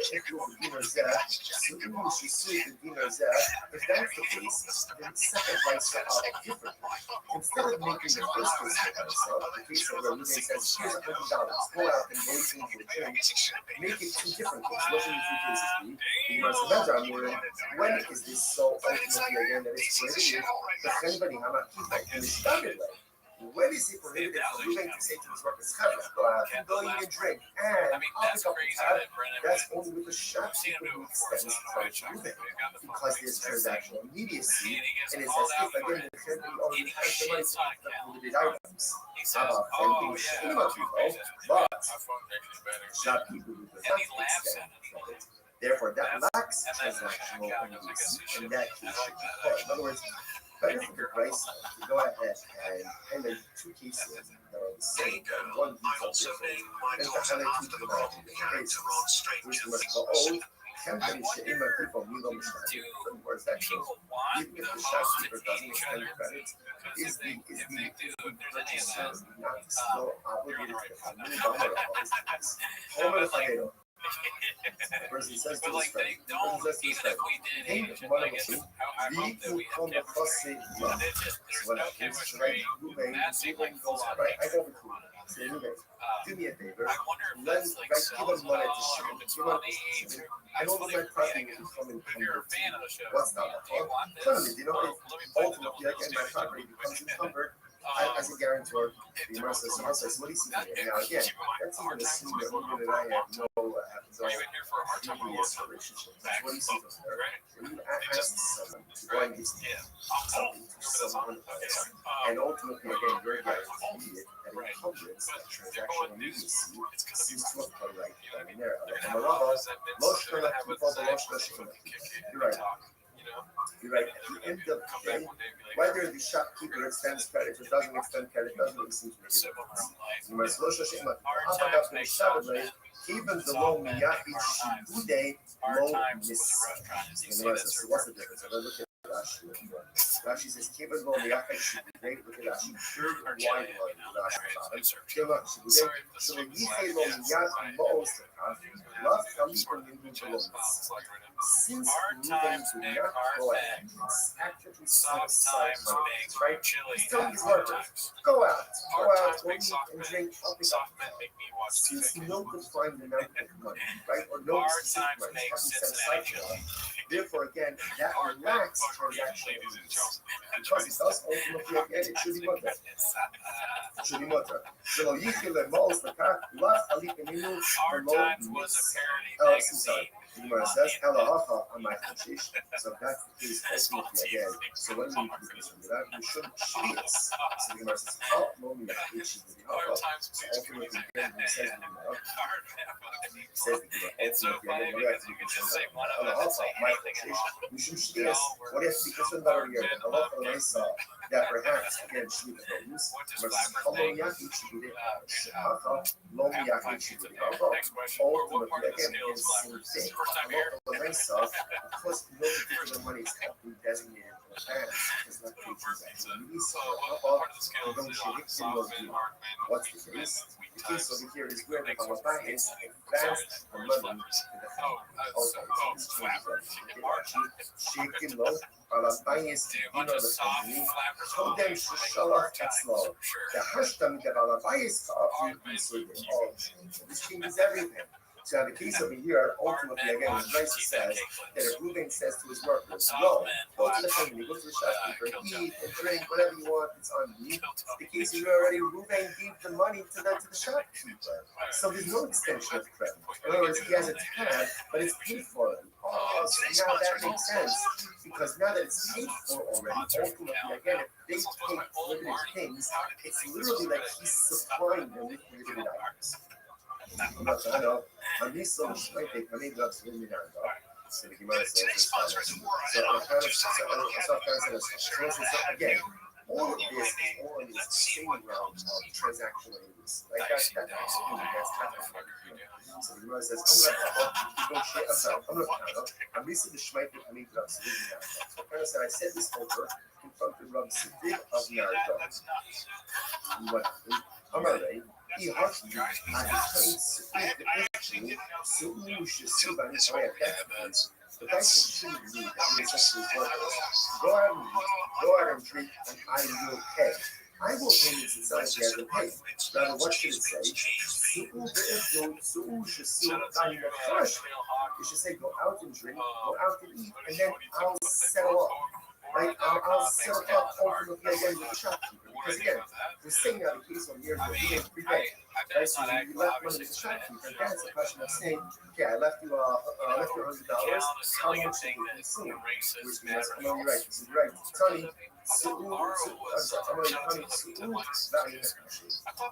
dinner zah, sitting with the dinner zah. If that's the case, then sacrifice the out differently. Instead of making the first case for myself, the case where Ruben says, here's $100. Go out and go into the drink. Make it 2 different things. What should the 2 cases be? You must remember, when is this so ultimately again that it's prohibited? But anybody, how about people in the standard way? When is it prohibited for Ruben to say to his workers, go out and go eat and drink, and I'll pick up the tab? That's only with the shopkeeper who extends credit to Ruben, because there's transactional immediacy, and it's as if again the company already has the money to pick up prohibited items. But shopkeeper who does not extend credit, therefore that lacks transactional immediacy, and that case should be caught. In other words, better for the price to go ahead and highlight 2 cases that are the same, and one detail different, and to highlight 2 different cases. Which was the old Company she'ima people milo mishmati. In words that shows even if the shopkeeper doesn't extend credit, is the purchaser not still obligated to the family dollar of his tax? Homer Fadero. The person says to his friend, hey, one of the two, we come across it. So what happens? Right, Ruben goes, right, I go over to Ruben. Say, Ruben, do me a favor. Let give him money to ship him. Give him I know my property will become encumbered. What's that? You know, ultimately, again, my property becomes encumbered as a guarantor. The Mercer says, what do you see here? Now, again, that's even assuming that Ruben and I have no previous relationship. What do you see from there? When you ask someone to go and give something to someone else, and ultimately, again, you're guaranteed that encumbrance, that transactional immediacy, seems to occur right then and there. You're right. You're right. At the end of the day, whether the shopkeeper extends credit or doesn't extend credit doesn't really seem to make a difference. Even the low miyachi shibude low miss. So what's the difference? Look at Rashi. Rashi says, "Kevan lo miyachi shibude." Look at Rashi. Third wide line. Rashi. So when you say lo miyachi lo love kalipa min lo miss. Since Ruben did not go ahead and actively set aside money, right? He's telling his workers, go out, go eat and drink, up and up. Since no defined amount of money, right, or no specific money has been set aside for them, therefore, again, that lacks transactional needs. Because it does ultimately, again, it should be mutter. It should be mutter. So, you can let most of the car, love, Alip, and you know, the Gemara says, on my conscience. So that's the case, ultimately, again. So when we concerned with that, we shouldn't shvius. So the Gemara says, how long we have to should be halacha. So ultimately, again, it says the Gemara, ultimately, again, we have to be concerned about halacha, my conscience. We shouldn't shvius. What do you have to be concerned about here? The halacha that I saw, that perhaps, again, should be the bonus, versus how long yaki should be the halacha, long yaki should be the halacha. Ultimately, again, it's the same thing. Because no particular money is helping designated for advance, because not paid transaction release. What's the case? The case over here is where the Rabbi is advanced the money to the family. Okay, so this shaking low. Rabbi is the family. Told them to shalach etzlo. The hashtam that Rabbi is this changes everything. So the case over here, ultimately, again, when Rashi says that if Ruben says to his workers, go to the family, go to the shopkeeper, eat and drink, whatever you want, it's on you. The case is already Ruben gave the money to the shopkeeper. So there's no extension of credit. In other words, he has a tab, but it's paid for already. Oh, so now that makes sense, because now that it's paid for already, ultimately, again, if they take limited things, it's literally like he's supplying them with limited items. I'm used to the coming up to me now. So the Gemara says, again, all of this is all in this same realm of transactional use. Like that's happening. So the Gemara says, I'm used to the Shmite that coming up to me now. So the said, I said this over in front of Rabbi Siddiq of Nardo. I'm already. He hushed you and he so you should see by his way of death. The best thing to do is go out and drink, and I will pay. I will pay you since I have pay. Rather, what should it say? You should say, go out and drink, go out and eat, and then I'll settle up. Right? I'll settle up ultimately again with the shopkeeper. Because again, we're saying out the case on here for being prepaid. Right? So you left money with the shopkeeper. Again, it's a question of saying, okay, I left you $100. How much did you consume? Which means, you're right. So you're right. Tony,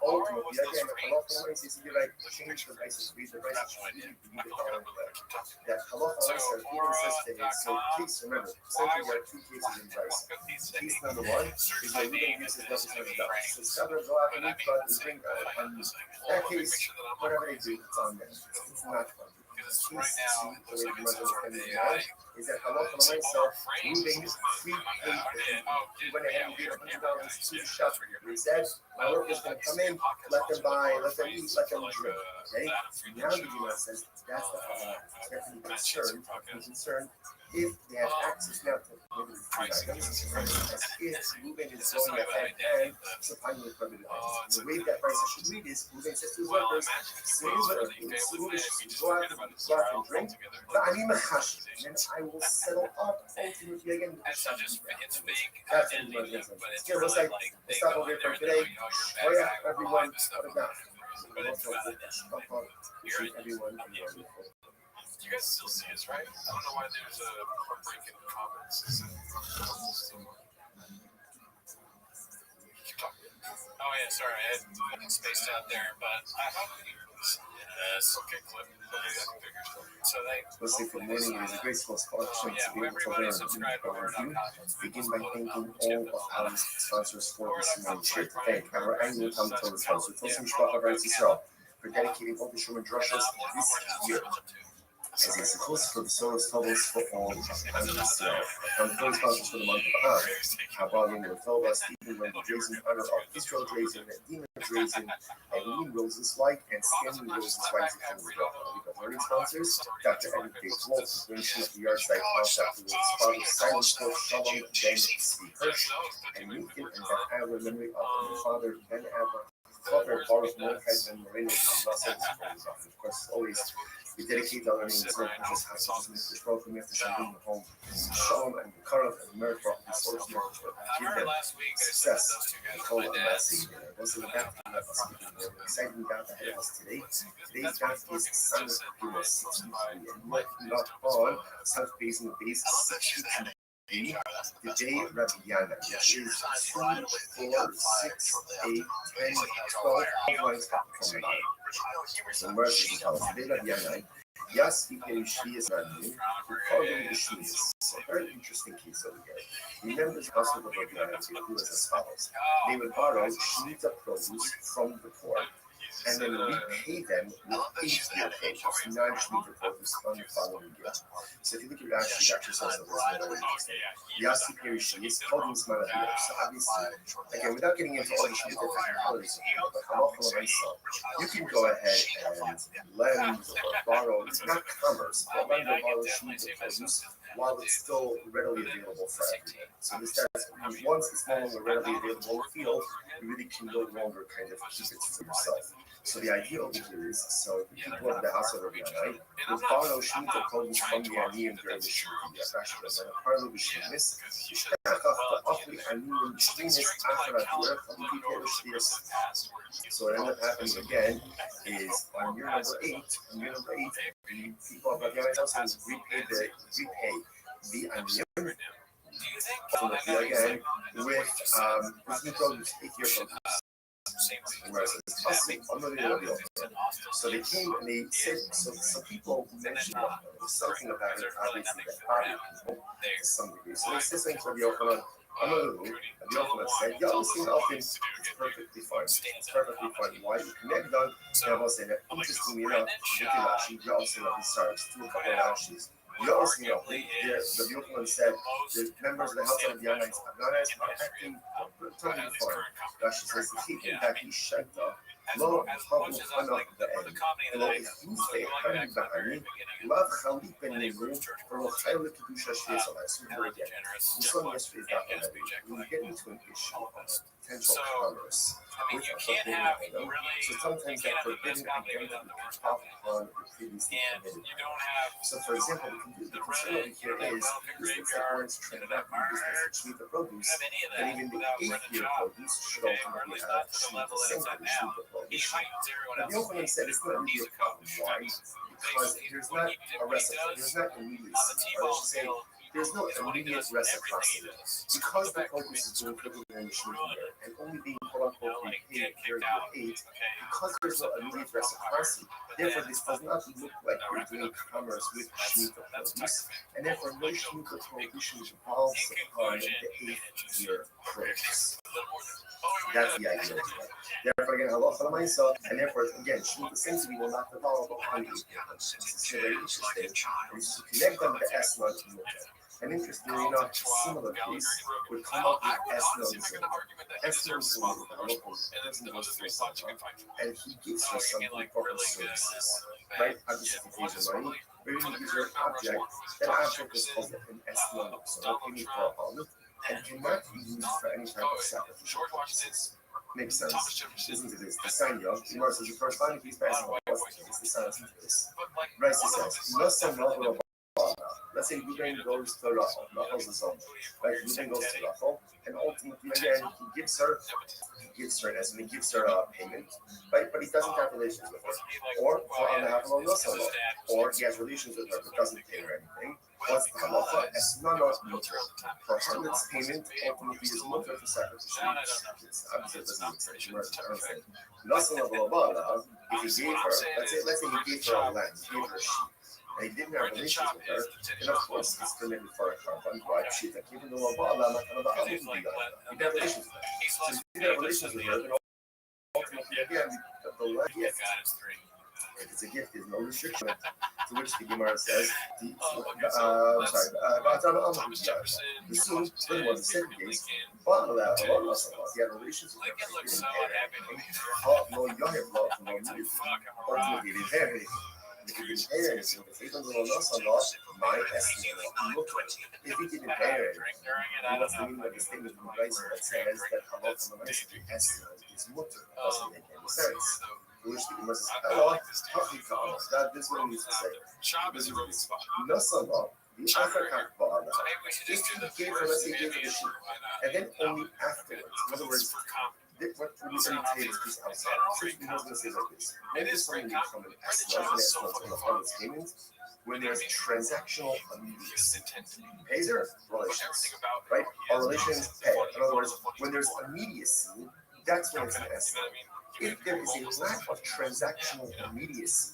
ultimately, again, halacha only says you're right, change the basis, read the basis, you get the following letter. That halacha only says, even says today, so case, remember, essentially there are two cases in rice. Case number one is where Ruben uses $100. So Sabra go out and eat, but drink unused. That case, whatever they do, it's on them. It's not fun. right case, now, the looks way like the it's Muslim over defended the the man is that halacha l'maisa, frames. Reuben prepaid, he went ahead and gave $100 to the shop. He said, my worker's going to come in, let them buy, let them eat, let them drink. Okay? Now the Gemara says that's the halacha. You have to be concerned if they have access now to maybe the food items, as if Reuben is going ahead and supplying the prohibited items. The way that price should read is Reuben says to his workers, go out and drink, and I will settle up ultimately again with the shop. It's big, That's what it is. Here, let's say, let's stop over here for today. Oh yeah, everyone, what about? Everyone, You guys still see us, right? I don't know why there's a break in the comments. Oh yeah, sorry, I had spaced out there, but I hope yes, okay, clip. So let's say good morning. It is a graceful function to be able to learn and begin by thanking all of our sponsors for this morning. To thank our annual Talmud Torah sponsor, Tosim Mishpach of Eretz Yisrael, for dedicating all the Shuman Drushas this year. As a support for the Soros Tovos for all of Israel. Talmud Torah sponsors for the month of Av, Habalim Rotova, Stephen Randall Drazen, honor of Israel Drazen, Dina Drazen, Eileen Rosenzweig, and Stanley Rosenzweig. Learning sponsors, Dr. Edward J. Wolf, explanation of the yard site concept with his father, Silent Wolf, Shalom, Ben Tzvi Hirsch, and Lincoln and Ben Adler, memory of their father, Ben Adler, father, Baruch Mordechai, and Moreno, of course, always. We dedicate our learning to the precious house of Mr. Program after Shalom, the home, Shalom, and the Karav, and Merit for the source of success. We call it a blessing. Was it about the exciting dot ahead of us today? Today's dot is Sunday, 63, and not on South Basin base 62. The day Rabbi Yana, which is 2, 4, 6, 8, 10, 12 lines from the bottom. So where should we tell us? Today Rabbi Yana, Yas Iperishi is not new, following the Shmias. So very interesting case over here. Remember the household of Rabbi Yana to do as follows. They would borrow Shemitah produce from the poor, and then repay them with 8-year produce, non-Shemitah produce on the following year. So if you look at Rashi, it actually says something very interesting. Yasi Perishi is called in Smala here. So obviously, again, without getting into all the Shemitah technicalities, but you can go ahead and lend or borrow, not commerce, but lend or borrow Shemitah produce while it's still readily available for everyone. So this does, once it's no longer readily available in the field, you really can no longer kind of keep it for yourself. So the idea over here is, so the people of the house of Rabbi Yanai would borrow Shemitah produce from the Aniyim during the Shemitah. Yes, actually, that's a part of the Shemitah. So what ended up happening again is on year number 8, the people of Rabbi Yanai also repay the Aniyim again with new produce, 8-year produce. So they came and they said, so people mentioned something about it, obviously, that Bobby people to some degree. So they said something to Rabbi Yochanan, Rabbi Yochanan said, yeah, listen, it's perfectly fine. It's perfectly fine. Why? You connect on, and I'll say that, interestingly enough, look at Rashi, you also know, sorry, it's 2 couple of Rashis. You also know, Rabbi Yochanan said, the members of the house of the Yanais are acting totally fine. Rashi says, the keeping that he shaita, lo havu hana ba'en, lo ichlufe hani ba'ani, lav chalik ben nemu, or lo chaylik kedusha shvies alai. So here again, we saw yesterday's documentary, when you get into an issue of potential commerce with a forbidden item, so sometimes that forbidden item can top upon the previously permitted item. So for example, the concern over here is, this looks like we're transacting business with Shemitah produce, but even the 8-year produce should ultimately have Shemitah same Shemitah produce. But Yochanan said it's not really a problem. Why? Because there's not a recipe, there's not immediacy. I should say, there's no immediate reciprocity. Because the focus is doing quicker than the shooting there, and only being quote unquote repaid during your 8, because there's no immediate reciprocity, therefore this does not look like you're doing commerce with Shemitah produce, and therefore no Shemitah prohibition involves upon the 8th year produce. That's the idea. Therefore, again, halacha l'maisa, and therefore, again, Shemitah essentially will not develop upon you. This is very interesting. And to connect them to Esna and Mutter. And interestingly enough, a similar case would come up with Esna and Zul. Esna and Zul is the local person goes to Esna, and he gives her something for her services. Right? Obviously, he pays her money, but he gives her an object. That object is called an Esna, so no payment for a home, and cannot be used for any type of sacrificial purposes. Makes sense. Listen to this. The sign young. The Gemara says the first line of these passing what's the case? The sign is this. Rice says, let's say Ruben goes to Rachel, Rachel's the son. Right? Ruben goes to Rachel, and ultimately again he gives her this, and he gives her a payment, right? But he doesn't have relations with her, or on behalf of Allah, or he has relations with her but doesn't pay her anything. What's the halacha? It's not mutter. For Hamlet's payment, ultimately is mutter for sacrificial use. Obviously, it doesn't make sense. If he gave her, let's say he gave her a land, he gave her a sheep, and he didn't have relations with her, then of course it's permitted for a carbon, right? Sheep, like even though Allah, he didn't have relations with her. So if he didn't have relations with her, then ultimately, again, the land gift. If it's a gift, there's no restriction. To which the Gemara says, the second case, he had relations with her. If he didn't pay anything, if he didn't pay anything, what's the meaning of the statement in the Brisa that says that halacha l'maisa is mutter? Doesn't make any sense. To which the Gemara says, that this one needs to say. Nasala, the African father, just he gave her, let's say, gave her the sheep, and then only afterwards. In other words, what we say is just outside. First, the husband says like this. Maybe something will come in as on the father's payment when there's transactional immediacy. Pays her relations, right? Our relations pay. In other words, when there's immediacy, that's when it's an estimate. If there is a lack of transactional immediacy,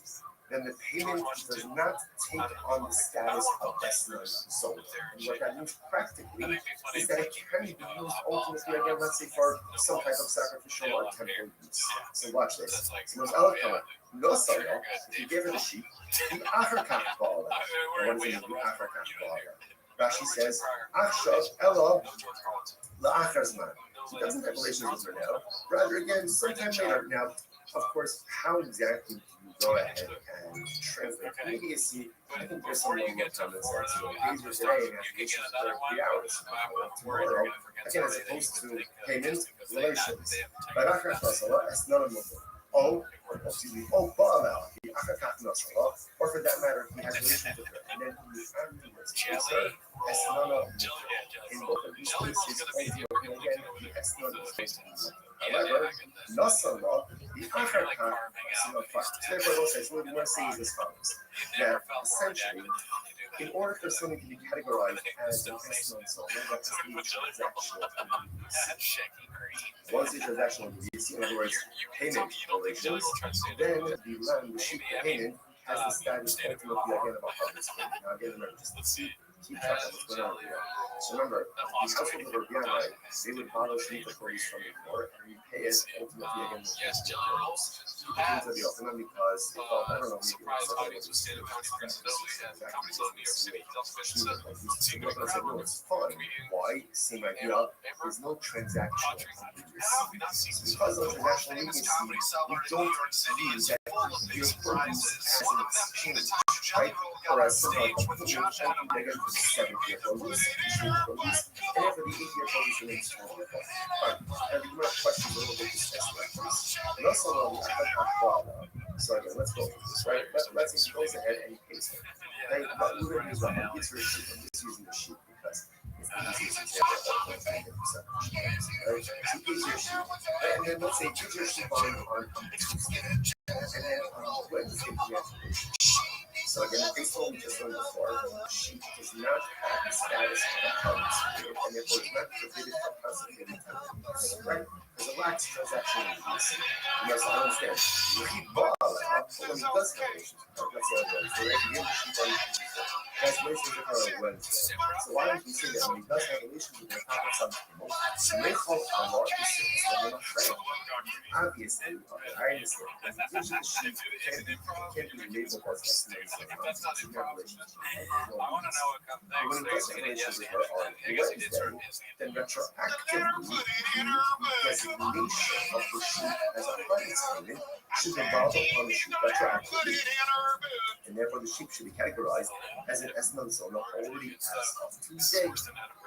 then the payment does not take on the status of estimate sold. And what that means practically is that it can be used ultimately, again, let's say for some type of sacrificial or temple use. So watch this. So most eloquent. If you give her the sheep, the African baller. What does it mean, the African baller? Rashi says, Achshav Ella La'achazman. He doesn't have relations with her now. Rather, again, sometime later. Now, of course, how exactly do you go ahead and translate immediacy? I think there's some level of common sense. Pays her today and has relations for 3 hours. Tomorrow, again, as opposed to payment, relations. But Achazman is not a Muslim. Or for that matter, he has relations with her, and then he afterwards pays her esnana. In both of these cases, again, the esnana is supposed to be. However, nasala, the African is not fine. Therefore, what we want to say is as follows: that essentially, in order for something to be categorized as an esnana, so that has to be transactional. Once the transactional immediacy, in other words, payment relations, then the sheep payment has the status ultimately again of a harvest payment. Now again, remember, just keep track of what's going on here. So remember, the household of Rabbi, they would borrow sheep produce from the poor and repay it ultimately again with the produce. Things of the ultimate because they thought, I don't know, maybe it's something that was no, it's fun. Why? Same idea. There's no transactional immediacy. Because of transactional immediacy, you don't use that your produce as an exchange, right? Whereas something like a they get to 7-year produce, and after the 8-year produce remains 12-year produce. Fine. And the question is a little bit discussed. And also, so again, let's go with this, right? Let's say he goes ahead and he pays her. Right? But we're going to use Rabbi. He gets her a sheep. I'm just using the sheep because it's the easiest example of what I get for right? So he pays her a sheep. And then let's say he gives her a sheep on Tuesday. And then on Wednesday, he has a sheep. So So again, based on what we just learned before, sheep does not have the status of a common spirit, and therefore is not forbidden from consecrating temples, right? Because a lax transaction in this. You must understand. The sheep ball, when he does have relations with her, that's the other way. So right, he gives the sheep on Tuesday. That's relations with her on Wednesday. So why don't we say that when he does have relations with her, Papa Samkimo, Mechol Amor is still not right? Obviously, I understand. Usually the sheep can't be labeled as estimates of relations. But when he does have relations with her on Wednesday, then retroactively, the designation of the sheep as a harvest payment should revolve upon the sheep retroactively. And therefore the sheep should be categorized as an estimate zone already as of Tuesday.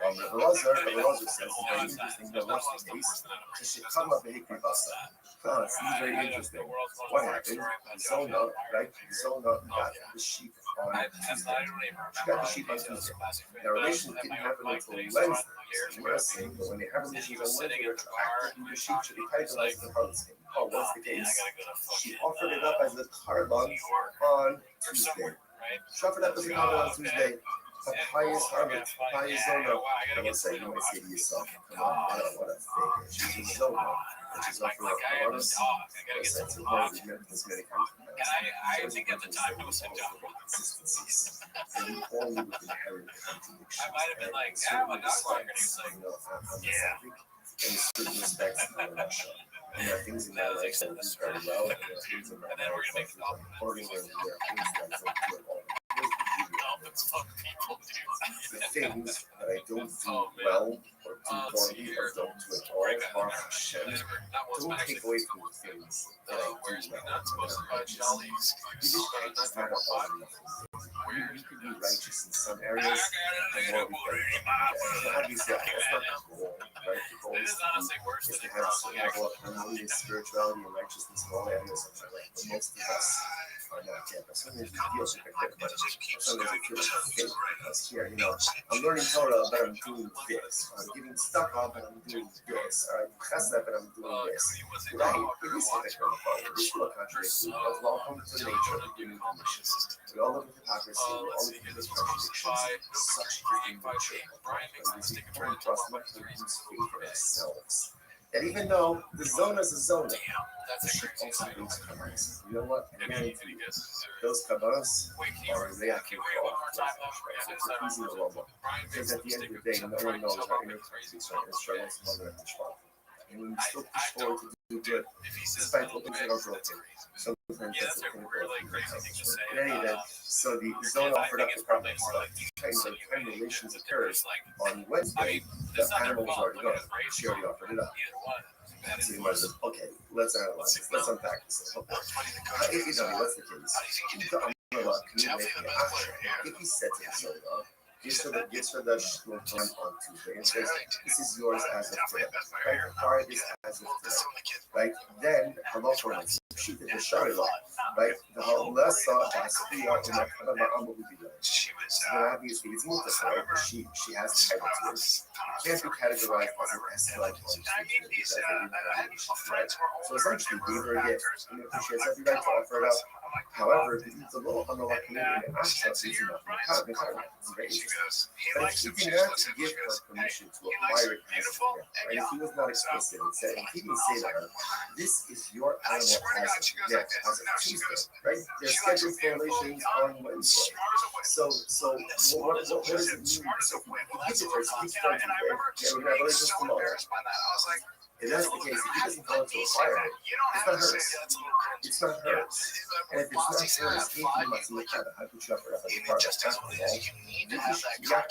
Rabbi Rothschild says it's very interesting that what's the case? The sheep come up and basa. This is very interesting. What happened? Zona, right? Zona got the sheep on Tuesday. She got the sheep on Tuesday. Their relation didn't happen until Wednesday. So we're saying that when they have relations on Wednesday, the sheep should be categorized as a harvest payment. Oh, what's the case? She offered it up as a carbon on Tuesday. She offered up as a carbon on Tuesday. Papayas harvest, papayas zona. I will say, you might say to yourself, come on, what a fake. She's a zona. And she's offering up carbons. That's a part of the many kinds of I think at the time I was consistencies. And you only with inherent contradictions. I might have been like, I'm a dog walker. And he was like, in certain respects, I'm not sure. There are things in my life that do very well, and there are things in my life that are important, and there are things that I don't do at all. The things that I don't do well or do poorly or don't do at all are Hashem. Don't take away from the things that I do well. Yiddishkeit is not about you could be righteous in some areas and more wicked. Obviously, that's not the goal, right? The goal is to have a certain level of harmony, spirituality, and righteousness in all areas of my life. But most of us are not yet. But sometimes we feel hypocrite, but sometimes we feel like fake. Because here, I'm learning Torah, but I'm doing this. I'm giving stuff up, but I'm doing this. I'm chesed, but I'm doing this. Right? It is hypocritical. It is still a contradiction. Because welcome to the nature of the human condition. We all live in hypocrisy. We all live in these contradictions. Such is the nature of life. And we important for us not to lose faith in ourselves. And even though the zona is a zona, the sheep also brings kabbas. You know what? Those kabbas are reactive so it's easy to love them. Because at the end of the day, no one knows our inner conflicts, our inner struggles, mother and the and when we still push forward to do good, despite what things that are broken. Sometimes that's the thing. In any event, so the zone offered up the proper stuff. Time relations occurred on Wednesday. The animal was already gone. She already offered it up. So you might have said, okay, let's analyze this. Let's unpack this. Okay. If you tell me what's the case, if he said to the Zola, gives her the shul time on Tuesday and says, this is yours as of today. Right? The card is as of today. Right? Then, Allah for us, she did the Shari law. Right? The less Basriya in that kind of Ma'am would be done. So obviously, it's multiple. She has title to it. It can't be categorized as an S-like on Tuesday. Right? So essentially, gave her a gift. She has every right to offer it up. However, the law on the community and access is enough. It's very interesting. But if he did not give her permission to acquire it as a gift, right? If he was not explicit and said, if he didn't say to her, this is your animal as a gift, as a Tuesday, right? They're scheduled for relations on Wednesday. So what does it mean? So he gives it to her, so he's trying to we're going to have relations tomorrow. If that's the case, if he doesn't go into acquire it, it's not hers. It's not hers. And if it's not hers, he must look at it. How could you offer it up as a part of alcohol?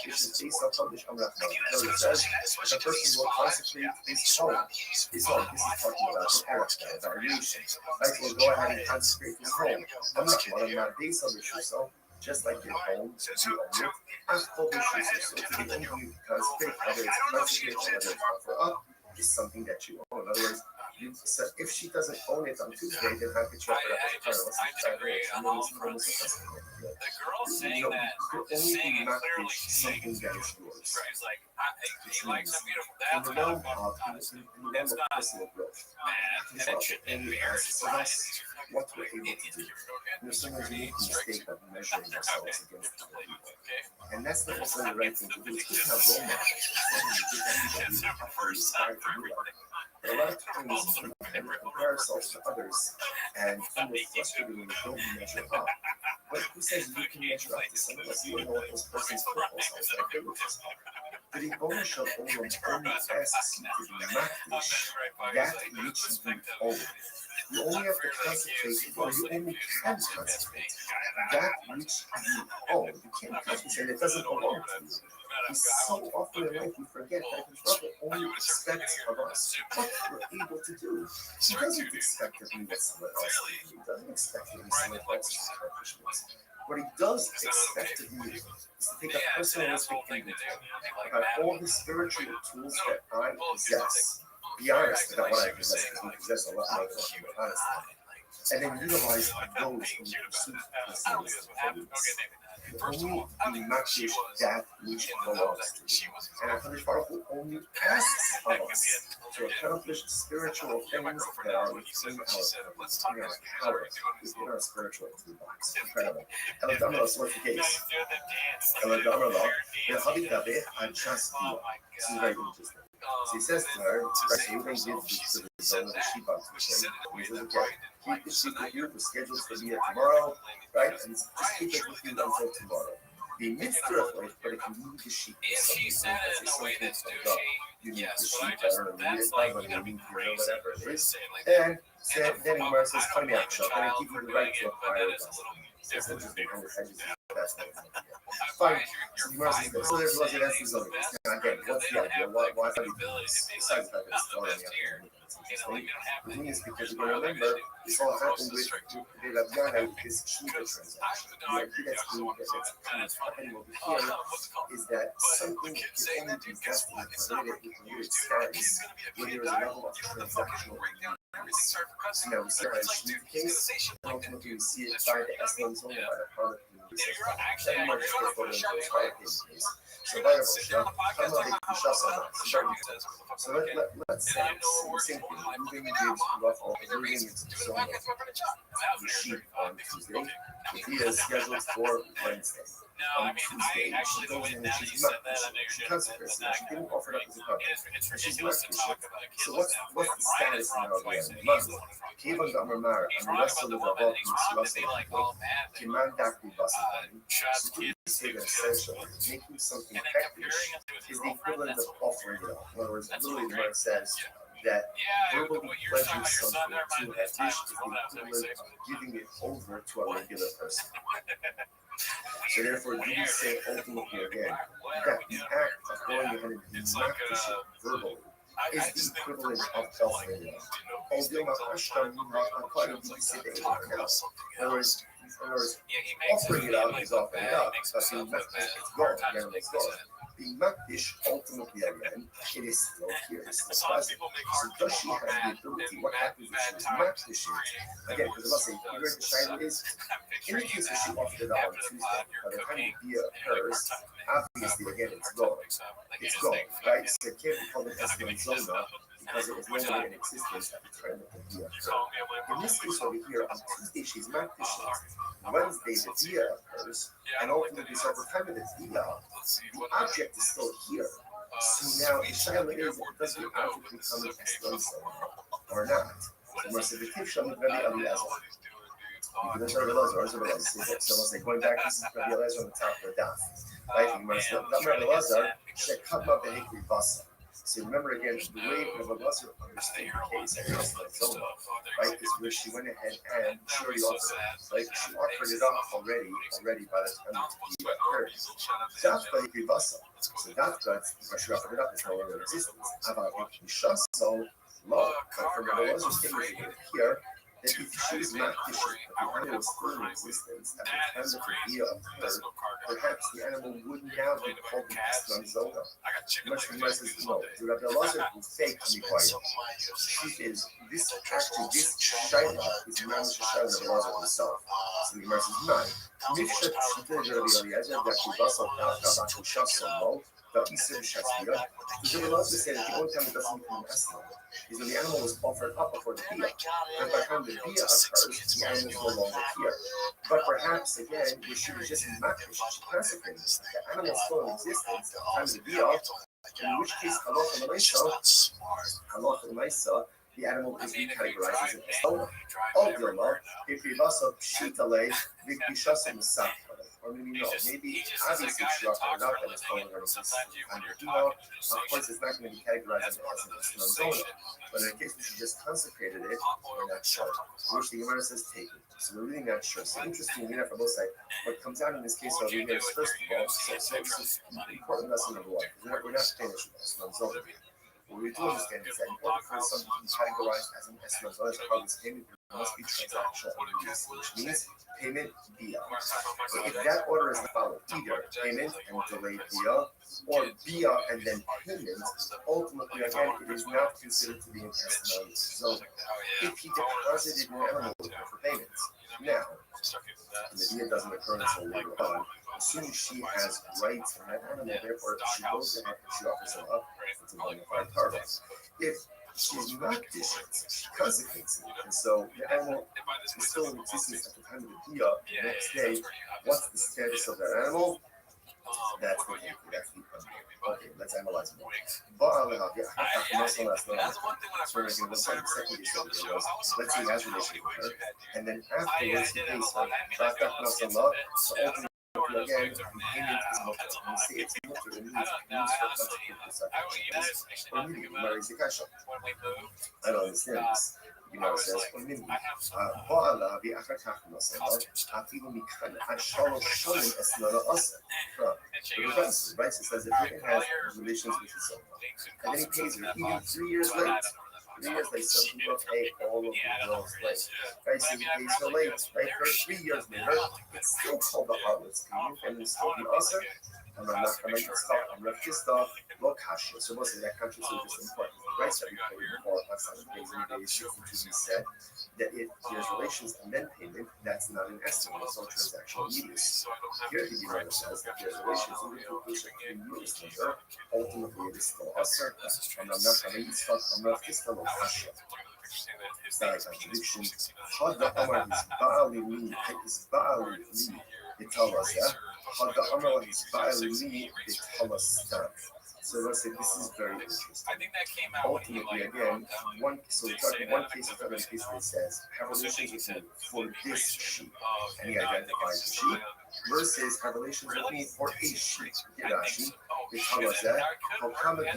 This is based on published Amrachman. So it says, if a person will consecrate his home, this is talking about the character, about a nation. Right? Will go ahead and consecrate his home. I'm not based on the so just like your home, you own it. As published, so to the only you consecrate, whether it's consecrate or whether it's offer up, is something that you own. In other words, if she doesn't own it on Tuesday, then how could you offer it up as a I agree. The girl saying that is saying it clearly. Something that is yours. He's like, he likes a beautiful. In the realm of personal growth, and it should be marriage. what we're able to do. Sometimes we make the mistake of measuring ourselves against other people. And that's not necessarily the right thing to do. It's good to have role models. It's good to have people who are inspired to do that. But a lot of times we compare ourselves to others and we're frustrated when we don't measure up. But who says you can measure up to someone else? You don't know what those person's purpose is, their abilities are. The Ribbon Shel Olam only asks you to be makdish that which you own. You only have to concentrate, or you only can concentrate that which you own. You can't concentrate, it doesn't belong to you. So often in life we forget that the Rabbi only expects of us what we're able to do. He doesn't expect of me what someone else can do. He doesn't expect of me someone else's accomplishments. What he does expect of me is to take a personalistic inventory about all the spiritual tools that I possess. Be honest about what I possess, because we possess a lot more than what we're honest about. And then utilize those in pursuit of personalistic holiness. Only be makdish that which belongs to you. And HaKadosh Baruch Hu only asks of us to accomplish spiritual things that are within our power, within our spiritual toolbox. Incredible. Eladamros, what's the case? Eladamros, I just feel. This is very interesting. So he says to her, right, you don't give to the zone of the sheep on Tuesday. He says, okay, keep the sheep with you, the schedule's to be here tomorrow, right? And just keep it with you until tomorrow. The mitzvah of life, but if you need the sheep, She said it in a way that's you need the sheep, I don't know, whatever it is. And then Gemara says, come here, so I'm going to give you the right to acquire it. That's interesting. That's fine. So Gemara says this. So there's lots of answers on this. Now again, what's the idea? Why are we doing this? Besides that, it's still in the the thing is, because you gotta remember, this all happened with the Rabbi, his Shiva transaction. The idea that's happening over here is that something can only be destined for later if it starts when there is a level of transactional. Now we see our Shiva case, and ultimately we see it by the Eslan's own by the product. So let's say same thing. Moving gives Rothschild moving into zone the sheep on Tuesday. The idea is scheduled for Wednesday. On Tuesday, she goes in and she's not she consecrates it. She didn't offer it up as a covenant. And she's not bishop. So what's the status now of the Monday? Kevon Damar and the rest of the Rabbi Kiman Dakri Basan. So to say that essentially making something hektish is the equivalent of offering it up. In other words, literally the word says that verbally pledging something to a hektish is the equivalent of giving it over to a regular person. So therefore, do we say ultimately again that the act of going ahead and being makdish verbally is the equivalent of offering it up? In other words, offering it up is offering it up. That's being makdish. It's gone. Again, it's gone. Being makdish ultimately again, it is still here. It's still present. So does she have the ability? What happens if she's makdish? Again, because let's say here the shayla is in the case where she offered it up on Tuesday, by the time the dia occurs, obviously again it's gone. It's gone, right? So it can't be called an Eslan Zona because it was no longer in existence at the time that the dia occurred. In this case over here, on Tuesday she's makdish. Wednesday the dia occurs, and ultimately so at the time of the dia, the object is still here. So now the shayla is, does the object become an Eslan Zona or not? So Mercification shall be Rabbi Eliezer. Because Rabbi Eliezer, so let's say going back, this is Rabbi Eliezer on the top of the daf. Right? Rabbi Eliezer should come up and hikri basa. So remember again, the way Rabbi Eliezer understood the case at Zona, right, is where she went ahead and she already offered it. Like she offered it up already by the time the occurred. Dafka hikri basa. So Dafka, where she offered it up, is no longer in existence. About hikri shaso. Law, but from Rabbi Elazar's statement here, that if she is not fishing, if the animal is still in existence at the time that the dia occurred, perhaps the animal would now be called an Eslan Zona. Much more says no. The Rabbi Elazar will say to me quiet. Truth is, this shayla is mamish shayla of Rabbi Elazar himself. So the Gemara says, nine. Mifshat shita Rabbi Eliezer that she basal dafka b'kusha solo. the Isur Shasbia, because they would love to say that the only time it doesn't become an estimate is when the animal was offered up before the Bia. And by the time the Bia occurs, the animal is no longer here. But perhaps, again, we should just makish, consecrated. The animal is still in existence at the time of the Bia, in which case, halacha l'maisa, the animal is recategorized as an estona. Aldrima, if we lost a pshitale, vikbishasa musaf. Or maybe no, maybe obviously struck or not that it's falling on this under Dino. Of course, it's not going to be categorized as an estona. But in case we just consecrated it, we're not sure. Which the Gemara says take it. So we're really not sure. So interestingly enough, on both sides, what comes out in this case over here is first of all, so this is important lesson number one. We're not finished with this. What we do understand is that in order for something to be categorized as an estimate, as how this payment must be transactional, which means payment via. So if that order is followed, either payment and delayed via, or via and then payment, ultimately again it is not considered to be an estimate zone. If he deposited an animal for payment, now and the via doesn't occur until later on, as soon as she has rights in that animal, therefore she goes ahead and she offers them up to bona fide cargo. If she's not distant, she consecrates it. And so the animal is still in existence at the time of the dia. The next day, what's the status of that animal? That's the thing. That's the okay, let's analyze more. Let's say he has a relationship with her, and then afterwards he pays her. So ultimately, again, payment is mutter. When you say it's mutter, it means for consequent sacrifice. Or maybe marries the kasha. I don't understand this. Gemara says, or maybe Ba'ala bi'achar kach nasala, afilu mikhan ashalosh shonim esnala asa. The reverse, right? It says that if he has relations with his son, and then he pays her even 3 years late. 3 years late, some people pay all of the bills late. Right? So he pays her late, right? For 3 years later, it's still called the harlot's payment, and it's still the usher. I'm not going to stop. I'm not just stop. No kasha. So mostly that kasha is just important. Right? So we pay before outside of days and days. It should be said that if there's relations and then payment, that's not an estimate. It's all transactional immediacy. Here the Gemara says that there's relations in the later. Ultimately, it is still usher. And I'm not going to stop. I'm not just no kasha. It's not a contradiction. Hada Amar is Ba'ali me. Is Ba'ali me. It tells us that. Hada Amar is Ba'ali me. It tells us that. So let's say this is very interesting. Ultimately, again, we're talking one case of another case where it says, have relations with me for this sheep, and he identifies the sheep, versus have relations with me for a sheep. Rashi, it tells us that. So ultimately,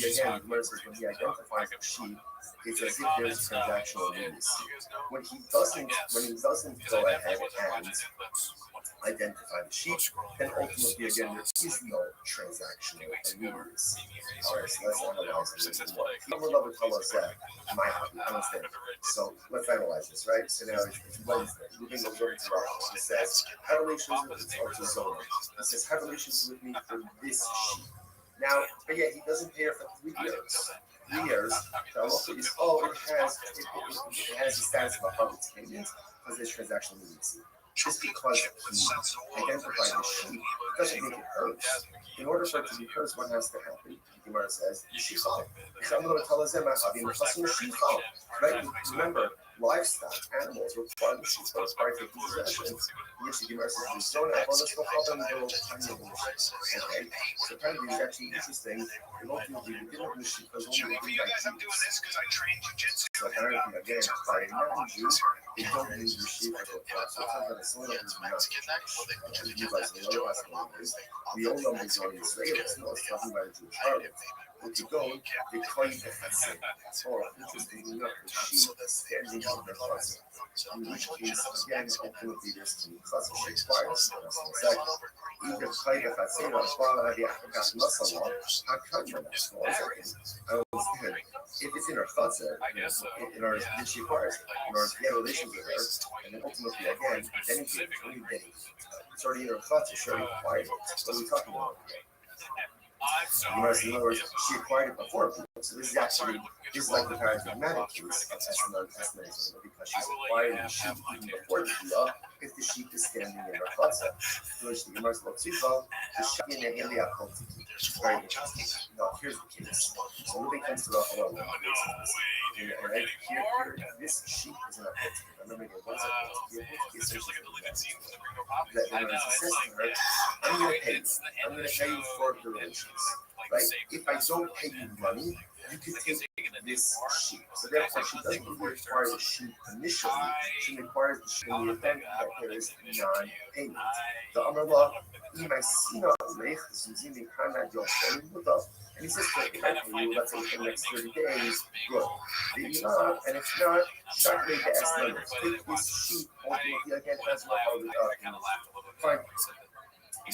again, versus when he identifies the sheep, it's as if there's transactional immediacy. When he doesn't go ahead and identify the sheep, then ultimately again there is no transactional immediacy. Alright, so let's analyze it a little more. People love to tell us that my hobby, I understand. So let's analyze this, right? So now it's Wednesday. Moving over to Rothschild. He says, have relations with Zona. He says, have relations with me for this sheep. Now, but yet he doesn't pay her for 3 years. 3 years, the halacha is, it has the status of a harlot's payment because there's transactional immediacy. Just because he identified the sheep doesn't make it hers. In order for it to be hers, what has to happen? The Gemara says, Shifal. Right? Remember, livestock, animals require the sheep for part of possession. Which the Gemara says, don't have all this okay. So apparently it's actually interesting. Ultimately, we didn't have the sheep because only the so apparently, again, by non-Jews, they don't use the sheep as a part. So it's not that we all know these are Israelis, no, it's talking about the Jewish harlot. If you go, they call you the Chatzim. Or, interestingly enough, the sheep standing on the Chatzim. In which case, again, ultimately, there's the Chatzim she requires. Exactly. Either Chai the Chatzim or Bala the Afrikas Masala, Hakadma. I understand. If it's in her Chatzim, in order to she requires it, in order to get relations with her, and then ultimately, again, then it's already in her Chatzim, she already required it. What are we talking about? In other words, she acquired it before people. So this is like the paradigmatic case of estimating because she's acquired the sheep even before the deal. If the sheep is standing in Rachatza, which the Gemara spoke to, the sheep in the Elia Koti. Very interesting. Now, here's the case. So Ruben comes to Rachel, and here, this sheep is in a Koti. Remember, what is a Koti? That says to her, I'm going to pay you. I'm going to pay you for the relations. Right? If I don't pay you money, you can take this sheep. So therefore, she doesn't even require the sheep initially. She requires the sheep in the event that there is non-payment. The Amrullah, and he says, if I pay you, let's say for the next 30 days, good. And if not, shortly the estimate. Take this sheep ultimately again as well. Fine.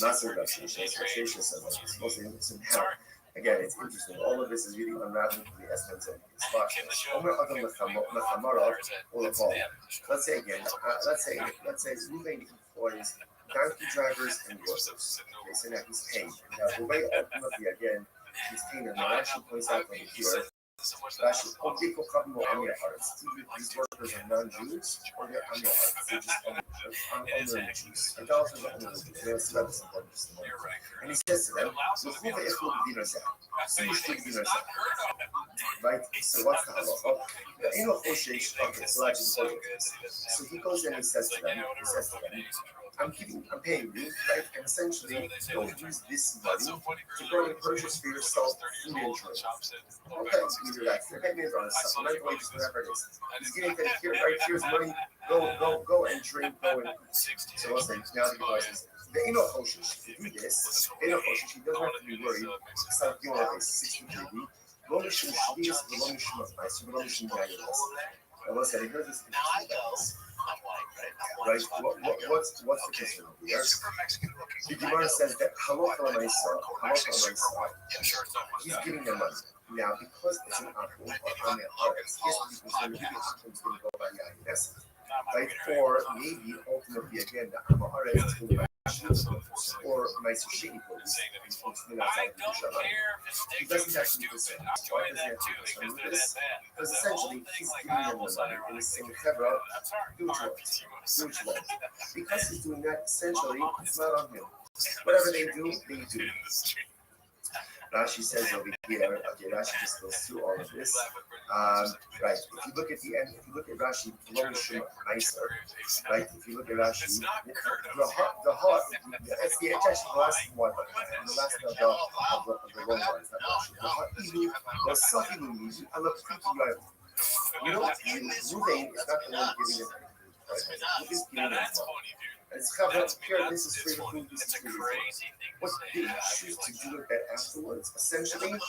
Massive again, it's interesting. All of this is really unraveling from the essence of the spot. Let's say again, let's say Ruben employs donkey drivers and workers. Okay, so now he's paying. Now the way ultimately again, he's paying, and Rashi points out over here. Rashi, these workers are non-Jews or they're Amorites. They're just unlearned Jews. Idolaters are unlearned Jews. They don't see that as important. And he says to them, right? So what's the halacha? So he goes in and he says to them, I'm paying you, right? And essentially, don't use this money to go and purchase for yourself food and drink. Okay, either that's the payment or supplemental wages, whatever it is. He's getting that here, right? Here's money. Go and drink. Go and eat. So what's the now the question is, the Eno Hoshish, if you do this, Eno Hoshish, he doesn't have to be worried. It's like you know, 60 KD. Lo mishum shvius, lo mishum of mice, lo mishum diamonds. And what's that? He heard this. Right? What's the concern here? The Gemara says that halacha l'maisa, he's giving them money. Now, because it's an apple or on the hearts, he has to be concerned that he's going to go by Yahinesset. Right? Or maybe ultimately again, the Amaharet is going to buy or Meiser Sheni police. He doesn't have to be concerned. Why does he have to be concerned with this? Because essentially, he's giving them the money and he's saying, Hebra, do what you want. Because he's doing that, essentially, it's not on him. Whatever they do, they do. Rashi says over here, okay, Rashi just goes through all of this. Right, if you look at the end, if you look at Rashi, nicer, right, if you look at Rashi, the heart, it's actually the last one, the last of the wrong ones, that Rashi. The heart, or something I love pretty you know, Ruvain is not the one giving it. He's giving it. It's here, this is free food, this is free food. What they choose to do with that afterwards, essentially, is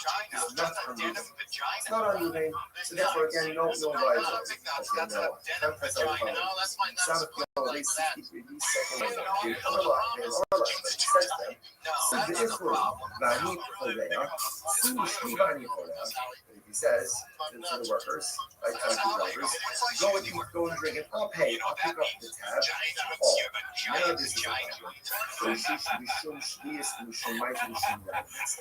not on you. It's not on you, man. So therefore, again, no rights. Okay, no. Can't press out the phone. Sound of the they 63 seconds. They come alive, but it says them. So the Israel, Bani Korea, Sushi Bani Korea. He says to the workers, like drivers, go and drink it. I'll pay. I'll pick up the tab. Oh, now this is so she should be shown shvius and shown might and shown rabbits.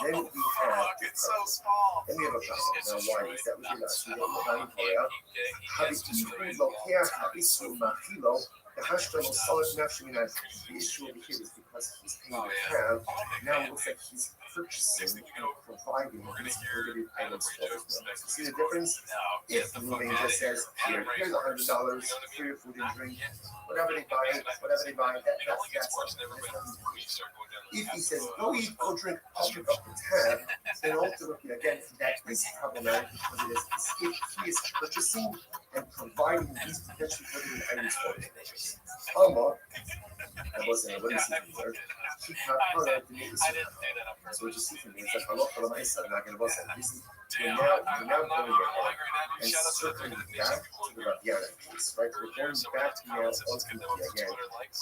Then we have It's so small. then we have a problem. Now why is that? We do that. We don't know how to Habisu Machilo. The Hashtam will solid nafshimin. The issue over here is because he's paying the tab. Now it looks like he's purchasing and providing these prohibited items for his members. See the difference? If the moving just says, here's $100 for your food and drink, whatever they buy, that's if he says, go eat, go drink, I'll pick up the tab, then ultimately, again, that is problematic because it is if he is purchasing and providing these potentially prohibited items for his members. Alma, I wasn't, what do you see from there? She can't call that to make this. So what you see from me is that halacha l'maisa, I'm not going to boss that. We're now going ahead and circling back to the Rabbi case, right? We're going back now ultimately again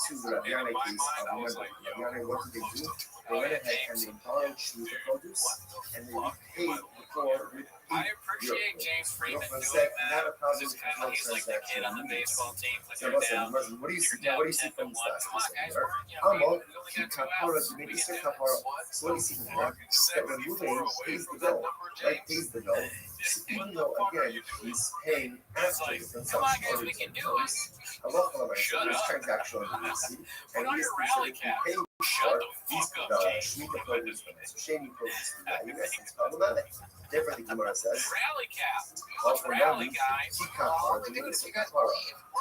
to the Rabbi case. Remember, Rabbi, what did they do? They went ahead and they borrowed the produce and they paid I appreciate James Freeman doing said, that. not a problem It's with kind of, he's like the kid on the baseball team. Like, So you're listen, down, listen, what do you see? you're down What do you see 10 to from 1. this last Come on, guys. piece of We I'm all only got 2 kapara, outs. maybe We can six do kapara. this. So what do you see from that? That when moving pays the bill, right? Pays the bill. So even though again he's paying after the consumption, come on, guys, we can do it. Shut up. Transactional immediacy, Put on your rally cap. paying Shut for the fuck the up, James. Shemitah produce, so shaming produce, in essence, problematic. Therefore, the Gemara says, Rally cap. all Let's for rally, them, guys. kapara, the We're use of kapara.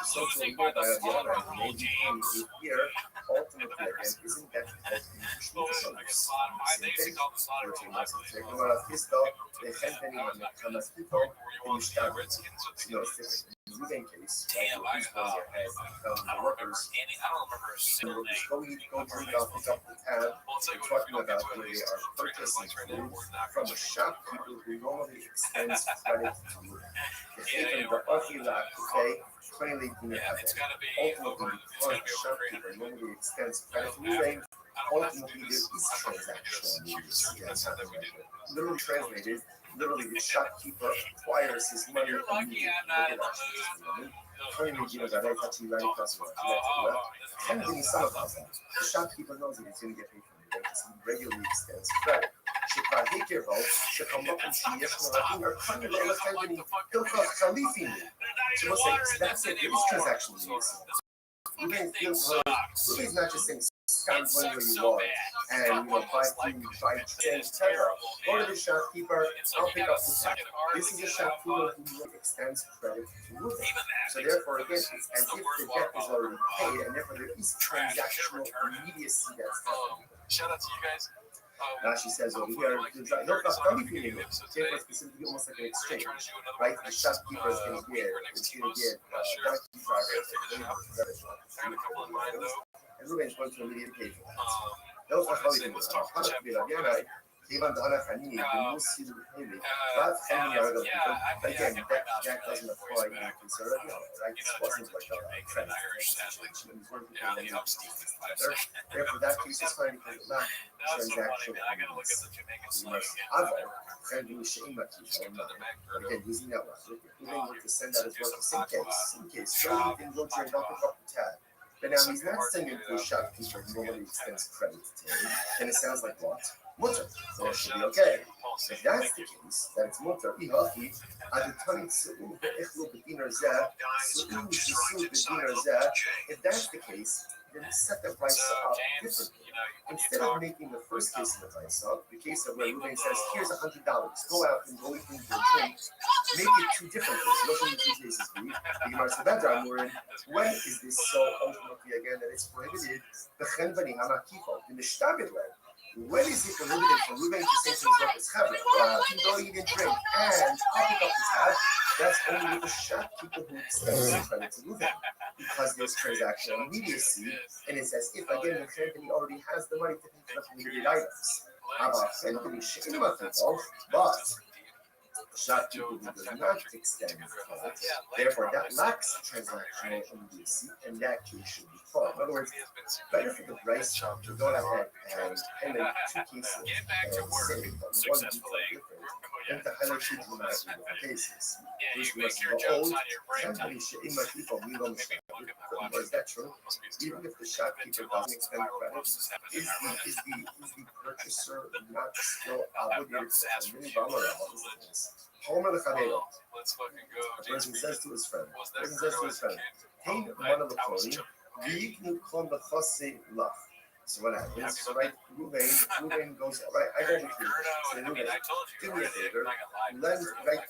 So to losing live by the by slaughter the rule, James. here, ultimately again, isn't that I guess they call the slaughter rule. Gemara Fisto, the Henry on the Hamasito, in the Shtab. No, it's different. In the case, Damn, I don't remember a single name. Go drink off, pick up the tab. We're talking about where they are purchasing food from a shopkeeper who normally extends credit to you. Plainly, It's got to be over. ultimately, It's got to be the over shopkeeper 300. normally extends credit to you. Ultimately, there is I transactional immediacy that's that's how we happening. do it. Literally translated, literally the shopkeeper acquires his money You're lucky I'm not in the mood. The shopkeeper knows that he's going to get paid from the bank because he regularly extends credit. That's it. It is transactional immediacy. Ruby's not just saying stand where you are and buy food, buy things, go to the shopkeeper, I'll pick up the tab. This is a shopkeeper who extends credit to Ruby. So therefore, again, it's as if the debt is already paid, and therefore there is transactional immediacy that's happening. Shout out to you guys. She says over here, specifically almost like an exchange, right? The shopkeeper is going to give donkey drivers and Ruben's going to immediately pay for that. Those are how they do it. Even the other Hanini, the Muslim Hanini, but Hanini, again, that doesn't apply in conservative, right? It wasn't like a trend. Therefore, that case is fine because it's not transactional. You must have and you shame that you again, using that logic, we're going to send that as well in case. So you can go to your doctor up the tab. But now he's not sending to a shopkeeper who normally extends credit to him. And it sounds like what? Mutter. So it should be okay. If that's the case, that it's mutter, ihachi, if that's the case, then set the price up differently. Instead of making the first case of the price up, the case of where Ruben says, here's $100, go out and go into your drink, make it two different cases. What can the two cases be? The Gemara said that time we're in. When is this so ultimately again that it's prohibited? In the shtabit way. When is it prohibited for Ruben to say to his workers, well, you go eat and drink, and I'll pick up the tab? That's only with the shopkeeper who extends the credit to Ruben. Because there's transactional immediacy, and it's as if, again, the company already has the money to pay for the limited items. But shopkeeper who does not extend credit, therefore that lacks transactional immediacy, and that case should be fine. In other words, better for the price shop to go ahead and make two cases successfully and to highlight two dramatic different cases. Which was the old company is that true? Even if the shopkeeper doesn't extend credit, is the purchaser not still obligated to Homer the Chadelo. The person says to his friend, hey, one of the clothing, so what happens? So right, Ruben goes, right, I go with you. So Ruben, give me a favor,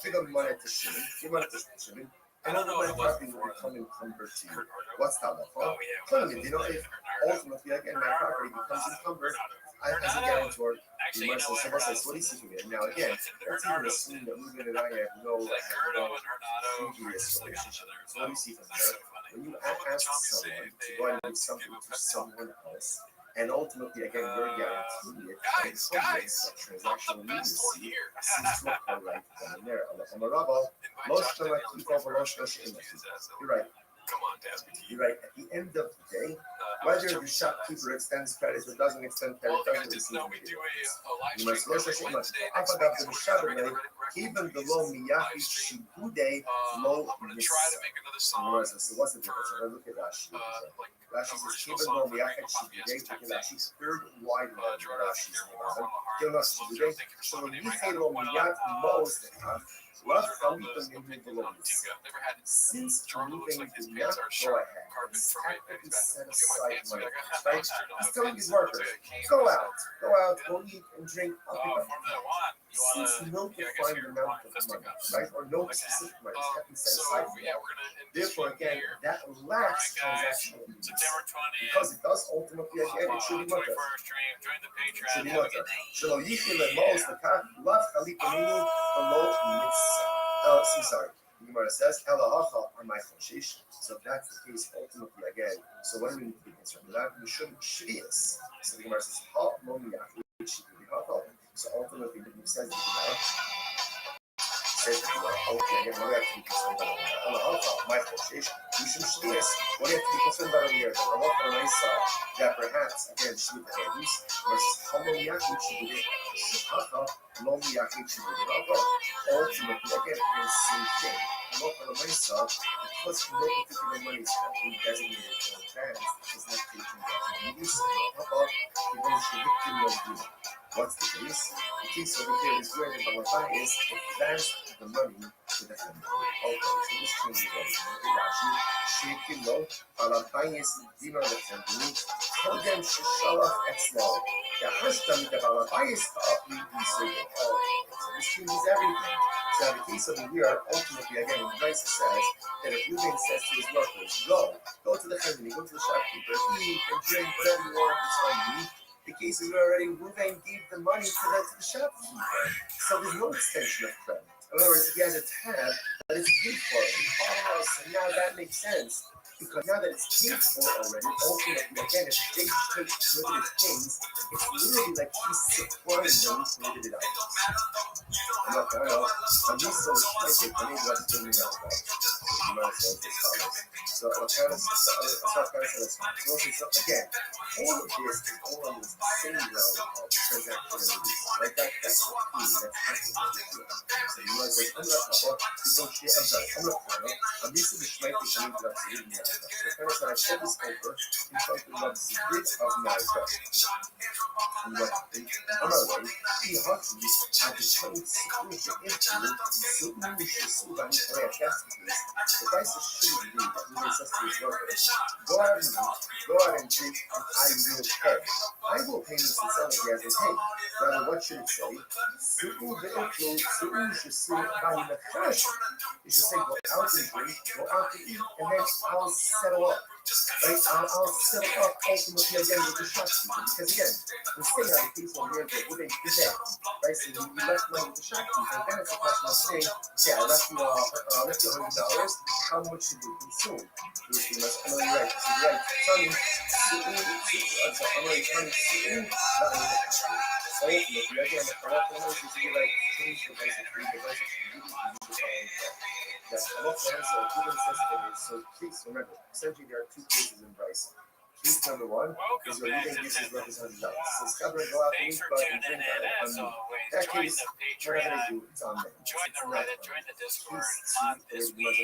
give him money to Shimon, and then my property will become encumbered to you. What's that for? If ultimately, again, my property becomes encumbered, as a guarantor, you must say, what is he doing? Now, again, let's even assume that Ruben and I have no previous relationship. So what do you see from there? When you ask someone to go and do something to someone else, and ultimately, again, you're guaranteed it, that transactional immediacy seems to occur right then and there. You're right. You're right. At the end of the day, whether the shopkeeper extends credit or doesn't extend credit, doesn't receive immediate. You must Even the low miyachi shibude low I'm gonna try to make another song. So what's the difference? I'm gonna look at Rashi. Like Rashi says original even song low for miyachi Jacob shibude, type look at Rashi's things. third wide one. Jordan, Rashi's you're name more on. on the heart. Gilmas Thank shibude. you for So when summoning we my say hand. low What miyachi most love those Khalifah things the on lows. Tinka. I've never had Since Jordan looks moving like his did pants not are go sharp ahead, carpet he's from my actively baby's set bathroom. Look at my aside pants. money. I got Right? mustard on He's my telling pants. his It looks workers, like I came go myself. out, go eat and drink. I'll pick up Formula One. You since wanna? no Yeah, I guess defined you're amount wanting of money, fisticuffs. right? Or no Okay. specific money, it's happens set So aside for yeah, that. we're gonna end this Therefore, stream again, here. that All lacks right, guys. transactional abuse. September 20th. Because it does ultimately, again, it should be mutter. 21st stream. Join the Patreon. Should be Have a mutter. good day. So, Yichil and Mos, the Kaf, Lav Chalipaninu, below Mitzvah. Sorry. The Gemara says, Elahacha are my choshish. So if that's the case, ultimately, again, so what do we need to be concerned with that? We shouldn't shvius. So the Gemara says, Ha momiyach, which should be ha. So ultimately, it says the Gemara. Says the Gemara, okay, again, what do we have to be concerned about? Elahacha, my choshish. We shouldn't shvius. What do you have to be concerned about over here? The Halacha and Isa, that perhaps, again, shvi the hands, versus Ha momiyach, which should be ha. Momiyach, which should be ha. Ultimately, again, it's the same thing. Local myself, because no particular money is being designated in advance, does not take into account use of what's the case? The case over here is where the Rabbi is advanced the money to the family. Okay, so this changes everything. Rashi, shaking low, Rabbi is dinar the family, Kodem Shishalach Etzlo. The Hashtam, the Rabbi is up in the circle. Okay, so this changes everything. So in the case of the year, ultimately, again, Rice says that if Reuben says to his workers, go to the family, go to the shopkeeper, eat and drink whatever you want, it's on you. The case is where already Reuben gave the money to the shopkeeper. So there's no extension of credit. In other words, he has a tab that is paid for. Oh, so now that makes sense. Because now that it's paid for already, ultimately, again, if they take limited things, it's literally like he's supplying them with limited items. I'm not going to I'm just so excited. I need what's doing that. You might as well just follow. So, again, all of this is all on the same realm of transaction and release. Like that's the key. That's happening. So you might say, I'm used to the Shmite coming to absolutely now. The parents that I said this over in front of the secret of America. And what another way, he hushes at the point to influence certain wishes by his way of justice. The price is shouldn't be that he says to his workers, go out and eat, go out and drink, and I will pay. I will pay Mr. Seller as a pay. Rather, what should it say? Certain the influence, certain should by the cash. It should say, go out and drink, go out to eat, and then I'll settle up. Right? I'll settle up ultimately again with the shopkeeper. Because again, we're saying that the case on here that we're going to do right? So you left money with the shopkeeper, and then it's a question of saying, okay, I left you $100, how much did you consume? You must know you're right. So you're right. Tell me, ultimately, again, the ultimate is to like change the basic read the basic that's a lot of answer. So please remember, essentially there are two cases in Bryce. Case number one is where you gives his workers $100. So discover and go out and eat, but and drink on that case, whatever they do, it's on them. Join the Reddit, join the Discord. On this week,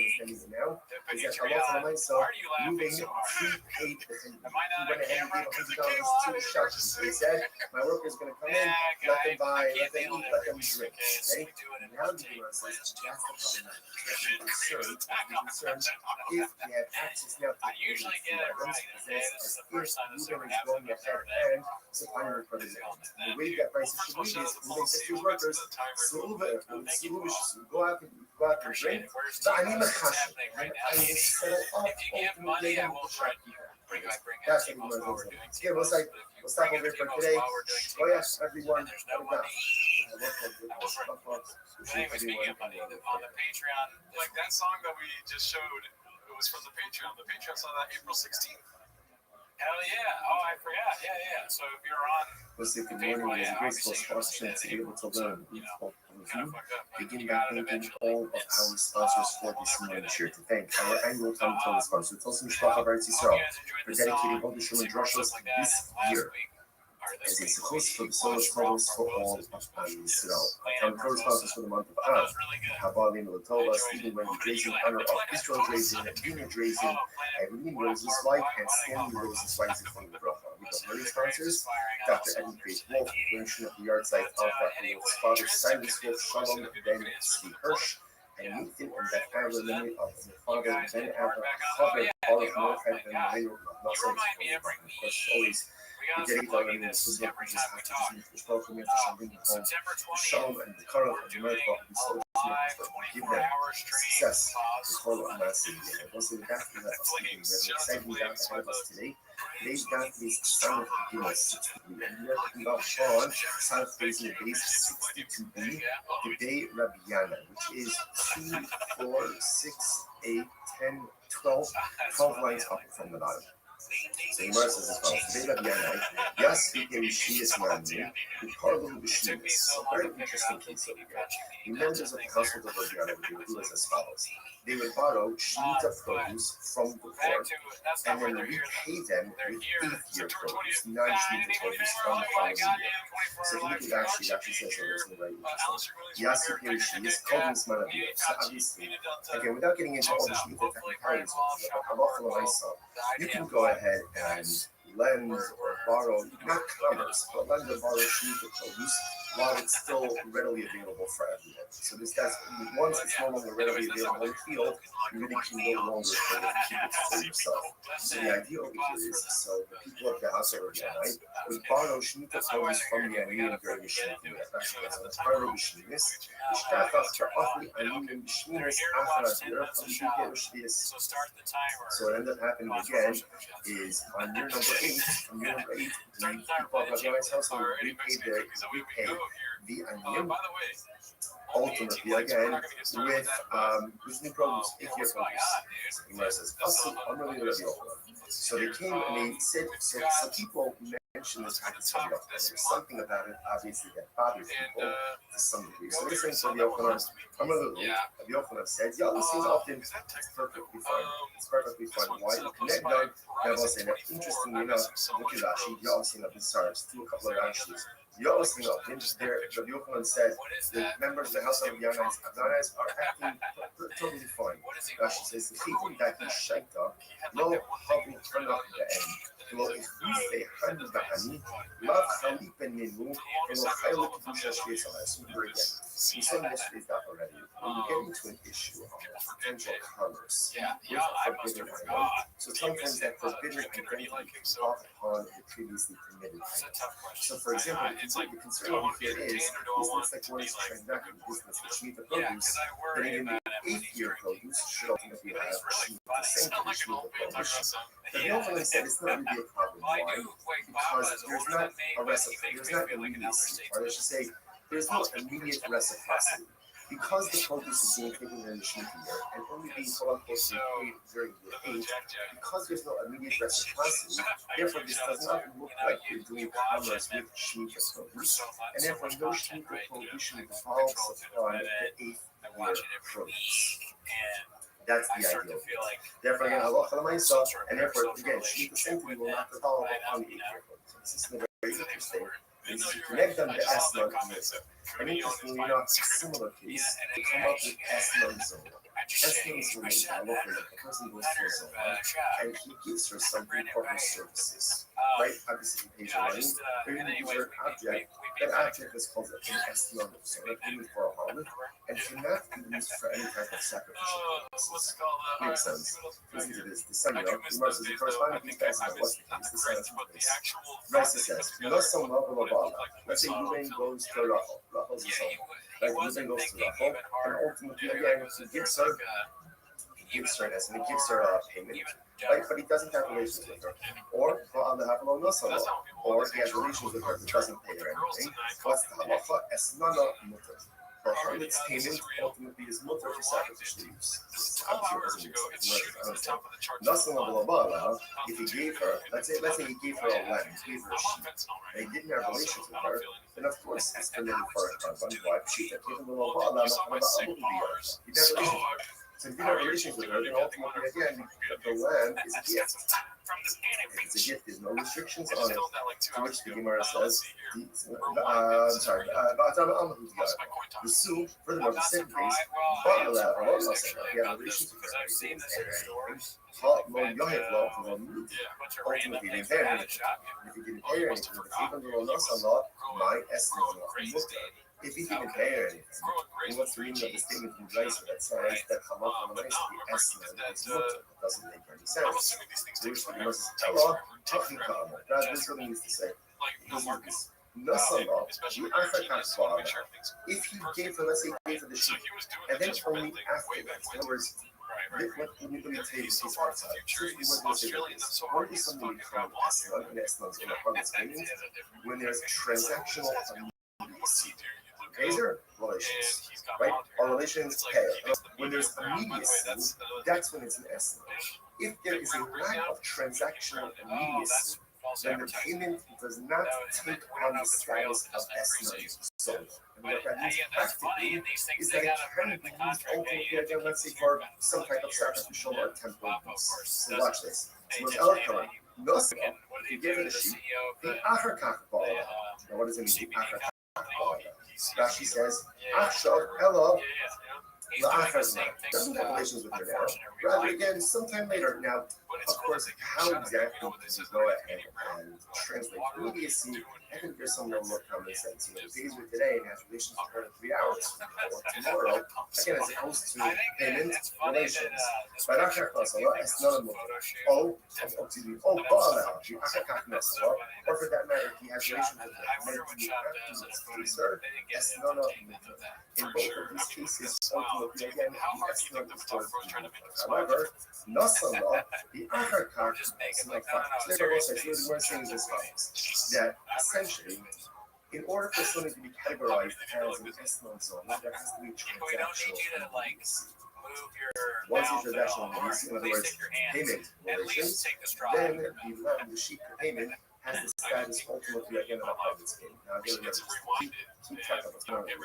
now is that a lot of myself moving prepaid the thing. He went ahead and gave $100 to the shop. He said, my worker's going to come in, let them buy, let them eat, let them drink. Okay? Now the Gemara says that's the problem. Concerned if you have access now to I usually get it right. This is the first time this ever happened. and supplying your credit. The way that prices should be is moving to your workers. So go out and drink. But I need a cash. I will settle up. If you give money, I will try to bring That's what we're doing. Okay, we'll stop over here for today. Oh yes, everyone. There's no money. Anyway, speaking of money, on the Patreon, like that song that we just showed, it was from the Patreon. The Patreon saw that April 16th. Hell yeah! Oh, I forgot. Yeah. So if you're on, Good morning was a graceful sponsorship to be able to learn review. Begin by thanking all of our sponsors for this morning. Sure to thank our annual Talmud Torah sponsor, Tosim Shpach Eretz Yisrael, for dedicating all the Shulim Drushos this year. as a supposed for the solar totals for all of Israel. From corresponds for the month of Av. Habalim Latova, Stephen when he raised in honor of Israel raising, Dina raising, Eileen Roses White, and Stanley Roses White is from the Bracha. We got many sponsors. Dr. Eddie Grace Wolf, version of the yard site of Dr. Wolf's father, Cyrus Wolf, Shalom, Ben Steve Hirsch, and Nathan and Beth Amber, memory of the father, Ben Amber, Chaber, Baruch Mordechai, Ben Mario, Nasser, of course, always. We dedicate our name to the purposes of the welcome to Shalom home, Shalom and the Karl of America, who sold give them success, the Karl of Massive. And also, we have to let us begin. We have an exciting dance ahead of us today. Today's dance is Sound of Beginners 63. And we are talking about on South facing base 62B, the day Rabbi Yana, which is 2, 4, 6, 8, 10, 12 lines up from the bottom. So the Gemara says as follows: Today Rabbi Yana, Yas Yishiyas Manu, who Karlu B'Shiyas. A very interesting case over here. The members of the household of Rabbi Yana would do as follows: they would borrow Shemitah produce from the poor, and then repay them with 8th-year produce, non-Shemitah produce from the following year. So if you look at it actually says something very interesting. Yas Yishiyas Kodmis Manavir. So obviously, again, without getting into all the Shemitah technicalities of it, you can go ahead and lend or borrow, not commerce, but lend or borrow Shemitah produce while it's still readily available for everyone. So this guy's, once it's no longer readily available in the field, you really can no longer sort of keep it for yourself. So the idea over here is, so the people of the house of Rabbi would borrow Shemitah produce from the Aniyim during the Shemitah. That's part of the Shemitah. So what ended up happening again is on year number 8, from year number 8, the people of Rabbi's household repay the Aniyim, ultimately again with new produce, 8-year produce. So Gemara says, so they came and they said, so people mentioned this kind of stuff. There's something about it, obviously, that bothers people to some degree. So they're saying, Rabbi Yochanan said, yeah, this is often, it's perfectly fine. It's perfectly fine. Why? You connect down, and I'll say that, interestingly enough, look at Rashi, you all seen up in stars, do a couple of Rashis. You always think of him there. Rabbi Yochanan said the members of the house of Yanis are acting totally fine. Rashi says the people that he shaita lo havu tanach be'en lo ichuse hanu b'hani lo chalipen nenu lo chaylik kedusha shveitzalai. So here again, we said yesterday's daf already. When you get into an issue of potential commerce with a forbidden item, so sometimes that forbidden identity can off upon the previously permitted item. So for example, the concern over here is looks like one is transacting business with Shemitah produce, then even the 8th-year produce should ultimately have the same Shemitah produce. But the Yochanan said it's not really a problem. Why? Because there's not a reciprocity, there's not immediacy, or I should say, there's no immediate reciprocity. Because the produce is being taken in the Shemitah year and only being quote-unquote paid during year 8, because there's no immediate reciprocity, therefore this does not look like you're doing commerce with Shemitah produce, and therefore no Shemitah produce devolves upon the 8th-year produce. That's the idea. Therefore, again, halacha l'maisa, and therefore, again, Shemitah sanctity will not devolve upon the 8th-year produce. This is very interesting. Is to connect them to S-non commit. And interestingly enough, a similar case, they come up with S-non zona. S-non zona is a local, the person goes to a zona, and he gives her something for her services. Right? Obviously, he pays her money, but he gives her an object. That object is called an S-non zona, payment for a harlot, and cannot be used for any type of sacrificial purposes. Makes sense. Listen to this. The Samuel, the Gemara says, the corresponding these guys know what's the case. The silence of the case. Rashi says, let's say Ruben goes to Rachel. Rachel's his home. Like Ruben goes to Rachel, and ultimately, again, he gives her this, and he gives her a payment. Right? But he doesn't have relations with her. Or he has relations with her but doesn't pay her anything. What's the halacha? Esnana mutter. Her harlot's payment ultimately is mutter for sacrificial use. If he gave her, let's say he gave her a lamb, he gave her a sheep, and he didn't have relations with her, then of course it's permitted for a carbon wife sheep that given the law. He didn't have relations with her. So if you have relations with her, then ultimately again the lamb is a gift. from the panic If it's a beach. gift, there's no restrictions I on just it. filmed that like 2 To hours which the ago. Gemara Let's says, see here. I'm sorry, Most of my coin the toss. Sue, I'm furthermore, the not second surprised. case, Well, I but am allowed a lot surprised of actually yeah, about this relations to because I've seen this in stores. Hot, Like no, that, you have love for them. yeah, a bunch of random Ultimately, things they that pay had a shop. If you didn't Oh, pay you her must anything, have if forgotten. even He though was not a lot, growing my estimate growing is grapes, Daddy. if he didn't Okay. pay her anything, Growing grapes and what's with the 3 meaning of the Gs. statement in Rice that says Right. that come up on the But Rice, no, the remember he estimate did that. is mutter? It doesn't make any I'm sense. assuming these things take Which forever. must Takes tell forever. her, Takes forever. that's what he used to say. Like no He's market. Nasala, Especially you when you're a ask genius, you want to make sure everything's if he perfect. gave her, let's say he gave her the So sheep, he was doing and it then just for only that thing way afterwards, back in when. other words, Right. let me tell you He's so this far in the outside. future. Simply He's what you're saying Australian, is, so what hard. is He's something fucking become got one. Eslan and Eslan's on the harvest payments when there's transactional immediacy? Razor relations, right? Our relations pay. When there's immediacy, that's when it's an Eslan. If there is a lack of transactional immediacy, then the payment does not take on the status of Eslan. So, what that means practically is that it can be used ultimately again, let's say, for some type of sacrificial or temporal use. So watch this. So what's our color? Nosa, if you give it a sheep, the Acherkach Bala. Now what does it mean, the Acherkach Bala? Rashi says, Achshav Ella La'achazman. Doesn't have relations with her now. Rather again, sometime later. Now, of course, how exactly do you go ahead and translate immediacy? I think there's some more common sense. You know, if he's with today and has relations with her in 3 hours or tomorrow, again, as opposed to payment relations. But Achar Masala, it's not a move. Bala, the Achar Masala, or for that matter, he has relations with her. And then he afterwards her, that's not a move. In both of these cases, ultimately, again, the estimate is towards the however, Nasala, the Achar is like five. So there was actually one thing is as follows, that essentially, in order for something to be categorized as an Eslan zone, there has to be transactional immediacy. Once it's transactional immediacy, in other words, payment relations, then the sheep payment has the status ultimately again of a harvest scheme. Now again, keep track of what's going on here.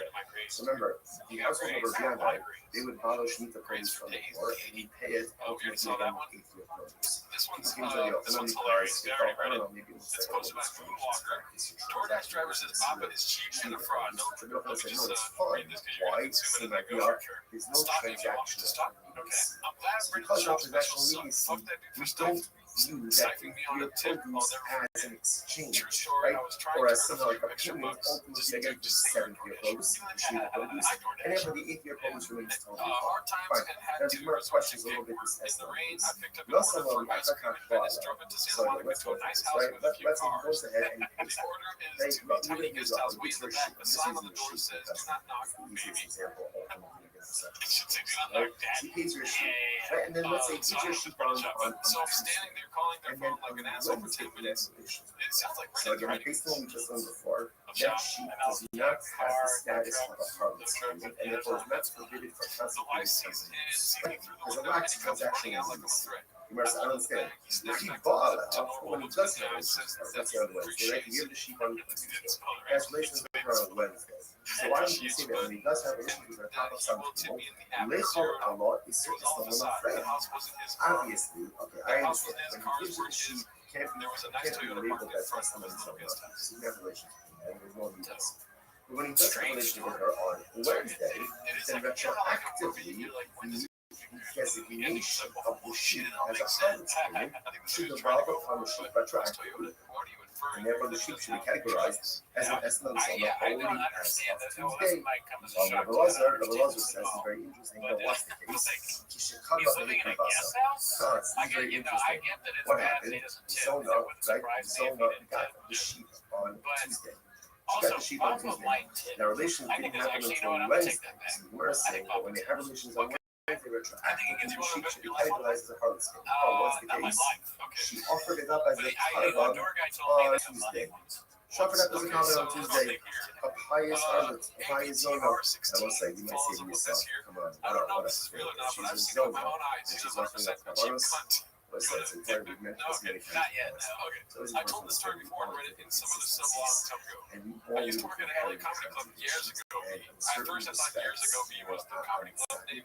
So remember, the household of Rabbi, they would borrow Shemitah produce from the poor and he'd pay it ultimately again with 8 year produce. This seems like a phenomenal price. I don't know, maybe it's like a DoorDash driver says Papa is cheap and a fraud. No, it's fine. Why? Seem like we are. There's no transactional immediacy. Because of transactional immediacy, we don't view that your produce as an exchange, right? Or as somehow like a payment ultimately again to 7 year produce, and then for the 8 year produce remains totally fine. Now the more questions a little bit this estimate. Not so long, I can't follow. So let's go for this, right? Let's goes ahead and paste it. Right? Not even use a research sheet. I'm just using the sheet because it's the easiest example ultimately against the second. Right? So he pays your sheet, right? And then let's say he pays your sheet on Tuesday. And then on Wednesday, the explanation. So again, based on what we just done before, that sheet does not have the status of a harvest payment, and therefore is not forbidden for consequences. Because a lax transaction is immediacy. You must understand. If he bought when he does have it, that's the other way. So right, he gave the sheep on Tuesday. Has relations with her on Wednesday. So why don't you say that when he does have relations with her top of some people, Lechor Allah is certainly someone afraid. Obviously, okay, I understand. When he gives you the sheep, can't be labeled as testimony to someone else. So you have relations with him, and there's no need to. But when he does have relations with her on Wednesday, then retroactively, the designation of the sheep as a harvest payment should develop upon the sheep retroactively. And therefore, the sheep should be categorized as an Eslan Zona only as of Tuesday. Rabbi Rothschild says it's very interesting that what's the case. He should cut off the Hikavasa. It's very interesting. What happened? Zona, right? Zona got the sheep on Tuesday. She got the sheep on Tuesday. Now, relations didn't happen until Wednesday. So we're saying that when they have relations on Wednesday, retroactively, the sheep should be categorized as a harvest scheme. Oh, what's the case? She offered it up as a carbon on Tuesday. She offered it up as a carbon on Tuesday. A pious harvest, a pious zona. I will say, you might say to yourself, come on, what a spirit. She's a zona, and she's offering up carbonos. What's that? It's entirely meant for many kinds of so it's I told this story before and read it in some other stuff a long time ago. And I used to work at a LA Comedy Club years ago. At first, I thought years ago, B was the comedy club name.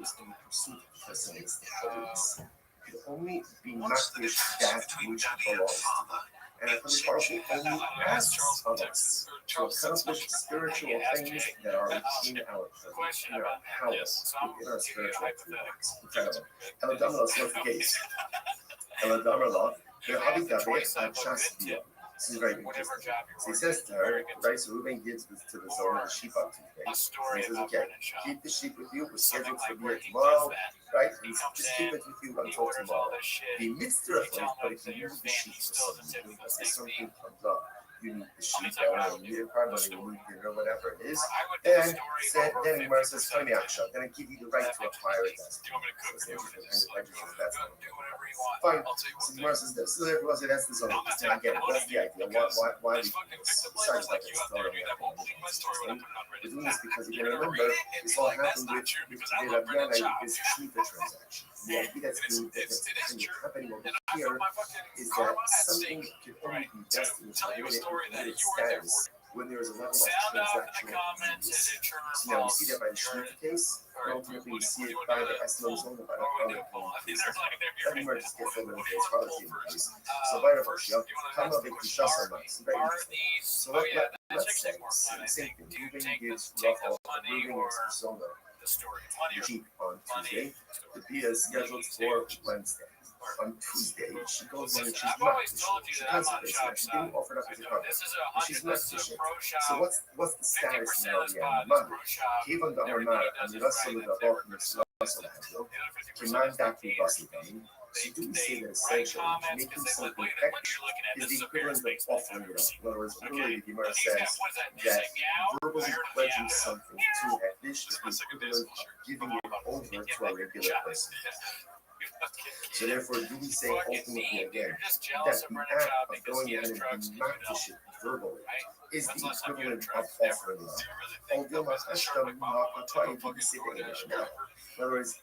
moves in pursuit facilitates the holiness. Could only be makdish that which belongs to you. And the Holy Baruch Hu only asks of us to accomplish spiritual things that are in our purpose, in our power, in our spiritual activities. Incredible. Eladamala, so what's the case? Eladamala, the Habigabe Achasbia. This is very interesting. So he says to her, right, so Reuben gives this to the Zohar, the sheep on Tuesday. And he says, okay, keep the sheep with you. We're scheduled to be here tomorrow, right? And just keep it with you until tomorrow. The mitzvah, but if you use the sheep for some reason, if something comes up, you need the sheep, or you need a car money, you need dinner, or whatever it is. I would do a Then, story then for Gemara says, 50% then I give you the right to acquire it. Do you want me to cook for you? That's That's do whatever you want. fine. I'll tell you So one Gemara thing. says this. So therefore, that's the zone. Now again, what's the idea? Why Let's we do fucking pick this? the Besides flavors like that, you it's out there throwing do. That won't believe my story when I put it on We're Reddit. doing this because You're again, gonna remember, read it and this be all like, that's happened not with true because I the love Reddit Rabbi shop. is Shlifa transaction. The idea that's being It is true. happening over And I here put my fucking is karma that at something stake. can only Right. be To destined tell you a story that you weren't there for. when there is a level of Sound off in the transactional comments ease. is it true or So now we false? see that by the You're- Shlifa case, Alright, ultimately we what see do it you by wanna the do? Eslo zone, by the What do we do? Father. Pull. These are like they're That emerges your gets over the favorite. face, Father Pull came in first. place. So by the First, Rothschild, you wanna come have up to with push Kishas are on us. Very interesting. these? So Oh yeah, let's check say, that more fun. I same think. thing. Do you Ruben take gives the Rachel, money Ruben or gives Zona the story? Money or Jeep on money? Tuesday. Story. The Bia is scheduled for Wednesday. On Tuesday, she goes in and she's I've not always fishing. told you She that I'm on concentrates. shop She's being side. offered up as a couple. This is But she's not a fishing. pro shop. So what's the status 50% now of of the the spot is Monday? pro shop. Kevin got Everything Marmara, he does and is the rest right. of the That's Balkan never is gonna Russell The Handel. other 50% Kiman is Daki haters. Russell coming. So do we say that Write essentially comments making because they something look at what extra you're looking at. is This the is a beer equivalent space of I've offering ever it up? seen. In other words, Okay. literally the Gemara He's got, says what is that? that Say meow? I verbally heard a pledging meow. something to a dish is the equivalent of giving it over to a regular person. So therefore, do we say ultimately again that the act of going ahead and dematish it verbally is the equivalent of offering it up? Although my Hashem not trying to be saying English now. In other words,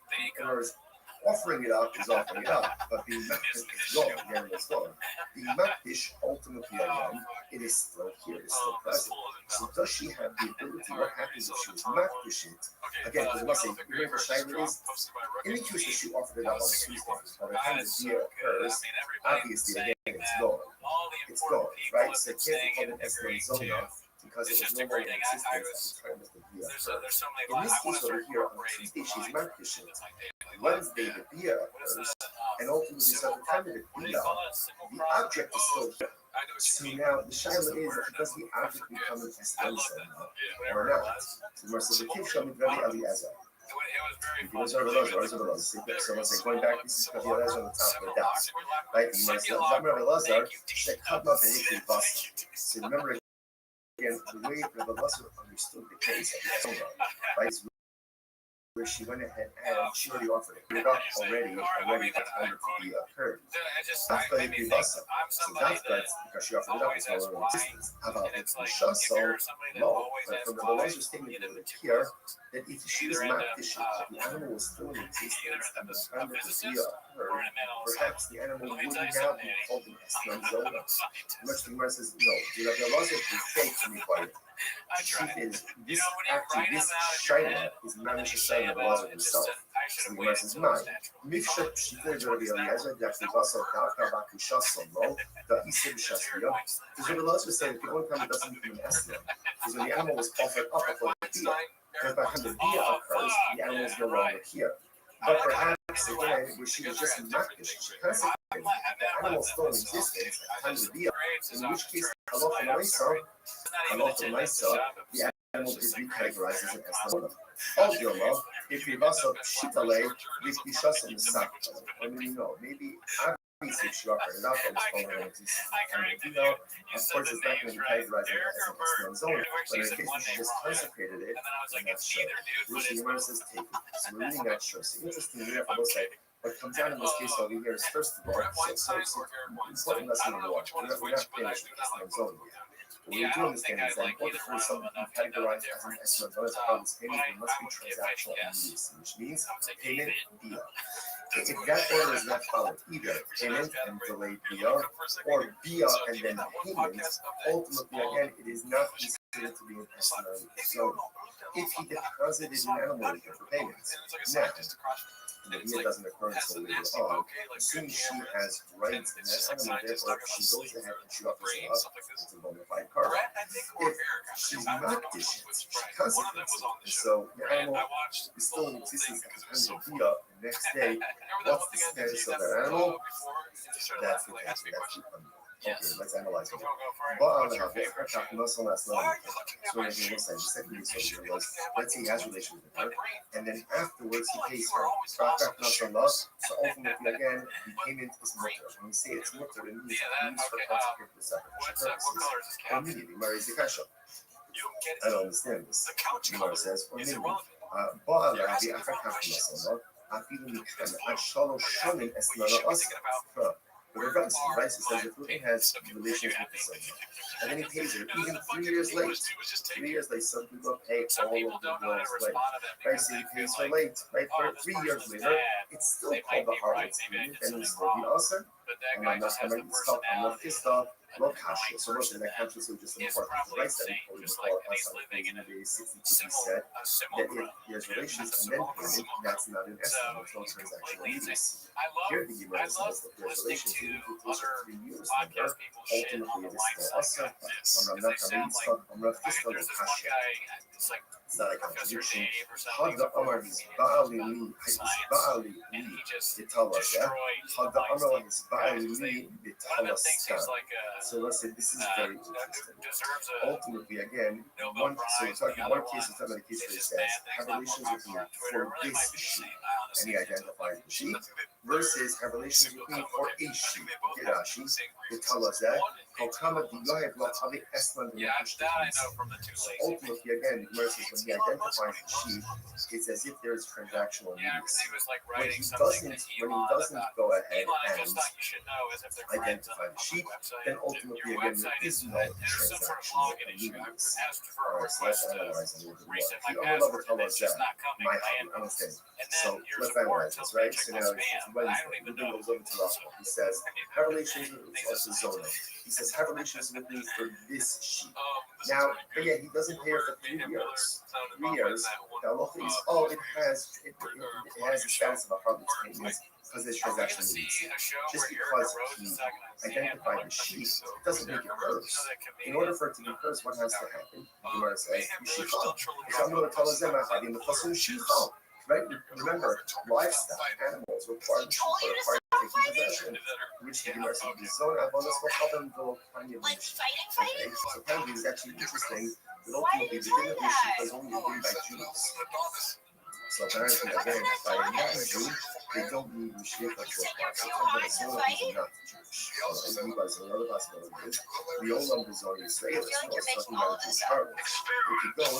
offering it up is offering it up, but being makdish is gone, the animal is gone. Being makdish, ultimately again, it is still here, it's still present. So does she have the ability? What happens if she was makdish it? Again, because I must say, remember Shaila is, in the case that she offered it up on Tuesday, by the time the deal occurs, obviously again, it's gone. It's gone, right? So it can't be called an Eslan Zona because it was no longer in existence at the time of the deal occurred. In this case over here, on Tuesday, she's makdish it. Wednesday, the Bia occurs, and ultimately, so at the time of the Bia, the object is still here. So now the Shaila is, does the object become an Eslan Zona or not? So Marcel, the Kiv Shamid Rabbi Eliezer. So let's say going back, this is Rabbi Eliezer on the top of the desk, right? The Marcel, Rabbi Eliezer, Shekadma Benikli Basa. So remember again, the way Rabbi Eliezer understood the case of the Torah, right? Where she went ahead and she already offered it. It got already that's ordered to be occurred. That's by the Basa. So that's because she offered it up, it's no longer in existence. About it, so low. But from the Eliezer statement over here, that if she was makdish, if the animal was still in existence at the time that the Bia occurred, perhaps the animal would now be called an Eslan Zona. Much the Gemara says, no, the Rabbi Eliezer is fake to me by it. The truth is, this actually, this Shaila is mamish Shaila of Eliezer himself. So the Gemara says, mine. Mifshat Pshita Rabbi Eliezer, Daki Vasa, Davka Baku Shasam, Lo, the Isim Shasriya. Because Rabbi Eliezer said that the only time it doesn't become an Eslan is when the animal was offered up before the Bia. Because by the time the Bia occurs, the animal is no longer here. But perhaps again, where she was just makdish, she consecrated the animal still in existence at the time of the Bia, in which case, Allah from Maisa, the animal is recategorized as an Eslan. All the Allah, if you was up Shitale, with Bishas and Sak, I mean, maybe obviously if she offered it up and it's no longer in existence at the time of the Bia, of course it's not going to be categorized as an Eslan zone, but in case when she just consecrated it, and that's show. Which the Gemara says take it. So we're reading that show. So interestingly enough, I will say, what comes out in this case over here is first of all, so important lesson number one. We're not finished with Eslan zone yet. What we do understand is that in order for something to be categorized as an Eslan zone, as a how it's payment, there must be transactional immediacy, which means payment via. If that order is not followed, either payment and delayed via, or via and then payment, ultimately, again, it is not considered to be an Eslan zone. If he deposited an animal with her for payments, now, the via doesn't occur until later on, assuming she has rights in that animal, therefore, she goes ahead and she offers it up, it's a bona fide car. If she's not dished, she consecrates it. And so the animal is still in existence at the time of the via, the next day, what's the status of that animal? That's the case, that's the unknown. Okay, let's analyze it. Go for it. But What's your favorite channel? muscle last Why night. are you looking at So my when he shoes? was saying, the second You research should be was, looking at let's say he has my relations with my her, brain. and then afterwards he Like pays you are her. always So awesome with shoes. so ultimately again, the payment is mutter. When we say it's mutter, it means Yeah, that, used for okay. consequent separate What color is this purposes. couch? Immediately marries the kasha. You don't get I it. don't understand this. The couch The color. Gemara says, or Is it minimum. relevant? Ba'ala You're asking the about my after shoes. Afilu It's Mikhan, blue. Ashalo Shonin What you Esnana should be Us. thinking about. But the Rice says if Ruben has relations with the son, and then he pays her, even 3 years late. 3 years late, some people pay Some all people of the don't know how to bills late. respond to them Right, because so they he feel pays her like, late, right? oh, For this 3 years person's later, bad. it's still They called might the be Harlot right. Maybe I did and something it's still the wrong. Usher. But that And guy I'm not just has going the to stop, I'm not personality. pissed off. Well, Annoying Kasha, so much person of that country is just is important. probably Rice that insane. we Just call like, and he's us living in a the 62 similar, said a that similar if world. he has relations and then Similar payment, world. that's not an So estimate, it's no he's transactional completely insane. use. I Here the love Gemara says that there's listening relations to even if closer other to 3 years later, podcast people shit on ultimately the it is still lifestyle usher. like this. I'm Because not they sound like, I'm not I mean, there's this one Kasha. guy, it's like It's not a Professor contradiction. Dave or something. Hada Amar is Ba'ali Li, is Science. Ba'ali And Li, he just Bitalas, yeah? destroyed Hada Amar is Ba'ali guys. Li, One of them Bitalas. thinks he's like a So listen, this is very interesting. deserves a Ultimately, again, Nobel one, so we're Prize. talking The one other case, one we're talking about a case where it is just says, bad things, have not more relations with popular me on Twitter. for Really this might be the sheep, same. I and honestly he identifies the sheep, versus have relations with me for a sheep. Girashi, the Talazeh, Kokama Diyoyev Lachavi Eslan Yeah, that I know from the two So lazy. ultimately, again, the verse is when he identifies the sheep, it's as if there is transactional Yeah, use. because he was like When writing he something doesn't, to when Elon he doesn't about go ahead Elon, I and just thought you should know as if they're friends identify on the sheep, the website. then ultimately, Your again, there website is is no there's some sort of transactional login issue. I've use. asked for a Alright, so request let's to analyze a little bit more. reset my The other level password, and it's tells just that not coming. my My I inbox. understand. And So then your let's support analyze tells this, me to right? check So my now spam, it's but I don't Wednesday. even Ruben know. goes over to Rothschild. He says, have relations with Zona. He says, have relations with me for this sheep. Now, but yeah, he doesn't pay her for 3 years. 3 years, the halacha is, it has the status of a harlot's payment because there's transactional needs. Just because he identified the sheep doesn't make it hers. In order for it to be hers, what has to happen? The Gemara says, right? Remember, livestock, animals require the sheep, require taking possession. Which the Gemara says, the zone of honest will help them go find the sheep. Okay, so apparently it's actually interesting that ultimately the din of the sheep is only agreed by Jews. So apparently, again, by a non-Jew, they don't need the sheep of the but a zone is not Jewish. So you guys, another possibility is the old number zone is Israelis, so it's talking about Jewish harlots. If you go, they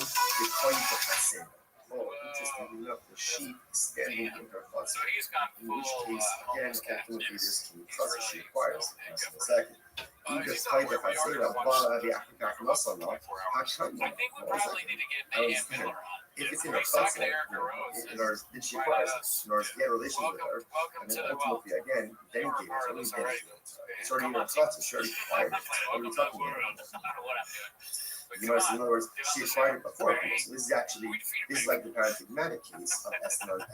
call you the Chassid. Oh, interestingly enough, the sheep is standing in her So chassid. he's gone In which full case, again, homeless cat. ultimately, Yes. this can trust that she requires. Really In a second. You just he's play not the where we are chassid to of watch Bala the the Africa from us on. 24 hours. How come? I think we Well, it's probably like, need to get I was Dan thinking, Miller on. if it's in He's her talking chassid, to Erica Rose. did she acquire it? In other words, he had relations with her. Welcome And to then the well. ultimately, again, then You he were gave part it. of this It's already already. in her chassid. She already acquired it. What are we talking about? I don't know what I'm doing. But You know, in other words, she acquired it before. So this is actually, we defeated this is Big. like the paradigmatic case of Estimate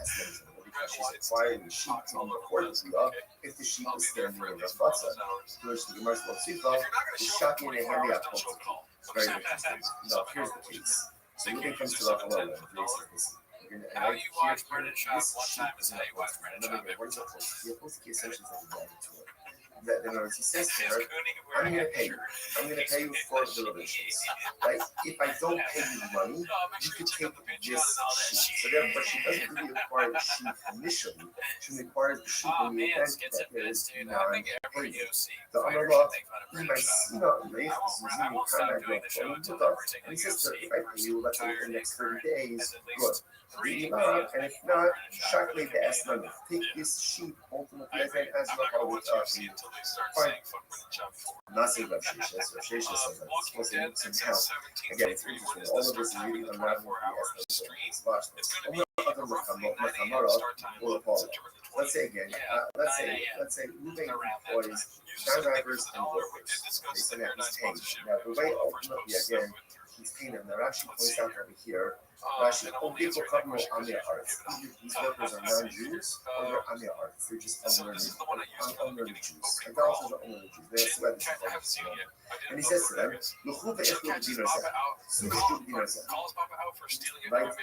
because she's acquiring the sheep even before the Bia, if the sheep is standing in her chassid. Which the Gemara Tzifa is shocking and heavy at It's very interesting. Now, here's the case. So when it comes to the halal, How you watch Brendan Schaub one time is how you watch Brendan Schaub every time. The opposite essentially is like a guided tour. That in other words, he says to Is her, Gooning I'm wearing going a to pay you. shirt? I'm going to pay you for the relations. Right? If I don't pay you money, Oh, make you sure could you check take out the Patreon this and all that sheep. shit. So therefore, she doesn't really acquire the sheep initially. She acquires the sheep Oh in the man, event skits that and there bits, is dude. I think every non-payment. UFC The fighter Amalek, should make fun of he Brendan might Schaub. see not late, I won't stop doing the show until every single and he says, UFC if I pay you, let's say in retired the next current 30 days, has at good. least 3 And videos if making not, fun of Brendan Schaub for shortly the the comedian. estimate. Take this sheep ultimately I as agree. an as I'm not a gonna watch UFC until they start fine. saying fuck Brendan Schaub for. Not saying Rav Sheshes. Rav Sheshes says that it's Walking supposed to Dead, need some it help. says 17 Again, it's when interesting. is All the of this start is time really of the unraveling 24-hour the stream? watch It's this. going to be roughly 9 a.m. start time on September the 20th. Let's say again, let's say Ruben employs car drivers and workers. They send out his paying. Now the way ultimately again he's paying them. Now Rashi points out over here. Rashi, these workers are non-Jews or they're Amir artists. They're just unlearned Jews. Idolaters are unlearned Jews. They swear this is and he says to them, right?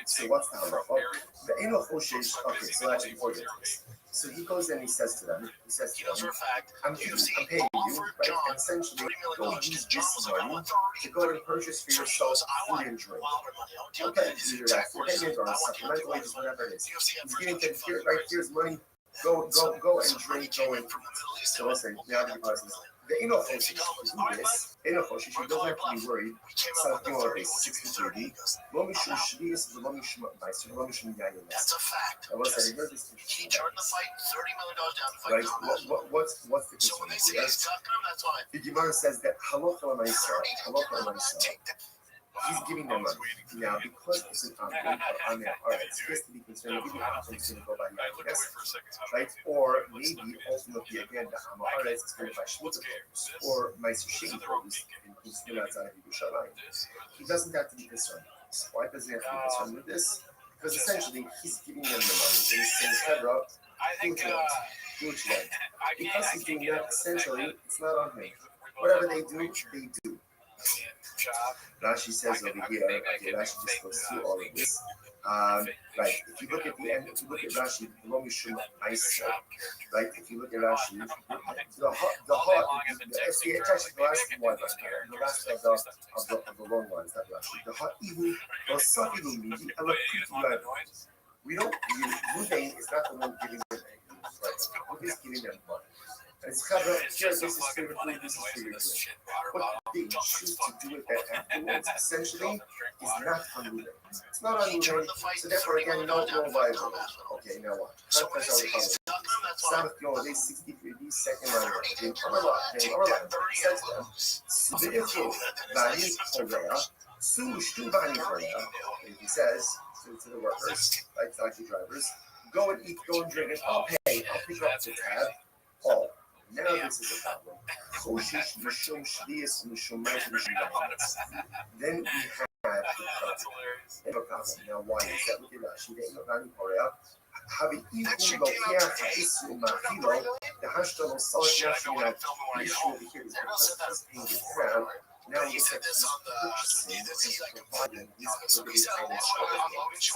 So what's the halacha? The eno choshesh. Okay, so that's important. So he goes and he says to them, I'm paying you. you, right? And essentially, go use this money to go and purchase for yourself food and drink. Okay, either that's your payment or supplemental wages, whatever it is. He's giving them here, right? Here's money. Go and drink, go and eat. So listen, now the person says, the Enochoshi should do this. Enochoshi doesn't have to be worried. Something like this, 60-30. Lomishum Shvius, the Lomishum Meister, Lomishum Yayin. That's a fact. I was saying, here's this. He turned the fight $30 million down to fight right? What's the concern? So when they say he's stuck him, that's why. The Gemara says that Halacha L'Maisa, he's giving them money. Now, because it's an Amir, alright, it's supposed to be concerned, maybe the Amir is going to go by the right? Or maybe, ultimately, again, the Amir is going to buy Shmutah, or Meiser Shegi produce, in Kusnul outside of Yerushalayim. He doesn't have to be concerned with this. Why doesn't he have to be concerned with this? Because essentially, he's giving them the money, and he's saying, Hebra, do what you want. Because he's doing that, essentially, it's not on him. Whatever they do. Rashi says over here, okay, Rashi just goes through all of this. Right, if you look at the end, if you look at Rashi, right, if you look at Rashi, the heart, it's actually the last one, the last of the long ones, that Rashi. The heart, even, we don't, Ruvain is not the one giving them right? Ruvain is giving them money. And it's Chabra, here, this is favorite food, this is favorite food. What they choose to do with that afterwards, essentially, is not on Ruvain. It's not on Ruvain, so therefore, again, no viable. Okay, now what? Sabbath Yom, day 63, the second line, Jim Amalak, says them, Subiyafu, Bani Korea, Su Shtu Bani Korea, he says to the workers, like taxi drivers, go and eat, go and drink, and I'll pay, I'll pick up the tab. Oh, now this is a problem. Then we have the problem. Now why is that? Look at Rashi. They know Bani Korea. Having equal lokiach isu machilo, the hashtag solid national issue over here is because he's paying the tab. Now he said this on the see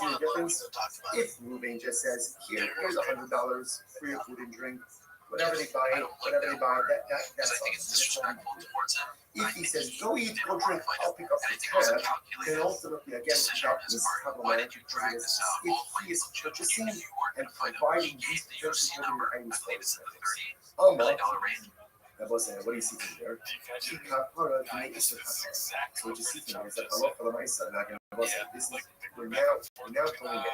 the difference? If Ruvain just says, here's $100 for your food and drink, whatever they buy, that's all. If he says, go eat, go drink, I'll pick up the tab, then ultimately, again, that is problematic because if he is purchasing and providing these potentially items for his what do you see from there? So what you see from there is that Allah for the Maisa, not going to this is we're now going ahead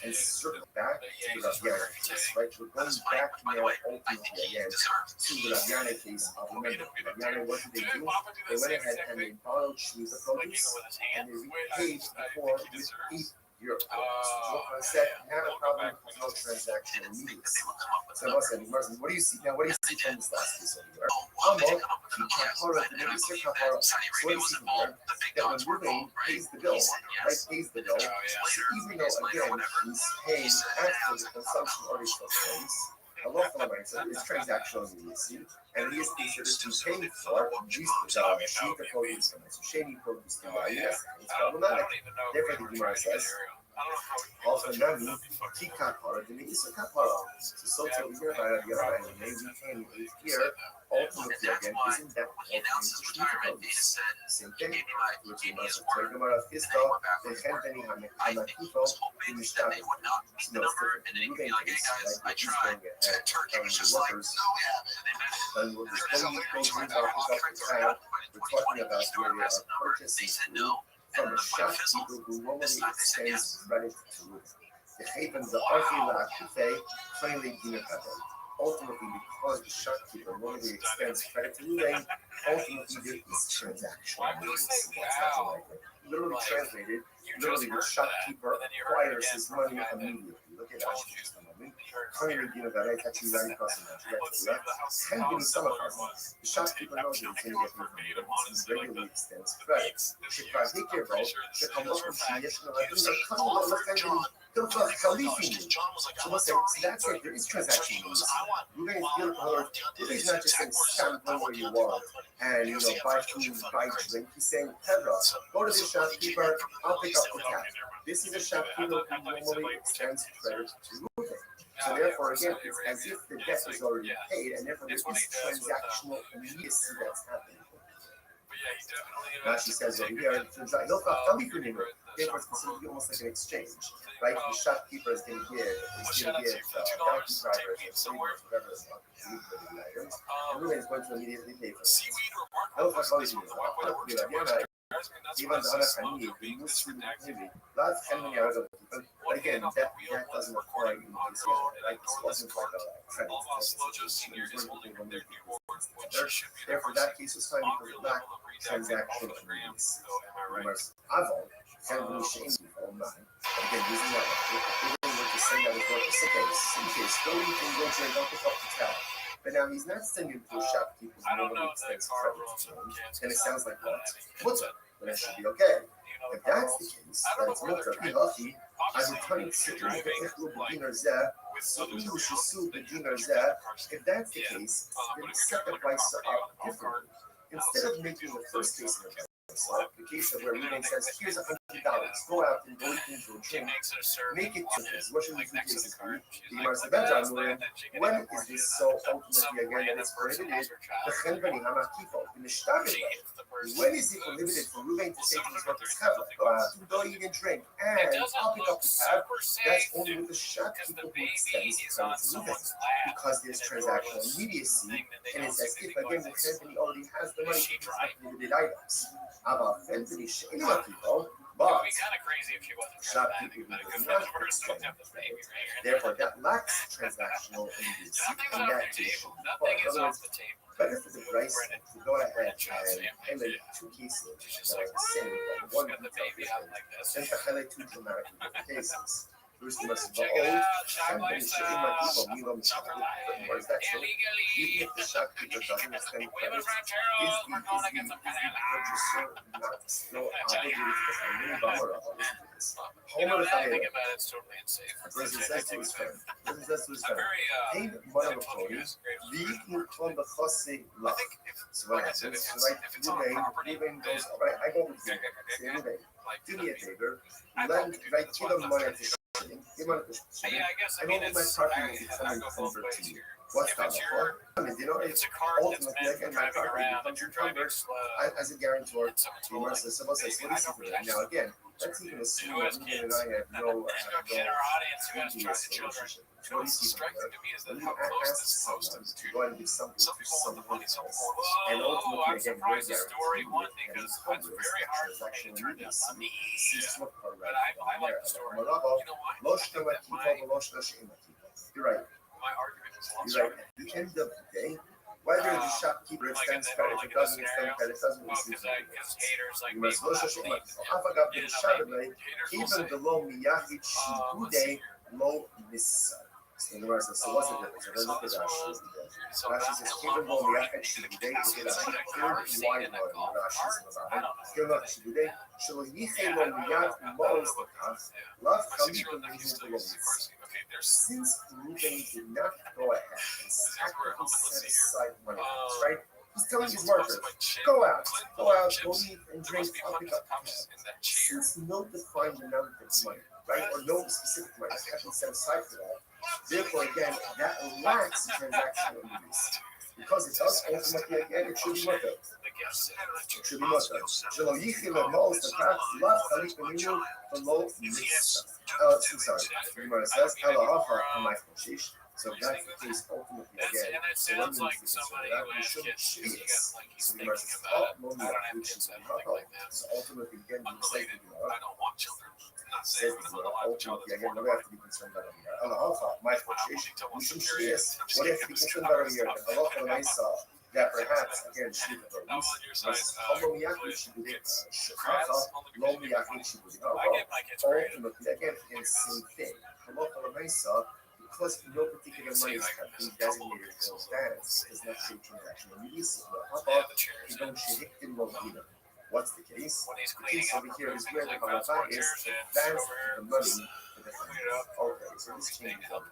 and circle back to the Rabiana case, right? We're going back now ultimately again to the Rabiana case of remember, Rabiana, what did they do? They went ahead and they borrowed the produce and they repaid before with €8. Said, now the problem is no transaction immediately. So what do you see now? What do you see from this last case over here? So what do you see from there? That when Ruvain pays the bill, right, pays the bill, even though again he's paying after the consumption already took place, a law firm is transactional immediacy, and he is considered to pay for sheet the produce from it. So shady produce the yes, it's problematic. Therefore, the Gemara says, also Nami, Kikapara, the Isakapara. So to hear about the other end, maybe we can here, ultimately again, isn't that produce? Same thing, which we must take them out of his thought, the Hempany Hamakito, in the Stab. No, it's different. Moving case, like he's going ahead, telling the workers, and we're just going to pick up the tab. We're talking about where they are purchasing food from a shopkeeper who normally extends credit to Ruth. The Haven, the Archila Akufe, plainly Dinakato. Ultimately, because the shopkeeper normally extends credit to Ruth, ultimately there is transaction. That's how I like it. Literally translated, literally the shopkeeper acquires his money immediately. Look at that just a moment. It's actually right across the the shopkeeper knows that he's going to get him. He regularly extends credit. So that's it. There is transaction. Ruvain is beautiful. Ruvain is not just saying stand where you want and buy food, buy drink. He's saying, Hebra, go to the shopkeeper. I'll pick up the tab. This is a shopkeeper who normally extends credit to Ruvain. So therefore, again, it's as if the debt is already paid, and therefore there's this transactional immediacy that's happening. Now she says over here, it turns out therefore it's considered almost like an exchange, right? The shopkeeper is going to give donkey drivers and waivers, whatever it is, items, and Reuben is going to immediately pay for that. Even the other family, the Muslim maybe, that's family are the people. But again, that doesn't apply in this case, right? This wasn't like a credit. Therefore, that case was fine because of that transaction agreements. Avon, family shame online. Again, using that, even with the same that is what the case, don't even go to an alcohol to tell. But now he's not sending to a shopkeeper who normally extends credit to him. And it sounds like what? Mutter. But that should be okay. If that's the case, then it's mutter. Be healthy. I'm returning to the beginner there. So you should sue the beginner there. If that's the case, then set the price up differently. Instead of making the first case in the case of where Reuben says, here's $100, go out and go into a drink, make it 2 days. What should we do cases be? The Gemara says, when is this so ultimately again that it's prohibited? When is it prohibited for Reuben to say to his brother, go out and go eat and drink, and I'll pick up the tab? That's only with the shopkeeper who extends credit to Reuben, because there's transactional immediacy, and it's as if again the company already has the money for these limited items. About Anthony Shema people, but shopkeeping does not extend. Therefore, that lacks transactional immediacy, and that case should be put. In other words, better for the price to go ahead and highlight 2 cases that are the same, but one detail different, than to highlight 2 dramatically different cases. First, you must know, Anthony Shema people, Milam shopkeeping. What is that? So, even if the shopkeeper doesn't extend credit, is the purchaser not still obligated to the family? Homer the family. The person says to his friend, hey, mother of Tony, leave me on the fussy love. So what happens? Reuben goes, all right, I go with you. Say, Reuben, do me a favor, give him money to give money to shilling. I know my partner will be coming over to you. What's that for? I mean, it's ultimately again my partner becomes encumbered as a guarantor to Marcel. So what is for that? Now again, let's even assume that Reuben and I have no previous relationship. What is striking to me is that how close this post is to go and give something to someone else. And ultimately, again, we're story one because it's very hard for me to turn this on the but I like the story. You know why? You're right. My argument is you're right. At the end of the day, whether the shopkeeper extends credit or doesn't extend credit, doesn't receive credit. You must even the low miyachid shibude low missa. So the rest so what's the difference? If I look at Rashi, Rashi says even though miyachid shibude is a third wide line. Rashi says even though shibude shelo yichei lo miyach mo's the path love kalipa minhu lo missa. Since Reuben did not go ahead and actively set aside money, right? He's telling his workers, go out, go eat and drink, I'll pick up the tab. Since no defined amount of money, right, or no specific money has been set aside for that, therefore, again, that lacks transactional immediacy. Because it does ultimately, again, it should be mutter. It should be mutter. Shelo yichi le'mos the path love chalik b'minu below mitzvah. I'm sorry. The Gemara says, "Elahacha amay choshish." So that's the case ultimately again. So one means to consider that we shouldn't cheese. So the Gemara says, "Oh, no, no, we should be hachal." So ultimately again, we say the Gemara says the Gemara ultimately again, what do we have to be concerned about here? Elahacha amay choshish. We shouldn't cheese. What do you have to be concerned about here? The halacha l'maisa that perhaps again should be versus lo miyachid shibude shechachah lo miyachid shibude. Ultimately again, it's the same thing. Halacha l'maisa. Because no particular money is been designated for those bands, does not show transactional immediacy. What's the case? The case over here is where the Rabbi is advanced the money for the family. Okay, so this changes up.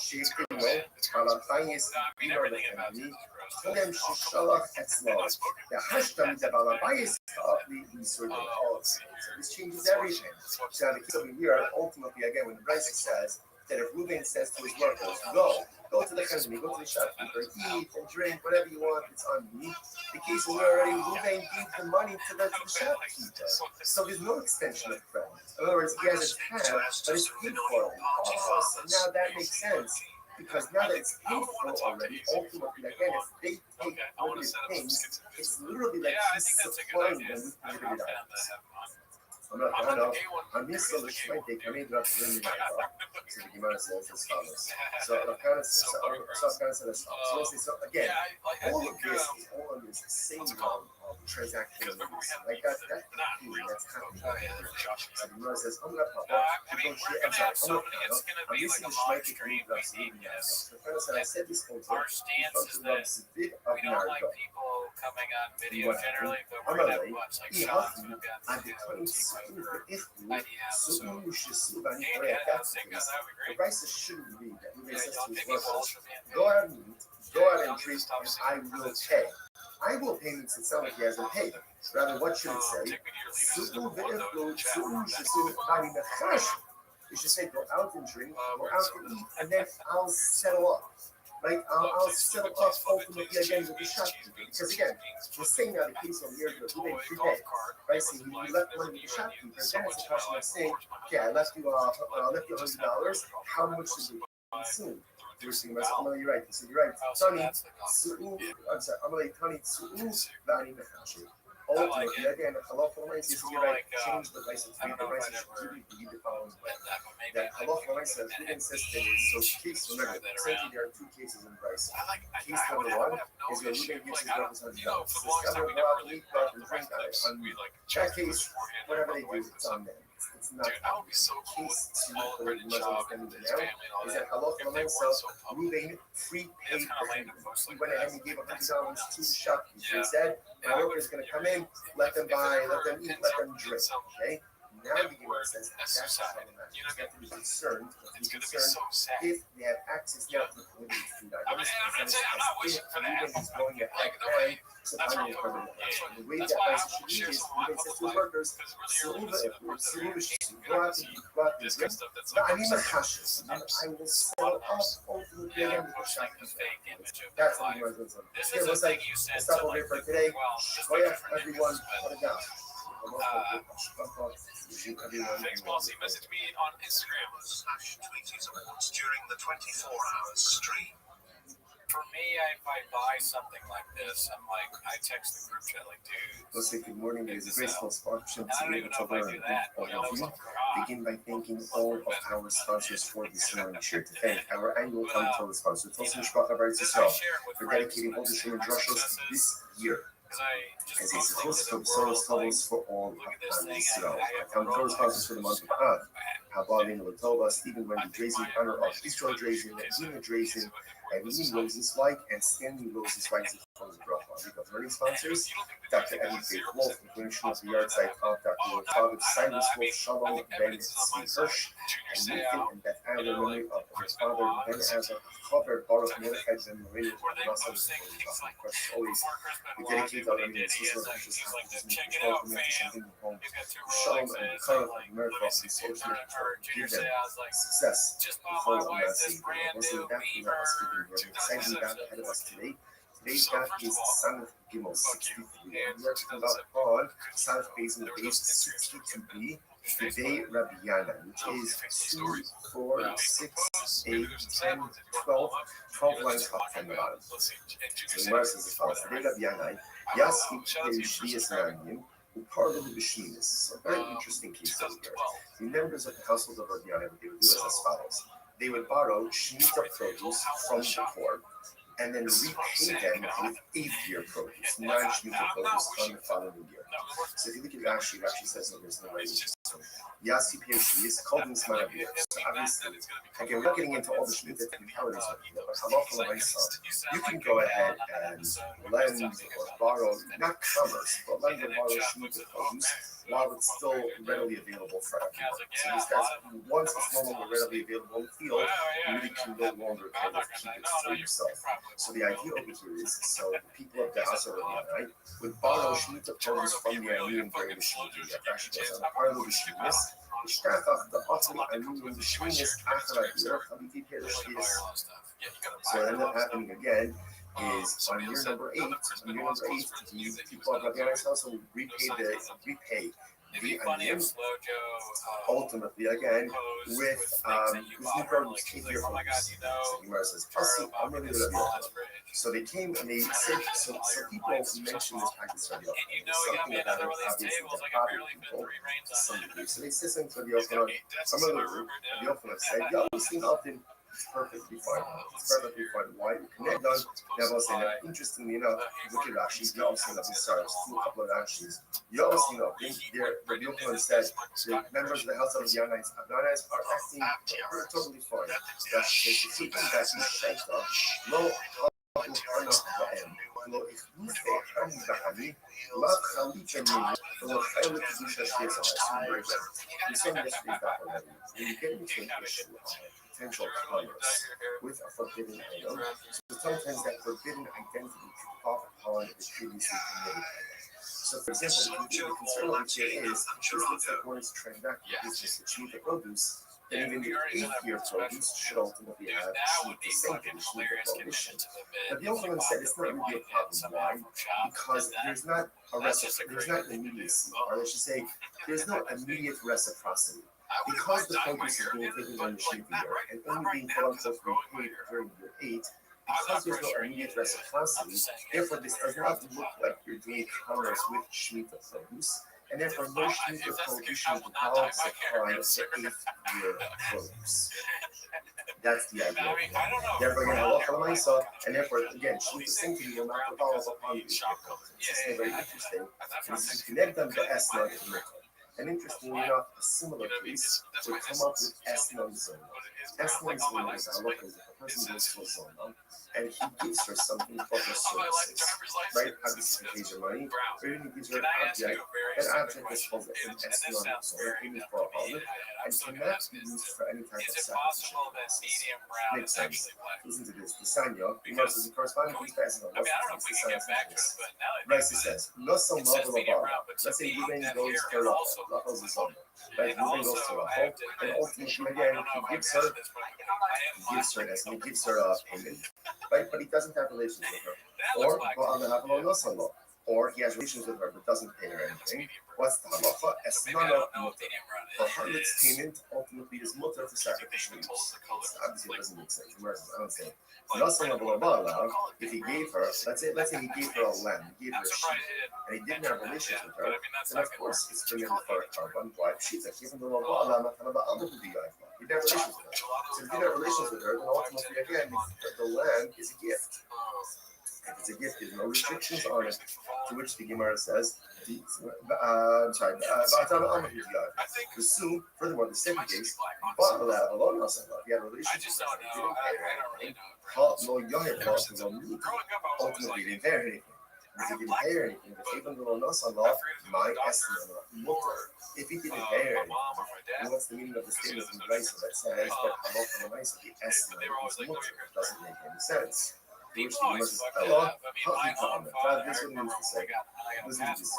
Shaping way, Rabbi is either the family, Chodem Shishalach Etzlo. The Hashtam the Rabbi is partly inserted also. So this changes everything. So the case over here, ultimately, again, when the Rabbi says, that if Reuben says to his workers, go to the company, go to the shopkeeper, eat and drink, whatever you want, it's on me. The case is where already Reuben gave the money to the shopkeeper. So there's no extension of credit. In other words, he has his tab, but it's paid for. Oh, so now that makes sense. Because now that it's paid for already, ultimately, again, if they take what it pays, it's literally like he's supplying them with prohibited items. I'm used to the Shmite, I made up to the So the Gemara says as follows. So Rakana says as follows. So again, all of this is all on this same transaction. Like that's happening. So the Gemara says, I'm not Papa. I'm used to the Shmite, I made up to the Rakana said, I said this whole time. Our stance is that we don't like people coming on video generally, but we're going to have much like Sean, so we've got the Raisa shouldn't read that. He says to his workers, go out and eat, go out and drink, and I will pay. I will pay him since sound like he hasn't paid. Rather, what should it say? You should say, go out and drink, go out and eat, and then I'll settle up. Right? I'll settle up ultimately again with the shopkeeper. Because again, we're saying now the case on here that we prepaid. Right? So you left money with the shopkeeper, and then it's a question of saying, okay, I left you $100. How much did you consume? You're saying, you're right. So you're right. Tony, I'm sorry, I'm like Tony, ultimately, again, halacha l'maisa is you're right. Change the license. The license should be the following way. That halacha l'maisa, Reuben says to his case. Remember, essentially there are two cases in Bryce. Case number one is where Reuben gives his brothers $100. Says, "Come go out and eat, go out and drink." On that case, whatever they do, it's on them. It's not on them. Case two, where the Muslims standing now, is that halacha l'maisa, Reuben prepaid for him. He went ahead and gave $100 to the shopkeeper. He said, my worker is going to come in, let them buy, let them eat, let them drink. Okay? Now the Gemara says that's problematic. You have to be concerned. If they have access now to the prohibited food items, if Reuben is going ahead and supplying the carbon monoxide. The way that price should be is Reuben says to his workers, go out and drink. I need my hashes, and I will settle up ultimately again with the shopkeeper. That's what the Gemara goes on. Okay, looks like we'll stop over here for today. Shkoyach, everyone. What a God. Thanks, Bossy. Message me on Instagram. /tweeties awards during the 24 hours stream. For me, if I buy something like this, I'm like, I text the group chat like, dude. Let's say good morning. It is a graceful sponsorship. I don't even know if I do that. Begin by thanking all of our sponsors for this morning. Sure to thank our annual Talmud sponsor, Tosin Shpach Abayis Yisrael, for dedicating all the Shem Drushos this year. As he supposed to Soros Tovos for all of Israel. Talmud sponsors for the month of Av. Habalin Latova, Stephen Wendy Drazen, honor of Israel Drazen, Dina Drazen, Eileen Rosenzweig, and Stanley Rosenzweig from the Bracha. We got learning sponsors, Dr. Eddie Faith Wolf, including of the yard site of Dr. Father Cyrus Wolf, Shalom, Ben C. Hirsch, and Nathan and Beth Adler, memory of his father, Ben Azar, Robert Baruch, Mordechai, Ben Marino, and Russell. Of course, always, we dedicate our learning and social issues to make the home. Shalom and Karl and America, and social give them success. Just bought my wife this brand new beaver. We're excited about ahead of us today. Today's daf is Sanach Gimel 63. We are talking about on Sanach base and base 62b. Today, Rabbi Yana, which is 2, 4, 6, 8, 10, 12 lines up from the bottom. So the verse is as follows. Today, Rabbi Yana, Yasi Perishlias Nanyim, who parted the Bishminis. So, very interesting case over here. The members of the household of Rabbi Yana, they would do as follows. They would borrow Shemitah produce from the poor and then repay them with 8-year produce, non-Shemitah produce on the following year. So if you look at Rashi, Rashi says over in the right. Yasi Pirshi is called in Smarabir. So obviously, again, we're not getting into all the Shemitah technicalities of it, but halacha l'maisa, you can go ahead and lend or borrow, not commerce, but lend or borrow Shemitah produce while it's still readily available for everyone. So this guy's, once it's no longer readily available in the field, you really can no longer kind of keep it for yourself. So the idea over here is, so the people of the house of Rabbi would borrow Shemitah produce from the Armenian during the Shemitah. Rashi goes on, part of the Shemitah, Ishkachach the Otli Anun Shminis Acharadir Chaviti Perishis. So what ended up happening again is on year number 8, the people of Rabbi's house will repay the onion, ultimately again with this new program was 8 year focus. So Gemara says, so they came and they said, so people mentioned this practice Rabbi something about it, obviously that bothered people to some degree. So they said something to Rabbi Yochanan. Some of the group, Rabbi Yochanan said, yo, this thing often it's perfectly fine. It's perfectly fine. Why? You connect on. Now, I'll say that interestingly enough, look at Rashi. You also know, sorry, just a couple of Rashis. You also know, Rabbi Yochanan said the members of the house of the Yanites are acting totally fine. That's the two things that he shakes up. No, לא הכניס אחד מבחני, לא חליט ממנו, ולא חייב לקדוש השביע very good. We saw yesterday's that already. When you get into an issue of potential commerce with a forbidden item, so sometimes that forbidden identity could fall upon the previously committed item. So for example, the concern over here is, this looks like one is transacting business which need the produce, then even the 8th year produce should ultimately have the same thing, the prohibition. But the Yochanan said it's not really a problem. Why? Because there's not an immediacy, or I should say, there's no immediate reciprocity. Because the produce is being taken during the sheep year and only being quote unquote repaid during year 8, because there's no immediate reciprocity, therefore this does not look like you're doing commerce with Shemitah produce, and therefore no Shemitah prohibition develops upon the 8th year produce. That's the idea. Therefore, you're going to look at and therefore, again, Shemitah sanctity will not develop upon the 8th year produce. This is very interesting. And this is connect them to Esna and Mikkel. And interestingly enough, a similar case would come up with Esna Zona. Esna Zona is a look as if a person goes to a Zona and he gives her something for her services, right? Obviously, he pays her money, or even he gives her an object. That object is called an Esna Zona, payment for a holiday, and cannot be used for any type of sacrificial purposes. Makes sense. Listen to this. The Sanya, because the corresponding piece to Esna, what's the Sanya says? Rice says, no so marvel about. Let's say Ruben goes to Rachel's the Zona. Right? Ruben goes to Rachel, and ultimately, again, he gives her this, and he gives her a payment, right? But he doesn't have relations with her. Or he has relations with her but doesn't pay her anything. What's the halacha? Esnana mutter. For harlot's payment ultimately is mutter for sacrificial use. Obviously, it doesn't make sense. I don't say. If he gave her, let's say he gave her a lamb, he gave her a sheep, and he didn't have relations with her, then of course it's permitted for a carbon. Why? She's like, even though he didn't have relations with her. So if he didn't have relations with her, then ultimately again, the lamb is a gift. If it's a gift, there's no restrictions on it. To which the Gemara says, furthermore, the second case, he had a relationship with her, he didn't pay her anything. Ultimately, he didn't pay her anything. If he didn't pay her anything, if he didn't pay her anything, then what's the meaning of the statement in the Raisa that says that the Esna is mutter? It doesn't make any sense. Which the Gemara says, this is what it means to say. Listen to this.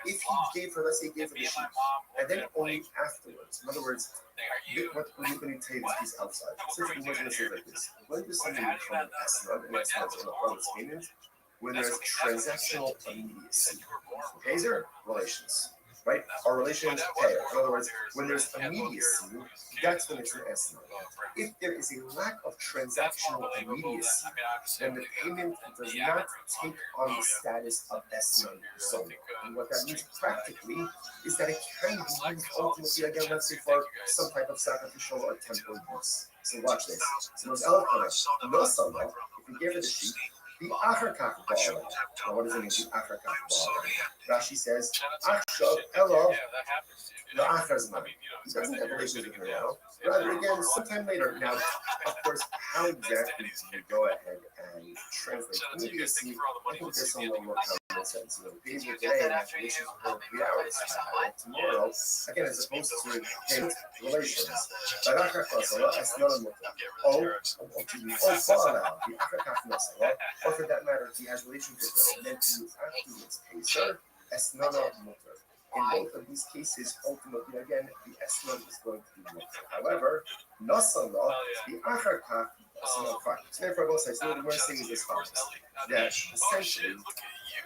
If he gave her, let's say he gave her the sheep, and then only afterwards, in other words, what we're going to tell you this outside. Since we're going to say like this, when does something become an Esna, and Esna is on the part of payment, when there's transactional immediacy. Pays her, relations. Right? Our relations pay. In other words, when there's immediacy, that's when it's an Esna. If there is a lack of transactional immediacy, then the payment does not take on the status of Esna Zona. And what that means practically is that it can be used ultimately, again, let's say for some type of sacrificial or temporal use. So watch this. So there's Elkanah, no Zona, if you give her the sheep, the Acharkach Ba'ala. Now, what does it mean, the Acharkach Ba'ala? Rashi says, Achshav Elo, the Achar's money. He doesn't have relations with her now. Rather, again, sometime later. Now, of course, how exactly do you go ahead and translate immediacy? I think there's some level of common sense. You know, the days of today and have relations for 3 hours. Tomorrow, again, as opposed to payment relations. But Acharkach Ba'ala, that's not a mutter. Ba'ala, the Acharkach Ba'ala, or for that matter, if he has relations with her and then he afterwards pays her, Esnana mutter. In both of these cases, ultimately, again, the S1 is going to be mutter. However, Nasala, the Acharkach, so therefore, both sides, what we're saying is as follows: that essentially,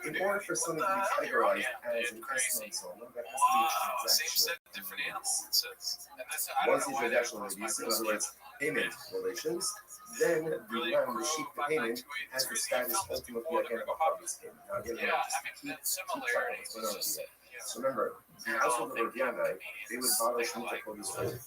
in order for something to be categorized as an S1 zona, there has to be a transactional. Once the transactional release, in other words, payment relations, then the lamb, the sheep, the payment has the status ultimately again of a harvest payment. Now again, just keep track of what's going on here. So remember, the household of Ravianai, they would borrow Shemitah produce for it and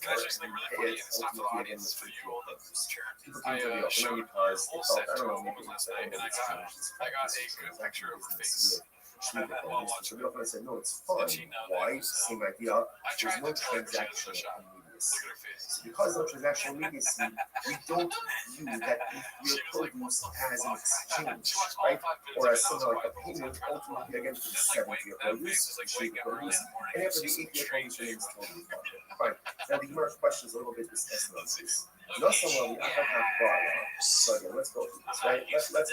pay it ultimately again with free fuel produce. People came to the opening because they felt, I don't know, maybe it was like, oh, it's changed this transaction business with Shemitah produce. So the opener said, no, it's fine. Why? Same idea. There's no transactional immediacy. So because of transactional immediacy, we don't view that if your produce as an exchange, right? Or as something like a payment, ultimately again for the 7th year produce, the produce, and after the 8th year produce remains totally fine. Now the Gemara questions a little bit this essence of this. Not someone the so again, let's go through this, right? Let's go ahead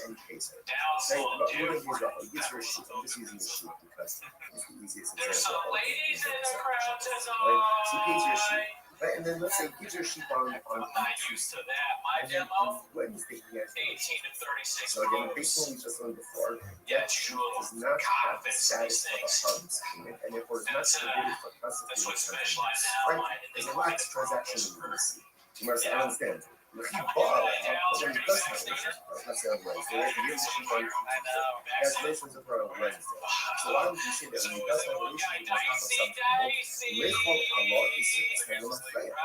and case it. Right? But we're going to use Rabbi. Gets your sheep. I'm just using the sheep because it's the easiest example. Right? So case your sheep. Right, and then let's say get your sheep on Tuesday, and then on Wednesday he has 18 to 36. So again, based on what we just learned before, that sheep does not have the status of a harvest payment, and therefore is not submitted for constitutional transaction. Right, there's a lack of transaction in the receipt. You must understand. If he bought it, then he does have relations. Let's say on Wednesday, right? He gives the sheep on Tuesday. He has relations with her on Wednesday. So why would you say that when he does have relations with her on something, Lechol Allah is standing on fire?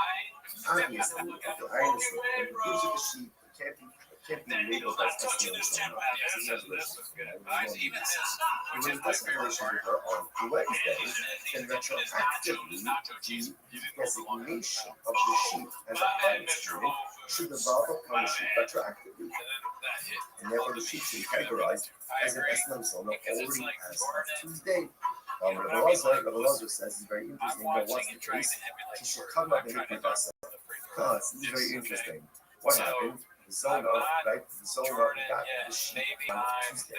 Obviously, I understand. When he gives you the sheep, it can't be labeled as testimony from Allah because he has relations with her. And when he does have relations with her on Wednesday, then retroactively, the designation of the sheep as a harvest payment should evolve upon the sheep retroactively. And therefore, the sheep should be categorized as an Eslam Sona already as of Tuesday. Rabbi Rothschild says it's very interesting. What's the case? She should come up and make us. This is very interesting. What happened? The Zona, right? The Zona got the sheep on Tuesday.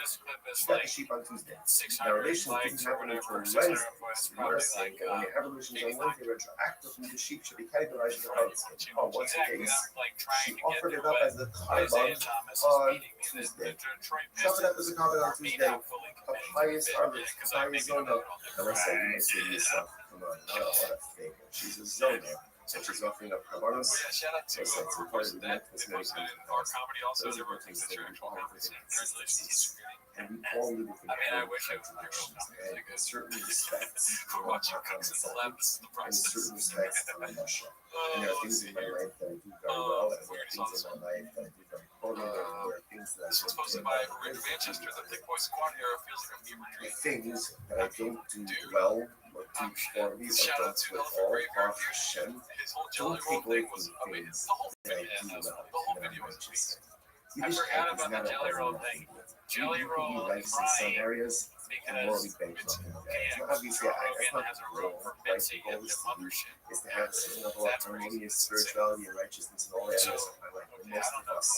She got the sheep on Tuesday. Now, relation didn't happen until Wednesday. So you are saying that when you have relations on Wednesday, retroactively, the sheep should be categorized as a harvest. Oh, what's the case? She offered it up as a carbon on Tuesday. She offered it up as a carbon on Tuesday. A pious harvest, a pious Zona. Now, let's say, you may say to yourself, come on, what a fake. She's a Zona. So she's offering up carbonos. So it's important to make this noise. Those are things that we all have. And we all live within contradictions. And in certain respects, we're not talking about and in certain respects, I'm Russia. And there are things in my life that I do very well, and there are things in my life that I do very poorly, and there are things that I don't do very well. The things that I don't do well, or do poorly, or don't do at all, are Hashem. Don't take away from the things that I do well, and that I'm righteous. Yiddish is not a pleasant thing. You can be righteous in some areas and morally bankrupt in others. Now, obviously, that's not the goal, right? The goal is to have a certain level of harmonious spirituality and righteousness in all areas of my life. And most of us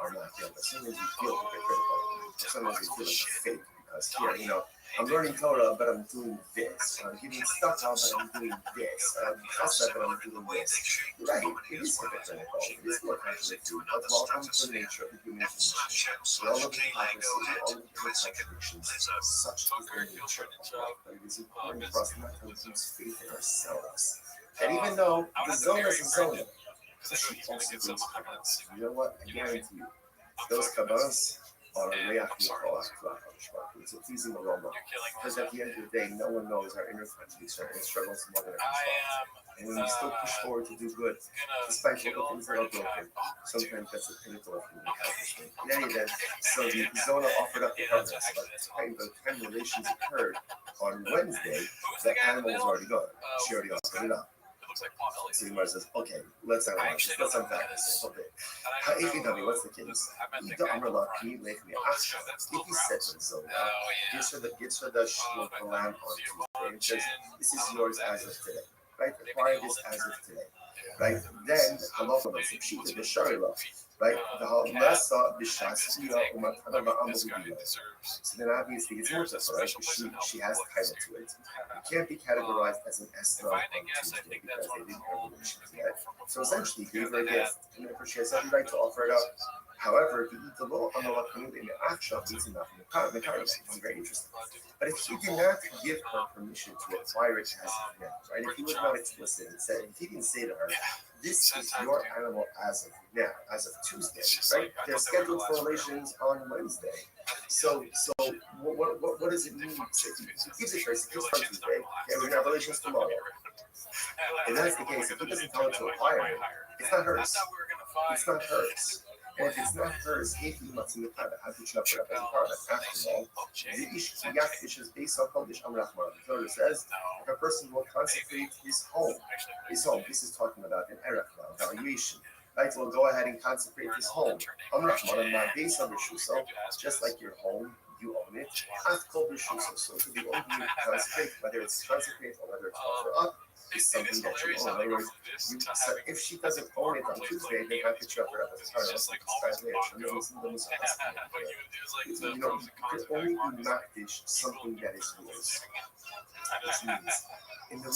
are not there. But sometimes we feel hypocritical. Sometimes we feel like a fake because here, I'm learning Torah, but I'm doing this. I'm giving stuff out, but I'm doing this. I'm chesed, but I'm doing this. Right, it is hypocritical. It is more contradictory. But welcome to the nature of the human condition. All of the hypocrisy, all of the contradictions, such is the nature of life. But it is important for us not to lose faith in ourselves. And even though the zona is a zona, so she also brings kabbalas. You know what? I guarantee you, those kabbalas are a reach mikolach to HaKadosh. It's a pleasing aroma. Because at the end of the day, no one knows our inner contradictions and struggles more than our And when we still push forward to do good, despite what the things that are broken, sometimes that's the pinnacle of human accomplishment. In any event, so the Zona offered up the harvest. By the time relations occurred on Wednesday, the animal was already gone. She already offered it up. So the Gemara says, okay, let's unpack this. Let's unpack this. Okay. What's the case? If he said to the Zona, gives her the lamb on Tuesday, and says, this is yours as of today. Right? Acquire this as of today. right? Then halacha is pshita the sharila, right? The halasa b'shastia umatana ba'amudiya. So then obviously it's more tougher, right? Because she has title to it. It can't be categorized as an esrog on Tuesday because they didn't have relations yet. So essentially, he gave her a gift, and therefore she has every right to offer it up. However, the italo amalakanud in the akshav is enough in the This is very interesting. But if he did not give her permission to acquire it as of now, right? If he was not explicit and said, if he didn't say to her, this is your animal as of now, as of Tuesday, right? They're scheduled for relations on Wednesday. So what does it mean? So he gives it to her, it's just on Tuesday, okay, we're gonna have relations tomorrow. And that's the case. If he doesn't tell her to acquire it, it's not hers. It's not hers. And if it's not hers, how could you have put up as a part of it? After all, which is based on Kodesh Amrachman. The Torah says, if a person will consecrate his home, this is talking about an erech, valuation. Right, so we'll go ahead and consecrate his home. Amrachman, my base of Rishuso, just like your home, you own it. At Kodesh Rishuso, so to be owned, you consecrate, whether it's consecrate or whether it's offer up. Is something that you own. In other words, if she doesn't own it on Tuesday, then how could you offer it up as a part of it? You know, you can only be makdish something that is yours. Which means, in the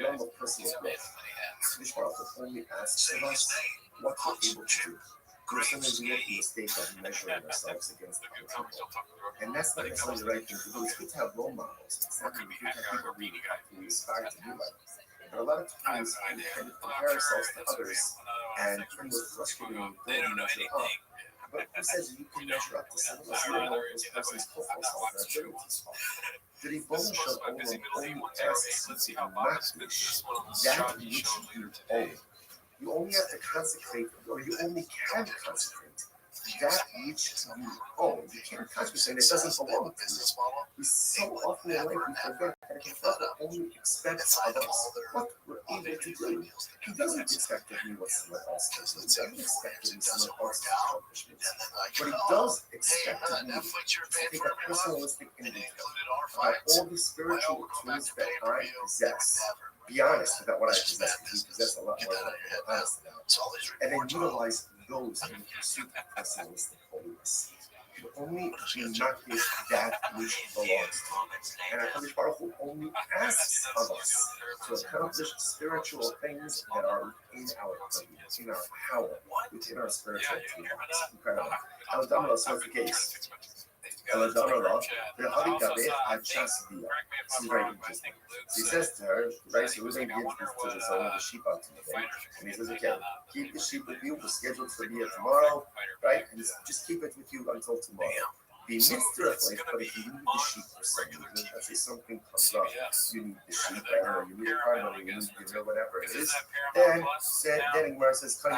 realm of personal growth, this Baruch only asks of us what we're able to do. Sometimes we make the mistake of measuring ourselves against other people. And that's not necessarily the right thing to do. It's good to have role models. It's not good to have people we aspire to be like. But a lot of times we can compare ourselves to others and we're frustrated when we don't measure up. But who says you can measure up to someone else? You don't know what this person's profiles are, their abilities are. The Rebbe Shel Olam only asks you to makdish that which you own. You only have to consecrate, or you only can consecrate that which you own. You can't consecrate it doesn't belong to you. We so often in life we forget that God only expects of us what we're able to do. He doesn't expect of me what someone else does. He doesn't expect of me someone else's accomplishments. What he does expect of me is to take a personalistic inventory about all the spiritual tools that I possess. Be honest about what I possess, because we possess a lot more than we're honest about. And then utilize those in the pursuit of personalistic holiness. You only do not give that which belongs to you. And HaKadosh Baruch Hu only asks of us to accomplish spiritual things that are within our purview, in our power, within our spiritual toolbox. Incredible. Al-Damra, so what's the case? Al-Damra, the Hadikabe, Achasbiya. This is very interesting. So he says to her, right, so we're going to give this to the son of the sheep on Tuesday. And he says, okay, keep the sheep with you. We're scheduled to be here tomorrow, right? And just keep it with you until tomorrow. Be mitzvah, but if you need the sheep for some reason, let's say something comes up, you need the sheep, or you need a car money, you need the whatever it is, then Gemara says, then I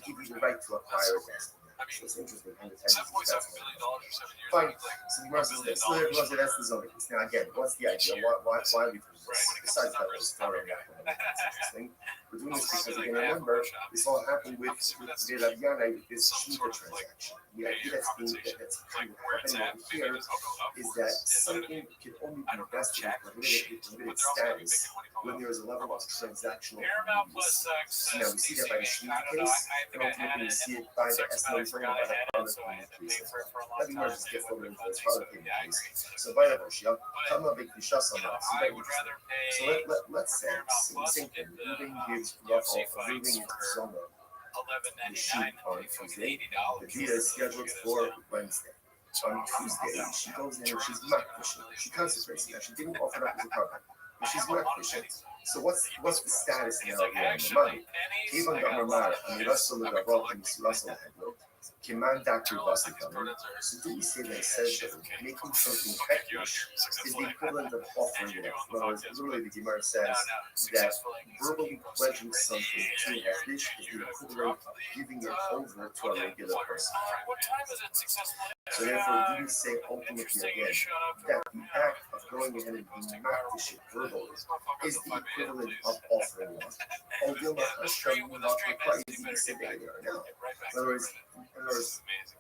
give you the right to acquire it. So it's interesting how the tendency is fine. So the Gemara says this. So everyone says that's the zoning. Now again, what's the idea? Why are we doing this? Besides that, the story and that's interesting. We're doing this because again, remember, this all happened with the Rabbi with this Shmita transaction. The idea that's kind of happening over here is that something can only be invested in prohibited status when there is a level of transactional use. So now we see that by the Shmita case, and ultimately we see it by the estimate by the Parliament case. Let me just get further into this Parliament case. So by the Rothschild, come a big Kishas on that. So let's say, same thing, Ruben gives Rothschild, Ruben gives Zoma the sheep on Tuesday. The Vita is scheduled for Wednesday. On Tuesday, she goes in and she's makdish. She consecrates it. She didn't offer it up as a carbon, but she's makdish. So what's the status now here on the money? Even Gamar, Mirasol Gavot and Mirasol Hedlo, Kiman Dr. Vasikam. So do we say that essentially making something hektish is the equivalent of offering it up? In other words, literally the Gemara says that verbally pledging something to hektish is the equivalent of giving it over to a regular person. So therefore, do we say ultimately again that the act of going ahead and being makdish it verbally is the equivalent of offering it? Although Hashem will not require you to say that there now. In other words,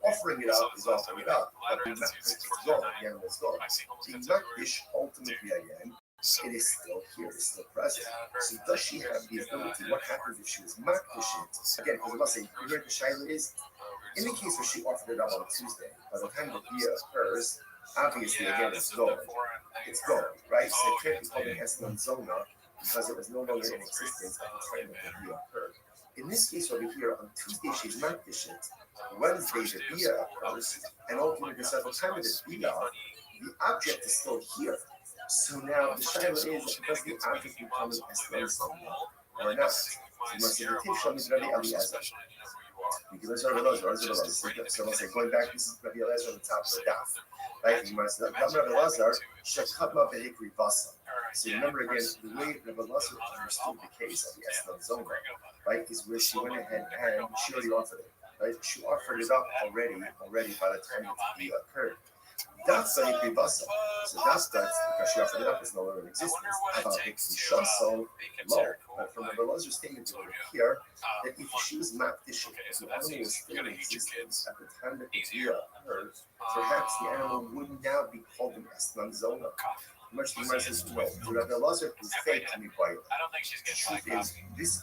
offering it up is offering it up, but the makdish is gone, the animal is gone. The makdish ultimately again it is still here, it's still present. So does she have the ability? What happens if she was makdishit? Again, because I must say, here the shaila is, in the case where she offered it up on Tuesday, by the time the bia occurs, obviously again it's gone. It's gone, right? So it can't be called an eslan zona because it was no longer in existence at the time that the bia occurred. In this case over here, on Tuesday she's makdishit. Wednesday the bia occurs, and ultimately at the time of the bia, the object is still here. So now the shaila is, does the object become an eslan zona or not? So you must say, the tip shall be Rabbi Eliezer. Because so we'll say, going back, this is Rabbi Eliezer on the top of the daf. Right? You must say, Rabbi Eliezer, shekatma behikri vasa. So remember again, the way Rabbi Eliezer understood the case of the eslan zona, right, is where she went ahead and she already offered it. Right? She offered it up already by the time that the occurred. That's the hikri vasa. So that's because she offered it up, it's no longer in existence. About hikri shasol, low. But from Rabbi Elazar's statement over here, that if she was makdishit, if the animal was still in existence at the time that the bia occurred, perhaps the animal would now be called an eslan zona. Much the Gemara says, no, the Rabbi Elazar is fake to me by it. The truth is, this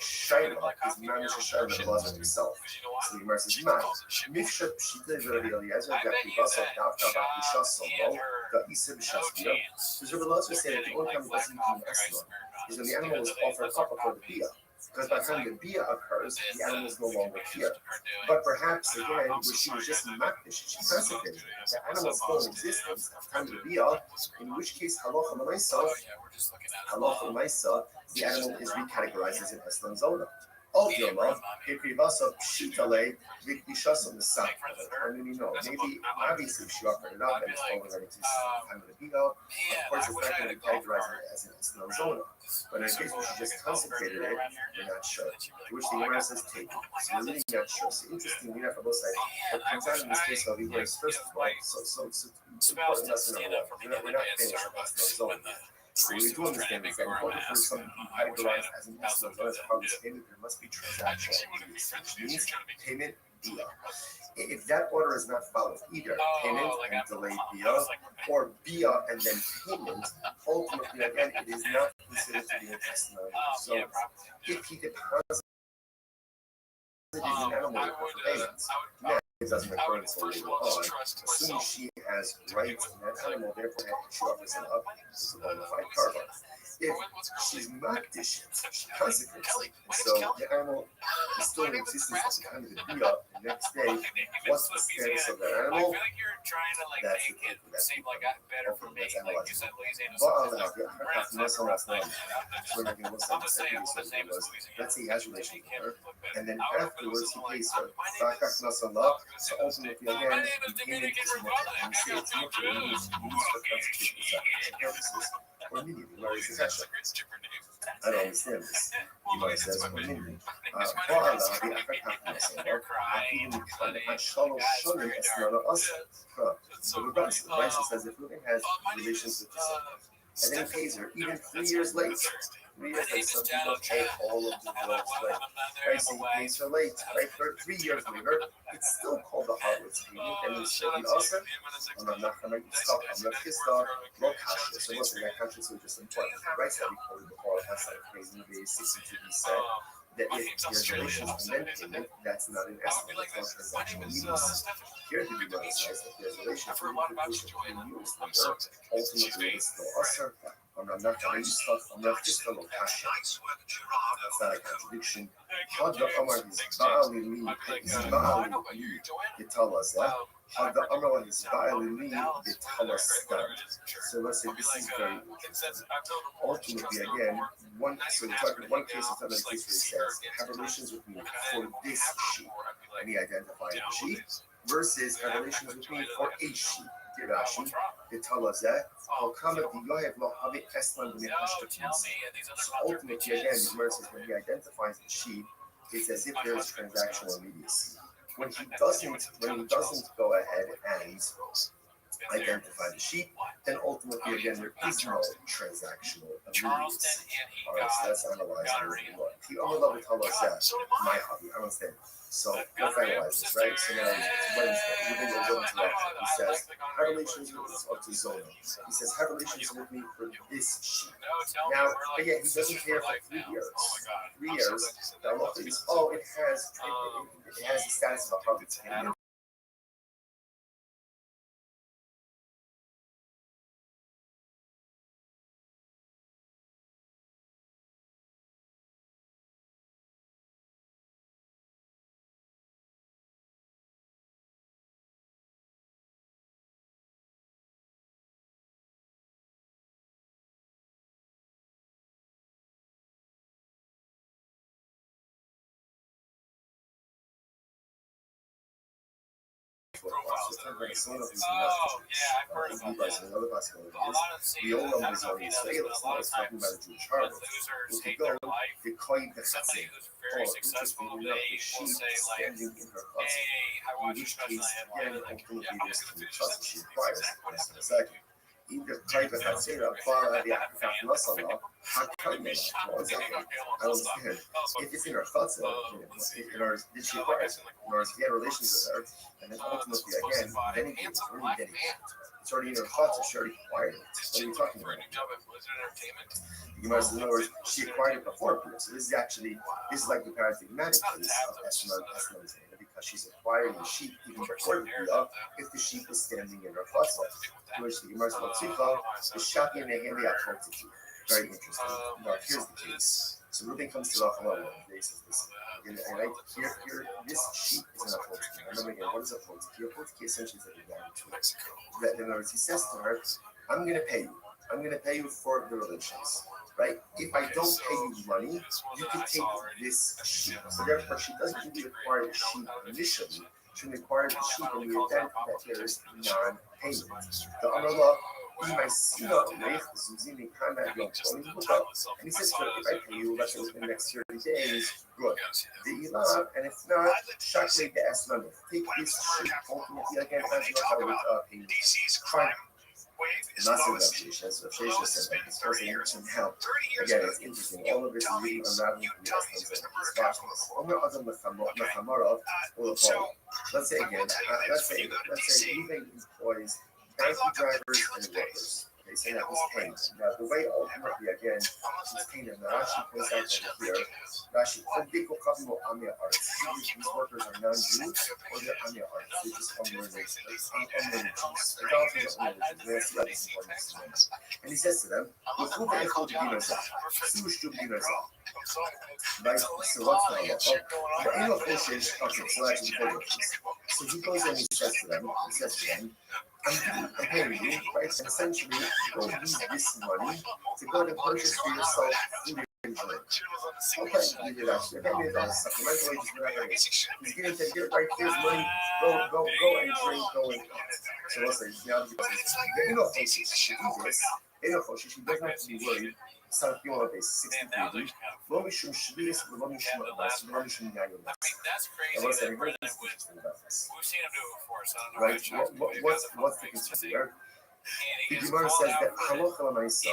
shaila is mamish a shaila of Rabbi Elazar himself. So the Gemara says, man, mifsha pshita Rabbi Eliezer, that bivasa davka b'isha solo, the isa b'shasbia. Because Rabbi Elazar said that the only time it doesn't become eslan is when the animal was offered up before the bia. Because by the time the bia occurs, the animal is no longer here. But perhaps again, where she was just makdish, she consecrated it. The animal is still in existence at the time of the bia, in which case halacha l'maisa, the animal is recategorized as an eslan zona. All Dilma, Hikrivasa Pshitale, Vikdishasa the Sap. I mean, maybe obviously she offered it up and it's already existing at the time of the bia. Of course, it's not going to categorize it as an eslan zona. But in a case where she just consecrated it, we're not sure. To which the Gemara says, take it. So we're really not sure. So interestingly enough, I will say, what comes out in this case over here is, first of all, so important lesson number one. We're not finished with eslan zona. So what we do understand is that in order for something to be categorized as an eslan zona, as a part of this payment, there must be transactional activities, which means payment, bia. If that order is not followed, either payment and delayed bia, or bia and then payment, ultimately, again, it is not considered to be an eslan zona. If he deposits an animal for payments, now it doesn't occur until later on. Assuming she has rights in that animal, therefore she offers it up as a bona fide carver. If she's makdishit, she consecrates it. And so the animal is still in existence at the time of the bia. The next day, what's the status of that animal? That's the thing. That's analyzed. Let's say he has relations with her, and then afterwards he pays her. So ultimately, again, the payment is much. And we say it's much for purposes. Or immediately, where is the Hesha? I don't understand this. Gemara says, or immediately. So the Rashi says if Reuben has relations with the son, and then he pays her, even 3 years late. 3 years late, some people pay all of the bills late. Right, so he pays her late, right? 3 years later, it's still called the Harvard's payment, and we say the also, I'm not going to stop, I'm not pissed off, no kasha. So listen, that kasha is just important. Right, so we quoted before, that's like crazy, maybe 62 said that if there's relations and then payment, that's not an estimate, that's not transactional use. Here the Gemara says that there's relations and then use later, ultimately it's still usher. I'm not going to stop, I'm not just a kasha. That's not a contradiction. Had the Amar his Ba'ali li, his Ba'ali li, Yitalazah. Had the Amar his Ba'ali li, Yitalazah. So let's say this is very interesting. Ultimately, again, so we're talking one case, it's another case where he says, have relations with me for this sheep, and he identifies the sheep, versus have relations with me for a sheep. Rashi, Yitalazah. So ultimately, again, the Gemara says when he identifies the sheep, it's as if there is transactional immediacy. When he doesn't go ahead and identify the sheep, then ultimately, again, there is no transactional immediacy. All right, so that's analyzing what he only love it my hobby. I understand. So we'll finalize this, right? So now it's Wednesday. Ruben goes over to Rothschild. He says, have relations with us up to Zona. He says, have relations with me for this sheep. Now, again, he doesn't care for 3 years. 3 years, the halacha is, it has the status of a public opinion. Another possibility is the old one is already Israelis. Now it's talking about a Jewish harvest. If you go, the coin the chatzir. Interesting enough, the sheep standing in her chatzir. In which case, again, ultimately there's to trust she requires. That's in a second. In the type of chatzir, the Nasala, I understand. If it's in her chatzir, then she requires it. In order to get relations with her, and then ultimately, again, then it gets really getting it. It's already in her chatzir, she already acquired it. What are you talking about? You must in other words, she acquired it before Pura. So this is like the paradigmatic case of Esma because she's acquiring the sheep even before the Pura if the sheep is standing in her chatzir. To which the Gemara says, the shaki and the handy are very interesting. Now, here's the case. So Ruben comes to Rothschild and he says this. And here, this sheep is an apotiki. Remember again, what is apotiki? Apotiki essentially is like a guarantee. In other words, he says to her, I'm going to pay you. I'm going to pay you for the relations. Right? If I don't pay you money, you can take this sheep. So therefore, she doesn't really acquire the sheep initially. She acquires the sheep in the event that there is non-payment. The Amrullah, and he says, if I pay you, let's say within the next 30 days, good. The Ilah, and if not, Shakli the Esman, take this sheep, ultimately, again, as you know, with payment. Fine. Massive Shesha said that this person mentioned help. Again, it's interesting. All of this is really unraveling from the essence of this watch. Let's say again, let's say Ruben employs 90 drivers and workers. They say that was paid. Now, the way ultimately, again, he's paid them. Now, Rashi points out over here, Rashi, these workers are non-Jews or they're Amia artists. They're just unlearned Jews. And he says to them, right? So what's so he goes and he says to them, I'm paying you, right? Essentially, go use this money to go to purchase for yourself food and drink. Okay, you did that. You're paying me $1. Supplemental wages, whatever it is. He's getting to get right, here's money, go and drink, go and eat. So let's say, now he says, you know, she do this. She doesn't have to be worried. So if you want to base 60 degrees, lo mishum shvius, lo mishum abbas, lo mishum yayim. That's crazy. And what's interesting about this? We've seen him do it before, so I don't know. Right? What's the concern here? The Gemara says that halacha l'maisa,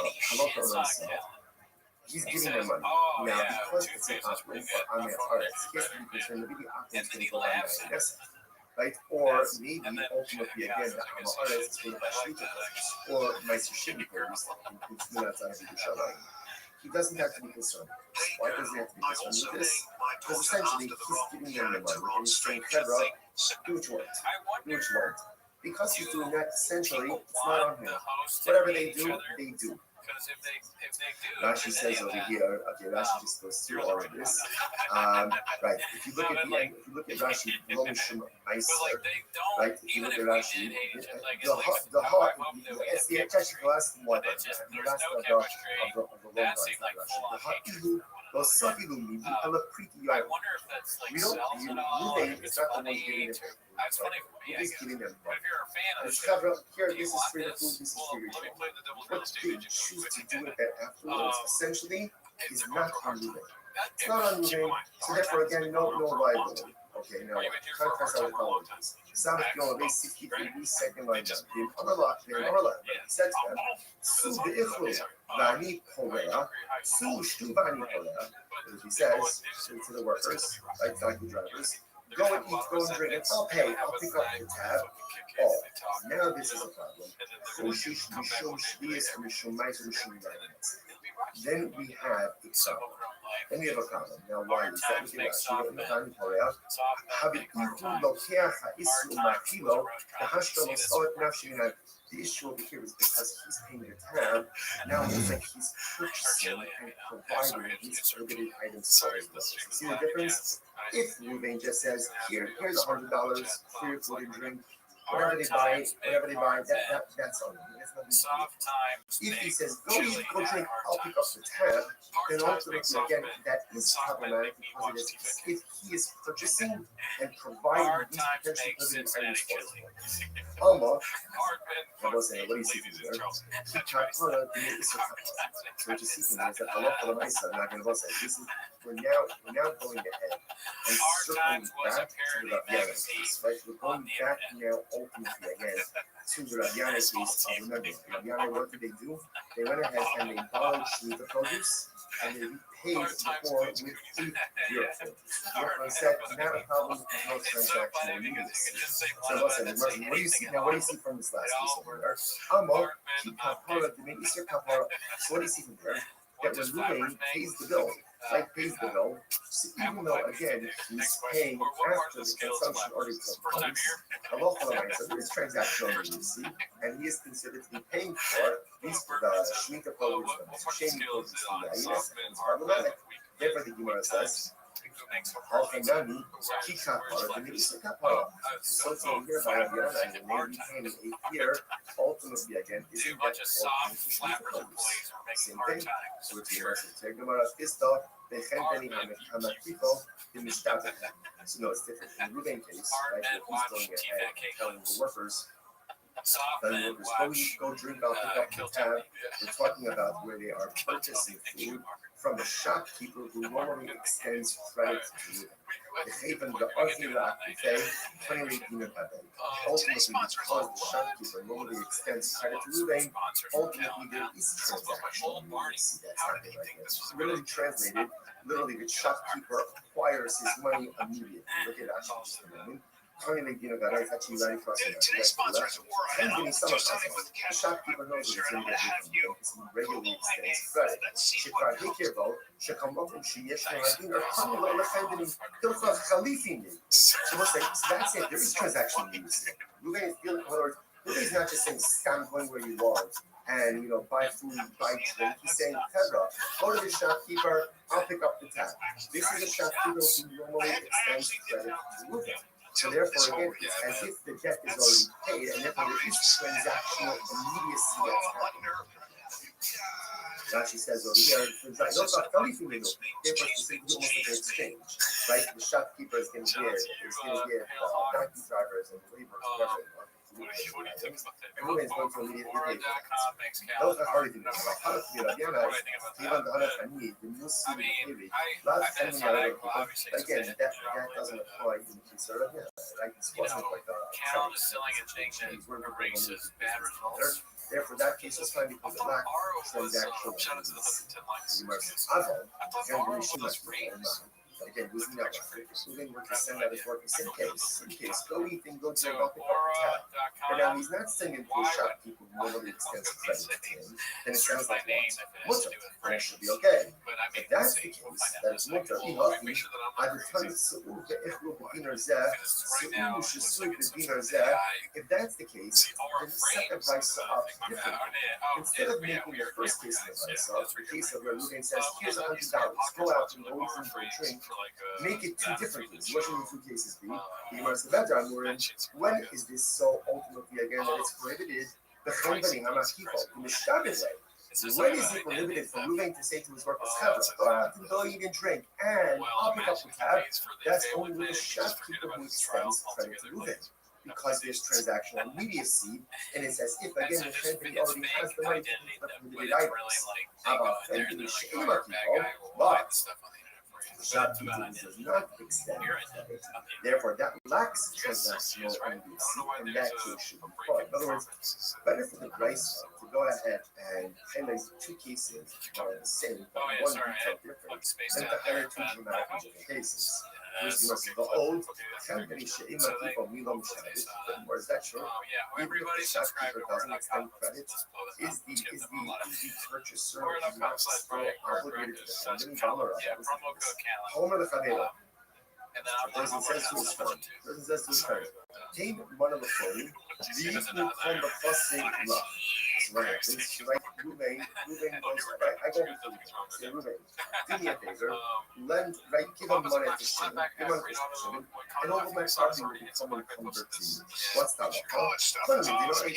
he's giving them money. Now, because it's an akron for Amei Haaretz, he has to be concerned that maybe akron is going to go by yes, right? Or maybe ultimately again the Amei Haaretz is going to buy shvita or ma'aser sheni produce, which do not have to be shalom. He doesn't have to be concerned. Why doesn't he have to be concerned with this? Because essentially he's giving them the money and he's saying, Fedra, do what you want. Do what you want. Because he's doing that, essentially, it's not on him. Whatever they do, they do. Rashi says over here, okay, Rashi just goes through all of this. Right, if you look at the end, if you look at Rashi, right, if you look at Rashi, the heart, it's the actually last one, the last of the long Rashi. The heart, those Safilu, I love Priti Yai. We don't, it's not the one giving it. He's giving them money. Here, this is for the food, this is for your drink. What they choose to do with that afterwards, essentially, is not on Ruben. It's not on Ruben, so therefore, again, no liability. Okay, now contrast out the following things. Sabbath Yom, they 62nd line down. The Amalak, he said to them, Su be'ichlu, v'ani polea, Su shtu v'ani polea. As he says to the workers, like donkey drivers, go and eat, go and drink, and I'll pay, I'll pick up the tab. Oh, now this is a problem. Then we have a problem. Then we have a problem. Now, why is that? The issue over here is because he's paying the tab. Now it's like he's purchasing and providing these prohibited items for his workers. You see the difference? If Ruvain just says, here's $100 for your food and drink, whatever they buy, that's on them. If he says, go eat, go drink, I'll pick up the tab, then ultimately, again, that is problematic because it is, if he is purchasing and providing these potential prohibited items for his workers. Alma, I was saying, what do you see from there? So what you see from there is that Allah for the Maisa, I'm not going to say, this is, we're now going ahead and circling back to the Rabbi case, right? We're going back now ultimately again to the Rabbi case. Remember, Rabbi, what did they do? They went ahead and they borrowed the produce and they repaid the poor with $8 produce. Therefore, said, not a problem, no transactional needs. So listen, what do you see now? What do you see from this last piece over there? Amo, kapara, the Isra kapara. So what do you see from there? That when Ruvain pays the bill, pays the bill, so even though again he's paying after the consumption already took place, so there is transactional needs, and he is considered to be paying for these Shemitah produce, the Sheni produce, the it's problematic. Therefore, the Gemara says, Al-Hanami, Kikapara, the Isra kapara. So it's over here by Rabbi Yonah, and when they became an 8th year, ultimately again, isn't that ultimately Shemitah produce? Same thing. So it's here. So take Gemara Pistol, Bechenteni Hamakito, in the Mistabet. So no, it's different. In the Ruvain case, right, where he's going ahead and telling the workers, go drink, I'll pick up the tab. We're talking about where they are purchasing food from a shopkeeper who normally extends credit to them. The ultimately, because the shopkeeper normally extends credit to Ruvain, ultimately there is transaction. You see that's happening right here. Literally translated, the shopkeeper acquires his money immediately. Look at that just a moment. Today's sponsor is Aura. Do something with the cash. The shopkeeper knows Sure, what and I'm he's gonna have you regularly Google my name. extends credit. Let's see what comes. So that's it. There is transaction needs. Ruvain is dealing, in other words, Ruvain is not just saying stop going where you want and buy food, buy drink. He's saying, Pedro, go to the shopkeeper, I'll pick up the tab. This is a shopkeeper who normally extends credit to Ruvain. So therefore, again, it's as if the debt is already paid, and therefore there is transactional immediacy that's happening. Rashi says over here, therefore specifically almost like an exchange, right? The shopkeeper is going to give donkey drivers and laborers, whatever. Everyone's going to immediately pay for that. Those are hard to do. Again, that doesn't apply in the conservative. Like this wasn't like Cal is selling a thing that erases bad results. Therefore, that case is fine because it lacks transactional. Again, using that one. Moving work to send out his workers in case. Go eat and go to the pick up the tab. But now he's not sending to a shopkeeper who normally extends credit to him. Then it sounds like mutter. And it should be okay. If that's the case, that is mutter. If that's the case, then the second price up differently. Instead of making the first case of the price up, the case of where Ruvain says, here's $100, go out and go eat and go drink. Make it two different cases. What should the two cases be? When is this so ultimately again that it's prohibited? When is it prohibited for Ruvain to say to his workers, go out and go eat and drink, and I'll pick up the tab? That's only when the shopkeeper who extends credit to Ruvain. Because there's transactional immediacy, and it's as if again the company already has the money to pay for the prohibited items. How about The shopkeeper does not extend credit. Therefore, that lacks transactional immediacy, and that case should be fought. In other words, better for the Bryce to go ahead and highlight two cases that are the same, but one detail different, than to highlight two dramatically different cases. Here's the rest of the old. Or is that true? Even if the shopkeeper doesn't extend credit, is the purchaser not still obligated to defend any dollar Homer the Chavela. The person says to his friend, Tain one of the phone, leave me from the fussing love. So what happens? Right, Ruvain goes, right, I go say, Ruvain, do me a favor, give him money to Shimon, and all of my property will become encumbered to you. What's that? Ultimately,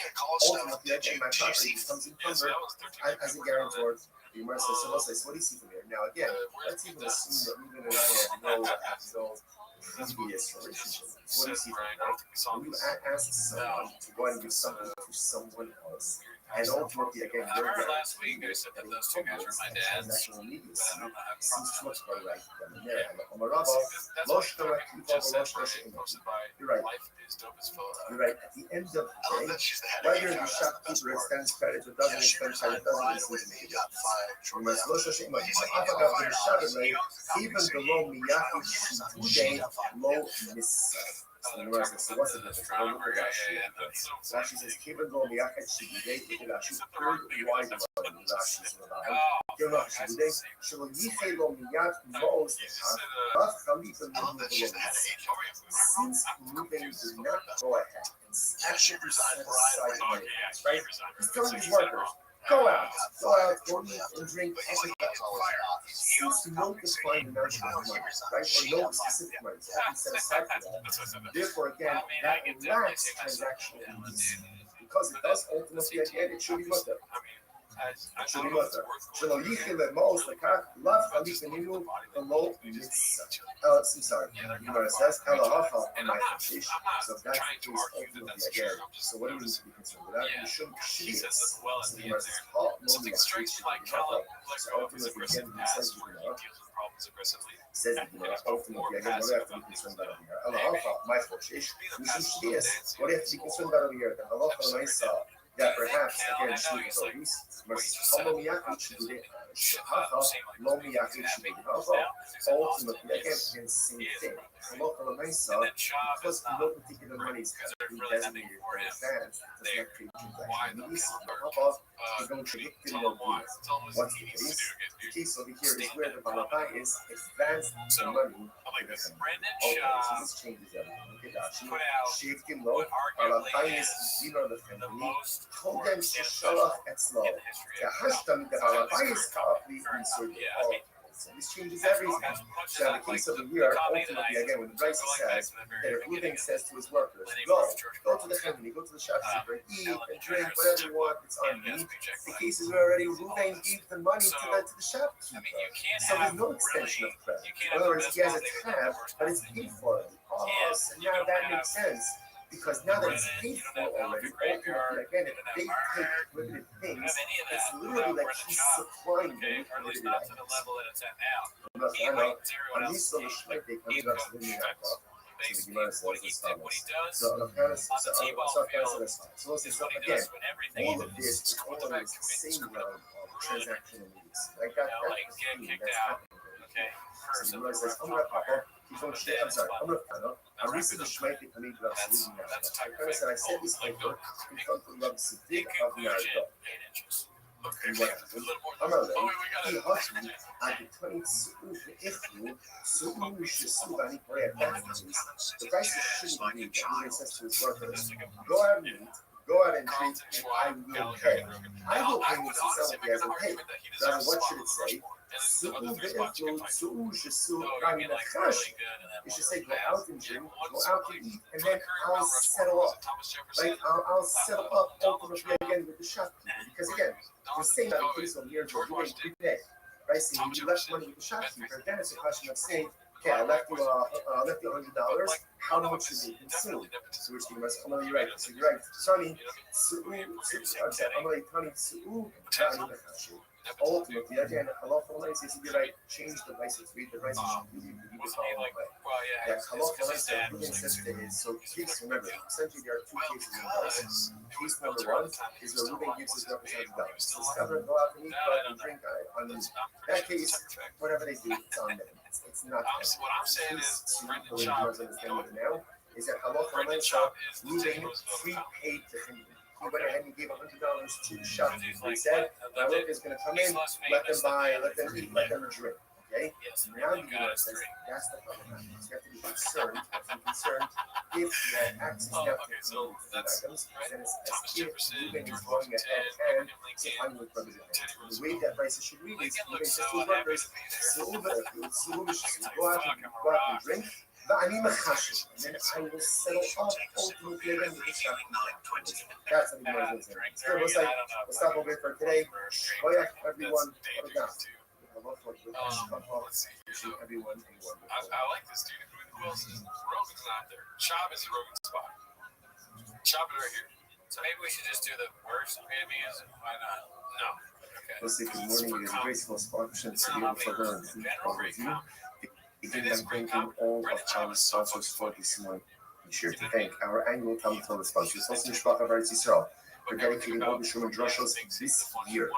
again, my property becomes encumbered as a guarantor. The Gemara says, so what do you see from here? Now, again, let's even assume that Reuben and I have no previous relationship. What do you see from here? When you ask someone to go and do something to someone else, and ultimately, again, I remember last week I said that those two guys were my dads. Seems too much about right. You're right. You're right. At the end of the day, whether the shopkeeper extends credit or doesn't extend credit doesn't necessarily make even the low miyaki today, low miss. So what's the difference? Rashi says, "Even though miyachet shibudei, it will actually third wide one." Rashi says, "You're not shibudei. Shelo yichei lo miyad moos ach chalifa mihu. Since Reuben did not go ahead and actually set aside money, right? He's telling his workers, go out, go eat and drink. Since no defined amount of money, right, or no specific money, so I can set aside for that. Therefore, again, that lacks transactional immediacy. Because it does ultimately, again, it should be mutter. It should be mutter. Shelo yichei le'mos lekach lav chalifa mihu v'lo mitzvah. I'm sorry. Gemara says, "Elahacha ma'achish." So that's the case ultimately again. So what do we need to be concerned with that? We shouldn't be. So Gemara says, "Oh, no, we actually should be happy." So ultimately, again, he says, ultimately again, what do you have to be concerned about over here? Elahacha ma'achish. We should be. What do you have to be concerned about over here? The halacha ma'isa. That perhaps again should be versus Miyaki should be Ultimately again the same thing. Because no particular monies have been designated for advance, it does not create transaction. Is going to get no what's the case? The case over here is where the Rabbi is advanced the money. Okay, so this changes everything. Look at that. Shaved him low. Rabbi is zero the family. Told them to shut off Etzlo. Kahashtam the Rabbi is copy insert. So this changes everything. So in the case of the year, ultimately, again, when the Bryce says that if Reuben says to his workers, go to the company, go to the shopkeeper, eat and drink, whatever you want, it's on me. The case is where already Reuben gave the money to the shopkeeper. So there's no extension of credit. In other words, he has a tab, but it's paid for. Oh, so now that makes sense. Because now that it's paid for already, ultimately, again, if they take limited things, it's literally like he's supplying them with limited items. I know, on these sort of shit, they come up to the so the Gemara says as follows. So again, all of this is all in the same realm of transactional needs. Like that's happening. So the Gemara says, I'm sorry, I'm reading the Shmeitik Hamid Rav Shalom now. I said this paper in front of Rav Siddiq of Nardo. And what happened? Amalei, he hushed me at the 20 Su'u Su'u Shesu Bani Korea. That's the case. The price shouldn't be that he says to his workers, go out and eat, go out and drink, and I will pay. I will pay with himself if he hasn't paid. Now, what should it say? You should say, go out and drink, go out and eat, and then I'll settle up. Like, I'll settle up ultimately again with the shopkeeper. Because again, we're saying that in case of years where you didn't prepay, right? So you left money with the shopkeeper, then it's a question of saying, okay, I left you $100. How much should you consume? So which thing was, oh no, you're right. So you're right. Tani, ultimately, again, halacha says you're right, change the rice to read the rice should really be the following way. That halacha says to his, so case, remember, essentially there are two cases in rice. Case number one is where Reuben gives his representative dollars. So he's going to go out and eat, but and drink on that case, whatever they do, it's on them. It's not them. What I'm saying is, Brendan Chop, now is that halacha Reuben prepaid to him. He went ahead and gave $100 to the shop. He said, my work is going to come in, let them buy, let them eat, let them drink. Okay? Now the Gemara says that's the problem. You have to be concerned. If you have access now to food items, then it's as if Reuben is going ahead and I'm with brothers and sisters. The way that prices should read is Reuben says to his workers, go out and drink. And then I will settle up ultimately again with the shop. That's what the Gemara is saying. So we'll stop over for today. Everyone, everyone, I like this dude. Who else is Rogan's not there? Chop is Rogan's spot. Chop it right here. So maybe we should just do the worst. Maybe is why not? No. Okay. Let's say good morning. It is graceful sponsorship to be able to learn food overview. Again, I'm thanking all of our sponsors for this morning. Be sure to thank our annual Talmud Torah sponsors, also Mishpacha Eretz Yisrael, for dedicating all the Shuman Drushos this year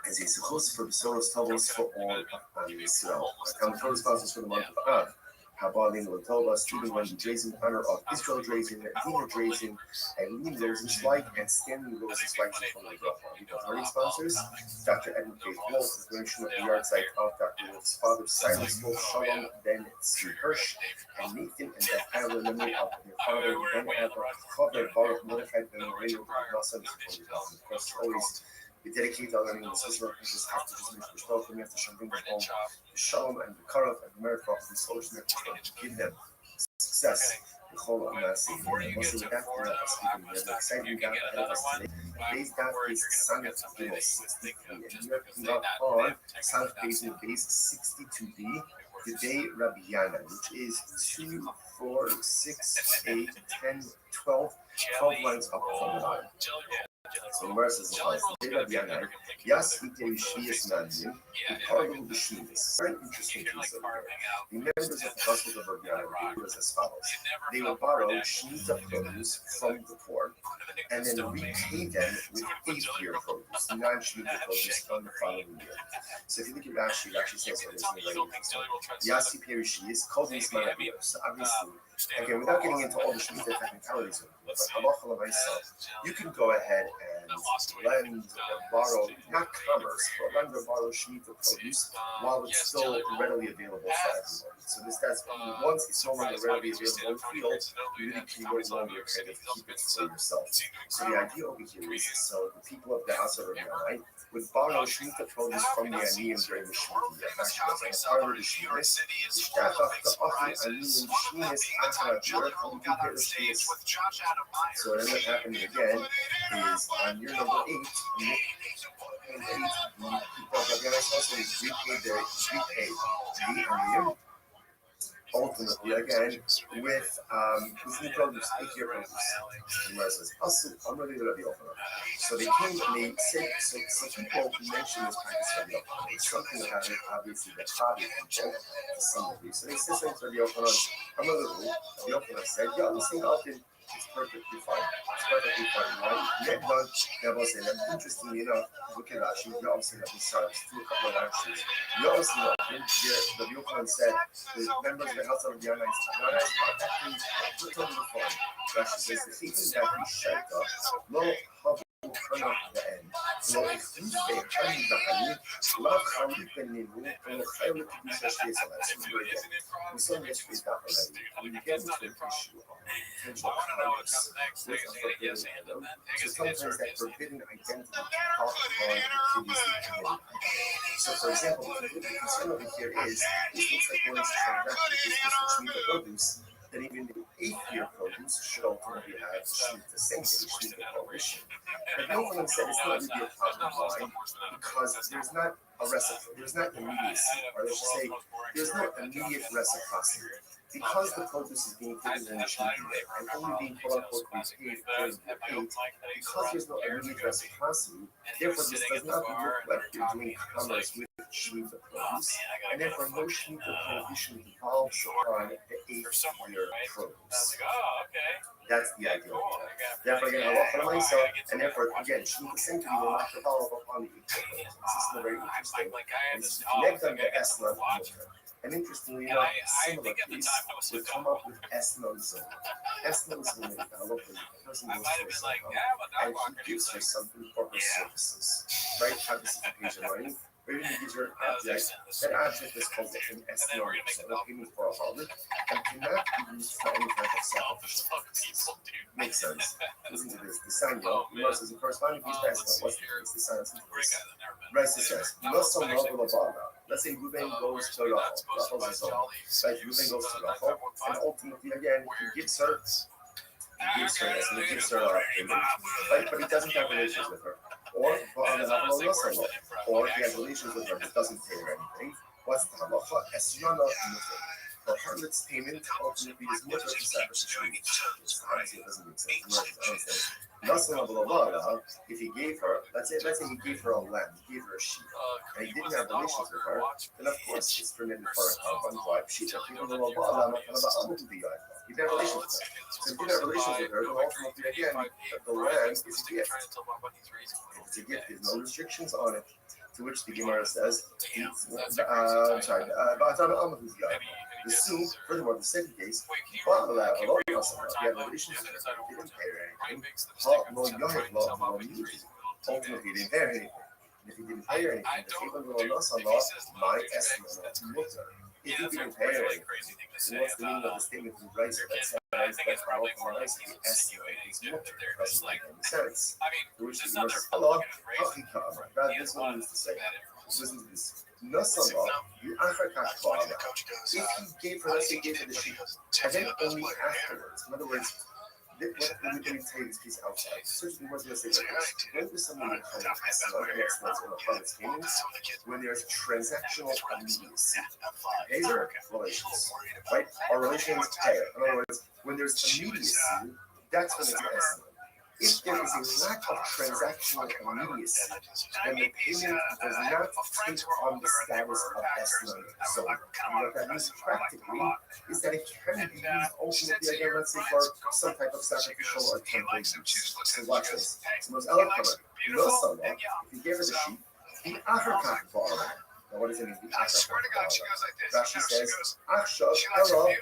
as a sukkos for Besoros Tovos for all of Yisrael. Our Talmud Torah sponsors for the month of Av, Habalin Latova, Stephen Wendy Drazen, in honor of Israel Drazen, Dina Drazen, Eileen Rosenzweig, and Stanley Rosenzweig from the Authority sponsors, Dr. Edmund K. Wolf, the donation of the yard site of Dr. Wolf's father, Silas Wolf, Shalom, Ben Tzvi Hirsch, and Nathan and the family memory of their father, Ben Abba, Chover, Baruch, Mordechai, Ben Moreno, Nelson, and of course, always we dedicate our learning in this Israel, and just have to just make the spell for me after Shalom, the Shalom and the Karov and the Merit of the soldiers to give them success. The whole Nasi, and also with that, we have an exciting daf ahead of us today. Today's daf is Sanat Gimel 63, and you have to knock on Sanat base 62b. Today, Rabbi Yana, which is 2, 4, 6, 8, 10, 12 lines up from the line. So Gemara says the following: Rabbi Yana, Yas ite Shvius Mandim, Parlu B'Shvius. Very interesting piece over here. The members of the Gospel of Rabbi Yana were as follows: they will borrow Shemitah produce from the poor, and then repay them with 8-year produce, non-Shemitah produce on the following year. So if you look at Rashi, it actually says what it is. Yas ite Shvius called these Mandim. So obviously, again, without getting into all the Shemitah technicalities of it, but halacha l'maisa, you can go ahead and lend or borrow, not commerce, but lend or borrow Shemitah produce while it's still readily available for everyone. So that's once it's no longer readily available in the field, you really can no longer kind of keep it for yourself. So the idea over here is, so the people of the house of Rabbi would borrow Shemitah produce from the Aniyim during the Shemitah year. Actually, as part of the Shemitah, the Shtachach, the Achi, Aniyim, Shemitah, Achar, Jurek, and compare the Shemitah. So what ends up happening again is on year number 8, the people of Rabbi also repaid the Aniyim. Ultimately, again, with new produce, 8-year produce. The Gemara says, I'm ready to Rabbi Yochanan. So they came and they said, so people mention this practice Rabbi Yochanan. It's something about it, obviously, that Rabbi people to some degree. So they said something to Rabbi Yochanan. I'm a little, Rabbi Yochanan said, yeah, this thing often is perfectly fine. It's perfectly fine, right? Yet, interestingly enough, look at Rashi, you obviously have to start do a couple of Rashis. You also know, the Yochanan said, the members of the house of the Yana are actually put on the phone. Rashi says, the thing that we shut up, no hub turn off the end. So if you say, turn the honey, love how you can live, and how you can be such a we saw this with that already. When you get into an issue of potential commerce with a forbidden item, so sometimes that forbidden identity can call upon activities to commit. So, for example, the concern over here is, this looks like one is transaction business which means the produce. that even the 8th-year produce should ultimately have the same thing, the prohibition. But no one said it's not really a problem. Why? Because there's not a there's not immediacy, or let's just say there's no immediate reciprocity. Because the produce is being taken in the sheep and only being quote unquote repaid during the eight, because there's no immediate reciprocity, therefore this does not look like you're doing commerce with Shemitah produce, and therefore no Shemitah prohibition devolves on the 8th-year produce. That's the idea. Therefore, again, and therefore, again, Shemitah sanctity will not devolve upon the 8th-year produce. This is very interesting. And this is connect them to Esna and Mutter. And interestingly enough, similar piece would come up with Esna Zone. Esna Zone is developed when the person goes to a circle and he gives her something for her services. Right? How this is a piece of money. Or even gives her an object. That object is called an Esna Zone, payment for a harlot, and cannot be used for any type of sacrificial purposes. Makes sense. Listen to this. The Sanya, Moses is a corresponding piece to Esna. What's the case? The Sanya is right, it says, let's say Reuben goes to Rachel. Right, Reuben goes to Rachel, and ultimately, again, he gives her this, and he gives her payment, right? But he doesn't have relations with her. Or he has relations with her but doesn't pay her anything. What's the halacha? Esrana mutter. For harlot's payment, ultimately, is mutter to sacrificial needs. Obviously, it doesn't make sense. If he gave her, let's say he gave her a lamb, he gave her a sheep, and he didn't have relations with her, then of course it's permitted for a wife sheep. He didn't have relations with her. So if he didn't have relations with her, then ultimately again, the lamb is a gift. If it's a gift, there's no restrictions on it. To which the Gemara says, the soup, furthermore, the second case, he had relations with her, he didn't pay her anything. Ultimately, he didn't pay her anything. And if he didn't pay her anything, if he didn't pay her anything, then what's the meaning of the statement in Rice that says that's how often Rice is estimate is mutter? Doesn't make any sense. To which the Gemara says, Allah, God, this one means to say, listen to this. If he gave her, let's say he gave her the sheep, and then only afterwards, in other words, let me tell you this piece outside. Certainly, what's going to say like this? When does someone become an harvest payments? When there's transactional immediacy. Hazer, relations, right? Our relations pay. In other words, when there's immediacy, that's when it's estimate. If there is a lack of transactional immediacy, then the payment does not take on the status of estimate zone. And what that means practically is that it can be used ultimately, again, let's say, for some type of sacrificial or temple use. So watch this. It's the most eloquent. If you gave her the sheep, the African bar. Now, what does it mean? I swear to God, she goes like this. Rashi says, Achshav, hello, he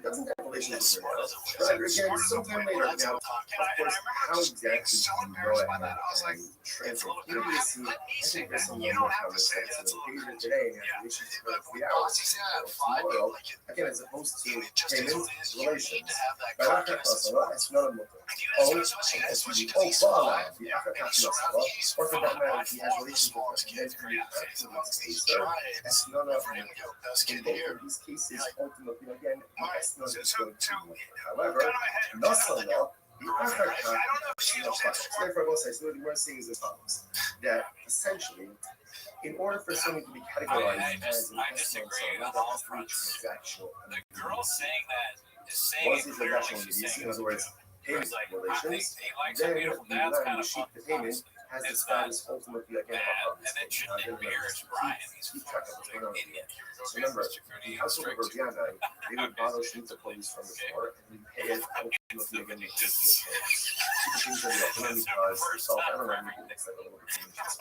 doesn't have relations with her. But again, sometime later, now, of course, how exactly do you know that? And translate immediacy, I think there's some more conversation. So, the today and have relations for 3 hours. Tomorrow, again, as opposed to payment, relations. But it's not a mutter. Or for that matter, he has relations with her. And then he that's none of them. In both of these cases, ultimately, again, that's not going to work. However, Nasala, the Africa, therefore, I will say, so what we're saying is as follows: that essentially, in order for something to be categorized as an estimate, there has to be transactional. The girl saying that is saying once it's transactional immediacy, in other words, payment relations, then the land, the sheep, the payment, has the status ultimately again of and then shouldn't embarrass Brian. Keep track of what's going on here. So remember, the household of Robiana, they would borrow sheep of produce from the store and pay it ultimately again with sheep of produce. Two things that we have because the self-analytic makes that a little bit dangerous.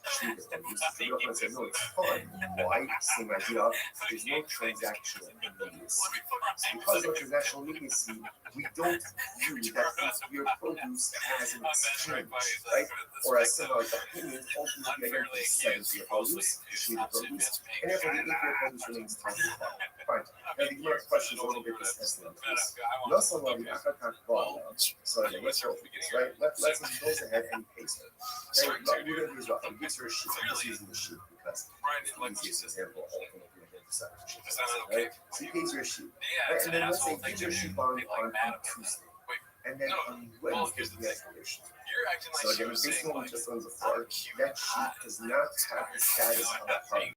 Sheep of produce. So you're going to say, no, it's fine. Why? Same idea. There's no transactional immediacy. Because of transactional immediacy, we don't view that your produce as an exchange, right? Or as somehow the payment ultimately again is 7 year produce, sheep of produce, and therefore the 8 year produce remains 10 years. Fine. Now the Gemara question is a little bit this testing piece. So again, let's go through this, right? Let's goes ahead and paste it. Okay, we're going to use Rothschild. He gives her a sheep. I'm just using the sheep because it's the easiest example ultimately. decide what sheep Is that not right? okay? So he pays your sheep. Yeah, Right? it's And an then let's say asshole he thing gives to your do. sheep on Be like mad about that. Tuesday. Wait, And then no. on Well, Wednesday, here's the he has thing. relations. You're acting like So she again, was based saying, on what like, just owns the I'm farm, cute. that sheep does not have the status of a partner.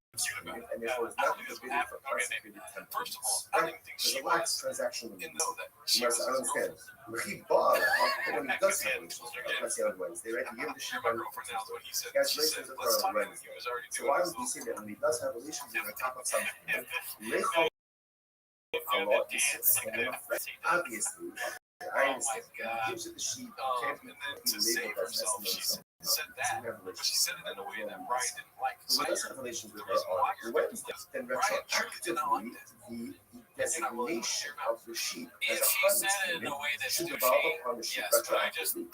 And therefore is not forbidden for consecrated First of all, temples. I Right? don't even think There's she a lax was. transactional You use. know that. You She must was understand. He bought it, but when he does have relations, let's say on Wednesday, right? He gave the sheep My on girlfriend now is what he said. He has She said, relations with let's her on talk. He Wednesday. was already So doing why his would we say that when he does have relations with on top of something, right? little Allah dance. obviously, I understand. He gives it the sheep, can't be And then to labeled save as herself, she said that, but she said it in a way that Brian didn't like. So he does have relations with her on Wednesday. Then retroactively, the designation of the sheep as If a she harvest said it in a payment way that's should douchey, devolve upon the sheep yes, but I just, retroactively.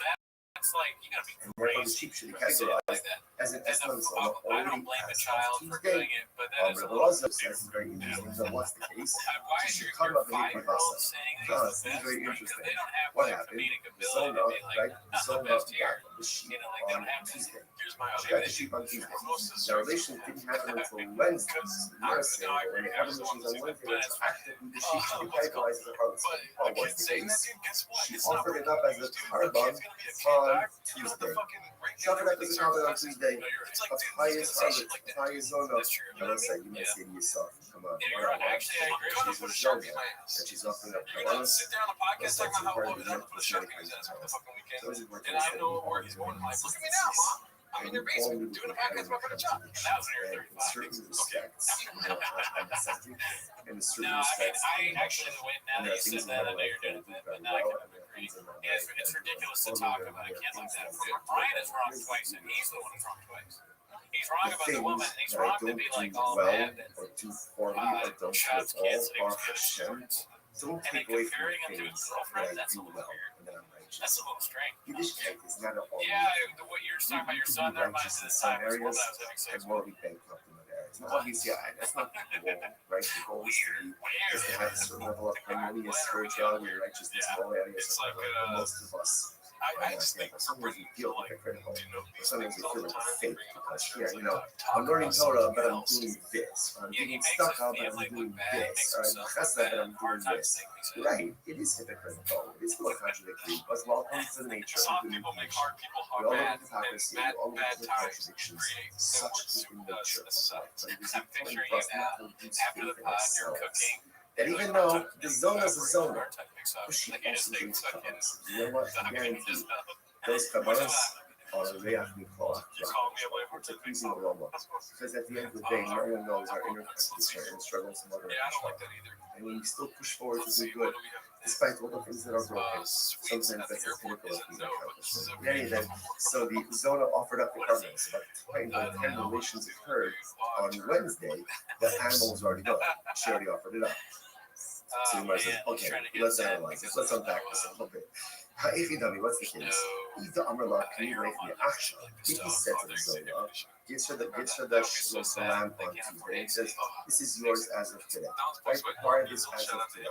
that's like, you gotta be And therefore the crazy. sheep should be to say it categorized like that. as an And excellent I zone don't already blame the as child of for Tuesday. doing it, but that is a The little laws of stupid. that's very interesting. So what's the case? Why is She your cut up the 5-year-old saying that Because he's the it's best? very Because interesting. they don't have What the happened? comedic ability Zona, to be like, right? I'm the Zona best got here. the sheep You know, like they on don't have that. Tuesday. Here's my She got the sheep on Tuesday. The relations didn't happen until Wednesday. You're saying that when they have relations on Wednesday, retroactively, the sheep should be categorized as a harvest. But Oh, a what's kid the saying that, case? dude, guess what? She It's not offered it breaking up as a news, dude. carbon The kid's gonna be a kid, on dog. You know the Tuesday. fucking breakdown, Shut it up as a everything's carbon on expensive. Tuesday. No, you're right. It's like, A dude, pious he's gonna say shit harvest, like that. pious zona. That's true. You know Now what I let's say mean? you might Yeah. say to yourself, come on, Yeah, what you're I right. want. Actually, I agree. She's Gonna put a a sharpie in zona, my ass. and she's offering up You're gonna kavanas. sit there on a podcast Let's talking say about how part well of he's the done, put a sharpie in his ass for the fucking weekend. So is it worth And I know where he's going. Like, look at me now, mom. I'm in your basement doing a podcast about put a job. And that was when you were 35. In certain respects, I'm eccentric. In certain No, I mean, respects, I actually, now that you said that, I know you're doing it, but now I kind of agree. Yeah, it's ridiculous to talk about a kid like that. Brian is wrong twice, and he's the one who's wrong twice. He's wrong about the woman, and he's that I wrong to don't be like do all well mad that or do poorly or don't do Chad's at kids all and he was are good at Hashem. sports. Don't And then take away from comparing the him to his things girlfriend, that I that's do a little well weird. and that I'm righteous. That's a little strange. Yiddishkeit is not all Yeah, what you're talking about your son, that reminds me of the time was one that I was having sex and with. morally bankrupt in that area. Now, obviously, that's not the goal, right? The goal is to have a certain level of harmonious spirituality and righteousness in all areas It's of like, my life. And most of us I just think sometimes we feel hypocritical. Sometimes we feel like time. fake because, yeah, you know, I'm learning Torah, but I'm doing this. I'm Yeah, he getting makes stuck his out, but family I'm doing look bad. He this. makes Or I'm himself chesed, look but bad. I'm Hard doing time this. saying things. Right, it is hypocritical. It's a little contradictory, but welcome to the nature Some of human people make nature. hard people We all bad, look at hypocrisy, and we all look bad at the times contradictions. create Such what is the soup does nature to of the sun. life. But it is I'm important picturing for you us now, not to lose after the faith in pod, you're ourselves. cooking. That even though the zona is a zona, The the sheep you just also think drinks fucking. kavanas. You know what? I guarantee Just, those kavanas are a reach mikol you call me a labor. It's a pleasing aroma. Because at the end of the day, no one knows our inner condition and struggles and what Yeah, I don't like that either. And when we still push forward to Let's do see, good, what do we have? despite all the things that are broken, Sweets sometimes at the that's the airport pinnacle of isn't human no, but this is accomplishment. okay. In any event, so the Zona offered up the covenants, but when the 10 relations occurred on Wednesday, the animal was already gone. She already offered it up. So you might say, okay, let's analyze this. Let's unpack this a little bit. Ha'echidami, what's the case? Ida Amrla K'nirei Achsha. If he said to the Zona, gives her the lamb on Tuesday, and says, this is yours as of today. Right? Acquire this as of today.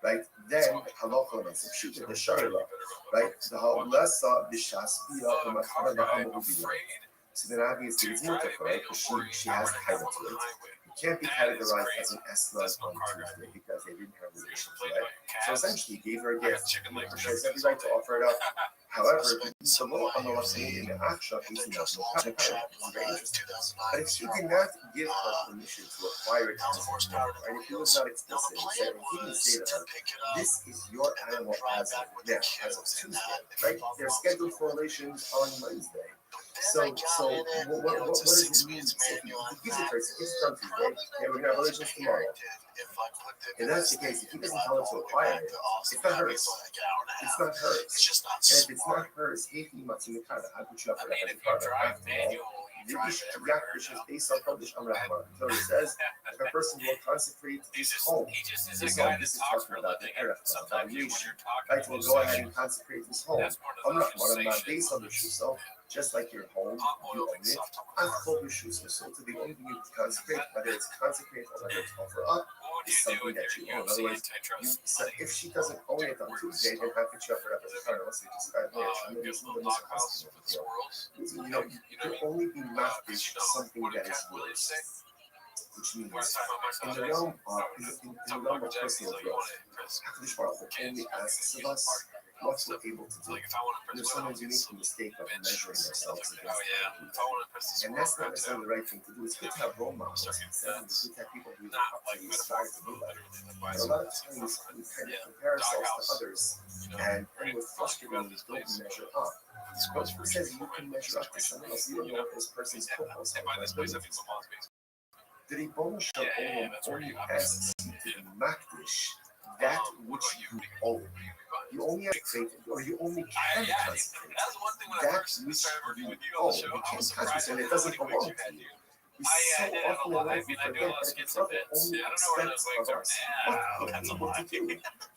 Right? Then halacha lemasim pshuta the sharila. Right? The halasa b'shaspia u'matara ba'amu. So then obviously it's mutter, right? Because she has title to it. It can't be categorized as an esla on Tuesday because they didn't have relations, right? So essentially, he gave her a gift. She has every right to offer it up. However, the law on the left in the action is not very interesting. But if she did not give her permission to acquire it, and if he was not explicit, he didn't say to her, this is your animal as of now, as of Tuesday, right? They're scheduled for relations on Wednesday. So what does it mean? If he gives it to her, it's on Tuesday, and we're going to have relations tomorrow. If that's the case, if he doesn't tell her to acquire it, it's not hers. It's not hers. And if it's not hers, how could you have it as a card? Which is based on published Amrahman. So it says, if a person will consecrate his home, this is talking about the evaluation. Right, will go ahead and consecrate his home. Amrahman, based on the Shusel, just like your home, you own it. So to the only thing you can consecrate, whether it's consecrate or whether it's offer up, is something that you own. In other words, if she doesn't own it on Tuesday, then how could she offer it up as a card unless they describe it? You know, you can only be mafkish something that is yours. which means Where I talk about in myself, the realm of personal growth, HaKadosh Baruch Hu only asks of us what we're able to do. like if I want to press Sometimes we make the mistake of measuring ourselves against oh yeah, other if I want to press the and that's not square necessarily the right thing to do. It's good to have role models. It's good to have people who not like actually aspire to do metaphorically, that. literally, like But a lot of times we kind of compare ourselves to others, and then we're frustrated when we don't measure up. But who says you can measure up to someone else? You don't know what this person's football And by this place, I mean football space. the Ribbon Shel Olam only asks you to be makdish that which you own. You only have faith, or you only can consecrate That's one thing when I that first which started working you with you on own. the show. You I can't was surprised consecrate, and at it doesn't how many belong weights to you you. had. We so did it a often in lot. life I we mean, I do a forget lot of that the skits and Prophet bits. only I don't know where expects those weights of are. us Yeah, what that's we're a able to lot. do. He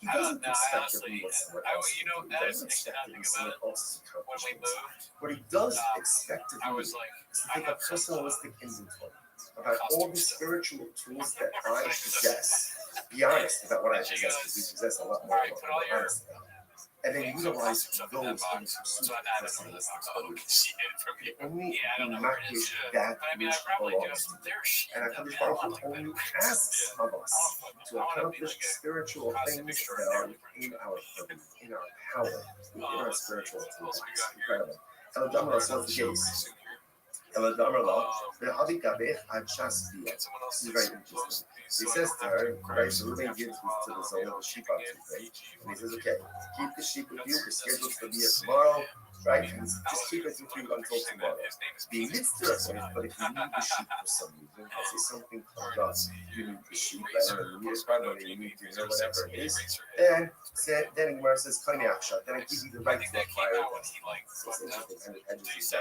I doesn't don't know. I expect of honestly, me what someone I, else you can know, do. He that is doesn't actually expect not of me think someone about it. else's When we accomplishments. moved, What he does expect of I me was like, is to I take a have some personalistic inventory about all costume the stuff. spiritual tools that I possess. Be honest about what I possess, because we possess a lot more Alright, than put all we're your honest about. And then utilize stuff those in in that box. pursuit So of I have it in that personalistic box. Oh, you goals. can see it from here. Only Yeah, I don't know where it is. that But I mean, I which probably do. belongs to you. There's shit. And HaKadosh Baruch Hu only asks of us to accomplish spiritual things that are in our purview, in our power, in our spiritual tools. Incredible. Eladamra says the case. Eladamra, the Habikabeh Achasbia. This is very interesting. He says to her, right, so Reuben gives to the Zola the sheep on Tuesday. And he says, okay, keep the sheep with you. We're scheduled to be here tomorrow, right? And just keep it with you until tomorrow. The mitzvah, but if you need the sheep for some reason, let's say something comes up, you need the sheep, I don't know, you need a car money, you need dinner, whatever it is, then Gemara says, then I give you the right to acquire it. So it's interesting, and it edges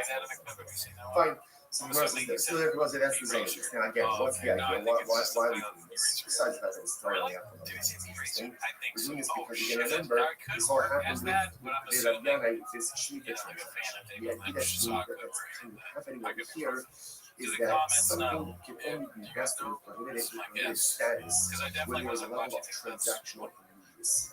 fine. So Gemara says that. So everyone says that's the zone. Now again, what's the idea? Why are we doing this? Besides the fact that it's totally up on the interesting. We're doing this because you can remember this all happened with the Rabbi, this Shiva transaction. The idea that's happening over here is that something can only be vested with prohibited status when there's a level of transactional immediacy.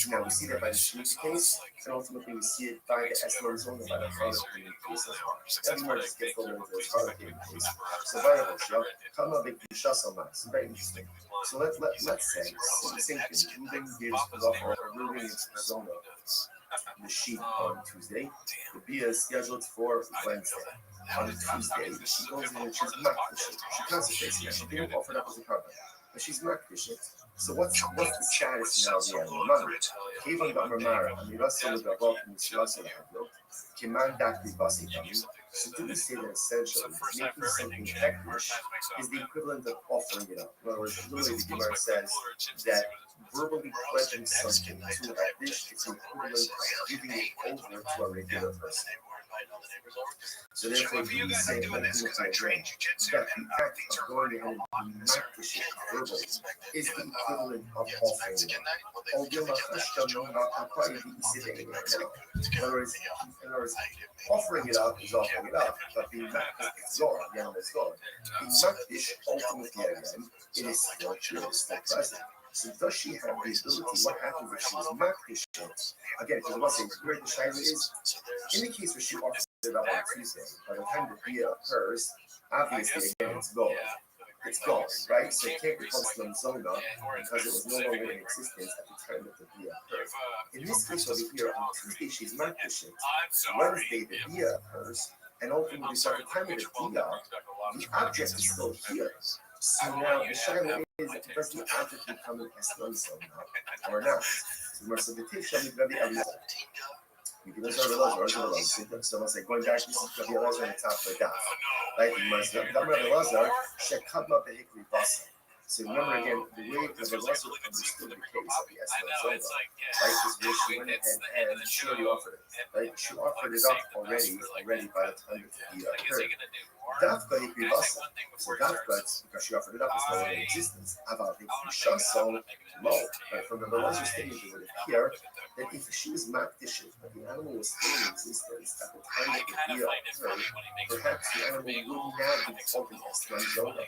Now we see that by the Shemitah case, and ultimately we see it by the Esmon zone and by the Hanukkah case as well. That's where it gets over into the Hanukkah case. So very Rothschild, come up with Shashamas. Very interesting. So let's say the same thing. Reuben gives Reuben gives Zona the sheep on Tuesday. The Bia is scheduled for Wednesday. On Tuesday, she goes in and she's makdish. She consecrates it. She didn't offer it up as a carbon, but she's makdish it. So what's the status now of the animal? Kevon Gamar, Amirasa Gabot, Mislasa Haglo, Kimandak Vivasi Kami. So do we say that essentially making something hektish is the equivalent of offering it up? In other words, literally the Gemara says that verbally pledging something to hektish is the equivalent of giving it over to a regular person. So therefore, do we say that the act of going ahead and makdish it verbally is the equivalent of offering it up? In other words, offering it up is offering it up, but being makdish is gone, the animal is gone. Being makdish, ultimately again, it is still true, it is still present. So does she have the ability? What happens if she's makdish? Again, because I must say, where the shaila is, in the case where she offers it up on Tuesday, by the time the bia occurs, obviously again it's gone. It's gone, right? So it can't become Slam Zona because it was no longer in existence at the time that the bia occurred. In this case over here, on Tuesday she's makdish. Wednesday the bia occurs, and ultimately by the time of the bia, the object is still here. So now the shaila is, does the object become an Slam Zona or not? So the tip shall be very obvious. You can also realize, so let's say going back, this is Rabbi Elazar on the top of the daf. Right? You must have Rabbi Elazar, Shekabma Behikri Basa. So remember again, the way Rabbi Elazar understood the case of the Esma Zona, right, is where she went ahead and she already offered it. Right? She offered it up already by the time that the occurred. Dafka Hikri Basa. So Dafka, because she offered it up, is no longer in existence. About Hikri Shasol, low. But from Rabbi Elazar's statement, it would appear that if she was makdish, but the animal was still in existence at the time that the bia occurred, perhaps the animal would now be called an Esman Zona.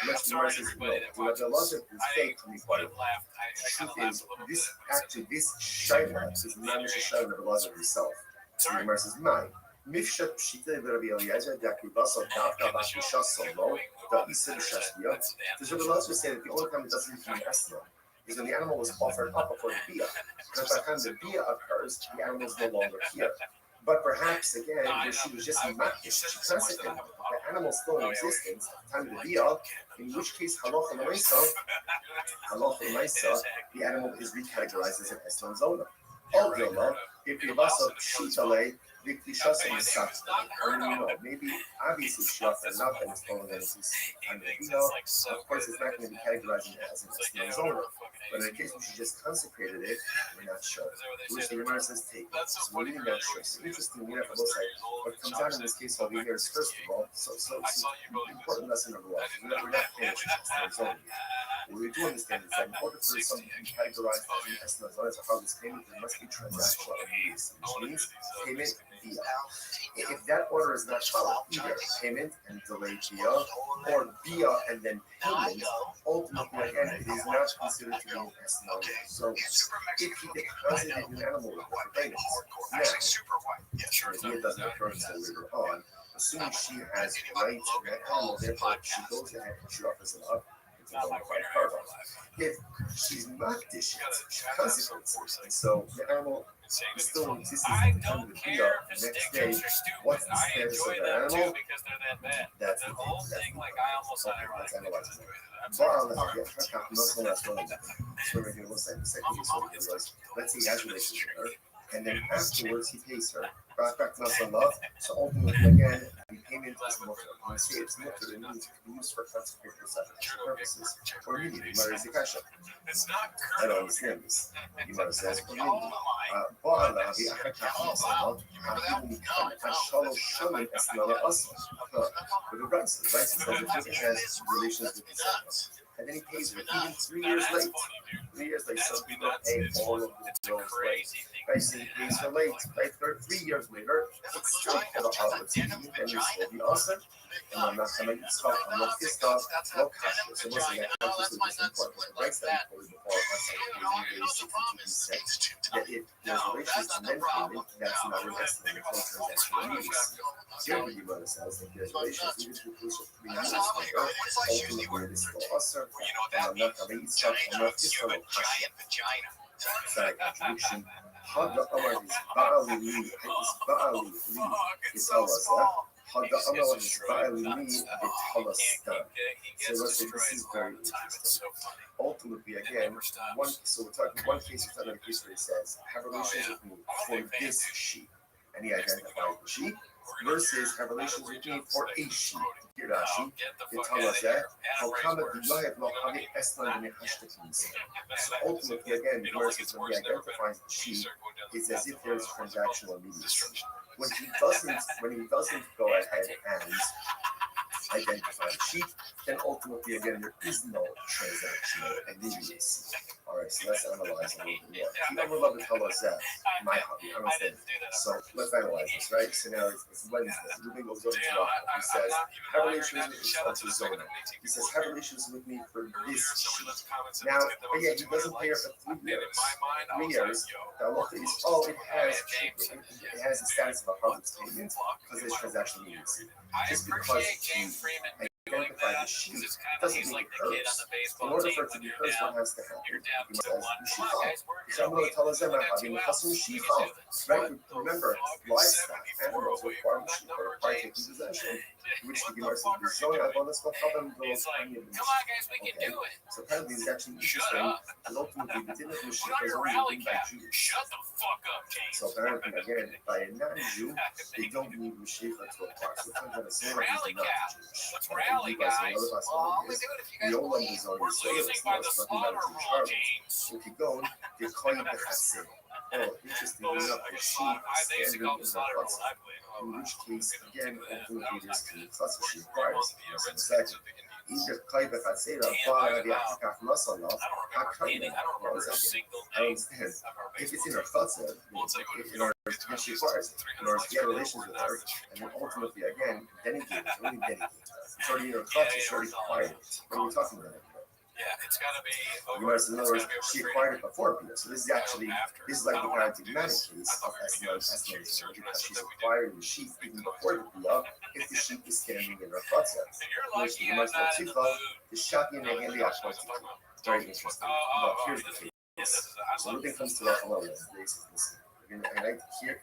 Much more says no. What the Elazar is fake to me quite. The truth is, this shaila is not a shaila of Elazar himself. So the Gemara says, "My mifshat pshita v'Rabbi Eliezer dakibasa davka b'shisha solo the Isa Shashbia. Does Rabbi also say that the only time it doesn't become Esna is when the animal was offered up before the Bia? Because by the time the Bia occurs, the animal is no longer here. But perhaps again, where she was just makish, she consecrated the animal still in existence at the time of the Bia, in which case halacha l'maisa, the animal is recategorized as an Esna Zona. Although, if you also shitale, maybe obviously she offered enough and it's going to of course it's not going to be categorizing it as an Zona. But in the case where she just consecrated it, we're not sure. Which the Gemara says take. So we're really not sure. So interesting, we have to look at what comes out in this case over here is first of all, so important lesson of the law. We're not finished with Zona. What we do understand is that in order for something to be categorized as an Zona, as a harvest payment, there must be transactional immediacy, which means payment via. If that order is not followed, either payment and delayed via, or via and then payment, ultimately again it is not considered to be an estimate. So if he deposited an animal with the payments, now it doesn't occur until later on. Assuming she has rights in that animal, therefore she goes ahead and she offers it up. If she's not dishing, she consecrates it. And so the animal is still in existence at the time of the Bia. The next day, what's the status of the animal? That's the thing. Let's analyze it. Let's say he has relations with her, and then afterwards he pays her. So ultimately, again, the payment is mutter. When I say it's mutter, it means it can be used for consecrated purposes. Or meaning, Gemara is the kasha. I don't understand this. Gemara says, or meaning, with the rights says if he has relations with his animal, and then he pays her even 3 years late. 3 years late, some people pay all of the bills late. Right, so he pays her late, right? 3 years later, it's still for the holiday, and it's will be awesome. And I'm not going to stop, I'm not pissed off, no kasha. So listen, that conscious is important. The rights that we fully before that if there's relations to men payment, that's not an estimate, it's no transactional needs. Here the Gemara says that there's relations even to the case of 3 years later, ultimately this will also, and I'm not going to stop, I'm not pissed off, no kasha. It's not a contradiction. Hada Amar is Ba'ali Li, it's Allah. Hada Amar is Ba'ali Li, it's Allah. So listen, this is very interesting. Ultimately, again, we're talking one case, we're talking a case where he says, have relations with me for this sheep. And he identifies the sheep versus have relations with me for a sheep. Here, Rashi, it's halazeh. How come it loyat lo havi eslan nechashtakim? So ultimately, again, the verse is when he identifies the sheep, it's as if there's transactional immediacy. When he doesn't go ahead and identify the sheep, then ultimately, again, there is no transactional immediacy. All right, so let's analyze a little bit more. People love to tell us that. My hobby, I understand. So let's analyze this, right? So now it's Wednesday. Ruben goes over to Rothschild. He says, have relations with me for Zona. He says, have relations with me for this sheep. Now, again, he doesn't pay her for 3 years. 3 years, the halacha is, it has the status of a harvest payment because there's transactional immediacy. Just because he identified the sheep doesn't make it hers. In order for it to be hers, what has to happen? He says, so I'm going to tell us that having a sheep, right? Remember, livestock, animals require sheep or require taking possession, which the Gemara says, the Zoya, well, let's go help them go tiny of the sheep. So apparently it's actually interesting, and ultimately the din of the sheep is only given by Jews. So apparently, again, by a non-Jew, they don't need the sheep to apply. So it turns out the Zoya is not Jewish. Rally, guys. Well, we do it if you guys believe. We're losing by the slaughter rule, James. If you go, they call you the Hasid. Oh, interesting enough, the sheep is standing in the Chatzah. In which case, again, ultimately there's two Chatzah sheep requires. In a second. Either Kaiba Chatzera, Ba'ala V'Achikaf Masala, HaKaina. What was that? I understand. If it's in her Chatzah, in order to she requires it. In order to get relations with her, and then ultimately, again, dedicate it. It's already in her Chatzah, it's already required. What are we talking about? it's got to be In over. other words, she acquired it before Bia. So this is actually this is like the paradigmatic case of Esna's because she's acquiring the sheep even before the Bia if the sheep is standing in her Rothschild. Which the Gemara says, the Shaki and the Handy are supposed to do. Very interesting. But here's the case. So Ruben comes to Rachel and says, and here,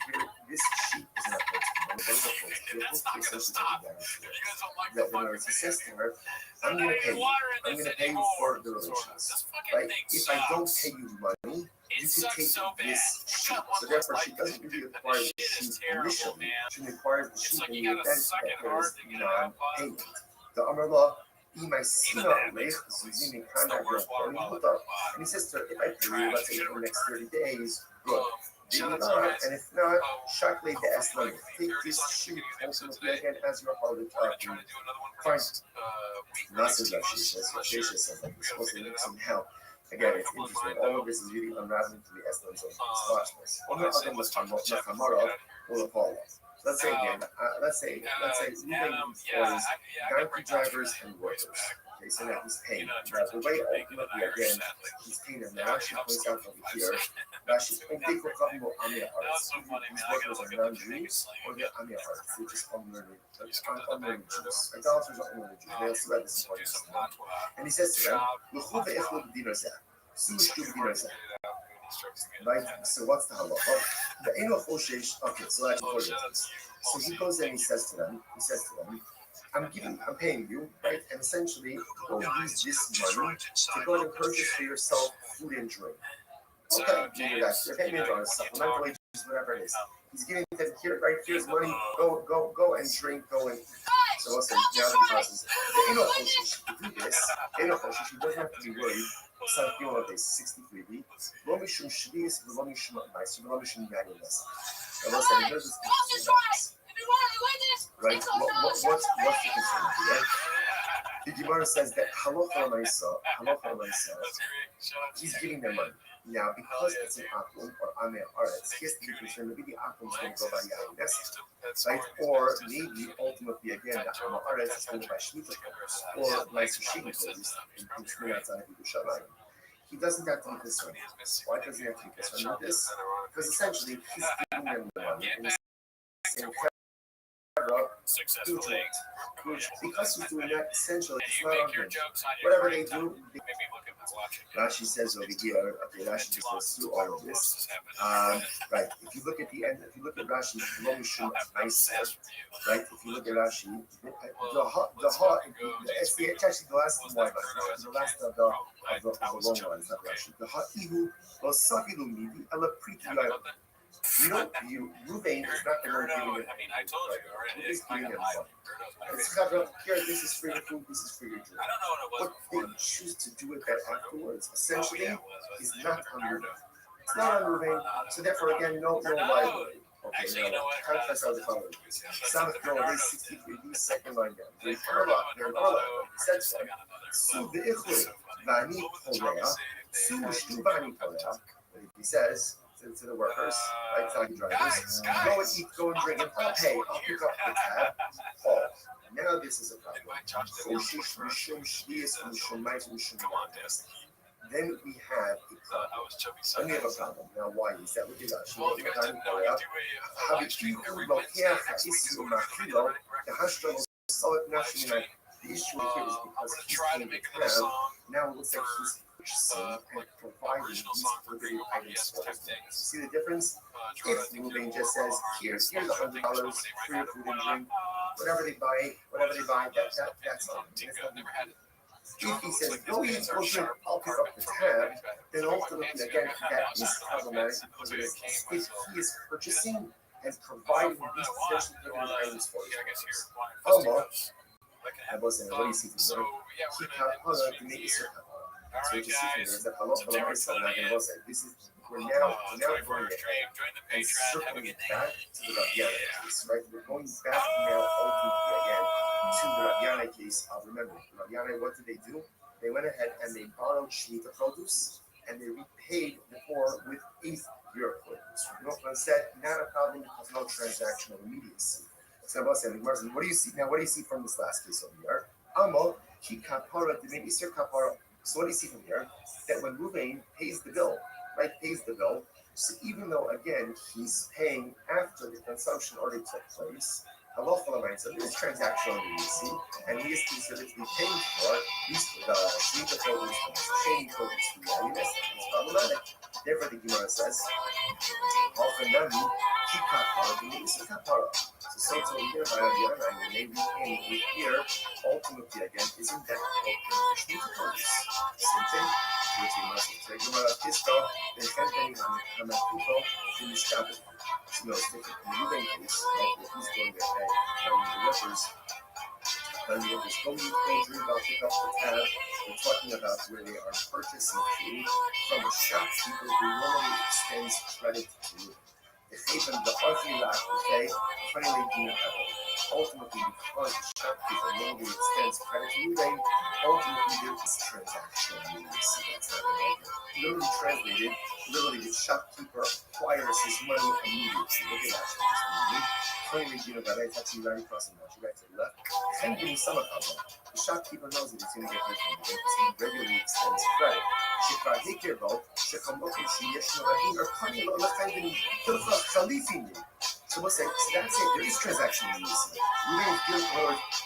this sheep is in a place. He says to her, I'm going to pay you. I'm going to pay you for the relations. Right? If I don't pay you money, you can take this sheep. So therefore, she doesn't really acquire the sheep initially. She acquires the sheep in the event that there is non-payment. The Amar law, and he says to her, if I pay you, let's say for the next 30 days, good. And if not, Shakli the Eslam, take this sheep ultimately again as your harlot. Fine. Massive that she says, what she says, like you're supposed to look somehow. Again, it's interesting. All of this is really unraveling to the Eslam's own watchness. Let's say again, let's say Ruben employs donkey drivers and workers. Okay, so now he's paying. Now the way ultimately again, he's paying them. Now she points out over here, Rashi, these workers are non-Jews or they're Amir artists. They're just unlearned Jews. Idolaters are unlearned Jews. They'll see why this is important. And he says to them, right? So what's the halacha? Okay, so that's important. So he goes in and he says to them, I'm paying you, right? And essentially, go use this money to go and purchase for yourself food and drink. Okay, you're paying me on supplemental wages, whatever it is. He's giving them here, right? Here's money. Go and drink. Go and. So listen, now the process. The Enoch to do this, Enoch she doesn't have to be worried. Some people are 63b. Lo mishum shvius, lo mishum ma'aser, lo mishum yaginus. And listen, there's this. Right? What's the concern here? The Gemara says that halacha l'maisa, he's giving them money. Now, because it's an akum or ameh aretz, he has to be concerned maybe the akum is going to go by yaginus, right? Or maybe ultimately again the ameh aretz is going to buy shmita or ma'aser shigim produce in Shmini outside of Yerushalayim. He doesn't have to be concerned. Why does he have to be concerned with this? Because essentially he's giving them the money and he's saying, successfully. Because he's doing that, essentially, it's not on him. Whatever they do, Rashi says over here, okay, Rashi just goes through all of this. Right, if you look at the end, if you look at Rashi, right, if you look at Rashi, it's actually the last one, the last of the long ones, not Rashi. The ha'ihu, lo safilu midi, ela priti. Ruben is not the one giving it. I told you already. He's giving it money. Here, this is for your food, this is for your drink. What they choose to do with that afterwards, essentially, is not on Ruben. It's not on Ruben, so therefore, again, no liability. Okay, now, contrast out the following. Some no, this 63b, second line down. They're all said so. Su be'ichud, v'ani porea, su ushtu v'ani porea. He says, to the workers, right, taxi drivers, go and eat, go and drink, and I'll pay, I'll pick up the tab. Oh, now this is a problem. Then we have a problem. Then we have a problem. Now, why is that? Look at that. The issue here is because he's paying the tab. Now it looks like he's purchasing and providing these forbidden items for his things. See the difference? If Ruben just says, here's $100 for your food and drink, whatever they buy, that's on him. If he says, go eat, go drink, I'll pick up the tab, then ultimately, again, that is problematic because it is, if he is purchasing and providing these potentially forbidden items for his things. I wasn't, what do you see from there? He to make it certain. So what you see from there is that halacha l'maisa, this is, we're now going ahead and circling back to the Rabbi case, right? We're going back now ultimately again to the Rabbi case. Remember, Rabbi, what did they do? They went ahead and they borrowed Shemitah produce and they repaid the poor with 8th year produce. Rothschild said, not a problem because no transactional immediacy. So what do you see now? What do you see from this last case over here? Amo, he kapara, the Isser kapara. So what do you see from here? That when Ruvain pays the bill, right, pays the bill, so even though again he's paying after the consumption already took place, halacha l'maisa, so this transactional immediacy, and he is considered to be paying for these the shmita produce, the shame produce, the yaliness, it's problematic. Therefore, the Gemara says, "Halchanami kikapara b'miisa kapara." So here by Rabbi Yochanan, when they repay with here, ultimately again, isn't that called shmita produce? Same thing. Which we must take Gemara Kisto, the Chentein Hamakuto, in the Shabbat. So no, it's different. In the Ruben case, right, if he's going to pay, telling the workers, go drink, I'll pick up the tab. We're talking about where they are purchasing food from a shopkeeper who normally extends credit to even the Orthodox, okay, finally being ultimately because the shopkeeper normally extends credit to Ruben, ultimately there is transactional immediacy. That's not right. Literally translated, literally the shopkeeper acquires his money immediately. Look at that. Finally, you know, that I touch you right across the you right to the left. And give me some of the shopkeeper knows that he's going to get paid from the because he regularly extends credit. שכבר הכירו, שכמוך שיש נוהגים ארכונים לא לחייבים תלך חליפים. So we'll say, so that's it. There is transaction immediacy.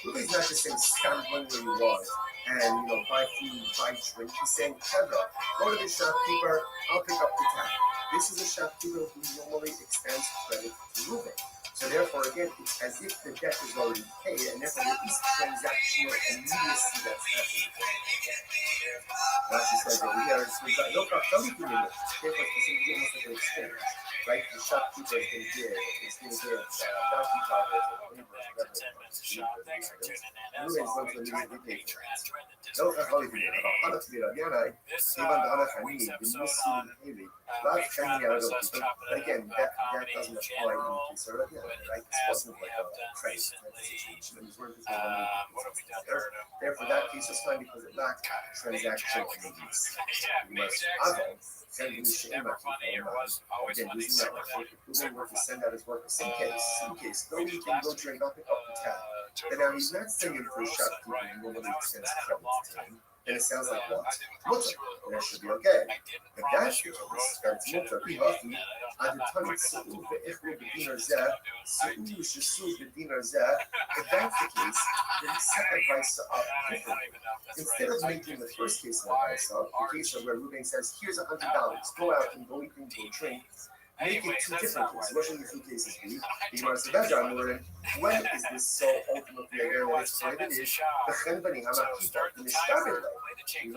Ruben is not just saying stand one where you want and buy food, buy drink. He's saying, Kendra, go to the shopkeeper, I'll pick up the tab. This is a shopkeeper who normally extends credit to Ruben. So therefore, again, it's as if the debt is already paid, and therefore there is transactional immediacy that's happening. Rashi says over here, we've got no problem with it. Therefore, it's almost like an exchange, right? The shopkeeper is going to give donkey drivers or laborers, whatever. Thanks for tuning in. And As Ruben's going always, to trying to immediately pay be for it. transparent No, that's all you can do. This week's episode on but again, that doesn't apply in the case of right? It's wasn't like a trade situation. what have we done there? Therefore, that case is fine because it lacked transactional immediacy. Yeah, never funny or was always Again, funny. using that like Ruben were to send out his workers, in case, go you can go drink, I'll pick up the tab. But now he's not singing for a shopkeeper who normally extends credit to him. And it sounds like what? Mutter. And that should be okay. If that's the case, that's mutter. Bihafi, Adatani Su'u Be'echru B'dinar Zeh, Su'u Shesu B'dinar Zeh. If that's the case, then set advice up differently. Instead of making the first case of advice up, the case of where Ruben says, here's $100, go out and go eat and go drink, make it two different cases. What should the two cases be? The Gemara said, that's our word. When is this so ultimately again when it's prohibited? The Chenbani Hamakipa, in the Shabbat.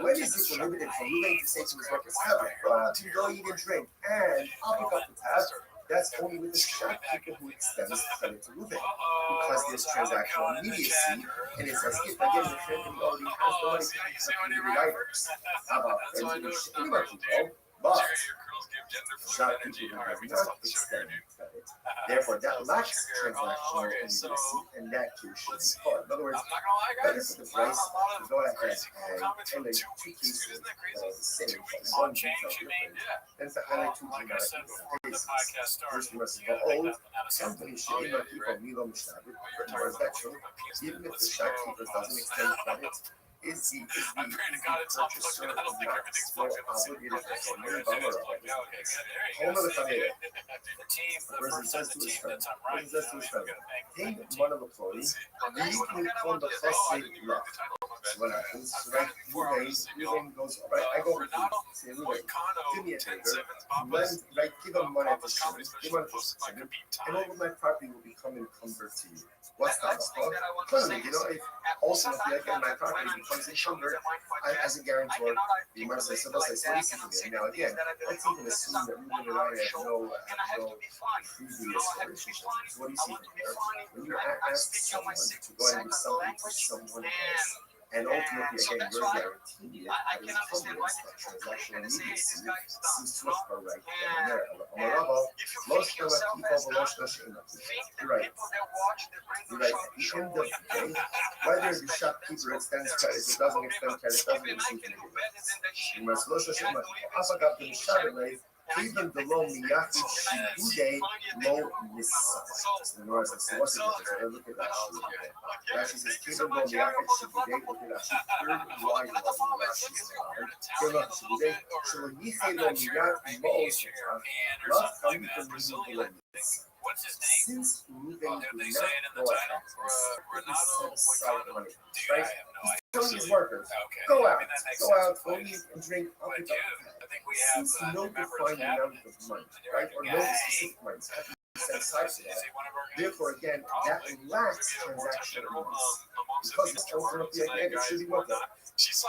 When is it prohibited for Ruben to say to his workers, go out and go eat and drink, and I'll pick up the tab? That's only with the shopkeeper who extends credit to Ruben, because there's transactional immediacy, and it's as if again the Chenbani already has the money to pick up the items. How about friends? But shopkeeper who has not extended credit, therefore that lacks transactional immediacy, and that too should be part. In other words, better for the price to go ahead and two cases that are the same, but one detail different, than to highlight two cases. First, we must go old. Company should not keep a Milo Mishnabit, transaction, even if the shopkeeper doesn't extend credit. Is the purchaser not still obligated to pay Bummer Home of the Chavera. The person says to his friend, Hey, one of the employees, you on the Chassid left. So what happens? Right, Ruben goes, all right, I go over to you. Say, Ruben, give me a favor. Give him money to Shimon. Give money to Shimon. And all of my property will become encumbered to you. What's that? If ultimately again my property becomes encumbered as a guarantor, the Gemara says, so they'll say, so what do you see from here? Now again, let's even assume that Ruben and I have no previous relationship. So what do you see from here? When you ask someone to go and do something to someone else, and ultimately, again, you're guaranteed that is encumbrance, that transactional immediacy seems to occur right then and there. You're right. You're right. At the end of the day, whether the shopkeeper extends credit or doesn't extend credit doesn't receive any dividends. You must Even the low miyaki shibude low misa. So the Gemara says, so what's the difference? Look at Rashi. Rashi says, even low miyaki shibude. Look at Rashi. Third line of Rashi's line. Kilo shibude. So yiche lo miyaki mo osota. Love coming from the What's his name? since Ruben Did they did say not it in the go title? ahead, Renato he set aside money. Dude, Right? I have no idea. Telling his workers, Okay. go I out, mean, that makes go sense. out, go eat and drink. I'll But pick dude, up. I think we have Since no members defined amount cabinet. of money, right, or no specific money, set aside for Is that. he one of our guys? Therefore, again, that lacks transactional needs. Because it's ultimately again, it should be what the She saw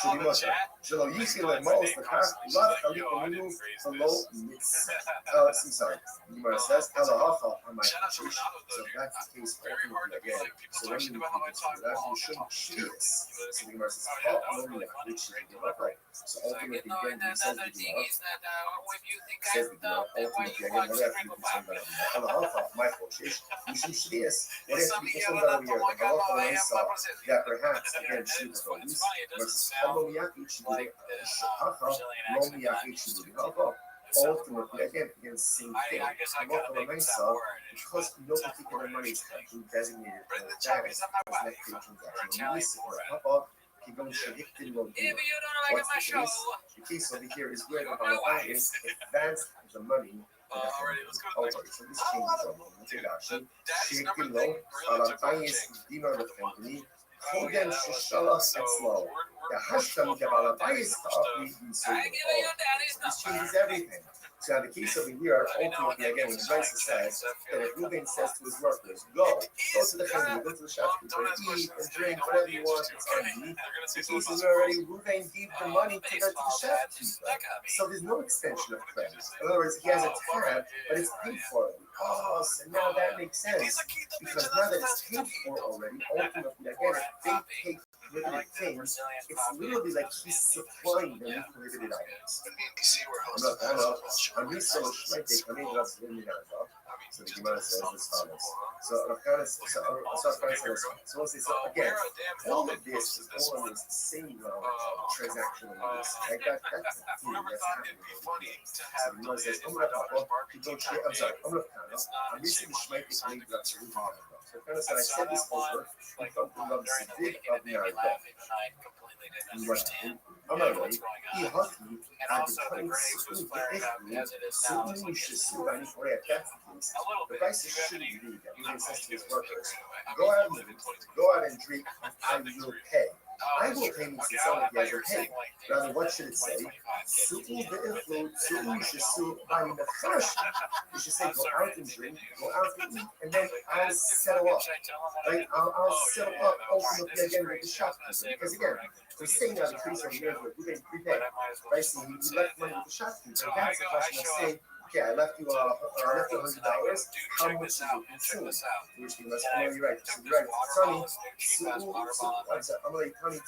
should be the what the chat. Jelo Yichi Le Mos the Kach Love Ali Ominu Below Mix. I'm sorry. Gemara says Elahacha on my Shout out to Hashish. Renato, So though, that's the case Very hard to ultimately be again. like people So when talking you about how I talk that wrong. you shouldn't cheat this. So the Gemara says, Oh, yeah, that was "Oh, really no, funny. which is the Gemara." So ultimately, No, again, and he says another the thing Gemara. is that if you think Says I'm the Gemara. dumb, then why Ultimately, you again, watch what have to be Sprinkle concerned Five? about? Elahacha, my Hashish. You should cheat this. What have to Some be of you concerned are about not here? The Halacha when I saw that perhaps Yeah, again it's she was funny. loose. It's funny. It doesn't Versus sound Homo Miyaki like the Brazilian Lo accent. Miyaki Shibude. It sounds more Ultimately, like. again, same thing. I guess I Halacha gotta make when I it saw sound word. because no particular money is actually designated for But the that Chinese as on my net wife, transaction. or Italian Lease or format. Papa, Kigon Shahiktin Lo If you don't like What's my the show, case? The case over here is where the Balabai is advanced the money. Alrighty, let's go to the next one. So this changes over. Look at Rashi. Daddy's number Shahiktin thing Lo, really took Balabai over is change. Dinar Lefentini. Oh, yeah, Koden that was Shashala so Etzlo. The Hashtam Gabalabay is Daddy's Ta'afi. I give you your daddy's This number. changes everything. So the case over here, ultimately, again, when the Brisa says that if Reuben says to his workers, go to the family, go to the shopkeeper, eat and drink, whatever you want, it's on me. The case is already, Reuben gave the money to the shopkeeper. So there's no extension of credit. In other words, he has a tab, but it's paid for already. Oh, so now that makes sense. Because now that it's paid for already, ultimately, again, if they take prohibited things, it's literally like he's supplying them with prohibited items. I'm really so shmeitik. I mean, that's really not enough. So the Gemara says as follows. So Rav says, so we'll say, so again, all of this is all on this same realm of transactional needs. Like that's the theme that's happening. So the Gemara says, I'm sorry, I'm recently shmeitik and maybe that's really not enough. So Rav said, I said this over, in front of the Siddiq of Narada. I'm not right. He husky at the time soon you should sue by for it. That's the case. The Brisa shouldn't be that. He says to his workers, go out and drink, I will pay. I will pay me to sell if you pay. Rather, what should it say? Su'u be'iflu, su'u shesu bani nefesh. You should say, go out and drink, go out and eat, and then I'll settle up. Right? I'll settle up ultimately again with the shopkeeper. Because again, we're saying now the priest over here, we're getting prepaid. Right? So you left money with the shopkeeper. That's the question of saying, okay, I left you $100. How much is it consumed? Which you must know you're right. So you're right. Sunny, I'm like, honey,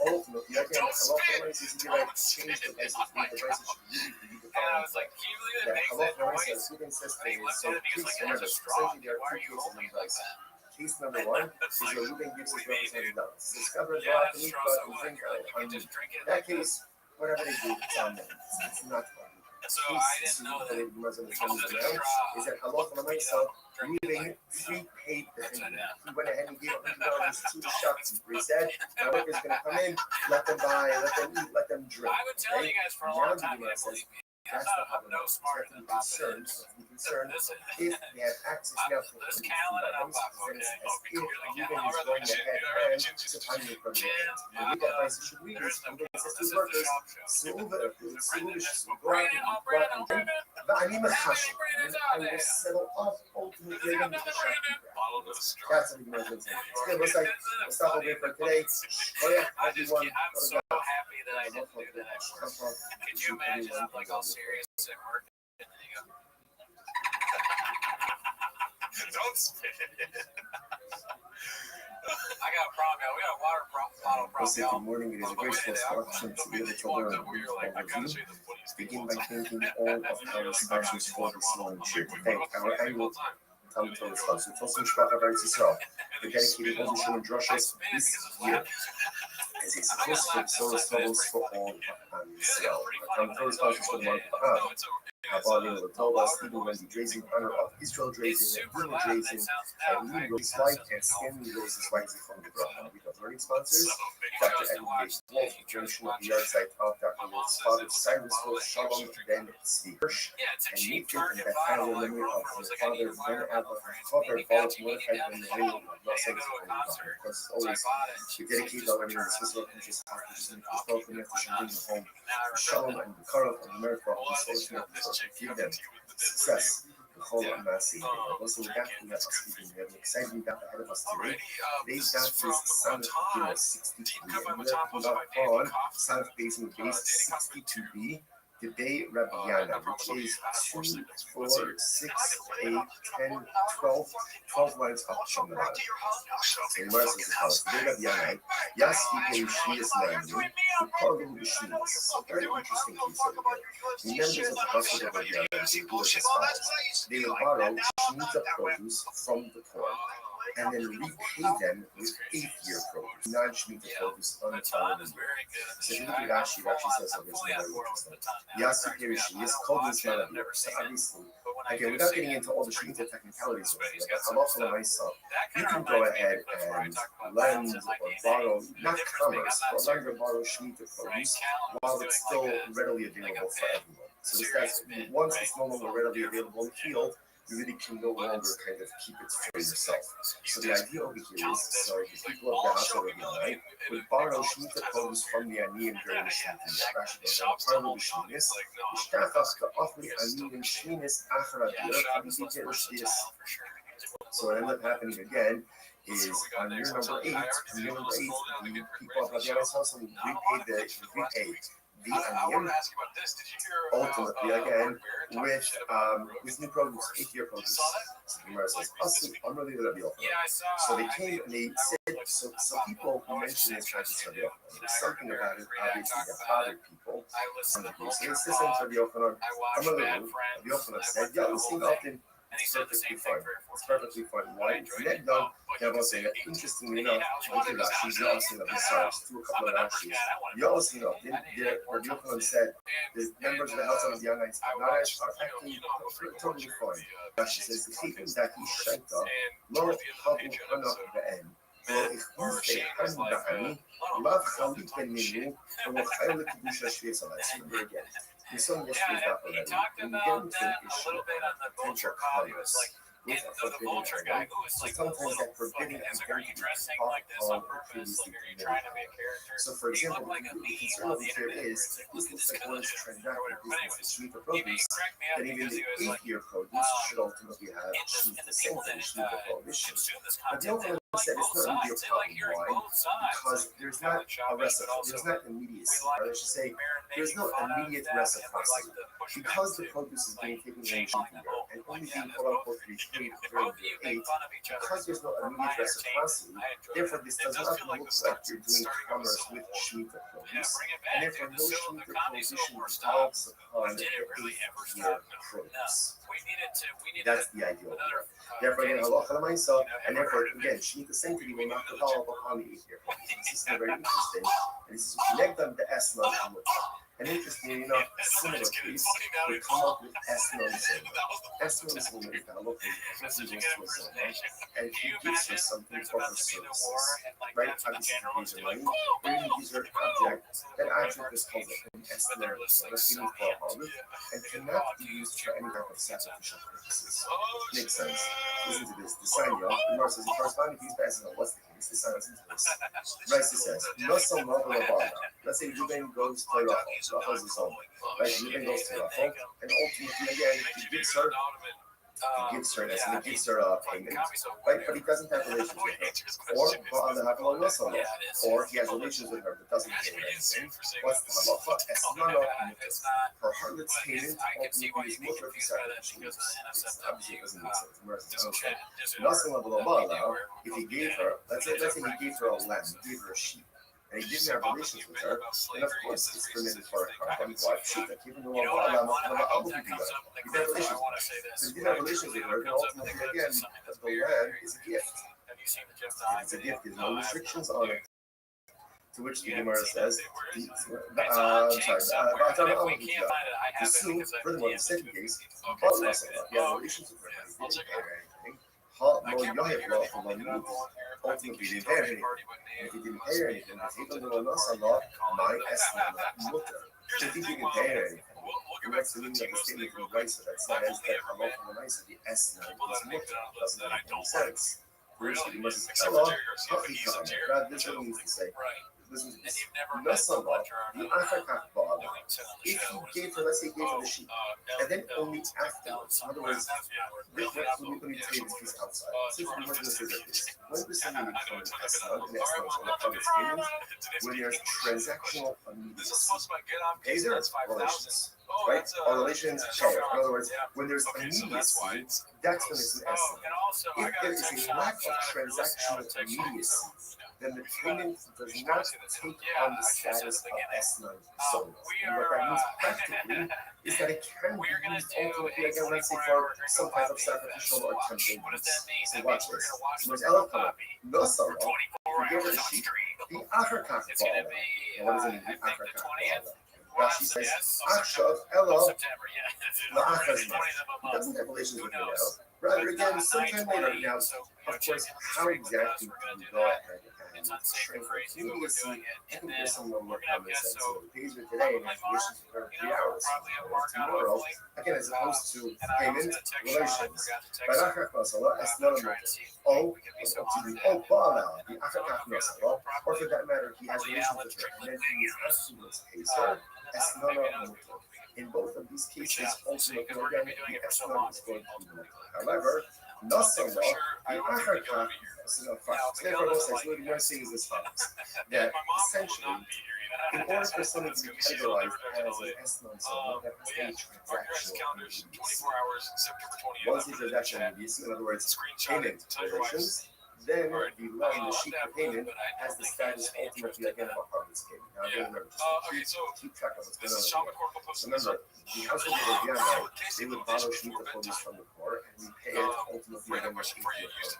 ultimately, again, halacha money says you right, change the prices, the prices should really be the And I was like, can you believe it makes that halacha money noise? says Ruben says And he looked so at it and he was like, remember, that's a straw. essentially there Why are are two you cases holding in it like advice. that? Case number one It's is like, where Ruben gives his what do you mean, $100. Says, cover Yeah, go out that's and eat, straw. go So out and what? drink. Like, you can just drink it In that like that. case, whatever they do, it's on them. It's not on you. So I didn't know that. Is that halacha l'maisa, Ruben prepaid the thing. He went ahead and gave $100 to the shopkeeper. He said, my worker's going to come in, let them buy, let them eat, let them drink. I've been telling you guys for a long time. You didn't believe me. That's I'm no smarter than Bob. be concerned Listen, if they have access now to this these Callan and I'm items, Bob. then Okay. it's Oh, as if because you're like, yeah, Ruben I'd is rather going be Jim. ahead I'd rather be and Jim. supplying you from the Jim, and we got prices should read there's this. no Ruben deal. says to This his is the workers, shop show. ואני מחש, I will settle off ultimately again with the shopkeeper. That's what we're going to say. Okay, let's stop over here for today. Oh yeah, everyone. I'm so happy that I didn't do that at work. Could you imagine I'm like all serious at work and then you go, don't spit it. I got a problem, we got a water bottle problem. Good morning. It is a great satisfaction to be able to learn all of you. Begin by thanking all of our sponsors for this morning. Sure to thank our annual Talmud Torah sponsor, Tosin Shpach of Eretz Yisrael, for dedicating all the Shem and Drushas this year. is a supposed to source levels for all Israel. From corresponds to the month of Av. Habanim Latova, Stephen Wendy Drazen, honor of Israel Drazen, and Dina Drazen, and Lee Rose White, and Stanley Rose White from the Brahman. We have learning sponsors. Dr. Edwin Gates Wolf, junction of the yard site of Dr. Wolf's father, Cyrus Wolf, Shalom, Ben Tzvi Hirsch, and Nathan and Beth Hannah, memory of their father, Ben Abba, father, Baruch Mordechai, and the name of Los Angeles. Because always we dedicate our learning in the Swiss Rock Countries, and welcome you to home. Shalom and the Karl and America, give them success. Whole massive. Also, with that, we have an exciting data ahead of us today. Today's data is South Base 62, and we are put up on South Base and base 62B. Today, Rabbi Yana, which is 2, 4, 6, 8, 10, 12 lines up from the bottom. So, Mars is the house. Today, Rabbi Yana, Yas Ike Shias Manu, the Karlu Bishnis. So, very interesting case over here. The members of the household of Rabbi Yana do as follows. They will borrow Shemitah produce from the poor, and then repay them with 8-year produce, non-Shemitah produce on the following year. So if you look at Rashi says something very interesting. Yasu Kirishi is called this man of yours. So obviously, again, without getting into all the Shemitah technicalities of it, but halacha myself, you can go ahead and lend or borrow, not commerce, but lend or borrow Shemitah produce while it's still readily available for everyone. So this guy's, once it's no longer readily available in the field, you really can no longer kind of keep it for yourself. So the idea over here is, so the people of the house of Rabbi would borrow Shemitah produce from the Aniyim during the Shemitah. Rashi goes on, part of the Sheminis, Ishtachas ka'afli Aniyim Sheminis achar adir, Abitite Rishtis. So what ends up happening again is on year number 8, the people of Rabbi's house repay the Aniyim, ultimately again with new produce, 8-year produce. So the Gemara says, so they came and they said, so people who mentioned this practice Rabbi Yochanan, there's something about it obviously that bothered people. So they said to Rabbi Yochanan, Rabbi Yochanan said, yeah, listen often. It's perfectly fine. It's perfectly fine. Why? Interestingly enough, look at Rashi's also of the stars, through a couple of Rashi's. You also know, Rabbi Yochanan said, the members of the house of the Yanites are acting totally fine. Rashi says, the statement that he shaita, lo habu hanach be'en, lo ichbuf be'han ba'ani, lav chalit ben-minu, and lo chayel l'kidusha shvi'ez alai. So remember again. We saw yesterday's daf already. When you get into an issue of potential commerce with a forbidden item, so sometimes that forbidden item can be talked upon or previously committed. So for example, the concern over here is, if this looks like one is transacting business with Shemitah produce, then even the 8-year produce should ultimately have the same thing, Shemitah prohibition. But the ultimate said it's not really a problem. Why? Because there's not a reciprocity, there's not immediacy, or I should say, there's no immediate reciprocity. Because the produce is being taken in Shemitah and only being quote unquote to be paid during year 8, because there's no immediate reciprocity, therefore this does not look like you're doing commerce with Shemitah produce, and therefore no Shemitah prohibition resolves upon the 8-year produce. That's the ideal. Therefore, again, halacha l'maisa, and therefore, again, Shemitah sanctity will not develop upon the 8-year produce. This is very interesting, and this is connect them to Esna and and interestingly enough, a similar case would come up with Esna Zoma. Esna Zoma is developed when the person goes to a Zoma, and he gives her something for her services. Right? Obviously, he gives her money, or he gives her an object. That object is called an Esna Zoma, and cannot be used for any type of sacrificial purposes. Makes sense. Listen to this. The sign, y'all. The Gemara says, the corresponding piece of Esna, what's the case? The sign, listen to this. Rashi says, let's say Ruben goes to Rachel is his home. Right? Ruben goes to Rachel, and ultimately, again, he gives her this, and he gives her a payment, right? But he doesn't have relations with her. Or he has relations with her but doesn't pay her anything. What's the halacha? Her harlot's payment ultimately is much of the sacrificial use. Obviously, it doesn't make sense. If he gave her, let's say he gave her a lamb, he gave her a sheep, and he didn't have relations with her, then of course it's permitted for a carbon wife sheep that even though he didn't have relations with her. So he didn't have relations with her, then ultimately again, the land is a gift. It's a gift, there's no restrictions on it. To which the Gemara says, It's I'm on sorry, tape somewhere. but And if we can't find it, I have it assume, because I furthermore, the DM'd it second to case, you. but Okay, Russell, second. he has Oh, relations with her, I'll he check didn't it pay out. her anything. I can't really hear the only thing I know on here. I think you should tell me party what And if he name didn't must pay her be, anything, and I'll but he go to don't the know us a party lot, and call my it. estimate, mutter. Here's So the if he thing, didn't pay her anything, we'll get and back what's to the the meaning of the T-Mos statement thing real from quick. Raisa that I've says only that ever Allah met from the Raisa, the estimate people is that make mutter, it on doesn't that I make any don't like. sense. Really? Which the Gemara says, Except for Allah, Jerry Garcia, but he's a Jerry. God, this is what it means to say. Right. Listen to And this. you've never met Nasallah, someone during the a Achakach Ba'ala. doing 10 on the If show. he gave her, let's say he gave her the sheep, and then only afterwards, in other words, let me tell you this piece outside. Since the Gemara says like this, when the Satan becomes Eslan, and Eslan is one of the payments, when there's transactional This is immediacy, supposed to be get on pays pizza, her that's 5,000. relations, Oh, right? that's Or relations, pay her. In other words, Yeah. when there's Okay, so that's why immediacy, it's. that's when it's an Oh, Eslan. and also, I If got there a is text a lack of shot, transactional immediacy, then the payment does not take on the status of S9 sold. And what that means practically is that it can be we're going used to do ultimately, a again, let's say 24-hour for some type of sacrificial or temple What does use. that mean? So That watch means we're this. going to watch Whereas the Elohim, copy no for salah, 24 you give her hours the on sheep, stream. the Achakach It's going to Ba'ala. be, And what does it mean, I the think the Achakach 20th. Ba'ala? Well, Rashi says, yes, Achshav of Elo September, yeah. La'achaz The Mah. 20th of a He month. doesn't have relations Who with me now. knows? Rather, again, sometime later. Now, So, of course, how exactly do you go ahead It's and unsafe train and for crazy, but we're doing immediacy? it. I And think then there's some we're more going to have common guests, sense. so So the pays are today and probably relations for Mark, 3 hours. probably have Mark out Tomorrow, hopefully. again, as opposed to And I was payment, going to text Sean, I relations. forgot to By text him. Achak Masala, as I'm none going of to try them. and see if Oh, we can be so honored to oh, have him. Bala, the Achak Masala, or for that matter, he has relations with her. And then he afterwards pays her, as none of them. In both of these cases, ultimately, again, the Eslam is going to be mutter. However, Nasallah, the Achakach, therefore, most things, what we're saying is as follows: that essentially, in order for something to be categorized as an Eslam Salah, that has any transactional immediacy. Once the transaction immediacy, in other words, payment relations, then the loan, the sheep for payment, has the status ultimately again of a harvest payment. Now, again, remember, just keep track of what's going on. So remember, the household of Raviana, they would borrow sheep produce from the poor, and we pay it ultimately again with sheep produce.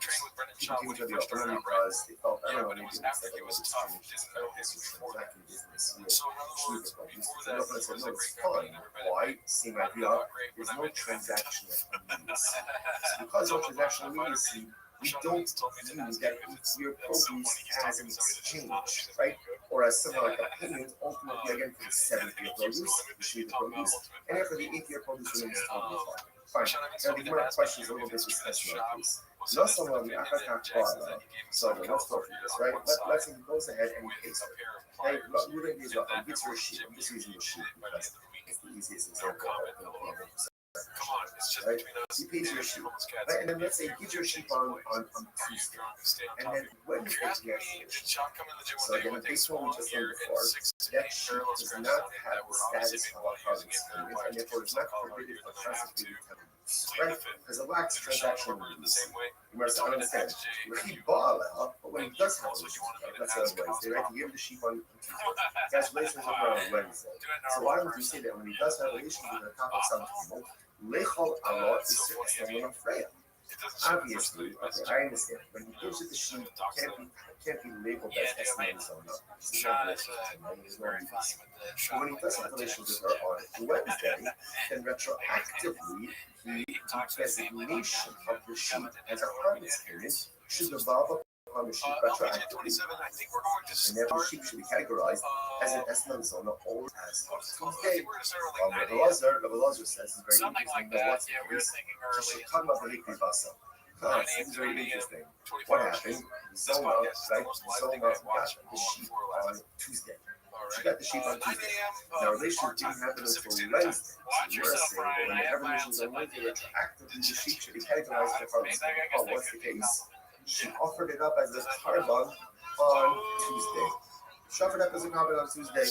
People came to the Ottoman because they felt, I don't know, maybe it was like a little strange, just practice or transacting business with sheep produce. So the Ottoman said, no, it's fine. Why? Same idea. There's no transactional immediacy. So because of transactional immediacy, we don't use that your produce as an exchange, right? Or as somehow like a payment, ultimately again for the 7th year produce, the sheep produce, and then for the 8th year produce remains totally fine. Fine. Now the Gemara questions a little bit with testimony, please. No someone the Achakach Ba'ala. So let's go through this, right? Let's say he goes ahead and he pays her. Hey, Ruben gives her a sheep. I'm just using the sheep because it's the easiest example of Come on, it's just right? between us. He pays your sheep, right? And then let's say he gives your sheep on Tuesday, and then Wednesday he has your sheep. So again, based on what we just learned before, that sheep does not have the status of a harvest payment, and therefore is not permitted for constituted tenants, right? Because it lacks transactional immediacy. You must understand. He bought out, but when he does have a sheep, let's say on Wednesday, right? He gave the sheep on Tuesday. He has relations with her on Wednesday. So why would you say that when he does have relations with her, top of some people, Lechol Allah is certainly on Freya? Obviously, okay, I understand. When he gives it the sheep, can't be labeled as Esman Zona. It's not relations. But when he does have relations with her on Wednesday, then retroactively, the designation of the sheep as a harvest payment should devolve upon the sheep retroactively. And therefore, the sheep should be categorized as an Esman Zona or as a Tuesday. Rabbi Lazar says it's very Something interesting. like that. What's Yeah, we were thinking early. This is very interesting. What happened? Zoma, right? Zoma got the sheep on Tuesday. She got the sheep on Tuesday. Now, relations didn't happen until Wednesday. So you're saying that when you have relations on Wednesday, retroactively, the sheep should be categorized as a harvest. Oh, what's the case? She offered it up as a carbon on Tuesday. She offered up as a carbon on Tuesday.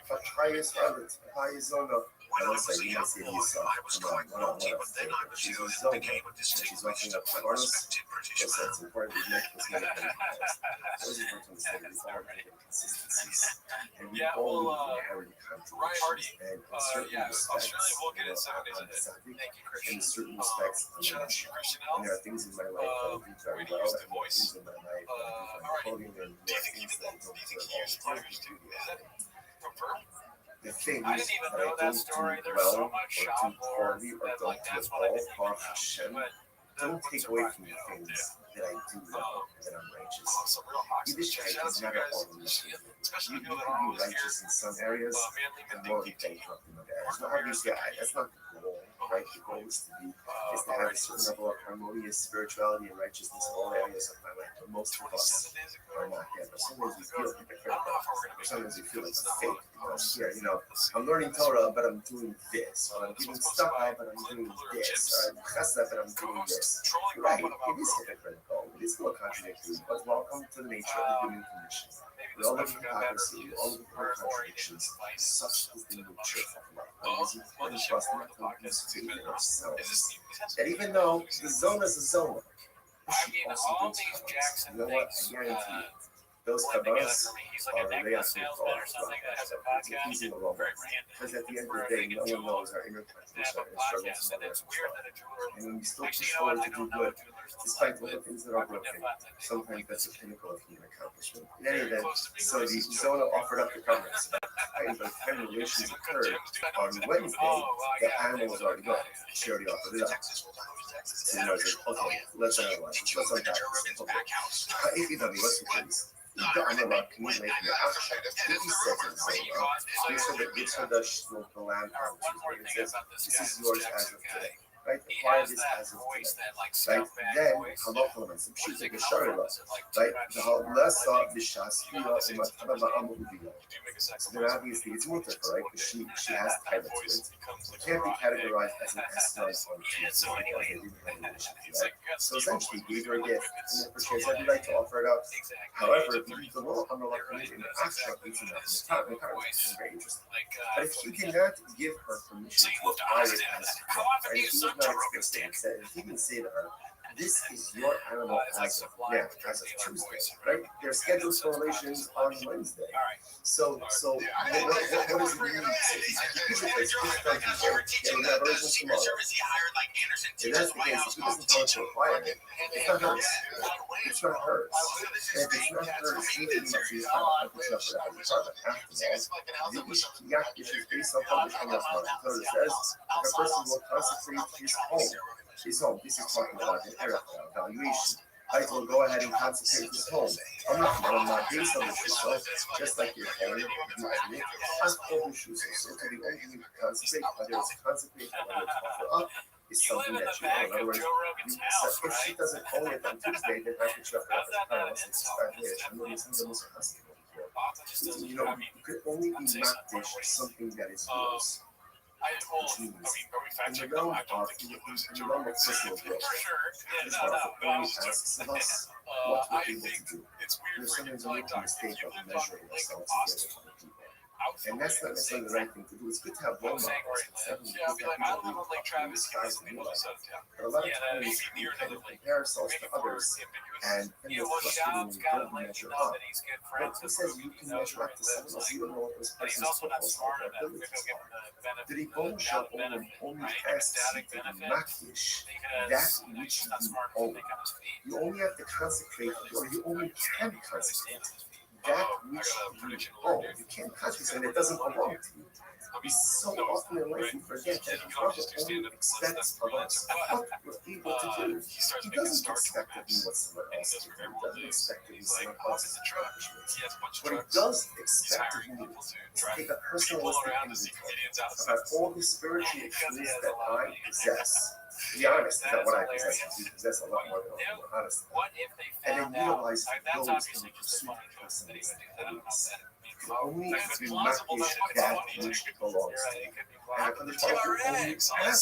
A pious harvest, a pious zona. When And I also, was a you young might see boy, Lisa, I was quite naughty, but then I she's matured Zona, and became a and she's distinguished walking up and to us. respected British Also, man. it's important to make this make those who don't understand these all different consistencies. And we Yeah, all well, inherent Ryan Hardy, contradictions. And in certain yeah, respects, Australia will get you it know, 7 days I'm ahead. Sadiq, Thank you, and Christian. in certain respects, I'm Shout out to Malaysian. Christian And there Elf. are things in my life that I do very Way to well, use the and voice. things in my life that I do very Alright. poorly, and there Do you are think he things did that I that? don't Do you do think at he all. used players too? Is that confirmed? The things I didn't even that know I that don't story. do There's so well, much or shop do lore poorly, or that don't like do that's at what I all, didn't even Baruch know. Hashem, But don't take away from the me, things that I do well, that I'm righteous. Some real hawks in the chat. Yiddishkeit Shout out is to you never guys. all or nothing. Especially You people that can are be always righteous here. in some areas Manly and men morally think bankrupt in other areas. Now, obviously, that's not the goal, right? The goal is to have a certain level of harmonious spirituality and righteousness in all areas of my life. But most of us are not there. But sometimes we feel hypocritical. Or sometimes we feel like a fake. Here, I'm learning Torah, but I'm doing this. Or I'm giving tzedakah, but I'm doing this. Or I'm chesed, but I'm doing this. Right, it is hypocritical. It is still contradictory, but welcome to the nature of the human condition. We all live in hypocrisy, we all live in contradictions. Such is the nature of life. It is important for us not to lose faith in ourselves. That even though the zone is a zone, I mean, all these Jackson you know what? things. I guarantee you, those One thing kabbalas for me, he's like a are necklace reactive salesman or something that has a podcast. easy to roll. Very branded. Because at the end of the day, no one knows our inner They have contradiction a and struggles podcast, and and it's weird that a jeweler. and when we still Actually, push you know what? forward I to do don't know good, a jeweler's despite all but the things that are broken, sometimes that's a pinnacle of human accomplishment. In any event, so the Zona offered up the comments. But the kind of relations occurred on Wednesday. The animal was already gone. She already offered it up. So I was like, okay, let's analyze this. Let's unpack this. Okay. If you tell me, what's the case? I'm allowed to make the abstract. If he says it's Zona, these are the land on Tuesday. It says, this is yours as of today. Right? Acquire this as of today. Right? Then, Halachah Lamasim, she's like a Sharila. Right? The Halachah Bishashiya Umataba Ma'amudiya. So then obviously it's mutter, right? Because she has title to it. It can't be categorized as an esron on Tuesday because they didn't have a relation to that. So essentially, gave her a gift. And for sure, I'd like to offer it up. However, the law on the in the abstract means enough. This is very interesting. But if he cannot give her permission to acquire it as well, and if he was not explicit, if he can say to her, this is your animal as of now, as of Tuesday, right? They're scheduled for relations on Wednesday. So what does it mean? He's a and have relations tomorrow. If that's the case, if he doesn't tell her to acquire it, it's not hers. It's not hers. And if it's not hers, he must be hard. After all, the Ishkiyak is based on publishing of the Torah says, if a person will consecrate his home, this is talking about an error valuation. I will go ahead and consecrate his home. I'm not based on the shusha, just like your home, you own it. As for the shusha, so to the only thing you consecrate, whether it's consecrate or whether it's offer up, is something that you own. In other words, if she doesn't own it on Tuesday, then how could she offer up as a parent? It's 5 years. I'm going to send them as a hospital. You could only be makdish something that is yours. Which means, in the realm of personal growth, this Baruch only asks of us what we're able to do. There's sometimes we make a mistake of measuring ourselves against other people. And that's not necessarily the right thing to do. It's good to have role models. It's definitely good to have people who strive to do that. But a lot of times we kind of compare ourselves to others and then we're frustrated when we don't measure up. But who says you can measure up to someone else? You don't know what this person's proposals are, their abilities are. The Ribbon Shel Olam only asks you to be makdish that which you own. You only have to consecrate, or you only can consecrate that which you own. You can't consecrate it doesn't belong to you. We so often in life we forget that God only expects of us what we're able to do. He doesn't expect of me what someone else can do. He doesn't expect of me someone else's accomplishments. What he does expect of me is to take a personalistic inventory about all the spiritual truths that I possess. To be honest, is that what I possess? Because we possess a lot more than we're honest about. And then utilize those in the pursuit of personalistic holiness. Only to be makdish that which belongs to you. And the Baruch only asks of us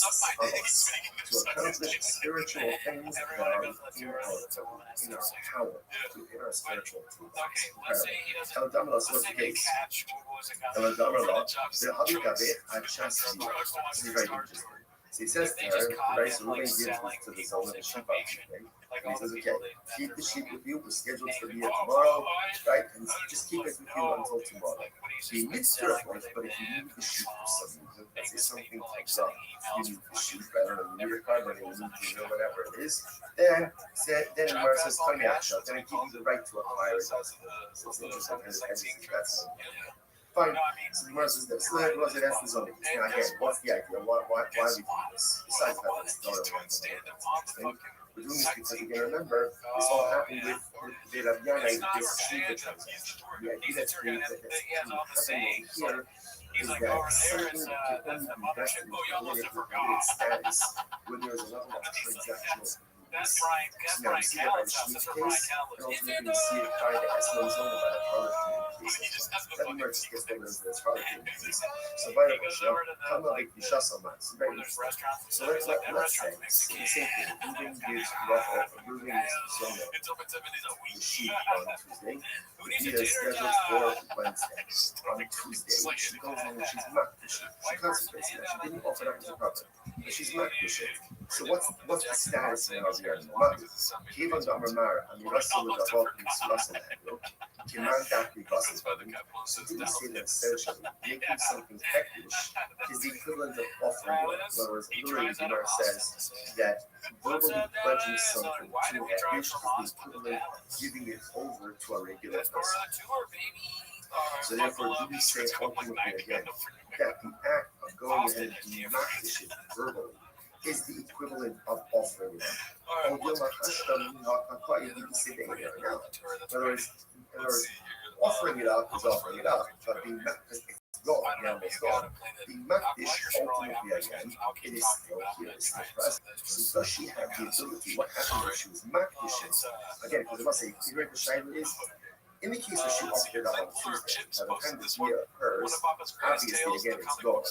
to accomplish spiritual things that are in our power, in our spiritual tools. Tell us what's the case. was a guy And the other law, jobs. the other guy, I just see. This is very interesting. So he says to her, right, so Reuben gives this to the zone of the sheep, right? And he says, okay, keep the sheep with you. We're scheduled to be here tomorrow, right? And just keep it with you until tomorrow. Be mitzvah, but if you need the sheep for some reason, let's say something comes up, you need the sheep, I don't know, you need a car money, you need to know whatever it is, then Gemara says, then I give you the right to acquire it. So it's interesting, that's fine. So Gemara says this. So that's the zone. Now again, what's the idea? Why we do this? Besides that, it's not a we're doing this because again, remember, this all happened with the Rabbi this Shiva transaction. The idea that's happening over here is that something can only be vested in the status when there is a level of transactional. That's Brian Callen's house. That's where Brian Callen lives. And ultimately, you see it by the Esmond zone by the product communications. That emerges gets them as the product communications. So by the way, come up with the Shassaman. So very interesting. So let's say, the same thing. Moving gives moving zone the sheep on Tuesday. He is scheduled for Wednesday. On Tuesday, she goes in and she's not the sheep. She consecrates it. She didn't offer up to the prophet. But she's not the sheep. So what's the status of the Arnold? Given the Amar, and the rest of the Rabbi is Russell Handle, Kiman Dakri Russell. Didn't say that essentially making something heckish is the equivalent of offering it. In other words, literally, the Gemara says that verbally pledging something to heckish is the equivalent of giving it over to a regular person. So therefore, do we say ultimately again that the act of going ahead and not this shit verbally is the equivalent of offering it up? In other words, offering it up is offering it up, but being it's gone, it's gone. Being makdish ultimately again, it is still here, it's still present. So does she have the ability? What happened if she was makdish? Again, because I must say, you heard the shayla is. In the case where she offered it up on Tuesday, by the time this year occurs, obviously again it's gone.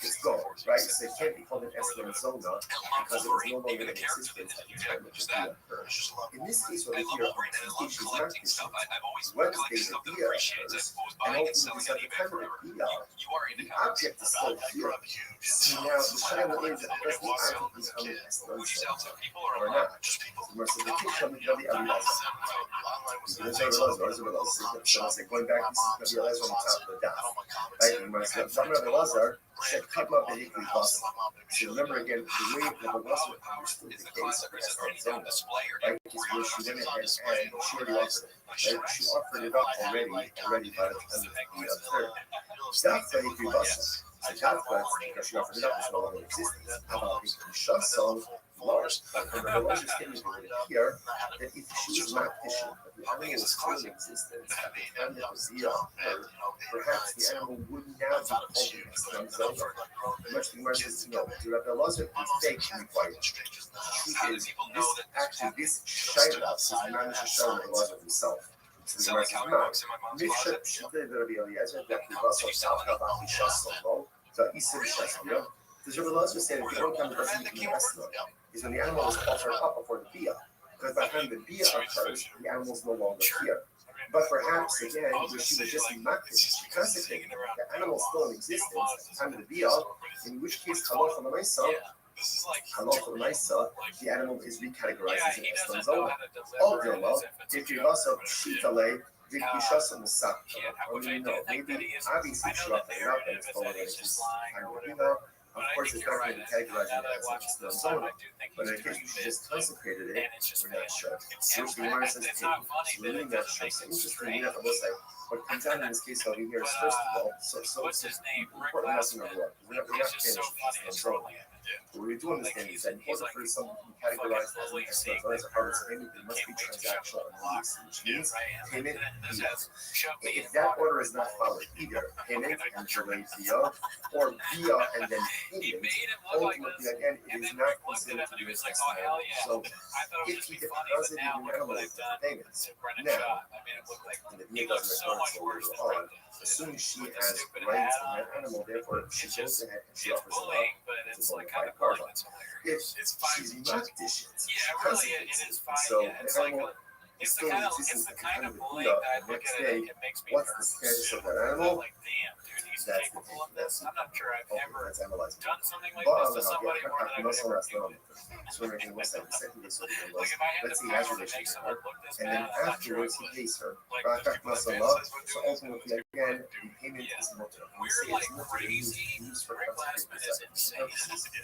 It's gone, right? So it can't be called an Esler Zona because it was no longer in existence at the time that the Bia occurred. In this case over here, on Tuesday she's not Bishop. Wednesday the Bia occurs, and ultimately at the time of the Bia, the object is still here. So now the Shaila is that does the object become an Esler Zona or not? So the kid coming to the Eliezer. So going back, this is Rabbi Eliezer on the top of the dot. Right? Rabbi Eliezer said, "Cut up the hickory blossom." So remember again, the way the blossom understood the case of Esler Zona, right? Is where she went ahead and she already offered it. Right? She offered it up already by the time of the third. That's the hickory blossom. So that's because she offered it up, it's no longer existing. How about hickory shasson? Flowers. And the religious statement here that if she was not fishing, but the animal was still in existence at the time that was occurred, perhaps the animal would now be called an Esler Zona. Much the Gemara says, no, the Rabbi Eliezer is fake and quiet. The truth is, this shayla is not a shayla of Rabbi Eliezer himself. So the Gemara says, no. Mifshat Shita Rabbi Eliezer, that the Russell Salka Baki Shasson, so Isser Shasbia. Does Rabbi Eliezer say that the one time it doesn't become an Esler is when the animal is offered up before the Bia. Because by the time the Bia occurs, the animal is no longer here. But perhaps, again, where she was just makdish, she consecrated, the animal is still in existence at the time of the Bia, in which case, halacha l'maisa, the animal is recategorized as an Esler Zona. All Dilma, if you also shitale, the Kishas the Sak. Or no, maybe obviously she offered it up and it's fallen in this time of the Bia. Of course, it's not going to be categorized as an Esler Zona, but in case she just consecrated it, we're not sure. Which the Gemara says, so we're really not sure. So interestingly enough, I will say, what comes out in this case over here is, first of all, so important lesson of what? We're not finished with Esler Zona. But what we do understand is that in order for something to be categorized as an Esler Zona, as a part of payment, it must be transactional and release, which means payment, if that order is not followed, either payment and delayed Bia, or Bia and then payment, ultimately, again, it is not considered to be an Esler Zona. So, if he deposited an animal for payments, now, and the Bia doesn't return so later on, assuming she has rights in that animal, therefore, she goes ahead and she offers it up. It's a bona fide karma. If she's not dishes, she consecrates it. So the animal is It's the still in kind of existence it's the that can kind kind of of bullying up that I the look next at it. day. It makes me What's the nervous. status of that I'm animal? like, damn, dude, he's That's the capable thing. of this. I'm not sure I've Okay, ever let's analyze it. done something like But this to somebody more than I would ever do it. so we're making what's that? The second case of the Like if I had let's the see, has power to relations make with someone her, look this and bad, then I'm not sure I afterwards he would. pays her. Like Right the back people that muscle Ben up. says would do So is what ultimately, those people again, would do. the payment Yeah. is not to We're like crazy. Rick Glassman is insane.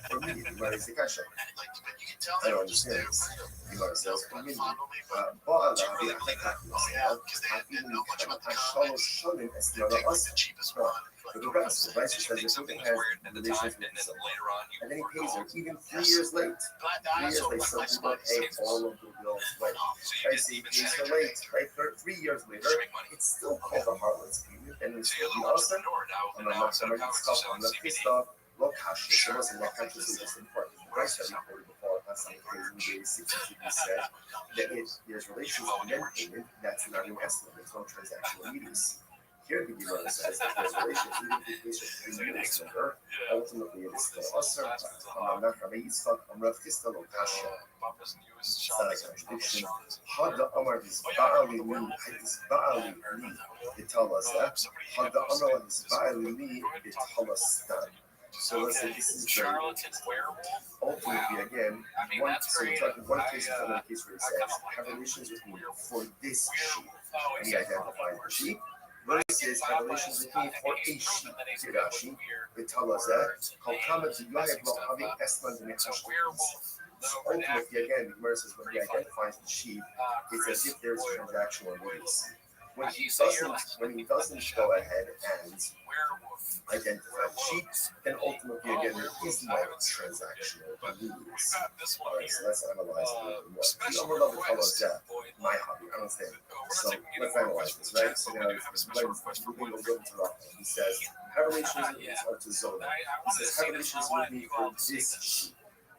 for me, what is the cash out? Like, but you can tell I they don't were just understand there this. for him. You know, sales for Like, me. fondly, but But do you really believe that? Oh yeah, because they didn't know much about the context. They picked like the cheapest one. for the rest, right? Did you Because think if something something was has weird at the time, relations and with then someone, later on you and then he were pays her called? even 3 years late. But 3 I years also late, like some my people spot pay is all of the bills late. So you Right, didn't so he even pays say her your late, right? 3 years later, to make money. it's still called a heartless payment, and it's So you still had the a little awesome. door now, I'm and now not instead of comics, stuff, you're I'm selling not pissed CBD. off. Look, cash, it wasn't that conscious, it was just important. The price that we quoted before, last time, crazy days, 60 said that if there's relations and then payment, that's not an estimate, there's no transactional immediacy. Here, the Gemara says that there's relations, even if the case of 3 years later, ultimately it is still usher. I'm not Rabbi Yitzchak, I'm Rav Chisda Lo Kasha. Papa's newest It's shop not a is contradiction. Sean's. Hada Amar Hizba'ali li B'Talazeh. Hada Amar Hizba'ali li B'Talastan. So listen, Okay, this is very Charlatan werewolf. ultimately again. I mean, One, that's so great. we're talking one I, case is another case where he I says, kinda like have that. relations with me for this sheep. Werewolf. Oh, And it's he identified the sheep. Versus have relations with me for a sheep. Kirashi. B'Talazeh. Kol kama d'yohev lo havi esman So d'nechashtatis. werewolf. So ultimately, again, the Gemara says when he identifies the sheep, it's as if there's transactional release. When he doesn't go ahead and Werewolf. identify the sheep, then ultimately, again, there is no transactional release. Got this All one right, here. so let's analyze it a little bit more. The Special overall color of request. death, Boy, my hobby, I understand. we're So not taking any let's more analyze requests this, from the right? chat, So but now, we do have a special when request for we Boy. go to Rothschild, he says, have relations with Yeah. me or to Zola. I He wanted to says, see have this. relations I wanted with me you for all to see this this. sheep.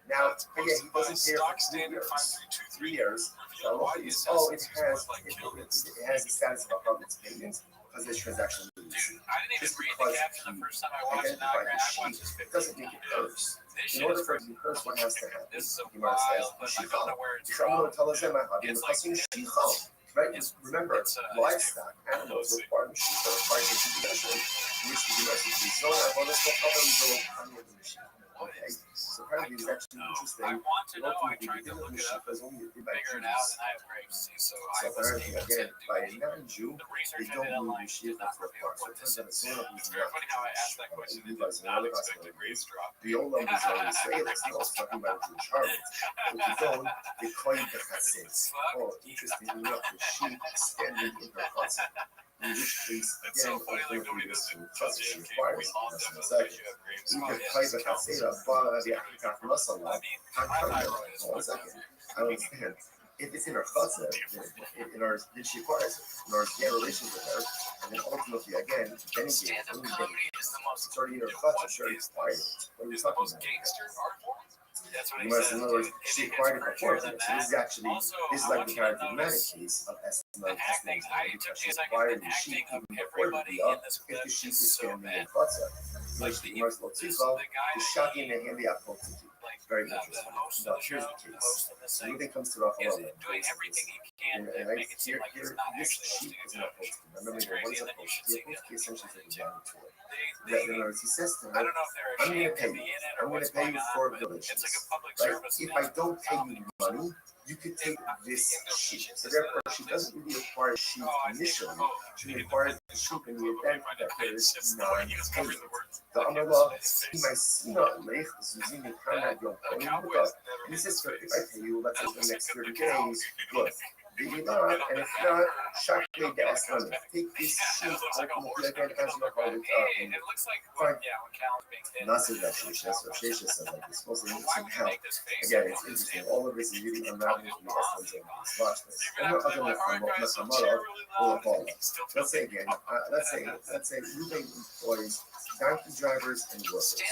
Now, It's again, he posted by doesn't pay Stock for 3 Standard years. 5323. 3 years. Revealed why the It assassins has look like killings. it has the status of a harvest payment because there's transaction release. Dude, I didn't even Just read the because caption the first time I he watched it. Now I identified the watched sheep this 50. doesn't make it hers. This In shit order is for it to be hers, what has to happen? This is a Gemara says, wild, but I don't know where it's "Yisrael lo from. talazeh ma'hadim It's like- l'chasim shichal." Right? Remember, it's livestock, animals require the sheep, are required to be measured. Which the Gemara says, "Yisrael lo talazeh sheep." Okay, so apparently it's actually I interesting. want to know. I Ultimately, tried the to look the it sheep up, is only by figure it Jews. out, and I have grapes. So I So was apparently, able to again, do by a it. non-Jew, The they research I don't did move online the sheep did not for reveal parts. So what it this turns out it's is. one of It's these very funny how I asked that question. You It guys did not know expect the the grades drop. the old numbers are Israelis. No, it's talking about Jewish harlots. But you don't, they call you the chassid. Oh, interestingly enough, the sheep is standing in her chassid. In which case, It's so again, funny, like nobody ultimately, does this it. chassid she We requires. all That's in a definitely second. you have grapes. You Oh, can yes, play it's the counts. chassid, but the African I muscle. mean, my thyroid is Hold on a fucked up. second. I don't understand. If it's in her chassid, in order, then she acquires it. In order to get relations with her, and then ultimately, again, then Stand-up it's comedy is the most. already in her What chassid, she already is acquired this? it. What are we Is the talking most about? gangster art form? That's what he You must, says. in other words, dude. she It gets acquired it before. crazier So than this is that. actually Also, this is I like want the you to paradigmatic notice case of the Estimate acting. It took me a second. acquired The the sheep acting of even before everybody the in this if clip the sheep is is so standing in bad. Chutza. Like Which the the Mars guy the shot in the hand the apple. like Very the interesting. host Now of the show, here's the the case. host of this So thing, when it comes to is Raphael, doing everything he can to and make it seem like he's not this actually sheep hosting is a not show. hosting. Remember, It's what crazy, is and a then you should host? see The the host essentially is too. a running tour. They, In other words, he says to I her, don't know if they're I'm ashamed going to pay to be you. in it I'm or going what's to pay going you on, for but relations. it's like a public Right? service. If I don't pay you money, you could take this sheep. So therefore, she doesn't really acquire sheep initially. She acquires the sheep in the event that there is non-payment. The Amallah, he says, if I pay you, let's say for the next 30 days, good. And if not, shakli gas lemon. Take this sheep ultimately again as your holy Hey, it looks like fine. Yeah, when Cal's being thin. Nasir Dashish, that's what Shesha says like this. Supposed to Why need would some you help. make this face? Again, it's interesting. All of this is really unraveling from the essence of this. Watch this. Let's say again, let's say Ruben employs donkey drivers and workers. They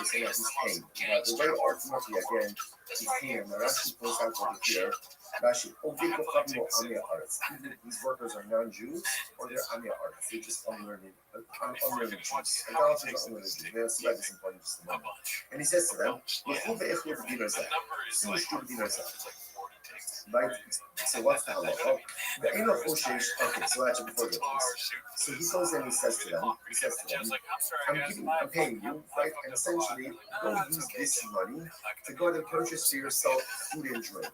say that he's paying. Now, the way ultimately again, he's paying. Now, Rashi points out over here. Rashi, either these workers are non-Jews or they're Amia artists. They're just unlearned Jews. Idolaters are unlearned Jews. They'll see why this is important just a moment. And he says to them, Right? So what's the halacha? The Eno Choshesh, okay, so actually before the so he goes and he says to them, I'm paying you, right? And essentially, go use this money to go and purchase for yourself food and drink.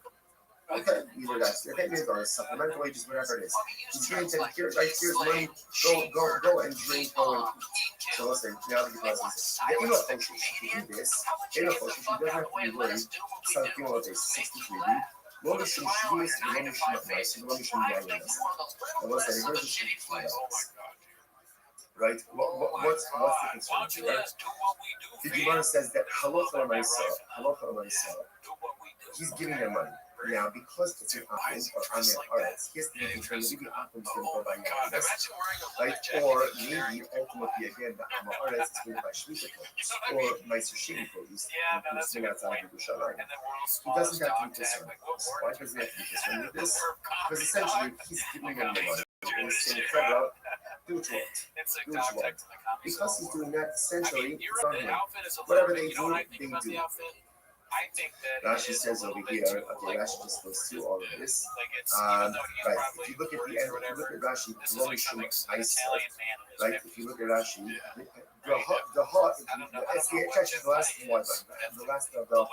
Okay, either that's your payment or supplemental wages, whatever it is. He's giving to here, right? Here's money. Go and drink. Go and eat. So let's say now the person says, "You know, Choshesh, if you do this, you know, Choshesh, you doesn't have to be worried." So you know, there's 63. לא משום שביס ולא משום מפס, ולא משום מעייס. אבל זה here's the shit. Right? What's the concern here, right? The Gemara says that halacha l'maisa, he's giving them money. Now, because it's an apple or amen aretz, he has to be concerned maybe the apple is going to go by Yanis, right? Or maybe ultimately again the amen aretz is going to buy shmita produce or meiser sheni produce, including outside of Yerushalayim. He doesn't have to be concerned with this. Why does he have to be concerned with this? Because essentially he's giving them the money and he's saying, "Fred, do what you want. Do what you want." Because he's doing that, essentially, it's on him. Whatever they do, they do. Rashi says over here, okay, Rashi just goes through all of this. Right, if you look at the end, if you look at Rashi, right, if you look at Rashi, the heart, it's the last one, the last of the long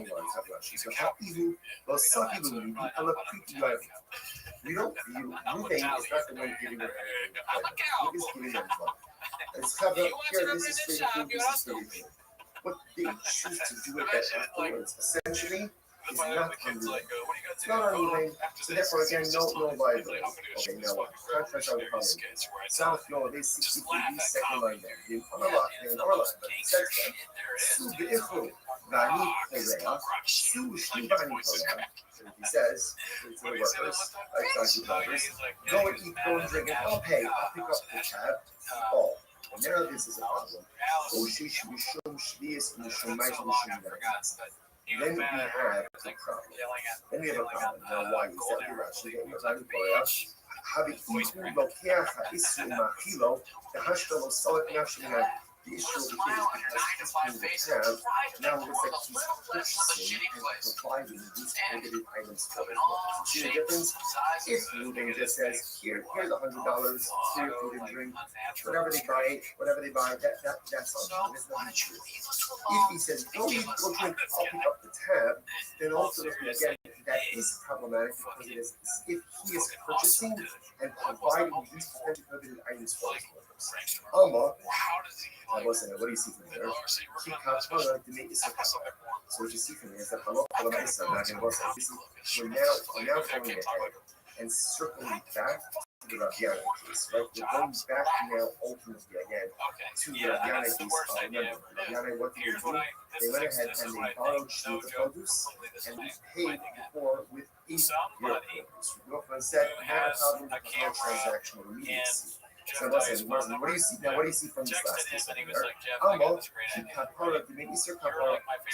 lines of Rashi. So, Ha'ihu, Losahilu, Alapitu, we don't view, Ruvain is not the one giving them anything. He is giving them money. It's covered, here, this is for food, this is for food. What they choose to do with that afterwards, essentially, is not unruly. It's not unruly, so therefore, again, no liability. Okay, now what? Contract on the following. South Florida, they 63 second line there. In our line, but it says them, Su Be'echu, Vani Korea, Su Shivani Korea. He says, to the workers, go and eat, go and drink, and I'll pay, I'll pick up the tab, all. Now this is a problem. Then we have a problem. Now why is that? You're actually getting the time for it. The issue of the kid is because he's paying the tab, now it looks like he's purchasing and providing these targeted items for his workers. See the difference? If Ruben just says, here's $100, here food and drink, whatever they buy, that's on them. There's nothing true. If he says, go eat, go drink, I'll pick up the tab, then ultimately, again, that is problematic because it is if he is purchasing and providing these targeted items for his workers. What do you see from there? So what you see from there is that we're now going ahead and circling back to the Rabbi case, right? We're going back now ultimately again to the Rabbi case. Remember, Rabbi, what did they do? They went ahead and they borrowed shmita produce and we paid for with 8 year produce. Rothschild said, not a problem because no transactional immediacy. So what do you see now? What do you see from this last case over there? So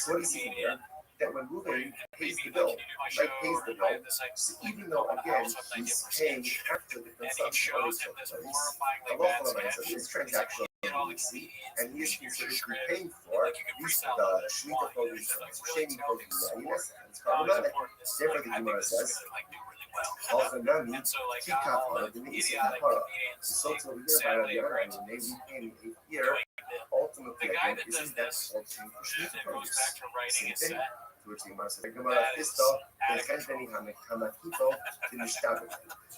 what do you see here? That when Ruben pays the bill, so even though again he's paying after the consumption already took place, the local amount of his transactional immediacy, and he is considered to be paying for the shmita produce, shaming produce. It's problematic. Therefore, the Gemara says. Also, none keep kapara, the isi kapara. So to over here by the other end, when they repay in the 8th year, ultimately again, isn't that ultimately for shmita produce? Same thing. To which the Gemara says, Gemara fisto, v'chenteni hamakito, v'nishtabet.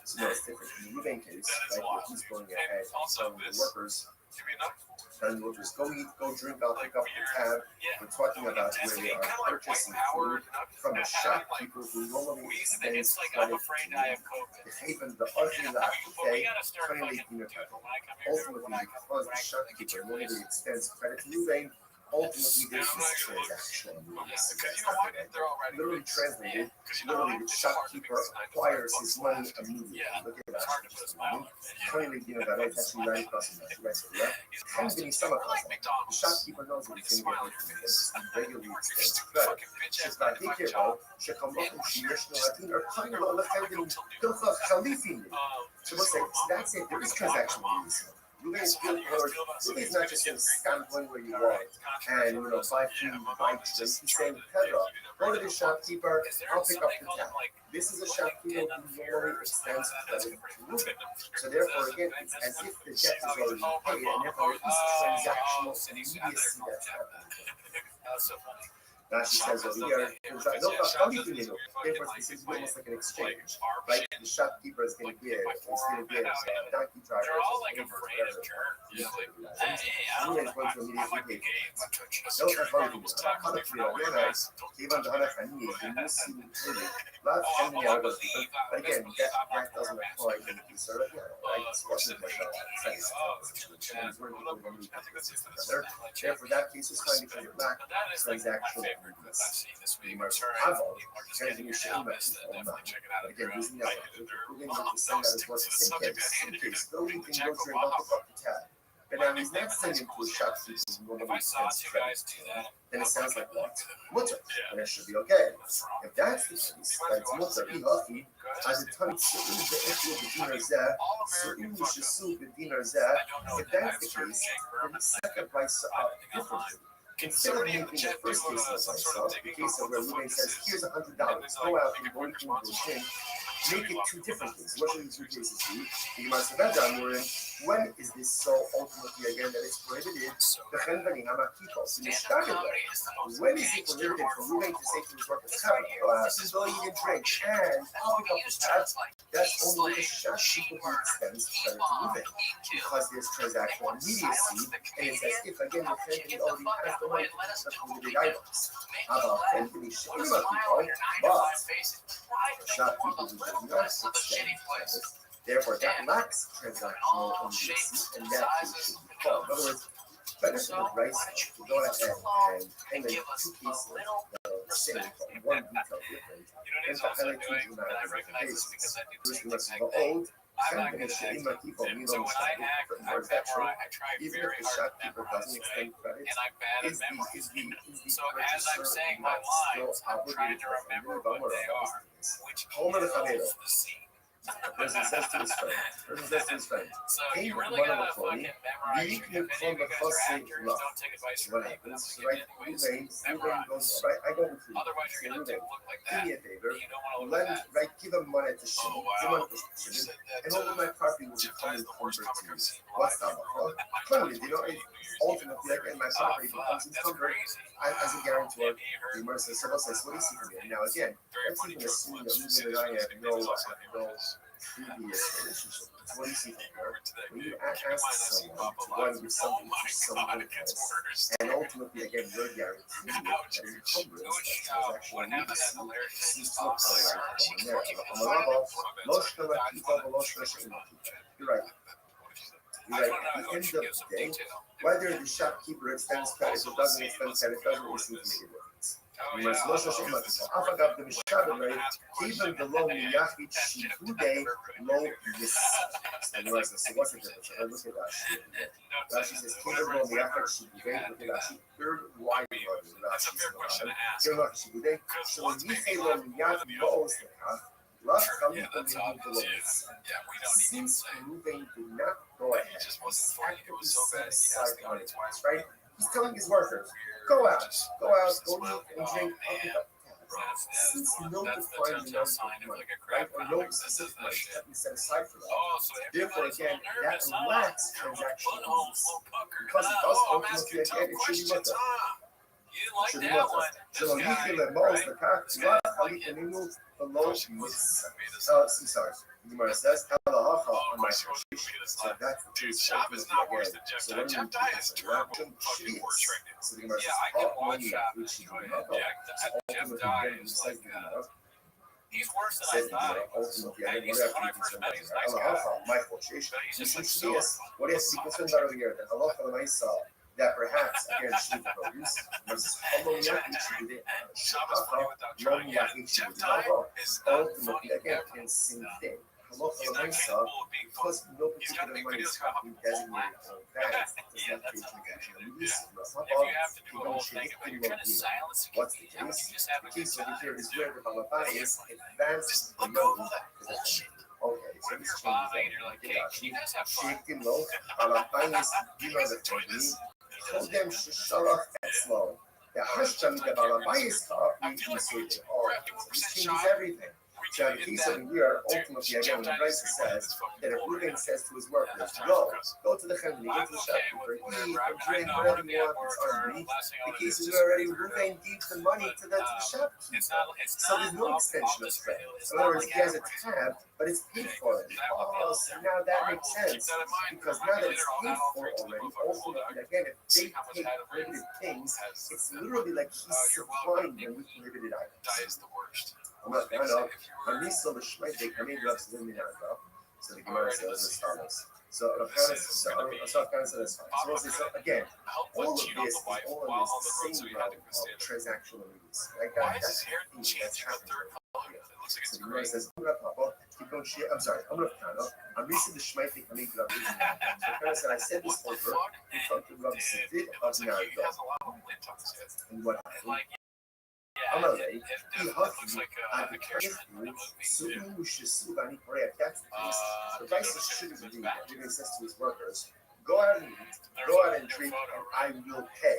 So no, it's different. In the Ruben case, right, where he's going ahead and telling the workers, go eat, go drink, I'll pick up the tab. We're talking about where they are purchasing food from a shopkeeper who normally extends credit to even the ugly last day, 28 unit level. Ultimately, because the shopkeeper normally extends credit to Ruben, ultimately there's this transaction. Literally translated, literally the shopkeeper acquires his money immediately. Look at that. 28 unit level, it's actually 90 plus the shopkeeper knows what he's going to get from this. He regularly extends credit. She's not here, though. She's come up and she's or coming along with everything. So that's it. There is transaction fees. Ruben's not just going to stand one where you want and buy food, buy drinks. He's saying, Pedro, go to the shopkeeper, I'll pick up the tab. This is a shopkeeper who normally extends credit to Ruben. So therefore, again, it's as if the debt is already paid, and therefore there is transactional immediacy that's happening. Rashi says over here, therefore this is almost like an exchange, right? The shopkeeper is going to give donkey drivers, Ruben is going to immediately pay. But again, that doesn't apply to the servant, right? Therefore, that case is fine because it lacked transactional. Again, using that, we're going to send that as work in case. Though we can go through and look up the tab. But now he's not sending to a shopkeeper who normally sends credit. Then it sounds like what? Mutter. And it should be okay. If that's the case, that's mutter. As a ton of if that's the case, then the second price up differently. Instead of making the first case of myself, the case of where Ruben says, here's $100, go out and go into the thing, make it two different things. What should the two cases be? When is this so ultimately again that it's prohibited? When is it prohibited for Ruben to say to his workers, go out and go eat and drink, and I'll pick up the tab? That's only the shopkeeper who extends credit to Ruben, because there's transactional immediacy, and it's as if again the company already has the right to prohibited items. How about company shipping people, but shopkeeper who does not extend credit, therefore that lacks transactional immediacy, and that case should be called. In other words, benefit of rice to go ahead and make two cases that are the same, but one detail different, and to highlight two dramatic cases. First, the rest of the old. Even if the shopkeeper doesn't extend credit, is the purchaser not still obligated to remember what they are? Homer the Chavero. Person says to his friend, hey, one of the funny, you can come the first thing love. What happens, right? Ruben goes, right, I go with you. Say, Ruben, do me a favor, give him money to Shimon, and all of my property will become encumbered to you. What's that? Clearly, ultimately, again, my property becomes encumbered as a guarantor. The Mercer says, what do you see from me? Now, again, let's even assume that Ruben and I have no previous relationship. What do you see from her? When you ask someone to go and give something to someone else, and ultimately, again, you're guaranteed that encumbrance, that transactional immediacy, cease to apply on there. You're right. At the end of the day, whether the shopkeeper extends credit or doesn't extend credit doesn't really seem to make a difference. Even the low miyachid shibude low yis. And what's the difference? Look at Rashi. Rashi says, even the low miyachid shibude. Look at Rashi. Third wide Rashi. So when you say low miyachid low since Ruben did not go ahead, he's actively set aside money, right? He's telling his workers, go out, go eat and drink, I'll pick up the tab. Since no defined amount of money, right, or no specific money that we set aside for that, therefore, again, that lacks transactional needs. Because it does ultimately, again, it should be with us. Should be with us. So, you feel that most the car, below sorry. The Gemara says, on my so that's the truth. So when you do that, so the Gemara says, he's worse than I thought. Ultimately, when I first met him, he's a nice guy. What is the concern over here? That Allah that perhaps again should produce versus ultimately again in same thing. Because no particular money is designated for that does not create transactional release. What's the case? The case over here is where the Balabas is advanced the money. Okay, What if you're buying and you're like, hey, can you guys have fun? Shake low, Alapayis, Dino the Tony, Hodem Shalach Etzlo. The Hashtam, the Balabayis, I feel like we all were at 51% this shy. changes everything. So in the case of the year, ultimately, again, when Bryce says that if Ruben says to his workers, go to the Chemini, go to the shopkeeper, eat or drink, whatever you want, it's on me. The case is already Ruben gives the money to the shopkeeper. So there's no extension of credit. In other words, he has a tab, but it's paid for it. Oh, so now that makes sense. Because now that it's paid for already, ultimately, again, if they take prohibited things, it's literally like he's supplying them with prohibited items. That is the worst. I'm not going to Amiso Shmeitik, I made drugs in the Minarka. So the Gemara says it's Starless. So Afghanistan says fine. So we'll say, so again, all of this is all in the same realm of transactional release. Like that's happening. So the Gemara says, keep going shit. I'm sorry, I'm going to count up. I'm reaching the Shmeitik, I made drugs in the Minarka. So Afghanistan said, I said this over. We talked to Rabbi Sidit of Minarka. And what happened? Amalei, he looks like a character in a movie. That's the case. The vice shouldn't be that. He says to his workers, go out and eat, go out and drink, and I will pay.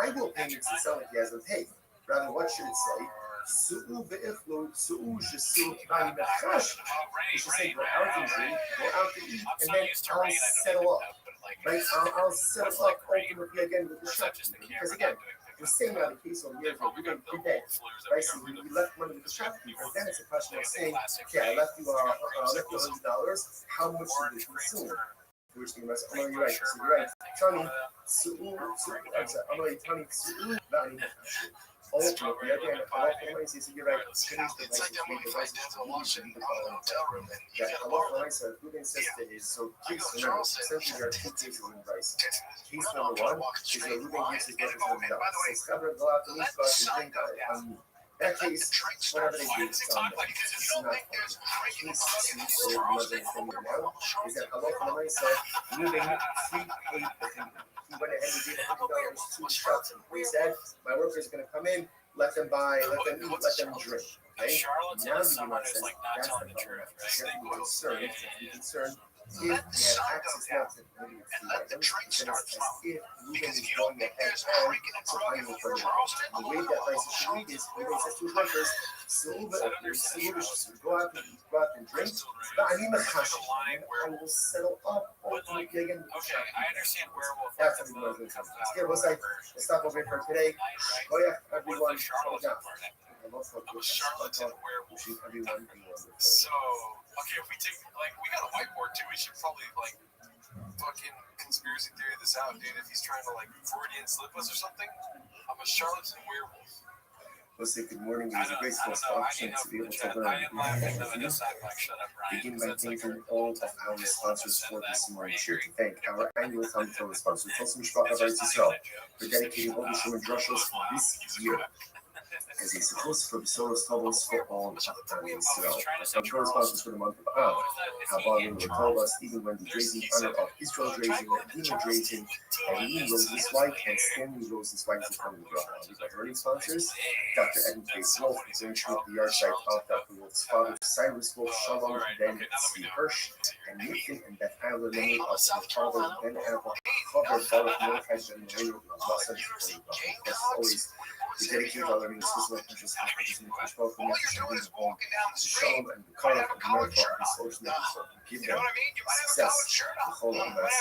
I will pay means to sound like he hasn't paid. Rather, what should it say? You should say, go out and drink, go out and eat, and then I'll settle up. Right? I'll settle up ultimately again with the shopkeeper. Because again, we're saying now the case over here, we're going to be dead. Right? So when we left money with the shopkeeper, then it's a question of saying, okay, I left you $100. How much did you consume? Which thing was, oh, you're right. So you're right. Tony, I'm sorry. I'm like, Tony, ultimately, again, so you're right. Change the license, make the license to leave, and you can follow that. Allah says, who then says that is so case remember, essentially there are two cases in rice. Case number one is that Ruben gives his brothers $100. So Scabra go out to eat, go out and drink on that case, whatever they do, it's not funny. Case two, so what they're telling you now, is that Allah said, Ruben prepaid the thing. He went ahead and gave $100 to the shopkeeper. He said, my workers are going to come in, let them buy, let them eat, let them drink. Okay? Now the Gemara says, that's the problem. You have to be concerned if they have access now to limited food items, then it's as if Ruben is going ahead and supplying them for them. The way that price should read is, Ruben says to his workers, go out and eat, go out and drink, but I need I will settle up ultimately again. Okay, I understand werewolf. That's what we're going to do. We'll stop over here for today. Oh yeah, everyone, calm down. I'm a charlatan werewolf. Everyone. So, okay, if we take, like, we got a whiteboard too. We should probably, like, fucking conspiracy theory this out, dude. If he's trying to, like, Freudian slip us or something, I'm a charlatan werewolf. We'll say good morning. It was a great option to be able to learn. Begin by thanking all of our sponsors for this morning. Sure to thank our annual Talmud Torah sponsor, Tosim Mishpacha Eretz Yisrael, for dedicating all the Shuman Drushos for this year. As a support for Besoros Tovos for all of Israel. Our Torah sponsors for the month of Av. Kabbalah will tell us even when the grazing honor of Israel's raising, Ladino grazing, and Lee Roses White and Stanley Roses White is coming to draw. These are earning sponsors. Dr. Edmund K. Wolf is in the yard site of Dr. Wolf's father, Cyrus Wolf, Shalom, Ben C. Hirsch, and Nathan and Beth Adler, many of their father, Ben Adler, covered all of Mordechai's and Maria of Los Angeles. As always, we dedicate our learning to Swiss Conscious Activism and Control from the Shalom and the Kara of America and the social network. Give them success. The whole of us.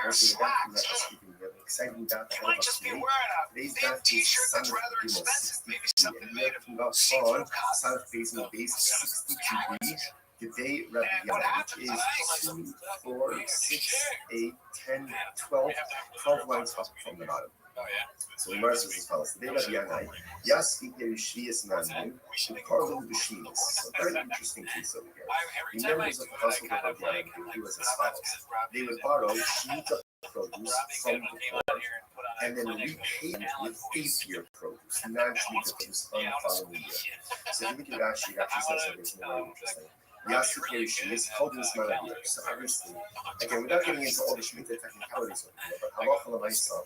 Also, the back we have an exciting dot ahead of us today. Today's dot is Sanat Gimel 63, and we have from us on Sanat Basement Base 63. Today, Rabbi, which is 2, 4, 6, 8, 10, 12 lines up from the bottom. So the verse is as follows. Today, Rabbi Yanai, Yas Ike Shvias Nanim, Ukarlim B'Shvias. So very interesting case over here. The members of the household of Rabbi Yanai would do as follows. They would borrow Shemitah produce from the poor, and then repay them with 8-year produce, non-Shemitah produce on the following year. So if you look at Rashi, it actually says something very interesting. Yasu Perishi is called this Malabi. So obviously, again, without getting into all the Shemitah technicalities of it, but halacha l'maisa,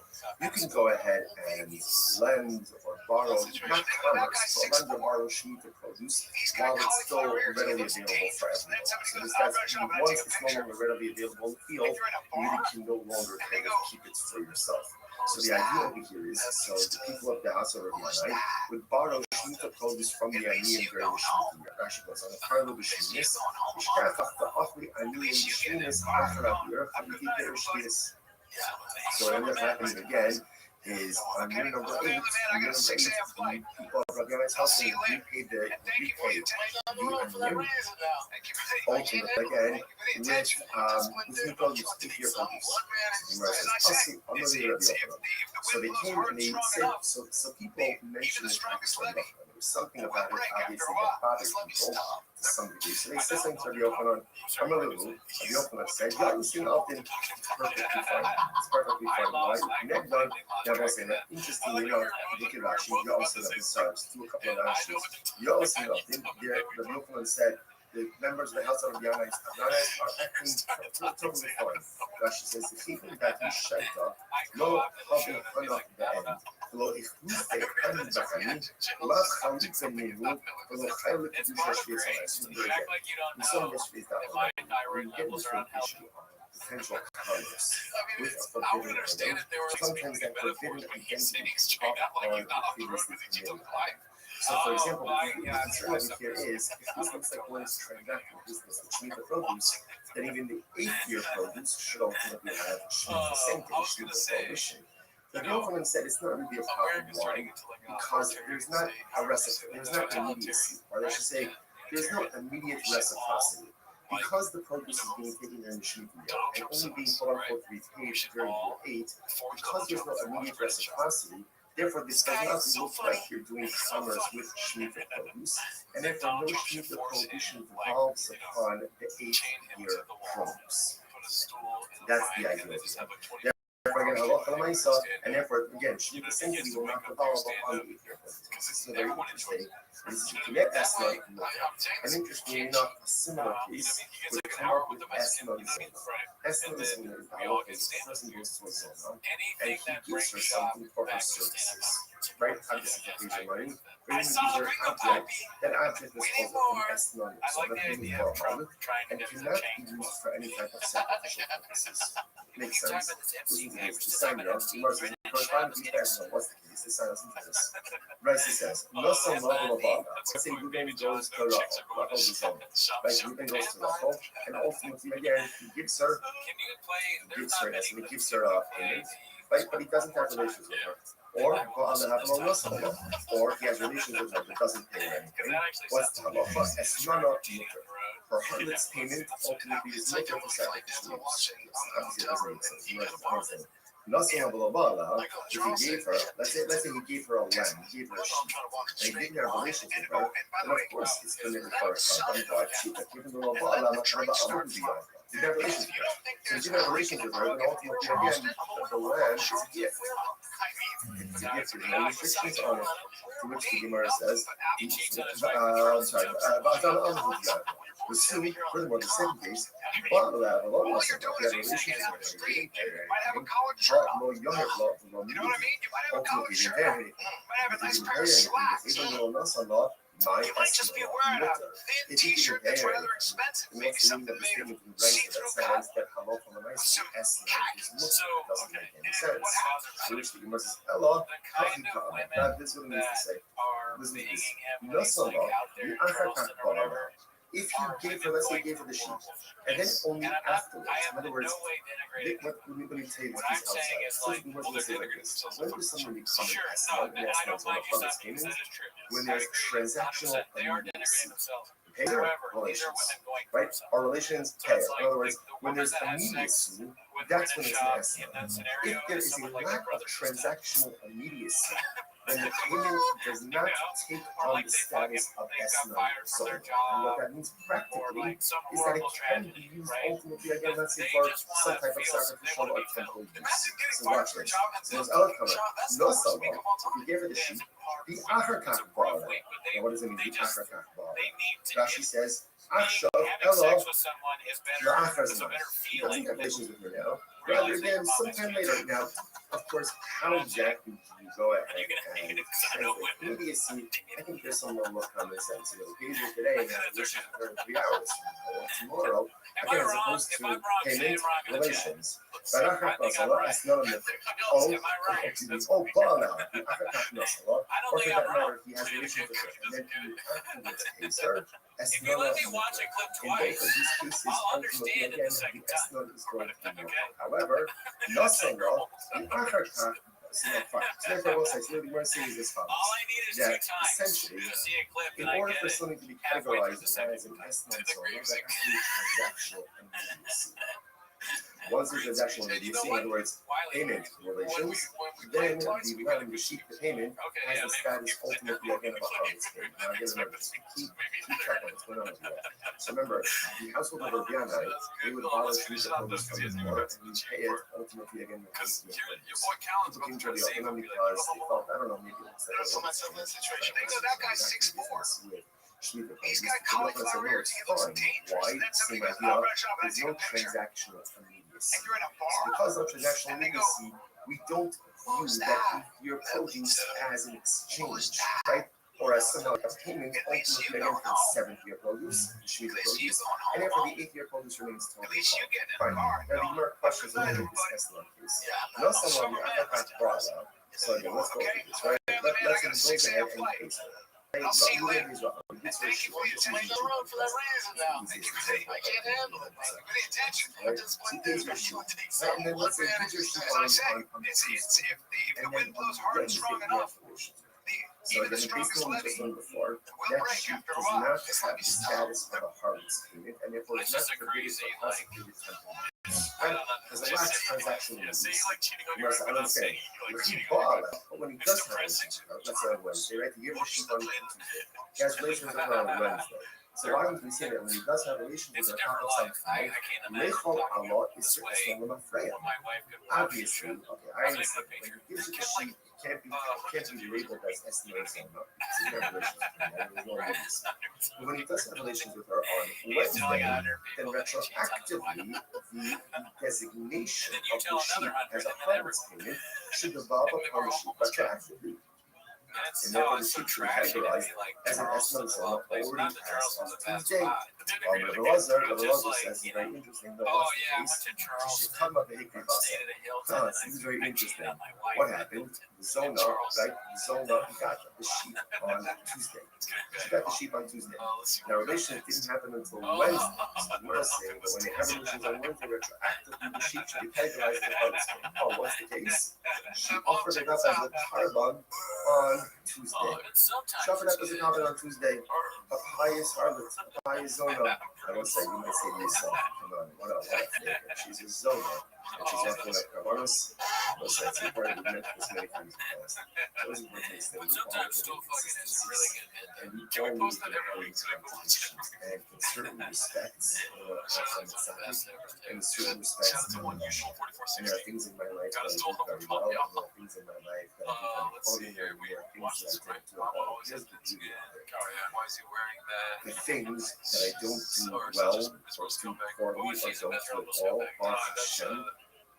you can go ahead and lend or borrow, not commerce, but lend or borrow Shemitah produce while it's still readily available for everyone. So this guy's, once it's no longer readily available in the field, you really can no longer kind of keep it for yourself. So the idea over here is, so the people of the house of Rabbi would borrow Shemitah produce from the Aniyim during the Shemitah. Rashi goes on the Karlo B'Sheminis, Mishkachach Ta'achli Aniyim B'Sheminis Acharav Yerach V'Yikir Sheminis. So what ends up happening again is on year number 8, the people of Rabbi house will repay the Aniyim. Ultimately, again, with new produce, 2-year produce. So they came and they said, so people mentioned it there was something about it, obviously, that bothered people to some degree. So they said something to Rabbi Yochanan, from a little, Rabbi Yochanan said, yeah, you see, often perfectly fine. It's perfectly fine. Why? Next one, I was saying that interestingly enough, look at Rashi, you also have the stars, do a couple of Rashis. You also see nothing. Rabbi Yochanan said, the members of the house of Rabbi Yanai are acting totally fine. Rashi says, the people that you shaita, no having enough the end. Lo ichnuste kanin bakani, la chalitza miru, lo chayla kedusha shviz alai. In some respects, that when you get into an issue on potential commerce with a forbidden item, sometimes that forbidden identity is up on the previously committed item. So, for example, the concern over here is, if this looks like one is transacting business with Shemitah produce, then even the 8-year produce should ultimately have Shemitah same thing, Shemitah prohibition. The Yochanan said it's not really a problem. Why? Because there's not a reciprocity, there's not immediacy, or I should say, there's no immediate reciprocity. Because the produce is being taken during the Shemitah year and only being quote-unquote repaid during year 8, because there's no immediate reciprocity, therefore, this does not look like you're doing commerce with Shemitah produce, and therefore, no Shemitah prohibition devolves upon the 8-year produce. That's the idea. Therefore, again, halacha l'maisa, and therefore, again, Shemitah sanctity will not devolve upon the 8-year produce. This is very interesting. This is Kinet Esna. And interestingly enough, a similar case would come up with Esna Zona. Esna Zona is how a person goes to a Zona and he gives her something for her services. Right? Obviously, he pays her money, but he gives her an object. That object is called an Esna Zona, meaning for a home, and cannot be used for any type of sacrificial purposes. Makes sense. Listen to this. The sign up, the Muslim, corresponding to Esna, what's the case? The sign up into this. Rashi says, no some level of honor. Let's say Ruben goes to Rachel is home. Right? Ruben goes to Rachel, and ultimately, again, he gives her he gives her payment, right? But he doesn't have relations with her. Or go on to have a or he has relations with her but doesn't pay her anything. What's the halacha? Esmana mutter. Her husband's payment ultimately is mutter for sacrificial use. Obviously, it doesn't make sense. You know, nothing about if he gave her, let's say he gave her a lamb, he gave her a sheep, and he didn't have a relationship with her, then of course it's going to require carbon, but given the Rabbi, not sure about other people. He didn't have a relationship with her. So he didn't have a relationship with her, then ultimately again, the lamb is a gift. It's a gift, there's no restrictions on it, to which the Gemara says, furthermore, the second case, but we have a lot of relationship with her, he didn't pay her anything, but no younger law from ultimately he didn't pay her anything. If he didn't pay her anything, even though that's a lot, my estimate if he didn't pay her anything, it makes mean that the statement can raise that says that halal from the nice estimate is mutter. It doesn't make any sense. So which the Gemara says, hello, this is what it means to say. Listen to this. Nasalah, the achar if you gave her, let's say you gave her the sheep, and then only afterwards, in other words, let me tell you this piece outside. When does somebody become an asset, an asset on a public payment? When there's transactional immediacy. Payer relations, right? Our relations payer. In other words, when there's immediacy, that's when it's an asset. If there is a lack of transactional immediacy, then the payment does not take on the status of SNO. So, and what that means practically is that it can be used ultimately, again, let's say for some type of sacrificial or temple use. So watch this. So there's other color. No solo, if you gave her the sheep, the Achar Kach Bala. Now what does it mean, the Achar Kach Bala? Rashi says, Achshav, having Elo, sex with someone is better. La'achar It's a Zman. better He feeling doesn't have than relations with her now. Rather realizing than your mom is sometime cancer. later. Now, of course, how exactly do you go ahead Are you gonna and hate it? Because I know translate women. immediacy? I think there's some level of common sense. You know, pager today and have relations with her in 3 hours from now or tomorrow. If Again, I'm as wrong, opposed if to I'm wrong, say payment I'm wrong in the chat. relations. Let's But see. I Achar think I'm Basala, right. that's not a myth. Am I right? That's Oh, Bala, the Achar Basala, I don't or think for I'm that wrong. matter, he has relations with her. And then he afterwards pays If her. you let me watch a clip In both of twice, these cases, I'll ultimately, understand it again, the second the time. Esnod is going to be more. Okay. However, Nasara, the Achar so therefore, we'll say, so the Gemara says as follows. All I need is That 2 times essentially, to see a clip in and I order get for it. something to be Halfway through the categorized second as an Esnod to the zone, grave there six. has to be transactional immediacy. Once there's transactional immediacy, in other words, payment relations, then the letting receive the payment has the status ultimately again of a harvest payment. Now again, remember, just keep track of what's going on with that. So remember, the household of Rabbi, they would abolish the produce from the floor and we pay it ultimately again with Because the your boy Callan's about to People try to save him. because they felt, I don't know, maybe it's That's so much of the situation. They know that guy's 6'4". He's got cauliflower ears. He looks dangerous. Why? And then Same somebody goes, idea. "Oh, Rachel, I There's take no a picture." transactional immediacy. And you're in a So bar. because of transactional And they go, immediacy, we don't view "Who's that that?" your produce as an Who's exchange, that? right? Or as somehow like a payment At least you ultimately don't for know. the 7th year produce, the At Shemitah least you produce, going and home then for alone. the 8th year produce remains At totally least you fine. get in Fine. the car. Now the more questions that we discussed in that case. Yeah. Not someone the Akakat Brala. So again, let's go through this, right? Let's go ahead and case. I'll see you later. Thank Thank you for your time. I'm on the road for that reason now. I can't handle it. Give me attention. I'm just going to put you underneath Right, and then let's say As I said, it's if the wind blows hard and strong enough, so even the again, strongest based on what we levy just done before, will that break sheet after a does while. not It's have like the status of a harvest payment, and therefore It's it's not just a permitted crazy, for like, prosecuted temple. I don't know. There's a Just last say, transaction yeah, in say you these. like cheating on You your must wife without understand. saying you like cheating on your wife. But when he It's does have depressing. let's say on Wednesday, right? He gives a sheep on Tuesday. He has relations with her on Wednesday. So why don't we say that when he does have relations It's with a her, different life. I can't imagine Lechol talking Allah is this way certain of Freya. when my wife could watch the Obviously, show. okay, I understand. When he gives you the sheep, it can't be labeled as SDO Zona. It's in their relations with her. There's no reason. But when he does have relations with her on He's telling Wednesday, other then people that he cheats on his retroactively, wife. the designation And then you of tell the sheep another 100, as a and then harvest payment should devolve upon the sheep retroactively. And it's And therefore, the so sheep should be trashy to categorized be like as an Charleston's Esmond a Zona love place. already Not that passed on Charleston's the best Tuesday. spot. But The just Lazar like, says you it's very know, interesting. oh yeah, I went to She Charleston. talk about the Hickory Bus. Stayed at a Hilton. And This is very I interesting. cheated on my wife. What happened? The Zona, right? The Zona got the sheep on Tuesday. She got the sheep on Tuesday. Let's see Now, what we got relations next. didn't happen until Oh. Wednesday. So we're saying that when they have relations on Wednesday, retroactively, the sheep should be categorized as a harvest payment. Oh, what's the case? She offered it up as a carbon on Tuesday. Sometimes She offered up as a carbon on Tuesday. A pious harlot, a pious Zona. I will say, you might say to yourself, come on, what a figure. She's a Zona. And she's offering up carbonos. No sense. You've already met this many times in the past. Those are the things that But we sometimes all still fucking is a really good bit. and you Can we don't post need that to every week so I can watch it? and in certain respects, Shout I'm out to the best ever. in certain respects, Shout out to one usual and there are 4460. things in my life Got that I us do told over very 12 well, and y'all. there are things in my life that I do very Let's see here. We watched this, right? Mama always has the beauty. Oh yeah. Why is he wearing that? the things that I don't do Or is it well, just or Miserable do Scumbag? poorly, Oh, or she's a don't do miserable it all, scumbag. off That's Hashem,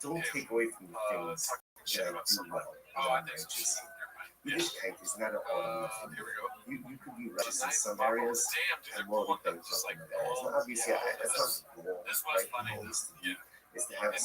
don't him. take away from the things Talking shit that I about do someone. well. Oh, I think Righteous. so. Never mind. Yeah. Yiddishkeit is not an all Here we go. You could be righteous in Nice some bubble. areas Damn, dude, and they're morally cool. bankrupt Just like in other areas. oh, Now, obviously, yeah, that's not the goal, this was right? funny. The goal is to Yeah. have a And good